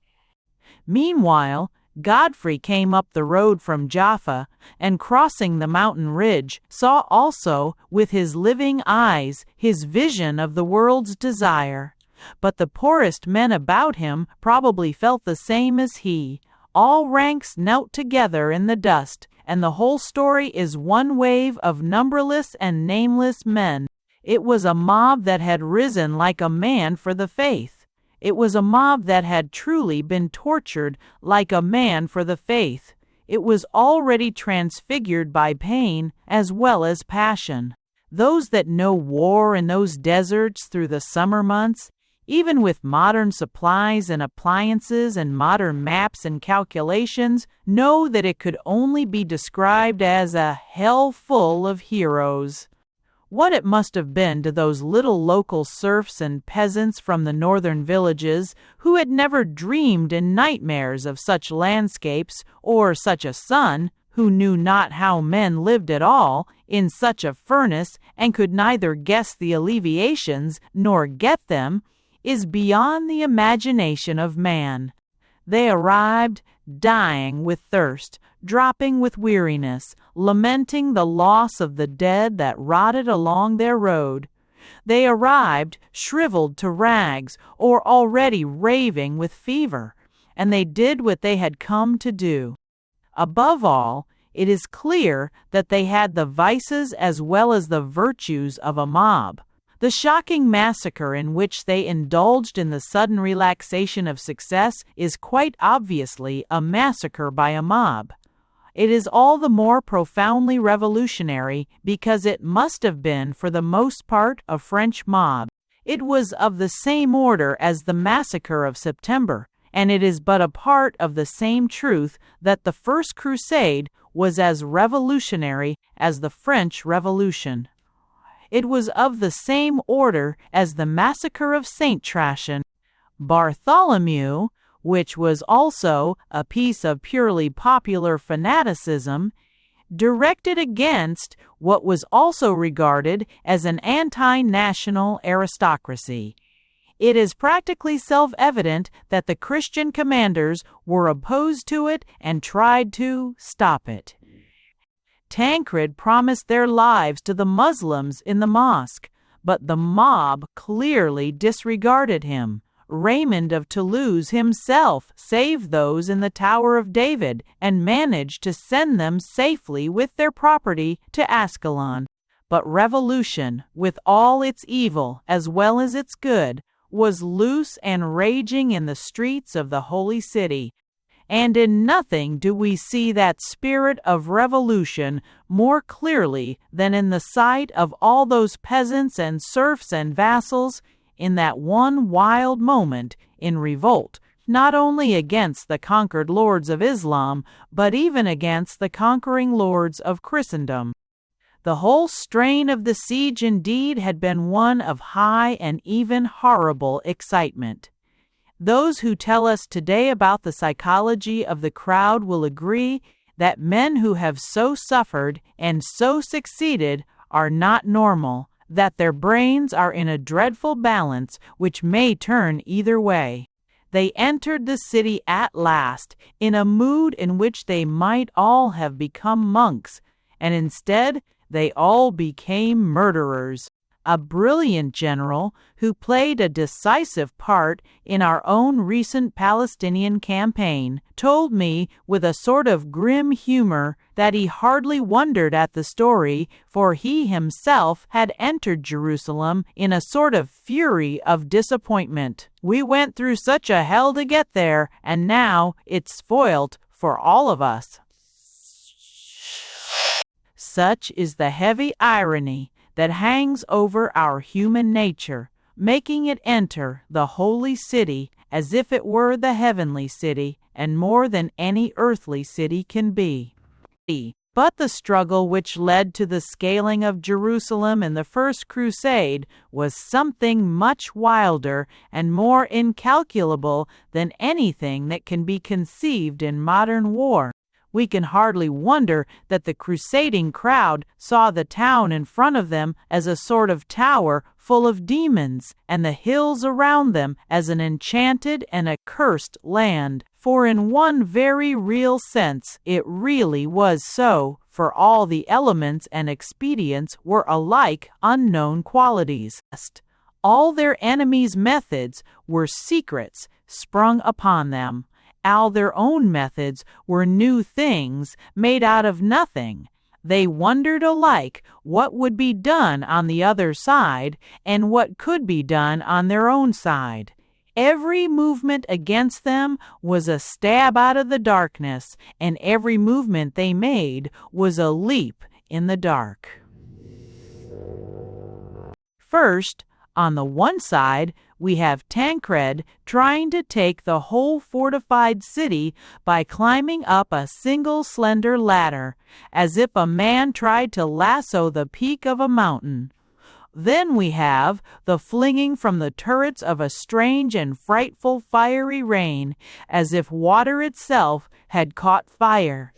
[SPEAKER 1] Meanwhile, Godfrey came up the road from Jaffa, and crossing the mountain ridge, saw also, with his living eyes, his vision of the world's desire. But the poorest men about him probably felt the same as he. All ranks knelt together in the dust, and the whole story is one wave of numberless and nameless men. It was a mob that had risen like a man for the faith. It was a mob that had truly been tortured like a man for the faith. It was already transfigured by pain as well as passion. Those that know war in those deserts through the summer months, even with modern supplies and appliances and modern maps and calculations, know that it could only be described as a hell full of heroes. What it must have been to those little local serfs and peasants from the northern villages, who had never dreamed in nightmares of such landscapes or such a sun, who knew not how men lived at all in such a furnace and could neither guess the alleviations nor get them, is beyond the imagination of man. They arrived, dying with thirst, dropping with weariness, lamenting the loss of the dead that rotted along their road. They arrived, shriveled to rags, or already raving with fever, and they did what they had come to do. Above all, it is clear that they had the vices as well as the virtues of a mob. The shocking massacre in which they indulged in the sudden relaxation of success is quite obviously a massacre by a mob. It is all the more profoundly revolutionary because it must have been for the most part a French mob. It was of the same order as the massacre of September, and it is but a part of the same truth that the First Crusade was as revolutionary as the French Revolution. It was of the same order as the massacre of St. Trashen. Bartholomew, which was also a piece of purely popular fanaticism, directed against what was also regarded as an anti-national aristocracy. It is practically self-evident that the Christian commanders were opposed to it and tried to stop it. Tancred promised their lives to the Muslims in the mosque, but the mob clearly disregarded him, Raymond of Toulouse himself saved those in the Tower of David and managed to send them safely with their property to Ascalon. But revolution, with all its evil as well as its good, was loose and raging in the streets of the Holy City. And in nothing do we see that spirit of revolution more clearly than in the sight of all those peasants and serfs and vassals in that one wild moment in revolt, not only against the conquered lords of Islam, but even against the conquering lords of Christendom. The whole strain of the siege indeed had been one of high and even horrible excitement. Those who tell us today about the psychology of the crowd will agree that men who have so suffered and so succeeded are not normal, that their brains are in a dreadful balance which may turn either way. They entered the city at last in a mood in which they might all have become monks, and instead they all became murderers. A brilliant general who played a decisive part in our own recent Palestinian campaign told me with a sort of grim humor that he hardly wondered at the story, for he himself had entered Jerusalem in a sort of fury of disappointment. We went through such a hell to get there, and now it's spoilt for all of us. Such is the heavy irony that hangs over our human nature, making it enter the holy city as if it were the heavenly city, and more than any earthly city can be. But the struggle which led to the scaling of Jerusalem in the First Crusade was something much wilder and more incalculable than anything that can be conceived in modern war. We can hardly wonder that the crusading crowd saw the town in front of them as a sort of tower full of demons, and the hills around them as an enchanted and accursed land. For in one very real sense it really was so, for all the elements and expedients were alike unknown qualities. All their enemies' methods were secrets sprung upon them. All their own methods were new things made out of nothing. They wondered alike what would be done on the other side and what could be done on their own side. Every movement against them was a stab out of the darkness, and every movement they made was a leap in the dark. First, on the one side, we have Tancred trying to take the whole fortified city by climbing up a single slender ladder, as if a man tried to lasso the peak of a mountain. Then we have the flinging from the turrets of a strange and frightful fiery rain, as if water itself had caught fire.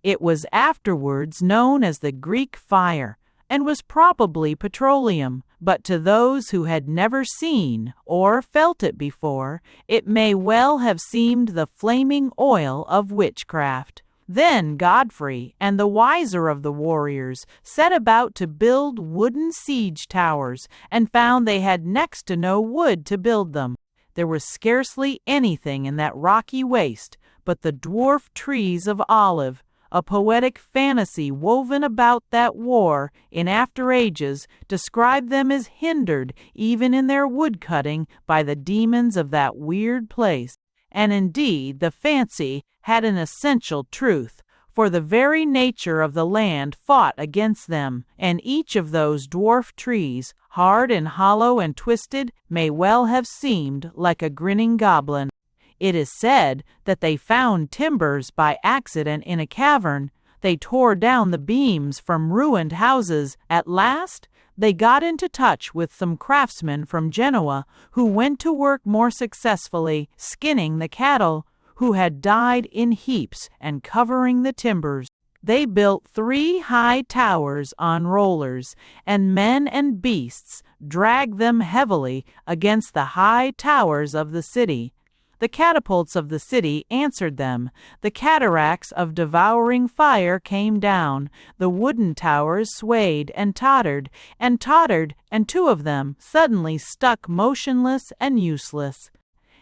[SPEAKER 1] It was afterwards known as the Greek fire, and was probably petroleum, but to those who had never seen or felt it before, it may well have seemed the flaming oil of witchcraft. Then Godfrey and the wiser of the warriors set about to build wooden siege towers, and found they had next to no wood to build them. There was scarcely anything in that rocky waste but the dwarf trees of olive. A poetic fantasy woven about that war in after ages described them as hindered even in their wood-cutting by the demons of that weird place. And indeed the fancy had an essential truth, for the very nature of the land fought against them, and each of those dwarf trees, hard and hollow and twisted, may well have seemed like a grinning goblin. It is said that they found timbers by accident in a cavern. They tore down the beams from ruined houses. At last, they got into touch with some craftsmen from Genoa who went to work more successfully, skinning the cattle, who had died in heaps, and covering the timbers. They built 3 high towers on rollers, and men and beasts dragged them heavily against the high towers of the city. The catapults of the city answered them. The cataracts of devouring fire came down. The wooden towers swayed and tottered, and two of them suddenly stuck motionless and useless.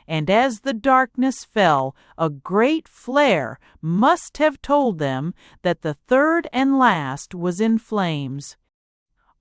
[SPEAKER 1] And as the darkness fell, a great flare must have told them that the third and last was in flames.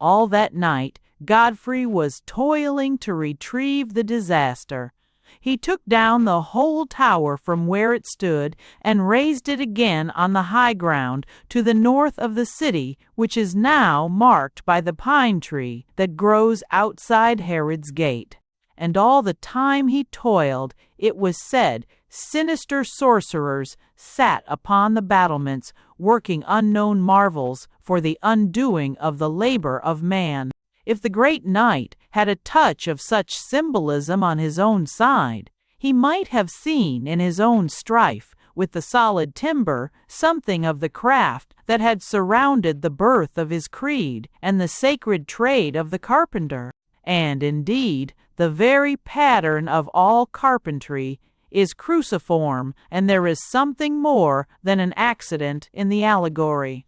[SPEAKER 1] All that night, Godfrey was toiling to retrieve the disaster. He took down the whole tower from where it stood and raised it again on the high ground to the north of the city, which is now marked by the pine tree that grows outside Herod's gate. And all the time he toiled, it was said, sinister sorcerers sat upon the battlements, working unknown marvels for the undoing of the labor of man. If the great knight had a touch of such symbolism on his own side, he might have seen in his own strife with the solid timber something of the craft that had surrounded the birth of his creed and the sacred trade of the carpenter. And indeed, the very pattern of all carpentry is cruciform, and there is something more than an accident in the allegory.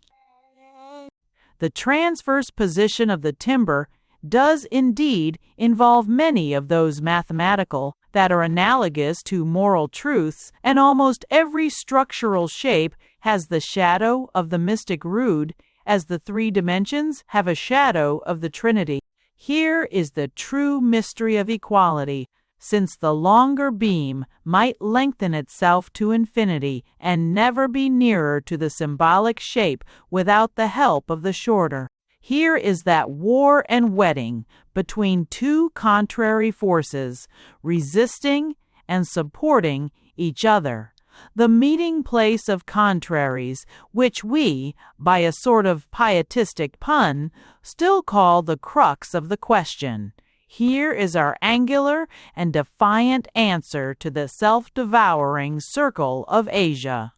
[SPEAKER 1] The transverse position of the timber does indeed involve many of those mathematical that are analogous to moral truths, and almost every structural shape has the shadow of the mystic rood, as the three dimensions have a shadow of the Trinity. Here is the true mystery of equality, since the longer beam might lengthen itself to infinity and never be nearer to the symbolic shape without the help of the shorter. Here is that war and wedding between two contrary forces, resisting and supporting each other. The meeting place of contraries, which we, by a sort of pietistic pun, still call the crux of the question. Here is our angular and defiant answer to the self-devouring circle of Asia.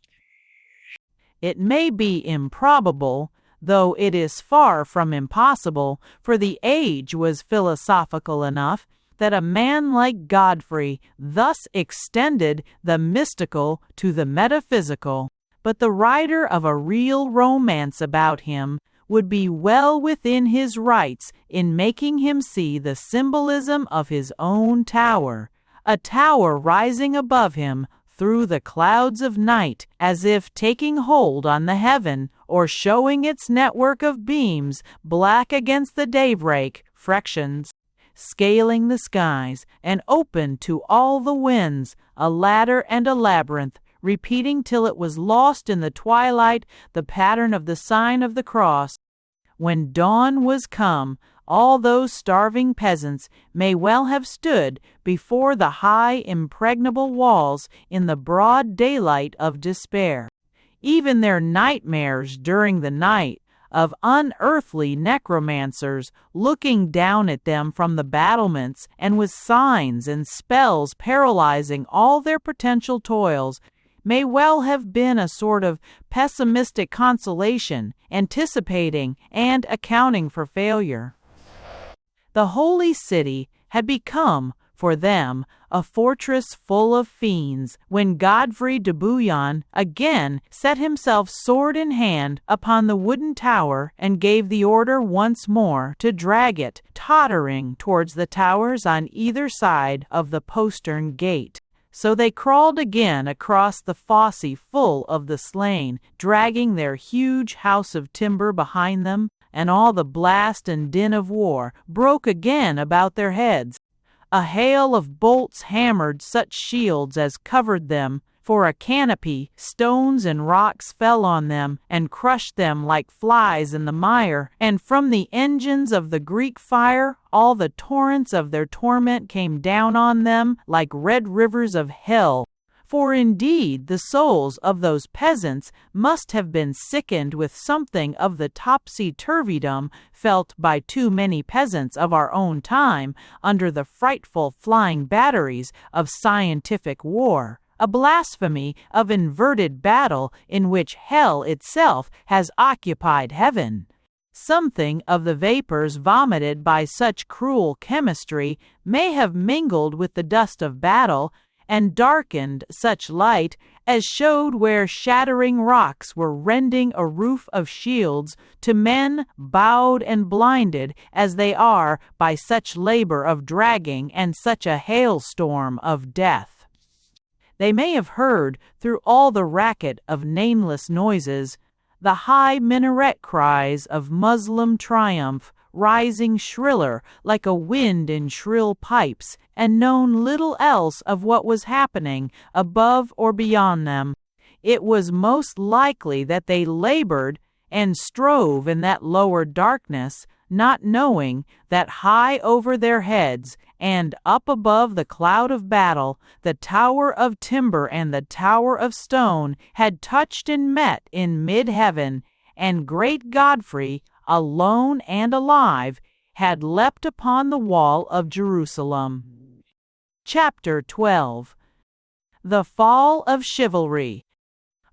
[SPEAKER 1] It may be improbable, though it is far from impossible, for the age was philosophical enough, that a man like Godfrey thus extended the mystical to the metaphysical, but the writer of a real romance about him would be well within his rights in making him see the symbolism of his own tower, a tower rising above him through the clouds of night, as if taking hold on the heaven, or showing its network of beams black against the daybreak fractions, scaling the skies, and open to all the winds, a ladder and a labyrinth, repeating till it was lost in the twilight the pattern of the sign of the cross. When dawn was come, all those starving peasants may well have stood before the high impregnable walls in the broad daylight of despair. Even their nightmares during the night of unearthly necromancers looking down at them from the battlements and with signs and spells paralyzing all their potential toils, may well have been a sort of pessimistic consolation, anticipating and accounting for failure. The holy city had become, for them, a fortress full of fiends, when Godfrey de Bouillon again set himself sword in hand upon the wooden tower and gave the order once more to drag it, tottering towards the towers on either side of the postern gate. So they crawled again across the fosse full of the slain, dragging their huge house of timber behind them, and all the blast and din of war broke again about their heads. A hail of bolts hammered such shields as covered them for a canopy, stones and rocks fell on them and crushed them like flies in the mire, and from the engines of the Greek fire all the torrents of their torment came down on them like red rivers of hell. For indeed the souls of those peasants must have been sickened with something of the topsy-turvydom felt by too many peasants of our own time under the frightful flying batteries of scientific war, a blasphemy of inverted battle in which hell itself has occupied heaven. Something of the vapors vomited by such cruel chemistry may have mingled with the dust of battle, and darkened such light as showed where shattering rocks were rending a roof of shields to men bowed and blinded as they are by such labor of dragging and such a hailstorm of death. They may have heard, through all the racket of nameless noises, the high minaret cries of Muslim triumph rising shriller like a wind in shrill pipes, and known little else of what was happening above or beyond them. It was most likely that they labored and strove in that lower darkness, not knowing that high over their heads and up above the cloud of battle, the tower of timber and the tower of stone had touched and met in mid-heaven, and great Godfrey, alone and alive, had leapt upon the wall of Jerusalem. Chapter 12. The Fall of Chivalry.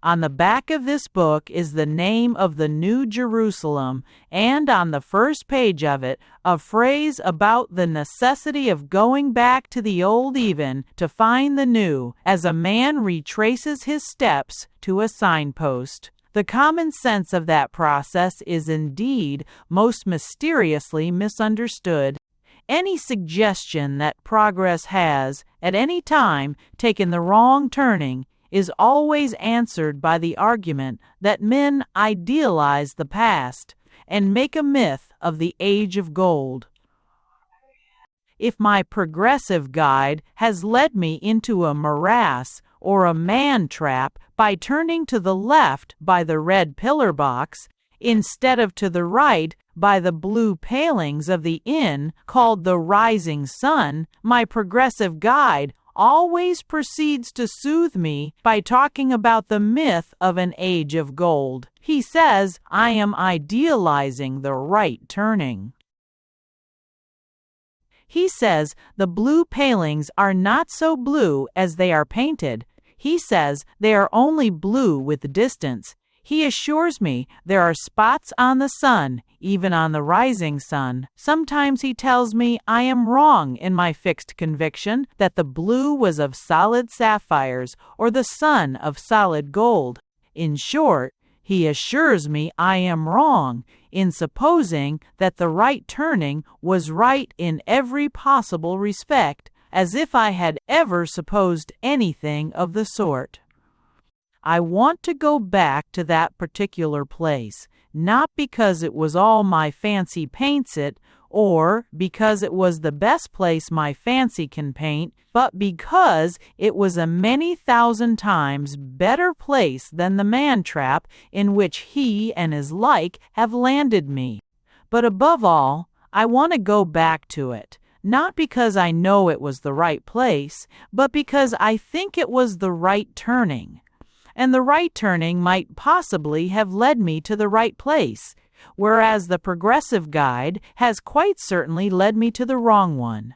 [SPEAKER 1] On the back of this book is the name of the New Jerusalem, and on the first page of it, a phrase about the necessity of going back to the old even to find the new, as a man retraces his steps to a signpost. The common sense of that process is indeed most mysteriously misunderstood. Any suggestion that progress has, at any time, taken the wrong turning is always answered by the argument that men idealize the past and make a myth of the age of gold. If my progressive guide has led me into a morass or a man-trap by turning to the left by the red pillar box, instead of to the right by the blue palings of the inn called the Rising Sun, my progressive guide always proceeds to soothe me by talking about the myth of an age of gold. He says I am idealizing the right turning. He says the blue palings are not so blue as they are painted. He says they are only blue with distance. He assures me there are spots on the sun, even on the rising sun. Sometimes he tells me I am wrong in my fixed conviction that the blue was of solid sapphires or the sun of solid gold. In short, he assures me I am wrong in supposing that the right turning was right in every possible respect, as if I had ever supposed anything of the sort. I want to go back to that particular place, not because it was all my fancy paints it, or because it was the best place my fancy can paint, but because it was a many thousand times better place than the man-trap in which he and his like have landed me. But above all, I want to go back to it, not because I know it was the right place, but because I think it was the right turning. And the right turning might possibly have led me to the right place, whereas the progressive guide has quite certainly led me to the wrong one.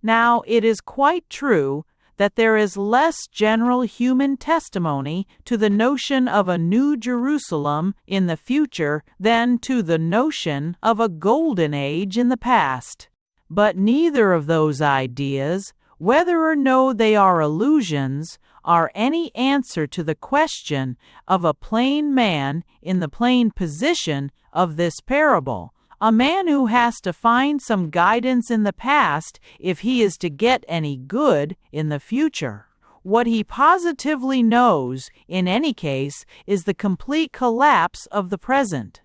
[SPEAKER 1] Now, it is quite true that there is less general human testimony to the notion of a New Jerusalem in the future than to the notion of a golden age in the past. But neither of those ideas, whether or no they are illusions, are any answer to the question of a plain man in the plain position of this parable, a man who has to find some guidance in the past if he is to get any good in the future. What he positively knows, in any case, is the complete collapse of the present.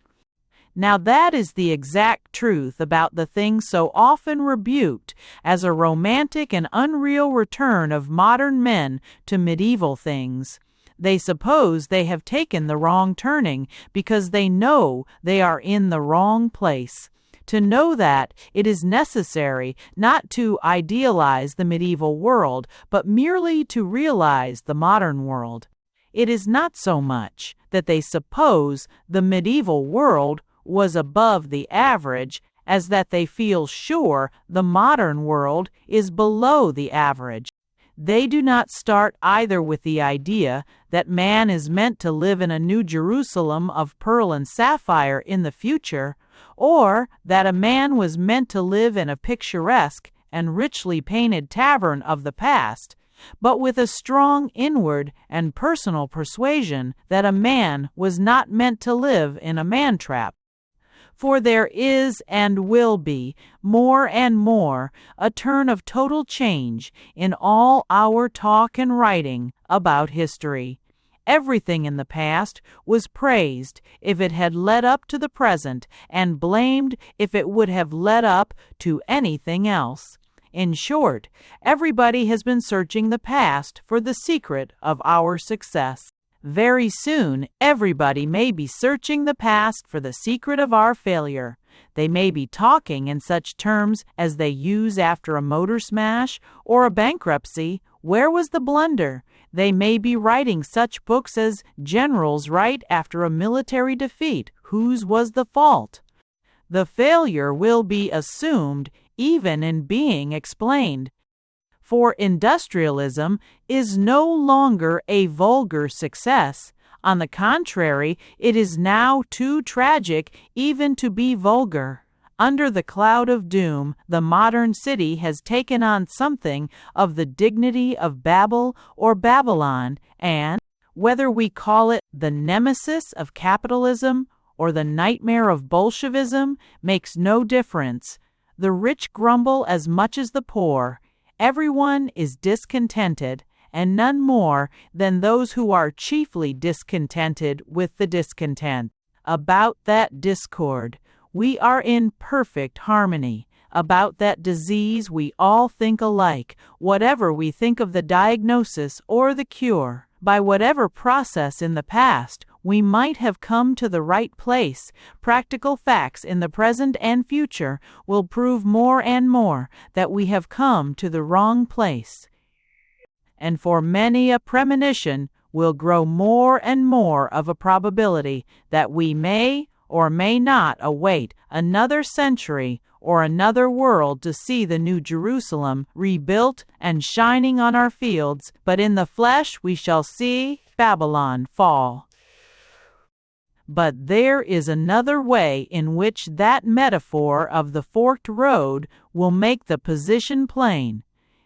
[SPEAKER 1] Now that is the exact truth about the thing so often rebuked as a romantic and unreal return of modern men to medieval things. They suppose they have taken the wrong turning because they know they are in the wrong place. To know that, it is necessary not to idealize the medieval world, but merely to realize the modern world. It is not so much that they suppose the medieval world was above the average as that they feel sure the modern world is below the average. They do not start either with the idea that man is meant to live in a New Jerusalem of pearl and sapphire in the future, or that a man was meant to live in a picturesque and richly painted tavern of the past, but with a strong inward and personal persuasion that a man was not meant to live in a man-trap. For there is and will be, more and more, a turn of total change in all our talk and writing about history. Everything in the past was praised if it had led up to the present, and blamed if it would have led up to anything else. In short, everybody has been searching the past for the secret of our success. Very soon, everybody may be searching the past for the secret of our failure. They may be talking in such terms as they use after a motor smash or a bankruptcy. Where was the blunder? They may be writing such books as generals write after a military defeat. Whose was the fault? The failure will be assumed even in being explained. For industrialism is no longer a vulgar success. On the contrary, it is now too tragic even to be vulgar. Under the cloud of doom, the modern city has taken on something of the dignity of Babel or Babylon, and, whether we call it the nemesis of capitalism or the nightmare of Bolshevism, makes no difference. The rich grumble as much as the poor. Everyone is discontented, and none more than those who are chiefly discontented with the discontent. About that discord, we are in perfect harmony. About that disease, we all think alike, whatever we think of the diagnosis or the cure. By whatever process in the past, we might have come to the right place. Practical facts in the present and future will prove more and more that we have come to the wrong place. And for many a premonition will grow more and more of a probability that we may or may not await another century or another world to see the New Jerusalem rebuilt and shining on our fields, but in the flesh we shall see Babylon fall. But there is another way in which that metaphor of the forked road will make the position plain.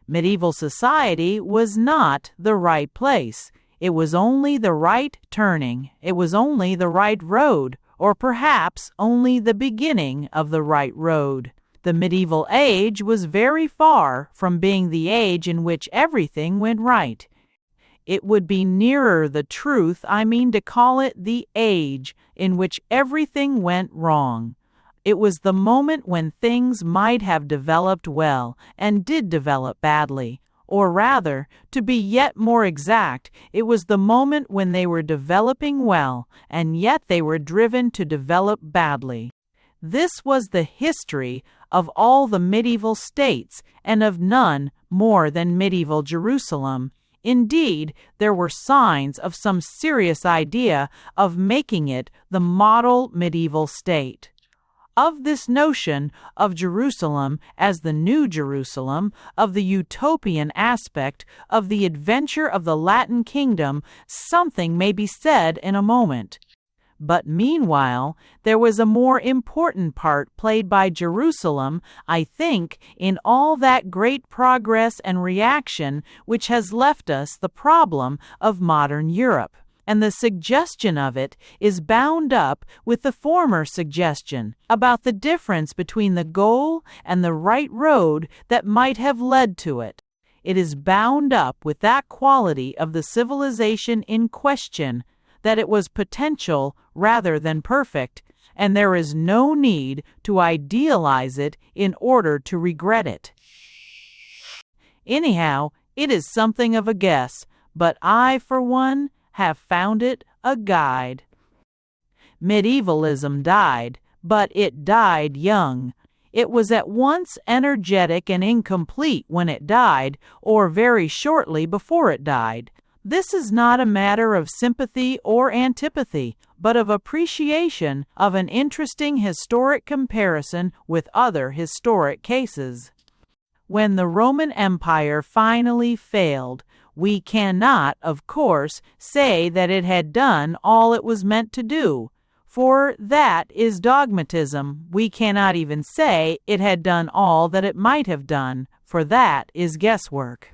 [SPEAKER 1] Medieval society was not the right place. It was only the right turning. It was only the right road, or perhaps only the beginning of the right road. The medieval age was very far from being the age in which everything went right. It would be nearer the truth, to call it the age in which everything went wrong. It was the moment when things might have developed well and did develop badly. Or rather, to be yet more exact, it was the moment when they were developing well, and yet they were driven to develop badly. This was the history of all the medieval states, and of none more than medieval Jerusalem. Indeed, there were signs of some serious idea of making it the model medieval state. Of this notion of Jerusalem as the New Jerusalem, of the utopian aspect, of the adventure of the Latin kingdom, something may be said in a moment. But meanwhile, there was a more important part played by Jerusalem, I think, in all that great progress and reaction which has left us the problem of modern Europe. And the suggestion of it is bound up with the former suggestion about the difference between the goal and the right road that might have led to it. It is bound up with that quality of the civilization in question, that it was potential rather than perfect, and there is no need to idealize it in order to regret it. Anyhow, it is something of a guess, but I, for one, have found it a guide. Medievalism died, but it died young. It was at once energetic and incomplete when it died, or very shortly before it died. This is not a matter of sympathy or antipathy, but of appreciation of an interesting historic comparison with other historic cases. When the Roman Empire finally failed, we cannot, of course, say that it had done all it was meant to do, for that is dogmatism. We cannot even say it had done all that it might have done, for that is guesswork.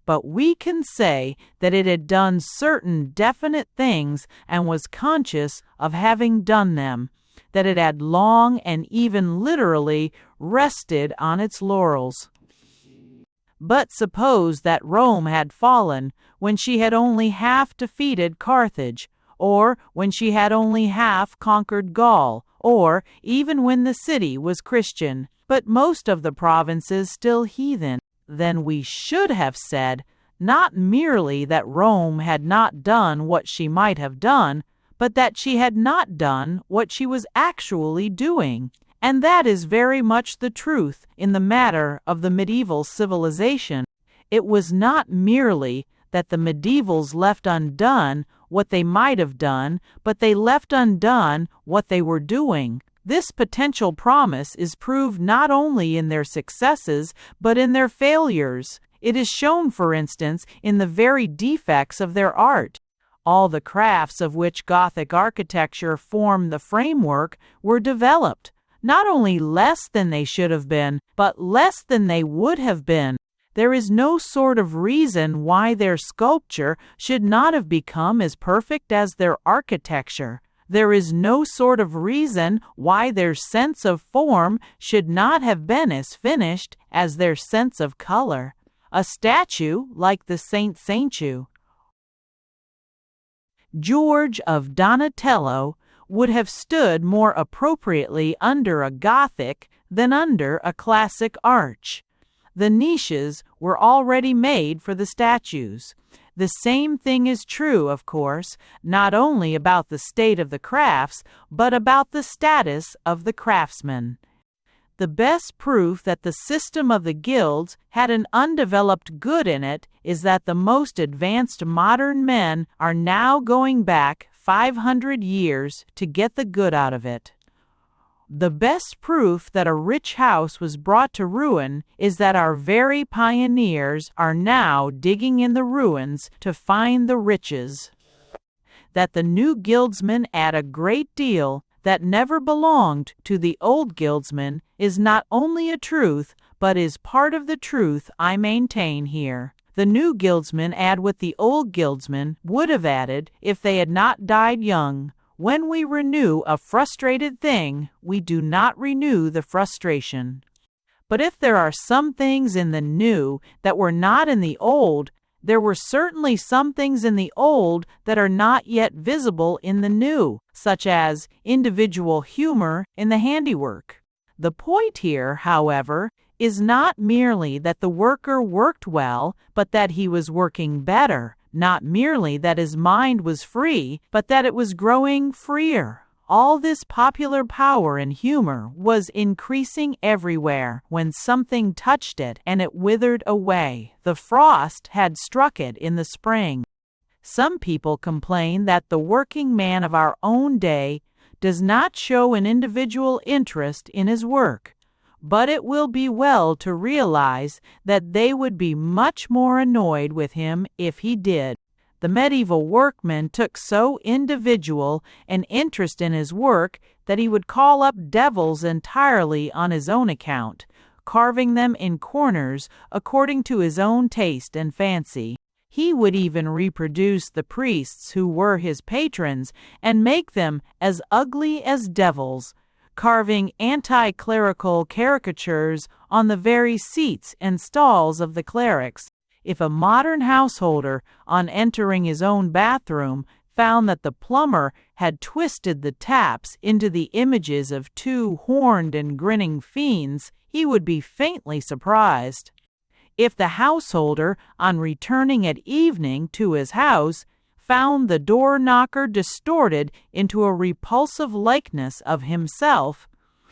[SPEAKER 1] But we can say that it had done certain definite things and was conscious of having done them, that it had long and even literally rested on its laurels. But suppose that Rome had fallen when she had only half defeated Carthage, or when she had only half conquered Gaul, or even when the city was Christian, but most of the provinces still heathen. Then we should have said, not merely that Rome had not done what she might have done, but that she had not done what she was actually doing. And that is very much the truth in the matter of the medieval civilization. It was not merely that the medievals left undone what they might have done, but they left undone what they were doing. This potential promise is proved not only in their successes, but in their failures. It is shown, for instance, in the very defects of their art. All the crafts of which Gothic architecture formed the framework were developed, not only less than they should have been, but less than they would have been. There is no sort of reason why their sculpture should not have become as perfect as their architecture. There is no sort of reason why their sense of form should not have been as finished as their sense of color. A statue like the Saint Saintu George of Donatello would have stood more appropriately under a Gothic than under a classic arch. The niches were already made for the statues. The same thing is true, of course, not only about the state of the crafts, but about the status of the craftsman. The best proof that the system of the guilds had an undeveloped good in it is that the most advanced modern men are now going back 500 years to get the good out of it. The best proof that a rich house was brought to ruin is that our very pioneers are now digging in the ruins to find the riches. That the new guildsmen add a great deal that never belonged to the old guildsmen is not only a truth, but is part of the truth I maintain here. The new guildsmen add what the old guildsmen would have added if they had not died young. When we renew a frustrated thing, we do not renew the frustration. But if there are some things in the new that were not in the old, there were certainly some things in the old that are not yet visible in the new, such as individual humor in the handiwork. The point here, however, is not merely that the worker worked well, but that he was working better. Not merely that his mind was free, but that it was growing freer. All this popular power and humor was increasing everywhere when something touched it and it withered away. The frost had struck it in the spring. Some people complain that the working man of our own day does not show an individual interest in his work, but it will be well to realize that they would be much more annoyed with him if he did. The medieval workman took so individual an interest in his work that he would call up devils entirely on his own account, carving them in corners according to his own taste and fancy. He would even reproduce the priests who were his patrons and make them as ugly as devils, carving anti-clerical caricatures on the very seats and stalls of the clerics. If a modern householder, on entering his own bathroom, found that the plumber had twisted the taps into the images of two horned and grinning fiends, he would be faintly surprised. If the householder, on returning at evening to his house, found the door-knocker distorted into a repulsive likeness of himself,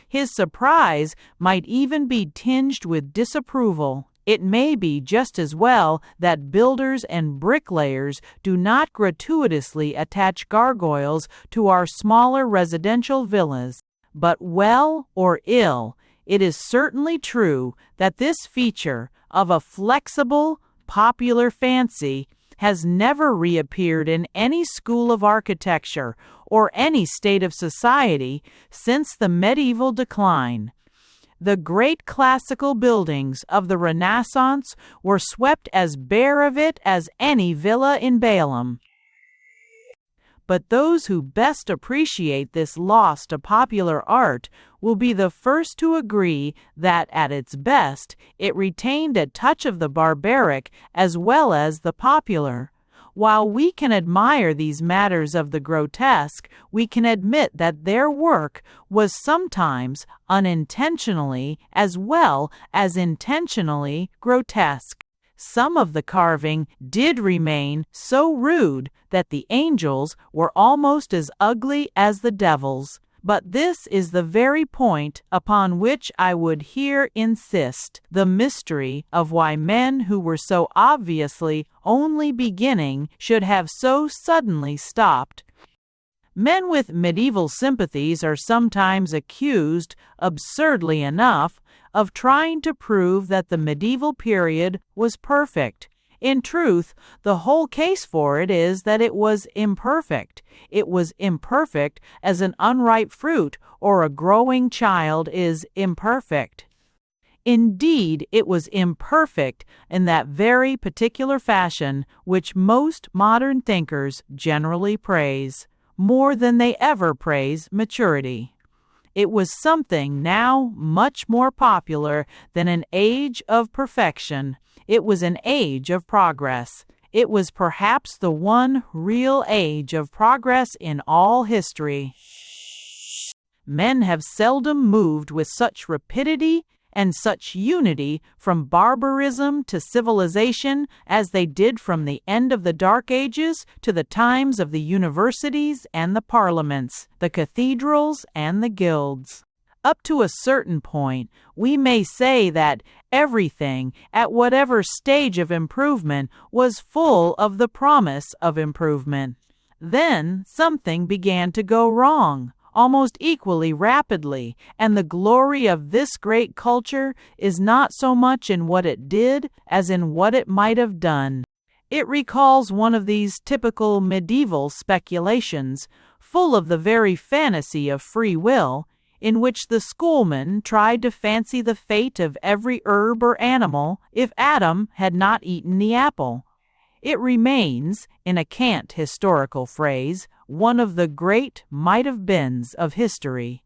[SPEAKER 1] his surprise might even be tinged with disapproval. It may be just as well that builders and bricklayers do not gratuitously attach gargoyles to our smaller residential villas. But well or ill, it is certainly true that this feature of a flexible, popular fancy has never reappeared in any school of architecture or any state of society since the medieval decline. The great classical buildings of the Renaissance were swept as bare of it as any villa in Balaam. But those who best appreciate this loss to popular art will be the first to agree that, at its best, it retained a touch of the barbaric as well as the popular. While we can admire these matters of the grotesque, we can admit that their work was sometimes unintentionally as well as intentionally grotesque. Some of the carving did remain so rude that the angels were almost as ugly as the devils. But this is the very point upon which I would here insist, the mystery of why men who were so obviously only beginning should have so suddenly stopped. Men with medieval sympathies are sometimes accused, absurdly enough, of trying to prove that the medieval period was perfect. In truth, the whole case for it is that it was imperfect. It was imperfect as an unripe fruit or a growing child is imperfect. Indeed, it was imperfect in that very particular fashion which most modern thinkers generally praise, more than they ever praise maturity. It was something now much more popular than an age of perfection. It was an age of progress. It was perhaps the one real age of progress in all history. Men have seldom moved with such rapidity and such unity from barbarism to civilization as they did from the end of the Dark Ages to the times of the universities and the parliaments, the cathedrals and the guilds. Up to a certain point, we may say that everything, at whatever stage of improvement, was full of the promise of improvement. Then something began to go wrong, almost equally rapidly, and the glory of this great culture is not so much in what it did as in what it might have done. It recalls one of these typical medieval speculations, full of the very fantasy of free will, in which the schoolman tried to fancy the fate of every herb or animal if Adam had not eaten the apple. It remains, in a cant historical phrase, one of the great might-have-beens of history.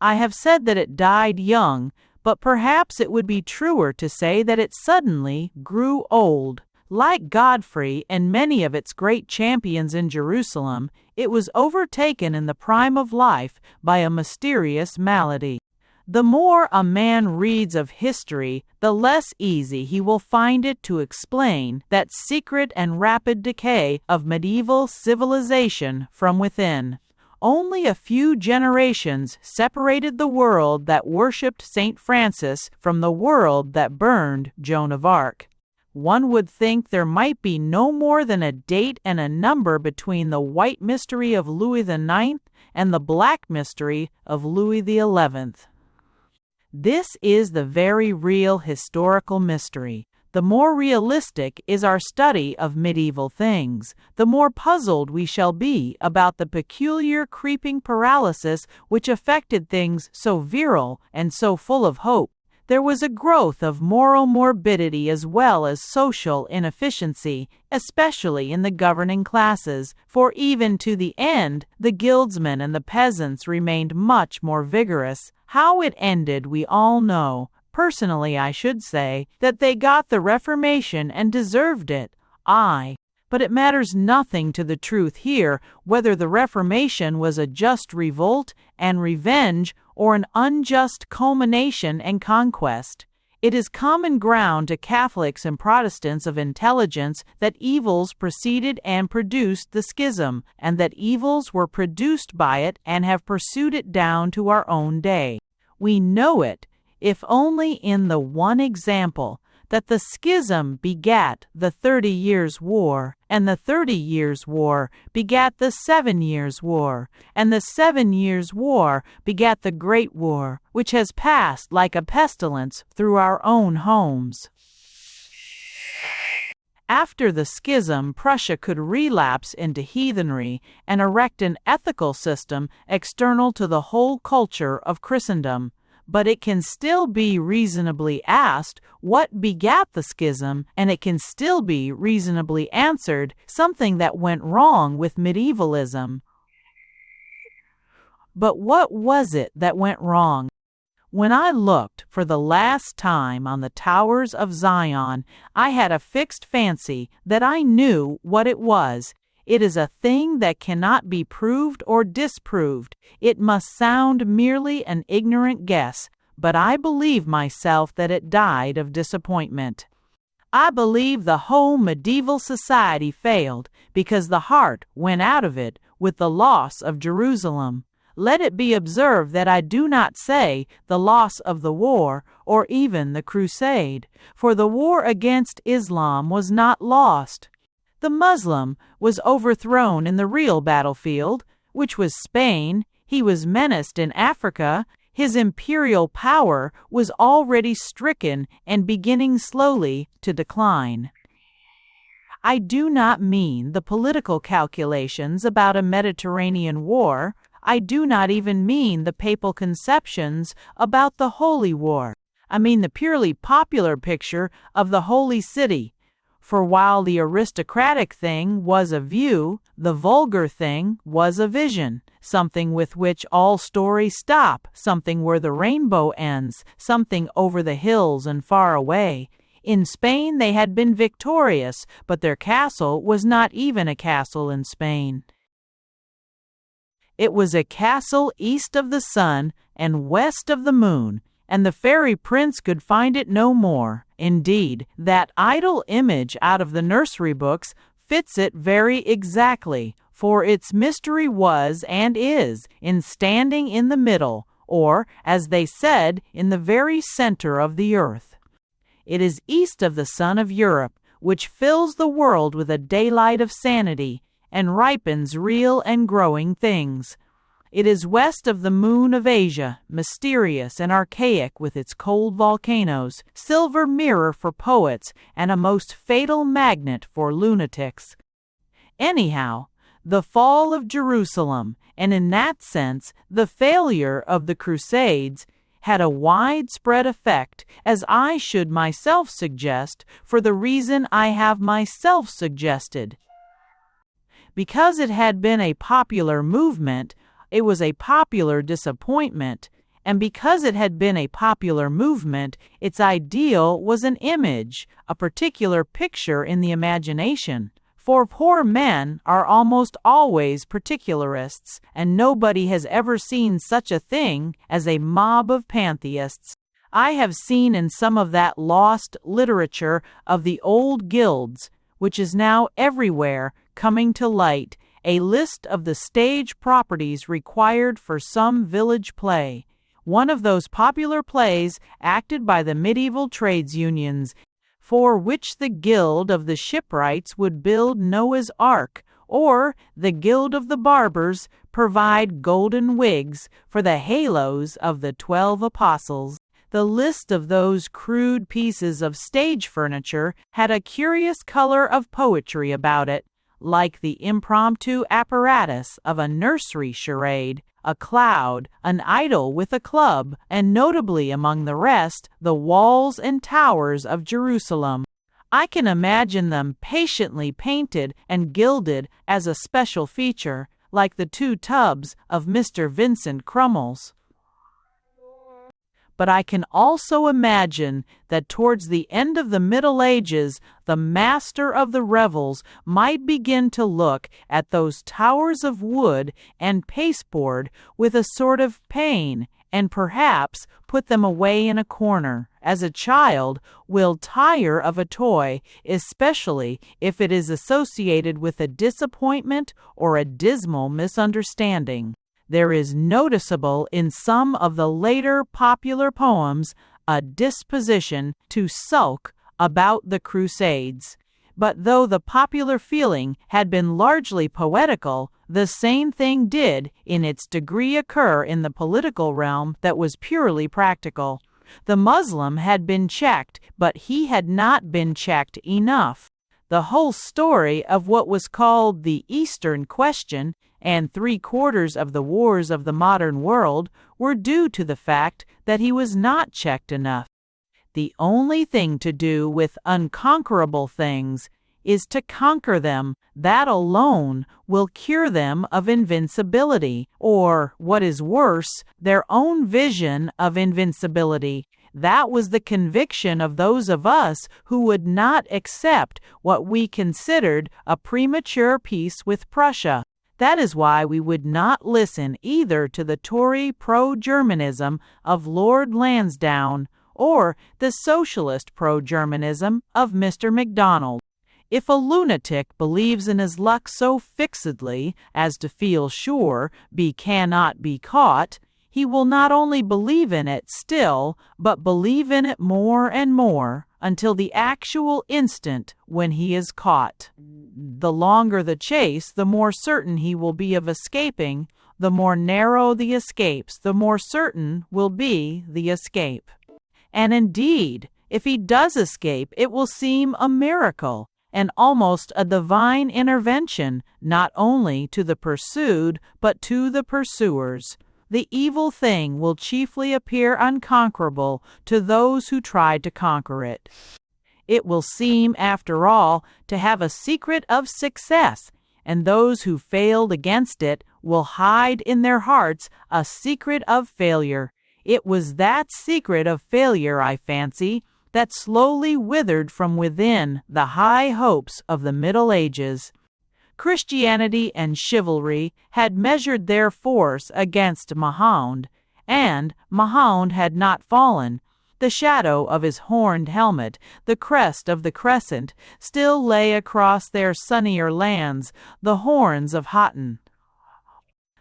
[SPEAKER 1] I have said that it died young, but perhaps it would be truer to say that it suddenly grew old. Like Godfrey and many of its great champions in Jerusalem, it was overtaken in the prime of life by a mysterious malady. The more a man reads of history, the less easy he will find it to explain that secret and rapid decay of medieval civilization from within. Only a few generations separated the world that worshipped St. Francis from the world that burned Joan of Arc. One would think there might be no more than a date and a number between the white mystery of Louis IX and the black mystery of Louis XI. This is the very real historical mystery. The more realistic is our study of medieval things, the more puzzled we shall be about the peculiar creeping paralysis which affected things so virile and so full of hope. There was a growth of moral morbidity as well as social inefficiency, especially in the governing classes, for even to the end the guildsmen and the peasants remained much more vigorous. How it ended we all know. Personally, I should say that they got the Reformation and deserved it. Aye, but it matters nothing to the truth here whether the Reformation was a just revolt and revenge or an unjust culmination and conquest. It is common ground to Catholics and Protestants of intelligence that evils preceded and produced the schism, and that evils were produced by it and have pursued it down to our own day. We know it, if only in the one example, that the schism begat the 30 Years' War, and the 30 Years' War begat the 7 Years' War, and the 7 Years' War begat the Great War, which has passed like a pestilence through our own homes. After the schism, Prussia could relapse into heathenry and erect an ethical system external to the whole culture of Christendom. but it can still be reasonably asked what begat the schism, and it can still be reasonably answered something that went wrong with medievalism. But what was it that went wrong? When I looked for the last time on the towers of Zion, I had a fixed fancy that I knew what it was. It is a thing that cannot be proved or disproved. It must sound merely an ignorant guess, but I believe myself that it died of disappointment. I believe the whole medieval society failed because the heart went out of it with the loss of Jerusalem. Let it be observed that I do not say the loss of the war or even the crusade, for the war against Islam was not lost. The Muslim was overthrown in the real battlefield, which was Spain. He was menaced in Africa. His imperial power was already stricken and beginning slowly to decline. I do not mean the political calculations about a Mediterranean war. I do not even mean the papal conceptions about the Holy War. I mean the purely popular picture of the Holy City. For while the aristocratic thing was a view, the vulgar thing was a vision, something with which all stories stop, something where the rainbow ends, something over the hills and far away. In Spain they had been victorious, but their castle was not even a castle in Spain. It was a castle east of the sun and west of the moon, and the fairy prince could find it no more. Indeed, that idle image out of the nursery books fits it very exactly, for its mystery was and is in standing in the middle, or, as they said, in the very center of the earth. It is east of the sun of Europe, which fills the world with a daylight of sanity, and ripens real and growing things. It is west of the moon of Asia, mysterious and archaic with its cold volcanoes, silver mirror for poets, and a most fatal magnet for lunatics. Anyhow, the fall of Jerusalem, and in that sense the failure of the Crusades, had a widespread effect, as I should myself suggest, for the reason I have myself suggested. Because it had been a popular movement, it was a popular disappointment, and because it had been a popular movement, its ideal was an image, a particular picture in the imagination. For poor men are almost always particularists, and nobody has ever seen such a thing as a mob of pantheists. I have seen in some of that lost literature of the old guilds, which is now everywhere coming to light, a list of the stage properties required for some village play, one of those popular plays acted by the medieval trades unions, for which the Guild of the Shipwrights would build Noah's Ark, or the Guild of the Barbers provide golden wigs for the halos of the 12 apostles. The list of those crude pieces of stage furniture had a curious color of poetry about it, like the impromptu apparatus of a nursery charade, a cloud, an idol with a club, and notably among the rest, the walls and towers of Jerusalem. I can imagine them patiently painted and gilded as a special feature, like the 2 tubs of Mr. Vincent Crummles. But I can also imagine that towards the end of the Middle Ages, the master of the revels might begin to look at those towers of wood and pasteboard with a sort of pain, and perhaps put them away in a corner, as a child will tire of a toy, especially if it is associated with a disappointment or a dismal misunderstanding. There is noticeable in some of the later popular poems a disposition to sulk about the Crusades. But though the popular feeling had been largely poetical, the same thing did in its degree occur in the political realm that was purely practical. The Muslim had been checked, but he had not been checked enough. The whole story of what was called the Eastern Question and 3/4 of the wars of the modern world were due to the fact that he was not checked enough. The only thing to do with unconquerable things is to conquer them. That alone will cure them of invincibility, or, what is worse, their own vision of invincibility. That was the conviction of those of us who would not accept what we considered a premature peace with Prussia. That is why we would not listen either to the Tory pro-Germanism of Lord Lansdowne or the socialist pro-Germanism of Mr. MacDonald. If a lunatic believes in his luck so fixedly as to feel sure he cannot be caught, he will not only believe in it still, but believe in it more and more until the actual instant when he is caught. The longer the chase, the more certain he will be of escaping. The more narrow the escapes, the more certain will be the escape. And indeed, if he does escape, it will seem a miracle and almost a divine intervention, not only to the pursued, but to the pursuers. The evil thing will chiefly appear unconquerable to those who tried to conquer it. It will seem, after all, to have a secret of success, and those who failed against it will hide in their hearts a secret of failure. It was that secret of failure, I fancy, that slowly withered from within the high hopes of the Middle Ages. Christianity and chivalry had measured their force against Mahound, and Mahound had not fallen. The shadow of his horned helmet, the crest of the crescent, still lay across their sunnier lands, the horns of Houghton.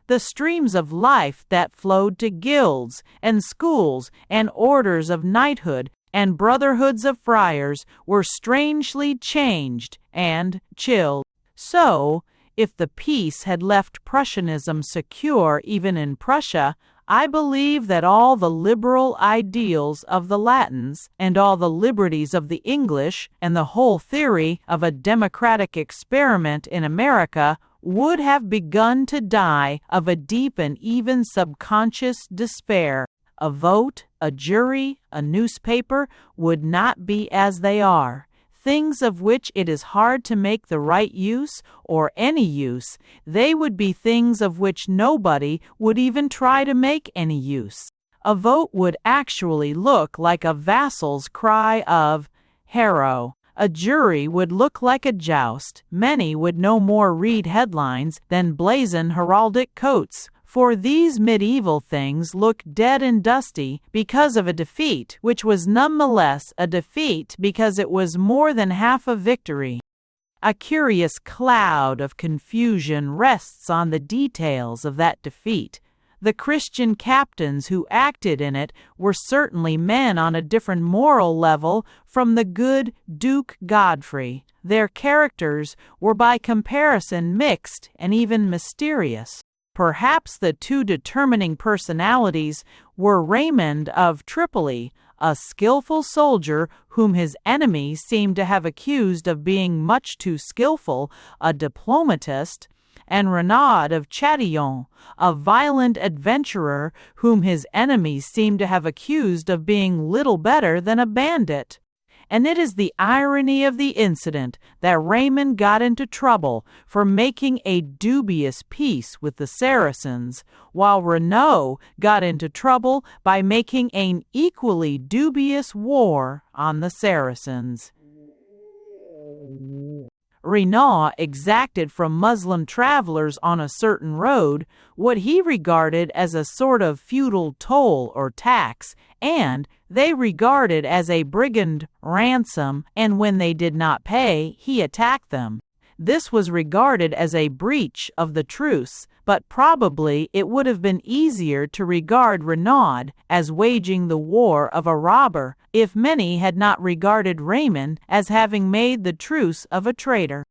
[SPEAKER 1] The streams of life that flowed to guilds and schools and orders of knighthood and brotherhoods of friars were strangely changed and chilled. So, if the peace had left Prussianism secure even in Prussia, I believe that all the liberal ideals of the Latins and all the liberties of the English and the whole theory of a democratic experiment in America would have begun to die of a deep and even subconscious despair. A vote, a jury, a newspaper would not be as they are. Things of which it is hard to make the right use or any use, they would be things of which nobody would even try to make any use. A vote would actually look like a vassal's cry of "Harrow." A jury would look like a joust. Many would no more read headlines than blazon heraldic coats, for these medieval things look dead and dusty because of a defeat, which was nonetheless a defeat because it was more than half a victory. A curious cloud of confusion rests on the details of that defeat. The Christian captains who acted in it were certainly men on a different moral level from the good Duke Godfrey. Their characters were by comparison mixed and even mysterious. Perhaps the two determining personalities were Raymond of Tripoli, a skillful soldier whom his enemies seemed to have accused of being much too skillful, a diplomatist, and Renaud of Chatillon, a violent adventurer whom his enemies seemed to have accused of being little better than a bandit. And it is the irony of the incident that Raymond got into trouble for making a dubious peace with the Saracens, while Renaud got into trouble by making an equally dubious war on the Saracens. Renaud exacted from Muslim travelers on a certain road what he regarded as a sort of feudal toll or tax, and they regarded as a brigand ransom, and when they did not pay, he attacked them. This was regarded as a breach of the truce, but probably it would have been easier to regard Renaud as waging the war of a robber if many had not regarded Raymond as having made the truce of a traitor.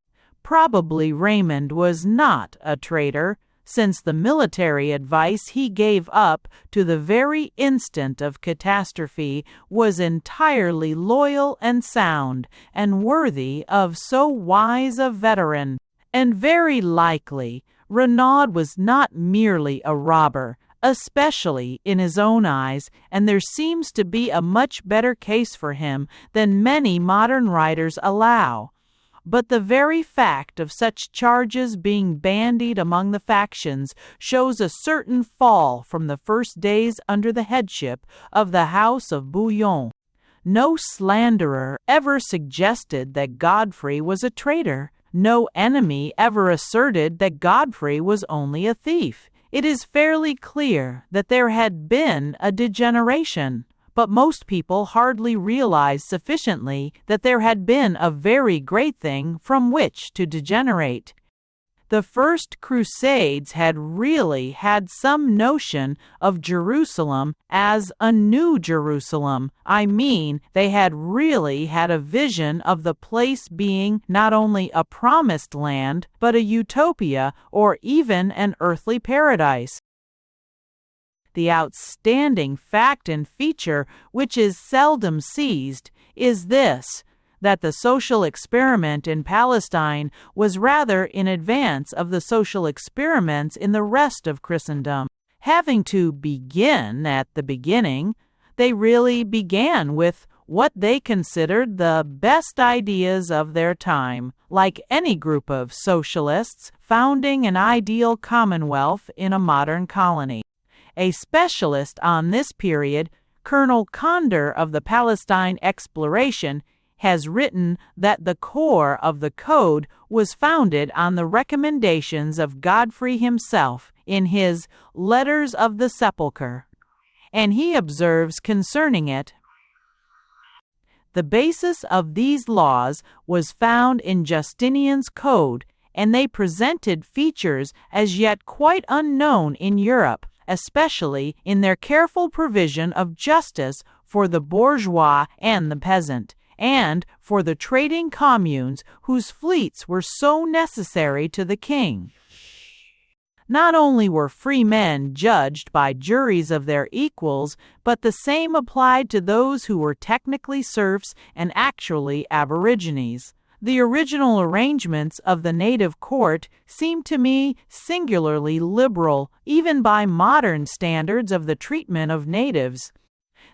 [SPEAKER 1] Probably Raymond was not a traitor, since the military advice he gave up to the very instant of catastrophe was entirely loyal and sound, and worthy of so wise a veteran. And very likely Renaud was not merely a robber, especially in his own eyes, and there seems to be a much better case for him than many modern writers allow. But the very fact of such charges being bandied among the factions shows a certain fall from the first days under the headship of the House of Bouillon. No slanderer ever suggested that Godfrey was a traitor. No enemy ever asserted that Godfrey was only a thief. It is fairly clear that there had been a degeneration, but most people hardly realize sufficiently that there had been a very great thing from which to degenerate. The first Crusades had really had some notion of Jerusalem as a new Jerusalem. I mean, they had really had a vision of the place being not only a promised land, but a utopia or even an earthly paradise. The outstanding fact and feature, which is seldom seized, is this: that the social experiment in Palestine was rather in advance of the social experiments in the rest of Christendom. Having to begin at the beginning, they really began with what they considered the best ideas of their time, like any group of socialists founding an ideal commonwealth in a modern colony. A specialist on this period, Colonel Condor of the Palestine Exploration, has written that the core of the code was founded on the recommendations of Godfrey himself in his Letters of the Sepulchre. And he observes concerning it, "The basis of these laws was found in Justinian's code, and they presented features as yet quite unknown in Europe, especially in their careful provision of justice for the bourgeois and the peasant, and for the trading communes whose fleets were so necessary to the king. Not only were free men judged by juries of their equals, but the same applied to those who were technically serfs and actually aborigines. The original arrangements of the native court seem to me singularly liberal, even by modern standards of the treatment of natives.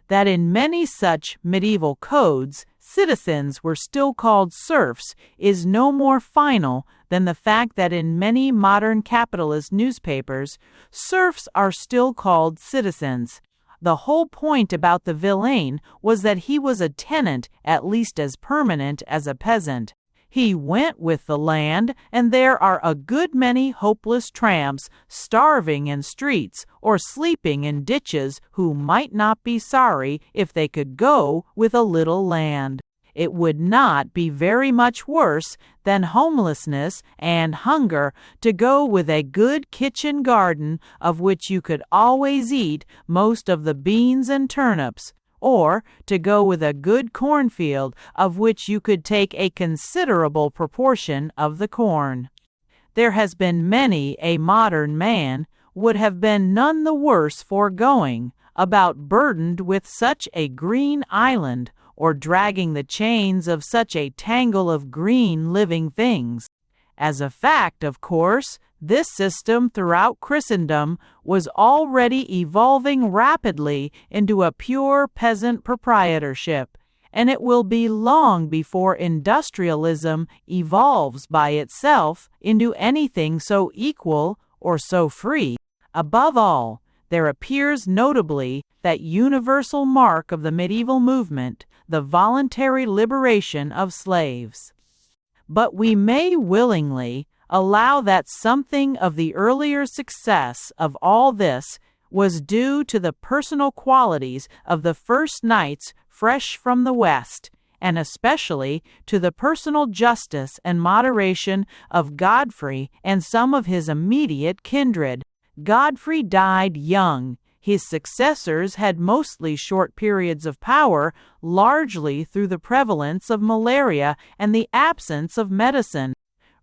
[SPEAKER 1] That in many such medieval codes, citizens were still called serfs is no more final than the fact that in many modern capitalist newspapers, serfs are still called citizens. The whole point about the villain was that he was a tenant at least as permanent as a peasant. He went with the land, and there are a good many hopeless tramps starving in streets or sleeping in ditches who might not be sorry if they could go with a little land. It would not be very much worse than homelessness and hunger to go with a good kitchen garden of which you could always eat most of the beans and turnips, or to go with a good cornfield of which you could take a considerable proportion of the corn. There has been many a modern man would have been none the worse for going about burdened with such a green island, or dragging the chains of such a tangle of green living things. As a fact, of course, this system throughout Christendom was already evolving rapidly into a pure peasant proprietorship, and it will be long before industrialism evolves by itself into anything so equal or so free. Above all, there appears notably that universal mark of the medieval movement, the voluntary liberation of slaves. But we may willingly allow that something of the earlier success of all this was due to the personal qualities of the first knights fresh from the West, and especially to the personal justice and moderation of Godfrey and some of his immediate kindred. Godfrey died young. His successors had mostly short periods of power, largely through the prevalence of malaria and the absence of medicine.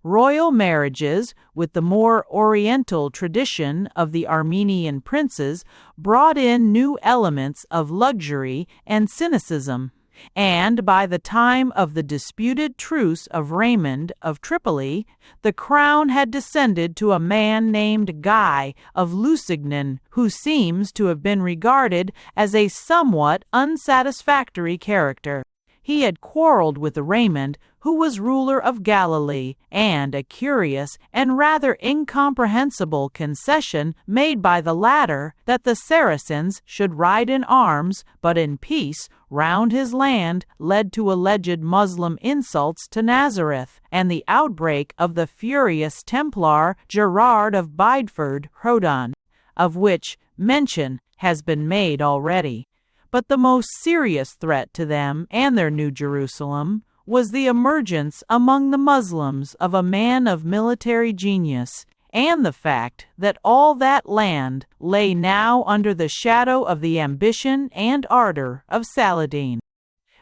[SPEAKER 1] Royal marriages, with the more oriental tradition of the Armenian princes, brought in new elements of luxury and cynicism. and by the time of the disputed truce of Raymond of Tripoli, the crown had descended to a man named Guy of Lusignan, who seems to have been regarded as a somewhat unsatisfactory character. He had quarreled with Raymond, who was ruler of Galilee, and a curious and rather incomprehensible concession made by the latter that the Saracens should ride in arms, but in peace, round his land led to alleged Muslim insults to Nazareth, and the outbreak of the furious Templar Gerard of Bideford, Hrodon, of which mention has been made already. But the most serious threat to them and their New Jerusalem was the emergence among the Muslims of a man of military genius, and the fact that all that land lay now under the shadow of the ambition and ardor of Saladin.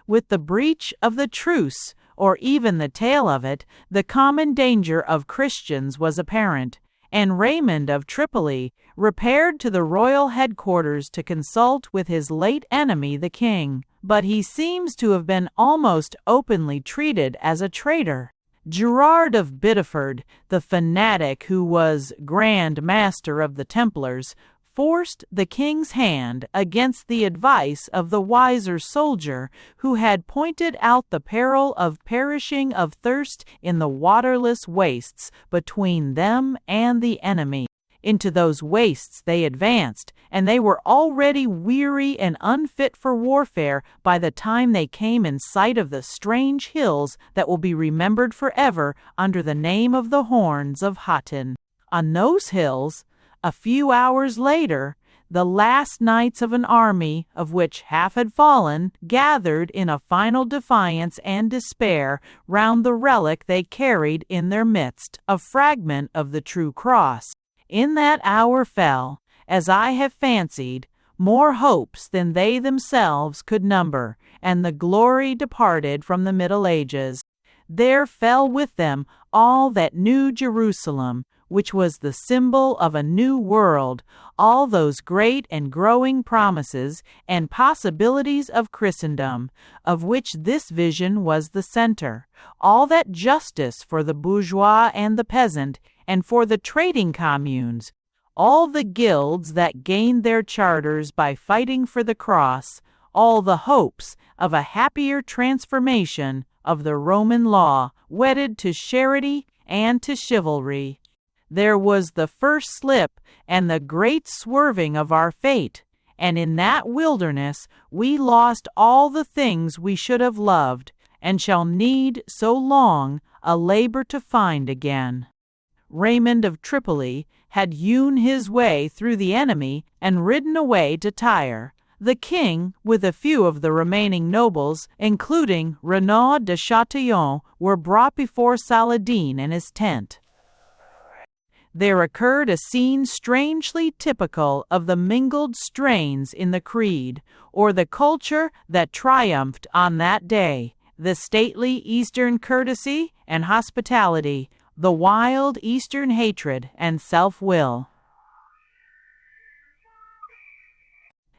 [SPEAKER 1] With the breach of the truce, or even the tale of it, the common danger of Christians was apparent, and Raymond of Tripoli repaired to the royal headquarters to consult with his late enemy the king, but he seems to have been almost openly treated as a traitor. Gerard of Bideford, the fanatic who was Grand Master of the Templars, forced the king's hand against the advice of the wiser soldier who had pointed out the peril of perishing of thirst in the waterless wastes between them and the enemy. Into those wastes they advanced, and they were already weary and unfit for warfare by the time they came in sight of the strange hills that will be remembered forever under the name of the Horns of Hattin. On those hills, a few hours later, the last knights of an army, of which half had fallen, gathered in a final defiance and despair round the relic they carried in their midst, a fragment of the true cross. In that hour fell, as I have fancied, more hopes than they themselves could number, and the glory departed from the Middle Ages. There fell with them all that New Jerusalem, which was the symbol of a new world, all those great and growing promises and possibilities of Christendom, of which this vision was the center, all that justice for the bourgeois and the peasant, and for the trading communes, all the guilds that gained their charters by fighting for the cross, all the hopes of a happier transformation of the Roman law, wedded to charity and to chivalry. There was the first slip and the great swerving of our fate, and in that wilderness we lost all the things we should have loved, and shall need so long a labor to find again. Raymond of Tripoli had hewn his way through the enemy and ridden away to Tyre. The king, with a few of the remaining nobles, including Renaud de Chatillon, were brought before Saladin in his tent. There occurred a scene strangely typical of the mingled strains in the creed, or the culture that triumphed on that day, the stately Eastern courtesy and hospitality, the wild Eastern hatred and self-will.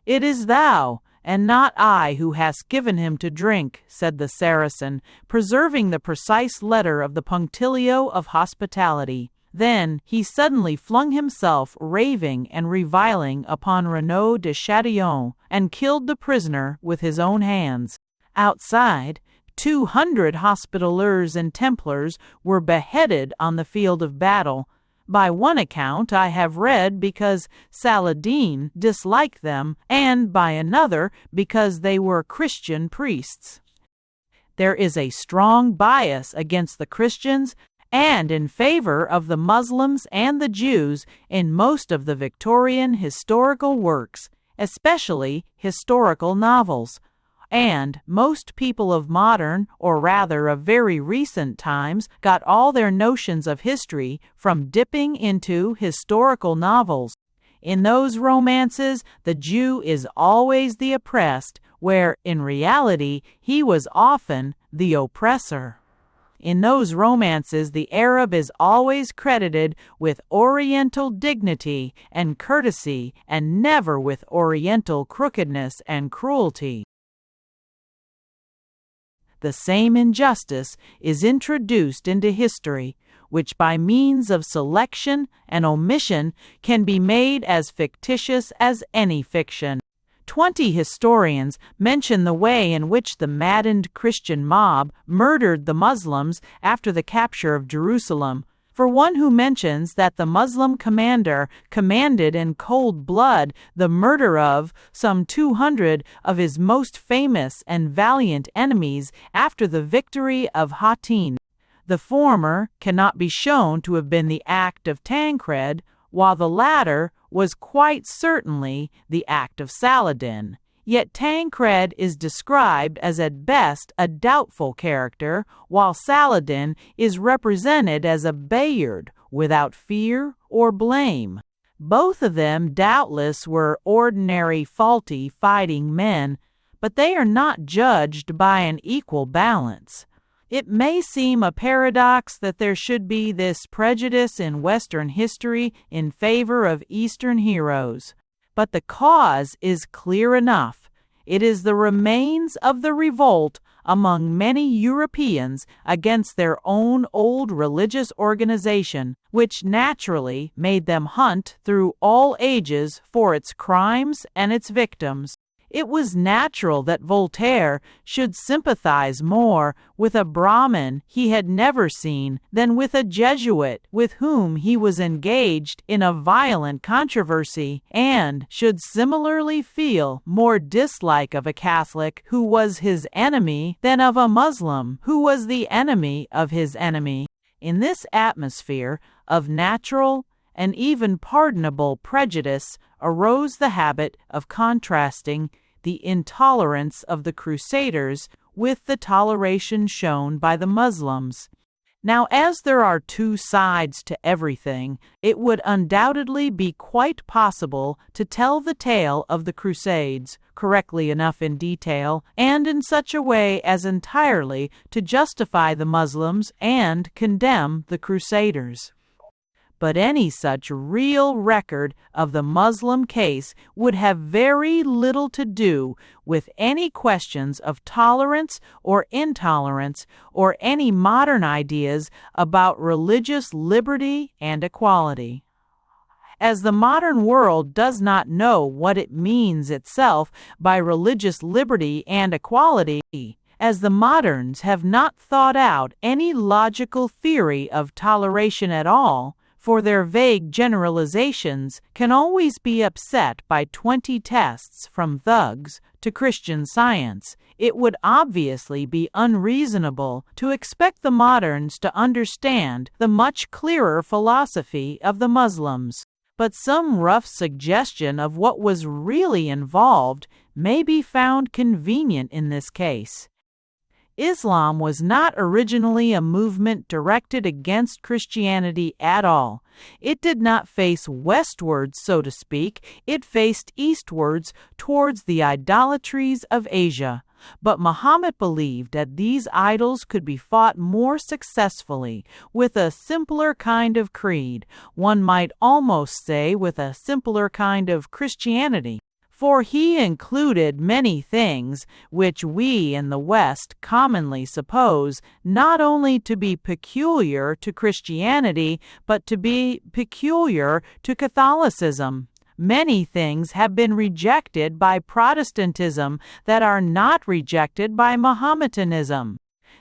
[SPEAKER 1] "It is thou, and not I, who hast given him to drink," said the Saracen, preserving the precise letter of the punctilio of hospitality. Then he suddenly flung himself raving and reviling upon Renaud de Chatillon, and killed the prisoner with his own hands. Outside, 200 Hospitallers and Templars were beheaded on the field of battle. By one account I have read because Saladin disliked them, and by another because they were Christian priests. There is a strong bias against the Christians and in favor of the Muslims and the Jews in most of the Victorian historical works, especially historical novels. And most people of modern, or rather of very recent times, got all their notions of history from dipping into historical novels. In those romances, the Jew is always the oppressed, where, in reality, he was often the oppressor. In those romances, the Arab is always credited with Oriental dignity and courtesy, and never with Oriental crookedness and cruelty. the same injustice is introduced into history, which by means of selection and omission can be made as fictitious as any fiction. 20 historians mention the way in which the maddened Christian mob murdered the Muslims after the capture of Jerusalem. For one who mentions that the Muslim commander commanded in cold blood the murder of some 200 of his most famous and valiant enemies after the victory of Hattin. The former cannot be shown to have been the act of Tancred, while the latter was quite certainly the act of Saladin. Yet Tancred is described as at best a doubtful character, while Saladin is represented as a Bayard without fear or blame. Both of them doubtless were ordinary faulty fighting men, but they are not judged by an equal balance. It may seem a paradox that there should be this prejudice in Western history in favor of Eastern heroes, but the cause is clear enough. It is the remains of the revolt among many Europeans against their own old religious organization, which naturally made them hunt through all ages for its crimes and its victims. It was natural that Voltaire should sympathize more with a Brahmin he had never seen than with a Jesuit with whom he was engaged in a violent controversy, and should similarly feel more dislike of a Catholic who was his enemy than of a Muslim who was the enemy of his enemy. In this atmosphere of natural and even pardonable prejudice arose the habit of contrasting the intolerance of the Crusaders with the toleration shown by the Muslims. Now, as there are two sides to everything, it would undoubtedly be quite possible to tell the tale of the Crusades correctly enough in detail, and in such a way as entirely to justify the Muslims and condemn the Crusaders. But any such real record of the Muslim case would have very little to do with any questions of tolerance or intolerance or any modern ideas about religious liberty and equality. As the modern world does not know what it means itself by religious liberty and equality, as the moderns have not thought out any logical theory of toleration at all, for their vague generalizations can always be upset by 20 tests from thugs to Christian Science, it would obviously be unreasonable to expect the moderns to understand the much clearer philosophy of the Muslims. But some rough suggestion of what was really involved may be found convenient in this case. Islam was not originally a movement directed against Christianity at all. It did not face westwards, so to speak. It faced eastwards towards the idolatries of Asia. But Muhammad believed that these idols could be fought more successfully with a simpler kind of creed, one might almost say with a simpler kind of Christianity. For he included many things which we in the West commonly suppose not only to be peculiar to Christianity, but to be peculiar to Catholicism. Many things have been rejected by Protestantism that are not rejected by Mohammedanism.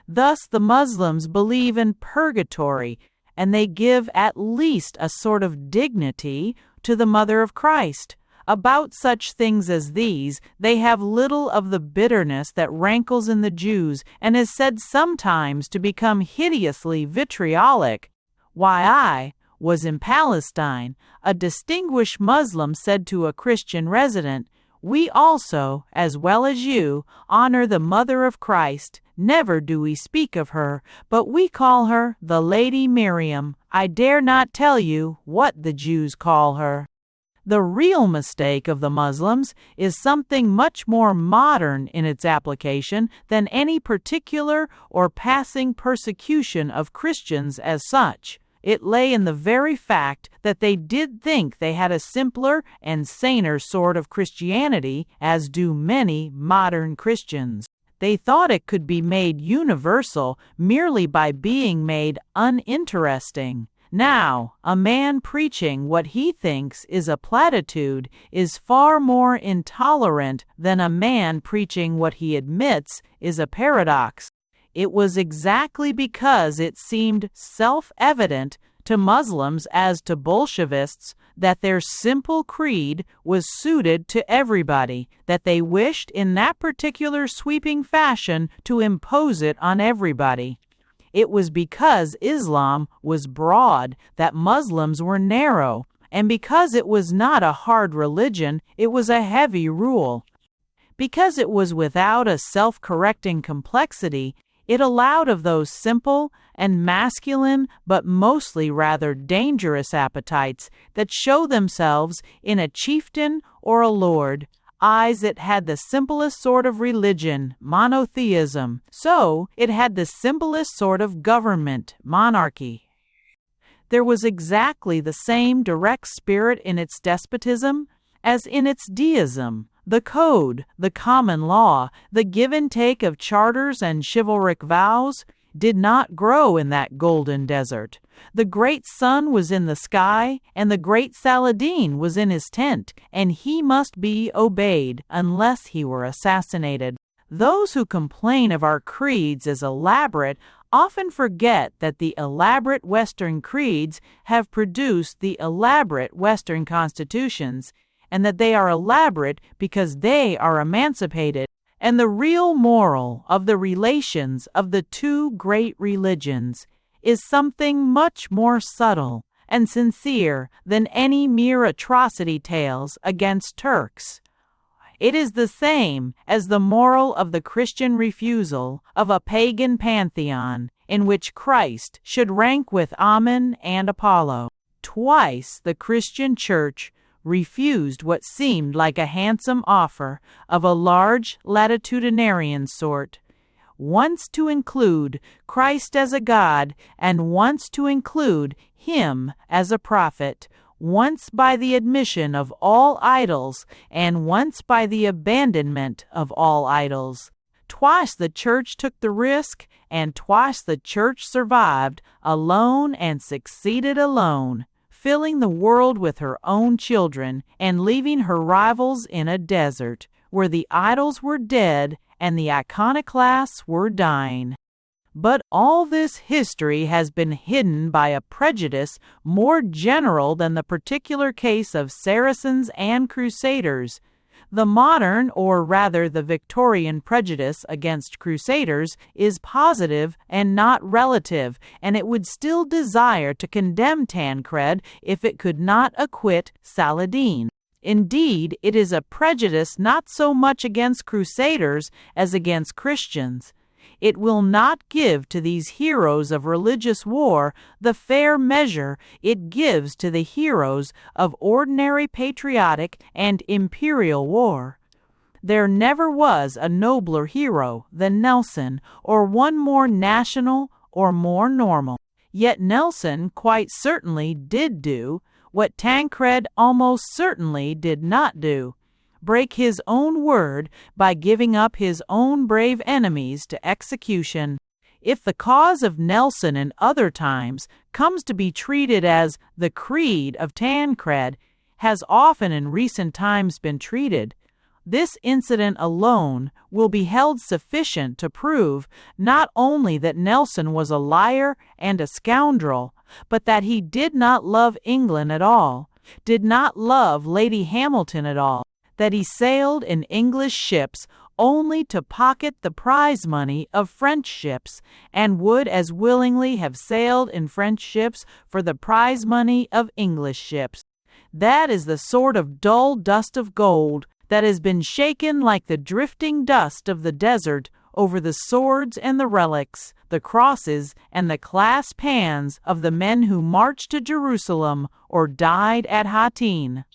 [SPEAKER 1] Thus the Muslims believe in purgatory, and they give at least a sort of dignity to the Mother of Christ. About such things as these, they have little of the bitterness that rankles in the Jews and is said sometimes to become hideously vitriolic. Why, I was in Palestine, a distinguished Muslim said to a Christian resident, "We also, as well as you, honor the Mother of Christ. Never do we speak of her, but we call her the Lady Miriam. I dare not tell you what the Jews call her." The real mistake of the Muslims is something much more modern in its application than any particular or passing persecution of Christians as such. It lay in the very fact that they did think they had a simpler and saner sort of Christianity, as do many modern Christians. They thought it could be made universal merely by being made uninteresting. Now, a man preaching what he thinks is a platitude is far more intolerant than a man preaching what he admits is a paradox. It was exactly because it seemed self-evident to Muslims as to Bolshevists that their simple creed was suited to everybody, that they wished in that particular sweeping fashion to impose it on everybody. It was because Islam was broad that Muslims were narrow, and because it was not a hard religion, it was a heavy rule. Because it was without a self-correcting complexity, it allowed of those simple and masculine but mostly rather dangerous appetites that show themselves in a chieftain or a lord. It had the simplest sort of religion, monotheism. So it had the simplest sort of government, monarchy. There was exactly the same direct spirit in its despotism as in its deism. The code, the common law, the give and take of charters and chivalric vows did not grow in that golden desert. The great sun was in the sky, and the great Saladin was in his tent, and he must be obeyed unless he were assassinated. Those who complain of our creeds as elaborate often forget that the elaborate Western creeds have produced the elaborate Western constitutions, and that they are elaborate because they are emancipated. And the real moral of the relations of the two great religions is something much more subtle and sincere than any mere atrocity tales against Turks. It is the same as the moral of the Christian refusal of a pagan pantheon in which Christ should rank with Ammon and Apollo. Twice the Christian Church refused what seemed like a handsome offer of a large latitudinarian sort, once to include Christ as a god and once to include him as a prophet, once by the admission of all idols and once by the abandonment of all idols. Twice the church took the risk, and twice the church survived alone and succeeded alone, filling the world with her own children and leaving her rivals in a desert where the idols were dead and the iconoclasts were dying. But all this history has been hidden by a prejudice more general than the particular case of Saracens and Crusaders. The modern, or rather the Victorian prejudice against Crusaders is positive and not relative, and it would still desire to condemn Tancred if it could not acquit Saladin. Indeed, it is a prejudice not so much against Crusaders as against Christians. It will not give to these heroes of religious war the fair measure it gives to the heroes of ordinary patriotic and imperial war. There never was a nobler hero than Nelson, or one more national or more normal. Yet Nelson quite certainly did do what Tancred almost certainly did not do: break his own word by giving up his own brave enemies to execution. If the cause of Nelson in other times comes to be treated as the creed of Tancred has often in recent times been treated, this incident alone will be held sufficient to prove not only that Nelson was a liar and a scoundrel, but that he did not love England at all, did not love Lady Hamilton at all, that he sailed in English ships only to pocket the prize money of French ships, and would as willingly have sailed in French ships for the prize money of English ships. That is the sort of dull dust of gold that has been shaken like the drifting dust of the desert over the swords and the relics, the crosses and the clasp hands of the men who marched to Jerusalem or died at Hattin.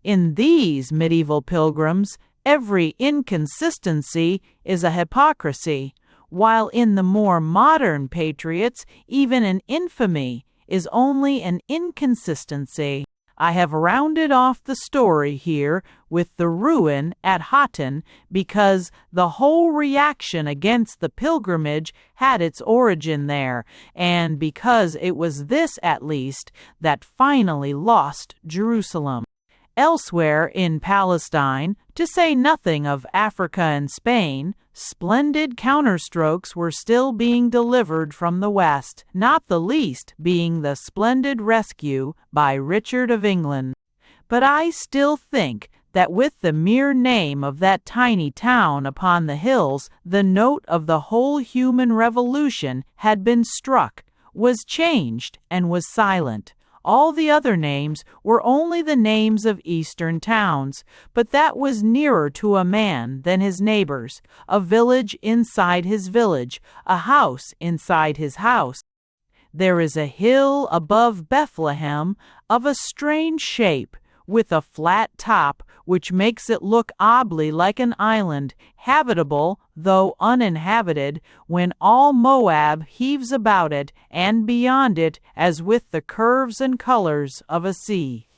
[SPEAKER 1] In these medieval pilgrims, every inconsistency is a hypocrisy, while in the more modern patriots, even an infamy is only an inconsistency. I have rounded off the story here with the ruin at Hattin because the whole reaction against the pilgrimage had its origin there, and because it was this at least that finally lost Jerusalem. Elsewhere in Palestine, to say nothing of Africa and Spain, splendid counterstrokes were still being delivered from the West, not the least being the splendid rescue by Richard of England. But I still think that with the mere name of that tiny town upon the hills, the note of the whole human revolution had been struck, was changed, and was silent. All the other names were only the names of eastern towns, but that was nearer to a man than his neighbors, a village inside his village, a house inside his house. There is a hill above Bethlehem of a strange shape, with a flat top which makes it look oddly like an island, habitable though uninhabited, when all Moab heaves about it and beyond it as with the curves and colors of a sea.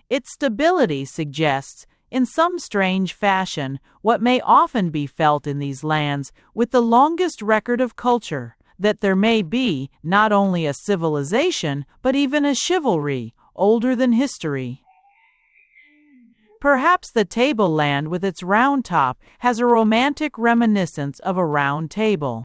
[SPEAKER 1] Its stability suggests, in some strange fashion, what may often be felt in these lands with the longest record of culture, that there may be not only a civilization but even a chivalry older than history. Perhaps the tableland with its round top has a romantic reminiscence of a round table.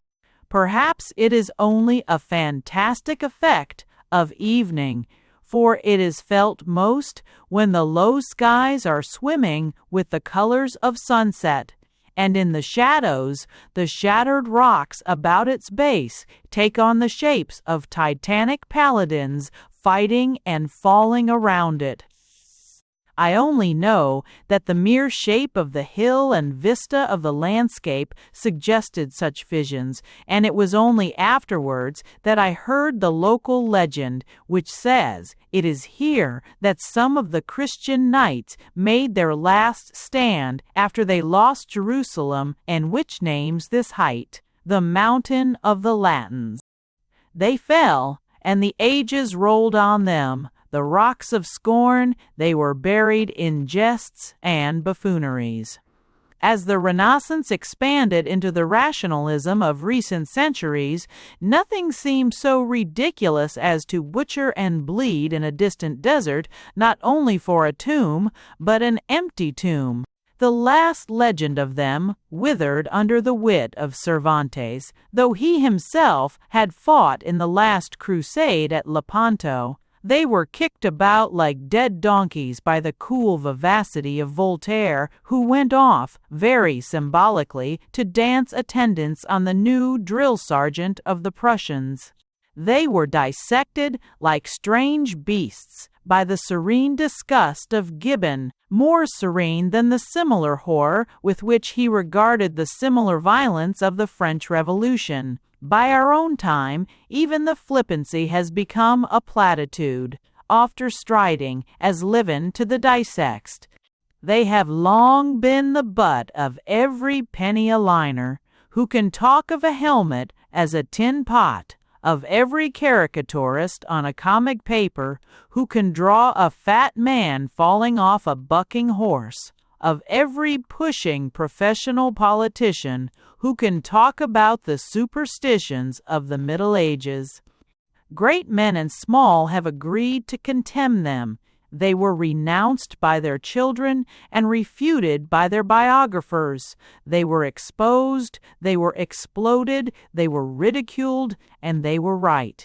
[SPEAKER 1] Perhaps it is only a fantastic effect of evening, for it is felt most when the low skies are swimming with the colors of sunset, and in the shadows the shattered rocks about its base take on the shapes of titanic paladins fighting and falling around it. I only know that the mere shape of the hill and vista of the landscape suggested such visions, and it was only afterwards that I heard the local legend, which says it is here that some of the Christian knights made their last stand after they lost Jerusalem, and which names this height, the Mountain of the Latins. They fell, and the ages rolled on them, the rocks of scorn, they were buried in jests and buffooneries. As the Renaissance expanded into the rationalism of recent centuries, nothing seemed so ridiculous as to butcher and bleed in a distant desert, not only for a tomb, but an empty tomb. The last legend of them withered under the wit of Cervantes, though he himself had fought in the last crusade at Lepanto. They were kicked about like dead donkeys by the cool vivacity of Voltaire, who went off, very symbolically, to dance attendance on the new drill sergeant of the Prussians. They were dissected like strange beasts by the serene disgust of Gibbon, more serene than the similar horror with which he regarded the similar violence of the French Revolution. By our own time, even the flippancy has become a platitude, after striding as livin' to the dissect. They have long been the butt of every penny-a-liner, who can talk of a helmet as a tin pot, of every caricaturist on a comic paper who can draw a fat man falling off a bucking horse, of every pushing professional politician who can talk about the superstitions of the Middle Ages. Great men and small have agreed to contemn them. They were renounced by their children and refuted by their biographers. They were exposed, they were exploded, they were ridiculed, and they were right.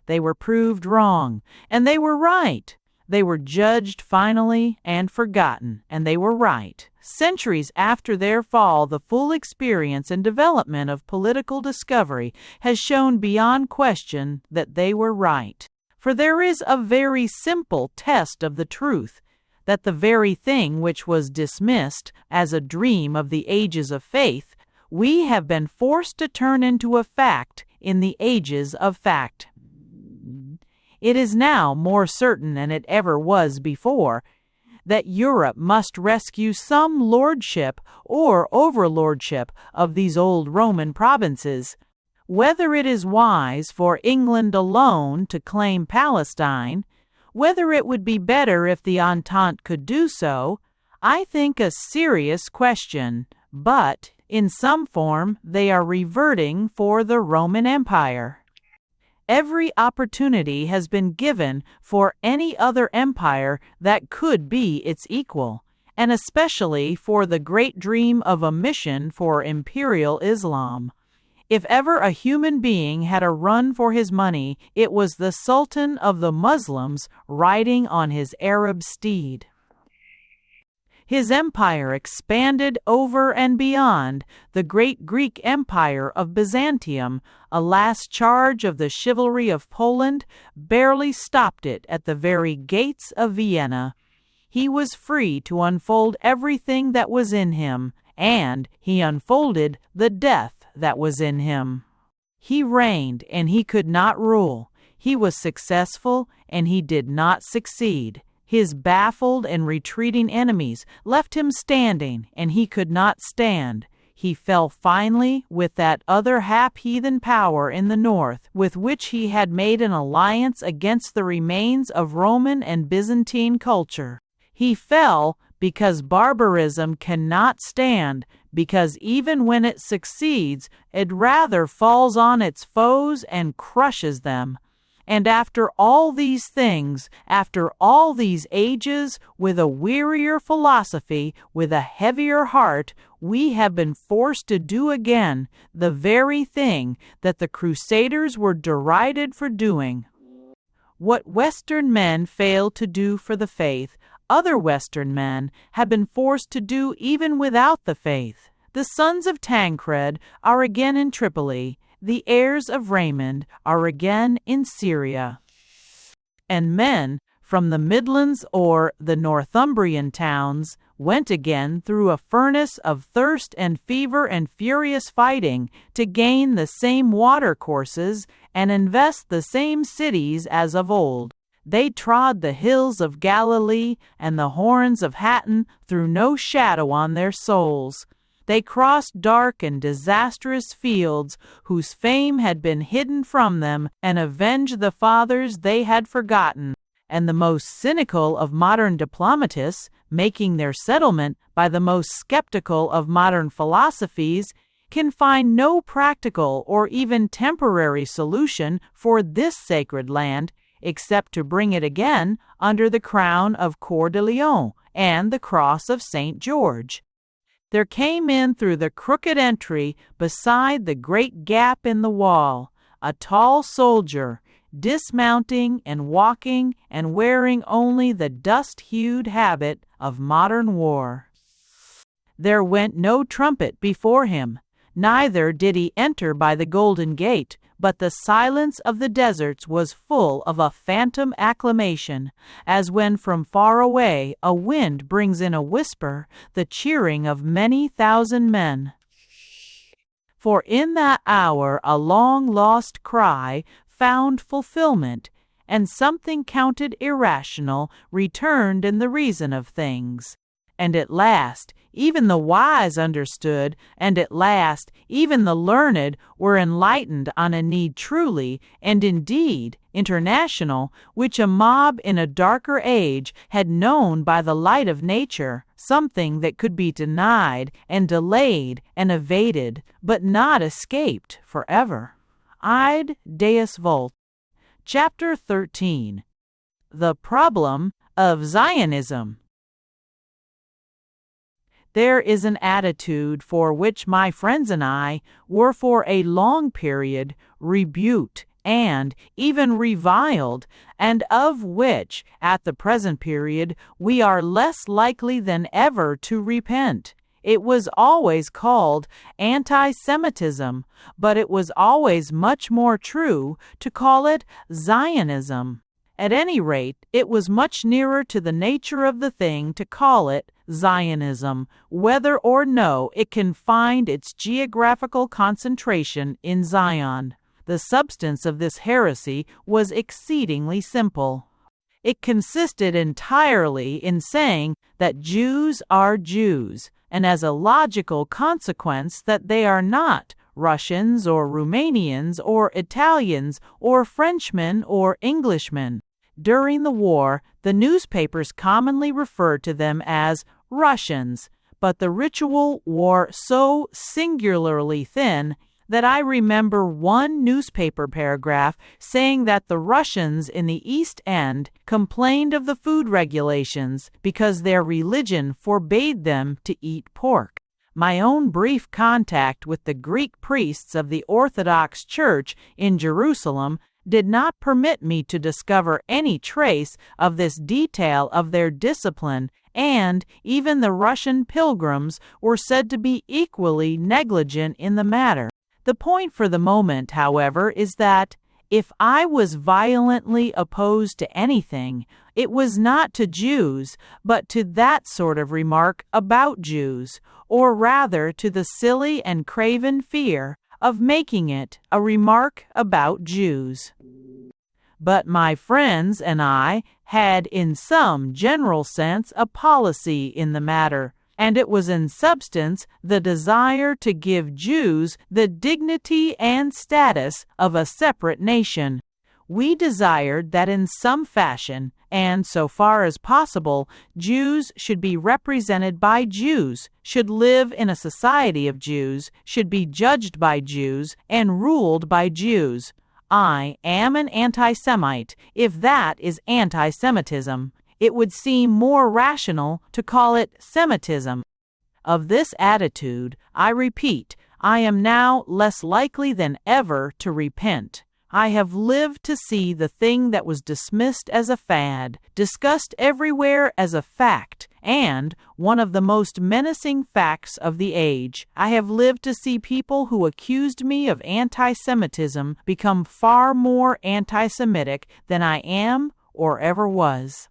[SPEAKER 1] They were proved wrong, and they were right. They were judged finally and forgotten, and they were right. Centuries after their fall, the full experience and development of political discovery has shown beyond question that they were right. For there is a very simple test of the truth, that the very thing which was dismissed as a dream of the ages of faith, we have been forced to turn into a fact in the ages of fact. It is now more certain than it ever was before that Europe must rescue some lordship or overlordship of these old Roman provinces. Whether it is wise for England alone to claim Palestine, whether it would be better if the Entente could do so, I think, a serious question, but in some form they are reverting for the Roman Empire. Every opportunity has been given for any other empire that could be its equal, and especially for the great dream of a mission for imperial Islam. If ever a human being had a run for his money, it was the Sultan of the Muslims riding on his Arab steed. His empire expanded over and beyond the great Greek Empire of Byzantium. A last charge of the chivalry of Poland barely stopped it at the very gates of Vienna. He was free to unfold everything that was in him, and he unfolded the death that was in him. He reigned, and he could not rule. He was successful, and he did not succeed. His baffled and retreating enemies left him standing, and he could not stand. He fell finally with that other half-heathen power in the north, with which he had made an alliance against the remains of Roman and Byzantine culture. He fell because barbarism cannot stand, because even when it succeeds, it rather falls on its foes and crushes them. And after all these things, after all these ages, with a wearier philosophy, with a heavier heart, we have been forced to do again the very thing that the Crusaders were derided for doing. What Western men failed to do for the faith, other Western men have been forced to do even without the faith. The sons of Tancred are again in Tripoli. The heirs of Raymond are again in Syria. And men from the Midlands or the Northumbrian towns went again through a furnace of thirst and fever and furious fighting to gain the same watercourses and invest the same cities as of old. They trod the hills of Galilee and the horns of Hattin through no shadow on their souls. They crossed dark and disastrous fields whose fame had been hidden from them, and avenged the fathers they had forgotten. And the most cynical of modern diplomatists, making their settlement by the most skeptical of modern philosophies, can find no practical or even temporary solution for this sacred land, except to bring it again under the crown of Coeur de Lion and the cross of St. George. There came in through the crooked entry beside the great gap in the wall a tall soldier, dismounting and walking and wearing only the dust-hued habit of modern war. There went no trumpet before him, neither did he enter by the Golden Gate, but the silence of the deserts was full of a phantom acclamation, as when from far away a wind brings in a whisper the cheering of many thousand men. For in that hour a long-lost cry found fulfillment, and something counted irrational returned in the reason of things. And at last even the wise understood, and at last even the learned were enlightened on a need truly, and indeed international, which a mob in a darker age had known by the light of nature, something that could be denied and delayed and evaded, but not escaped forever. Id Deus Vult. Chapter 13. The Problem of Zionism. There is an attitude for which my friends and I were for a long period rebuked and even reviled, and of which, at the present period, we are less likely than ever to repent. It was always called anti-Semitism, but it was always much more true to call it Zionism. At any rate, it was much nearer to the nature of the thing to call it Zionism, whether or no it can find its geographical concentration in Zion. The substance of this heresy was exceedingly simple. It consisted entirely in saying that Jews are Jews, and as a logical consequence that they are not Russians or Romanians or Italians or Frenchmen or Englishmen. During the war, the newspapers commonly referred to them as Russians, but the ritual wore so singularly thin that I remember one newspaper paragraph saying that the Russians in the East End complained of the food regulations because their religion forbade them to eat pork. My own brief contact with the Greek priests of the Orthodox Church in Jerusalem did not permit me to discover any trace of this detail of their discipline, and even the Russian pilgrims were said to be equally negligent in the matter. The point for the moment, however, is that if I was violently opposed to anything, it was not to Jews, but to that sort of remark about Jews, or rather to the silly and craven fear of making it a remark about Jews. But my friends and I had in some general sense a policy in the matter, and it was in substance the desire to give Jews the dignity and status of a separate nation. We desired that in some fashion, and so far as possible, Jews should be represented by Jews, should live in a society of Jews, should be judged by Jews, and ruled by Jews. I am an anti-Semite, if that is anti-Semitism. It would seem more rational to call it Semitism. Of this attitude, I repeat, I am now less likely than ever to repent. I have lived to see the thing that was dismissed as a fad, discussed everywhere as a fact, and one of the most menacing facts of the age. I have lived to see people who accused me of anti-Semitism become far more anti-Semitic than I am or ever was.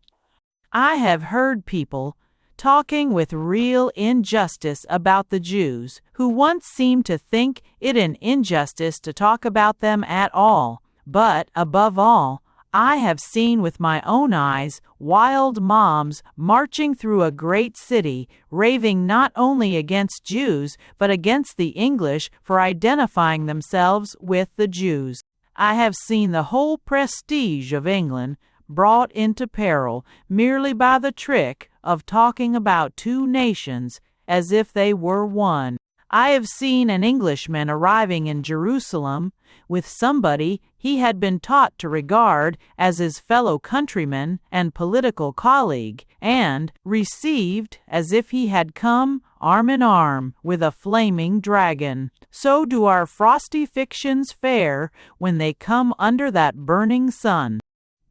[SPEAKER 1] I have heard people talking with real injustice about the Jews, who once seemed to think it an injustice to talk about them at all. But, above all, I have seen with my own eyes wild mobs marching through a great city, raving not only against Jews, but against the English for identifying themselves with the Jews. I have seen the whole prestige of England brought into peril merely by the trick of talking about two nations as if they were one. I have seen an Englishman arriving in Jerusalem with somebody he had been taught to regard as his fellow countryman and political colleague, and received as if he had come arm in arm with a flaming dragon. So do our frosty fictions fare when they come under that burning sun.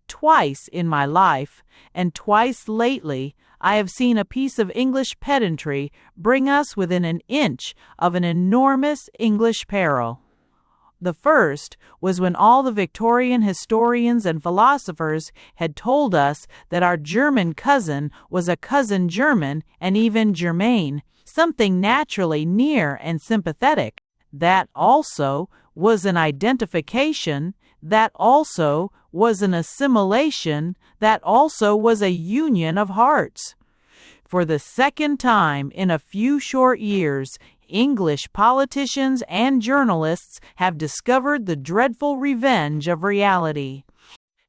[SPEAKER 1] Twice in my life, and twice lately, I have seen a piece of English pedantry bring us within an inch of an enormous English peril. The first was when all the Victorian historians and philosophers had told us that our German cousin was a cousin German and even Germain, something naturally near and sympathetic. That also was an identification, that also was an assimilation, that also was a union of hearts. For the second time in a few short years, English politicians and journalists have discovered the dreadful revenge of reality.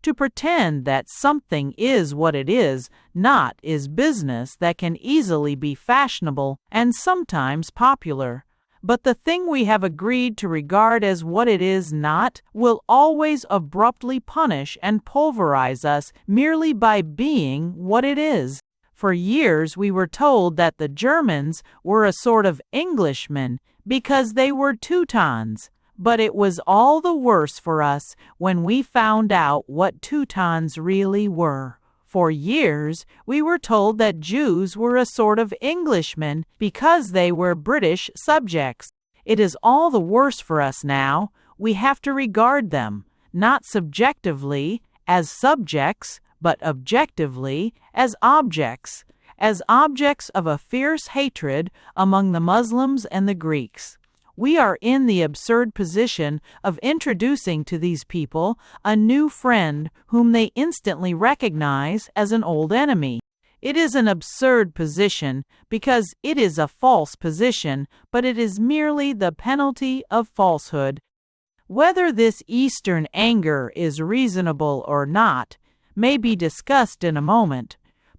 [SPEAKER 1] To pretend that something is what it is not is business that can easily be fashionable and sometimes popular. But the thing we have agreed to regard as what it is not will always abruptly punish and pulverize us merely by being what it is. For years we were told that the Germans were a sort of Englishmen because they were Teutons, but it was all the worse for us when we found out what Teutons really were. For years, we were told that Jews were a sort of Englishmen because they were British subjects. It is all the worse for us now. We have to regard them, not subjectively as subjects, but objectively as objects of a fierce hatred among the Muslims and the Greeks. We are in the absurd position of introducing to these people a new friend whom they instantly recognize as an old enemy. It is an absurd position because it is a false position, but it is merely the penalty of falsehood. Whether this Eastern anger is reasonable or not may be discussed in a moment,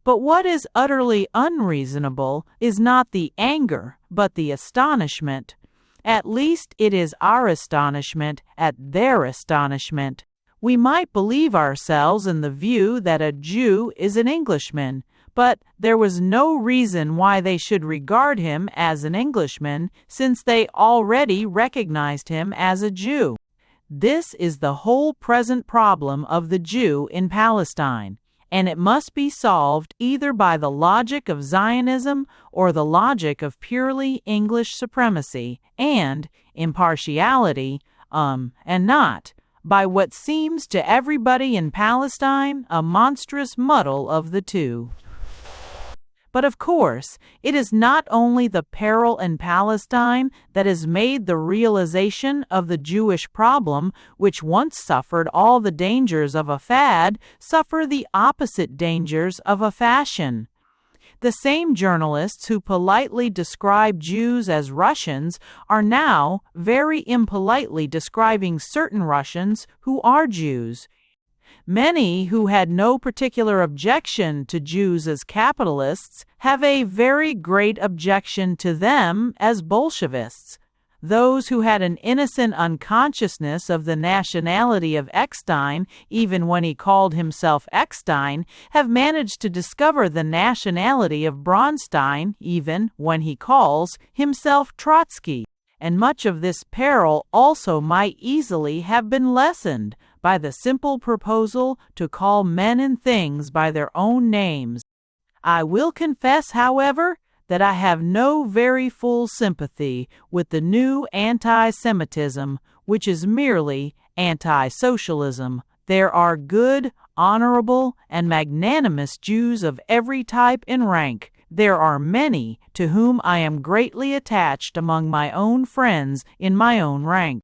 [SPEAKER 1] But what is utterly unreasonable is not the anger, but the astonishment. At least it is our astonishment at their astonishment. We might believe ourselves in the view that a Jew is an Englishman, but there was no reason why they should regard him as an Englishman, since they already recognized him as a Jew. This is the whole present problem of the Jew in Palestine, and it must be solved either by the logic of Zionism or the logic of purely English supremacy and impartiality, and not by what seems to everybody in Palestine a monstrous muddle of the two. But of course, it is not only the peril in Palestine that has made the realization of the Jewish problem, which once suffered all the dangers of a fad, suffer the opposite dangers of a fashion. The same journalists who politely describe Jews as Russians are now very impolitely describing certain Russians who are Jews. Many who had no particular objection to Jews as capitalists have a very great objection to them as Bolshevists. Those who had an innocent unconsciousness of the nationality of Eckstein, even when he called himself Eckstein, have managed to discover the nationality of Bronstein, even when he calls himself Trotsky. And much of this peril also might easily have been lessened by the simple proposal to call men and things by their own names. I will confess, however, that I have no very full sympathy with the new anti-Semitism, which is merely anti-socialism. There are good, honorable, and magnanimous Jews of every type and rank. There are many to whom I am greatly attached among my own friends in my own rank.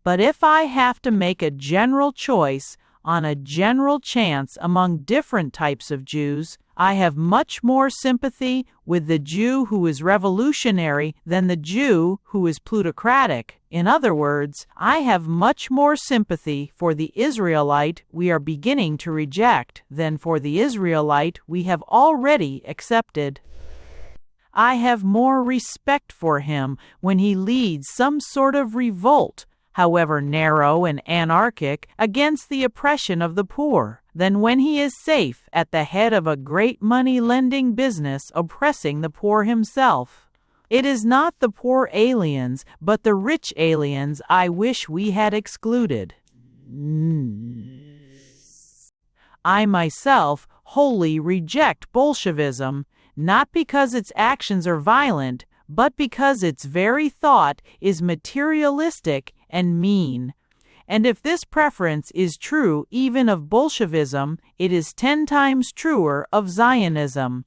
[SPEAKER 1] But if I have to make a general choice on a general chance among different types of Jews, I have much more sympathy with the Jew who is revolutionary than the Jew who is plutocratic. In other words, I have much more sympathy for the Israelite we are beginning to reject than for the Israelite we have already accepted. I have more respect for him when he leads some sort of revolt, however narrow and anarchic, against the oppression of the poor, than when he is safe at the head of a great money-lending business oppressing the poor himself. It is not the poor aliens, but the rich aliens I wish we had excluded. I myself wholly reject Bolshevism, not because its actions are violent, but because its very thought is materialistic and mean. And if this preference is true even of Bolshevism, it is 10 times truer of Zionism.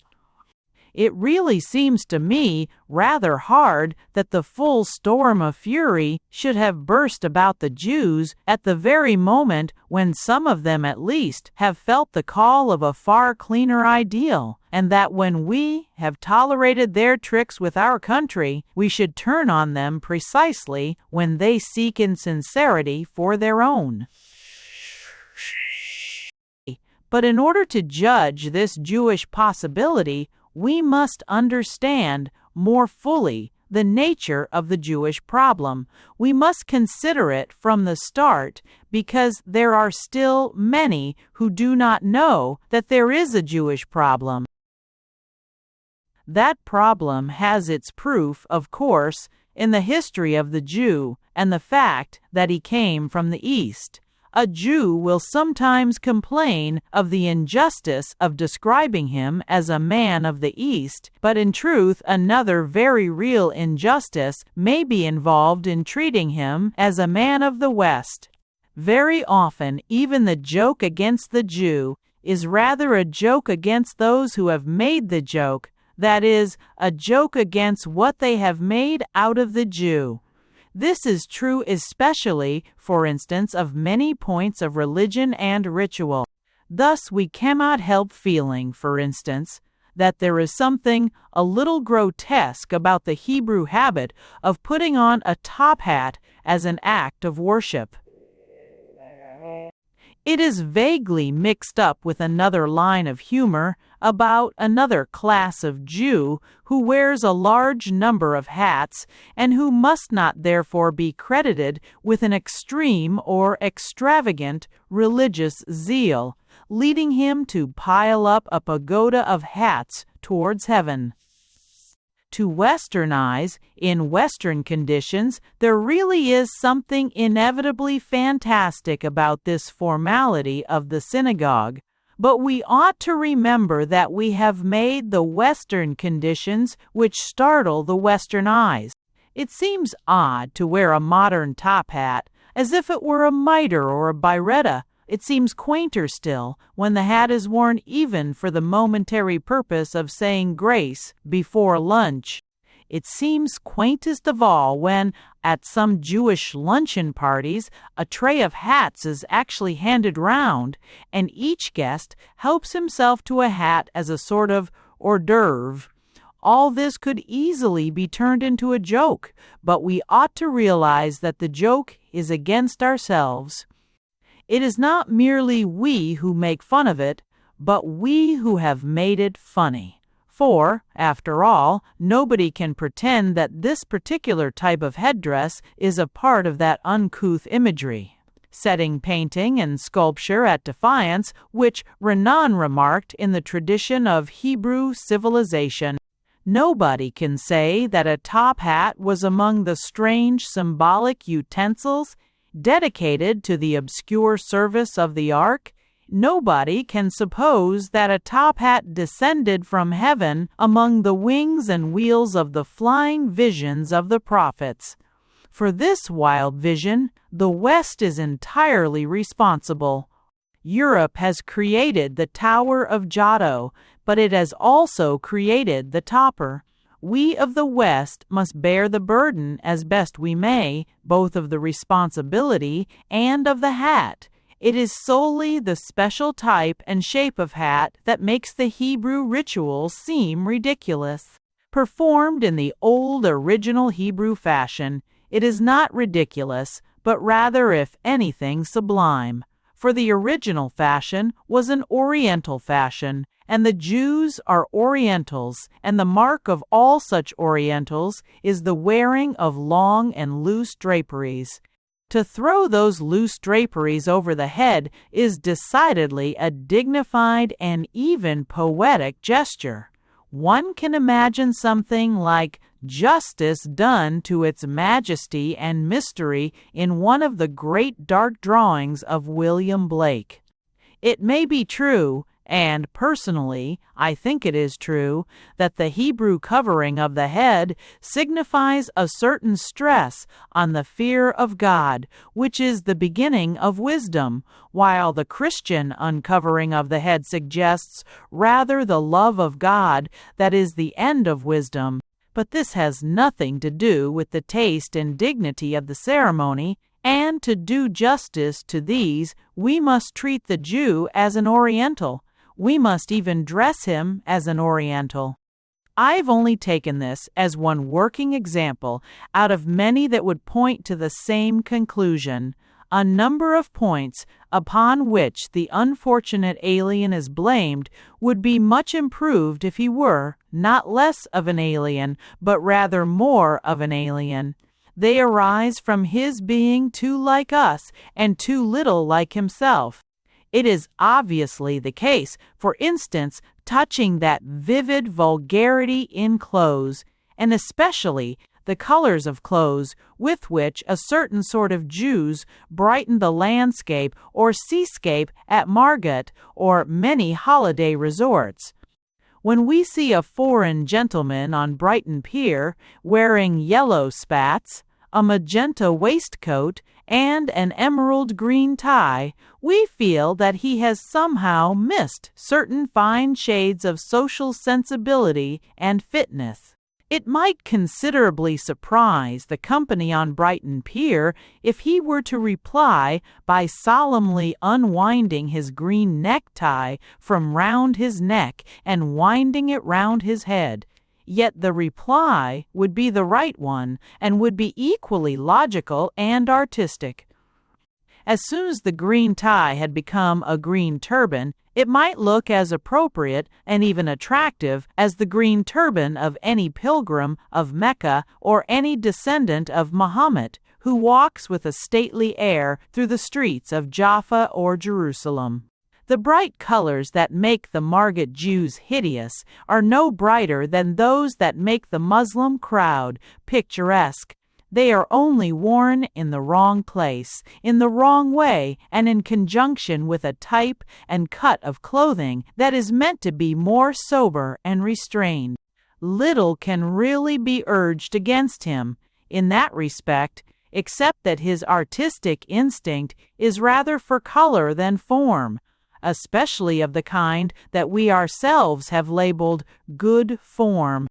[SPEAKER 1] It really seems to me rather hard that the full storm of fury should have burst about the Jews at the very moment when some of them at least have felt the call of a far cleaner ideal, and that when we have tolerated their tricks with our country, we should turn on them precisely when they seek in sincerity for their own. But in order to judge this Jewish possibility, we must understand more fully the nature of the Jewish problem. We must consider it from the start, because there are still many who do not know that there is a Jewish problem. That problem has its proof, of course, in the history of the Jew and the fact that he came from the East. A Jew will sometimes complain of the injustice of describing him as a man of the East, but in truth another very real injustice may be involved in treating him as a man of the West. Very often even the joke against the Jew is rather a joke against those who have made the joke, that is, a joke against what they have made out of the Jew. This is true especially, for instance, of many points of religion and ritual. Thus we cannot help feeling, for instance, that there is something a little grotesque about the Hebrew habit of putting on a top hat as an act of worship. It is vaguely mixed up with another line of humor about another class of Jew who wears a large number of hats and who must not therefore be credited with an extreme or extravagant religious zeal, leading him to pile up a pagoda of hats towards heaven. To Western eyes, in Western conditions, there really is something inevitably fantastic about this formality of the synagogue. But we ought to remember that we have made the Western conditions which startle the Western eyes. It seems odd to wear a modern top hat, as if it were a mitre or a biretta. It seems quainter still when the hat is worn even for the momentary purpose of saying grace before lunch. It seems quaintest of all when, at some Jewish luncheon parties, a tray of hats is actually handed round, and each guest helps himself to a hat as a sort of hors d'oeuvre. All this could easily be turned into a joke, but we ought to realize that the joke is against ourselves. It is not merely we who make fun of it, but we who have made it funny. For, after all, nobody can pretend that this particular type of headdress is a part of that uncouth imagery, setting painting and sculpture at defiance, which Renan remarked in the tradition of Hebrew civilization. Nobody can say that a top hat was among the strange symbolic utensils dedicated to the obscure service of the ark. Nobody can suppose that a top hat descended from heaven among the wings and wheels of the flying visions of the prophets. For this wild vision, the West is entirely responsible. Europe has created the Tower of Giotto, but it has also created the topper. We of the West must bear the burden as best we may, both of the responsibility and of the hat. It is solely the special type and shape of hat that makes the Hebrew ritual seem ridiculous. Performed in the old original Hebrew fashion, it is not ridiculous, but rather, if anything, sublime. For the original fashion was an Oriental fashion, and the Jews are Orientals, and the mark of all such Orientals is the wearing of long and loose draperies. To throw those loose draperies over the head is decidedly a dignified and even poetic gesture. One can imagine something like justice done to its majesty and mystery in one of the great dark drawings of William Blake. It may be true, and personally, I think it is true, that the Hebrew covering of the head signifies a certain stress on the fear of God, which is the beginning of wisdom, while the Christian uncovering of the head suggests rather the love of God that is the end of wisdom. But this has nothing to do with the taste and dignity of the ceremony, and to do justice to these, we must treat the Jew as an Oriental. We must even dress him as an Oriental. I've only taken this as one working example out of many that would point to the same conclusion. A number of points upon which the unfortunate alien is blamed would be much improved if he were not less of an alien, but rather more of an alien. They arise from his being too like us and too little like himself. It is obviously the case, for instance, touching that vivid vulgarity in clothes, and especially the colors of clothes with which a certain sort of Jews brighten the landscape or seascape at Margate or many holiday resorts. When we see a foreign gentleman on Brighton Pier wearing yellow spats, a magenta waistcoat, and an emerald green tie, we feel that he has somehow missed certain fine shades of social sensibility and fitness. It might considerably surprise the company on Brighton Pier if he were to reply by solemnly unwinding his green necktie from round his neck and winding it round his head. Yet the reply would be the right one and would be equally logical and artistic. As soon as the green tie had become a green turban, it might look as appropriate and even attractive as the green turban of any pilgrim of Mecca or any descendant of Muhammad who walks with a stately air through the streets of Jaffa or Jerusalem. The bright colors that make the Margat Jews hideous are no brighter than those that make the Muslim crowd picturesque. They are only worn in the wrong place, in the wrong way, and in conjunction with a type and cut of clothing that is meant to be more sober and restrained. Little can really be urged against him in that respect, except that his artistic instinct is rather for color than form, especially of the kind that we ourselves have labeled good form.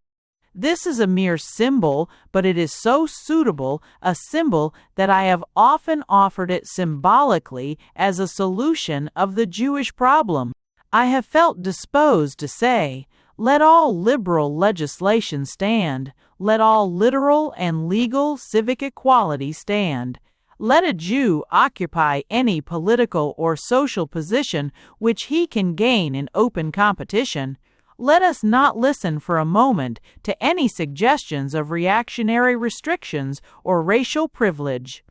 [SPEAKER 1] This is a mere symbol, but it is so suitable a symbol that I have often offered it symbolically as a solution of the Jewish problem. I have felt disposed to say, let all liberal legislation stand, let all literal and legal civic equality stand. Let a Jew occupy any political or social position which he can gain in open competition. Let us not listen for a moment to any suggestions of reactionary restrictions or racial privilege.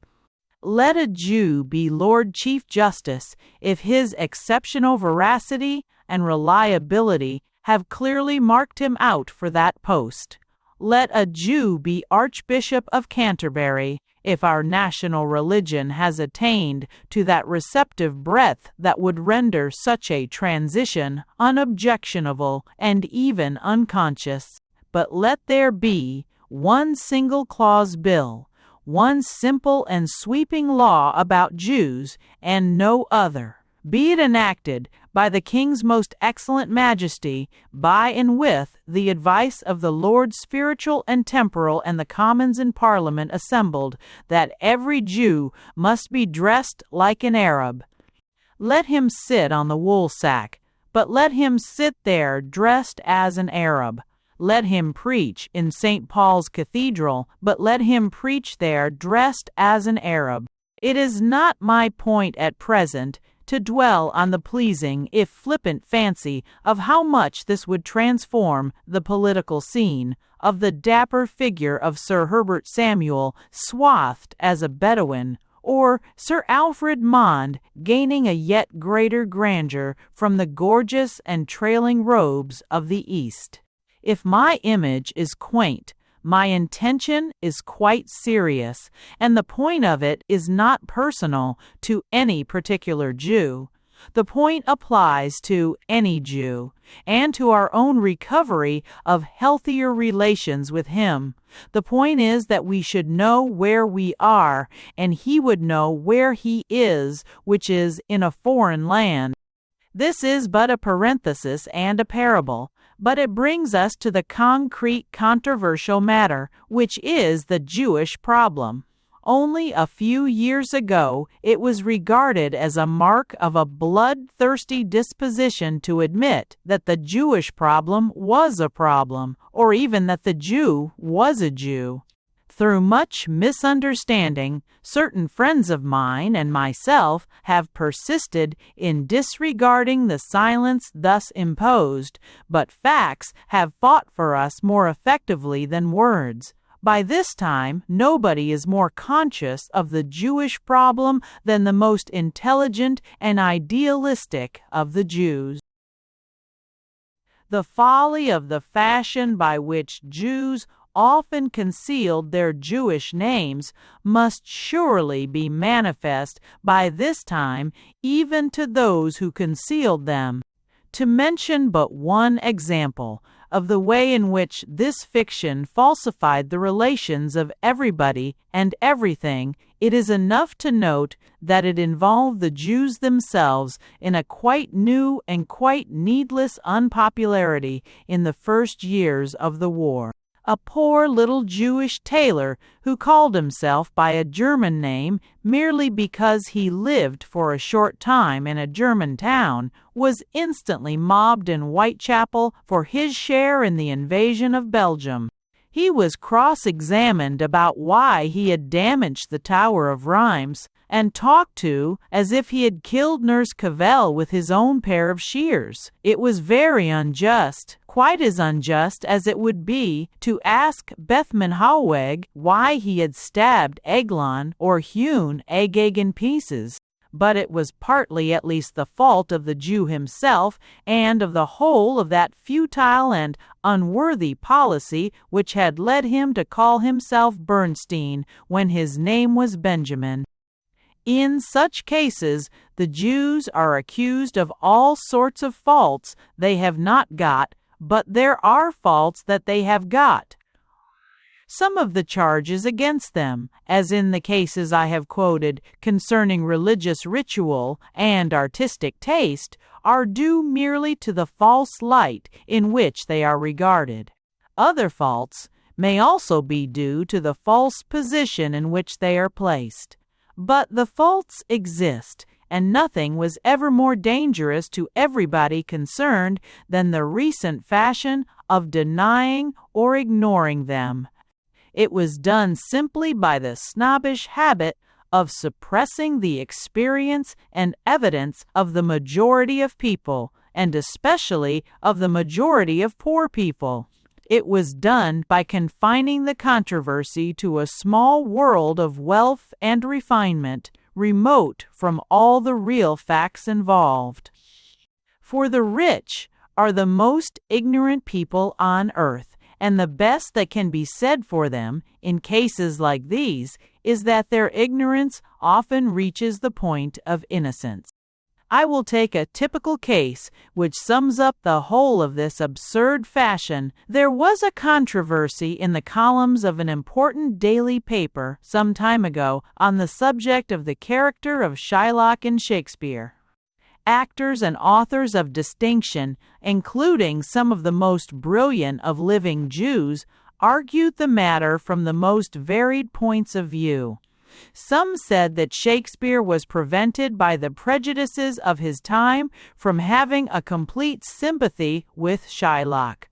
[SPEAKER 1] Let a Jew be Lord Chief Justice if his exceptional veracity and reliability have clearly marked him out for that post. Let a Jew be Archbishop of Canterbury if our national religion has attained to that receptive breadth that would render such a transition unobjectionable and even unconscious. But let there be one single clause bill, one simple and sweeping law about Jews, and no other. Be it enacted by the King's most excellent majesty, by and with the advice of the Lords spiritual and temporal and the Commons in Parliament assembled, that every Jew must be dressed like an Arab. Let him sit on the woolsack, but let him sit there dressed as an Arab. Let him preach in St. Paul's Cathedral, but let him preach there dressed as an Arab. It is not my point at present to dwell on the pleasing, if flippant, fancy of how much this would transform the political scene, of the dapper figure of Sir Herbert Samuel swathed as a Bedouin, or Sir Alfred Mond gaining a yet greater grandeur from the gorgeous and trailing robes of the East. If my image is quaint, my intention is quite serious, and the point of it is not personal to any particular Jew. The point applies to any Jew, and to our own recovery of healthier relations with him. The point is that we should know where we are, and he would know where he is, which is in a foreign land. This is but a parenthesis and a parable, but it brings us to the concrete controversial matter, which is the Jewish problem. Only a few years ago, it was regarded as a mark of a bloodthirsty disposition to admit that the Jewish problem was a problem, or even that the Jew was a Jew. Through much misunderstanding, certain friends of mine and myself have persisted in disregarding the silence thus imposed, but facts have fought for us more effectively than words. By this time, nobody is more conscious of the Jewish problem than the most intelligent and idealistic of the Jews. The folly of the fashion by which Jews often concealed their Jewish names must surely be manifest by this time even to those who concealed them. To mention but one example of the way in which this fiction falsified the relations of everybody and everything, it is enough to note that it involved the Jews themselves in a quite new and quite needless unpopularity in the first years of the war. A poor little Jewish tailor who called himself by a German name merely because he lived for a short time in a German town was instantly mobbed in Whitechapel for his share in the invasion of Belgium. He was cross-examined about why he had damaged the Tower of Rhymes, and talked to as if he had killed Nurse Cavell with his own pair of shears. It was very unjust, quite as unjust as it would be to ask Bethman Hallweg why he had stabbed Eglon or hewn Agag in pieces. But it was partly at least the fault of the Jew himself and of the whole of that futile and unworthy policy which had led him to call himself Bernstein when his name was Benjamin. In such cases, the Jews are accused of all sorts of faults they have not got, but there are faults that they have got. Some of the charges against them, as in the cases I have quoted concerning religious ritual and artistic taste, are due merely to the false light in which they are regarded. Other faults may also be due to the false position in which they are placed. But the faults exist, and nothing was ever more dangerous to everybody concerned than the recent fashion of denying or ignoring them. It was done simply by the snobbish habit of suppressing the experience and evidence of the majority of people, and especially of the majority of poor people. It was done by confining the controversy to a small world of wealth and refinement, remote from all the real facts involved. For the rich are the most ignorant people on earth, and the best that can be said for them in cases like these is that their ignorance often reaches the point of innocence. I will take a typical case which sums up the whole of this absurd fashion. There was a controversy in the columns of an important daily paper some time ago on the subject of the character of Shylock in Shakespeare. Actors and authors of distinction, including some of the most brilliant of living Jews, argued the matter from the most varied points of view. Some said that Shakespeare was prevented by the prejudices of his time from having a complete sympathy with Shylock.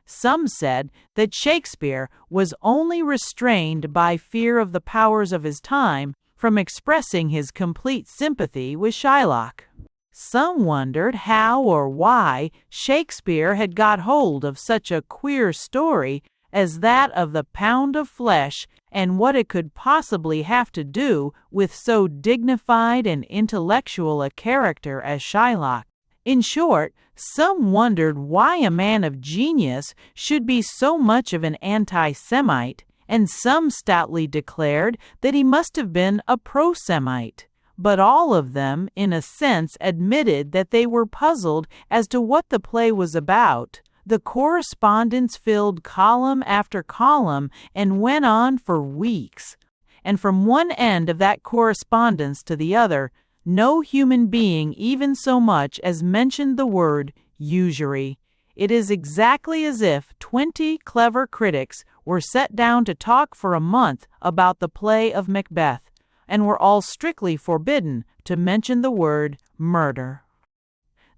[SPEAKER 1] Some said that Shakespeare was only restrained by fear of the powers of his time from expressing his complete sympathy with Shylock. Some wondered how or why Shakespeare had got hold of such a queer story as that of the pound of flesh, and what it could possibly have to do with so dignified and intellectual a character as Shylock. In short, some wondered why a man of genius should be so much of an anti-Semite, and some stoutly declared that he must have been a pro-Semite. But all of them, in a sense, admitted that they were puzzled as to what the play was about. The correspondence filled column after column and went on for weeks. And from one end of that correspondence to the other, no human being even so much as mentioned the word usury. It is exactly as if 20 clever critics were set down to talk for a month about the play of Macbeth, and were all strictly forbidden to mention the word murder.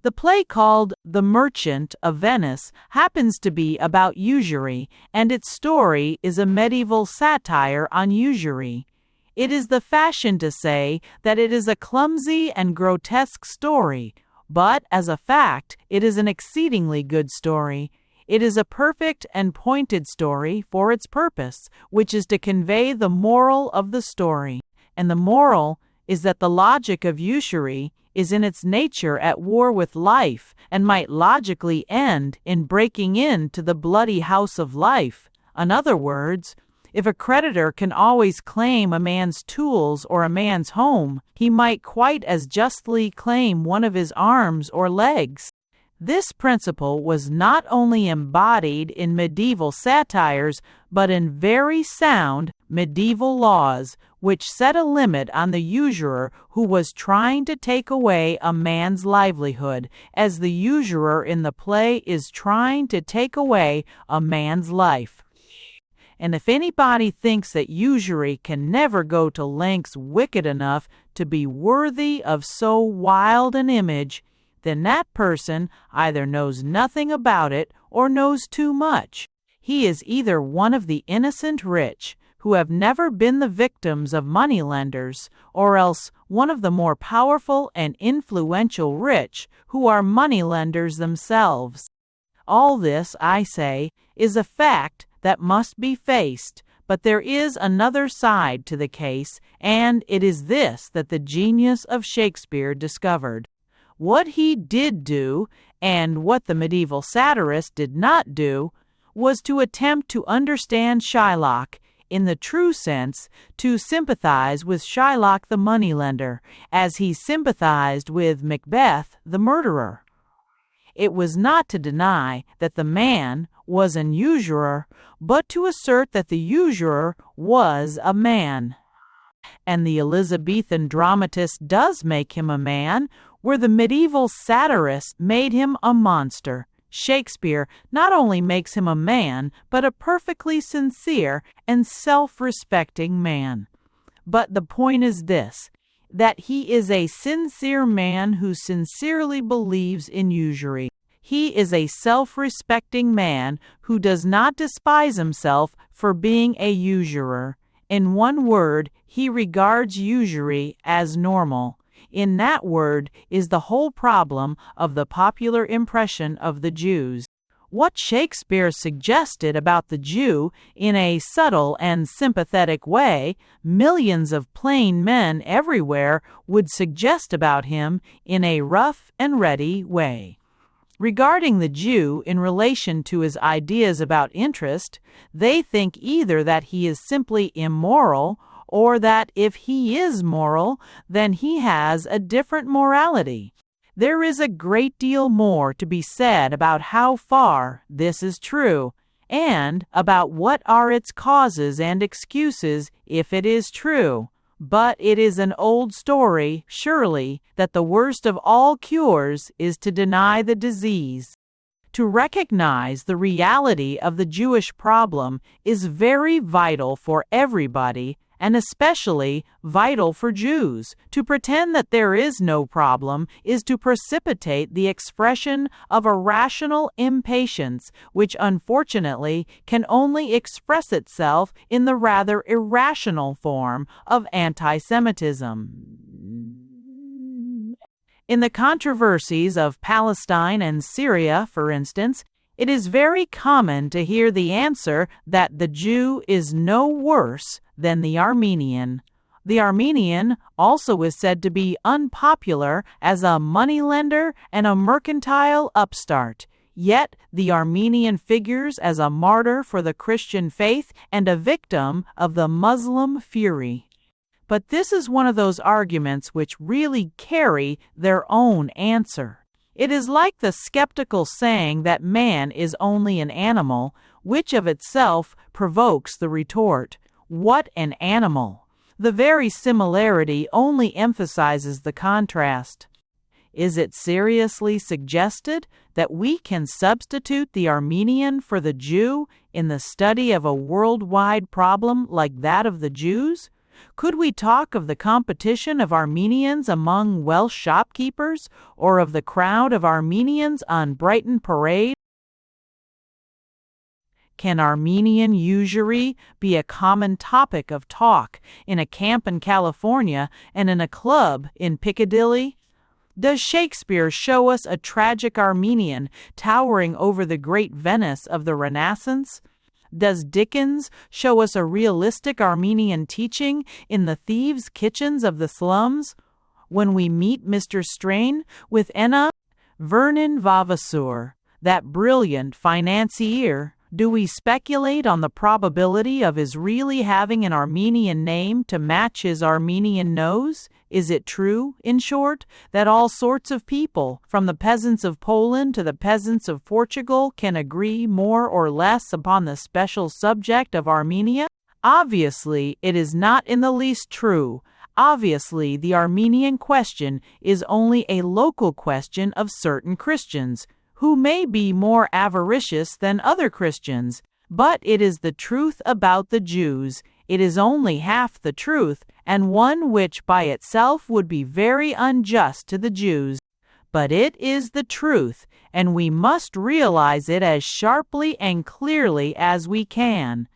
[SPEAKER 1] The play called The Merchant of Venice happens to be about usury, and its story is a medieval satire on usury. It is the fashion to say that it is a clumsy and grotesque story, but as a fact, it is an exceedingly good story. It is a perfect and pointed story for its purpose, which is to convey the moral of the story. And the moral is that the logic of usury is in its nature at war with life, and might logically end in breaking into the bloody house of life. In other words, if a creditor can always claim a man's tools or a man's home, he might quite as justly claim one of his arms or legs. This principle was not only embodied in medieval satires, but in very sound medieval laws, which set a limit on the usurer who was trying to take away a man's livelihood, as the usurer in the play is trying to take away a man's life. And if anybody thinks that usury can never go to lengths wicked enough to be worthy of so wild an image, then that person either knows nothing about it or knows too much. He is either one of the innocent rich who have never been the victims of moneylenders, or else one of the more powerful and influential rich who are moneylenders themselves. All this, I say, is a fact that must be faced, but there is another side to the case, and it is this that the genius of Shakespeare discovered. What he did do, and what the medieval satirist did not do, was to attempt to understand Shylock, in the true sense, to sympathize with Shylock the moneylender, as he sympathized with Macbeth the murderer. It was not to deny that the man was an usurer, but to assert that the usurer was a man. And the Elizabethan dramatist does make him a man, where the medieval satirist made him a monster. Shakespeare not only makes him a man, but a perfectly sincere and self-respecting man. But the point is this, that he is a sincere man who sincerely believes in usury. He is a self-respecting man who does not despise himself for being a usurer. In one word, he regards usury as normal. In that word is the whole problem of the popular impression of the Jews. What Shakespeare suggested about the Jew in a subtle and sympathetic way, millions of plain men everywhere would suggest about him in a rough and ready way. Regarding the Jew in relation to his ideas about interest, they think either that he is simply immoral, or that if he is moral, then he has a different morality. There is a great deal more to be said about how far this is true, and about what are its causes and excuses if it is true. But it is an old story, surely, that the worst of all cures is to deny the disease. To recognize the reality of the Jewish problem is very vital for everybody, and especially vital for Jews. To pretend that there is no problem is to precipitate the expression of a rational impatience, which unfortunately can only express itself in the rather irrational form of anti-Semitism. In the controversies of Palestine and Syria, for instance, it is very common to hear the answer that the Jew is no worse than the Armenian. The Armenian also is said to be unpopular as a moneylender and a mercantile upstart. Yet the Armenian figures as a martyr for the Christian faith and a victim of the Muslim fury. But this is one of those arguments which really carry their own answer. It is like the skeptical saying that man is only an animal, which of itself provokes the retort, "What an animal!" The very similarity only emphasizes the contrast. Is it seriously suggested that we can substitute the Armenian for the Jew in the study of a worldwide problem like that of the Jews? Could we talk of the competition of Armenians among Welsh shopkeepers, or of the crowd of Armenians on Brighton Parade? Can Armenian usury be a common topic of talk in a camp in California and in a club in Piccadilly? Does Shakespeare show us a tragic Armenian towering over the great Venice of the Renaissance? Does Dickens show us a realistic Armenian teaching in the thieves' kitchens of the slums? When we meet Mr. Strain with Enna Vernon Vavasour, that brilliant financier, do we speculate on the probability of his really having an Armenian name to match his Armenian nose? Is it true, in short, that all sorts of people, from the peasants of Poland to the peasants of Portugal, can agree more or less upon the special subject of Armenia? Obviously, it is not in the least true. Obviously, the Armenian question is only a local question of certain Christians, who may be more avaricious than other Christians, but it is the truth about the Jews. It is only half the truth, and one which by itself would be very unjust to the Jews. but it is the truth, and we must realize it as sharply and clearly as we can.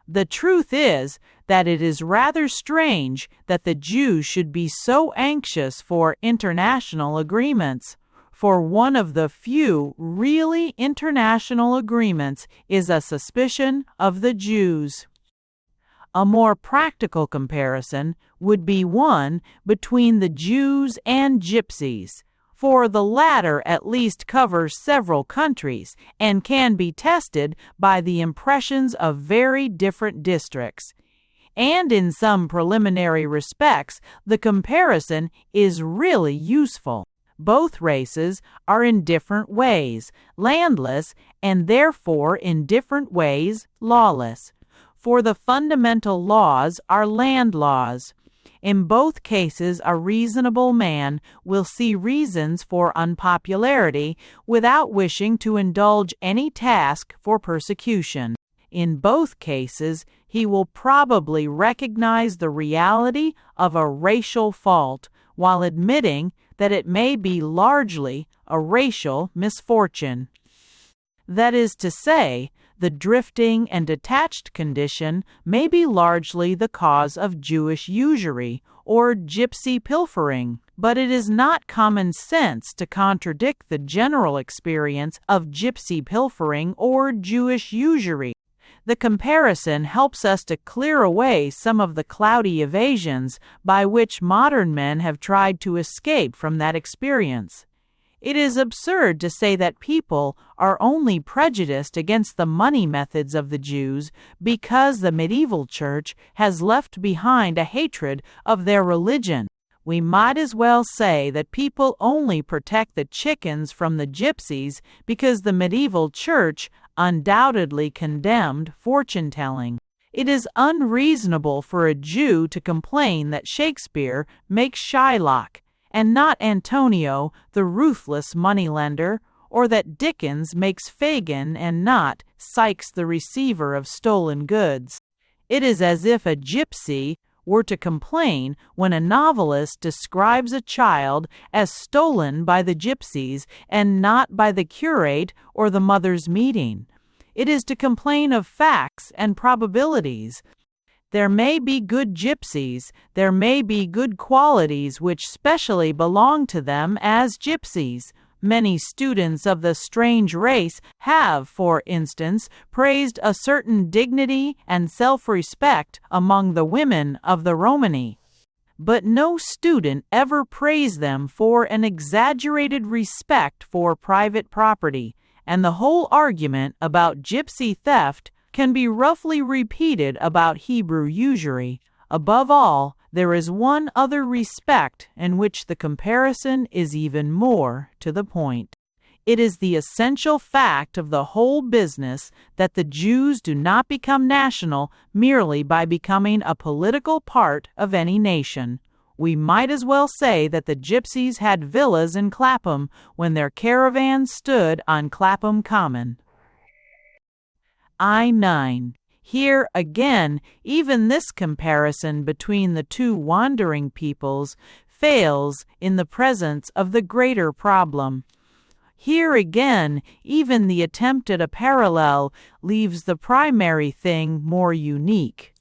[SPEAKER 1] The truth is that it is rather strange that the Jews should be so anxious for international agreements, for one of the few really international agreements is a suspicion of the Jews. A more practical comparison would be one between the Jews and Gypsies, for the latter at least covers several countries and can be tested by the impressions of very different districts. And in some preliminary respects, the comparison is really useful. Both races are in different ways landless and therefore in different ways lawless, for the fundamental laws are land laws. In both cases, a reasonable man will see reasons for unpopularity without wishing to indulge any task for persecution. In both cases, he will probably recognize the reality of a racial fault while admitting that it may be largely a racial misfortune. That is to say, the drifting and detached condition may be largely the cause of Jewish usury or gypsy pilfering, but it is not common sense to contradict the general experience of gypsy pilfering or Jewish usury. The comparison helps us to clear away some of the cloudy evasions by which modern men have tried to escape from that experience. It is absurd to say that people are only prejudiced against the money methods of the Jews because the medieval church has left behind a hatred of their religion. We might as well say that people only protect the chickens from the gypsies because the medieval church undoubtedly condemned fortune-telling. It is unreasonable for a Jew to complain that Shakespeare makes Shylock and not Antonio, the ruthless moneylender, or that Dickens makes Fagin and not Sykes, the receiver of stolen goods. It is as if a gypsy were to complain when a novelist describes a child as stolen by the gypsies and not by the curate or the mother's meeting. It is to complain of facts and probabilities. There may be good gypsies, there may be good qualities which specially belong to them as gypsies. Many students of the strange race have, for instance, praised a certain dignity and self-respect among the women of the Romany. But no student ever praised them for an exaggerated respect for private property, and the whole argument about gypsy theft can be roughly repeated about Hebrew usury. Above all, there is one other respect in which the comparison is even more to the point. It is the essential fact of the whole business that the Jews do not become national merely by becoming a political part of any nation. We might as well say that the gypsies had villas in Clapham when their caravans stood on Clapham Common. I-9. Here, again, even this comparison between the two wandering peoples fails in the presence of the greater problem. Here again, even the attempt at a parallel leaves the primary thing more unique.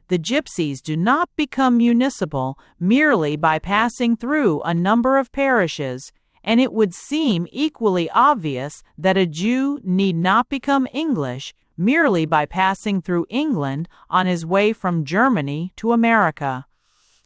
[SPEAKER 1] The gypsies do not become municipal merely by passing through a number of parishes, and it would seem equally obvious that a Jew need not become English merely by passing through England on his way from Germany to America.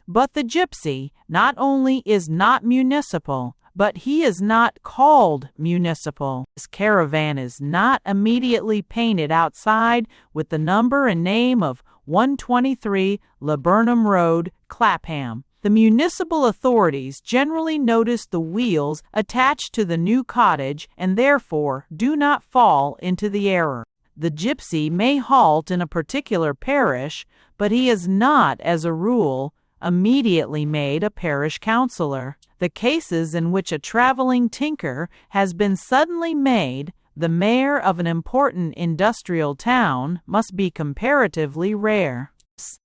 [SPEAKER 1] But the gypsy not only is not municipal, but he is not called municipal. His caravan is not immediately painted outside with the number and name of 123 Laburnum Road, Clapham. The municipal authorities generally notice the wheels attached to the new cottage and therefore do not fall into the error. The gypsy may halt in a particular parish, but he is not, as a rule, immediately made a parish councillor. The cases in which a traveling tinker has been suddenly made the mayor of an important industrial town must be comparatively rare.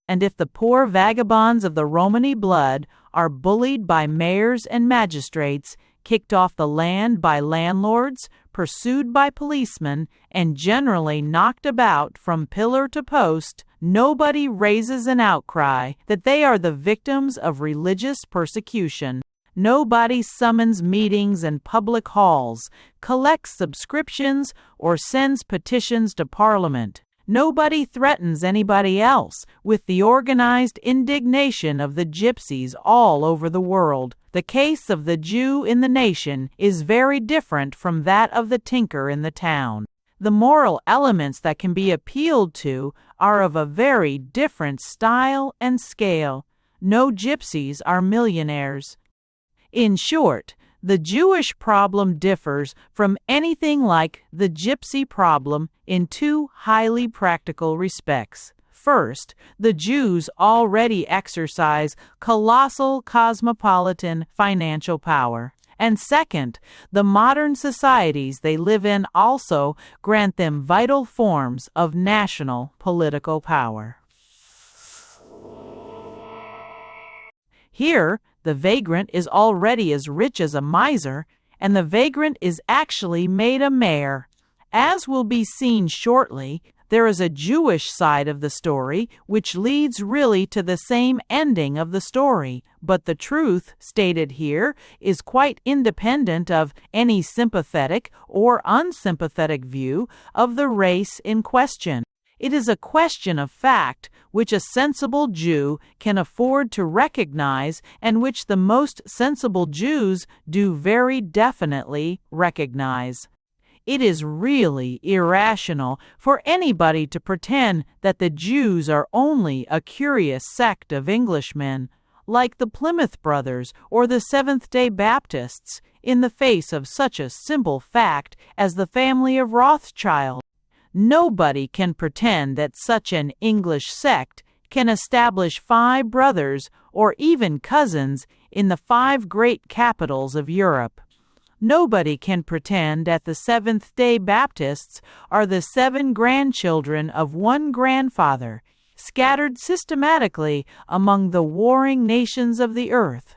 [SPEAKER 1] And if the poor vagabonds of the Romany blood are bullied by mayors and magistrates, kicked off the land by landlords, pursued by policemen, and generally knocked about from pillar to post, nobody raises an outcry that they are the victims of religious persecution. Nobody summons meetings in public halls, collects subscriptions, or sends petitions to Parliament. Nobody threatens anybody else with the organized indignation of the gypsies all over the world. The case of the Jew in the nation is very different from that of the tinker in the town. The moral elements that can be appealed to are of a very different style and scale. No gypsies are millionaires. In short, the Jewish problem differs from anything like the gypsy problem in two highly practical respects. First, the Jews already exercise colossal cosmopolitan financial power. And second, the modern societies they live in also grant them vital forms of national political power. Here, the vagrant is already as rich as a miser, and the vagrant is actually made a mayor. As will be seen shortly, there is a Jewish side of the story which leads really to the same ending of the story, but the truth stated here is quite independent of any sympathetic or unsympathetic view of the race in question. It is a question of fact which a sensible Jew can afford to recognize and which the most sensible Jews do very definitely recognize. It is really irrational for anybody to pretend that the Jews are only a curious sect of Englishmen, like the Plymouth Brothers or the Seventh-day Baptists, in the face of such a simple fact as the family of Rothschild. Nobody can pretend that such an English sect can establish 5 brothers or even cousins in the 5 great capitals of Europe. Nobody can pretend that the Seventh-day Baptists are the 7 grandchildren of one grandfather, scattered systematically among the warring nations of the earth.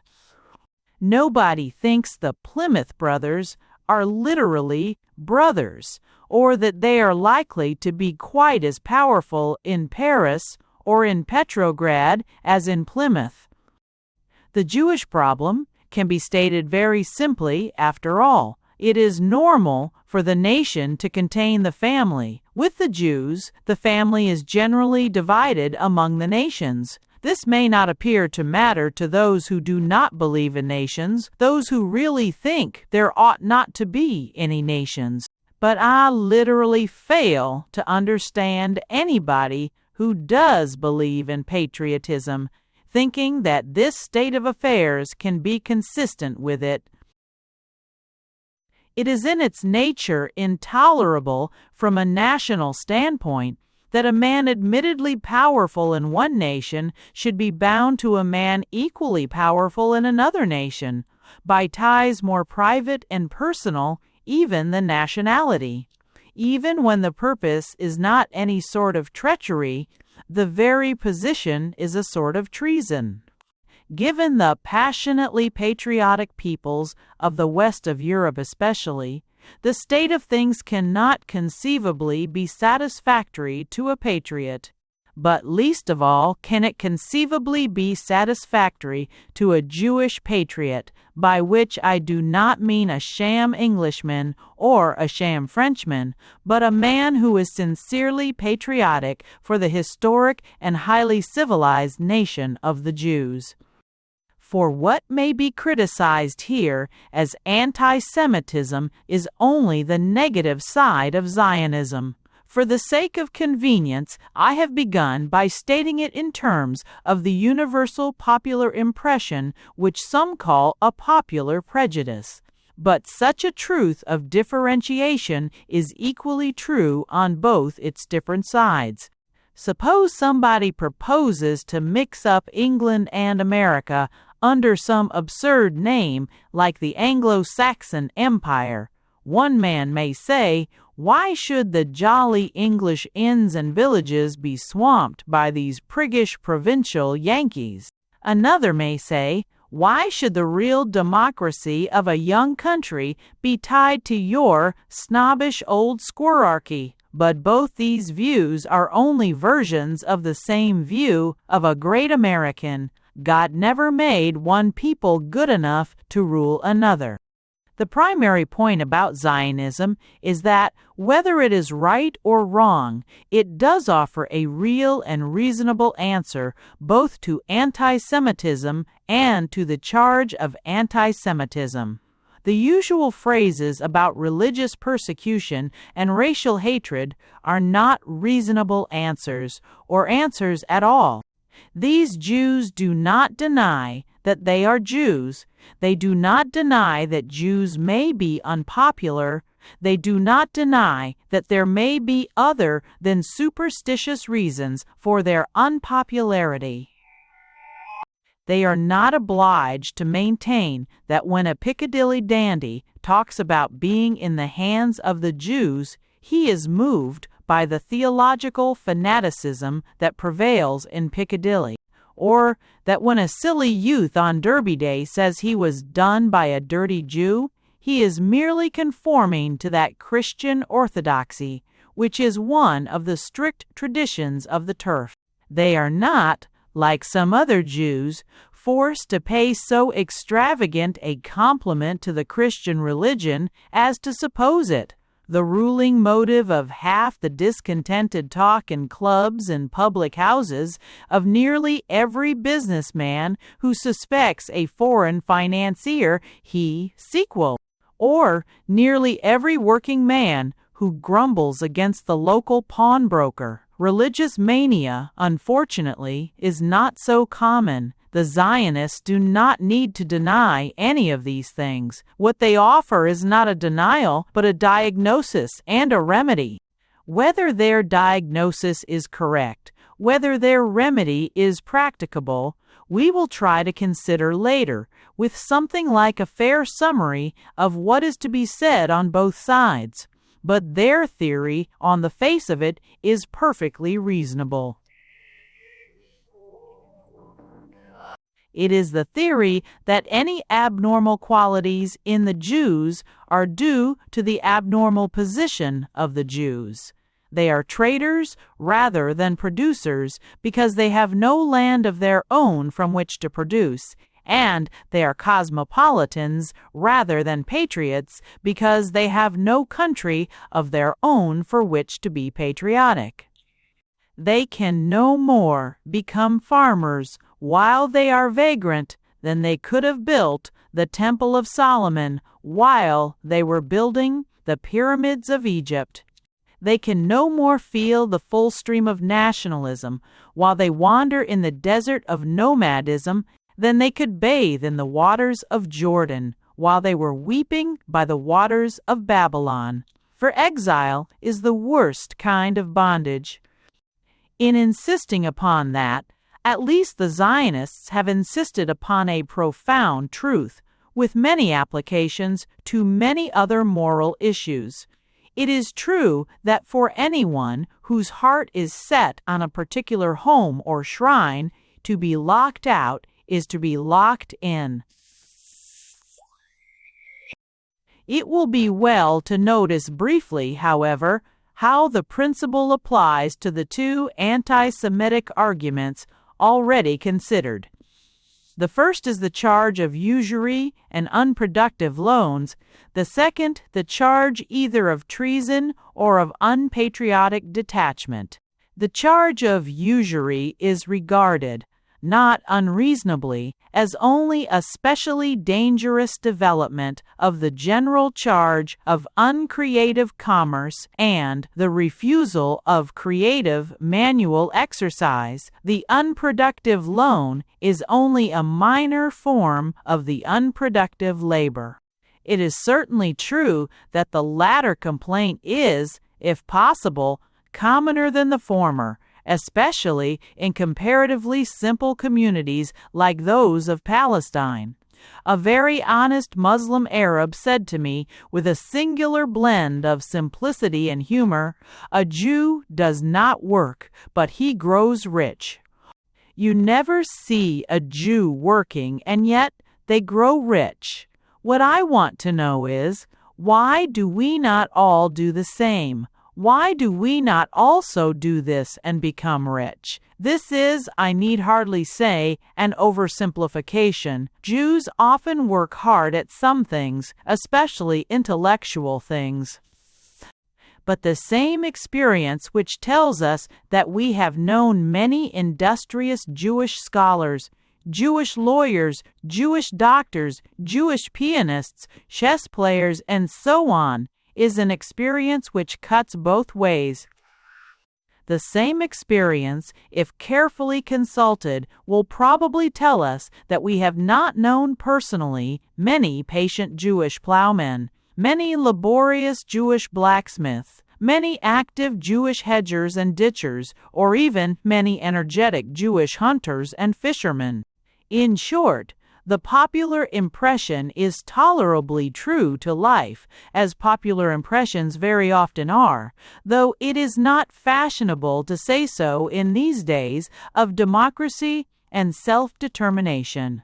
[SPEAKER 1] Nobody thinks the Plymouth Brothers are literally brothers, or that they are likely to be quite as powerful in Paris or in Petrograd as in Plymouth. The Jewish problem can be stated very simply, after all. It is normal for the nation to contain the family. With the Jews, the family is generally divided among the nations. This may not appear to matter to those who do not believe in nations, those who really think there ought not to be any nations. But I literally fail to understand anybody who does believe in patriotism, thinking that this state of affairs can be consistent with it. It is in its nature intolerable from a national standpoint that a man admittedly powerful in one nation should be bound to a man equally powerful in another nation, by ties more private and personal even than nationality. Even when the purpose is not any sort of treachery, the very position is a sort of treason. Given the passionately patriotic peoples of the west of Europe especially, the state of things cannot conceivably be satisfactory to a patriot. But least of all can it conceivably be satisfactory to a Jewish patriot, by which I do not mean a sham Englishman or a sham Frenchman, but a man who is sincerely patriotic for the historic and highly civilized nation of the Jews. For what may be criticized here as anti-Semitism is only the negative side of Zionism. For the sake of convenience, I have begun by stating it in terms of the universal popular impression which some call a popular prejudice. But such a truth of differentiation is equally true on both its different sides. Suppose somebody proposes to mix up England and America under some absurd name like the Anglo-Saxon Empire. One man may say, why should the jolly English inns and villages be swamped by these priggish provincial Yankees? Another may say, Why should the real democracy of a young country be tied to your snobbish old squirarchy? But both these views are only versions of the same view of a great American. God never made one people good enough to rule another. The primary point about Zionism is that, whether it is right or wrong, it does offer a real and reasonable answer both to anti-Semitism and to the charge of anti-Semitism. The usual phrases about religious persecution and racial hatred are not reasonable answers, or answers at all. These Jews do not deny that they are Jews. They do not deny that Jews may be unpopular. They do not deny that there may be other than superstitious reasons for their unpopularity. They are not obliged to maintain that when a Piccadilly dandy talks about being in the hands of the Jews, he is moved by the theological fanaticism that prevails in Piccadilly, or that when a silly youth on Derby Day says he was done by a dirty Jew, he is merely conforming to that Christian orthodoxy, which is one of the strict traditions of the turf. They are not, like some other Jews, forced to pay so extravagant a compliment to the Christian religion as to suppose it the ruling motive of half the discontented talk in clubs and public houses of nearly every businessman who suspects a foreign financier he sequel, or nearly every working man who grumbles against the local pawnbroker. Religious mania, unfortunately, is not so common. The Zionists do not need to deny any of these things. What they offer is not a denial, but a diagnosis and a remedy. Whether their diagnosis is correct, whether their remedy is practicable, we will try to consider later, with something like a fair summary of what is to be said on both sides. But their theory, on the face of it, is perfectly reasonable. It is the theory that any abnormal qualities in the Jews are due to the abnormal position of the Jews. They are traders rather than producers because they have no land of their own from which to produce, and they are cosmopolitans rather than patriots because they have no country of their own for which to be patriotic. They can no more become farmers while they are vagrant than they could have built the Temple of Solomon while they were building the pyramids of Egypt. They can no more feel the full stream of nationalism while they wander in the desert of nomadism than they could bathe in the waters of Jordan while they were weeping by the waters of Babylon. For exile is the worst kind of bondage. In insisting upon that, at least the Zionists have insisted upon a profound truth, with many applications to many other moral issues. It is true that for anyone whose heart is set on a particular home or shrine, to be locked out is to be locked in. It will be well to notice briefly, however, how the principle applies to the two anti-Semitic arguments already considered. The first is the charge of usury and unproductive loans, the second the charge either of treason or of unpatriotic detachment. The charge of usury is regarded, not unreasonably, as only a specially dangerous development of the general charge of uncreative commerce and the refusal of creative manual exercise. The unproductive loan is only a minor form of the unproductive labor. It is certainly true that the latter complaint is, if possible, commoner than the former, especially in comparatively simple communities like those of Palestine. A very honest Muslim Arab said to me, with a singular blend of simplicity and humor, "A Jew does not work, but he grows rich." You never see a Jew working, and yet they grow rich. What I want to know is, why do we not all do the same? Why do we not also do this and become rich? This is, I need hardly say, an oversimplification. Jews often work hard at some things, especially intellectual things. But the same experience which tells us that we have known many industrious Jewish scholars, Jewish lawyers, Jewish doctors, Jewish pianists, chess players, and so on, is an experience which cuts both ways. The same experience, if carefully consulted, will probably tell us that we have not known personally many patient Jewish plowmen, many laborious Jewish blacksmiths, many active Jewish hedgers and ditchers, or even many energetic Jewish hunters and fishermen. In short, the popular impression is tolerably true to life, as popular impressions very often are, though it is not fashionable to say so in these days of democracy and self-determination.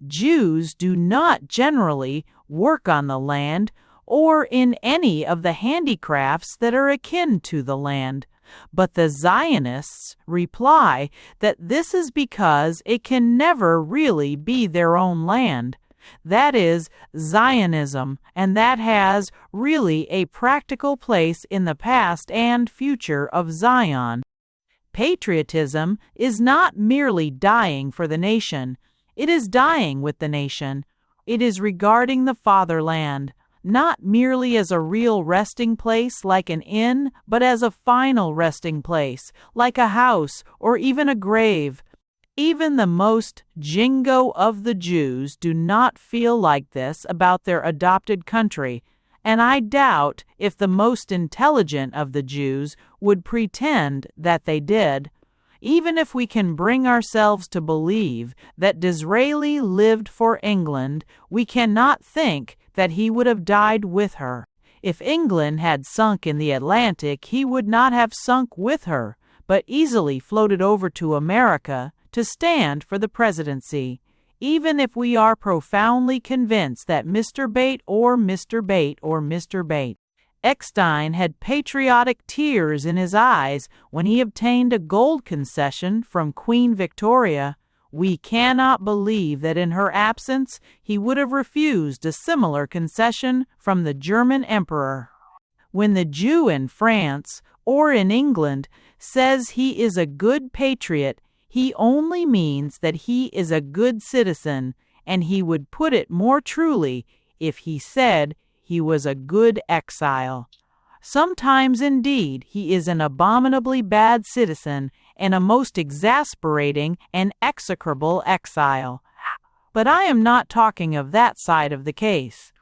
[SPEAKER 1] Jews do not generally work on the land or in any of the handicrafts that are akin to the land. But the Zionists reply that this is because it can never really be their own land. That is Zionism, and that has really a practical place in the past and future of Zion. Patriotism is not merely dying for the nation. It is dying with the nation. It is regarding the fatherland, not merely as a real resting place like an inn, but as a final resting place, like a house or even a grave. Even the most jingo of the Jews do not feel like this about their adopted country, and I doubt if the most intelligent of the Jews would pretend that they did. Even if we can bring ourselves to believe that Disraeli lived for England, we cannot think that he would have died with her. If England had sunk in the Atlantic, he would not have sunk with her, but easily floated over to America to stand for the presidency. Even if we are profoundly convinced that Mr. Bate or Mr. Bate or Mr. Bate Eckstein had patriotic tears in his eyes when he obtained a gold concession from Queen Victoria, we cannot believe that in her absence he would have refused a similar concession from the German emperor. When the Jew in France or in England says he is a good patriot, he only means that he is a good citizen, and he would put it more truly if he said he was a good exile. Sometimes, indeed, he is an abominably bad citizen and a most exasperating and execrable exile. But I am not talking of that side of the case.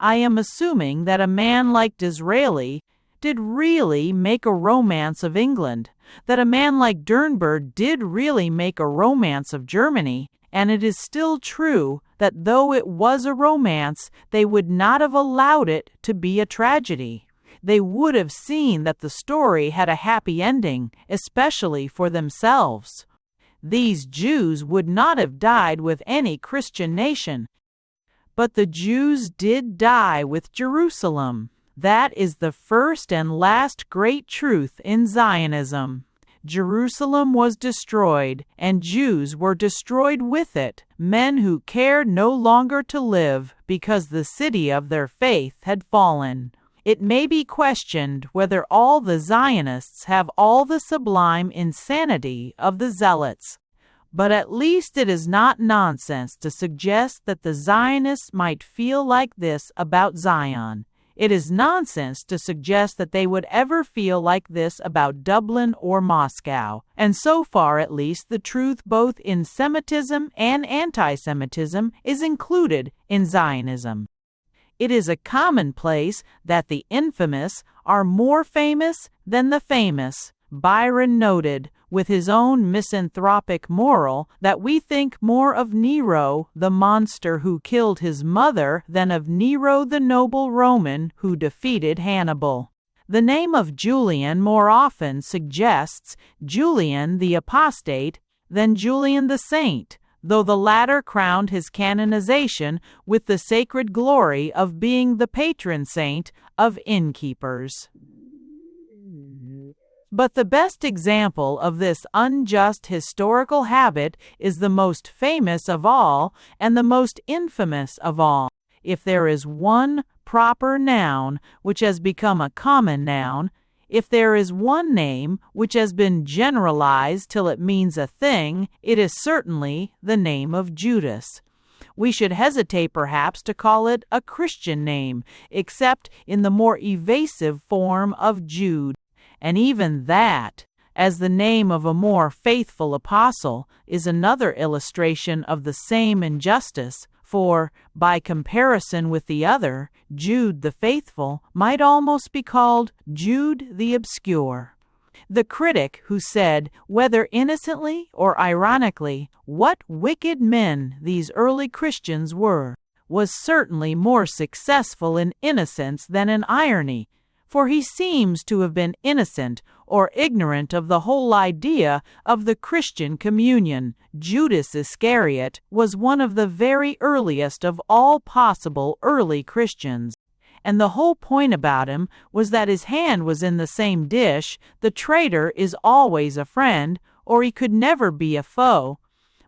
[SPEAKER 1] I am assuming that a man like Disraeli did really make a romance of England, that a man like Gilbert did really make a romance of Germany, and it is still true that though it was a romance, they would not have allowed it to be a tragedy. They would have seen that the story had a happy ending, especially for themselves. These Jews would not have died with any Christian nation. But the Jews did die with Jerusalem. That is the first and last great truth in Zionism. Jerusalem was destroyed, and Jews were destroyed with it, men who cared no longer to live because the city of their faith had fallen. It may be questioned whether all the Zionists have all the sublime insanity of the Zealots. But at least it is not nonsense to suggest that the Zionists might feel like this about Zion. It is nonsense to suggest that they would ever feel like this about Dublin or Moscow, and so far at least the truth both in Semitism and anti-Semitism is included in Zionism. It is a commonplace that the infamous are more famous than the famous. Byron noted, with his own misanthropic moral, that we think more of Nero, the monster who killed his mother, than of Nero, the noble Roman who defeated Hannibal. The name of Julian more often suggests Julian the apostate than Julian the saint, though the latter crowned his canonization with the sacred glory of being the patron saint of innkeepers. But the best example of this unjust historical habit is the most famous of all and the most infamous of all. If there is one proper noun which has become a common noun, if there is one name which has been generalized till it means a thing, it is certainly the name of Judas. We should hesitate perhaps to call it a Christian name, except in the more evasive form of Jude. And even that, as the name of a more faithful apostle, is another illustration of the same injustice, for, by comparison with the other, Jude the faithful might almost be called Jude the obscure. The critic who said, whether innocently or ironically, what wicked men these early Christians were, was certainly more successful in innocence than in irony, for he seems to have been innocent or ignorant of the whole idea of the Christian communion. Judas Iscariot was one of the very earliest of all possible early Christians, and the whole point about him was that his hand was in the same dish. The traitor is always a friend, or he could never be a foe.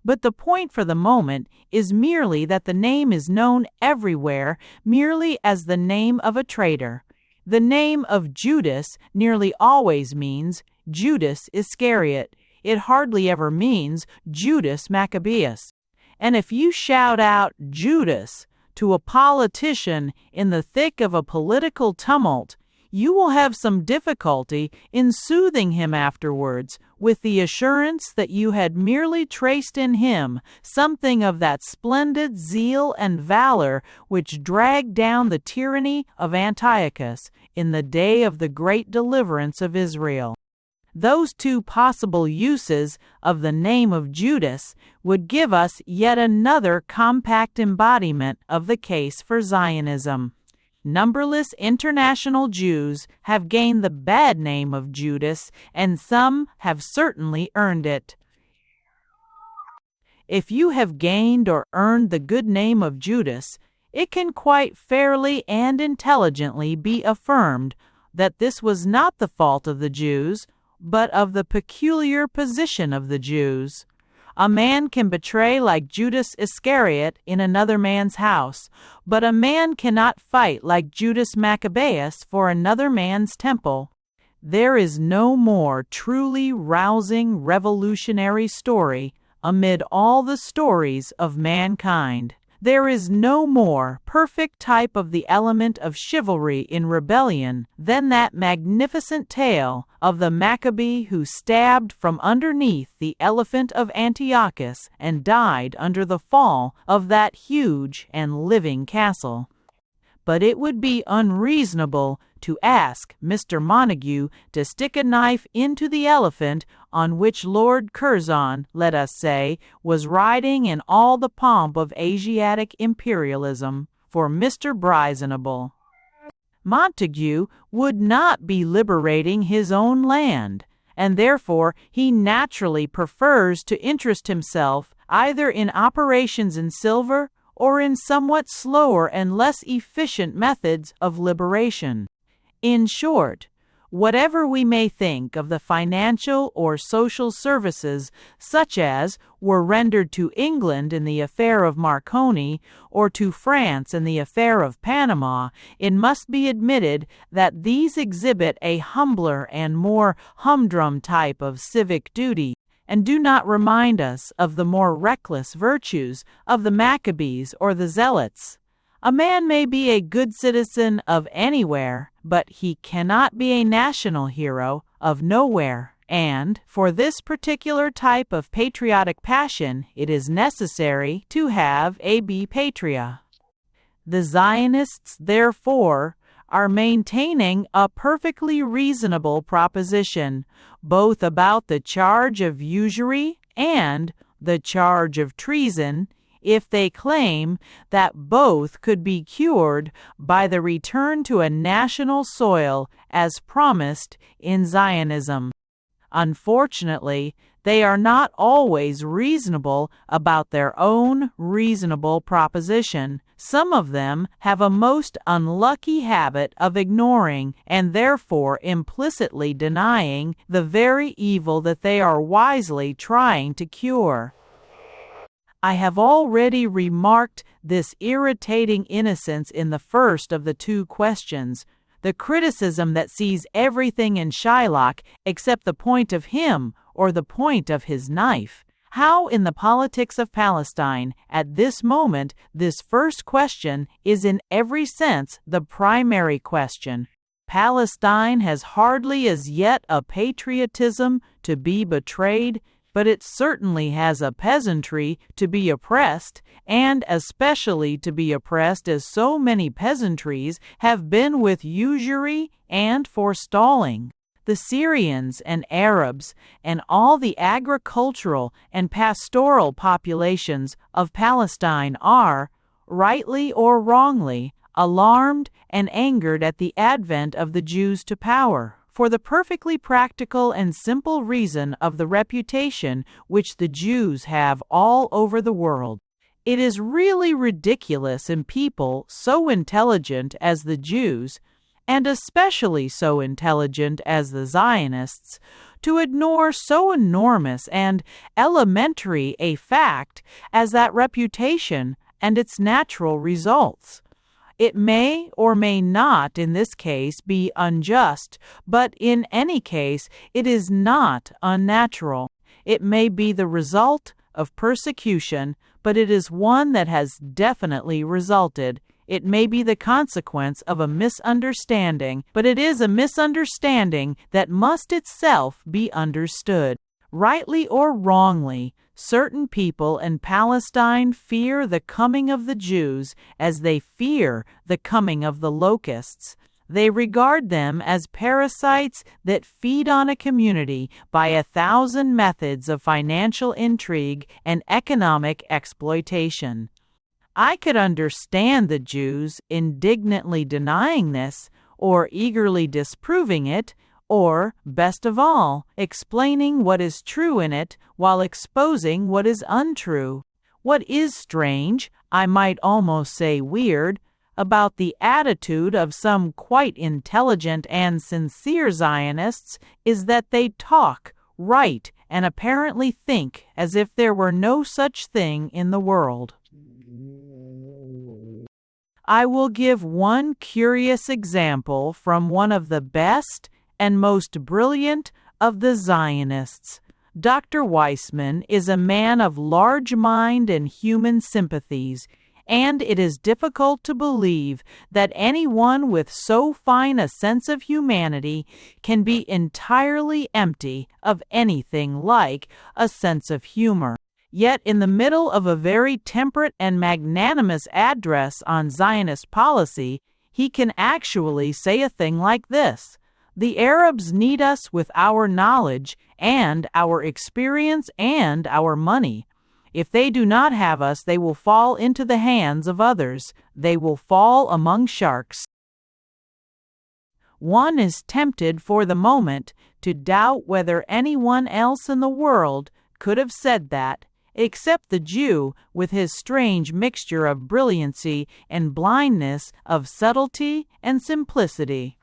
[SPEAKER 1] But the point for the moment is merely that the name is known everywhere merely as the name of a traitor. The name of Judas nearly always means Judas Iscariot. It hardly ever means Judas Maccabeus. And if you shout out Judas to a politician in the thick of a political tumult, you will have some difficulty in soothing him afterwards with the assurance that you had merely traced in him something of that splendid zeal and valor which dragged down the tyranny of Antiochus in the day of the great deliverance of Israel. Those two possible uses of the name of Judas would give us yet another compact embodiment of the case for Zionism. Numberless international Jews have gained the bad name of Judas, and some have certainly earned it. If you have gained or earned the good name of Judas, it can quite fairly and intelligently be affirmed that this was not the fault of the Jews, but of the peculiar position of the Jews. A man can betray like Judas Iscariot in another man's house, but a man cannot fight like Judas Maccabeus for another man's temple. There is no more truly rousing revolutionary story amid all the stories of mankind. There is no more perfect type of the element of chivalry in rebellion than that magnificent tale of the Maccabee who stabbed from underneath the elephant of Antiochus and died under the fall of that huge and living castle. But it would be unreasonable to ask Mr. Montague to stick a knife into the elephant on which Lord Curzon, let us say, was riding in all the pomp of Asiatic imperialism, for Mr. Bryzonable. Montague would not be liberating his own land, and therefore he naturally prefers to interest himself either in operations in silver or in somewhat slower and less efficient methods of liberation. In short, whatever we may think of the financial or social services such as were rendered to England in the affair of Marconi or to France in the affair of Panama, it must be admitted that these exhibit a humbler and more humdrum type of civic duty, and do not remind us of the more reckless virtues of the Maccabees or the Zealots. A man may be a good citizen of anywhere, but he cannot be a national hero of nowhere, and for this particular type of patriotic passion it is necessary to have a patria. The Zionists, therefore, are maintaining a perfectly reasonable proposition, both about the charge of usury and the charge of treason, if they claim that both could be cured by the return to a national soil as promised in Zionism. Unfortunately, they are not always reasonable about their own reasonable proposition. Some of them have a most unlucky habit of ignoring and therefore implicitly denying the very evil that they are wisely trying to cure. I have already remarked this irritating innocence in the first of the two questions, the criticism that sees everything in Shylock except the point of him or the point of his knife. How in the politics of Palestine, at this moment, this first question is in every sense the primary question. Palestine has hardly as yet a patriotism to be betrayed, but it certainly has a peasantry to be oppressed, and especially to be oppressed as so many peasantries have been with usury and forestalling. The Syrians and Arabs and all the agricultural and pastoral populations of Palestine are, rightly or wrongly, alarmed and angered at the advent of the Jews to power, for the perfectly practical and simple reason of the reputation which the Jews have all over the world. It is really ridiculous in people so intelligent as the Jews, and especially so intelligent as the Zionists, to ignore so enormous and elementary a fact as that reputation and its natural results. It may or may not in this case be unjust, but in any case it is not unnatural. It may be the result of persecution, but it is one that has definitely resulted. It may be the consequence of a misunderstanding, but it is a misunderstanding that must itself be understood. Rightly or wrongly, certain people in Palestine fear the coming of the Jews as they fear the coming of the locusts. They regard them as parasites that feed on a community by 1,000 methods of financial intrigue and economic exploitation. I could understand the Jews indignantly denying this, or eagerly disproving it, or, best of all, explaining what is true in it while exposing what is untrue. What is strange, I might almost say weird, about the attitude of some quite intelligent and sincere Zionists is that they talk, write, and apparently think as if there were no such thing in the world. I will give one curious example from one of the best and most brilliant of the Zionists. Dr. Weissman is a man of large mind and human sympathies, and it is difficult to believe that anyone with so fine a sense of humanity can be entirely empty of anything like a sense of humor. Yet in the middle of a very temperate and magnanimous address on Zionist policy, he can actually say a thing like this: "The Arabs need us with our knowledge and our experience and our money. If they do not have us, they will fall into the hands of others. They will fall among sharks." One is tempted for the moment to doubt whether anyone else in the world could have said that, except the Jew with his strange mixture of brilliancy and blindness, of subtlety and simplicity.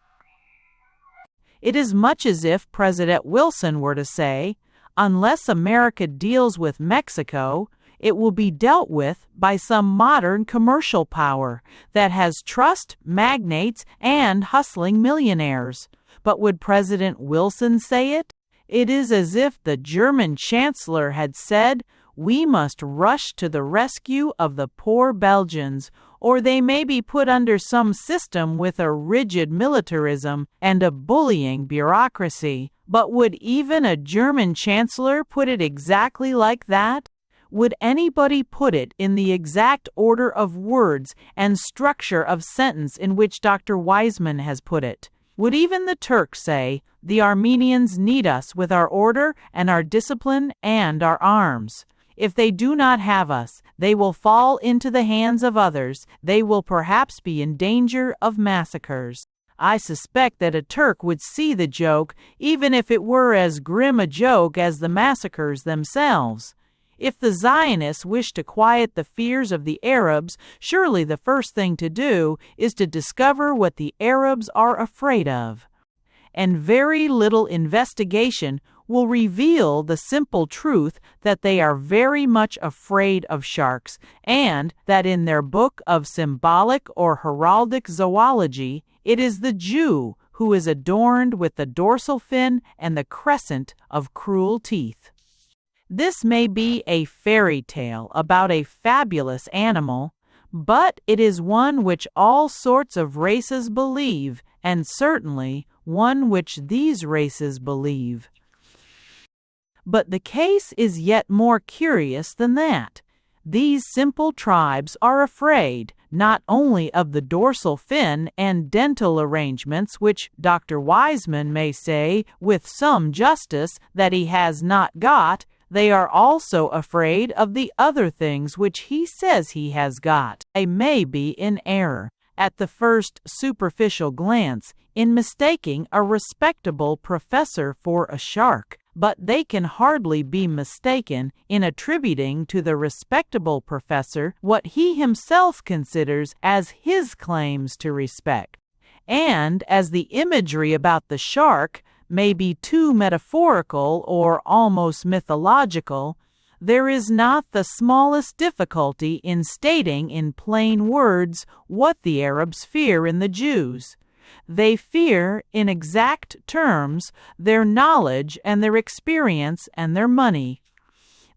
[SPEAKER 1] It is much as if President Wilson were to say, "Unless America deals with Mexico, it will be dealt with by some modern commercial power that has trust magnates and hustling millionaires." But would President Wilson say it? It is as if the German Chancellor had said, "We must rush to the rescue of the poor Belgians, or they may be put under some system with a rigid militarism and a bullying bureaucracy." But would even a German Chancellor put it exactly like that? Would anybody put it in the exact order of words and structure of sentence in which Dr. Weissman has put it? Would even the Turk say, "The Armenians need us with our order and our discipline and our arms"? If they do not have us, they will fall into the hands of others. They will perhaps be in danger of massacres. I suspect that a Turk would see the joke, even if it were as grim a joke as the massacres themselves. If the Zionists wish to quiet the fears of the Arabs, surely the first thing to do is to discover what the Arabs are afraid of. And very little investigation will reveal the simple truth that they are very much afraid of sharks, and that in their book of symbolic or heraldic zoology, it is the Jew who is adorned with the dorsal fin and the crescent of cruel teeth. This may be a fairy tale about a fabulous animal, but it is one which all sorts of races believe, and certainly one which these races believe. But the case is yet more curious than that. These simple tribes are afraid not only of the dorsal fin and dental arrangements which Dr. Wiseman may say with some justice that he has not got, they are also afraid of the other things which he says he has got. They may be in error, at the first superficial glance, in mistaking a respectable professor for a shark, but they can hardly be mistaken in attributing to the respectable professor what he himself considers as his claims to respect. And as the imagery about the shark may be too metaphorical or almost mythological, there is not the smallest difficulty in stating in plain words what the Arabs fear in the Jews. They fear, in exact terms, their knowledge and their experience and their money.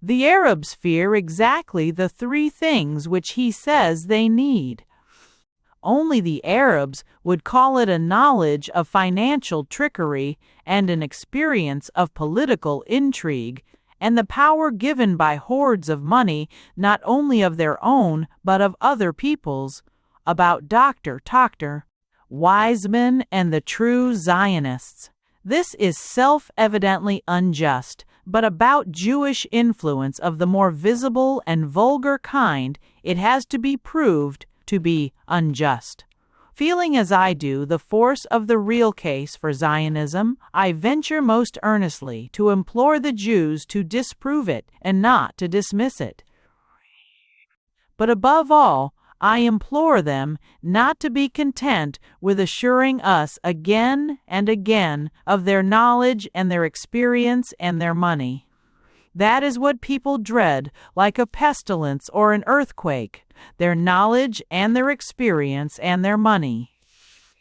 [SPEAKER 1] The Arabs fear exactly the three things which he says they need. Only the Arabs would call it a knowledge of financial trickery and an experience of political intrigue, and the power given by hordes of money, not only of their own but of other people's, about Dr. Wiseman and the true Zionists. This is self-evidently unjust, but about Jewish influence of the more visible and vulgar kind, it has to be proved to be unjust. Feeling as I do the force of the real case for Zionism, I venture most earnestly to implore the Jews to disprove it and not to dismiss it. But above all, I implore them not to be content with assuring us again and again of their knowledge and their experience and their money. That is what people dread, like a pestilence or an earthquake, their knowledge and their experience and their money.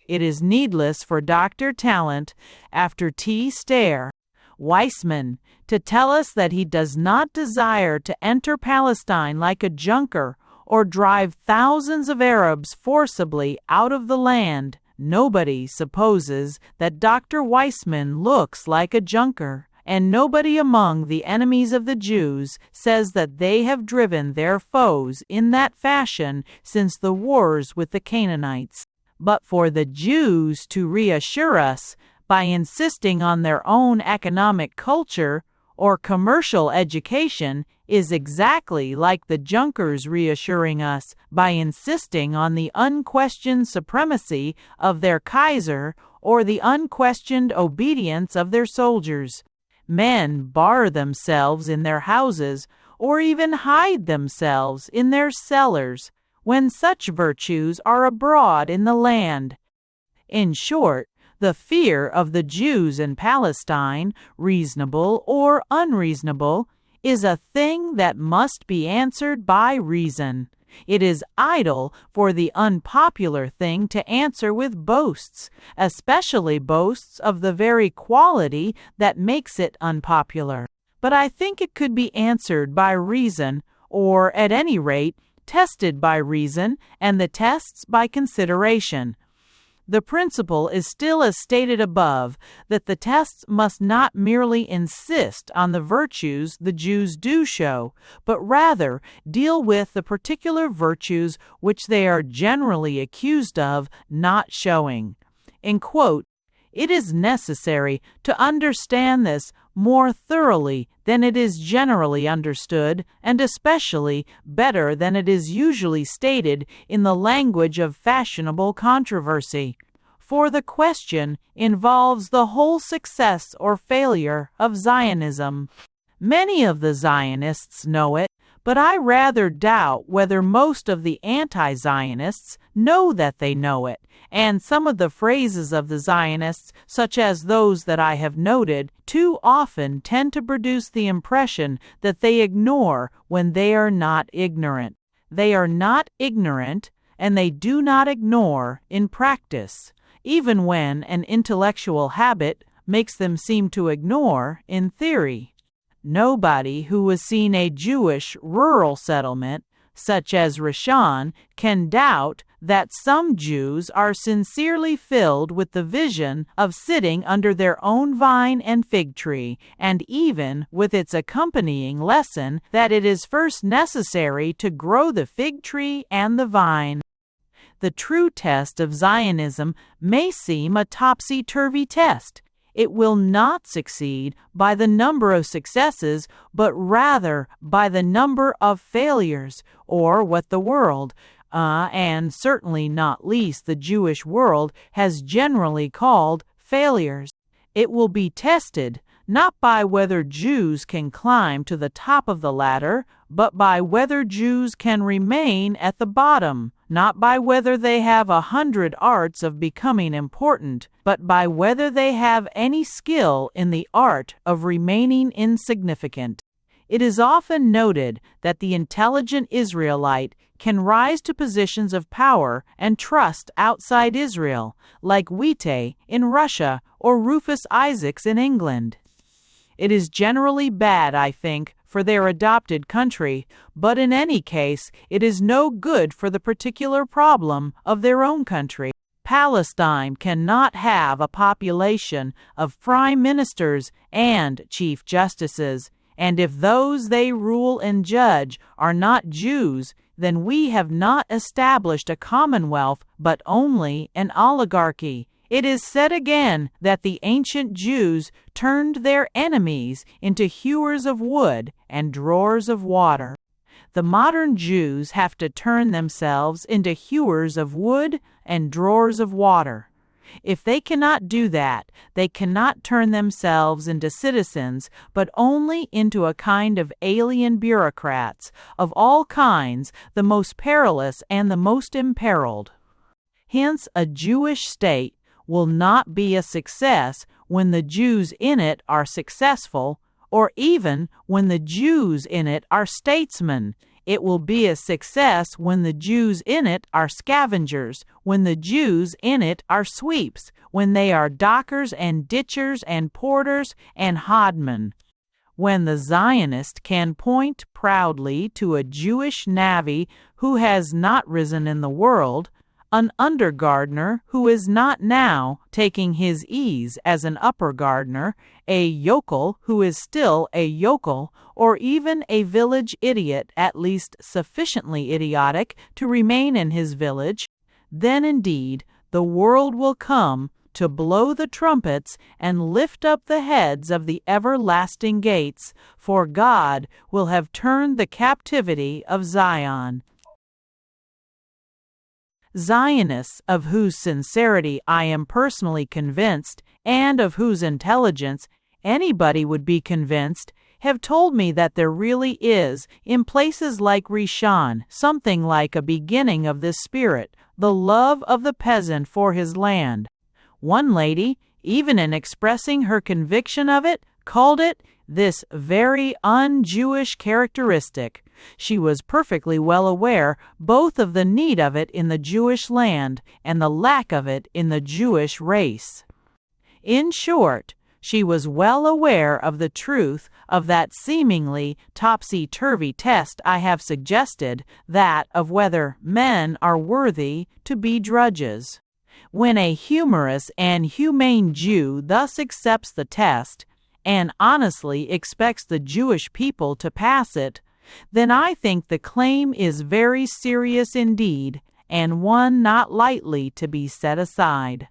[SPEAKER 1] It is needless for Dr. Talent, after T. Stare, Weissman, to tell us that he does not desire to enter Palestine like a junker or drive thousands of Arabs forcibly out of the land. Nobody supposes that Dr. Weissman looks like a junker, and nobody among the enemies of the Jews says that they have driven their foes in that fashion since the wars with the Canaanites. But for the Jews to reassure us by insisting on their own economic culture or commercial education is exactly like the junkers reassuring us by insisting on the unquestioned supremacy of their Kaiser or the unquestioned obedience of their soldiers. Men bar themselves in their houses or even hide themselves in their cellars when such virtues are abroad in the land. In short, the fear of the Jews in Palestine, reasonable or unreasonable, is a thing that must be answered by reason. It is idle for the unpopular thing to answer with boasts, especially boasts of the very quality that makes it unpopular. But I think it could be answered by reason, or at any rate, tested by reason, and the tests by consideration. The principle is still as stated above, that the tests must not merely insist on the virtues the Jews do show, but rather deal with the particular virtues which they are generally accused of not showing. In quote, It is necessary to understand this more thoroughly than it is generally understood, and especially better than it is usually stated in the language of fashionable controversy. For the question involves the whole success or failure of Zionism. Many of the Zionists know it, but I rather doubt whether most of the anti-Zionists know that they know it, and some of the phrases of the Zionists, such as those that I have noted, too often tend to produce the impression that they ignore when they are not ignorant. They are not ignorant, and they do not ignore in practice, even when an intellectual habit makes them seem to ignore in theory. Nobody who has seen a Jewish rural settlement, such as Rishon, can doubt that some Jews are sincerely filled with the vision of sitting under their own vine and fig tree, and even with its accompanying lesson that it is first necessary to grow the fig tree and the vine. The true test of Zionism may seem a topsy-turvy test. It will not succeed by the number of successes, but rather by the number of failures, or what the world, and certainly not least the Jewish world, has generally called failures. It will be tested not by whether Jews can climb to the top of the ladder, but by whether Jews can remain at the bottom, not by whether they have 100 arts of becoming important, but by whether they have any skill in the art of remaining insignificant. It is often noted that the intelligent Israelite can rise to positions of power and trust outside Israel, like Witte in Russia or Rufus Isaacs in England. It is generally bad, I think, for their adopted country, but in any case, it is no good for the particular problem of their own country. Palestine cannot have a population of prime ministers and chief justices, and if those they rule and judge are not Jews, then we have not established a commonwealth, but only an oligarchy. It is said again that the ancient Jews turned their enemies into hewers of wood and drawers of water. The modern Jews have to turn themselves into hewers of wood and drawers of water. If they cannot do that, they cannot turn themselves into citizens, but only into a kind of alien bureaucrats, of all kinds, the most perilous and the most imperiled. Hence, a Jewish state will not be a success when the Jews in it are successful, or even when the Jews in it are statesmen. It will be a success when the Jews in it are scavengers, when the Jews in it are sweeps, when they are dockers and ditchers and porters and hodmen. When the Zionist can point proudly to a Jewish navvy who has not risen in the world, an under-gardener who is not now taking his ease as an upper gardener, a yokel who is still a yokel, or even a village idiot at least sufficiently idiotic to remain in his village, then indeed the world will come to blow the trumpets and lift up the heads of the everlasting gates, for God will have turned the captivity of Zion. Zionists, of whose sincerity I am personally convinced, and of whose intelligence anybody would be convinced, have told me that there really is, in places like Rishon, something like a beginning of this spirit, the love of the peasant for his land. One lady, even in expressing her conviction of it, called it this very un-Jewish characteristic. She was perfectly well aware both of the need of it in the Jewish land and the lack of it in the Jewish race. In short, she was well aware of the truth of that seemingly topsy-turvy test I have suggested, that of whether men are worthy to be drudges. When a humorous and humane Jew thus accepts the test, and honestly expects the Jewish people to pass it, then I think the claim is very serious indeed, and one not lightly to be set aside.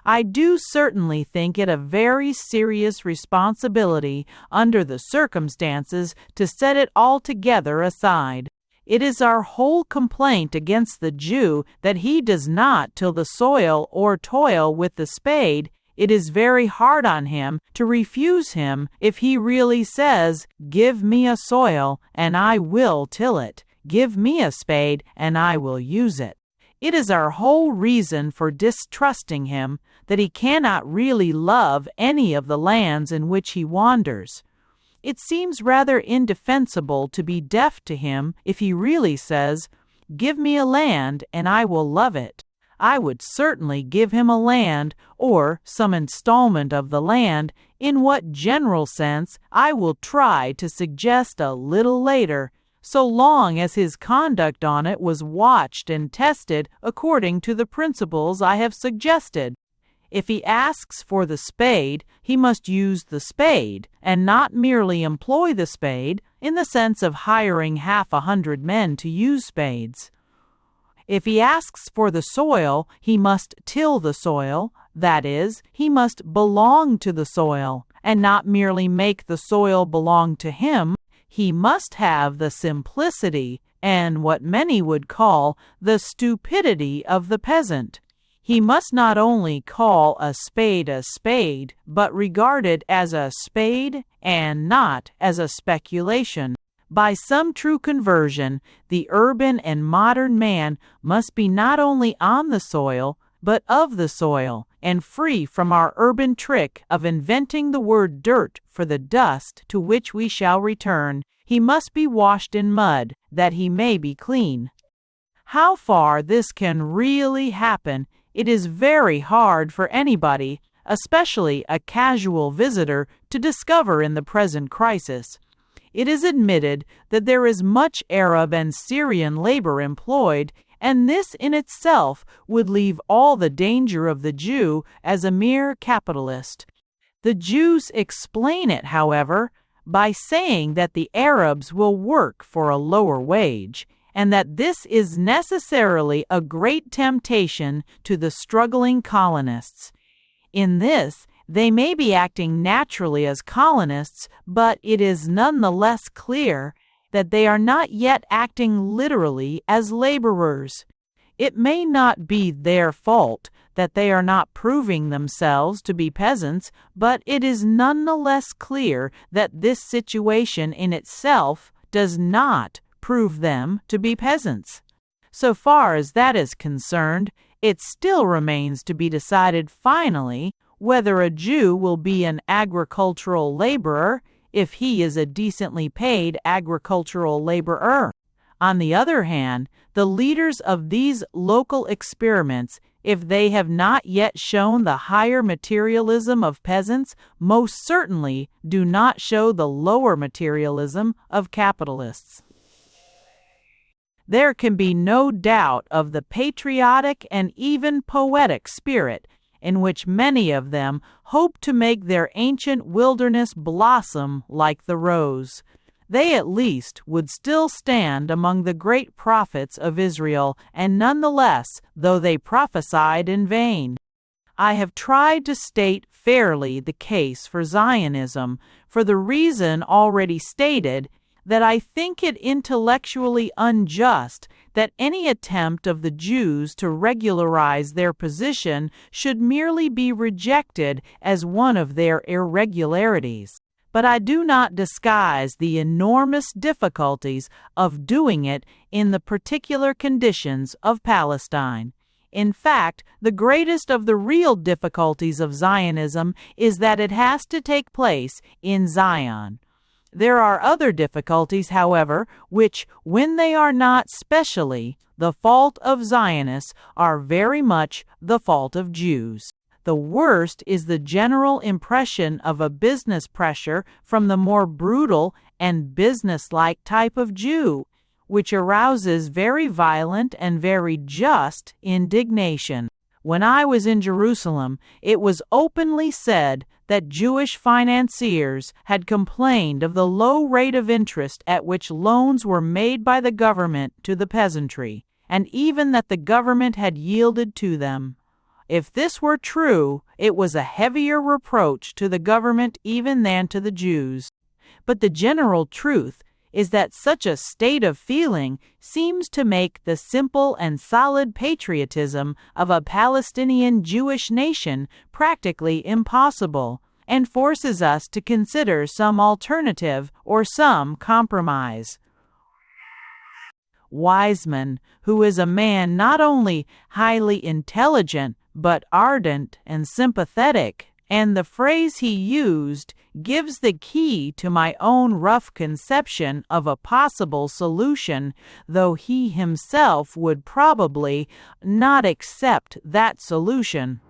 [SPEAKER 1] I do certainly think it a very serious responsibility under the circumstances to set it altogether aside. It is our whole complaint against the Jew that he does not till the soil or toil with the spade. It is very hard on him to refuse him if he really says, "Give me a soil, and I will till it. Give me a spade, and I will use it." It is our whole reason for distrusting him that he cannot really love any of the lands in which he wanders. It seems rather indefensible to be deaf to him if he really says, "Give me a land, and I will love it." I would certainly give him a land, or some installment of the land, in what general sense I will try to suggest a little later, so long as his conduct on it was watched and tested according to the principles I have suggested. If he asks for the spade, he must use the spade, and not merely employ the spade in the sense of hiring 100 men to use spades. If he asks for the soil, he must till the soil, that is, he must belong to the soil, and not merely make the soil belong to him. He must have the simplicity and what many would call the stupidity of the peasant. He must not only call a spade, but regard it as a spade and not as a speculation. By some true conversion, the urban and modern man must be not only on the soil, but of the soil, and free from our urban trick of inventing the word dirt for the dust to which we shall return. He must be washed in mud, that he may be clean. How far this can really happen, it is very hard for anybody, especially a casual visitor, to discover in the present crisis. It is admitted that there is much Arab and Syrian labor employed, and this in itself would leave all the danger of the Jew as a mere capitalist. The Jews explain it, however, by saying that the Arabs will work for a lower wage, and that this is necessarily a great temptation to the struggling colonists. In this, they may be acting naturally as colonists, but it is none the less clear that they are not yet acting literally as laborers. It may not be their fault that they are not proving themselves to be peasants, but it is none the less clear that this situation in itself does not prove them to be peasants. So far as that is concerned, it still remains to be decided finally whether a Jew will be an agricultural laborer if he is a decently paid agricultural laborer. On the other hand, the leaders of these local experiments, if they have not yet shown the higher materialism of peasants, most certainly do not show the lower materialism of capitalists. There can be no doubt of the patriotic and even poetic spirit in which many of them hope to make their ancient wilderness blossom like the rose. They at least would still stand among the great prophets of Israel, and nonetheless, though they prophesied in vain. I have tried to state fairly the case for Zionism, for the reason already stated, that I think it intellectually unjust that any attempt of the Jews to regularize their position should merely be rejected as one of their irregularities. But I do not disguise the enormous difficulties of doing it in the particular conditions of Palestine. In fact, the greatest of the real difficulties of Zionism is that it has to take place in Zion. There are other difficulties, however, which, when they are not specially the fault of Zionists, are very much the fault of Jews. The worst is the general impression of a business pressure from the more brutal and businesslike type of Jew, which arouses very violent and very just indignation. When I was in Jerusalem, it was openly said that Jewish financiers had complained of the low rate of interest at which loans were made by the government to the peasantry, and even that the government had yielded to them. If this were true, it was a heavier reproach to the government even than to the Jews. But the general truth is that such a state of feeling seems to make the simple and solid patriotism of a Palestinian Jewish nation practically impossible, and forces us to consider some alternative or some compromise. Wiseman, who is a man not only highly intelligent but ardent and sympathetic, and the phrase he used gives the key to my own rough conception of a possible solution, though he himself would probably not accept that solution.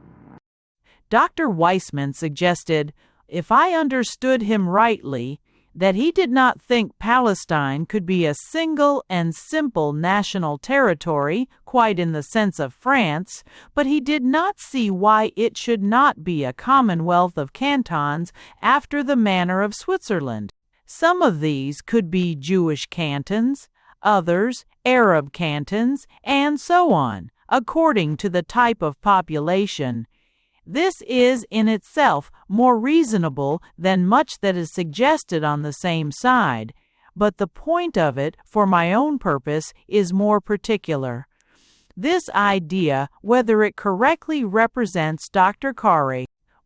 [SPEAKER 1] Dr. Weissman suggested, if I understood him rightly, that he did not think Palestine could be a single and simple national territory, quite in the sense of France, but he did not see why it should not be a commonwealth of cantons after the manner of Switzerland. Some of these could be Jewish cantons, others Arab cantons, and so on, according to the type of population. This is in itself more reasonable than much that is suggested on the same side, but the point of it, for my own purpose, is more particular. This idea, whether it correctly represents Dr.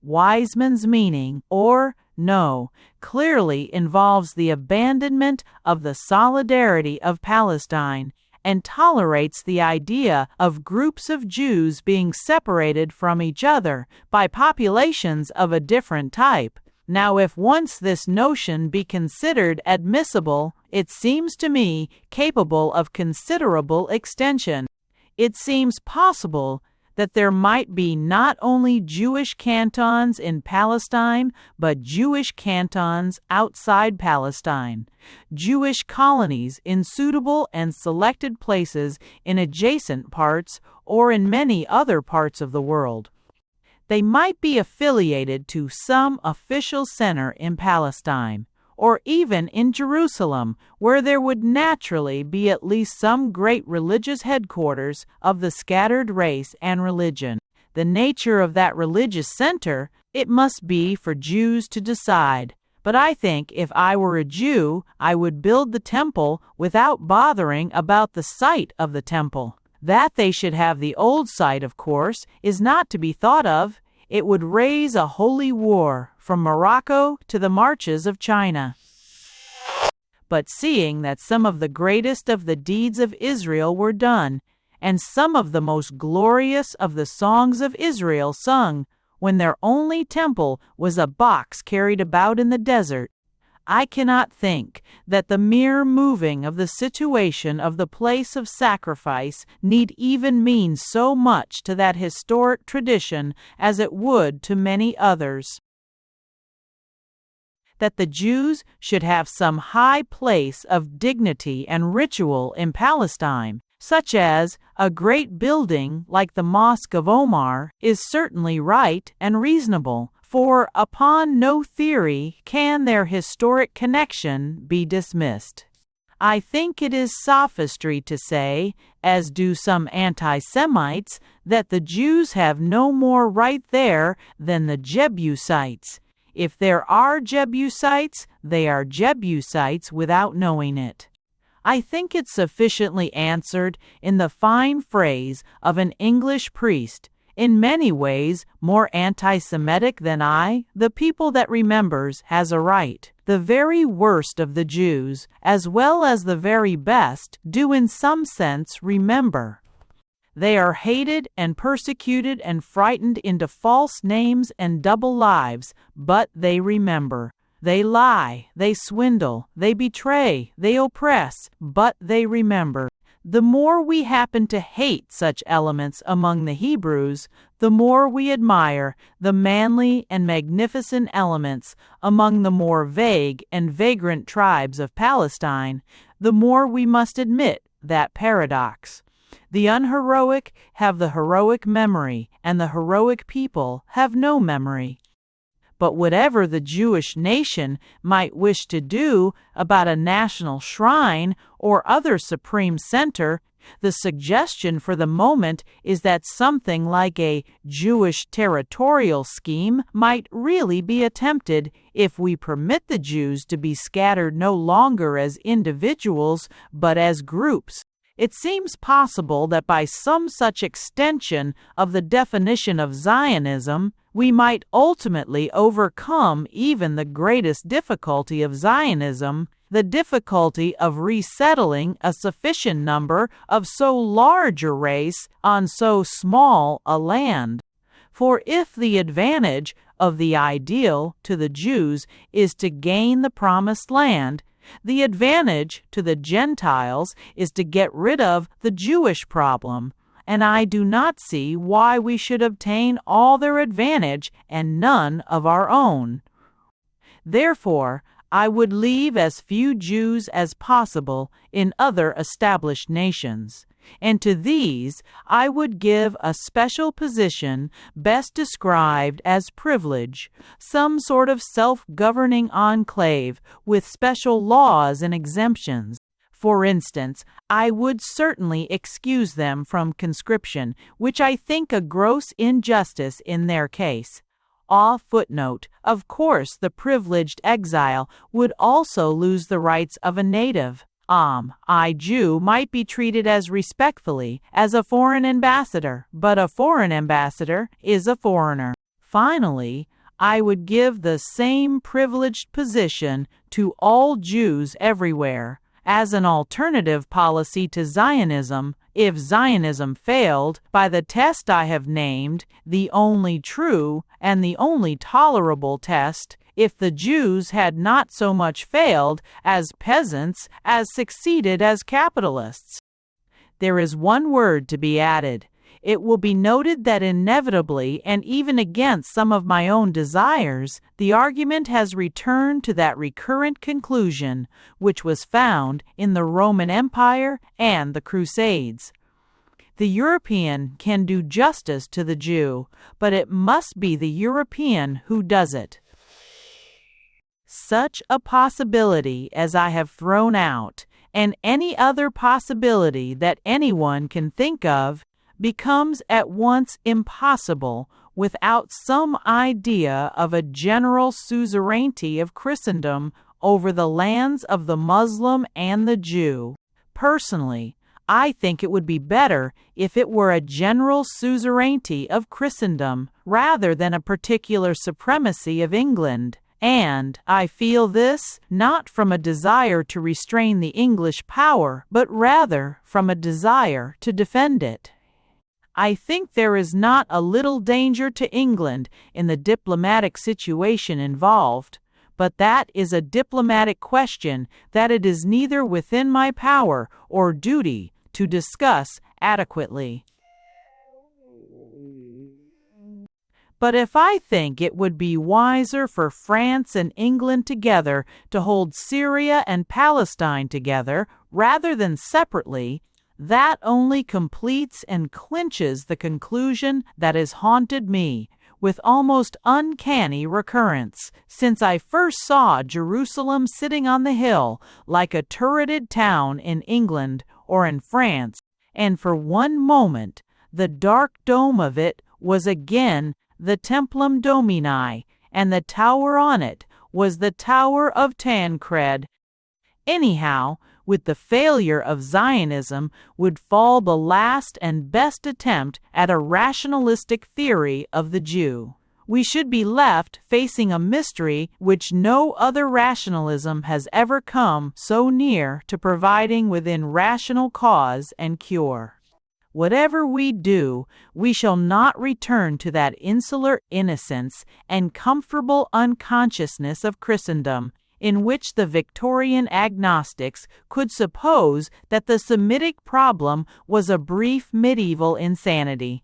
[SPEAKER 1] Wiseman's meaning or no, clearly involves the abandonment of the solidarity of Palestine, and tolerates the idea of groups of Jews being separated from each other by populations of a different type. Now, if once this notion be considered admissible, it seems to me capable of considerable extension. It seems possible that there might be not only Jewish cantons in Palestine, but Jewish cantons outside Palestine, Jewish colonies in suitable and selected places in adjacent parts or in many other parts of the world. They might be affiliated to some official center in Palestine, or even in Jerusalem, where there would naturally be at least some great religious headquarters of the scattered race and religion. The nature of that religious center, it must be for Jews to decide. But I think if I were a Jew, I would build the temple without bothering about the site of the temple. That they should have the old site, of course, is not to be thought of. It would raise a holy war from Morocco to the marches of China. But seeing that some of the greatest of the deeds of Israel were done, and some of the most glorious of the songs of Israel sung, when their only temple was a box carried about in the desert, I cannot think that the mere moving of the situation of the place of sacrifice need even mean so much to that historic tradition as it would to many others. That the Jews should have some high place of dignity and ritual in Palestine, such as a great building like the Mosque of Omar, is certainly right and reasonable, for upon no theory can their historic connection be dismissed. I think it is sophistry to say, as do some anti-Semites, that the Jews have no more right there than the Jebusites. If there are Jebusites, they are Jebusites without knowing it. I think it sufficiently answered in the fine phrase of an English priest, in many ways more anti-Semitic than I, the people that remembers has a right. The very worst of the Jews, as well as the very best, do in some sense remember. They are hated and persecuted and frightened into false names and double lives, but they remember. They lie, they swindle, they betray, they oppress, but they remember. The more we happen to hate such elements among the Hebrews, the more we admire the manly and magnificent elements among the more vague and vagrant tribes of Palestine, the more we must admit that paradox. The unheroic have the heroic memory, and the heroic people have no memory. But whatever the Jewish nation might wish to do about a national shrine or other supreme center, The suggestion for the moment is that something like a Jewish territorial scheme might really be attempted if we permit the Jews to be scattered no longer as individuals but as groups. It seems possible that by some such extension of the definition of Zionism, we might ultimately overcome even the greatest difficulty of Zionism, the difficulty of resettling a sufficient number of so large a race on so small a land. For if the advantage of the ideal to the Jews is to gain the promised land, the advantage to the Gentiles is to get rid of the Jewish problem, and I do not see why we should obtain all their advantage and none of our own. Therefore, I would leave as few Jews as possible in other established nations, and to these I would give a special position best described as privilege, some sort of self-governing enclave with special laws and exemptions. For instance, I would certainly excuse them from conscription, which I think a gross injustice in their case. Footnote. Of course, the privileged exile would also lose the rights of a native. A Jew might be treated as respectfully as a foreign ambassador, but a foreign ambassador is a foreigner. Finally, I would give the same privileged position to all Jews everywhere, as an alternative policy to Zionism, if Zionism failed, by the test I have named, the only true and the only tolerable test, if the Jews had not so much failed as peasants as succeeded as capitalists. There is one word to be added. It will be noted that inevitably, and even against some of my own desires, the argument has returned to that recurrent conclusion which was found in the Roman Empire and the Crusades. The European can do justice to the Jew, but it must be the European who does it. Such a possibility as I have thrown out, and any other possibility that anyone can think of, becomes at once impossible without some idea of a general suzerainty of Christendom over the lands of the Muslim and the Jew. Personally, I think it would be better if it were a general suzerainty of Christendom rather than a particular supremacy of England, and I feel this not from a desire to restrain the English power, but rather from a desire to defend it. I think there is not a little danger to England in the diplomatic situation involved, but that is a diplomatic question that it is neither within my power or duty to discuss adequately. But if I think it would be wiser for France and England together to hold Syria and Palestine together rather than separately, that only completes and clinches the conclusion that has haunted me with almost uncanny recurrence since I first saw Jerusalem sitting on the hill like a turreted town in England or in France, and for one moment the dark dome of it was again the Templum Domini, and the tower on it was the Tower of Tancred. Anyhow, with the failure of Zionism would fall the last and best attempt at a rationalistic theory of the Jew. We should be left facing a mystery which no other rationalism has ever come so near to providing within rational cause and cure. Whatever we do, we shall not return to that insular innocence and comfortable unconsciousness of Christendom, in which the Victorian agnostics could suppose that the Semitic problem was a brief medieval insanity.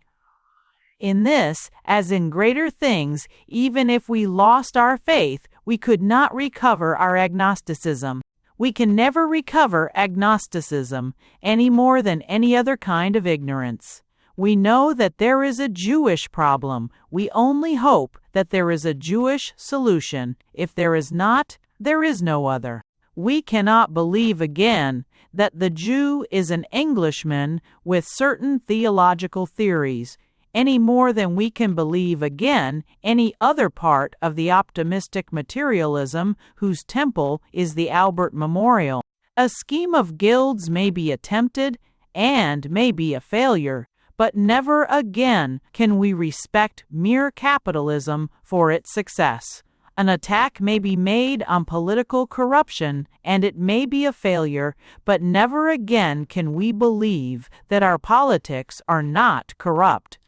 [SPEAKER 1] In this, as in greater things, even if we lost our faith, we could not recover our agnosticism. We can never recover agnosticism any more than any other kind of ignorance. We know that there is a Jewish problem. We only hope that there is a Jewish solution. If there is not, there is no other. We cannot believe again that the Jew is an Englishman with certain theological theories, any more than we can believe again any other part of the optimistic materialism whose temple is the Albert Memorial. A scheme of guilds may be attempted and may be a failure, but never again can we respect mere capitalism for its success. An attack may be made on political corruption, and it may be a failure, but never again can we believe that our politics are not corrupt.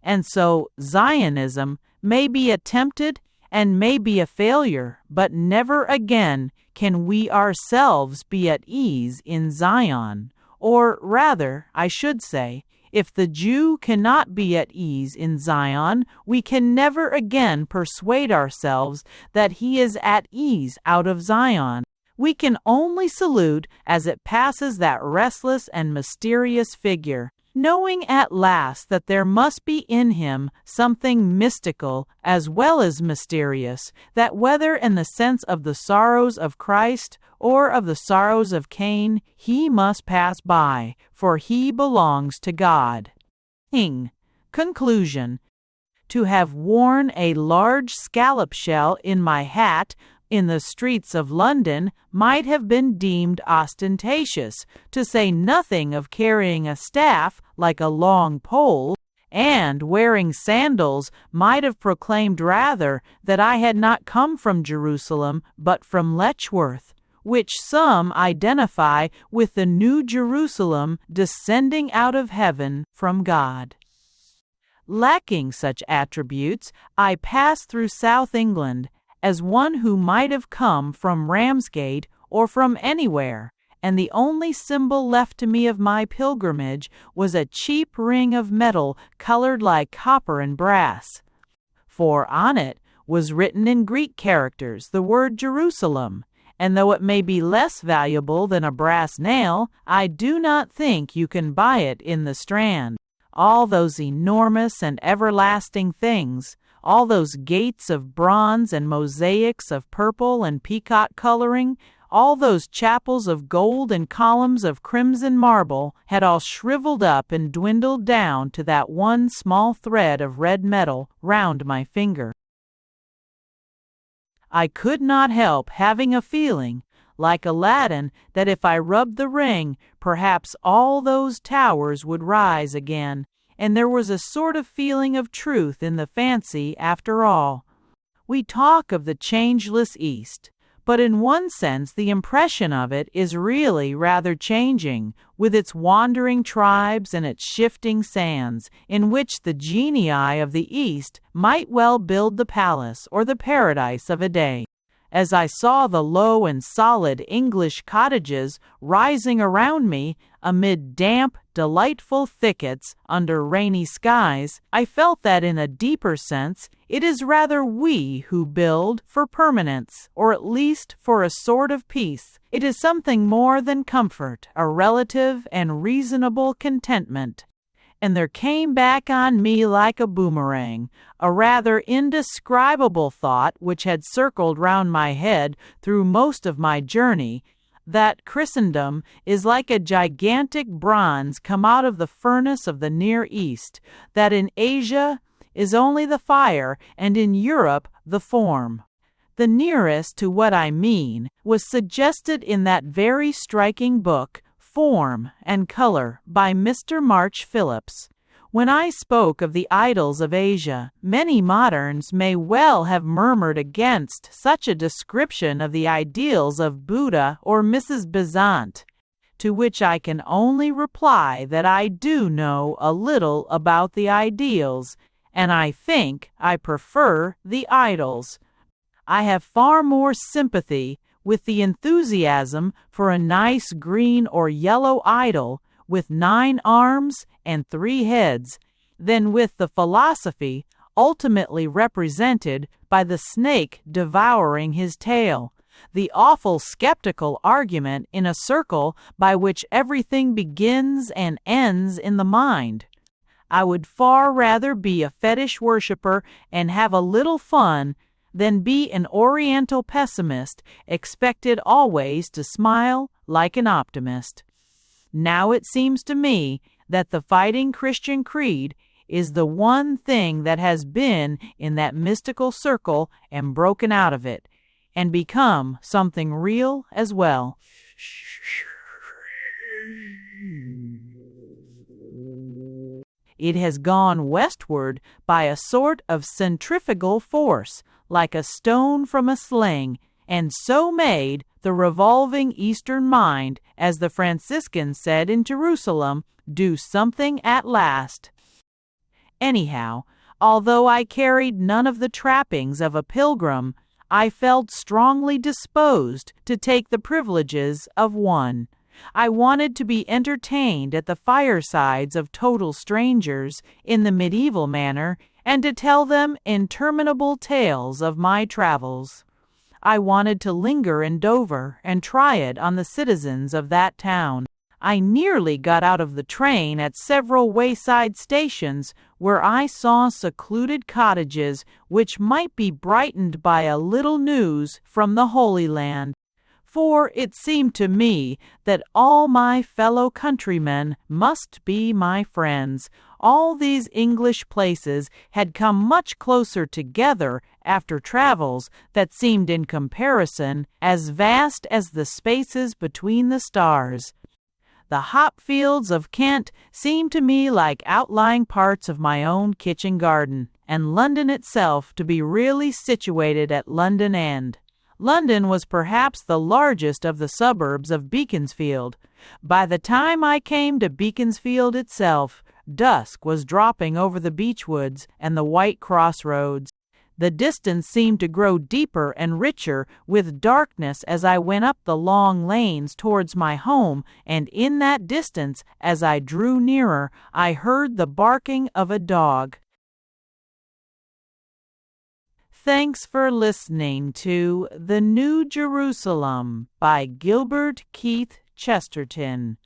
[SPEAKER 1] And so Zionism may be attempted and may be a failure, but never again can we ourselves be at ease in Zion. Or rather, I should say, if the Jew cannot be at ease in Zion, we can never again persuade ourselves that he is at ease out of Zion. We can only salute as it passes that restless and mysterious figure, knowing at last that there must be in him something mystical as well as mysterious, that whether in the sense of the sorrows of Christ or of the sorrows of Cain, he must pass by, for he belongs to God. Conclusion. To have worn a large scallop shell in my hat in the streets of London might have been deemed ostentatious, to say nothing of carrying a staff like a long pole, and wearing sandals might have proclaimed rather that I had not come from Jerusalem but from Letchworth, which some identify with the New Jerusalem descending out of heaven from God. Lacking such attributes, I passed through South England as one who might have come from Ramsgate or from anywhere, and the only symbol left to me of my pilgrimage was a cheap ring of metal colored like copper and brass. For on it was written in Greek characters the word Jerusalem, and though it may be less valuable than a brass nail, I do not think you can buy it in the Strand. All those enormous and everlasting things, all those gates of bronze and mosaics of purple and peacock coloring, all those chapels of gold and columns of crimson marble, had all shriveled up and dwindled down to that one small thread of red metal round my finger. I could not help having a feeling, like Aladdin, that if I rubbed the ring, perhaps all those towers would rise again, and there was a sort of feeling of truth in the fancy after all. We talk of the changeless East, but in one sense the impression of it is really rather changing, with its wandering tribes and its shifting sands, in which the genii of the East might well build the palace or the paradise of a day. As I saw the low and solid English cottages rising around me amid damp, delightful thickets under rainy skies, I felt that in a deeper sense it is rather we who build for permanence, or at least for a sort of peace. It is something more than comfort, a relative and reasonable contentment. And there came back on me like a boomerang a rather indescribable thought which had circled round my head through most of my journey, that Christendom is like a gigantic bronze come out of the furnace of the Near East, that in Asia is only the fire and in Europe the form. The nearest to what I mean was suggested in that very striking book, Form and Color, by Mr. March Phillips. When I spoke of the idols of Asia, many moderns may well have murmured against such a description of the ideals of Buddha or Mrs. Besant, to which I can only reply that I do know a little about the ideals, and I think I prefer the idols. I have far more sympathy with the enthusiasm for a nice green or yellow idol with 9 arms and 3 heads, than with the philosophy ultimately represented by the snake devouring his tail, the awful skeptical argument in a circle by which everything begins and ends in the mind. I would far rather be a fetish worshipper and have a little fun than be an Oriental pessimist expected always to smile, like an optimist. Now it seems to me that the fighting Christian creed is the one thing that has been in that mystical circle and broken out of it, and become something real as well. It has gone westward by a sort of centrifugal force, like a stone from a sling, and so made the revolving Eastern mind, as the Franciscans said in Jerusalem, do something at last. Anyhow, although I carried none of the trappings of a pilgrim, I felt strongly disposed to take the privileges of one. I wanted to be entertained at the firesides of total strangers in the medieval manner, and to tell them interminable tales of my travels. I wanted to linger in Dover and try it on the citizens of that town. I nearly got out of the train at several wayside stations where I saw secluded cottages which might be brightened by a little news from the Holy Land. For it seemed to me that all my fellow countrymen must be my friends. All these English places had come much closer together after travels that seemed in comparison as vast as the spaces between the stars. The hop fields of Kent seemed to me like outlying parts of my own kitchen garden, and London itself to be really situated at London End. London was perhaps the largest of the suburbs of Beaconsfield. By the time I came to Beaconsfield itself, dusk was dropping over the beechwoods and the white crossroads. The distance seemed to grow deeper and richer with darkness as I went up the long lanes towards my home, and in that distance, as I drew nearer, I heard the barking of a dog. Thanks for listening to The New Jerusalem by Gilbert Keith Chesterton.